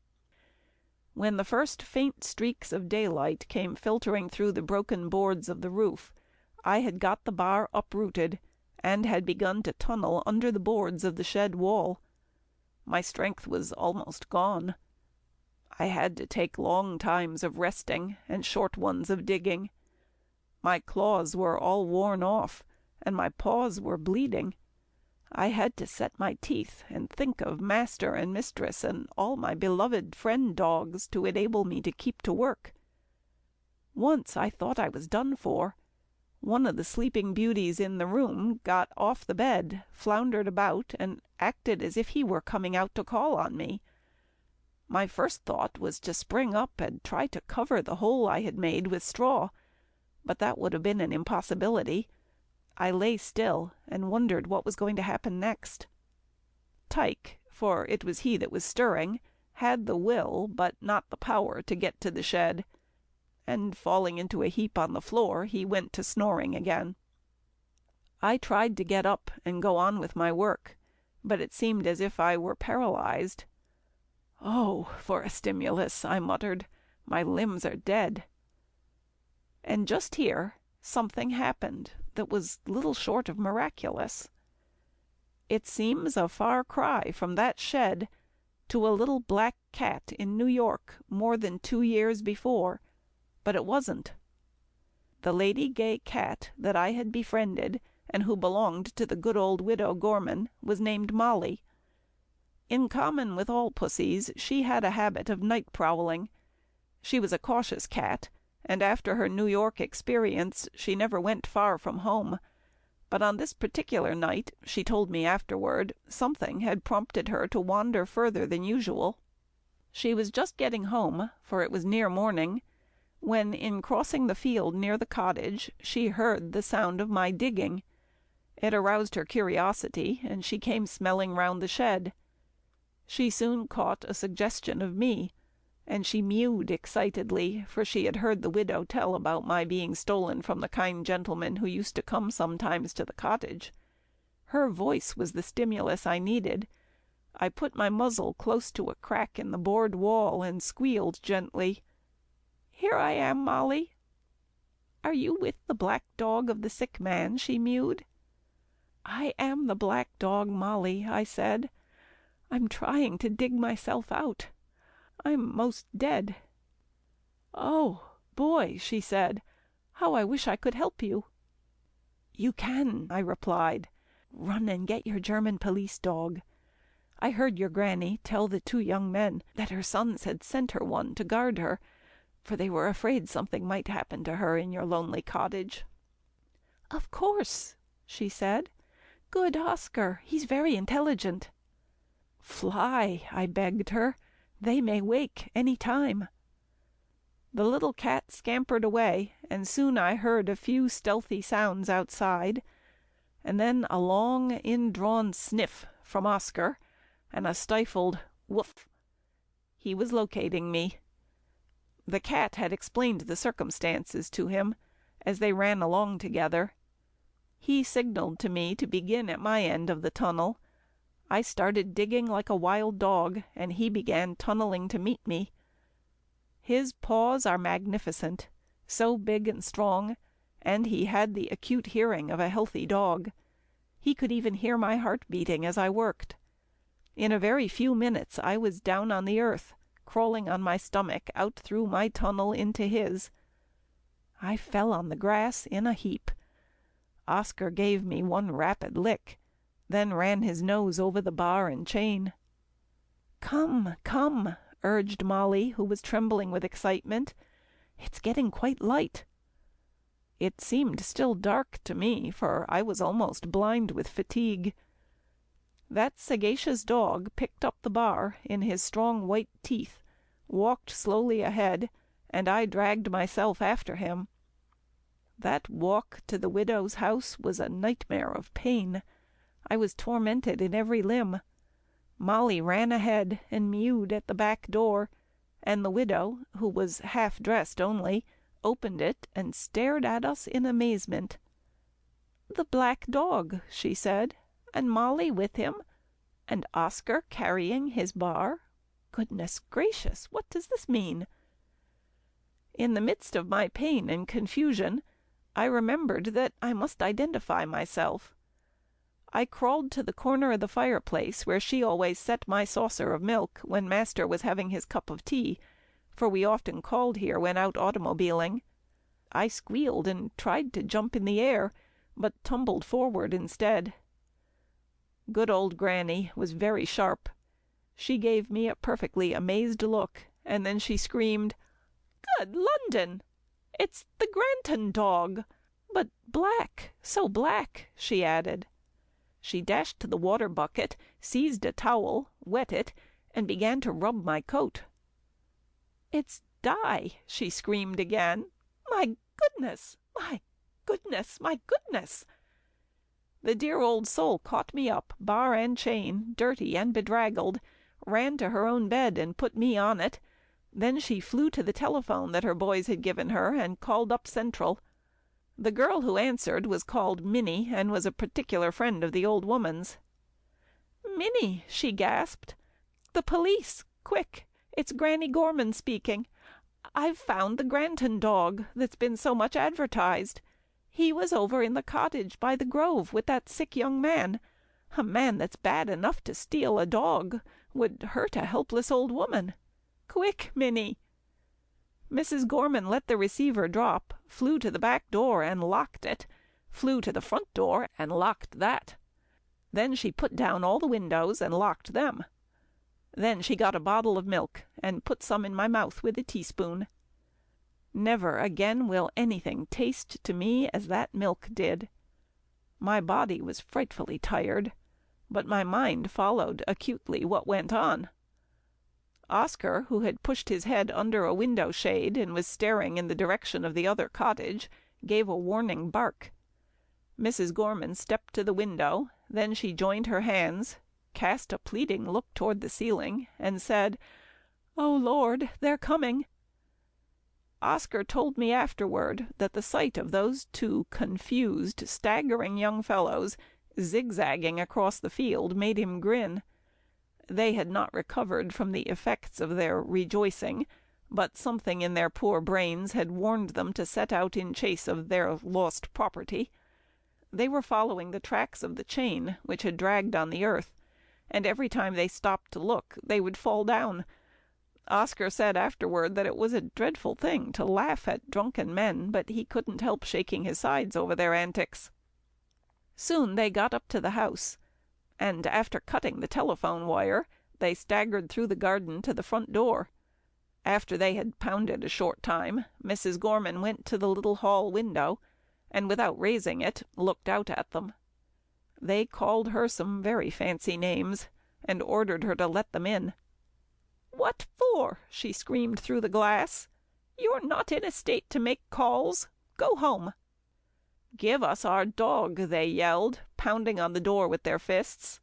Speaker 12: When the first faint streaks of daylight came filtering through the broken boards of the roof, I had got the bar uprooted, and had begun to tunnel under the boards of the shed wall. My strength was almost gone. I had to take long times of resting and short ones of digging. My claws were all worn off, and my paws were bleeding. I had to set my teeth and think of master and mistress and all my beloved friend dogs to enable me to keep to work. Once I thought I was done for. One of the sleeping beauties in the room got off the bed, floundered about, and acted as if he were coming out to call on me. My first thought was to spring up and try to cover the hole I had made with straw, but that would have been an impossibility. I lay still and wondered what was going to happen next. Tyke, for it was he that was stirring, had the will but not the power to get to the shed, and falling into a heap on the floor, he went to snoring again. I tried to get up and go on with my work, but it seemed as if I were paralyzed. "Oh, for a stimulus," I muttered. "My limbs are dead." And just here something happened that was little short of miraculous. It seems a far cry from that shed to a little black cat in New York more than 2 years before, but it wasn't. The Lady Gay cat that I had befriended, and who belonged to the good old widow Gorman, was named Molly. In common with all pussies, she had a habit of night prowling. She was a cautious cat, and after her New York experience she never went far from home. But on this particular night, she told me afterward, something had prompted her to wander further than usual. She was just getting home, for it was near morning, when in crossing the field near the cottage she heard the sound of my digging. It aroused her curiosity, and she came smelling round the shed. She soon caught a suggestion of me, and she mewed excitedly, for she had heard the widow tell about my being stolen from the kind gentleman who used to come sometimes to the cottage. Her voice was the stimulus I needed. I put my muzzle close to a crack in the board wall and squealed gently. "Here I am, Molly." "Are you with the black dog of the sick man?" she mewed. "I am the black dog, Molly," I said. "I'm trying to dig myself out. I'm most dead." "Oh, boy," she said, "how I wish I could help you." "You can," I replied. "Run and get your German police dog. I heard your granny tell the 2 young men that her sons had sent her one to guard her, for they were afraid something might happen to her in your lonely cottage." "Of course," she said. "Good Oscar, he's very intelligent." "Fly," I begged her. "They may wake any time." The little cat scampered away, and soon I heard a few stealthy sounds outside, and then a long indrawn sniff from Oscar, and a stifled woof. He was locating me. The cat had explained the circumstances to him, as they ran along together. He signalled to me to begin at my end of the tunnel. I started digging like a wild dog, and he began tunnelling to meet me. His paws are magnificent, so big and strong, and he had the acute hearing of a healthy dog. He could even hear my heart beating as I worked. In a very few minutes I was down on the earth, crawling on my stomach out through my tunnel into his. I fell on the grass in a heap. Oscar gave me one rapid lick, then ran his nose over the bar and chain. "Come, come," urged Molly, who was trembling with excitement. "It's getting quite light." It seemed still dark to me, for I was almost blind with fatigue. That sagacious dog picked up the bar in his strong white teeth, walked slowly ahead, and I dragged myself after him. That walk to the widow's house was a nightmare of pain. I was tormented in every limb. Molly ran ahead and mewed at the back door, and the widow, who was half-dressed only, opened it and stared at us in amazement. "The black dog," she said, "and Molly with him, and Oscar carrying his bar. Goodness gracious, what does this mean?" In the midst of my pain and confusion, I remembered that I must identify myself. I crawled to the corner of the fireplace where she always set my saucer of milk when master was having his cup of tea, for we often called here when out automobiling. I squealed and tried to jump in the air, but tumbled forward instead. Good old Granny was very sharp. She gave me a perfectly amazed look, and then she screamed, "Good London! It's the Granton dog! But black, so black," she added. She dashed to the water bucket, seized a towel, wet it, and began to rub my coat. "It's Di!" she screamed again. "My goodness! My goodness! My goodness!" The dear old soul caught me up, bar and chain, dirty and bedraggled, ran to her own bed and put me on it. Then she flew to the telephone that her boys had given her and called up Central. The girl who answered was called Minnie, and was a particular friend of the old woman's. "Minnie," she gasped, "the police! Quick! It's Granny Gorman speaking. I've found the Granton dog that's been so much advertised. He was over in the cottage by the grove with that sick young man. A man that's bad enough to steal a dog would hurt a helpless old woman. Quick, Minnie!" Mrs. Gorman let the receiver drop, flew to the back door and locked it, flew to the front door and locked that. Then she put down all the windows and locked them. Then she got a bottle of milk and put some in my mouth with a teaspoon. Never again will anything taste to me as that milk did. My body was frightfully tired, but my mind followed acutely what went on. Oscar, who had pushed his head under a window shade and was staring in the direction of the other cottage, gave a warning bark. Mrs. Gorman stepped to the window, then she joined her hands, cast a pleading look toward the ceiling, and said, "Oh, Lord, they're coming." Oscar told me afterward that the sight of those two confused, staggering young fellows zigzagging across the field made him grin. They had not recovered from the effects of their rejoicing, but something in their poor brains had warned them to set out in chase of their lost property. They were following the tracks of the chain which had dragged on the earth, and every time they stopped to look they would fall down. Oscar said afterward that it was a dreadful thing to laugh at drunken men, but he couldn't help shaking his sides over their antics. Soon they got up to the house, and after cutting the telephone wire, they staggered through the garden to the front door. After they had pounded a short time, Mrs. Gorman went to the little hall window, and without raising it, looked out at them. They called her some very fancy names, and ordered her to let them in. "What for?" she screamed through the glass. "You're not in a state to make calls. Go home." "Give us our dog," they yelled, pounding on the door with their fists.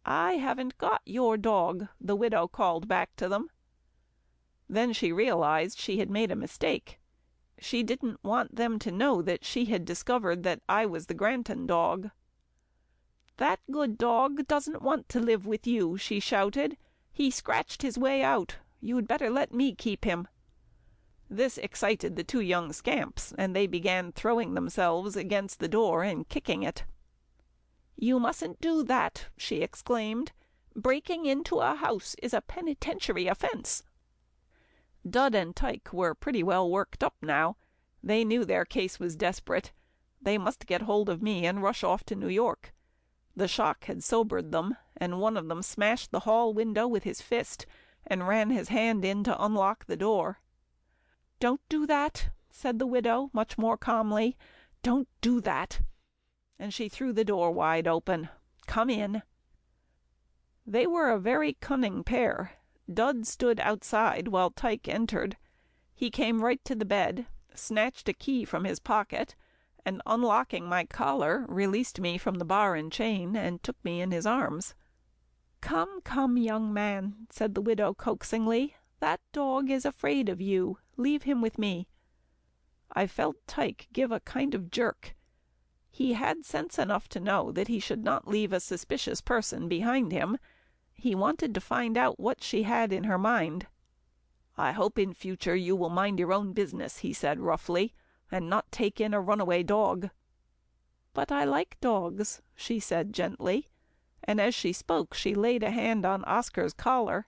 Speaker 12: "I haven't got your dog," the widow called back to them. Then she realized she had made a mistake. She didn't want them to know that she had discovered that I was the Granton dog. "That good dog doesn't want to live with you," she shouted. "He scratched his way out. You'd better let me keep him." This excited the two young scamps, and they began throwing themselves against the door and kicking it. "You mustn't do that," she exclaimed. "Breaking into a house is a penitentiary offence." Dud and Tyke were pretty well worked up now. They knew their case was desperate. They must get hold of me and rush off to New York. The shock had sobered them, and one of them smashed the hall window with his fist and ran his hand in to unlock the door. "Don't do that," said the widow, much more calmly. "Don't do that." And she threw the door wide open. "Come in." They were a very cunning pair. Dud stood outside while Tyke entered. He came right to the bed, snatched a key from his pocket, and unlocking my collar, released me from the bar and chain, and took me in his arms. "Come, come, young man," said the widow coaxingly. "That dog is afraid of you. Leave him with me." I felt Tyke give a kind of jerk. He had sense enough to know that he should not leave a suspicious person behind him. He wanted to find out what she had in her mind. "I hope in future you will mind your own business," he said roughly, "and not take in a runaway dog." "But I like dogs," she said gently, and as she spoke she laid a hand on Oscar's collar.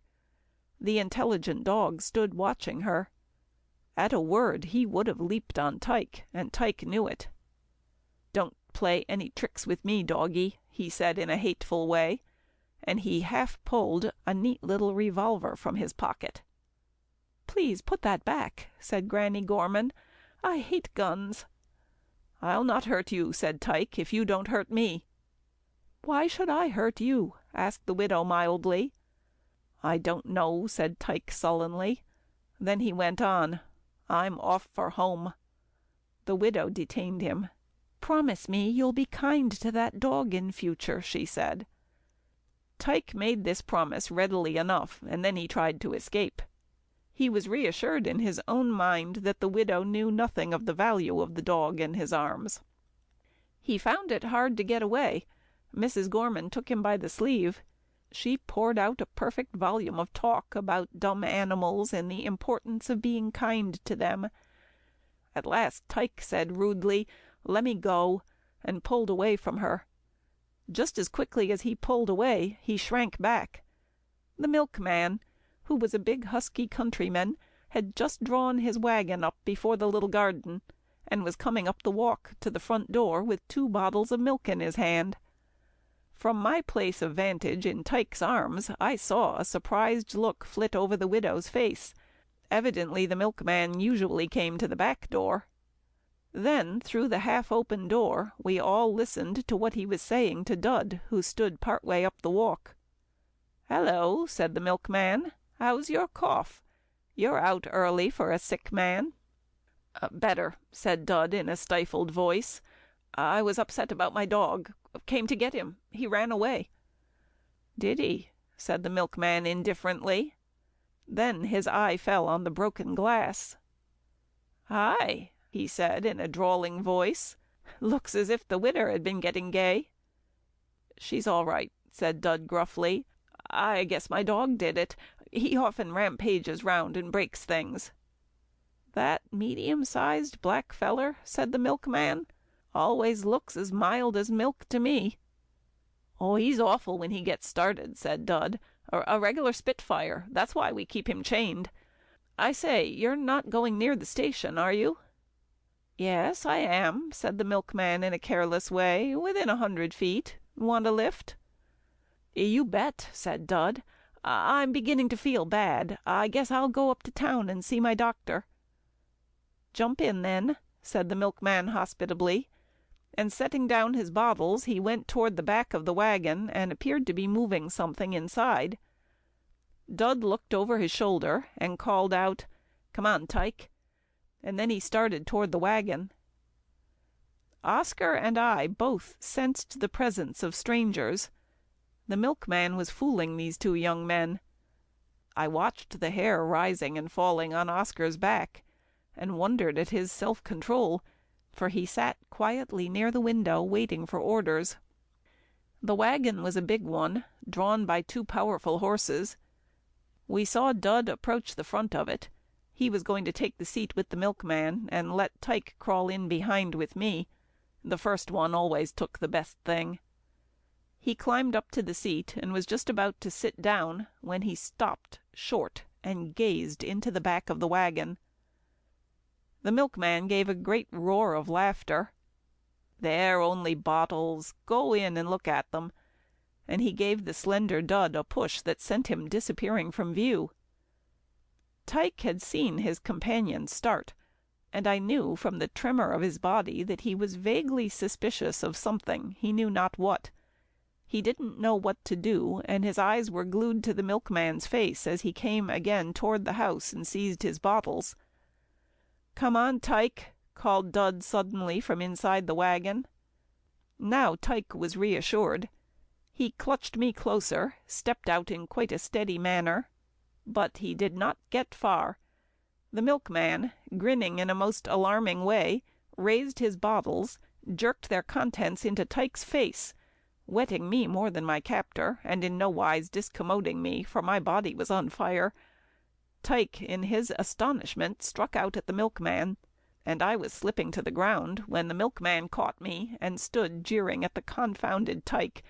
Speaker 12: The intelligent dog stood watching her. At a word he would have leaped on Tyke, and Tyke knew it. "Don't play any tricks with me, doggy," he said in a hateful way, and he half pulled a neat little revolver from his pocket. "Please put that back," said Granny Gorman. "I hate guns." "I'll not hurt you," said Tyke, "if you don't hurt me." "Why should I hurt you?" asked the widow mildly. "I don't know," said Tyke sullenly. Then he went on, "I'm off for home." The widow detained him. "Promise me you'll be kind to that dog in future," she said. Tyke made this promise readily enough, and then he tried to escape. He was reassured in his own mind that the widow knew nothing of the value of the dog in his arms. He found it hard to get away. Mrs. Gorman took him by the sleeve. She poured out a perfect volume of talk about dumb animals and the importance of being kind to them. At last Tyke said rudely, "Lemme go," and pulled away from her. Just as quickly as he pulled away, he shrank back. The milkman, who was a big husky countryman, had just drawn his wagon up before the little garden, and was coming up the walk to the front door with 2 bottles of milk in his hand. From my place of vantage in Tyke's arms, I saw a surprised look flit over the widow's face. Evidently the milkman usually came to the back door. Then, through the half-open door, we all listened to what he was saying to Dud, who stood part way up the walk. "Hello," said the milkman. "How's your cough? You're out early for a sick man." "Better," said Dud in a stifled voice. "I was upset about my dog. Came to get him. He ran away." "Did he?" said the milkman indifferently. Then his eye fell on the broken glass. "Hi," he said in a drawling voice. "Looks as if the widder had been getting gay." "She's all right," said Dud gruffly. "I guess my dog did it. He often rampages round and breaks things." "That medium-sized black feller," said the milkman, "always looks as mild as milk to me." "Oh, he's awful when he gets started," said Dud. "A regular spitfire. That's why we keep him chained. I say, you're not going near the station, are you?" "Yes, I am," said the milkman in a careless way. "Within 100 feet. Want a lift?" "You bet," said Dud. "I'm beginning to feel bad. I guess I'll go up to town and see my doctor." "Jump in, then," said the milkman hospitably, and setting down his bottles he went toward the back of the wagon and appeared to be moving something inside. Dud looked over his shoulder and called out, "Come on, Tyke," and then he started toward the wagon. Oscar and I both sensed the presence of strangers. The milkman was fooling these 2 young men. I watched the hair rising and falling on Oscar's back, and wondered at his self-control, for he sat quietly near the window waiting for orders. The wagon was a big one, drawn by 2 powerful horses. We saw Dud approach the front of it. He was going to take the seat with the milkman, and let Tyke crawl in behind with me. The first one always took the best thing. He climbed up to the seat and was just about to sit down when he stopped short and gazed into the back of the wagon. The milkman gave a great roar of laughter. "They're only bottles. Go in and look at them," and he gave the slender Dud a push that sent him disappearing from view. Tyke had seen his companion start, and I knew from the tremor of his body that he was vaguely suspicious of something, he knew not what. He didn't know what to do, and his eyes were glued to the milkman's face as he came again toward the house and seized his bottles. "Come on, Tyke," called Dud suddenly from inside the wagon. Now Tyke was reassured. He clutched me closer, stepped out in quite a steady manner, but he did not get far. The milkman, grinning in a most alarming way, raised his bottles, jerked their contents into Tyke's face, wetting me more than my captor, and in no wise discommoding me, for my body was on fire. Tyke, in his astonishment, struck out at the milkman, and I was slipping to the ground when the milkman caught me and stood jeering at the confounded Tyke,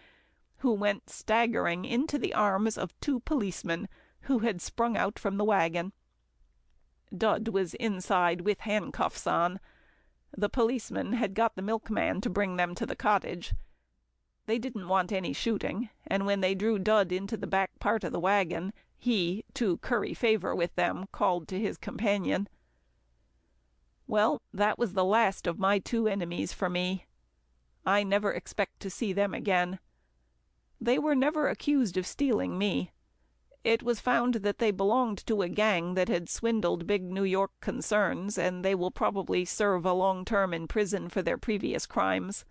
Speaker 12: who went staggering into the arms of two policemen who had sprung out from the wagon. Dud was inside with handcuffs on. The policemen had got the milkman to bring them to the cottage. They didn't want any shooting, and when they drew Dud into the back part of the wagon, he, to curry favour with them, called to his companion. Well, that was the last of my two enemies for me. I never expect to see them again. They were never accused of stealing me. It was found that they belonged to a gang that had swindled big New York concerns, and they will probably serve a long term in prison for their previous crimes.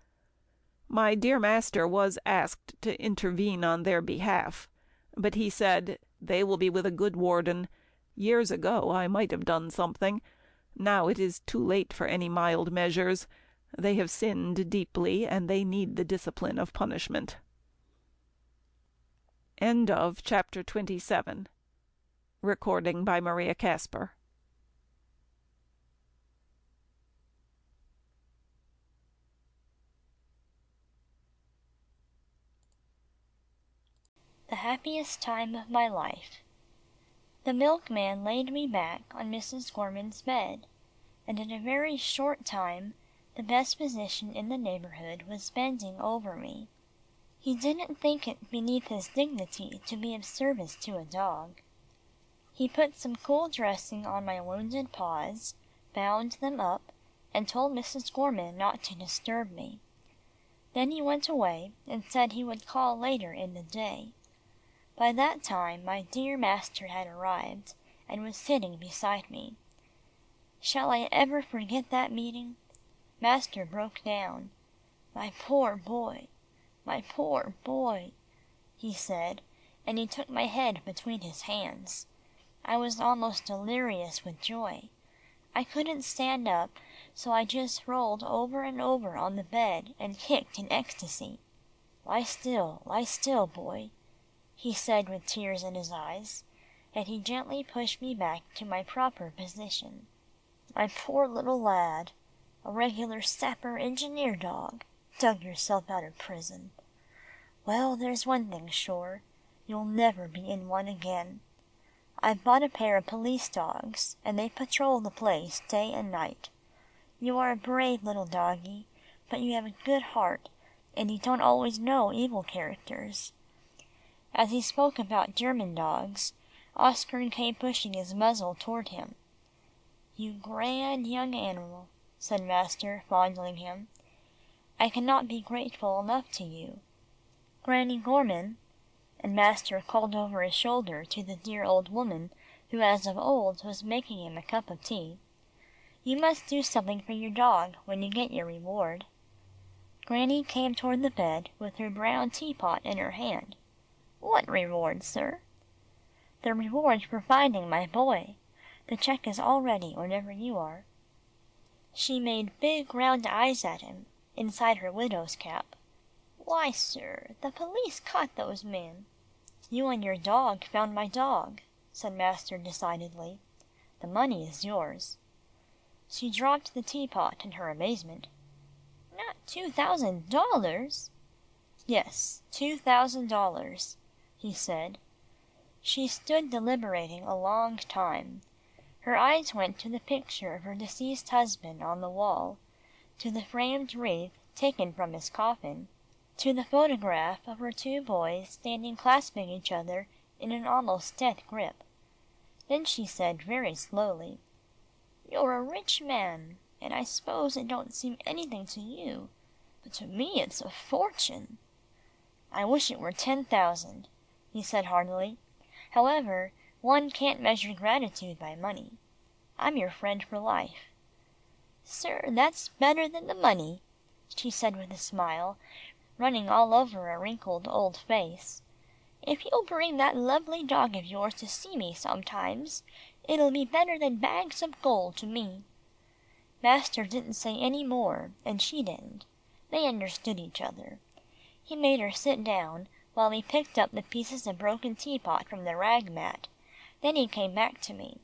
Speaker 12: My dear master was asked to intervene on their behalf, but he said, "They will be with a good warden. Years ago I might have done something. Now it is too late for any mild measures. They have sinned deeply, and they need the discipline of punishment." End of chapter 27. Recording by Maria Casper.
Speaker 4: The happiest time of my life. The milkman laid me back on Mrs. Gorman's bed, and in a very short time the best physician in the neighborhood was bending over me. He didn't think it beneath his dignity to be of service to a dog. He put some cool dressing on my wounded paws, bound them up, and told Mrs. Gorman not to disturb me. Then he went away and said he would call later in the day. By that time my dear master had arrived, and was sitting beside me. Shall I ever forget that meeting? Master broke down. "My poor boy, my poor boy," he said, and he took my head between his hands. I was almost delirious with joy. I couldn't stand up, so I just rolled over and over on the bed and kicked in ecstasy. Lie still, boy," he said with tears in his eyes, and he gently pushed me back to my proper position. "My poor little lad, a regular sapper engineer dog, dug yourself out of prison. Well, there's one thing sure, you'll never be in one again. I've bought a pair of police dogs, and they patrol the place day and night. You are a brave little doggie, but you have a good heart, and you don't always know evil characters." As he spoke about German dogs, Oscar came pushing his muzzle toward him. "You grand young animal," said master, fondling him. "I cannot be grateful enough to you. Granny Gorman," and master called over his shoulder to the dear old woman who as of old was making him a cup of tea, "you must do something for your dog when you get your reward." Granny came toward the bed with her brown teapot in her hand. "What reward, sir?" "The reward for finding my boy. The check is all ready whenever you are." She made big round eyes at him, inside her widow's cap. "Why, sir, the police caught those men." "You and your dog found my dog," said master decidedly. "The money is yours." She dropped the teapot in her amazement. "Not $2,000?" "Yes, $2,000, he said. She stood deliberating a long time. Her eyes went to the picture of her deceased husband on the wall, to the framed wreath taken from his coffin, to the photograph of her two boys standing clasping each other in an almost death grip. Then she said very slowly, "You're a rich man, and I suppose it don't seem anything to you, but to me it's a fortune." "I wish it were 10,000," he said heartily. "However, one can't measure gratitude by money. I'm your friend for life." "Sir, that's better than the money," she said with a smile, running all over a wrinkled old face. "If you'll bring that lovely dog of yours to see me sometimes, it'll be better than bags of gold to me." Master didn't say any more, and she didn't. They understood each other. He made her sit down, while he picked up the pieces of broken teapot from the rag mat. Then he came back to me.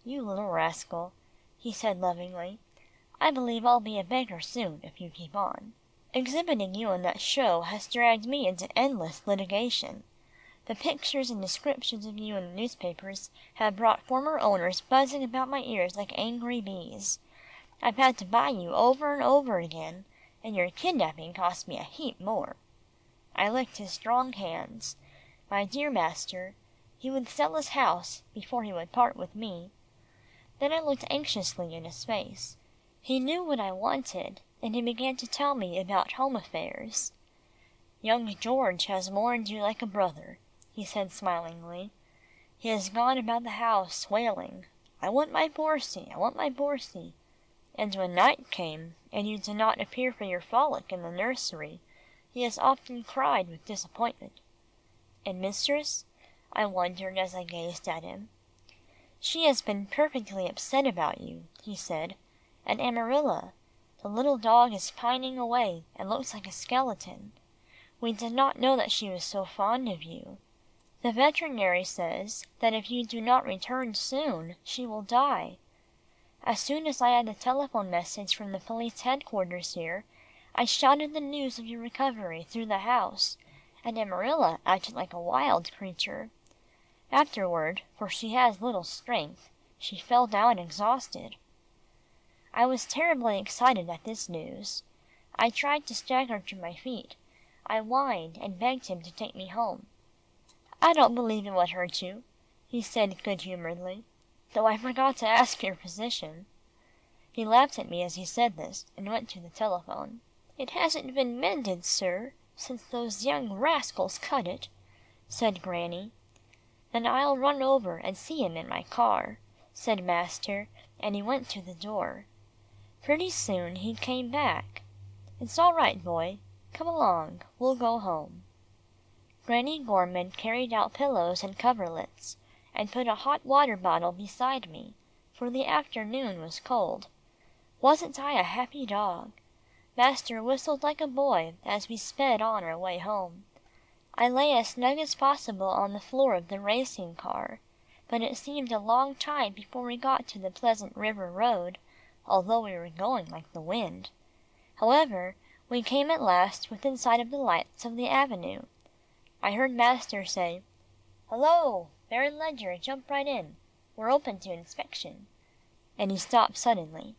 Speaker 4: "You little rascal," he said lovingly. "I believe I'll be a beggar soon, if you keep on. Exhibiting you in that show has dragged me into endless litigation. The pictures and descriptions of you in the newspapers have brought former owners buzzing about my ears like angry bees. I've had to buy you over and over again, and your kidnapping cost me a heap more." I licked his strong hands. My dear master, he would sell his house before he would part with me. Then I looked anxiously in his face. He knew what I wanted, and he began to tell me about home affairs. "Young George has mourned you like a brother," he said smilingly. "He has gone about the house wailing, 'I want my Borsie, I want my Borsie.' And when night came, and you did not appear for your frolic in the nursery, he has often cried with disappointment." "And mistress?" I wondered as I gazed at him. "She has been perfectly upset about you," he said. "And Amarilla, the little dog, is pining away, and looks like a skeleton. We did not know that she was so fond of you. The veterinary says that if you do not return soon, she will die. As soon as I had a telephone message from the police headquarters here, I shouted the news of your recovery through the house, and Amarilla acted like a wild creature. Afterward, for she has little strength, she fell down exhausted." I was terribly excited at this news. I tried to stagger to my feet. I whined and begged him to take me home. "I don't believe it would hurt you," he said good humouredly, "though I forgot to ask your physician." He laughed at me as he said this, and went to the telephone. "It hasn't been mended, sir, since those young rascals cut it," said Granny. "Then I'll run over and see him in my car," said master, and he went to the door. Pretty soon he came back. "It's all right, boy. Come along, we'll go home." Granny Gorman carried out pillows and coverlets, and put a hot water bottle beside me, for the afternoon was cold. Wasn't I a happy dog? Master whistled like a boy as we sped on our way home. I lay as snug as possible on the floor of the racing car, but it seemed a long time before we got to the pleasant river road, although we were going like the wind. However, we came at last within sight of the lights of the avenue. I heard master say, "Hello, Baron Ledger, jump right in. We're open to inspection." And he stopped suddenly.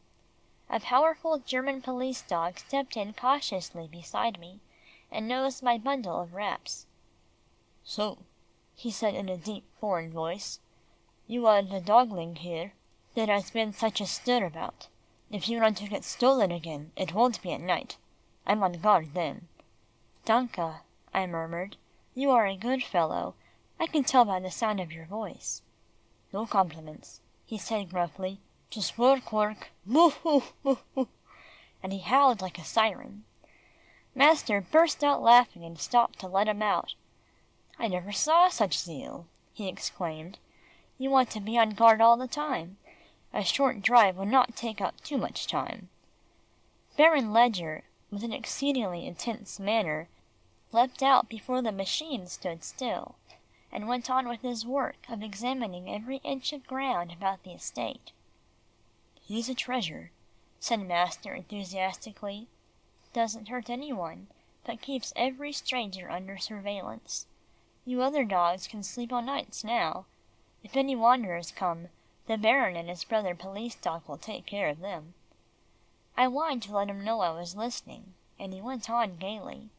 Speaker 4: A powerful German police dog stepped in cautiously beside me, and nosed my bundle of wraps. "So," he said in a deep foreign voice, "you are the dogling here. There has been such a stir about. If you run to get stolen again, it won't be at night. I'm on guard then." "Danke," I murmured. "You are a good fellow. I can tell by the sound of your voice." "No compliments," he said gruffly. "Just work, work. Boo hoo, boo hoo." And he howled like a siren. Master burst out laughing and stopped to let him out. "I never saw such zeal," he exclaimed. "You want to be on guard all the time. A short drive would not take up too much time." Baron Ledger, with an exceedingly intense manner, leapt out before the machine stood still, and went on with his work of examining every inch of ground about the estate. "He's a treasure," said master enthusiastically. "Doesn't hurt anyone, but keeps every stranger under surveillance. You other dogs can sleep o' nights now. If any wanderers come, the Baron and his brother police dog will take care of them." I whined to let him know I was listening. and he went on gaily.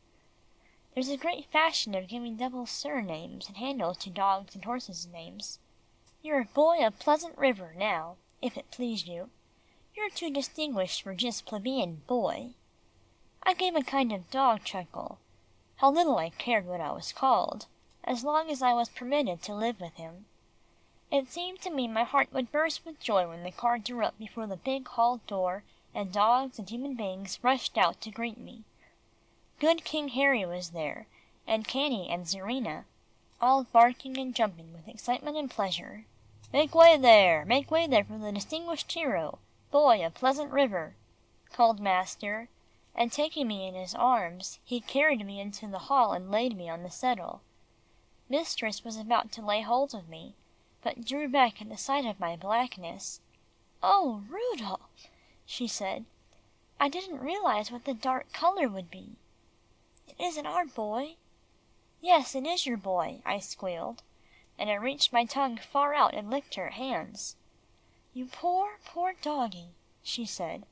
Speaker 4: "There's a great fashion of giving double surnames and handles to dogs and horses' names. You're Boy of Pleasant River now, if it please you. You're too distinguished for just plebeian boy." I gave a kind of dog chuckle. How little I cared what I was called, as long as I was permitted to live with him. It seemed to me my heart would burst with joy when the car drew up before the big hall door and dogs and human beings rushed out to greet me. Good King Harry was there, and Canny and Czarina, all barking and jumping with excitement and pleasure. Make way there for the distinguished hero, Boy of Pleasant River," called master, and taking me in his arms, he carried me into the hall and laid me on the settle. Mistress was about to lay hold of me, but drew back at the sight of my blackness. "Oh, Rudolph," she said, "I didn't realize what the dark color would be." "It isn't our boy." "Yes, it is your boy," I squealed, and I reached my tongue far out and licked her hands. "You poor, poor doggie," she said,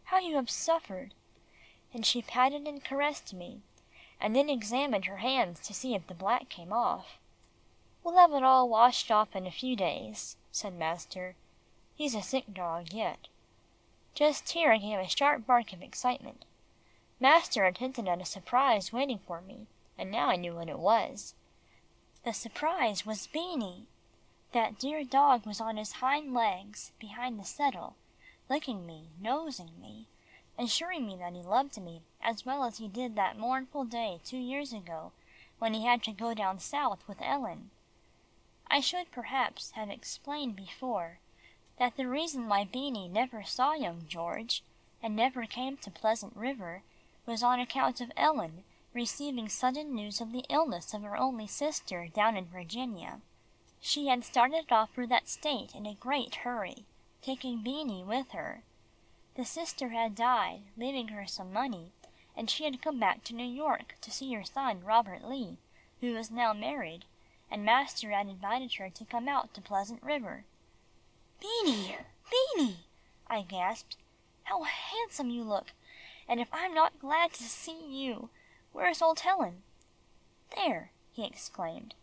Speaker 4: "how you have suffered." And she patted and caressed me, and then examined her hands to see if the black came off. "We'll have it all washed off in a few days," said master. "He's a sick dog yet." Just here I gave a sharp bark of excitement. Master had hinted at a surprise waiting for me, and now I knew what it was. The surprise was Beanie. That dear dog was on his hind legs behind the settle, licking me, nosing me, assuring me that he loved me as well as he did that mournful day 2 years ago when he had to go down south with Ellen. I should perhaps have explained before that the reason why Beanie never saw young George, and never came to Pleasant River, was on account of Ellen receiving sudden news of the illness of her only sister down in Virginia. She had started off for that state in a great hurry, taking Beanie with her. The sister had died, leaving her some money, and she had come back to New York to see her son Robert Lee, who was now married, and master had invited her to come out to Pleasant River. "Beanie, Beanie," I gasped, "how handsome you look, and if I'm not glad to see you, where's old Helen?" "There," he exclaimed,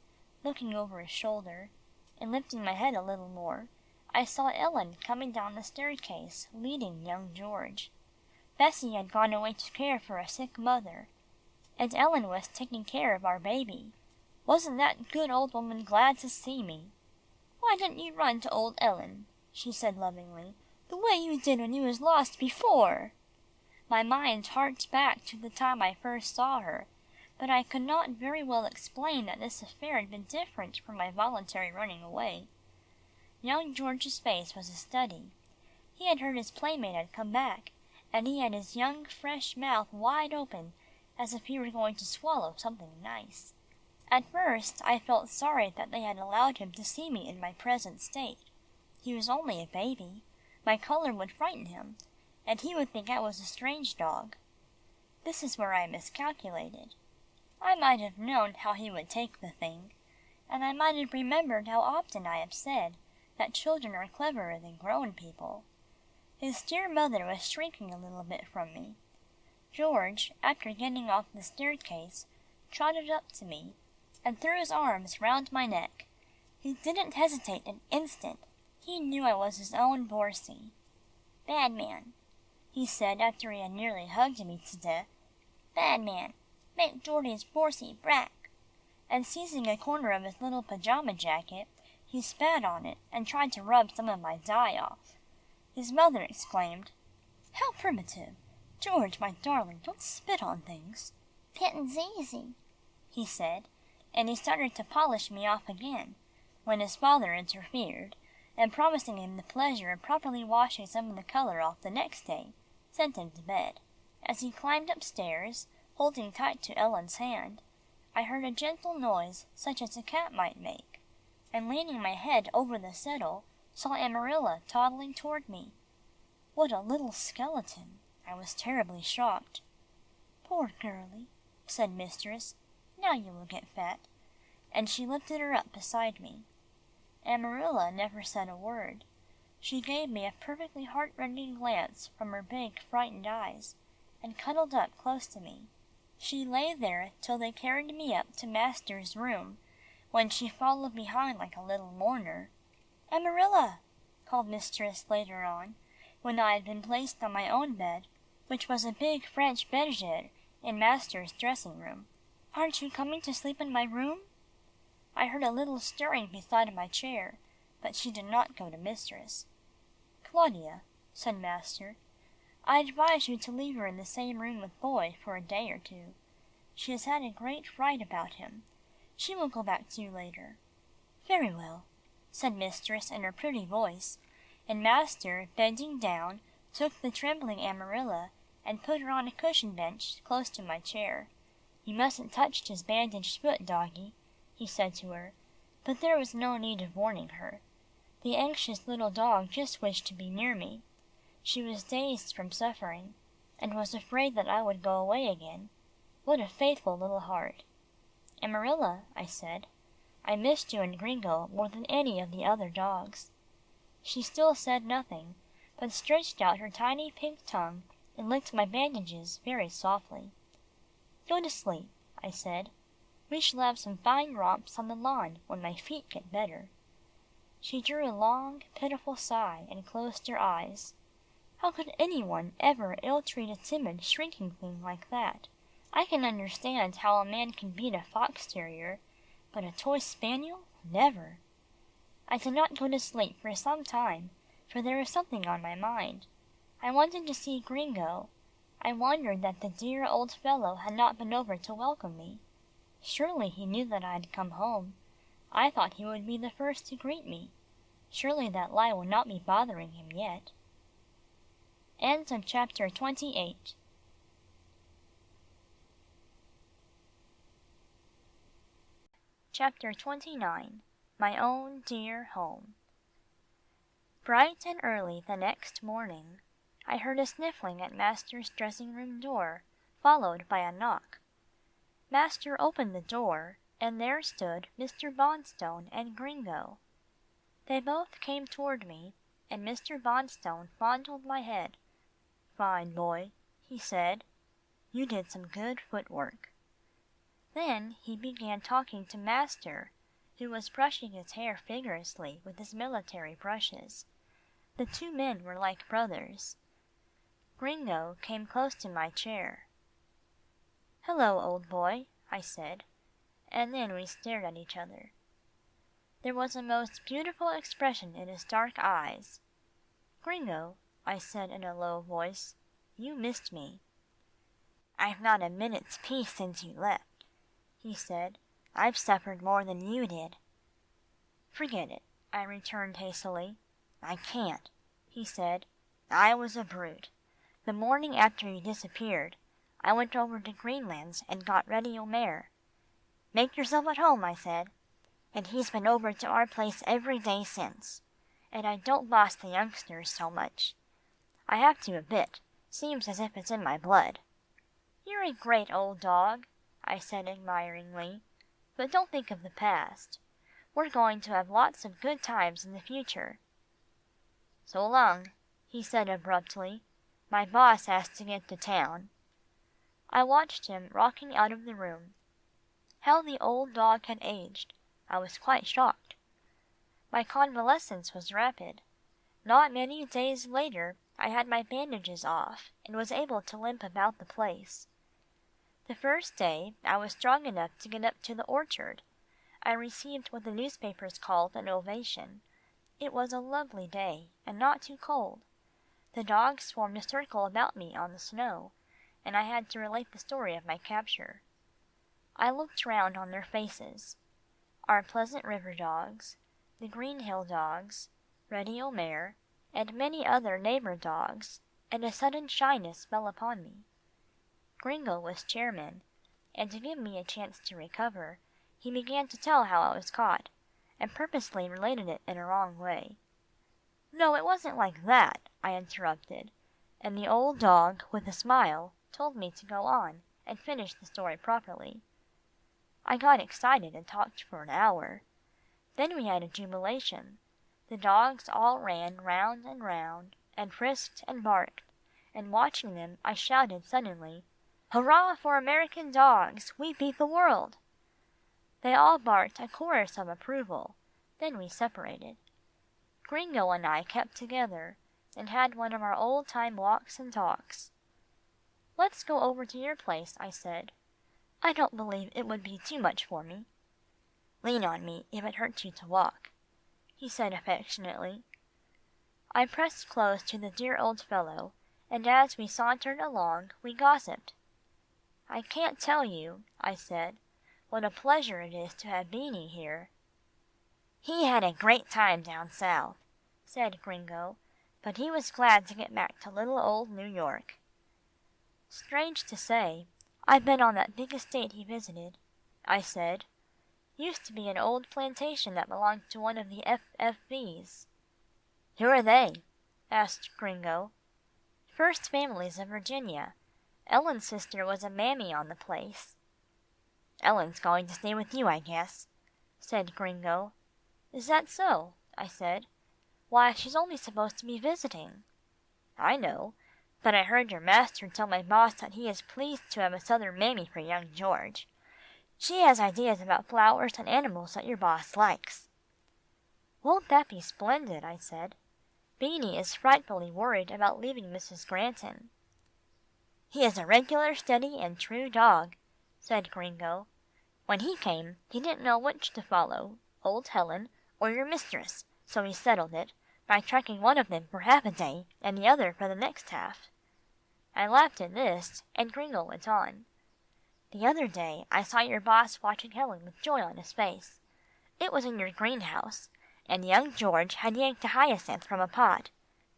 Speaker 4: looking over his shoulder, and lifting my head a little more, I saw Ellen coming down the staircase leading young George. Bessie had gone away to care for a sick mother, and Ellen was taking care of our baby. Wasn't that good old woman glad to see me? "Why didn't you run to old Ellen," she said lovingly, "the way you did when you was lost before?" My mind harked back to the time I first saw her, but I could not very well explain that this affair had been different from my voluntary running away. Young George's face was a study. He had heard his playmate had come back, and he had his young fresh mouth wide open as if he were going to swallow something nice. At first I felt sorry that they had allowed him to see me in my present state. He was only a baby. My colour would frighten him, and he would think I was a strange dog. This is where I miscalculated. I might have known how he would take the thing, and I might have remembered how often I have said that children are cleverer than grown people. His dear mother was shrinking a little bit from me. George, after getting off the staircase, trotted up to me, and threw his arms round my neck. He didn't hesitate an instant. He knew I was his own Borsie. "Bad man," he said after he had nearly hugged me to death. "Bad man, make Geordie's Borsie brack." And seizing a corner of his little pajama jacket, he spat on it and tried to rub some of my dye off. His mother exclaimed, "How primitive! George, my darling, don't spit on things." "Pittin's easy," he said, and he started to polish me off again, when his father interfered, and promising him the pleasure of properly washing some of the colour off the next day, sent him to bed. As he climbed upstairs, holding tight to Ellen's hand, I heard a gentle noise such as a cat might make, and leaning my head over the settle, saw Amarilla toddling toward me. What a little skeleton! I was terribly shocked. "Poor girlie," said mistress, "now you will get fat," and she lifted her up beside me. Amarilla never said a word. She gave me a perfectly heartrending glance from her big frightened eyes, and cuddled up close to me. She lay there till they carried me up to master's room, when she followed behind like a little mourner. "Amarilla!" called mistress later on, when I had been placed on my own bed, which was a big French bergère in master's dressing room. "Aren't you coming to sleep in my room?" I heard a little stirring beside my chair, but she did not go to mistress. "Claudia," said master, "I advise you to leave her in the same room with Boy for a day or two. She has had a great fright about him. She will go back to you later." "Very well," said mistress in her pretty voice, and master, bending down, took the trembling Amarilla and put her on a cushion bench close to my chair. "You mustn't touch his bandaged foot, doggie," he said to her, but there was no need of warning her. The anxious little dog just wished to be near me. She was dazed from suffering, and was afraid that I would go away again. What a faithful little heart! "Amarilla," I said, "I missed you and Gringo more than any of the other dogs." She still said nothing, but stretched out her tiny pink tongue and licked my bandages very softly. "Go to sleep," I said. "We shall have some fine romps on the lawn when my feet get better." She drew a long, pitiful sigh and closed her eyes. How could anyone ever ill-treat a timid, shrinking thing like that? I can understand how a man can beat a fox terrier, but a toy spaniel, never. I did not go to sleep for some time, for there was something on my mind. I wanted to see Gringo. I wondered that the dear old fellow had not been over to welcome me. Surely he knew that I had come home. I thought he would be the first to greet me. Surely that lie would not be bothering him yet. End of chapter 28. Chapter 29. My Own Dear Home. Bright and early the next morning, I heard a sniffling at master's dressing-room door, followed by a knock. Master opened the door, and there stood Mr. Bonstone and Gringo. They both came toward me, and Mr. Bonstone fondled my head. "Fine boy," he said. "You did some good footwork." Then he began talking to master, who was brushing his hair vigorously with his military brushes. The two men were like brothers. Gringo came close to my chair. "Hello, old boy," I said, and then we stared at each other. There was a most beautiful expression in his dark eyes. "Gringo," I said in a low voice, "you missed me." "I've not a minute's peace since you left," he said. "I've suffered more than you did." "Forget it," I returned hastily. "I can't," he said. "I was a brute. The morning after you disappeared, I went over to Greenland's and got ready Omer. 'Make yourself at home,' I said, and he's been over to our place every day since. And I don't boss the youngsters so much. I have to a bit, seems as if it's in my blood." "You're a great old dog," I said admiringly, "but don't think of the past. We're going to have lots of good times in the future." "So long," he said abruptly. "My boss has to get to town." I watched him rocking out of the room. How the old dog had aged! I was quite shocked. My convalescence was rapid. Not many days later I had my bandages off, and was able to limp about the place. The first day I was strong enough to get up to the orchard. I received what the newspapers called an ovation. It was a lovely day, and not too cold. The dogs formed a circle about me on the snow, and I had to relate the story of my capture. I looked round on their faces. Our Pleasant River dogs, the Greenhill dogs, Reddy Omer, and many other neighbour dogs, and a sudden shyness fell upon me. Gringo was chairman, and to give me a chance to recover, he began to tell how I was caught, and purposely related it in a wrong way. "No, it wasn't like that," I interrupted, and the old dog, with a smile, told me to go on, and finish the story properly. I got excited and talked for an hour. Then we had a jubilation. The dogs all ran round and round, and frisked and barked, and watching them I shouted suddenly, "Hurrah for American dogs! We beat the world!" They all barked a chorus of approval. Then we separated. Gringo and I kept together, and had one of our old-time walks and talks. "Let's go over to your place," I said. "I don't believe it would be too much for me." "Lean on me if it hurts you to walk," he said affectionately. I pressed close to the dear old fellow, and as we sauntered along we gossiped. "I can't tell you," I said, "what a pleasure it is to have Beanie here." "He had a great time down south," said Gringo, "but he was glad to get back to little old New York." "Strange to say, I've been on that big estate he visited," I said. "Used to be an old plantation that belonged to one of the F.F.V.'s." "Who are they?" asked Gringo. "First Families of Virginia. Ellen's sister was a mammy on the place." "Ellen's going to stay with you, I guess," said Gringo. "Is that so?" I said. "Why, she's only supposed to be visiting." "I know, but I heard your master tell my boss that he is pleased to have a Southern mammy for young George. She has ideas about flowers and animals that your boss likes." "Won't that be splendid?" I said. "Beanie is frightfully worried about leaving Mrs. Granton." "He is a regular steady and true dog," said Gringo. "When he came, he didn't know which to follow, old Helen or your mistress, so he settled it by tracking one of them for half a day and the other for the next half." I laughed at this, and Gringo went on. "The other day I saw your boss watching Helen with joy on his face. It was in your greenhouse, and young George had yanked a hyacinth from a pot.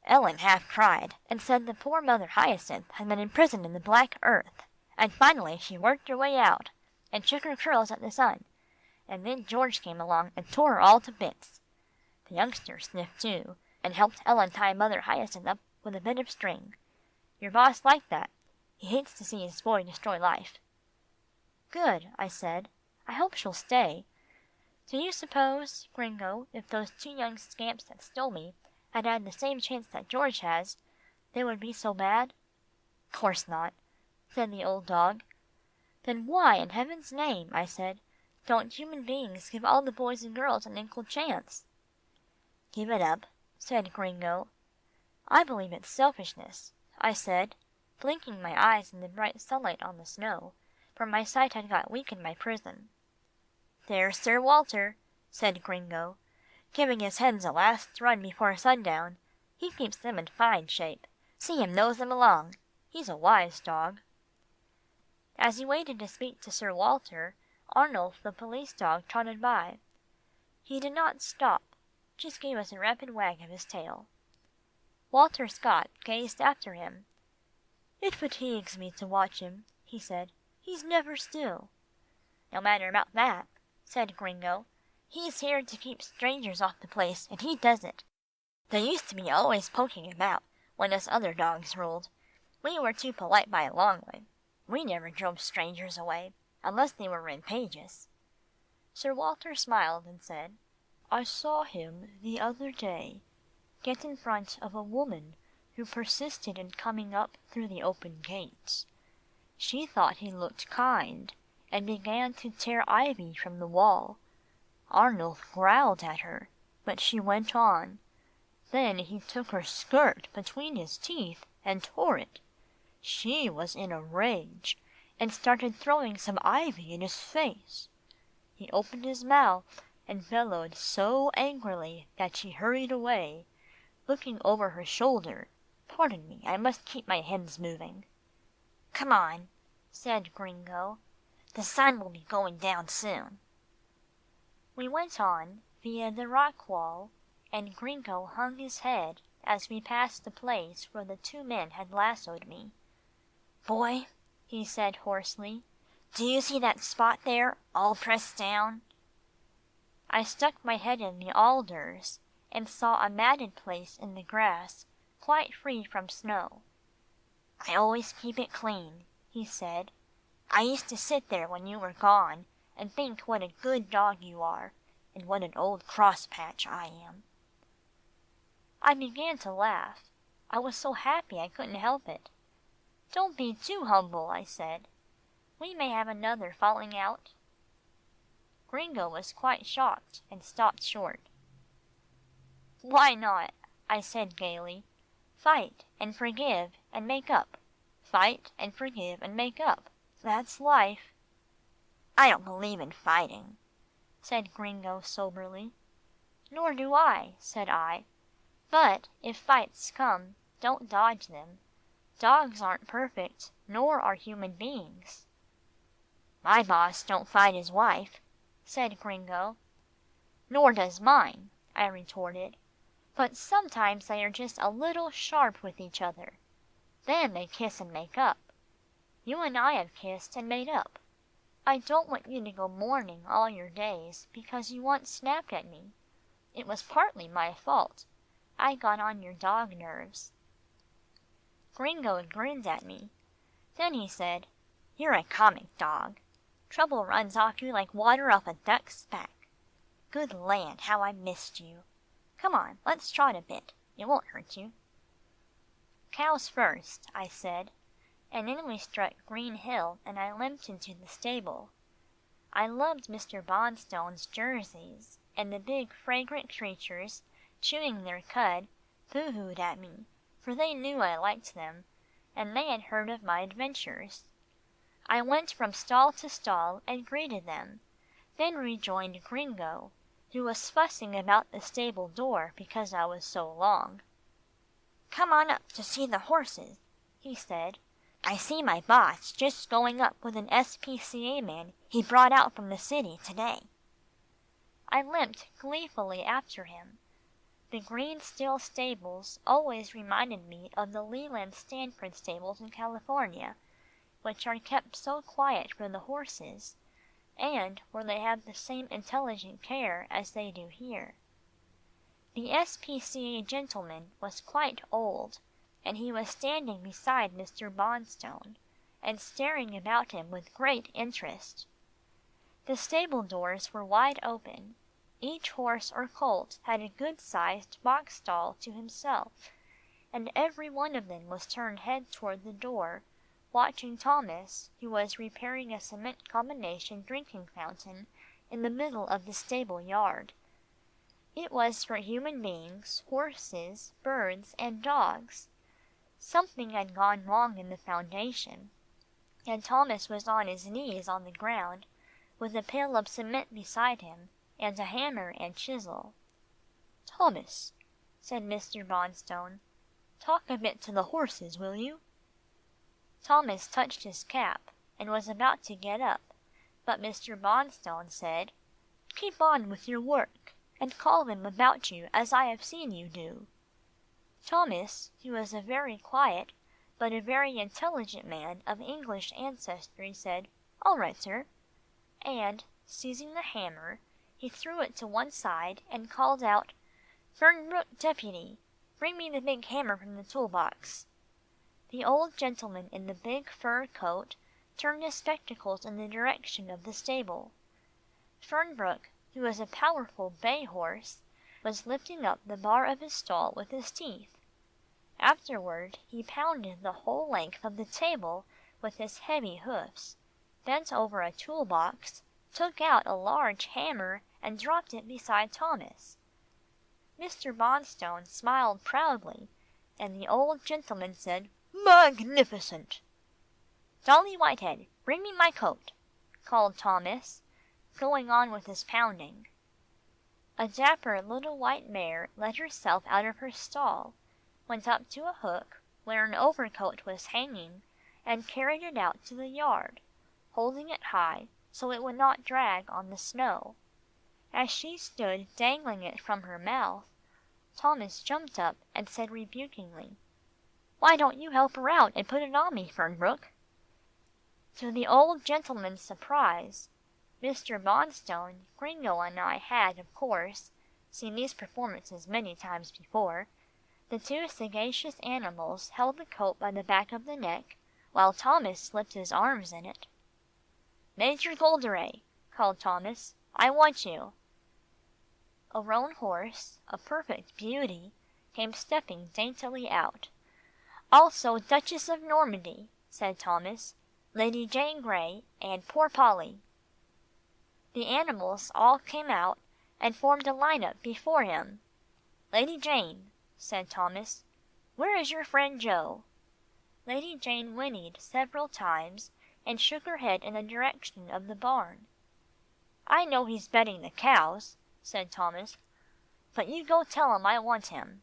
Speaker 4: Ellen half cried, and said the poor mother hyacinth had been imprisoned in the black earth, and finally she worked her way out, and shook her curls at the sun, and then George came along and tore her all to bits. The youngster sniffed too, and helped Ellen tie Mother Hyacinth up with a bit of string. Your boss liked that. He hates to see his boy destroy life." "Good," I said. "I hope she'll stay. Do you suppose, Gringo, if those two young scamps that stole me had had the same chance that George has, they would be so bad?" "Course not," said the old dog. "Then why, in heaven's name," I said, "don't human beings give all the boys and girls an equal chance?" "Give it up," said Gringo. "I believe it's selfishness," I said, blinking my eyes in the bright sunlight on the snow, for my sight had got weak in my prison. "There's Sir Walter," said Gringo, "giving his hens a last run before sundown. He keeps them in fine shape. See him nose them along. He's a wise dog." As he waited to speak to Sir Walter, Arnulf the police dog trotted by. He did not stop, just gave us a rapid wag of his tail. Walter Scott gazed after him. "It fatigues me to watch him," he said. "He's never still." "No matter about that," said Gringo. "He's here to keep strangers off the place, and he does it. They used to be always poking about when us other dogs ruled. We were too polite by a long way. We never drove strangers away, unless they were in pages." Sir Walter smiled and said, "I saw him the other day get in front of a woman who persisted in coming up through the open gates. She thought he looked kind, and began to tear ivy from the wall. Arnulf growled at her, but she went on. Then he took her skirt between his teeth and tore it. She was in a rage, and started throwing some ivy in his face. He opened his mouth and bellowed so angrily that she hurried away, looking over her shoulder. Pardon me, I must keep my hens moving." "Come on," said Gringo. "The sun will be going down soon." We went on, via the rock wall, and Gringo hung his head as we passed the place where the two men had lassoed me. "Boy," he said hoarsely, "do you see that spot there, all pressed down?" I stuck my head in the alders, and saw a matted place in the grass, quite free from snow. "I always keep it clean," he said. "I used to sit there when you were gone, and think what a good dog you are, and what an old crosspatch I am." I began to laugh. I was so happy I couldn't help it. "Don't be too humble," I said. "We may have another falling out." Gringo was quite shocked and stopped short. "Why not?" I said gaily. "Fight and forgive and make up. Fight and forgive and make up. That's life." "I don't believe in fighting," said Gringo soberly. "Nor do I," said I. "But if fights come, don't dodge them. Dogs aren't perfect, nor are human beings." "My boss don't fight his wife," said Gringo. "Nor does mine," I retorted. "But sometimes they are just a little sharp with each other. Then they kiss and make up. You and I have kissed and made up. I don't want you to go mourning all your days because you once snapped at me. It was partly my fault. I got on your dog nerves." Gringo grinned at me. Then he said, "You're a comic dog. Trouble runs off you like water off a duck's back. Good land, how I missed you. Come on, let's trot a bit. It won't hurt you." "Cows first," I said, and then we struck Green Hill and I limped into the stable. I loved Mr. Bonstone's Jerseys, and the big fragrant creatures, chewing their cud, boo-hooed at me, for they knew I liked them, and they had heard of my adventures. I went from stall to stall and greeted them, then rejoined Gringo, who was fussing about the stable door because I was so long. "Come on up to see the horses," he said. "I see my boss just going up with an S.P.C.A. man he brought out from the city today." I limped gleefully after him. The green steel stables always reminded me of the Leland Stanford stables in California, which are kept so quiet for the horses, and where they have the same intelligent care as they do here. The S.P.C.A. gentleman was quite old, and he was standing beside Mr. Bonstone, and staring about him with great interest. The stable doors were wide open. Each horse or colt had a good-sized box stall to himself, and every one of them was turned head toward the door, watching Thomas, who was repairing a cement combination drinking fountain in the middle of the stable yard. It was for human beings, horses, birds, and dogs. Something had gone wrong in the foundation, and Thomas was on his knees on the ground, with a pail of cement beside him, and a hammer and chisel. "Thomas," said Mr. Bonstone, "talk a bit to the horses, will you?" Thomas touched his cap, and was about to get up, but Mr. Bonstone said, "Keep on with your work, and call them about you as I have seen you do." Thomas, who was a very quiet but a very intelligent man of English ancestry, said, "All right, sir," and, seizing the hammer, he threw it to one side and called out, "Fernbrook deputy, bring me the big hammer from the tool box." The old gentleman in the big fur coat turned his spectacles in the direction of the stable. Fernbrook, who was a powerful bay horse, was lifting up the bar of his stall with his teeth. Afterward he pounded the whole length of the table with his heavy hoofs, bent over a tool box, took out a large hammer and dropped it beside Thomas. Mr. Bonstone smiled proudly, and the old gentleman said, "Magnificent!" "Dolly Whitehead, bring me my coat," called Thomas, going on with his pounding. A dapper little white mare let herself out of her stall, went up to a hook where an overcoat was hanging, and carried it out to the yard, holding it high so it would not drag on the snow. As she stood dangling it from her mouth, Thomas jumped up and said rebukingly, "Why don't you help her out and put it on me, Fernbrook?" To the old gentleman's surprise, Mr. Bonstone, Gringo, and I had, of course, seen these performances many times before. The two sagacious animals held the coat by the back of the neck, while Thomas slipped his arms in it. "Major Golderay," called Thomas, "I want you." A roan horse, a perfect beauty, came stepping daintily out, Also Duchess of Normandy," said Thomas, "Lady Jane Grey, and poor Polly." The animals all came out and formed a line up before him. "Lady Jane," said Thomas, "where is your friend Joe?" Lady Jane whinnied several times and shook her head in the direction of the barn. "I know he's bedding the cows," said Thomas, "but you go tell him I want him."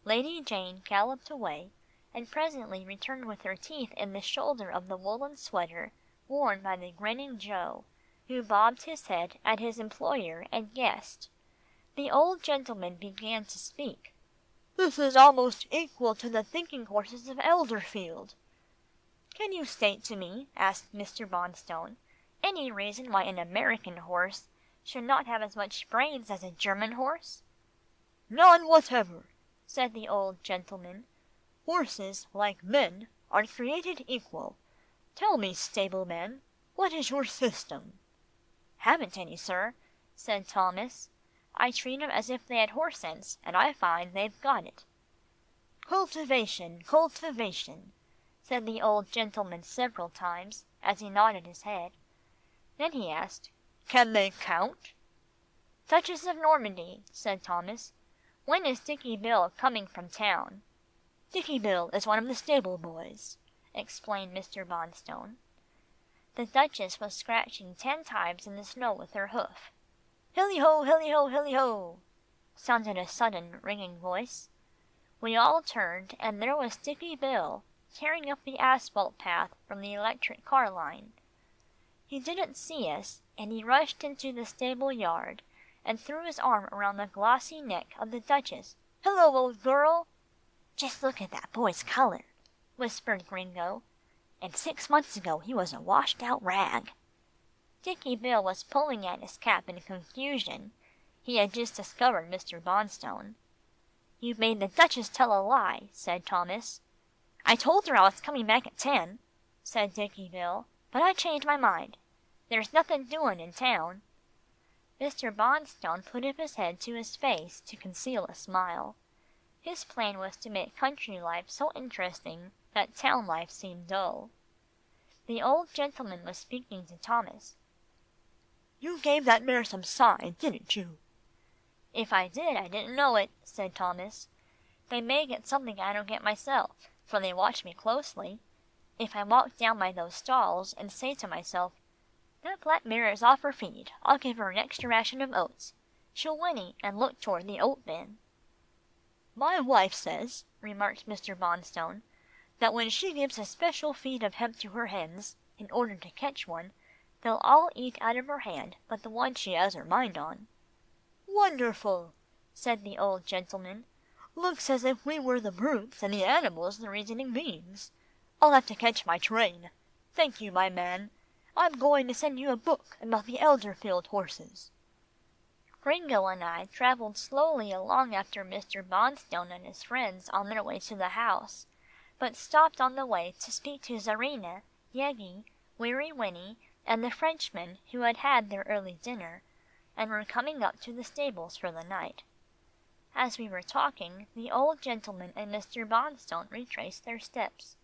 Speaker 4: Lady Jane galloped away, and presently returned with her teeth in the shoulder of the woolen sweater worn by the grinning Joe, who bobbed his head at his employer and guest. The old gentleman began to speak. "This is almost equal to the thinking horses of Elderfield." "Can you state to me," asked Mr. Bonstone, "any reason why an American horse should not have as much brains as a German horse?" "None whatever," said the old gentleman. "Horses, like men, are created equal. Tell me, stableman, what is your system?" "Haven't any, sir," said Thomas. "I treat 'em as if they had horse sense, and I find they've got it." "Cultivation, cultivation," said the old gentleman several times, as he nodded his head. Then he asked, "Can they count?" "Duchess of Normandy," said Thomas. "When is Dicky Bill coming from town?" "Dicky Bill is one of the stable boys," explained Mr. Bonstone. The Duchess was scratching 10 times in the snow with her hoof. "Hilly ho, hilly ho, hilly ho," sounded a sudden ringing voice. We all turned, and there was Dicky Bill, tearing up the asphalt path from the electric car line. He didn't see us, and he rushed into the stable yard, and threw his arm around the glossy neck of the Duchess. "Hello, old girl!" "Just look at that boy's colour," whispered Gringo, "and 6 months ago he was a washed out rag." Dicky Bill was pulling at his cap in confusion. He had just discovered Mr. Bonstone. "You made the Duchess tell a lie," said Thomas. "I told her I was coming back at 10," said Dicky Bill, "but I changed my mind. There's nothing doing in town." Mr. Bonstone put up his head to his face to conceal a smile. His plan was to make country life so interesting that town life seemed dull. The old gentleman was speaking to Thomas. "You gave that mare some sign, didn't you?" "If I did, I didn't know it," said Thomas. "They may get something I don't get myself, for they watch me closely. If I walk down by those stalls and say to myself, 'That black mare is off her feed, I'll give her an extra ration of oats,' she'll whinny and look toward the oat bin." "My wife says," remarked Mr. Bonstone, "that when she gives a special feed of hemp to her hens, in order to catch one, they'll all eat out of her hand but the one she has her mind on." "Wonderful," said the old gentleman. "Looks as if we were the brutes and the animals the reasoning beings. I'll have to catch my train. Thank you, my man. I'm going to send you a book about the Elderfield horses." Gringo and I travelled slowly along after Mr. Bonstone and his friends on their way to the house, but stopped on the way to speak to Czarina, Yeggie, Weary Winnie, and the Frenchmen who had had their early dinner, and were coming up to the stables for the night. As we were talking, the old gentleman and Mr. Bonstone retraced their steps.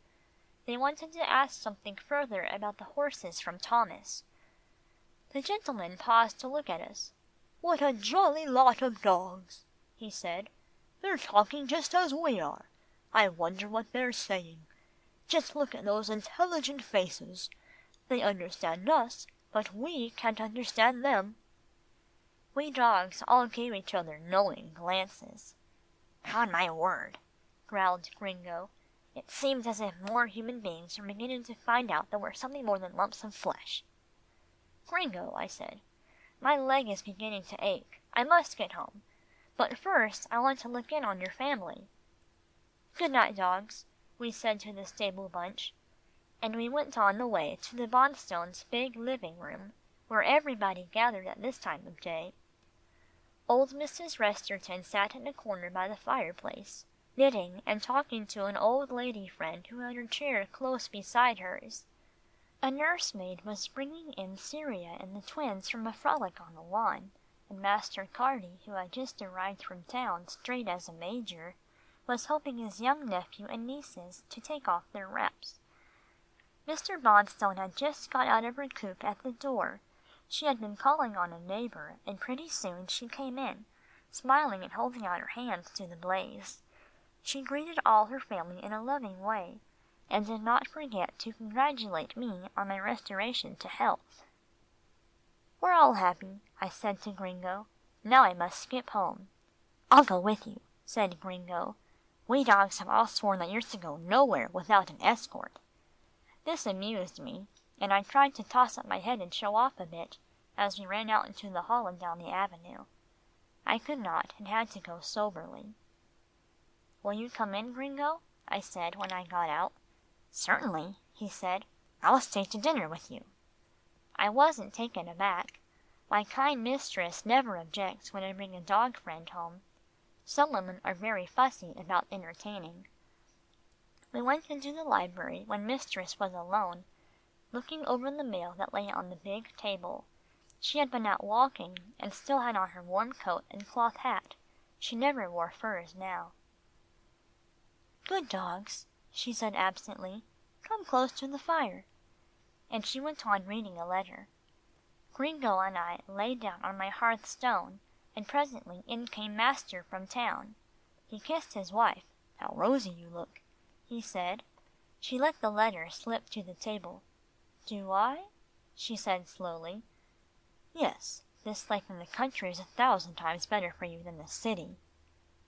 Speaker 4: They wanted to ask something further about the horses from Thomas. The gentleman paused to look at us. "What a jolly lot of dogs," he said. "They're talking just as we are. I wonder what they're saying. Just look at those intelligent faces. They understand us, but we can't understand them." We dogs all gave each other knowing glances. "'Pon my word," growled Gringo, "it seems as if more human beings were beginning to find out that we're something more than lumps of flesh." "Gringo," I said, "my leg is beginning to ache. I must get home. But first I want to look in on your family." "Good night, dogs," we said to the stable bunch, and we went on the way to the Bonstones' big living room, where everybody gathered at this time of day. Old Mrs. Resterton sat in a corner by the fireplace, knitting and talking to an old lady friend who had her chair close beside hers. A nursemaid was bringing in Cyria and the twins from a frolic on the lawn, and Master Carty, who had just arrived from town straight as a major, was helping his young nephew and nieces to take off their wraps. Mr. Bonstone had just got out of her coop at the door. She had been calling on a neighbour, and pretty soon she came in, smiling and holding out her hands to the blaze. She greeted all her family in a loving way, and did not forget to congratulate me on my restoration to health. "We're all happy," I said to Gringo. "Now I must skip home." "I'll go with you," said Gringo. "We dogs have all sworn that you're to go nowhere without an escort." This amused me, and I tried to toss up my head and show off a bit, as we ran out into the hall and down the avenue. I could not, and had to go soberly. "Will you come in, Gringo?" I said when I got out. "Certainly," he said. "I'll stay to dinner with you." I wasn't taken aback. My kind mistress never objects when I bring a dog friend home. Some women are very fussy about entertaining. We went into the library when mistress was alone, looking over the mail that lay on the big table. She had been out walking, and still had on her warm coat and cloth hat. She never wore furs now. "Good dogs," she said absently. "Come close to the fire." And she went on reading a letter. Gringo and I lay down on my hearthstone, and presently in came master from town. He kissed his wife. "How rosy you look," he said. She let the letter slip to the table. "Do I?" she said slowly. "Yes, this life in the country is 1,000 times better for you than the city."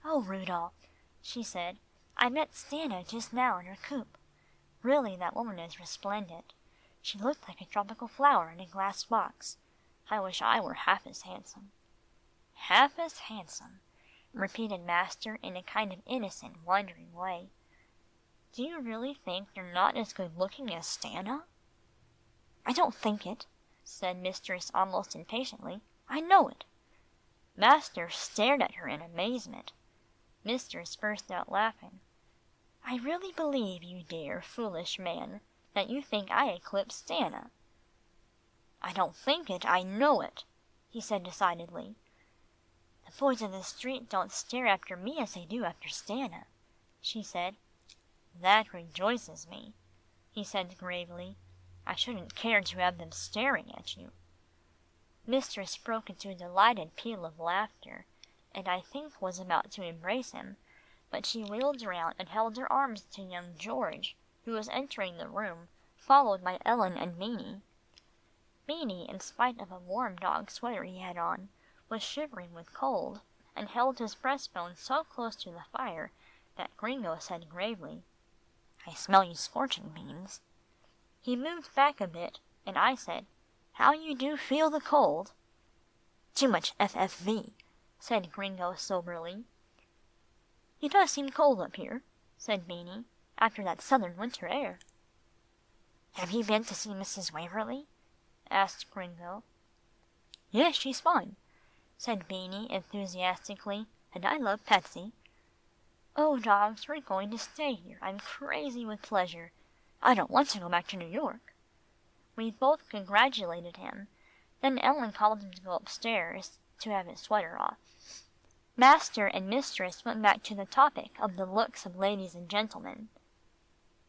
Speaker 4: "Oh, Rudolph," she said, "I met Stanna just now in her coop. Really that woman is resplendent. She looked like a tropical flower in a glass box. I wish I were half as handsome." "Half as handsome," repeated master in a kind of innocent, wondering way. "Do you really think you're not as good looking as Stanna?" "I don't think it," said mistress almost impatiently. "I know it." Master stared at her in amazement. Mistress burst out laughing. "I really believe, you dear, foolish man, that you think I eclipse Stanna." "I don't think it, I know it," he said decidedly. "The boys in the street don't stare after me as they do after Stanna," she said. "That rejoices me," he said gravely. "I shouldn't care to have them staring at you." Mistress broke into a delighted peal of laughter, and I think was about to embrace him, but she wheeled round and held her arms to young George, who was entering the room, followed by Ellen and Beanie. Beanie, in spite of a warm dog sweater he had on, was shivering with cold, and held his breastbone so close to the fire that Gringo said gravely, "I smell you scorching, Beans." He moved back a bit, and I said, "How you do feel the cold." "Too much FFV," said Gringo soberly. "It does seem cold up here," said Beanie, "after that southern winter air." "Have you been to see Mrs. Waverlee?" asked Gringo. "Yes, she's fine," said Beanie enthusiastically, "and I love Patsy." "Oh, dogs, we're going to stay here. I'm crazy with pleasure. I don't want to go back to New York." We both congratulated him. Then Ellen called him to go upstairs to have his sweater off. Master and mistress went back to the topic of the looks of ladies and gentlemen.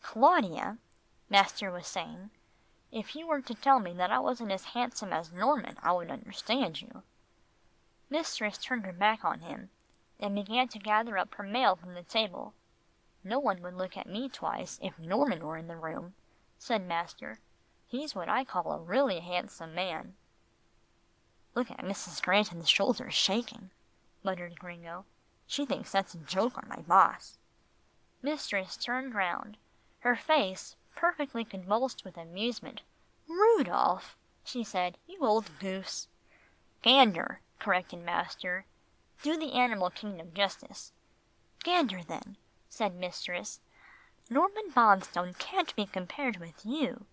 Speaker 4: "Claudia," master was saying, "if you were to tell me that I wasn't as handsome as Norman, I would understand you." Mistress turned her back on him, and began to gather up her mail from the table. "No one would look at me twice if Norman were in the room," said master. "He's what I call a really handsome man." "Look at Mrs. Granton's shoulders shaking," muttered Gringo. "She thinks that's a joke on my boss." Mistress turned round, her face perfectly convulsed with amusement. "Rudolph," she said, "you old goose." "Gander," corrected master. "Do the animal kingdom justice." "Gander, then," said mistress. "Norman Bonstone can't be compared with you.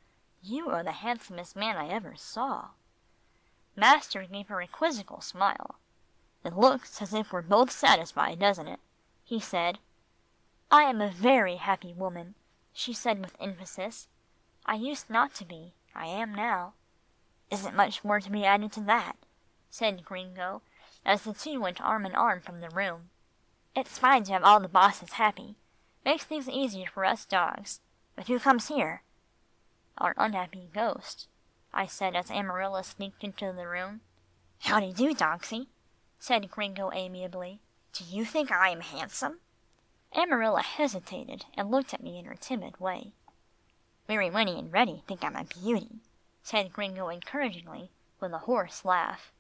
Speaker 4: You are the handsomest man I ever saw." Master gave her a quizzical smile. "It looks as if we're both satisfied, doesn't it?" he said. "I am a very happy woman," she said with emphasis. "I used not to be. I am now." "Isn't much more to be added to that," said Gringo, as the two went arm in arm from the room. It's fine to have all the bosses happy. Makes things easier for us dogs. But who comes here?" "Our unhappy ghost," I said as Amarilla sneaked into the room. "Howdy do, Dogsy," said Gringo amiably. "Do you think I am handsome?" Amarilla hesitated and looked at me in her timid way. "Weary Winnie and Reddy think I'm a beauty," said Gringo encouragingly, with a hoarse laugh.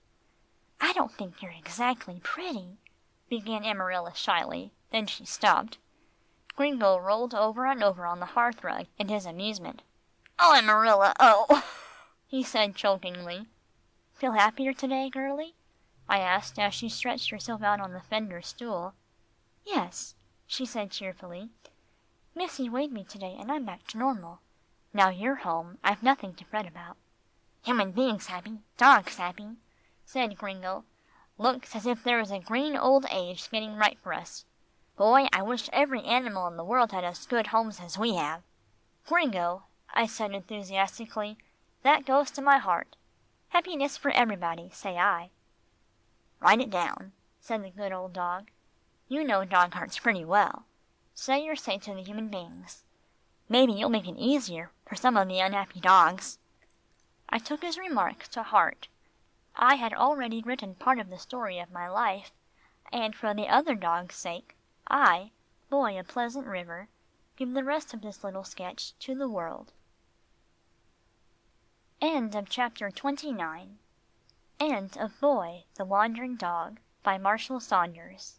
Speaker 4: "I don't think you're exactly pretty," began Amarilla shyly, then she stopped. Gringo rolled over and over on the hearth rug in his amusement. "Oh, Amarilla, oh!" he said chokingly. "Feel happier today, girlie?" I asked as she stretched herself out on the fender stool. "Yes," she said cheerfully. "Missy weighed me today and I'm back to normal. Now you're home, I've nothing to fret about." "Human beings happy, dogs happy," said Gringo. "Looks as if there was a green old age getting right for us. Boy, I wish every animal in the world had as good homes as we have." "Gringo," I said enthusiastically, "that goes to my heart. Happiness for everybody, say I." "Write it down," said the good old dog. "You know dog hearts pretty well. Say your say to the human beings. Maybe you'll make it easier for some of the unhappy dogs." I took his remark to heart. I had already written part of the story of my life, and for the other dogs' sake, I, Boy of Pleasant River, give the rest of this little sketch to the world. End of chapter 29. End of Boy, the Wandering Dog, by Marshall Saunders.